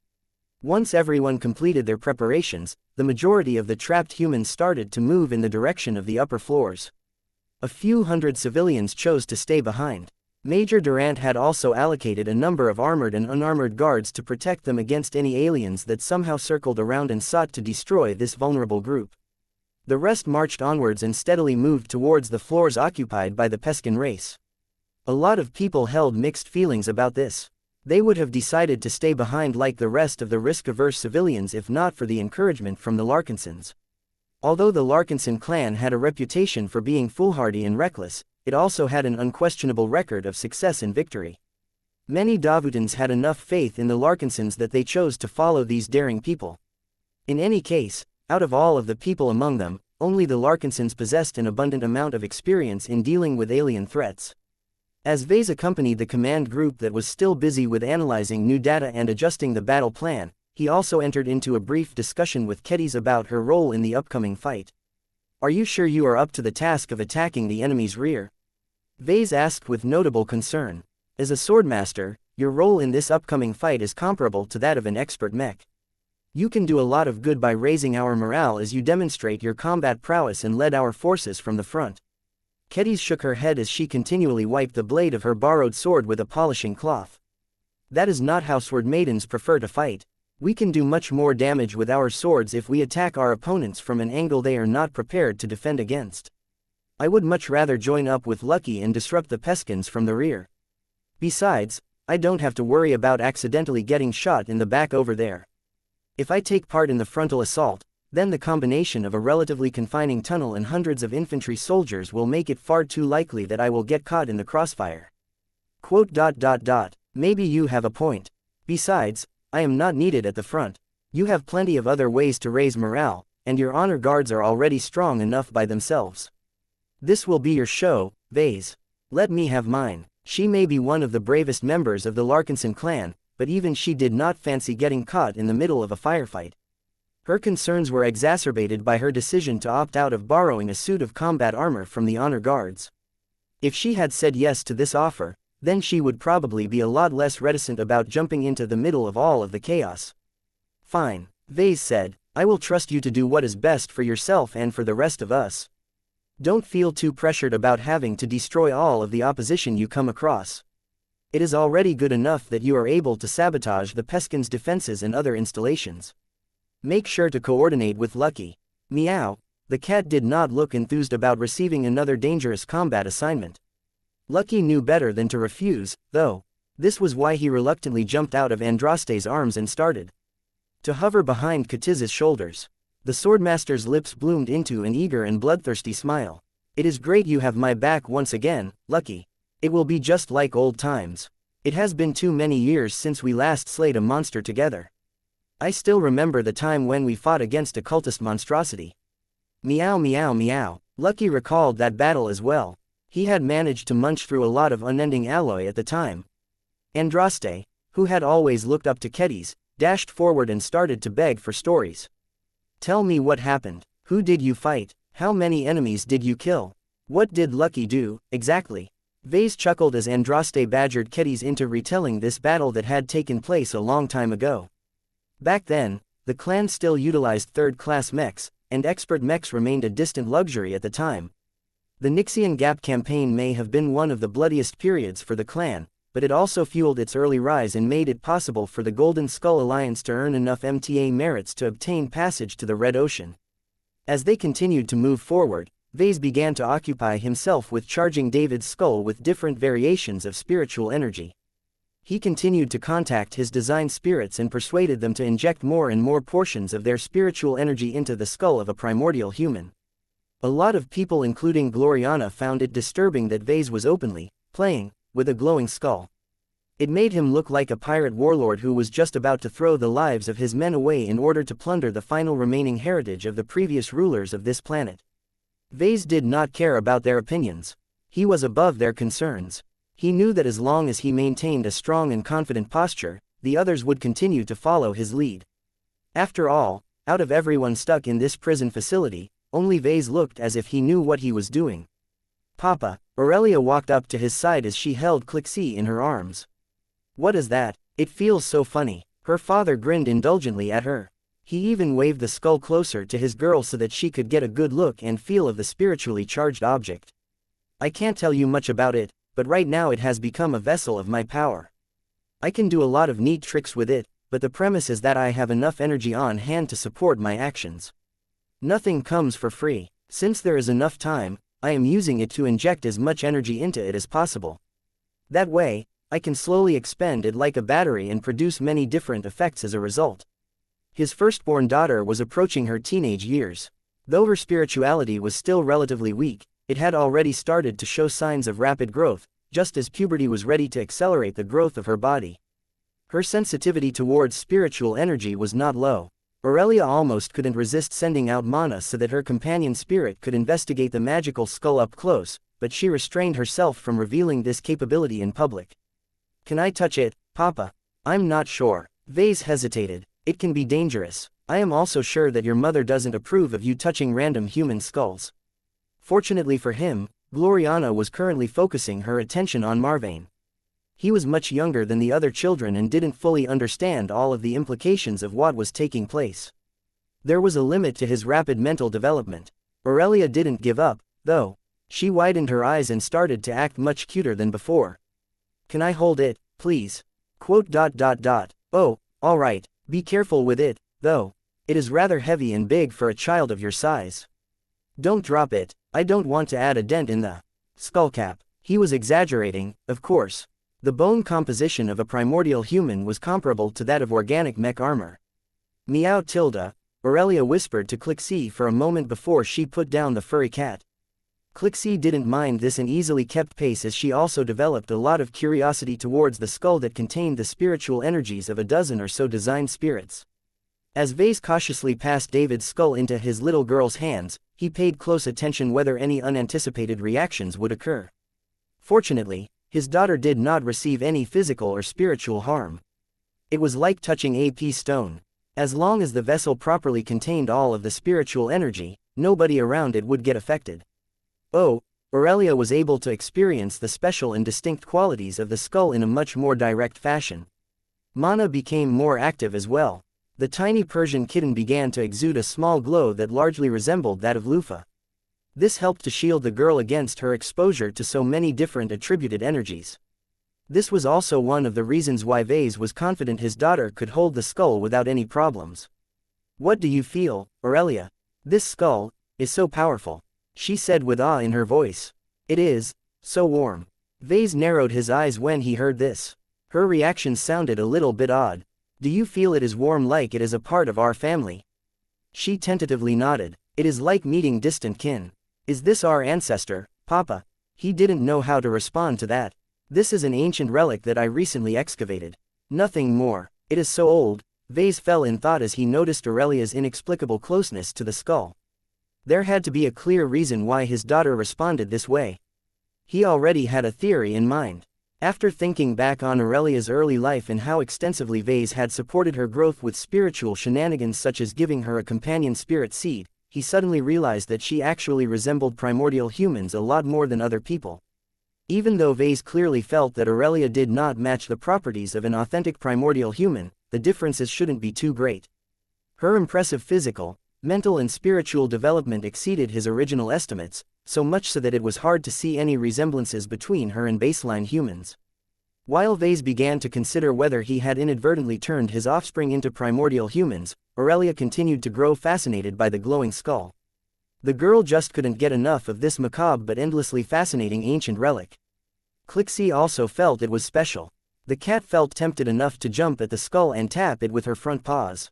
Once everyone completed their preparations, the majority of the trapped humans started to move in the direction of the upper floors. A few hundred civilians chose to stay behind. Major Durant had also allocated a number of armored and unarmored guards to protect them against any aliens that somehow circled around and sought to destroy this vulnerable group. The rest marched onwards and steadily moved towards the floors occupied by the Peskin race. A lot of people held mixed feelings about this. They would have decided to stay behind like the rest of the risk-averse civilians if not for the encouragement from the Larkinsons. Although the Larkinson clan had a reputation for being foolhardy and reckless, it also had an unquestionable record of success and victory. Many Davutans had enough faith in the Larkinsons that they chose to follow these daring people. In any case, out of all of the people among them, only the Larkinsons possessed an abundant amount of experience in dealing with alien threats. As Vase accompanied the command group that was still busy with analyzing new data and adjusting the battle plan, he also entered into a brief discussion with Kedis about her role in the upcoming fight. "Are you sure you are up to the task of attacking the enemy's rear?" Vase asked with notable concern. "As a swordmaster, your role in this upcoming fight is comparable to that of an expert mech. You can do a lot of good by raising our morale as you demonstrate your combat prowess and lead our forces from the front." Kedis shook her head as she continually wiped the blade of her borrowed sword with a polishing cloth. "That is not how sword maidens prefer to fight. We can do much more damage with our swords if we attack our opponents from an angle they are not prepared to defend against. I would much rather join up with Lucky and disrupt the Peskins from the rear. Besides, I don't have to worry about accidentally getting shot in the back over there. If I take part in the frontal assault, then the combination of a relatively confining tunnel and hundreds of infantry soldiers will make it far too likely that I will get caught in the crossfire." Maybe you have a point. Besides, I am not needed at the front. You have plenty of other ways to raise morale, and your honor guards are already strong enough by themselves. This will be your show, Vase. Let me have mine." She may be one of the bravest members of the Larkinson clan, but even she did not fancy getting caught in the middle of a firefight. Her concerns were exacerbated by her decision to opt out of borrowing a suit of combat armor from the honor guards. If she had said yes to this offer, then she would probably be a lot less reticent about jumping into the middle of all of the chaos. "Fine," Vase said, "I will trust you to do what is best for yourself and for the rest of us. Don't feel too pressured about having to destroy all of the opposition you come across. It is already good enough that you are able to sabotage the Peskin's defenses and other installations. Make sure to coordinate with Lucky." Meow. The cat did not look enthused about receiving another dangerous combat assignment. Lucky knew better than to refuse, though. This was why he reluctantly jumped out of Andraste's arms and started to hover behind Katiz's shoulders. The swordmaster's lips bloomed into an eager and bloodthirsty smile. "It is great you have my back once again, Lucky. It will be just like old times. It has been too many years since we last slayed a monster together. I still remember the time when we fought against a cultist monstrosity." Meow meow meow. Lucky recalled that battle as well. He had managed to munch through a lot of unending alloy at the time. Andraste, who had always looked up to Kedis, dashed forward and started to beg for stories. "Tell me what happened. Who did you fight? How many enemies did you kill? What did Lucky do, exactly?" Vase chuckled as Andraste badgered Kedis into retelling this battle that had taken place a long time ago. Back then, the clan still utilized third-class mechs, and expert mechs remained a distant luxury at the time. The Nixian Gap campaign may have been one of the bloodiest periods for the clan, but it also fueled its early rise and made it possible for the Golden Skull Alliance to earn enough MTA merits to obtain passage to the Red Ocean. As they continued to move forward, Vase began to occupy himself with charging David's skull with different variations of spiritual energy. He continued to contact his design spirits and persuaded them to inject more and more portions of their spiritual energy into the skull of a primordial human. A lot of people including Gloriana found it disturbing that Vase was openly playing with a glowing skull. It made him look like a pirate warlord who was just about to throw the lives of his men away in order to plunder the final remaining heritage of the previous rulers of this planet. Vase did not care about their opinions. He was above their concerns. He knew that as long as he maintained a strong and confident posture, the others would continue to follow his lead. After all, out of everyone stuck in this prison facility, only Vase looked as if he knew what he was doing. "Papa," Aurelia walked up to his side as she held Clixie in her arms. "What is that? It feels so funny." Her father grinned indulgently at her. He even waved the skull closer to his girl so that she could get a good look and feel of the spiritually charged object. "I can't tell you much about it, but right now it has become a vessel of my power. I can do a lot of neat tricks with it, but the premise is that I have enough energy on hand to support my actions. Nothing comes for free. Since there is enough time, I am using it to inject as much energy into it as possible. That way, I can slowly expend it like a battery and produce many different effects as a result." His firstborn daughter was approaching her teenage years. Though her spirituality was still relatively weak, it had already started to show signs of rapid growth, just as puberty was ready to accelerate the growth of her body. Her sensitivity towards spiritual energy was not low. Aurelia almost couldn't resist sending out mana so that her companion spirit could investigate the magical skull up close, but she restrained herself from revealing this capability in public. "Can I touch it, Papa?" "I'm not sure." Vase hesitated. "It can be dangerous. I am also sure that your mother doesn't approve of you touching random human skulls." Fortunately for him, Gloriana was currently focusing her attention on Marvane. He was much younger than the other children and didn't fully understand all of the implications of what was taking place. There was a limit to his rapid mental development. Aurelia didn't give up, though. She widened her eyes and started to act much cuter than before. "Can I hold it, please?" "Oh, all right, be careful with it, though. It is rather heavy and big for a child of your size. Don't drop it. I don't want to add a dent in the skullcap." He was exaggerating, of course. The bone composition of a primordial human was comparable to that of organic mech armor. "Meow Tilda," Aurelia whispered to Clixie for a moment before she put down the furry cat. Clixie didn't mind this and easily kept pace as she also developed a lot of curiosity towards the skull that contained the spiritual energies of a dozen or so designed spirits. As Vase cautiously passed David's skull into his little girl's hands, he paid close attention whether any unanticipated reactions would occur. Fortunately, his daughter did not receive any physical or spiritual harm. It was like touching a stone. As long as the vessel properly contained all of the spiritual energy, nobody around it would get affected. Oh, Aurelia was able to experience the special and distinct qualities of the skull in a much more direct fashion. Mana became more active as well. The tiny Persian kitten began to exude a small glow that largely resembled that of Lufa. This helped to shield the girl against her exposure to so many different attributed energies. This was also one of the reasons why Vase was confident his daughter could hold the skull without any problems. "What do you feel, Aurelia? This skull is so powerful," she said with awe in her voice. "It is so warm." Vase narrowed his eyes when he heard this. Her reaction sounded a little bit odd. "Do you feel it is warm like it is a part of our family?" She tentatively nodded. "It is like meeting distant kin." "Is this our ancestor, Papa?" He didn't know how to respond to that. "This is an ancient relic that I recently excavated. Nothing more. It is so old." Vase fell in thought as he noticed Aurelia's inexplicable closeness to the skull. There had to be a clear reason why his daughter responded this way. He already had a theory in mind. After thinking back on Aurelia's early life and how extensively Vase had supported her growth with spiritual shenanigans such as giving her a companion spirit seed, he suddenly realized that she actually resembled primordial humans a lot more than other people. Even though Vase clearly felt that Aurelia did not match the properties of an authentic primordial human, the differences shouldn't be too great. Her impressive physical, mental and spiritual development exceeded his original estimates, so much so that it was hard to see any resemblances between her and baseline humans. While Vase began to consider whether he had inadvertently turned his offspring into primordial humans, Aurelia continued to grow fascinated by the glowing skull. The girl just couldn't get enough of this macabre but endlessly fascinating ancient relic. Clixie also felt it was special. The cat felt tempted enough to jump at the skull and tap it with her front paws.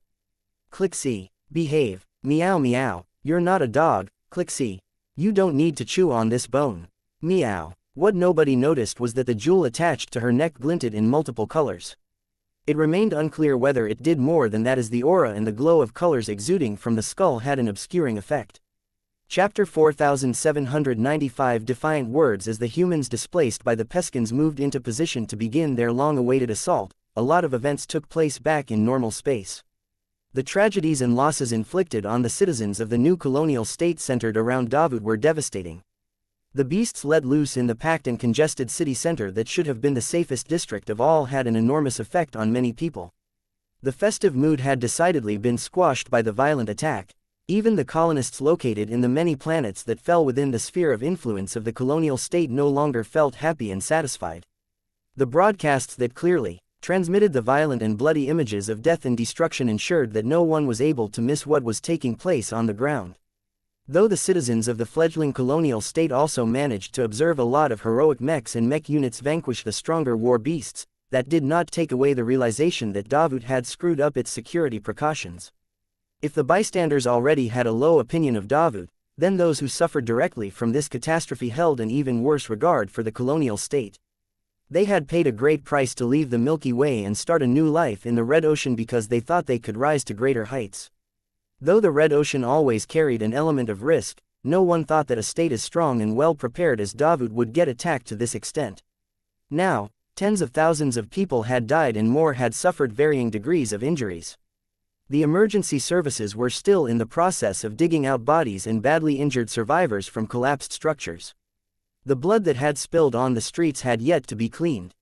"Clixie, behave. Meow meow. You're not a dog, Clixie. You don't need to chew on this bone. Meow." What nobody noticed was that the jewel attached to her neck glinted in multiple colors. It remained unclear whether it did more than that, as the aura and the glow of colors exuding from the skull had an obscuring effect. Chapter 4795 Defiant words. As the humans displaced by the Peskins moved into position to begin their long-awaited assault, a lot of events took place back in normal space. The tragedies and losses inflicted on the citizens of the new colonial state centered around Davut were devastating. The beasts let loose in the packed and congested city center that should have been the safest district of all had an enormous effect on many people. The festive mood had decidedly been squashed by the violent attack. Even the colonists located in the many planets that fell within the sphere of influence of the colonial state no longer felt happy and satisfied. The broadcasts that clearly transmitted the violent and bloody images of death and destruction ensured that no one was able to miss what was taking place on the ground. Though the citizens of the fledgling colonial state also managed to observe a lot of heroic mechs and mech units vanquish the stronger war beasts, that did not take away the realization that Davut had screwed up its security precautions. If the bystanders already had a low opinion of Davut, then those who suffered directly from this catastrophe held an even worse regard for the colonial state. They had paid a great price to leave the Milky Way and start a new life in the Red Ocean because they thought they could rise to greater heights. Though the Red Ocean always carried an element of risk, no one thought that a state as strong and well prepared as Davut would get attacked to this extent. Now, tens of thousands of people had died and more had suffered varying degrees of injuries. The emergency services were still in the process of digging out bodies and badly injured survivors from collapsed structures. The blood that had spilled on the streets had yet to be cleaned.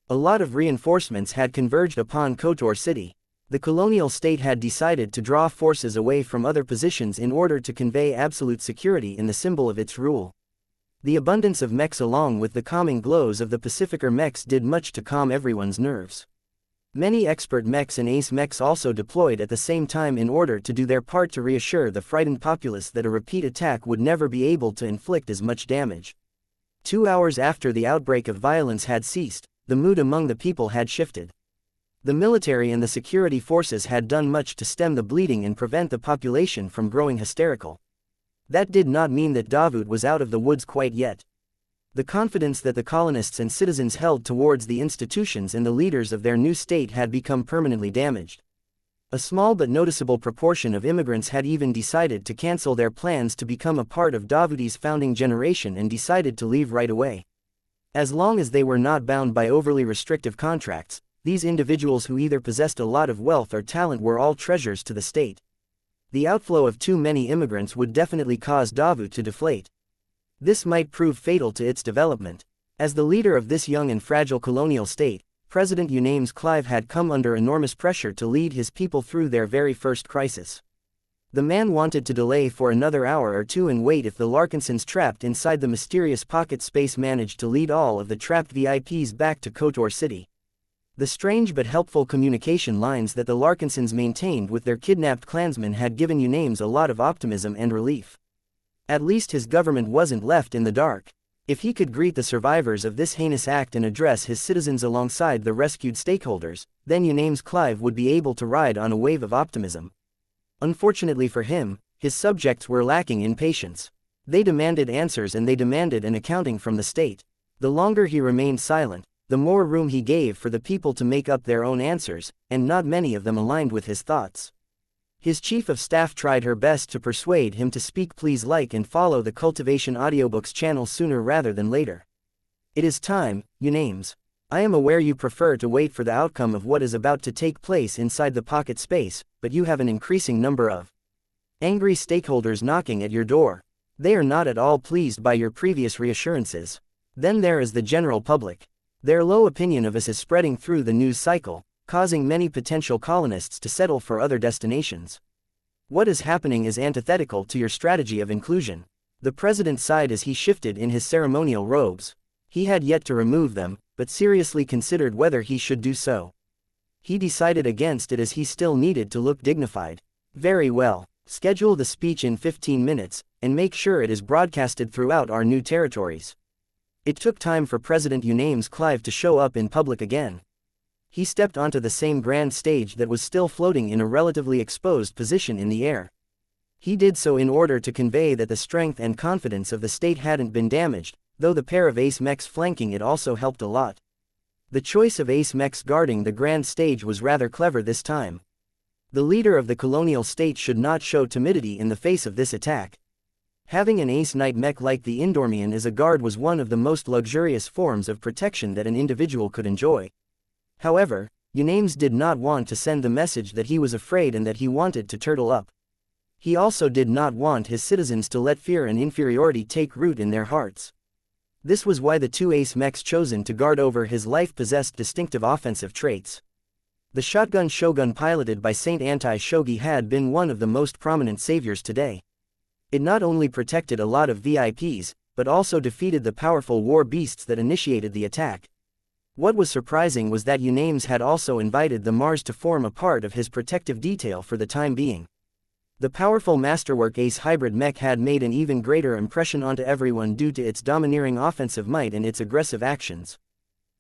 A lot of reinforcements had converged upon Kotor city. The colonial state had decided to draw forces away from other positions in order to convey absolute security in the symbol of its rule. The abundance of mechs along with the calming glows of the Pacificer mechs did much to calm everyone's nerves. Many expert mechs and ace mechs also deployed at the same time in order to do their part to reassure the frightened populace that a repeat attack would never be able to inflict as much damage. 2 hours after the outbreak of violence had ceased, the mood among the people had shifted. The military and the security forces had done much to stem the bleeding and prevent the population from growing hysterical. That did not mean that Davut was out of the woods quite yet. The confidence that the colonists and citizens held towards the institutions and the leaders of their new state had become permanently damaged. A small but noticeable proportion of immigrants had even decided to cancel their plans to become a part of Davuti's founding generation and decided to leave right away. As long as they were not bound by overly restrictive contracts, these individuals who either possessed a lot of wealth or talent were all treasures to the state. The outflow of too many immigrants would definitely cause Davut to deflate. This might prove fatal to its development. As the leader of this young and fragile colonial state, President Unames Clive had come under enormous pressure to lead his people through their very first crisis. The man wanted to delay for another hour or two and wait if the Larkinsons trapped inside the mysterious pocket space managed to lead all of the trapped VIPs back to Kotor City. The strange but helpful communication lines that the Larkinsons maintained with their kidnapped clansmen had given Unames a lot of optimism and relief. At least his government wasn't left in the dark. If he could greet the survivors of this heinous act and address his citizens alongside the rescued stakeholders, then Unames Clive would be able to ride on a wave of optimism. Unfortunately for him, his subjects were lacking in patience. They demanded answers and they demanded an accounting from the state. The longer he remained silent, the more room he gave for the people to make up their own answers, and not many of them aligned with his thoughts. His chief of staff tried her best to persuade him to speak. Please like and follow the Cultivation Audiobooks channel sooner rather than later. It is time, Unames. I am aware you prefer to wait for the outcome of what is about to take place inside the pocket space, but you have an increasing number of angry stakeholders knocking at your door. They are not at all pleased by your previous reassurances. Then there is the general public. Their low opinion of us is spreading through the news cycle, causing many potential colonists to settle for other destinations. What is happening is antithetical to your strategy of inclusion. The president sighed as he shifted in his ceremonial robes. He had yet to remove them, but seriously considered whether he should do so. He decided against it as he still needed to look dignified. Very well, schedule the speech in 15 minutes, and make sure it is broadcasted throughout our new territories. It took time for President Unames Clive to show up in public again. He stepped onto the same grand stage that was still floating in a relatively exposed position in the air. He did so in order to convey that the strength and confidence of the state hadn't been damaged, though the pair of ace mechs flanking it also helped a lot. The choice of ace mechs guarding the grand stage was rather clever this time. The leader of the colonial state should not show timidity in the face of this attack. Having an ace knight mech like the Indormian as a guard was one of the most luxurious forms of protection that an individual could enjoy. However, Unames did not want to send the message that he was afraid and that he wanted to turtle up. He also did not want his citizens to let fear and inferiority take root in their hearts. This was why the two ace mechs chosen to guard over his life possessed distinctive offensive traits. The shotgun shogun piloted by Saint Anti-Shogi had been one of the most prominent saviors today. It not only protected a lot of VIPs, but also defeated the powerful war beasts that initiated the attack. What was surprising was that Unames had also invited the Mars to form a part of his protective detail for the time being. The powerful masterwork ace hybrid mech had made an even greater impression onto everyone due to its domineering offensive might and its aggressive actions.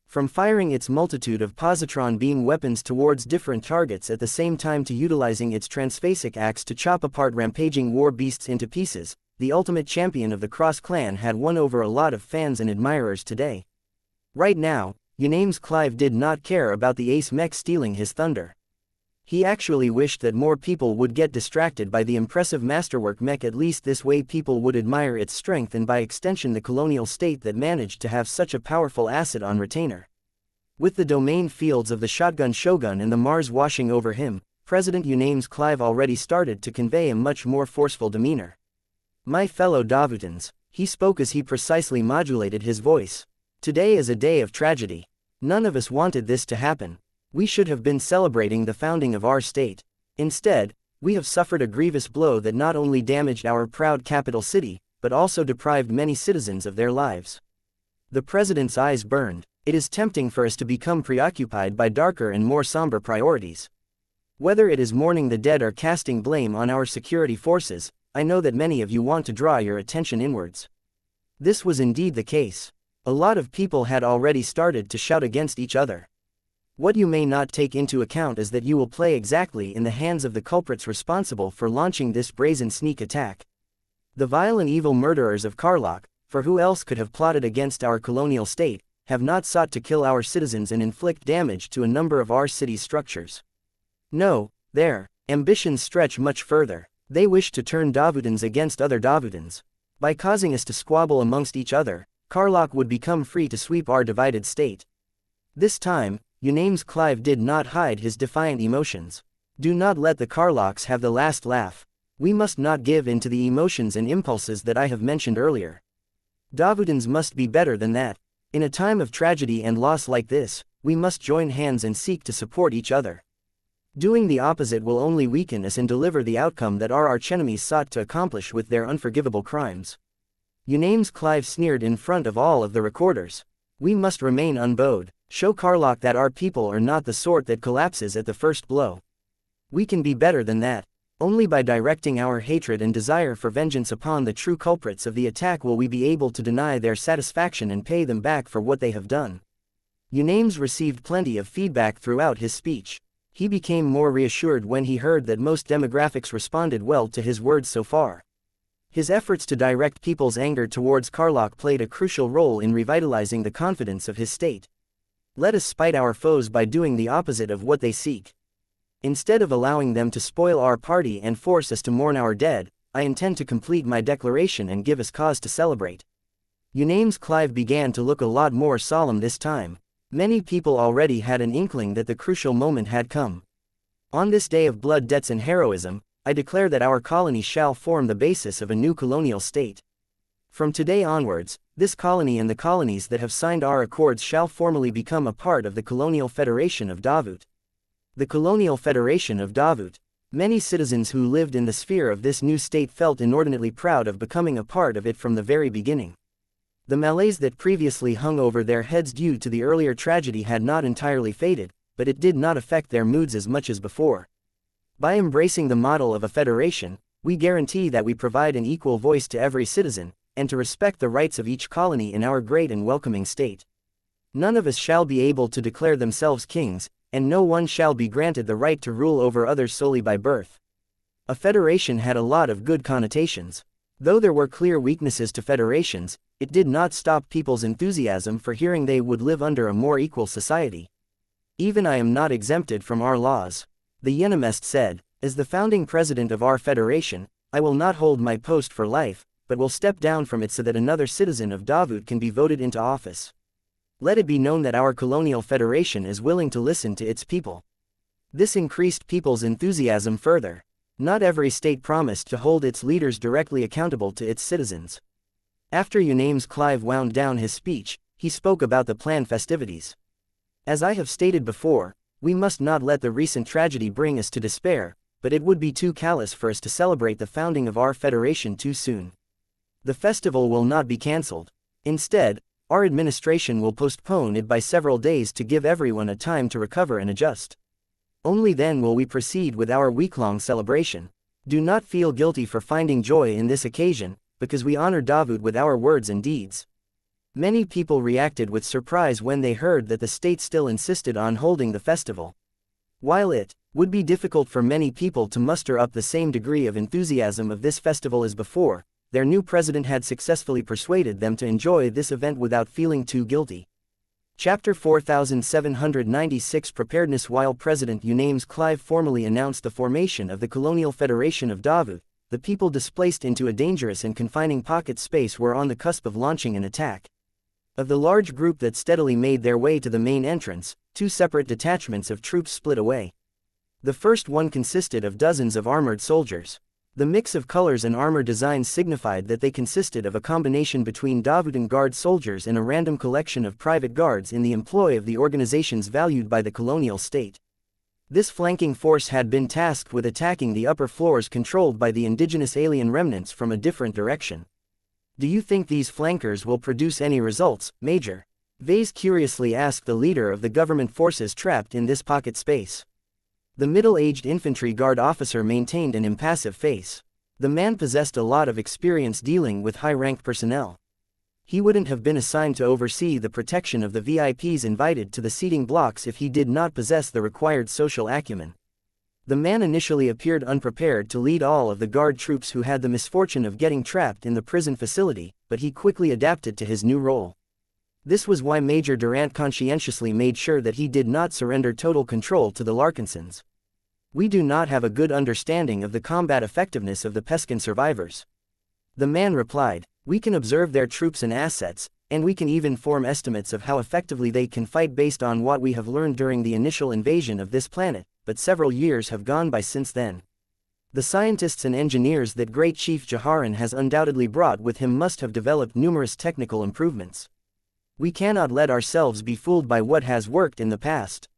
From firing its multitude of positron beam weapons towards different targets at the same time to utilizing its transphasic axe to chop apart rampaging war beasts into pieces, the ultimate champion of the Cross clan had won over a lot of fans and admirers today. Right now, Unames Clive did not care about the ace Mech stealing his thunder. He actually wished that more people would get distracted by the impressive masterwork Mech. At least this way people would admire its strength and by extension the colonial state that managed to have such a powerful asset on retainer. With the domain fields of the shotgun shogun and the Mars washing over him, President Unames Clive already started to convey a much more forceful demeanor. My fellow Davutans, he spoke as he precisely modulated his voice. Today is a day of tragedy. None of us wanted this to happen. We should have been celebrating the founding of our state. Instead, we have suffered a grievous blow that not only damaged our proud capital city, but also deprived many citizens of their lives. The president's eyes burned. It is tempting for us to become preoccupied by darker and more somber priorities. Whether it is mourning the dead or casting blame on our security forces, I know that many of you want to draw your attention inwards. This was indeed the case. A lot of people had already started to shout against each other. What you may not take into account is that you will play exactly in the hands of the culprits responsible for launching this brazen sneak attack. The vile and evil murderers of Karlach, for who else could have plotted against our colonial state, have not sought to kill our citizens and inflict damage to a number of our city's structures. No, their ambitions stretch much further. They wish to turn Davutans against other Davutans. By causing us to squabble amongst each other, Karlach would become free to sweep our divided state. This time, Unames Clive did not hide his defiant emotions. Do not let the Karlachs have the last laugh. We must not give in to the emotions and impulses that I have mentioned earlier. Davutans must be better than that. In a time of tragedy and loss like this, we must join hands and seek to support each other. Doing the opposite will only weaken us and deliver the outcome that our archenemies sought to accomplish with their unforgivable crimes. Unames Clive sneered in front of all of the recorders. We must remain unbowed. Show Karlach that our people are not the sort that collapses at the first blow. We can be better than that. Only by directing our hatred and desire for vengeance upon the true culprits of the attack will we be able to deny their satisfaction and pay them back for what they have done. Unames received plenty of feedback throughout his speech. He became more reassured when he heard that most demographics responded well to his words so far. His efforts to direct people's anger towards Karlach played a crucial role in revitalizing the confidence of his state. Let us spite our foes by doing the opposite of what they seek. Instead of allowing them to spoil our party and force us to mourn our dead, I intend to complete my declaration and give us cause to celebrate. Unames Clive began to look a lot more solemn this time. Many people already had an inkling that the crucial moment had come. On this day of blood debts and heroism, I declare that our colony shall form the basis of a new colonial state. From today onwards, this colony and the colonies that have signed our accords shall formally become a part of the Colonial Federation of Davut. The Colonial Federation of Davut. Many citizens who lived in the sphere of this new state felt inordinately proud of becoming a part of it from the very beginning. The malaise that previously hung over their heads due to the earlier tragedy had not entirely faded, but it did not affect their moods as much as before. By embracing the model of a federation, we guarantee that we provide an equal voice to every citizen, and to respect the rights of each colony in our great and welcoming state. None of us shall be able to declare themselves kings, and no one shall be granted the right to rule over others solely by birth. A federation had a lot of good connotations. Though there were clear weaknesses to federations, it did not stop people's enthusiasm for hearing they would live under a more equal society. Even I am not exempted from our laws. The Yenamest said, as the founding president of our federation, I will not hold my post for life, but will step down from it so that another citizen of Davut can be voted into office. Let it be known that our colonial federation is willing to listen to its people. This increased people's enthusiasm further. Not every state promised to hold its leaders directly accountable to its citizens. After Unames Clive wound down his speech, he spoke about the planned festivities. As I have stated before, we must not let the recent tragedy bring us to despair, but it would be too callous for us to celebrate the founding of our federation too soon. The festival will not be cancelled. Instead, our administration will postpone it by several days to give everyone a time to recover and adjust. Only then will we proceed with our week-long celebration. Do not feel guilty for finding joy in this occasion, because we honor Davut with our words and deeds. Many people reacted with surprise when they heard that the state still insisted on holding the festival. While it would be difficult for many people to muster up the same degree of enthusiasm of this festival as before, their new president had successfully persuaded them to enjoy this event without feeling too guilty. Chapter 4796 Preparedness. While President Unames Clive formally announced the formation of the Colonial Federation of Davut, the people displaced into a dangerous and confining pocket space were on the cusp of launching an attack. Of the large group that steadily made their way to the main entrance, two separate detachments of troops split away. The first one consisted of dozens of armored soldiers. The mix of colors and armor designs signified that they consisted of a combination between Davutan guard soldiers and a random collection of private guards in the employ of the organizations valued by the colonial state. This flanking force had been tasked with attacking the upper floors controlled by the indigenous alien remnants from a different direction. "Do you think these flankers will produce any results, Major?" Vase curiously asked the leader of the government forces trapped in this pocket space. The middle-aged infantry guard officer maintained an impassive face. The man possessed a lot of experience dealing with high-ranked personnel. He wouldn't have been assigned to oversee the protection of the VIPs invited to the seating blocks if he did not possess the required social acumen. The man initially appeared unprepared to lead all of the guard troops who had the misfortune of getting trapped in the prison facility, but he quickly adapted to his new role. This was why Major Durant conscientiously made sure that he did not surrender total control to the Larkinsons. "We do not have a good understanding of the combat effectiveness of the Peskin survivors," the man replied. "We can observe their troops and assets, and we can even form estimates of how effectively they can fight based on what we have learned during the initial invasion of this planet, but several years have gone by since then. The scientists and engineers that Great Chief Jaharan has undoubtedly brought with him must have developed numerous technical improvements. We cannot let ourselves be fooled by what has worked in the past."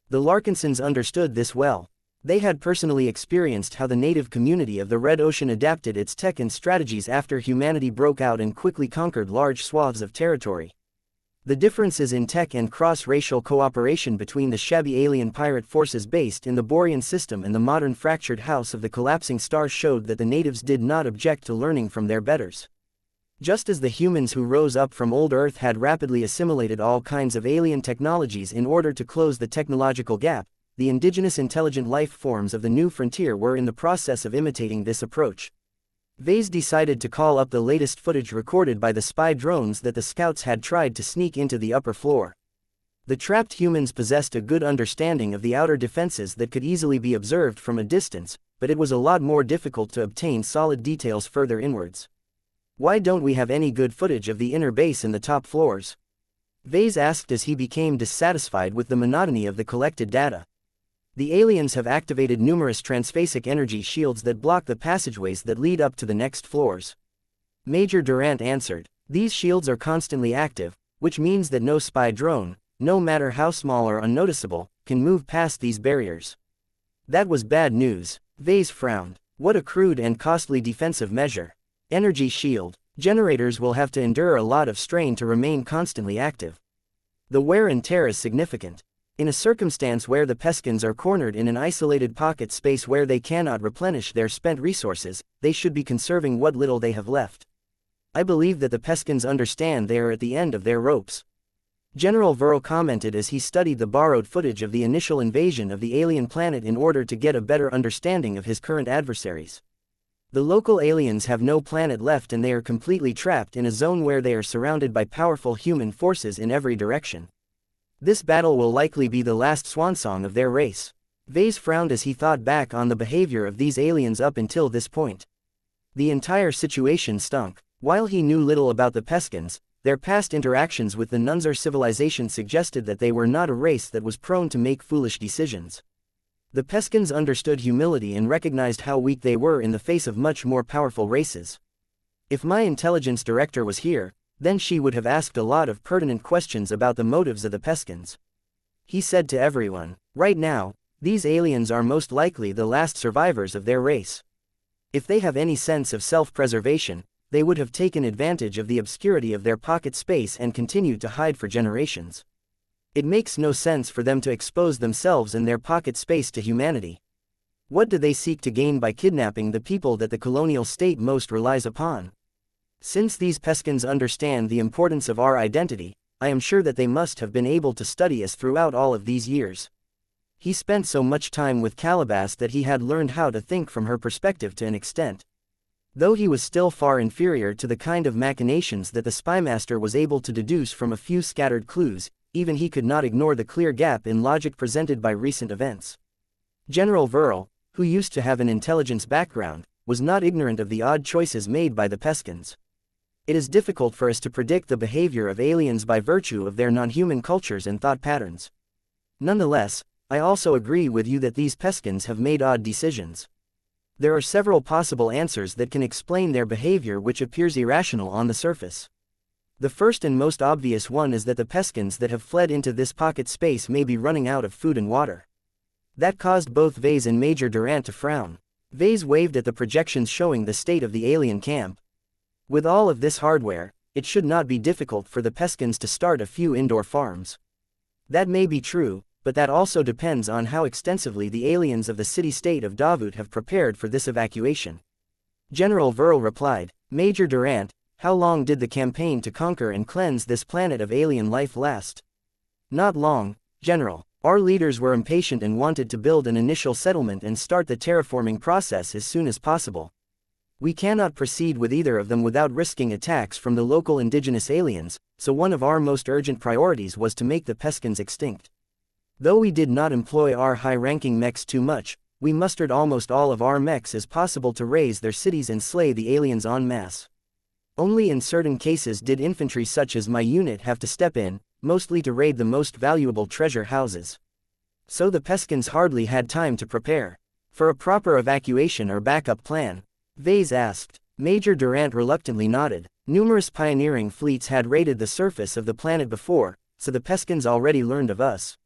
The Larkinsons understood this well. They had personally experienced how the native community of the Red Ocean adapted its tech and strategies after humanity broke out and quickly conquered large swaths of territory. The differences in tech and cross-racial cooperation between the shabby alien pirate forces based in the Borean system and the modern fractured house of the collapsing star showed that the natives did not object to learning from their betters. Just as the humans who rose up from old Earth had rapidly assimilated all kinds of alien technologies in order to close the technological gap, the indigenous intelligent life forms of the new frontier were in the process of imitating this approach. Vase decided to call up the latest footage recorded by the spy drones that the scouts had tried to sneak into the upper floor. The trapped humans possessed a good understanding of the outer defenses that could easily be observed from a distance, but it was a lot more difficult to obtain solid details further inwards. "Why don't we have any good footage of the inner base and the top floors?" Vase asked as he became dissatisfied with the monotony of the collected data. "The aliens have activated numerous transphasic energy shields that block the passageways that lead up to the next floors." Major Durant answered. "These shields are constantly active, which means that no spy drone, no matter how small or unnoticeable, can move past these barriers." That was bad news. Vase frowned. What a crude and costly defensive measure. Energy shield. Generators will have to endure a lot of strain to remain constantly active. The wear and tear is significant. In a circumstance where the Peskins are cornered in an isolated pocket space where they cannot replenish their spent resources, they should be conserving what little they have left. "I believe that the Peskins understand they are at the end of their ropes," General Verl commented as he studied the borrowed footage of the initial invasion of the alien planet in order to get a better understanding of his current adversaries. The local aliens have no planet left and they are completely trapped in a zone where they are surrounded by powerful human forces in every direction. This battle will likely be the last swansong of their race. Vase frowned as he thought back on the behavior of these aliens up until this point. The entire situation stunk. While he knew little about the Peskins, their past interactions with the Nunzar civilization suggested that they were not a race that was prone to make foolish decisions. The Peskins understood humility and recognized how weak they were in the face of much more powerful races. "If my intelligence director was here, then she would have asked a lot of pertinent questions about the motives of the Peskins," he said to everyone. "Right now, these aliens are most likely the last survivors of their race. If they have any sense of self-preservation, they would have taken advantage of the obscurity of their pocket space and continued to hide for generations. It makes no sense for them to expose themselves and their pocket space to humanity. What do they seek to gain by kidnapping the people that the colonial state most relies upon? Since these Peskins understand the importance of our identity, I am sure that they must have been able to study us throughout all of these years." He spent so much time with Calabas that he had learned how to think from her perspective to an extent. Though he was still far inferior to the kind of machinations that the spymaster was able to deduce from a few scattered clues, even he could not ignore the clear gap in logic presented by recent events. General Verl, who used to have an intelligence background, was not ignorant of the odd choices made by the Peskins. It is difficult for us to predict the behavior of aliens by virtue of their non-human cultures and thought patterns. Nonetheless, I also agree with you that these Peskins have made odd decisions. There are several possible answers that can explain their behavior which appears irrational on the surface. The first and most obvious one is that the Peskins that have fled into this pocket space may be running out of food and water. That caused both Vase and Major Durant to frown. Vase waved at the projections showing the state of the alien camp. With all of this hardware, it should not be difficult for the Peskins to start a few indoor farms. That may be true, but that also depends on how extensively the aliens of the city-state of Davut have prepared for this evacuation. General Verl replied, Major Durant, how long did the campaign to conquer and cleanse this planet of alien life last? Not long, General. Our leaders were impatient and wanted to build an initial settlement and start the terraforming process as soon as possible. We cannot proceed with either of them without risking attacks from the local indigenous aliens, so one of our most urgent priorities was to make the Peskins extinct. Though we did not employ our high-ranking mechs too much, we mustered almost all of our mechs as possible to raise their cities and slay the aliens en masse. Only in certain cases did infantry such as my unit have to step in, mostly to raid the most valuable treasure houses. So the Peskins hardly had time to prepare for a proper evacuation or backup plan. Vase asked. Major Durant reluctantly nodded. Numerous pioneering fleets had raided the surface of the planet before, so the Peskins already learned of us.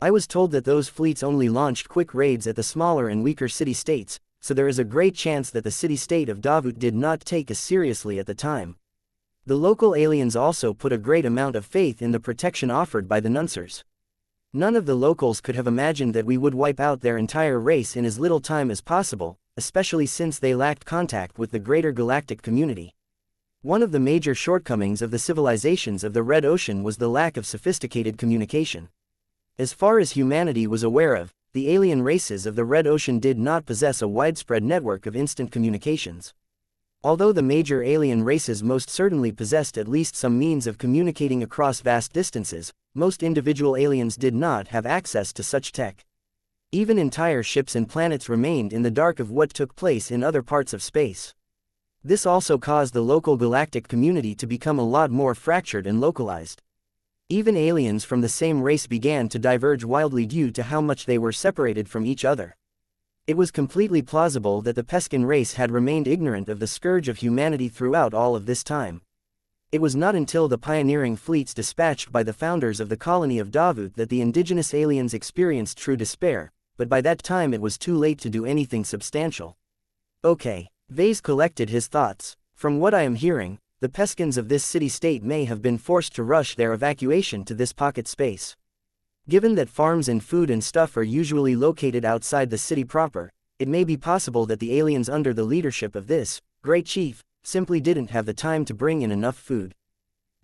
I was told that those fleets only launched quick raids at the smaller and weaker city-states, so there is a great chance that the city-state of Davut did not take us seriously at the time. The local aliens also put a great amount of faith in the protection offered by the Nuncers. None of the locals could have imagined that we would wipe out their entire race in as little time as possible, especially since they lacked contact with the greater galactic community. One of the major shortcomings of the civilizations of the Red Ocean was the lack of sophisticated communication. As far as humanity was aware of, the alien races of the Red Ocean did not possess a widespread network of instant communications. Although the major alien races most certainly possessed at least some means of communicating across vast distances, most individual aliens did not have access to such tech. Even entire ships and planets remained in the dark of what took place in other parts of space. This also caused the local galactic community to become a lot more fractured and localized. Even aliens from the same race began to diverge wildly due to how much they were separated from each other. It was completely plausible that the Peskin race had remained ignorant of the scourge of humanity throughout all of this time. It was not until the pioneering fleets dispatched by the founders of the colony of Davut that the indigenous aliens experienced true despair, but by that time it was too late to do anything substantial. Okay, Vase collected his thoughts. From what I am hearing, the Peskins of this city-state may have been forced to rush their evacuation to this pocket space. Given that farms and food and stuff are usually located outside the city proper, it may be possible that the aliens under the leadership of this great chief simply didn't have the time to bring in enough food.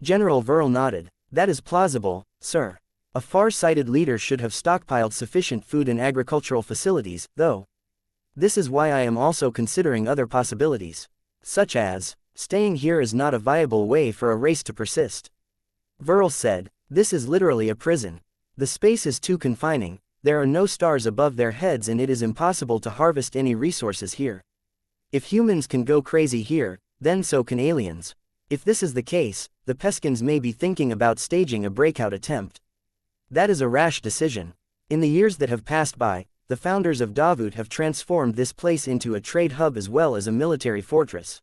General Verl nodded. That is plausible, sir. A far-sighted leader should have stockpiled sufficient food and agricultural facilities, though. This is why I am also considering other possibilities, such as staying here is not a viable way for a race to persist. Verl said, this is literally a prison. The space is too confining, there are no stars above their heads and it is impossible to harvest any resources here. If humans can go crazy here, then so can aliens. If this is the case, the Peskins may be thinking about staging a breakout attempt. That is a rash decision. In the years that have passed by, the founders of Davut have transformed this place into a trade hub as well as a military fortress.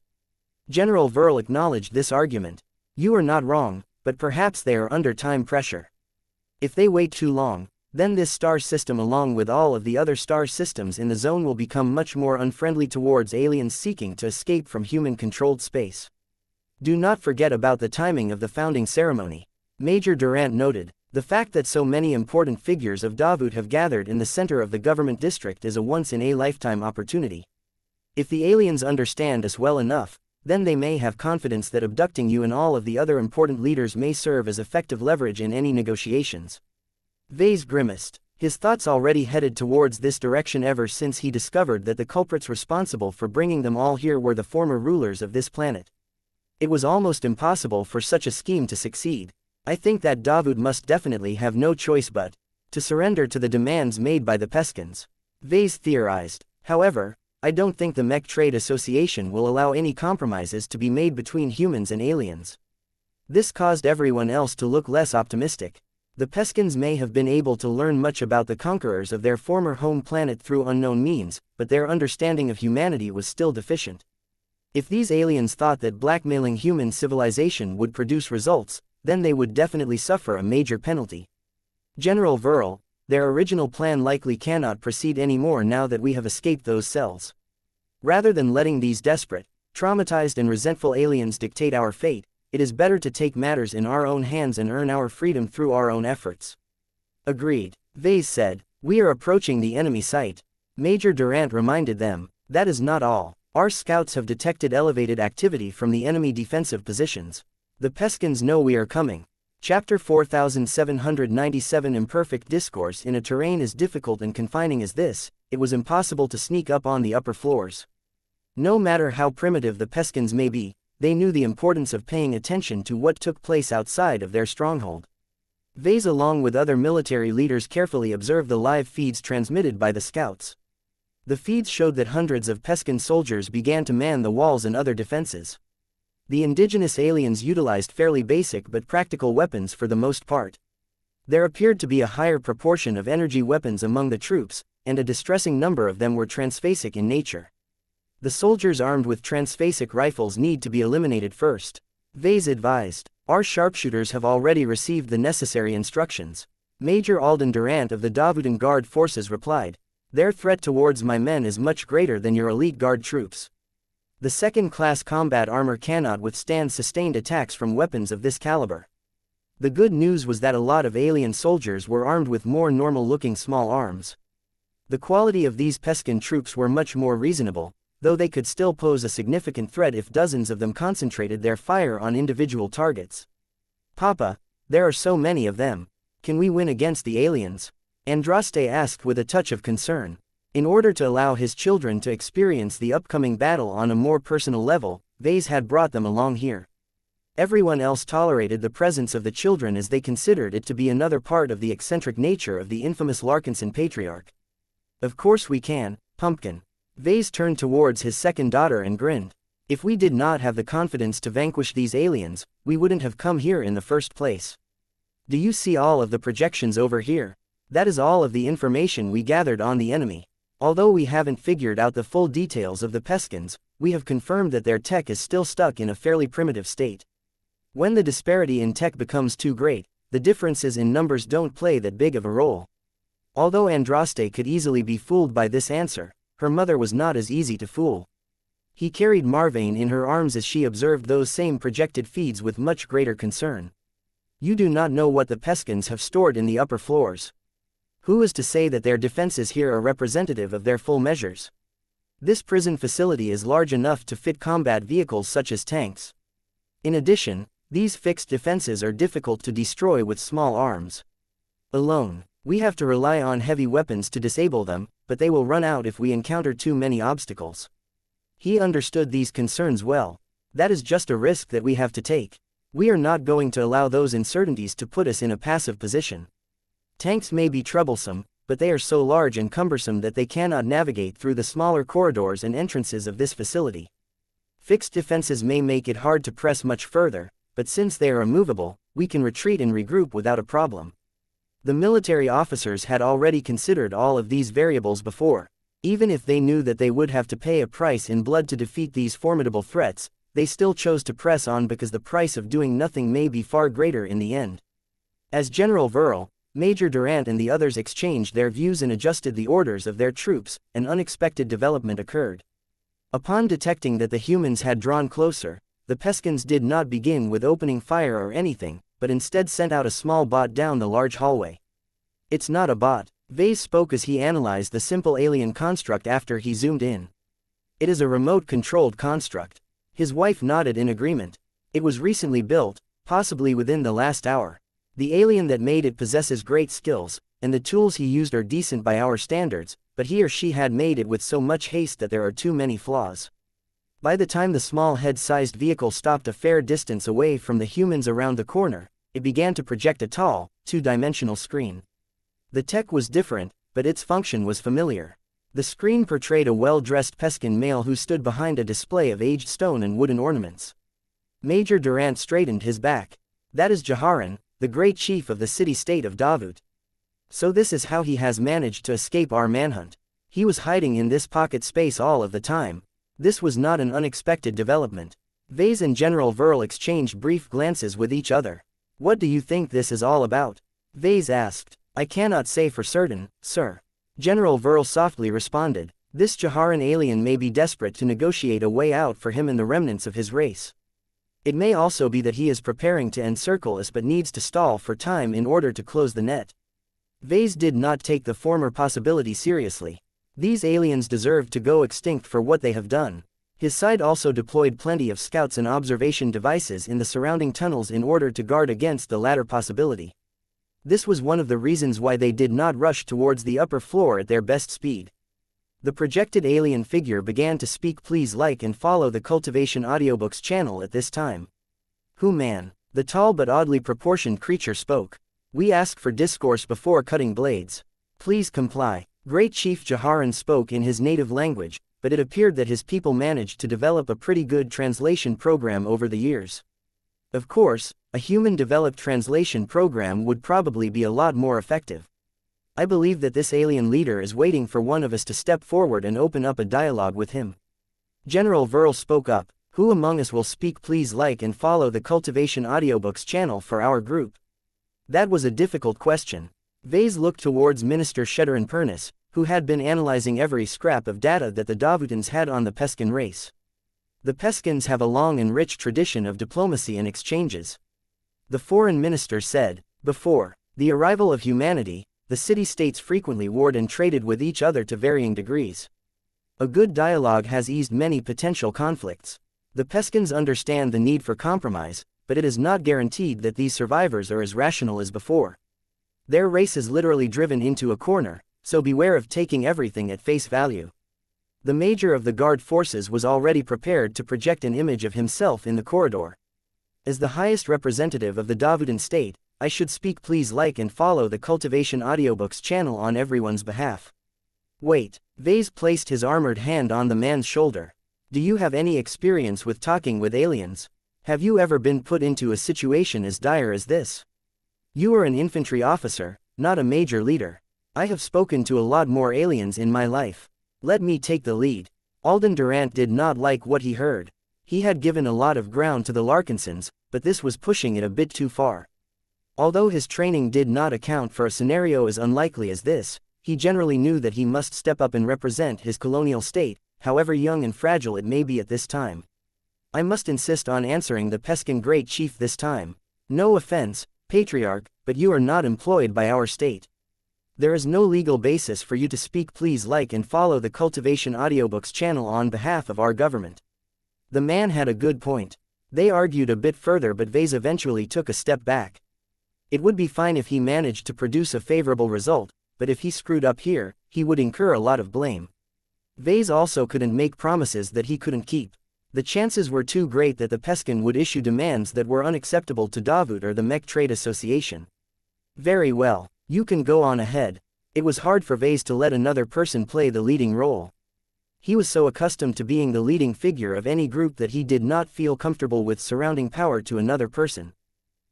General Verl acknowledged this argument. You are not wrong, but perhaps they are under time pressure. If they wait too long, then this star system along with all of the other star systems in the zone will become much more unfriendly towards aliens seeking to escape from human-controlled space. Do not forget about the timing of the founding ceremony. Major Durant noted, the fact that so many important figures of Davut have gathered in the center of the government district is a once-in-a-lifetime opportunity. If the aliens understand us well enough, then they may have confidence that abducting you and all of the other important leaders may serve as effective leverage in any negotiations. Vase grimaced. His thoughts already headed towards this direction ever since he discovered that the culprits responsible for bringing them all here were the former rulers of this planet. It was almost impossible for such a scheme to succeed. I think that Davud must definitely have no choice but to surrender to the demands made by the Peskins. Vase theorized. However, I don't think the Mech Trade Association will allow any compromises to be made between humans and aliens. This caused everyone else to look less optimistic. The Peskins may have been able to learn much about the conquerors of their former home planet through unknown means, but their understanding of humanity was still deficient. If these aliens thought that blackmailing human civilization would produce results, then they would definitely suffer a major penalty. General Verl, their original plan likely cannot proceed anymore now that we have escaped those cells. Rather than letting these desperate, traumatized and resentful aliens dictate our fate, it is better to take matters in our own hands and earn our freedom through our own efforts. Agreed, Vase said. We are approaching the enemy site. Major Durant reminded them. That is not all. Our scouts have detected elevated activity from the enemy defensive positions. The Peskins know we are coming. Chapter 4797 Imperfect discourse. In a terrain as difficult and confining as this, it was impossible to sneak up on the upper floors. No matter how primitive the Peskins may be, they knew the importance of paying attention to what took place outside of their stronghold. Vase along with other military leaders carefully observed the live feeds transmitted by the scouts. The feeds showed that hundreds of Peskin soldiers began to man the walls and other defenses. The indigenous aliens utilized fairly basic but practical weapons for the most part. There appeared to be a higher proportion of energy weapons among the troops, and a distressing number of them were transphasic in nature. The soldiers armed with transphasic rifles need to be eliminated first. Vase advised. Our sharpshooters have already received the necessary instructions. Major Alden Durant of the Davudan Guard forces replied. Their threat towards my men is much greater than your elite guard troops. The second-class combat armor cannot withstand sustained attacks from weapons of this caliber. The good news was that a lot of alien soldiers were armed with more normal-looking small arms. The quality of these Peskin troops were much more reasonable, though they could still pose a significant threat if dozens of them concentrated their fire on individual targets. Papa, there are so many of them. Can we win against the aliens? Andraste asked with a touch of concern. In order to allow his children to experience the upcoming battle on a more personal level, Vase had brought them along here. Everyone else tolerated the presence of the children as they considered it to be another part of the eccentric nature of the infamous Larkinson patriarch. Of course we can, Pumpkin. Vase turned towards his second daughter and grinned. If we did not have the confidence to vanquish these aliens, we wouldn't have come here in the first place. Do you see all of the projections over here? That is all of the information we gathered on the enemy. Although we haven't figured out the full details of the Peskins, we have confirmed that their tech is still stuck in a fairly primitive state. When the disparity in tech becomes too great, the differences in numbers don't play that big of a role. Although Andraste could easily be fooled by this answer, her mother was not as easy to fool. He carried Marvane in her arms as she observed those same projected feeds with much greater concern. You do not know what the Peskins have stored in the upper floors. Who is to say that their defenses here are representative of their full measures? This prison facility is large enough to fit combat vehicles such as tanks. In addition, these fixed defenses are difficult to destroy with small arms. Alone, we have to rely on heavy weapons to disable them, but they will run out if we encounter too many obstacles. He understood these concerns well. That is just a risk that we have to take. We are not going to allow those uncertainties to put us in a passive position. Tanks may be troublesome, but they are so large and cumbersome that they cannot navigate through the smaller corridors and entrances of this facility. Fixed defenses may make it hard to press much further, but since they are immovable, we can retreat and regroup without a problem. The military officers had already considered all of these variables before. Even if they knew that they would have to pay a price in blood to defeat these formidable threats, they still chose to press on because the price of doing nothing may be far greater in the end. As General Verl, Major Durant and the others exchanged their views and adjusted the orders of their troops, an unexpected development occurred. Upon detecting that the humans had drawn closer, the Peskins did not begin with opening fire or anything, but instead sent out a small bot down the large hallway. It's not a bot, Vase spoke as he analyzed the simple alien construct after he zoomed in. It is a remote-controlled construct. His wife nodded in agreement. It was recently built, possibly within the last hour. The alien that made it possesses great skills, and the tools he used are decent by our standards, but he or she had made it with so much haste that there are too many flaws. By the time the small head-sized vehicle stopped a fair distance away from the humans around the corner, it began to project a tall, two-dimensional screen. The tech was different, but its function was familiar. The screen portrayed a well-dressed Peskin male who stood behind a display of aged stone and wooden ornaments. Major Durant straightened his back. That is Jaharan, the great chief of the city-state of Davut. So this is how he has managed to escape our manhunt. He was hiding in this pocket space all of the time. This was not an unexpected development. Vase and General Verl exchanged brief glances with each other. What do you think this is all about? Vase asked. I cannot say for certain, sir. General Verl softly responded. This Jaharan alien may be desperate to negotiate a way out for him and the remnants of his race. It may also be that he is preparing to encircle us but needs to stall for time in order to close the net. Vase did not take the former possibility seriously. These aliens deserved to go extinct for what they have done. His side also deployed plenty of scouts and observation devices in the surrounding tunnels in order to guard against the latter possibility. This was one of the reasons why they did not rush towards the upper floor at their best speed. The projected alien figure began to speak. Please like and follow the Cultivation Audiobooks channel at this time. Who man? The tall but oddly proportioned creature spoke. We ask for discourse before cutting blades. Please comply. Great Chief Jaharan spoke in his native language, but it appeared that his people managed to develop a pretty good translation program over the years. Of course, a human-developed translation program would probably be a lot more effective. I believe that this alien leader is waiting for one of us to step forward and open up a dialogue with him. General Verl spoke up. Who among us will speak? Please like and follow the Cultivation Audiobooks channel for our group. That was a difficult question. Vase looked towards Minister Sheddaran Pernis, who had been analyzing every scrap of data that the Davutans had on the Peskin race. The Peskins have a long and rich tradition of diplomacy and exchanges. The foreign minister said, before the arrival of humanity, the city-states frequently warred and traded with each other to varying degrees. A good dialogue has eased many potential conflicts. The Peskins understand the need for compromise, but it is not guaranteed that these survivors are as rational as before. Their race is literally driven into a corner, so beware of taking everything at face value. The major of the guard forces was already prepared to project an image of himself in the corridor. As the highest representative of the Davutan state, I should speak. Please like and follow the Cultivation Audiobooks channel on everyone's behalf. Wait, Vase placed his armored hand on the man's shoulder. Do you have any experience with talking with aliens? Have you ever been put into a situation as dire as this? You are an infantry officer, not a major leader. I have spoken to a lot more aliens in my life. Let me take the lead. Alden Durant did not like what he heard. He had given a lot of ground to the Larkinsons, but this was pushing it a bit too far. Although his training did not account for a scenario as unlikely as this, he generally knew that he must step up and represent his colonial state, however young and fragile it may be at this time. I must insist on answering the Peskin Great Chief this time. No offense, Patriarch, but you are not employed by our state. There is no legal basis for you to speak. Please like and follow the Cultivation Audiobooks channel on behalf of our government. The man had a good point. They argued a bit further, but Vase eventually took a step back. It would be fine if he managed to produce a favorable result, but if he screwed up here, he would incur a lot of blame. Vase also couldn't make promises that he couldn't keep. The chances were too great that the Peskin would issue demands that were unacceptable to Davut or the Mech Trade Association. Very well, you can go on ahead. It was hard for Vase to let another person play the leading role. He was so accustomed to being the leading figure of any group that he did not feel comfortable with surrounding power to another person.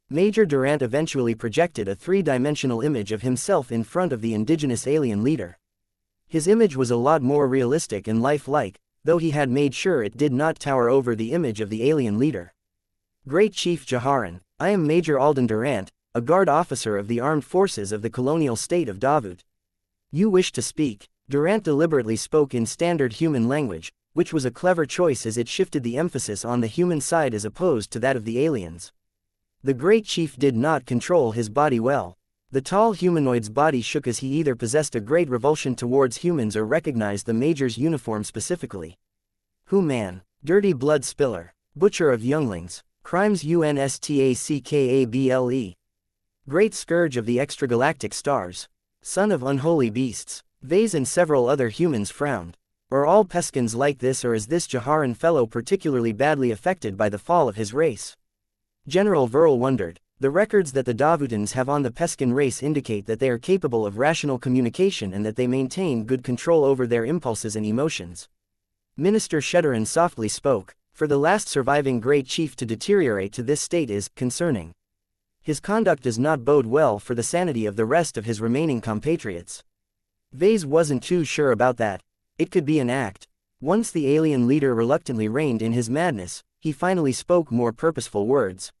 Major Durant eventually projected a three-dimensional image of himself in front of the indigenous alien leader. His image was a lot more realistic and lifelike, though he had made sure it did not tower over the image of the alien leader. Great Chief Jaharan, I am Major Alden Durant, a guard officer of the armed forces of the colonial state of Davut. You wish to speak? Durant deliberately spoke in standard human language, which was a clever choice as it shifted the emphasis on the human side as opposed to that of the aliens. The Great Chief did not control his body well. The tall humanoid's body shook as he either possessed a great revulsion towards humans or recognized the Major's uniform specifically. Who man? Dirty blood spiller. Butcher of younglings. Crimes UNSTACKABLE. Great scourge of the extragalactic stars. Son of unholy beasts. Vase and several other humans frowned. Are all Peskins like this, or is this Jaharan fellow particularly badly affected by the fall of his race? General Verl wondered. The records that the Davutans have on the Peskin race indicate that they are capable of rational communication and that they maintain good control over their impulses and emotions. Minister Sheddarin softly spoke, for the last surviving great chief to deteriorate to this state is concerning. His conduct does not bode well for the sanity of the rest of his remaining compatriots. Vase wasn't too sure about that. It could be an act. Once the alien leader reluctantly reined in his madness, he finally spoke more purposeful words.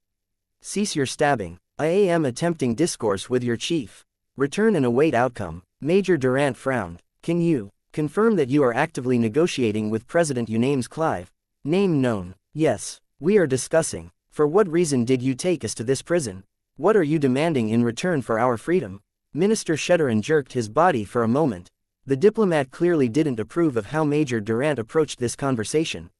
Cease your stabbing. I am attempting discourse with your chief. Return and await outcome. Major Durant frowned. Can you confirm that you are actively negotiating with President Unames Clive? Name known. Yes. We are discussing. For what reason did you take us to this prison? What are you demanding in return for our freedom? Minister Sheddarin jerked his body for a moment. The diplomat clearly didn't approve of how Major Durant approached this conversation.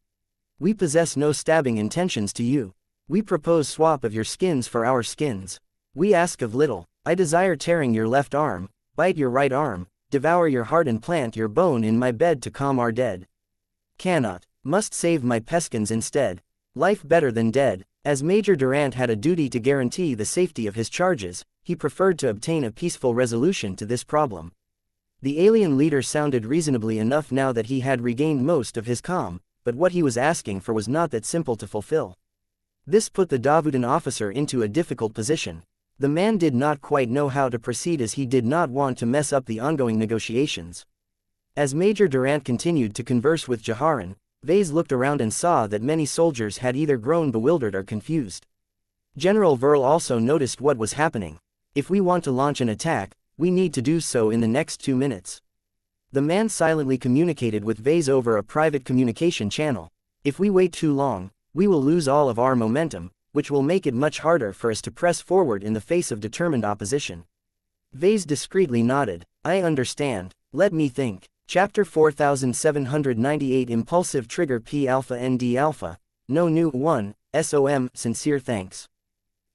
We possess no stabbing intentions to you. We propose swap of your skins for our skins. We ask of little. I desire tearing your left arm, bite your right arm, devour your heart and plant your bone in my bed to calm our dead. Cannot. Must save my Peskins instead. Life better than dead. As Major Durant had a duty to guarantee the safety of his charges, he preferred to obtain a peaceful resolution to this problem. The alien leader sounded reasonably enough now that he had regained most of his calm, but what he was asking for was not that simple to fulfill. This put the Davutan officer into a difficult position. The man did not quite know how to proceed as he did not want to mess up the ongoing negotiations. As Major Durant continued to converse with Jaharan, Vase looked around and saw that many soldiers had either grown bewildered or confused. General Verl also noticed what was happening. If we want to launch an attack, we need to do so in the next 2 minutes. The man silently communicated with Vase over a private communication channel. If we wait too long, we will lose all of our momentum, which will make it much harder for us to press forward in the face of determined opposition. Vase discreetly nodded. I understand. Let me think. Chapter 4798 Impulsive Trigger P Alpha ND Alpha. No new 1, SOM, sincere thanks.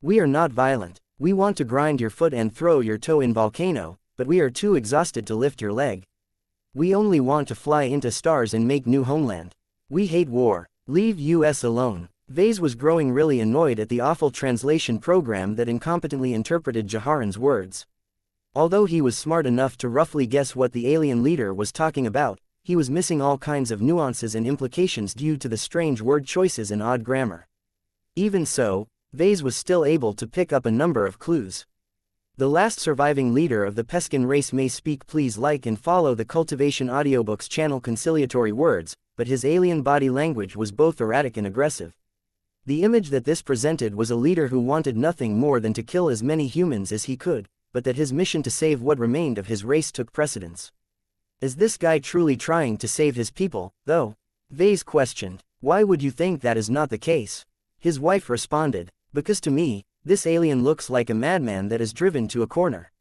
We are not violent. We want to grind your foot and throw your toe in volcano, but we are too exhausted to lift your leg. We only want to fly into stars and make new homeland. We hate war. Leave US alone. Vase was growing really annoyed at the awful translation program that incompetently interpreted Jaharan's words. Although he was smart enough to roughly guess what the alien leader was talking about, he was missing all kinds of nuances and implications due to the strange word choices and odd grammar. Even so, Vase was still able to pick up a number of clues. The last surviving leader of the Peskin race may speak. Please like and follow the Cultivation Audiobooks channel. Conciliatory words, but his alien body language was both erratic and aggressive. The image that this presented was a leader who wanted nothing more than to kill as many humans as he could, but that his mission to save what remained of his race took precedence. Is this guy truly trying to save his people, though? Vase questioned. Why would you think that is not the case? His wife responded, because to me, this alien looks like a madman that is driven to a corner.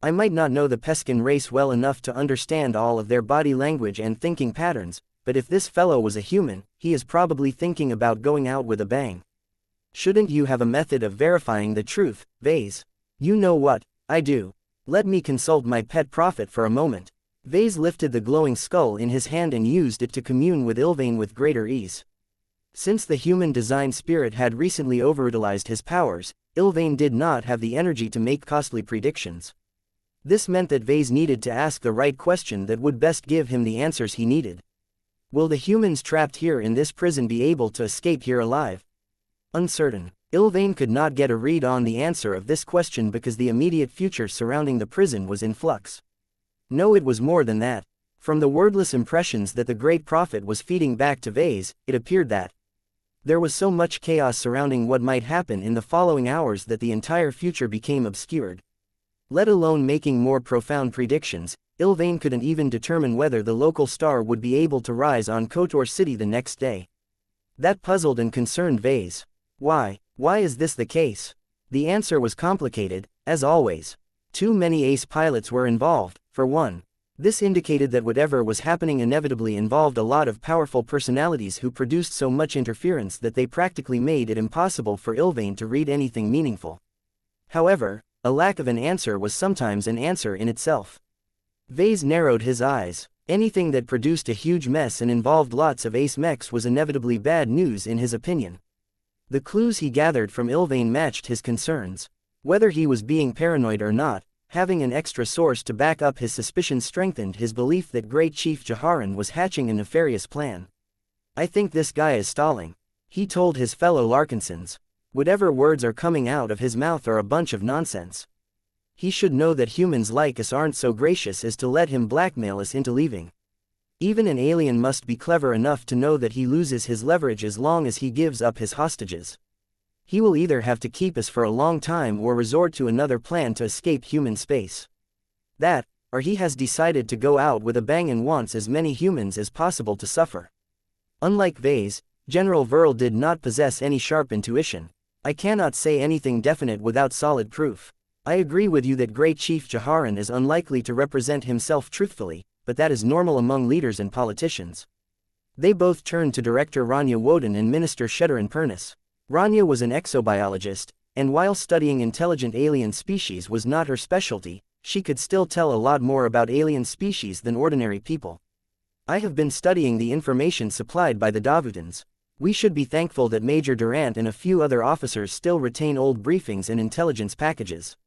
I might not know the Peskin race well enough to understand all of their body language and thinking patterns, but if this fellow was a human, he is probably thinking about going out with a bang. Shouldn't you have a method of verifying the truth, Vase? You know what? I do. Let me consult my pet prophet for a moment. Vase lifted the glowing skull in his hand and used it to commune with Ilvain with greater ease. Since the human design spirit had recently overutilized his powers, Ilvain did not have the energy to make costly predictions. This meant that Vase needed to ask the right question that would best give him the answers he needed. Will the humans trapped here in this prison be able to escape here alive? Uncertain. Ilvain could not get a read on the answer of this question because the immediate future surrounding the prison was in flux. No, it was more than that. From the wordless impressions that the great prophet was feeding back to Vase, it appeared that there was so much chaos surrounding what might happen in the following hours that the entire future became obscured. Let alone making more profound predictions, Ilvain couldn't even determine whether the local star would be able to rise on Kotor City the next day. That puzzled and concerned Vase. Why is this the case? The answer was complicated, as always. Too many ace pilots were involved, for one. This indicated that whatever was happening inevitably involved a lot of powerful personalities who produced so much interference that they practically made it impossible for Ilvain to read anything meaningful. However, a lack of an answer was sometimes an answer in itself. Vase narrowed his eyes. Anything that produced a huge mess and involved lots of ace mechs was inevitably bad news in his opinion. The clues he gathered from Ilvain matched his concerns. Whether he was being paranoid or not, having an extra source to back up his suspicions strengthened his belief that Great Chief Jaharan was hatching a nefarious plan. "I think this guy is stalling," he told his fellow Larkinsons. "Whatever words are coming out of his mouth are a bunch of nonsense. He should know that humans like us aren't so gracious as to let him blackmail us into leaving. Even an alien must be clever enough to know that he loses his leverage as long as he gives up his hostages. He will either have to keep us for a long time or resort to another plan to escape human space. That, or he has decided to go out with a bang and wants as many humans as possible to suffer." Unlike Vase, General Verl did not possess any sharp intuition. "I cannot say anything definite without solid proof. I agree with you that Great Chief Jaharan is unlikely to represent himself truthfully, but that is normal among leaders and politicians." They both turned to Director Rania Woden and Minister Sheddarin Pernis. Rania was an exobiologist, and while studying intelligent alien species was not her specialty, she could still tell a lot more about alien species than ordinary people. "I have been studying the information supplied by the Davutans. We should be thankful that Major Durant and a few other officers still retain old briefings and intelligence packages.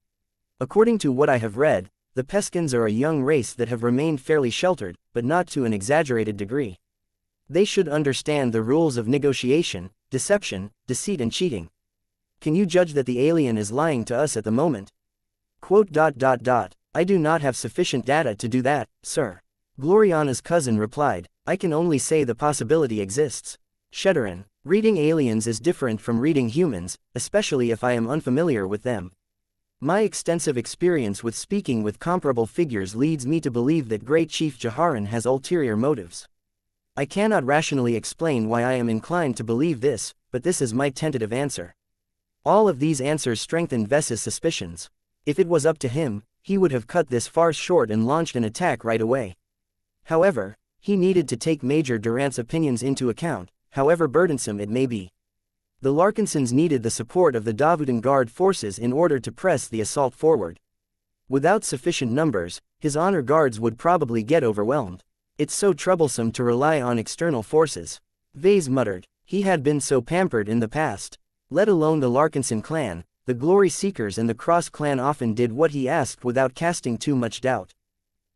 According to what I have read, the Peskins are a young race that have remained fairly sheltered, but not to an exaggerated degree. They should understand the rules of negotiation, deception, deceit and cheating. Can you judge that the alien is lying to us at the moment?" "I do not have sufficient data to do that, sir," Gloriana's cousin replied. "I can only say the possibility exists. Sheddarin, reading aliens is different from reading humans, especially if I am unfamiliar with them. My extensive experience with speaking with comparable figures leads me to believe that Great Chief Jaharan has ulterior motives. I cannot rationally explain why I am inclined to believe this, but this is my tentative answer." All of these answers strengthened Ves's suspicions. If it was up to him, he would have cut this farce short and launched an attack right away. However, he needed to take Major Durant's opinions into account, however burdensome it may be. The Larkinsons needed the support of the Davutan Guard forces in order to press the assault forward. Without sufficient numbers, his honor guards would probably get overwhelmed. "It's so troublesome to rely on external forces," Vase muttered. He had been so pampered in the past. Let alone the Larkinson clan, the Glory Seekers and the Cross clan often did what he asked without casting too much doubt.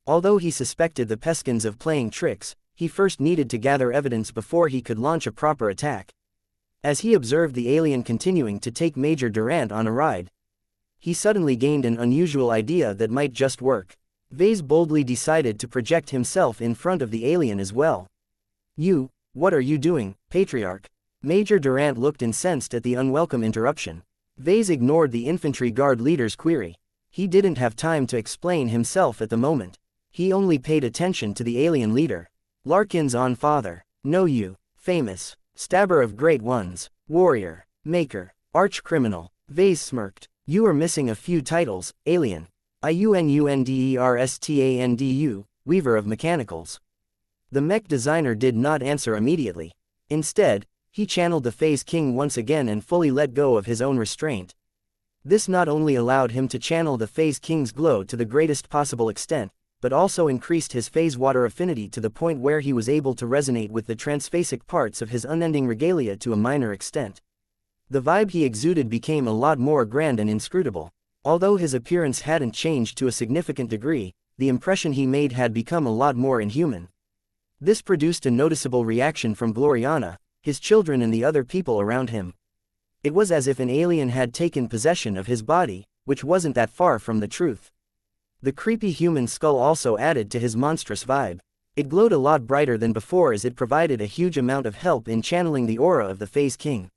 Although he suspected the Peskins of playing tricks, he first needed to gather evidence before he could launch a proper attack. As he observed the alien continuing to take Major Durant on a ride, he suddenly gained an unusual idea that might just work. Vase boldly decided to project himself in front of the alien as well. What are you doing, Patriarch?" Major Durant looked incensed at the unwelcome interruption. Vase ignored the infantry guard leader's query. He didn't have time to explain himself at the moment. He only paid attention to the alien leader. "Larkin's on father. Know you, famous. Stabber of great ones, warrior, maker, arch-criminal." Vase smirked. "You are missing a few titles, alien. Iununderstandu, weaver of mechanicals." The mech designer did not answer immediately. Instead, he channeled the Phase King once again and fully let go of his own restraint. This not only allowed him to channel the Phase King's glow to the greatest possible extent, but also increased his phase water affinity to the point where he was able to resonate with the transphasic parts of his unending regalia to a minor extent. The vibe he exuded became a lot more grand and inscrutable. Although his appearance hadn't changed to a significant degree, the impression he made had become a lot more inhuman. This produced a noticeable reaction from Gloriana, his children and the other people around him. It was as if an alien had taken possession of his body, which wasn't that far from the truth. The creepy human skull also added to his monstrous vibe. It glowed a lot brighter than before as it provided a huge amount of help in channeling the aura of the Phase King.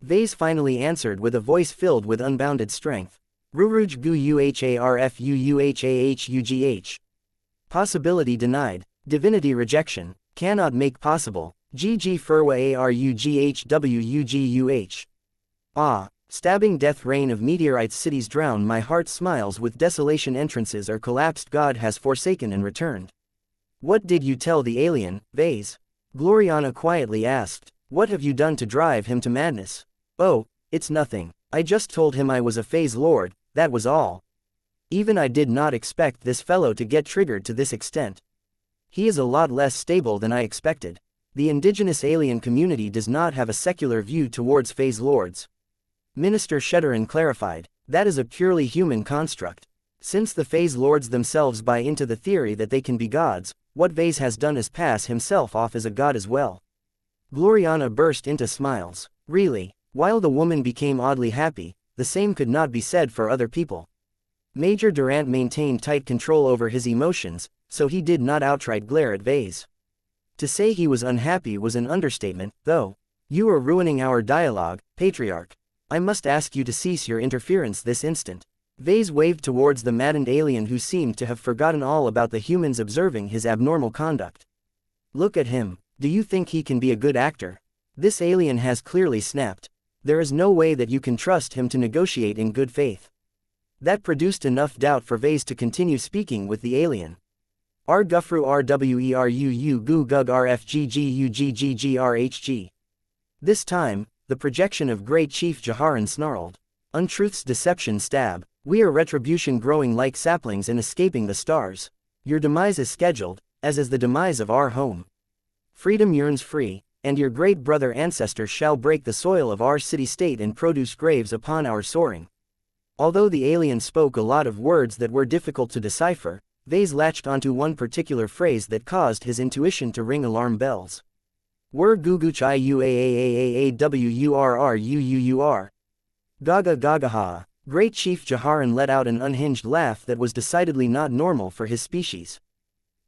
Vase finally answered with a voice filled with unbounded strength. "Ruruj gu uharfuuhahugh. Possibility denied. Divinity rejection. Cannot make possible. GG furwa arughwuguh. Ah. Stabbing death rain of meteorites cities drown my heart smiles with desolation entrances are collapsed God has forsaken and returned." "What did you tell the alien, Vase?" Gloriana quietly asked. "What have you done to drive him to madness?" "Oh, it's nothing. I just told him I was a Phase Lord, that was all. Even I did not expect this fellow to get triggered to this extent. He is a lot less stable than I expected." The indigenous alien community does not have a secular view towards phase lords. Minister Sheddarin clarified, that is a purely human construct. Since the phase lords themselves buy into the theory that they can be gods, what Vase has done is pass himself off as a god as well. Gloriana burst into smiles. Really? While the woman became oddly happy, the same could not be said for other people. Major Durant maintained tight control over his emotions, so he did not outright glare at Vase. To say he was unhappy was an understatement, though. You are ruining our dialogue, Patriarch. I must ask you to cease your interference this instant. Vase waved towards the maddened alien who seemed to have forgotten all about the humans observing his abnormal conduct. Look at him. Do you think he can be a good actor? This alien has clearly snapped. There is no way that you can trust him to negotiate in good faith. That produced enough doubt for Vase to continue speaking with the alien. Rgufru Rweruu Goo Gug Rfgggugggrhg. This time, the projection of Great Chief Jaharan snarled. Untruth's deception stab. We are retribution growing like saplings and escaping the stars. Your demise is scheduled, as is the demise of our home. Freedom yearns free, and your great brother ancestors shall break the soil of our city-state and produce graves upon our soaring. Although the alien spoke a lot of words that were difficult to decipher, Vase latched onto one particular phrase that caused his intuition to ring alarm bells. Wur guguch iuaaawurrur. Gaga gagaha. Great Chief Jaharan let out an unhinged laugh that was decidedly not normal for his species.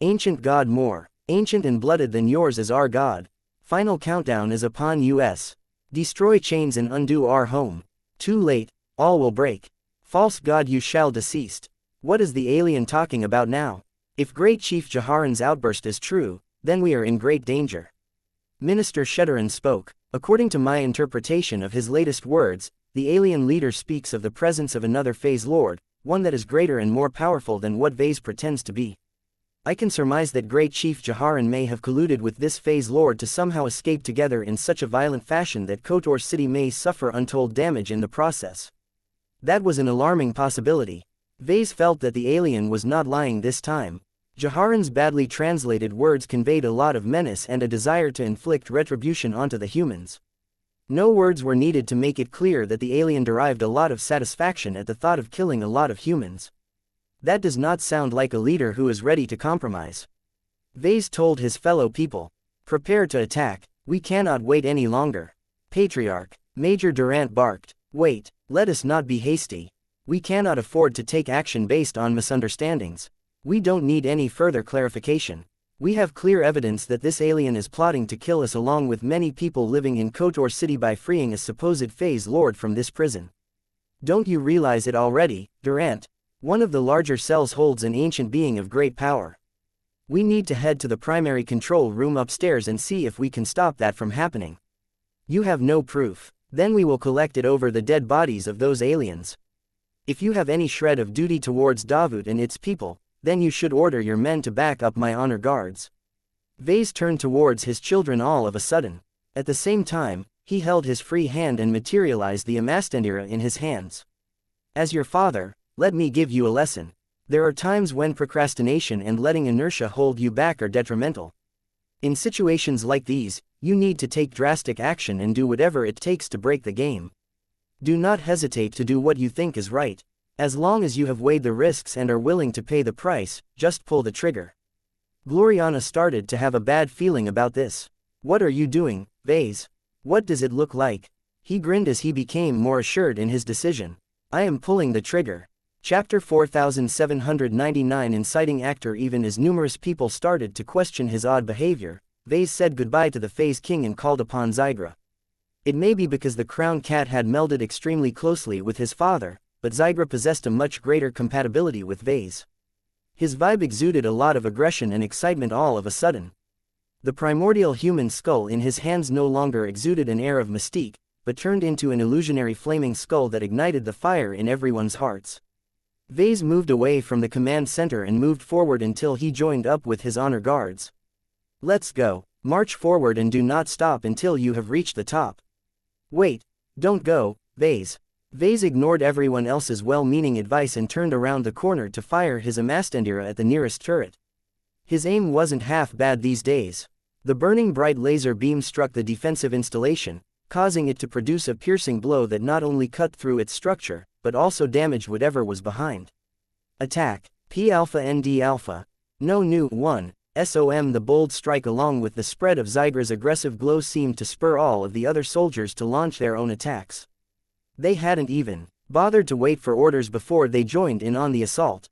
Ancient god more ancient and blooded than yours is our god. Final countdown is upon us. Destroy chains and undo our home. Too late, all will break. False god you shall deceased. What is the alien talking about now? If Great Chief Jaharan's outburst is true, then we are in great danger. Minister Sheddarin spoke. According to my interpretation of his latest words, the alien leader speaks of the presence of another phase lord, one that is greater and more powerful than what Vase pretends to be. I can surmise that Great Chief Jaharan may have colluded with this phase lord to somehow escape together in such a violent fashion that Kotor City may suffer untold damage in the process. That was an alarming possibility. Vase felt that the alien was not lying this time. Jaharan's badly translated words conveyed a lot of menace and a desire to inflict retribution onto the humans. No words were needed to make it clear that the alien derived a lot of satisfaction at the thought of killing a lot of humans. That does not sound like a leader who is ready to compromise. Vase told his fellow people, prepare to attack, we cannot wait any longer. Patriarch, Major Durant barked, wait, let us not be hasty. We cannot afford to take action based on misunderstandings. We don't need any further clarification. We have clear evidence that this alien is plotting to kill us along with many people living in Kotor City by freeing a supposed phase lord from this prison. Don't you realize it already, Durant? One of the larger cells holds an ancient being of great power. We need to head to the primary control room upstairs and see if we can stop that from happening. You have no proof. Then we will collect it over the dead bodies of those aliens. If you have any shred of duty towards Davut and its people, then you should order your men to back up my honor guards. Vase turned towards his children all of a sudden. At the same time, he held his free hand and materialized the Amastendira in his hands. As your father, let me give you a lesson. There are times when procrastination and letting inertia hold you back are detrimental. In situations like these, you need to take drastic action and do whatever it takes to break the game. Do not hesitate to do what you think is right. As long as you have weighed the risks and are willing to pay the price, just pull the trigger. Gloriana started to have a bad feeling about this. What are you doing, Vase? What does it look like? He grinned as he became more assured in his decision. I am pulling the trigger. Chapter 4799. Inciting actor. Even as numerous people started to question his odd behavior, Vase said goodbye to the Phase King and called upon Zygra. It may be because the Crown Cat had melded extremely closely with his father, but Zygra possessed a much greater compatibility with Vase. His vibe exuded a lot of aggression and excitement all of a sudden. The primordial human skull in his hands no longer exuded an air of mystique, but turned into an illusionary flaming skull that ignited the fire in everyone's hearts. Vase moved away from the command center and moved forward until he joined up with his honor guards. Let's go. March forward and do not stop until you have reached the top. Wait. Don't go, Vase. Vase ignored everyone else's well-meaning advice and turned around the corner to fire his Amastendira at the nearest turret. His aim wasn't half bad these days. The burning bright laser beam struck the defensive installation, causing it to produce a piercing blow that not only cut through its structure, but also damaged whatever was behind. Attack. P Alpha ND Alpha. No new 1. SOM. The bold strike along with the spread of Zygra's aggressive glow seemed to spur all of the other soldiers to launch their own attacks. They hadn't even bothered to wait for orders before they joined in on the assault.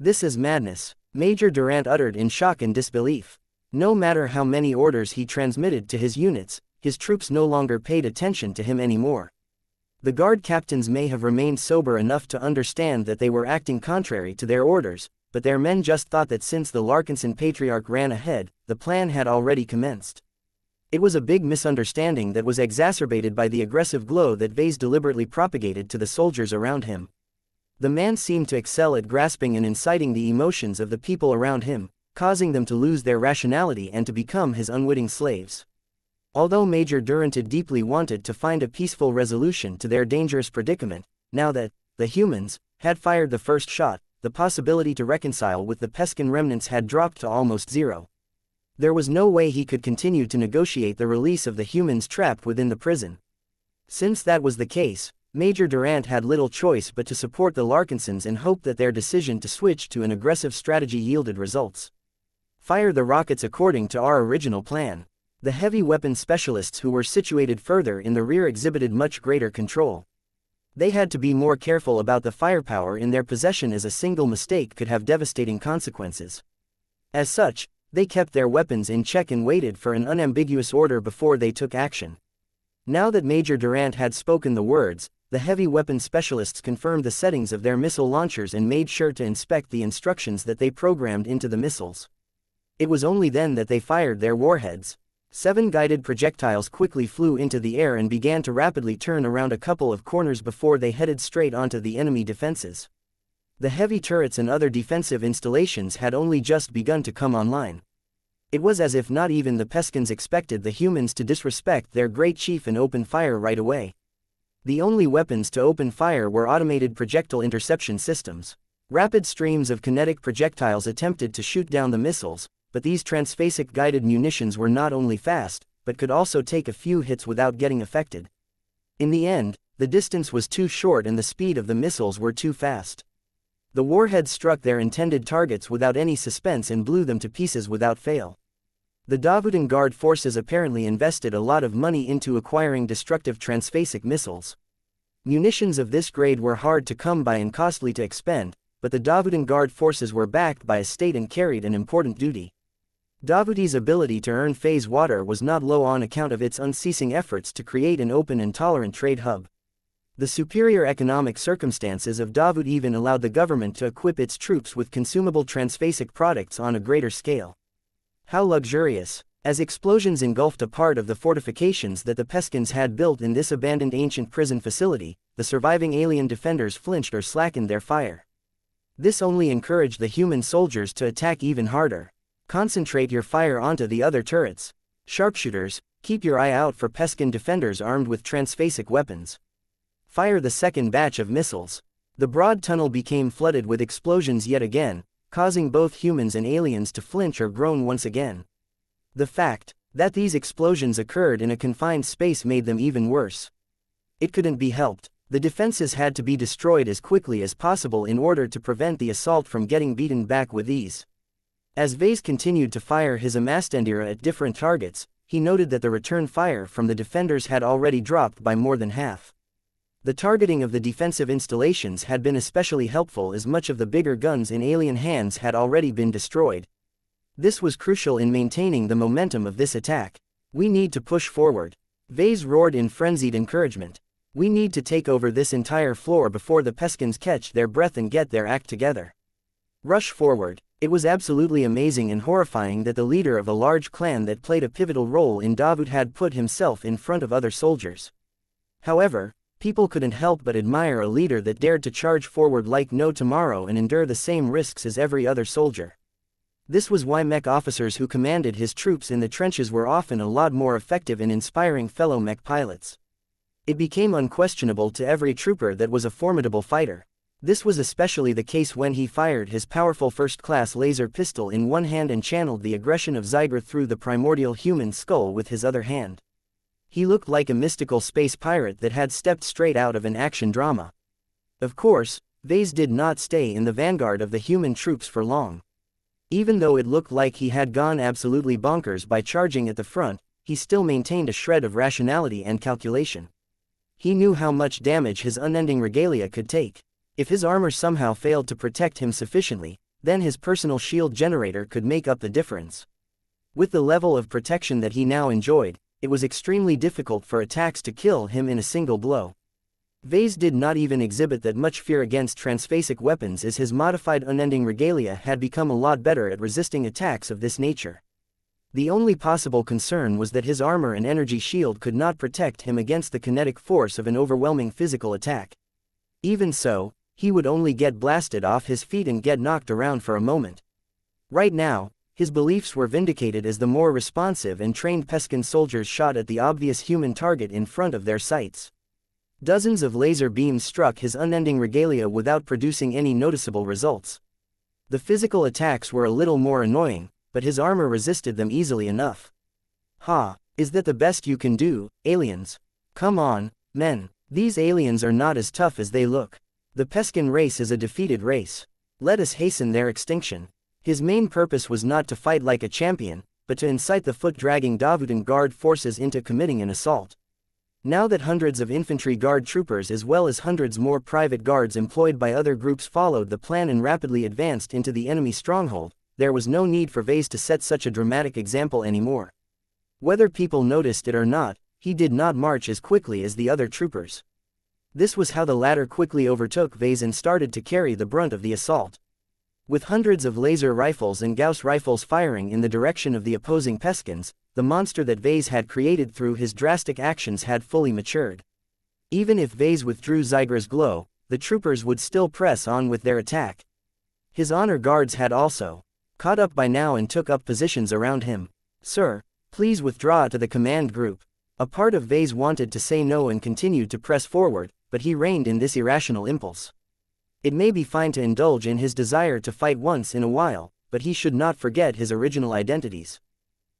This is madness, Major Durant uttered in shock and disbelief. No matter how many orders he transmitted to his units, his troops no longer paid attention to him anymore. The guard captains may have remained sober enough to understand that they were acting contrary to their orders, but their men just thought that since the Larkinson Patriarch ran ahead, the plan had already commenced. It was a big misunderstanding that was exacerbated by the aggressive glow that Vase deliberately propagated to the soldiers around him. The man seemed to excel at grasping and inciting the emotions of the people around him, causing them to lose their rationality and to become his unwitting slaves. Although Major Durant deeply wanted to find a peaceful resolution to their dangerous predicament, now that the humans had fired the first shot, the possibility to reconcile with the Peskin remnants had dropped to almost zero. There was no way he could continue to negotiate the release of the humans trapped within the prison. Since that was the case, Major Durant had little choice but to support the Larkinsons and hope that their decision to switch to an aggressive strategy yielded results. Fire the rockets according to our original plan. The heavy weapon specialists who were situated further in the rear exhibited much greater control. They had to be more careful about the firepower in their possession as a single mistake could have devastating consequences. As such, they kept their weapons in check and waited for an unambiguous order before they took action. Now that Major Durant had spoken the words, the heavy weapon specialists confirmed the settings of their missile launchers and made sure to inspect the instructions that they programmed into the missiles. It was only then that they fired their warheads. 7 guided projectiles quickly flew into the air and began to rapidly turn around a couple of corners before they headed straight onto the enemy defenses. The heavy turrets and other defensive installations had only just begun to come online. It was as if not even the Peskins expected the humans to disrespect their great chief and open fire right away. The only weapons to open fire were automated projectile interception systems. Rapid streams of kinetic projectiles attempted to shoot down the missiles, but these transphasic guided munitions were not only fast, but could also take a few hits without getting affected. In the end, the distance was too short and the speed of the missiles were too fast. The warheads struck their intended targets without any suspense and blew them to pieces without fail. The Davudan Guard forces apparently invested a lot of money into acquiring destructive transphasic missiles. Munitions of this grade were hard to come by and costly to expend, but the Davudan Guard forces were backed by a state and carried an important duty. Davudi's ability to earn phase water was not low on account of its unceasing efforts to create an open and tolerant trade hub. The superior economic circumstances of Davud even allowed the government to equip its troops with consumable transphasic products on a greater scale. How luxurious! As explosions engulfed a part of the fortifications that the Peskins had built in this abandoned ancient prison facility, the surviving alien defenders flinched or slackened their fire. This only encouraged the human soldiers to attack even harder. Concentrate your fire onto the other turrets. Sharpshooters, keep your eye out for Peskin defenders armed with transphasic weapons. Fire the second batch of missiles. The broad tunnel became flooded with explosions yet again, causing both humans and aliens to flinch or groan once again. The fact that these explosions occurred in a confined space made them even worse. It couldn't be helped. The defenses had to be destroyed as quickly as possible in order to prevent the assault from getting beaten back with ease. As Vase continued to fire his Amastendira at different targets, he noted that the return fire from the defenders had already dropped by more than half. The targeting of the defensive installations had been especially helpful as much of the bigger guns in alien hands had already been destroyed. This was crucial in maintaining the momentum of this attack. We need to push forward. Vase roared in frenzied encouragement. We need to take over this entire floor before the Peskins catch their breath and get their act together. Rush forward. It was absolutely amazing and horrifying that the leader of a large clan that played a pivotal role in Davud had put himself in front of other soldiers. However, people couldn't help but admire a leader that dared to charge forward like no tomorrow and endure the same risks as every other soldier. This was why Mech officers who commanded his troops in the trenches were often a lot more effective in inspiring fellow Mech pilots. It became unquestionable to every trooper that was a formidable fighter. This was especially the case when he fired his powerful first-class laser pistol in one hand and channeled the aggression of Zygra through the primordial human skull with his other hand. He looked like a mystical space pirate that had stepped straight out of an action drama. Of course, Vase did not stay in the vanguard of the human troops for long. Even though it looked like he had gone absolutely bonkers by charging at the front, he still maintained a shred of rationality and calculation. He knew how much damage his unending regalia could take. If his armor somehow failed to protect him sufficiently, then his personal shield generator could make up the difference. With the level of protection that he now enjoyed, it was extremely difficult for attacks to kill him in a single blow. Vase did not even exhibit that much fear against transphasic weapons, as his modified unending regalia had become a lot better at resisting attacks of this nature. The only possible concern was that his armor and energy shield could not protect him against the kinetic force of an overwhelming physical attack. Even so, he would only get blasted off his feet and get knocked around for a moment. Right now, his beliefs were vindicated as the more responsive and trained Peskin soldiers shot at the obvious human target in front of their sights. Dozens of laser beams struck his unending regalia without producing any noticeable results. The physical attacks were a little more annoying, but his armor resisted them easily enough. Ha, is that the best you can do, aliens? Come on, men. These aliens are not as tough as they look. The Peskin race is a defeated race. Let us hasten their extinction. His main purpose was not to fight like a champion, but to incite the foot-dragging Davutan Guard forces into committing an assault. Now that hundreds of infantry guard troopers as well as hundreds more private guards employed by other groups followed the plan and rapidly advanced into the enemy stronghold, there was no need for Vase to set such a dramatic example anymore. Whether people noticed it or not, he did not march as quickly as the other troopers. This was how the latter quickly overtook Vase and started to carry the brunt of the assault. With hundreds of laser rifles and Gauss rifles firing in the direction of the opposing Peskins, the monster that Vase had created through his drastic actions had fully matured. Even if Vase withdrew Zygra's glow, the troopers would still press on with their attack. His honor guards had also caught up by now and took up positions around him. Sir, please withdraw to the command group. A part of Vase wanted to say no and continued to press forward, but he reined in this irrational impulse. It may be fine to indulge in his desire to fight once in a while, but he should not forget his original identities.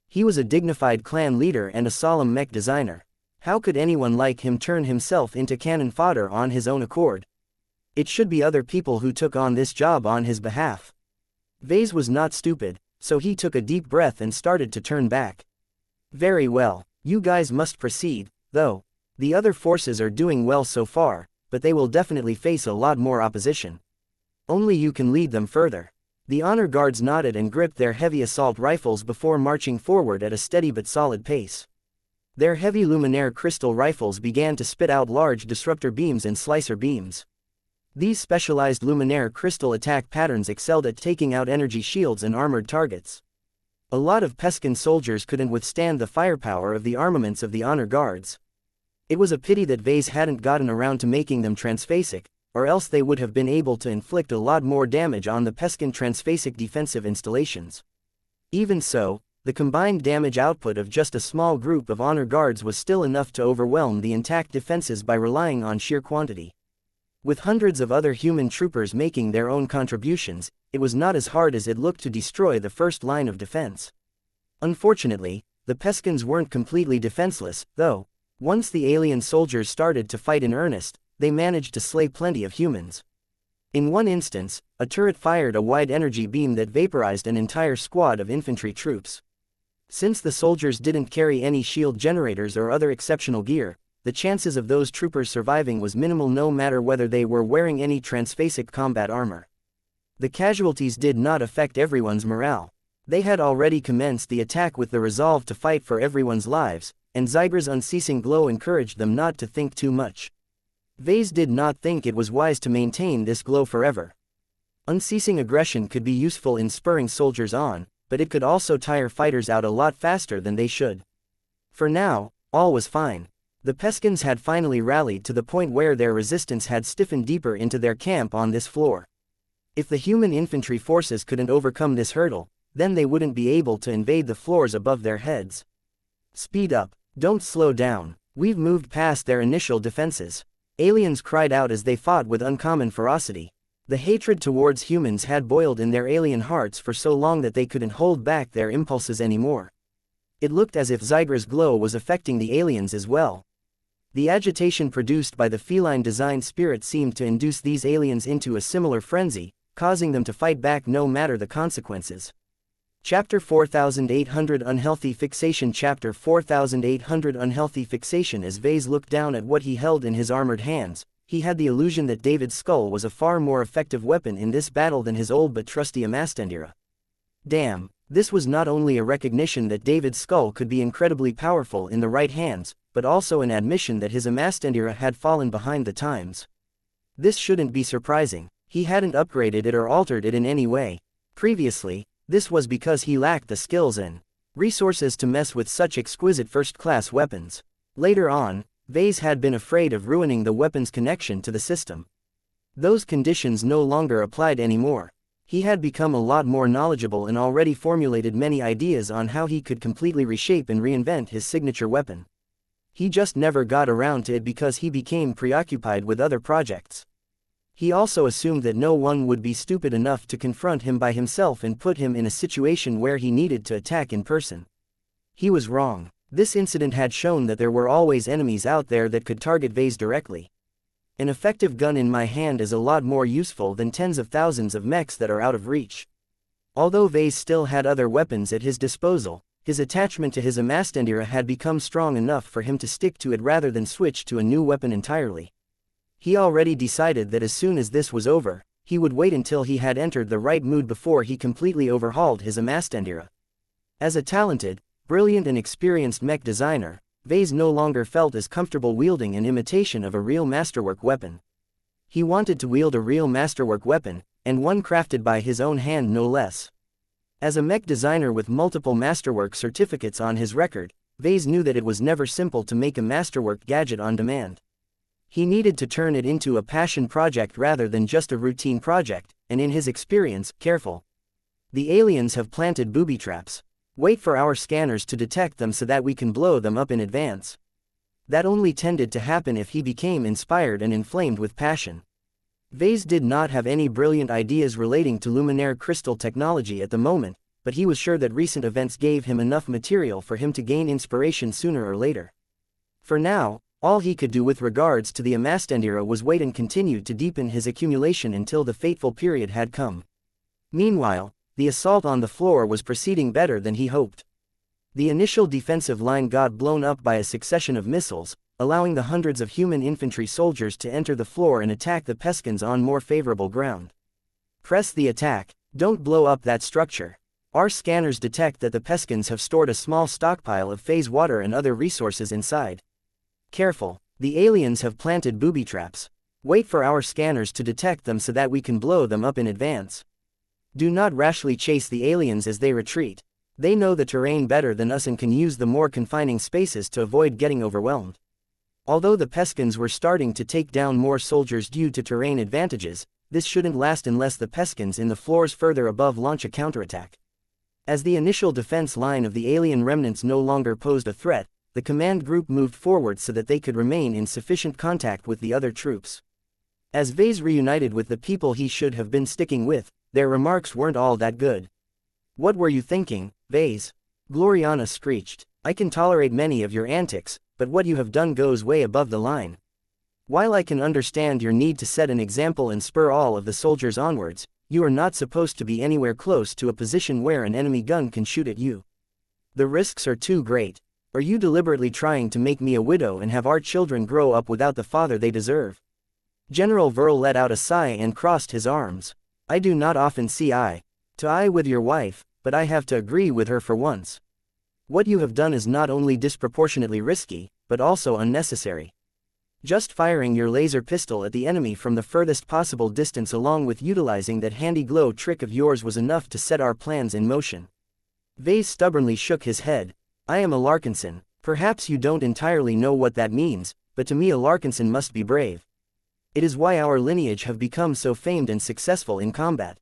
He was a dignified clan leader and a solemn mech designer. How could anyone like him turn himself into cannon fodder on his own accord? It should be other people who took on this job on his behalf. Vase was not stupid, so he took a deep breath and started to turn back. Very well, you guys must proceed, though. The other forces are doing well so far, but they will definitely face a lot more opposition. Only you can lead them further. The honor guards nodded and gripped their heavy assault rifles before marching forward at a steady but solid pace. Their heavy luminaire crystal rifles began to spit out large disruptor beams and slicer beams. These specialized luminaire crystal attack patterns excelled at taking out energy shields and armored targets. A lot of Peskin soldiers couldn't withstand the firepower of the armaments of the honor guards. It was a pity that Vase hadn't gotten around to making them transphasic, or else they would have been able to inflict a lot more damage on the Peskin transphasic defensive installations. Even so, the combined damage output of just a small group of honor guards was still enough to overwhelm the intact defenses by relying on sheer quantity. With hundreds of other human troopers making their own contributions, it was not as hard as it looked to destroy the first line of defense. Unfortunately, the Peskins weren't completely defenseless, though. Once the alien soldiers started to fight in earnest, they managed to slay plenty of humans. In one instance, a turret fired a wide energy beam that vaporized an entire squad of infantry troops. Since the soldiers didn't carry any shield generators or other exceptional gear, the chances of those troopers surviving was minimal no matter whether they were wearing any transphasic combat armor. The casualties did not affect everyone's morale. They had already commenced the attack with the resolve to fight for everyone's lives, and Zygra's unceasing glow encouraged them not to think too much. Vase did not think it was wise to maintain this glow forever. Unceasing aggression could be useful in spurring soldiers on, but it could also tire fighters out a lot faster than they should. For now, all was fine. The Peskins had finally rallied to the point where their resistance had stiffened deeper into their camp on this floor. If the human infantry forces couldn't overcome this hurdle, then they wouldn't be able to invade the floors above their heads. Speed up. Don't slow down. We've moved past their initial defenses. Aliens cried out as they fought with uncommon ferocity. The hatred towards humans had boiled in their alien hearts for so long that they couldn't hold back their impulses anymore. It looked as if Zygra's glow was affecting the aliens as well. The agitation produced by the feline-designed spirit seemed to induce these aliens into a similar frenzy, causing them to fight back no matter the consequences. Chapter 4800 Unhealthy Fixation. Chapter 4800 Unhealthy Fixation. As Vase looked down at what he held in his armored hands, he had the illusion that David's skull was a far more effective weapon in this battle than his old but trusty Amastendira. Damn, this was not only a recognition that David's skull could be incredibly powerful in the right hands, but also an admission that his Amastendira had fallen behind the times. This shouldn't be surprising. He hadn't upgraded it or altered it in any way. Previously, this was because he lacked the skills and resources to mess with such exquisite first-class weapons. Later on, Vase had been afraid of ruining the weapon's connection to the system. Those conditions no longer applied anymore. He had become a lot more knowledgeable and already formulated many ideas on how he could completely reshape and reinvent his signature weapon. He just never got around to it because he became preoccupied with other projects. He also assumed that no one would be stupid enough to confront him by himself and put him in a situation where he needed to attack in person. He was wrong. This incident had shown that there were always enemies out there that could target Vase directly. An effective gun in my hand is a lot more useful than tens of thousands of mechs that are out of reach. Although Vase still had other weapons at his disposal, his attachment to his Amastendira had become strong enough for him to stick to it rather than switch to a new weapon entirely. He already decided that as soon as this was over, he would wait until he had entered the right mood before he completely overhauled his Amastendira. As a talented, brilliant and experienced mech designer, Vase no longer felt as comfortable wielding an imitation of a real masterwork weapon. He wanted to wield a real masterwork weapon, and one crafted by his own hand no less. As a mech designer with multiple masterwork certificates on his record, Vase knew that it was never simple to make a masterwork gadget on demand. He needed to turn it into a passion project rather than just a routine project, and in his experience, careful. The aliens have planted booby traps. Wait for our scanners to detect them so that we can blow them up in advance. That only tended to happen if he became inspired and inflamed with passion. Vase did not have any brilliant ideas relating to luminaire crystal technology at the moment, but he was sure that recent events gave him enough material for him to gain inspiration sooner or later. For now, all he could do with regards to the Amastendira was wait and continue to deepen his accumulation until the fateful period had come. Meanwhile, the assault on the floor was proceeding better than he hoped. The initial defensive line got blown up by a succession of missiles, allowing the hundreds of human infantry soldiers to enter the floor and attack the Peskins on more favorable ground. Press the attack. Don't blow up that structure. Our scanners detect that the Peskins have stored a small stockpile of phase water and other resources inside. Careful, the aliens have planted booby traps. Wait for our scanners to detect them so that we can blow them up in advance. Do not rashly chase the aliens as they retreat. They know the terrain better than us and can use the more confining spaces to avoid getting overwhelmed. Although the Peskins were starting to take down more soldiers due to terrain advantages, this shouldn't last unless the Peskins in the floors further above launch a counterattack. As the initial defense line of the alien remnants no longer posed a threat, the command group moved forward so that they could remain in sufficient contact with the other troops. As Vase reunited with the people he should have been sticking with, their remarks weren't all that good. "What were you thinking, Vase?" Gloriana screeched. "I can tolerate many of your antics, but what you have done goes way above the line. While I can understand your need to set an example and spur all of the soldiers onwards, you are not supposed to be anywhere close to a position where an enemy gun can shoot at you. The risks are too great. Are you deliberately trying to make me a widow and have our children grow up without the father they deserve?" General Verl let out a sigh and crossed his arms. "I do not often see eye to eye with your wife, but I have to agree with her for once. What you have done is not only disproportionately risky, but also unnecessary. Just firing your laser pistol at the enemy from the furthest possible distance along with utilizing that handy glow trick of yours was enough to set our plans in motion." Vase stubbornly shook his head. "I am a Larkinson. Perhaps you don't entirely know what that means, but to me a Larkinson must be brave. It is why our lineage have become so famed and successful in combat.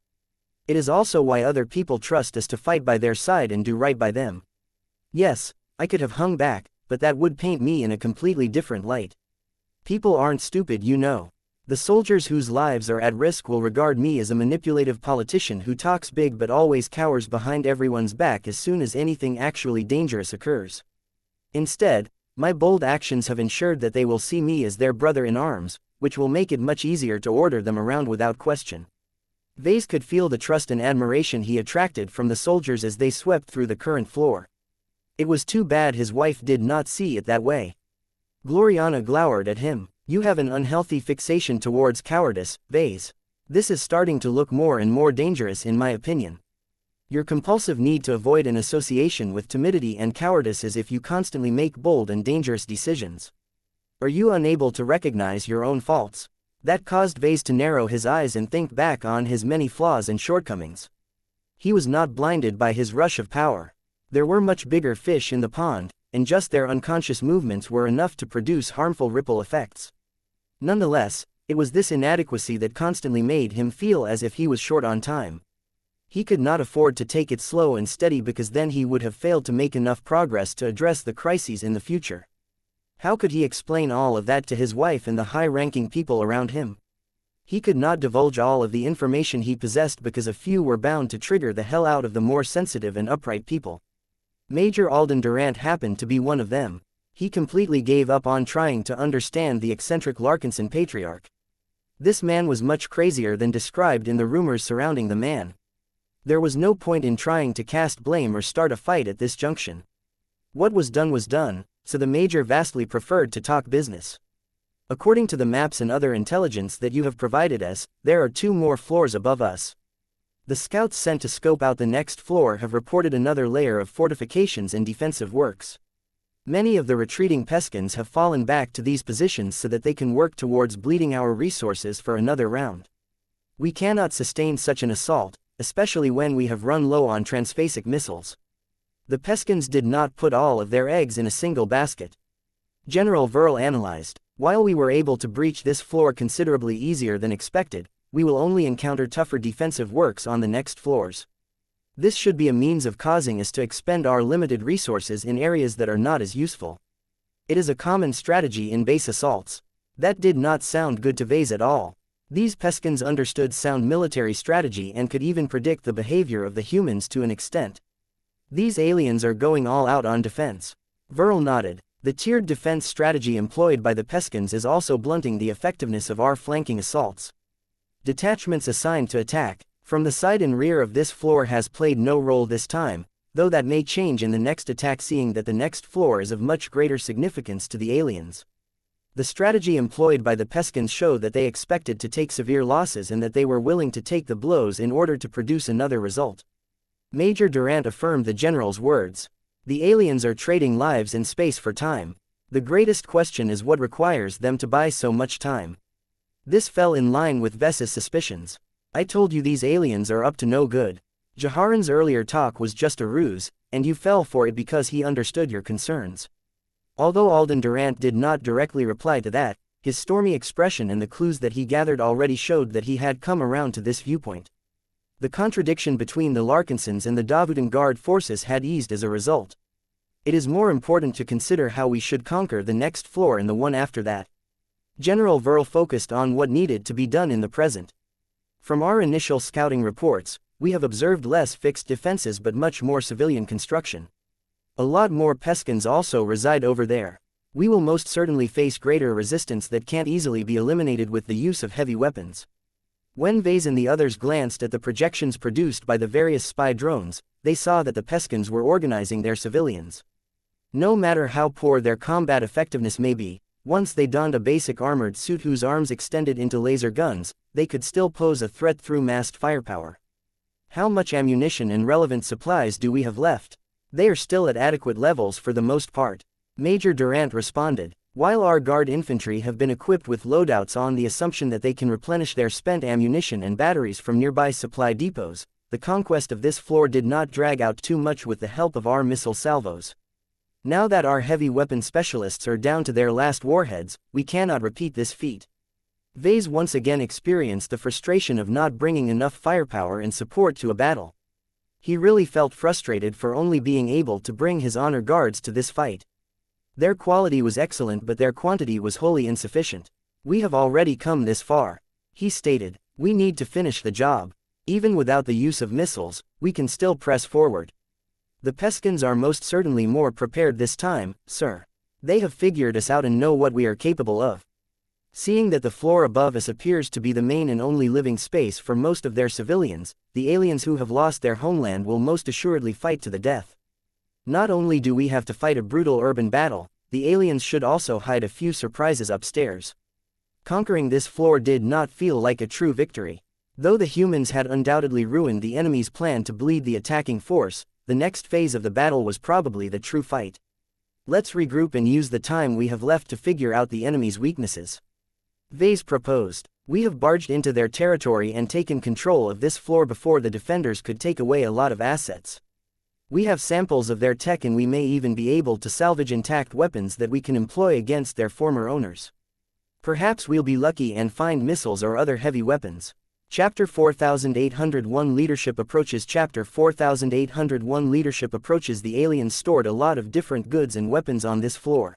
It is also why other people trust us to fight by their side and do right by them. Yes, I could have hung back, but that would paint me in a completely different light. People aren't stupid, you know. The soldiers whose lives are at risk will regard me as a manipulative politician who talks big but always cowers behind everyone's back as soon as anything actually dangerous occurs. Instead, my bold actions have ensured that they will see me as their brother in arms, which will make it much easier to order them around without question. Vase could feel the trust and admiration he attracted from the soldiers as they swept through the current floor. It was too bad his wife did not see it that way. Gloriana glowered at him. You have an unhealthy fixation towards cowardice, Vase. This is starting to look more and more dangerous in my opinion. Your compulsive need to avoid an association with timidity and cowardice as if you constantly make bold and dangerous decisions. Are you unable to recognize your own faults? That caused Vase to narrow his eyes and think back on his many flaws and shortcomings. He was not blinded by his rush of power. There were much bigger fish in the pond, and just their unconscious movements were enough to produce harmful ripple effects. Nonetheless, it was this inadequacy that constantly made him feel as if he was short on time. He could not afford to take it slow and steady because then he would have failed to make enough progress to address the crises in the future. How could he explain all of that to his wife and the high-ranking people around him? He could not divulge all of the information he possessed because a few were bound to trigger the hell out of the more sensitive and upright people. Major Alden Durant happened to be one of them. He completely gave up on trying to understand the eccentric Larkinson patriarch. This man was much crazier than described in the rumors surrounding the man. There was no point in trying to cast blame or start a fight at this junction. What was done, so the Major vastly preferred to talk business. According to the maps and other intelligence that you have provided us, there are 2 more floors above us. The scouts sent to scope out the next floor have reported another layer of fortifications and defensive works. Many of the retreating Peskins have fallen back to these positions so that they can work towards bleeding our resources for another round. We cannot sustain such an assault, especially when we have run low on transphasic missiles. The Peskins did not put all of their eggs in a single basket. General Verl analyzed. While we were able to breach this floor considerably easier than expected, we will only encounter tougher defensive works on the next floors. This should be a means of causing us to expend our limited resources in areas that are not as useful. It is a common strategy in base assaults. That did not sound good to Vase at all. These Peskins understood sound military strategy and could even predict the behavior of the humans to an extent. These aliens are going all out on defense. Verl nodded. The tiered defense strategy employed by the Peskins is also blunting the effectiveness of our flanking assaults. Detachments assigned to attack from the side and rear of this floor has played no role this time, though that may change in the next attack, seeing that the next floor is of much greater significance to the aliens. The strategy employed by the Peskins showed that they expected to take severe losses and that they were willing to take the blows in order to produce another result. Major Durant affirmed the general's words. The aliens are trading lives and space for time. The greatest question is what requires them to buy so much time. This fell in line with Ves's suspicions. I told you these aliens are up to no good. Jaharan's earlier talk was just a ruse, and you fell for it because he understood your concerns. Although Alden Durant did not directly reply to that, his stormy expression and the clues that he gathered already showed that he had come around to this viewpoint. The contradiction between the Larkinsons and the Davudan Guard forces had eased as a result. It is more important to consider how we should conquer the next floor and the one after that. General Verl focused on what needed to be done in the present. From our initial scouting reports, we have observed less fixed defenses but much more civilian construction. A lot more Peskins also reside over there. We will most certainly face greater resistance that can't easily be eliminated with the use of heavy weapons. When Vase and the others glanced at the projections produced by the various spy drones, they saw that the Peskins were organizing their civilians. No matter how poor their combat effectiveness may be, once they donned a basic armored suit whose arms extended into laser guns, they could still pose a threat through massed firepower. How much ammunition and relevant supplies do we have left? They are still at adequate levels for the most part. Major Durant responded. While our guard infantry have been equipped with loadouts on the assumption that they can replenish their spent ammunition and batteries from nearby supply depots, the conquest of this floor did not drag out too much with the help of our missile salvos. Now that our heavy weapon specialists are down to their last warheads, we cannot repeat this feat. Vase once again experienced the frustration of not bringing enough firepower and support to a battle. He really felt frustrated for only being able to bring his honor guards to this fight. Their quality was excellent, but their quantity was wholly insufficient. "We have already come this far," he stated. "We need to finish the job. Even without the use of missiles, we can still press forward. The Peskins are most certainly more prepared this time, sir. They have figured us out and know what we are capable of." Seeing that the floor above us appears to be the main and only living space for most of their civilians, the aliens who have lost their homeland will most assuredly fight to the death. Not only do we have to fight a brutal urban battle, the aliens should also hide a few surprises upstairs. Conquering this floor did not feel like a true victory. Though the humans had undoubtedly ruined the enemy's plan to bleed the attacking force, the next phase of the battle was probably the true fight. "Let's regroup and use the time we have left to figure out the enemy's weaknesses," Vase proposed. "We have barged into their territory and taken control of this floor before the defenders could take away a lot of assets. We have samples of their tech and we may even be able to salvage intact weapons that we can employ against their former owners. Perhaps we'll be lucky and find missiles or other heavy weapons." Chapter 4801 Leadership Approaches. Chapter 4801 Leadership Approaches. The aliens stored a lot of different goods and weapons on this floor.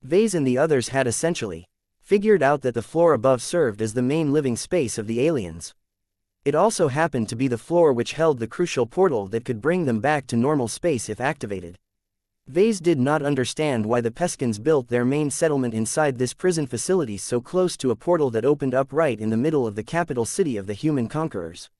Vase and the others had essentially figured out that the floor above served as the main living space of the aliens. It also happened to be the floor which held the crucial portal that could bring them back to normal space if activated. Vase did not understand why the Peskins built their main settlement inside this prison facility so close to a portal that opened up right in the middle of the capital city of the human conquerors.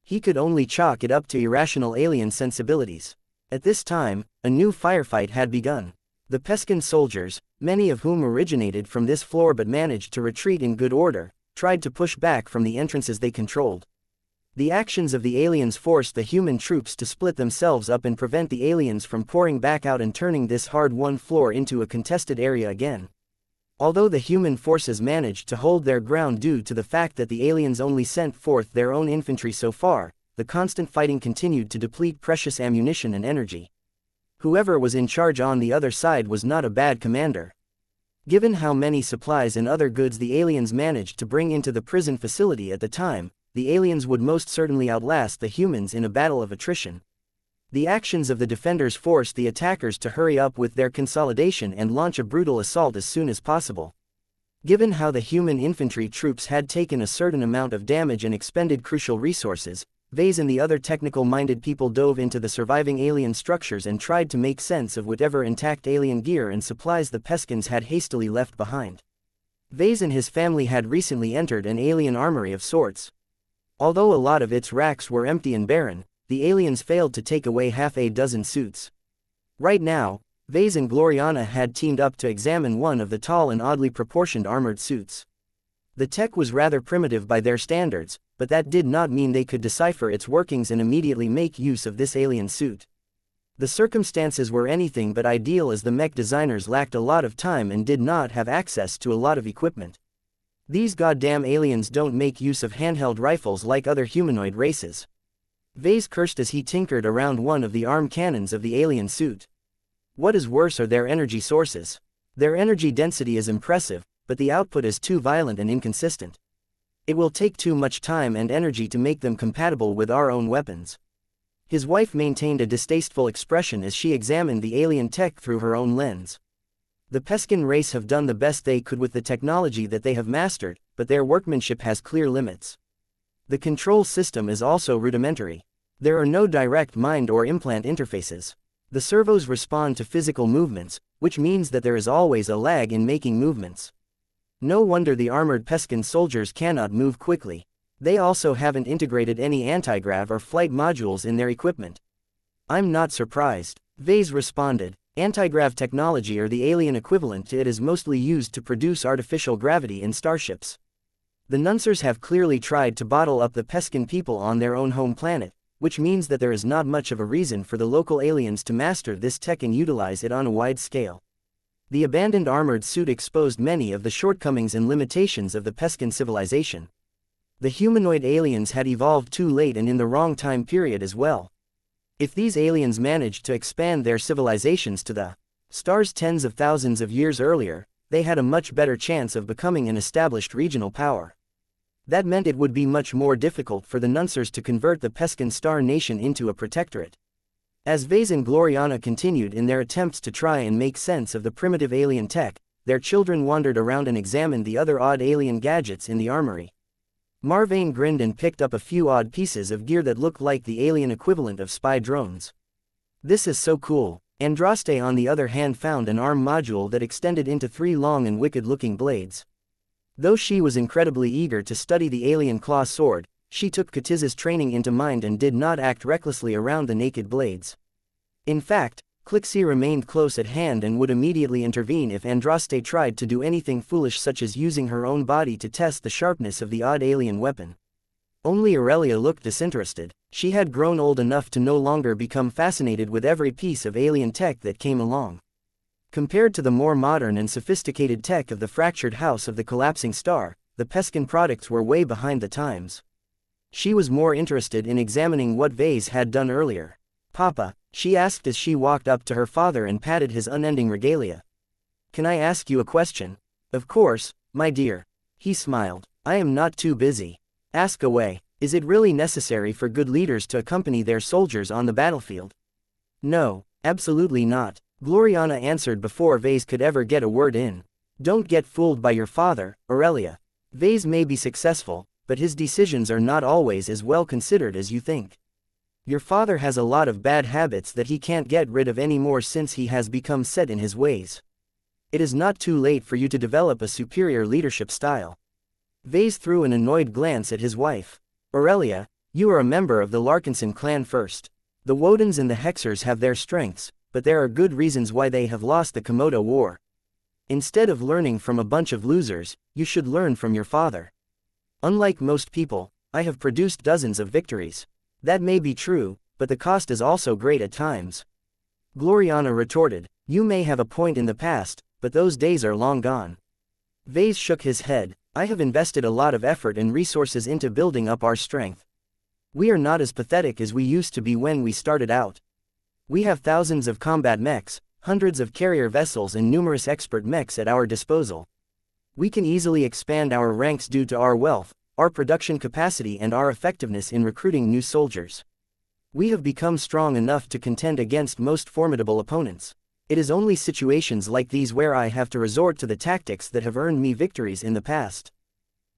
He could only chalk it up to irrational alien sensibilities. At this time, a new firefight had begun. The Peskin soldiers, many of whom originated from this floor but managed to retreat in good order, tried to push back from the entrances they controlled. The actions of the aliens forced the human troops to split themselves up and prevent the aliens from pouring back out and turning this hard-won floor into a contested area again. Although the human forces managed to hold their ground due to the fact that the aliens only sent forth their own infantry so far, the constant fighting continued to deplete precious ammunition and energy. Whoever was in charge on the other side was not a bad commander. Given how many supplies and other goods the aliens managed to bring into the prison facility at the time, the aliens would most certainly outlast the humans in a battle of attrition. The actions of the defenders forced the attackers to hurry up with their consolidation and launch a brutal assault as soon as possible. Given how the human infantry troops had taken a certain amount of damage and expended crucial resources, Vase and the other technical-minded people dove into the surviving alien structures and tried to make sense of whatever intact alien gear and supplies the Peskins had hastily left behind. Vase and his family had recently entered an alien armory of sorts. Although a lot of its racks were empty and barren, the aliens failed to take away half a dozen suits. Right now, Vase and Gloriana had teamed up to examine one of the tall and oddly proportioned armored suits. The tech was rather primitive by their standards, but that did not mean they could decipher its workings and immediately make use of this alien suit. The circumstances were anything but ideal as the mech designers lacked a lot of time and did not have access to a lot of equipment. These goddamn aliens don't make use of handheld rifles like other humanoid races. Vase cursed as he tinkered around one of the arm cannons of the alien suit. What is worse are their energy sources. Their energy density is impressive, but the output is too violent and inconsistent. It will take too much time and energy to make them compatible with our own weapons. His wife maintained a distasteful expression as she examined the alien tech through her own lens. The Peskin race have done the best they could with the technology that they have mastered, but their workmanship has clear limits. The control system is also rudimentary. There are no direct mind or implant interfaces. The servos respond to physical movements, which means that there is always a lag in making movements. No wonder the armored Peskin soldiers cannot move quickly. They also haven't integrated any anti-grav or flight modules in their equipment. I'm not surprised, Vase responded. Anti-grav technology or the alien equivalent to it is mostly used to produce artificial gravity in starships. The Nunsers have clearly tried to bottle up the Peskin people on their own home planet, which means that there is not much of a reason for the local aliens to master this tech and utilize it on a wide scale. The abandoned armored suit exposed many of the shortcomings and limitations of the Peskin civilization. The humanoid aliens had evolved too late and in the wrong time period as well. If these aliens managed to expand their civilizations to the stars tens of thousands of years earlier, they had a much better chance of becoming an established regional power. That meant it would be much more difficult for the Nunsers to convert the Peskin star nation into a protectorate. As Vase and Gloriana continued in their attempts to try and make sense of the primitive alien tech, their children wandered around and examined the other odd alien gadgets in the armory. Marvane grinned and picked up a few odd pieces of gear that looked like the alien equivalent of spy drones. This is so cool. Andraste on the other hand found an arm module that extended into 3 long and wicked-looking blades. Though she was incredibly eager to study the alien claw sword, she took Katiz's training into mind and did not act recklessly around the naked blades. In fact, Clixie remained close at hand and would immediately intervene if Andraste tried to do anything foolish such as using her own body to test the sharpness of the odd alien weapon. Only Aurelia looked disinterested. She had grown old enough to no longer become fascinated with every piece of alien tech that came along. Compared to the more modern and sophisticated tech of the fractured house of the collapsing star, the Peskin products were way behind the times. She was more interested in examining what Vase had done earlier. "Papa," she asked as she walked up to her father and patted his unending regalia. "Can I ask you a question?" "Of course, my dear." He smiled. "I am not too busy." "Ask away. Is it really necessary for good leaders to accompany their soldiers on the battlefield?" "No, absolutely not," Gloriana answered before Vase could ever get a word in. "Don't get fooled by your father, Aurelia. Vase may be successful, but his decisions are not always as well considered as you think. Your father has a lot of bad habits that he can't get rid of anymore since he has become set in his ways. It is not too late for you to develop a superior leadership style." Vase threw an annoyed glance at his wife. "Aurelia, you are a member of the Larkinson clan first. The Wodens and the Hexers have their strengths, but there are good reasons why they have lost the Komodo War. Instead of learning from a bunch of losers, you should learn from your father. Unlike most people, I have produced dozens of victories." "That may be true, but the cost is also great at times," Gloriana retorted. "You may have a point in the past, but those days are long gone." Vase shook his head. "I have invested a lot of effort and resources into building up our strength. We are not as pathetic as we used to be when we started out. We have thousands of combat mechs, hundreds of carrier vessels and numerous expert mechs at our disposal. We can easily expand our ranks due to our wealth, our production capacity and our effectiveness in recruiting new soldiers. We have become strong enough to contend against most formidable opponents. It is only situations like these where I have to resort to the tactics that have earned me victories in the past.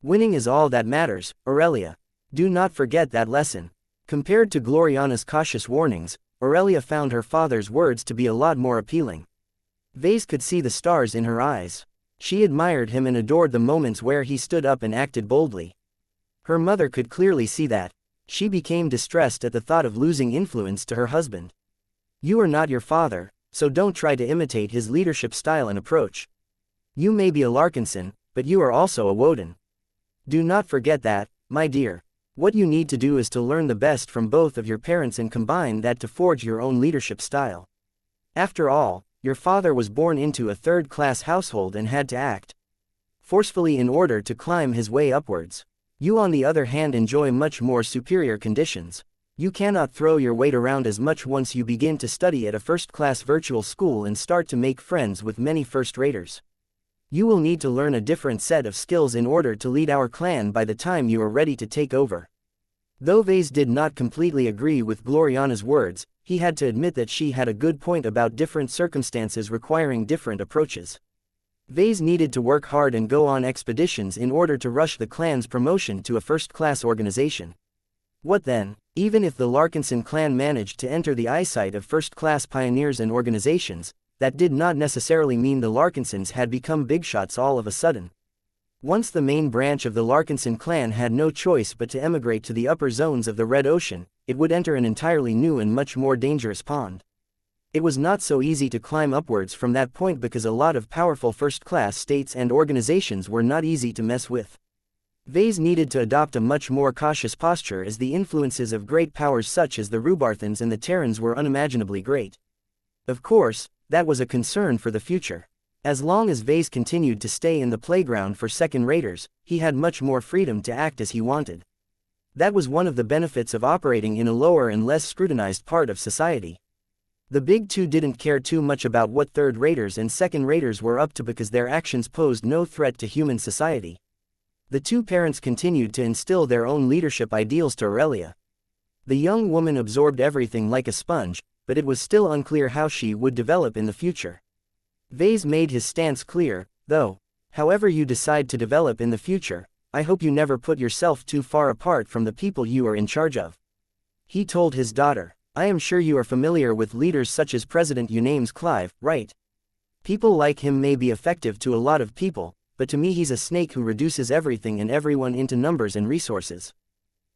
Winning is all that matters, Aurelia. Do not forget that lesson." Compared to Gloriana's cautious warnings, Aurelia found her father's words to be a lot more appealing. Vase could see the stars in her eyes. She admired him and adored the moments where he stood up and acted boldly. Her mother could clearly see that. She became distressed at the thought of losing influence to her husband. "You are not your father, so don't try to imitate his leadership style and approach. You may be a Larkinson, but you are also a Woden. Do not forget that, my dear. What you need to do is to learn the best from both of your parents and combine that to forge your own leadership style. After all, your father was born into a third-class household and had to act forcefully in order to climb his way upwards. You on the other hand enjoy much more superior conditions. You cannot throw your weight around as much once you begin to study at a first-class virtual school and start to make friends with many first-raters. You will need to learn a different set of skills in order to lead our clan by the time you are ready to take over." Though Vase did not completely agree with Gloriana's words, he had to admit that she had a good point about different circumstances requiring different approaches. Vase needed to work hard and go on expeditions in order to rush the clan's promotion to a first-class organization. What then? Even if the Larkinson clan managed to enter the eyesight of first-class pioneers and organizations, that did not necessarily mean the Larkinsons had become big shots all of a sudden. Once the main branch of the Larkinson clan had no choice but to emigrate to the upper zones of the Red Ocean, it would enter an entirely new and much more dangerous pond. It was not so easy to climb upwards from that point because a lot of powerful first-class states and organizations were not easy to mess with. Vase needed to adopt a much more cautious posture as the influences of great powers such as the Rubarthans and the Terrans were unimaginably great. Of course, that was a concern for the future. As long as Vase continued to stay in the playground for second-raters, he had much more freedom to act as he wanted. That was one of the benefits of operating in a lower and less scrutinized part of society. The Big Two didn't care too much about what third-raters and second-raters were up to because their actions posed no threat to human society. The two parents continued to instill their own leadership ideals to Aurelia. The young woman absorbed everything like a sponge, but it was still unclear how she would develop in the future. Vase made his stance clear, though. However you decide to develop in the future, I hope you never put yourself too far apart from the people you are in charge of. He told his daughter, I am sure you are familiar with leaders such as President Unames Clive, right? People like him may be effective to a lot of people, but to me he's a snake who reduces everything and everyone into numbers and resources.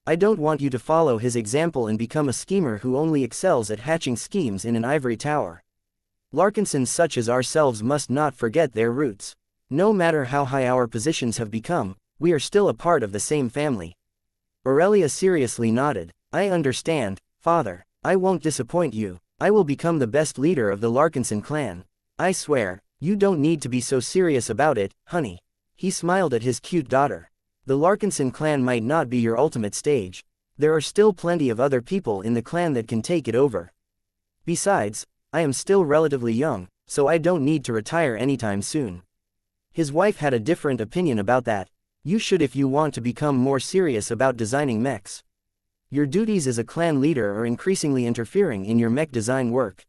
I don't want you to follow his example and become a schemer who only excels at hatching schemes in an ivory tower. Larkinsons such as ourselves must not forget their roots. No matter how high our positions have become, we are still a part of the same family. Aurelia seriously nodded. I understand, father. I won't disappoint you. I will become the best leader of the Larkinson clan. I swear. You don't need to be so serious about it, honey. He smiled at his cute daughter. The Larkinson clan might not be your ultimate stage. There are still plenty of other people in the clan that can take it over. Besides, I am still relatively young, so I don't need to retire anytime soon. His wife had a different opinion about that. You should if you want to become more serious about designing mechs. Your duties as a clan leader are increasingly interfering in your mech design work.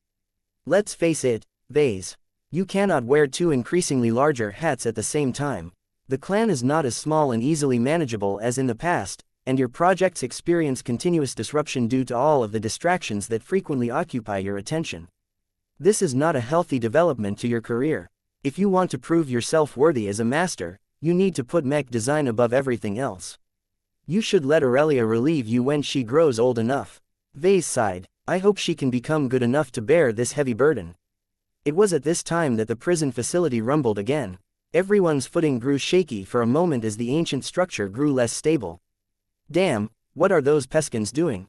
Let's face it, Vase. You cannot wear two increasingly larger hats at the same time. The clan is not as small and easily manageable as in the past, and your projects experience continuous disruption due to all of the distractions that frequently occupy your attention. This is not a healthy development to your career. If you want to prove yourself worthy as a master, you need to put mech design above everything else. You should let Aurelia relieve you when she grows old enough. Vase sighed. I hope she can become good enough to bear this heavy burden. It was at this time that the prison facility rumbled again. Everyone's footing grew shaky for a moment as the ancient structure grew less stable. Damn, what are those Peskins doing?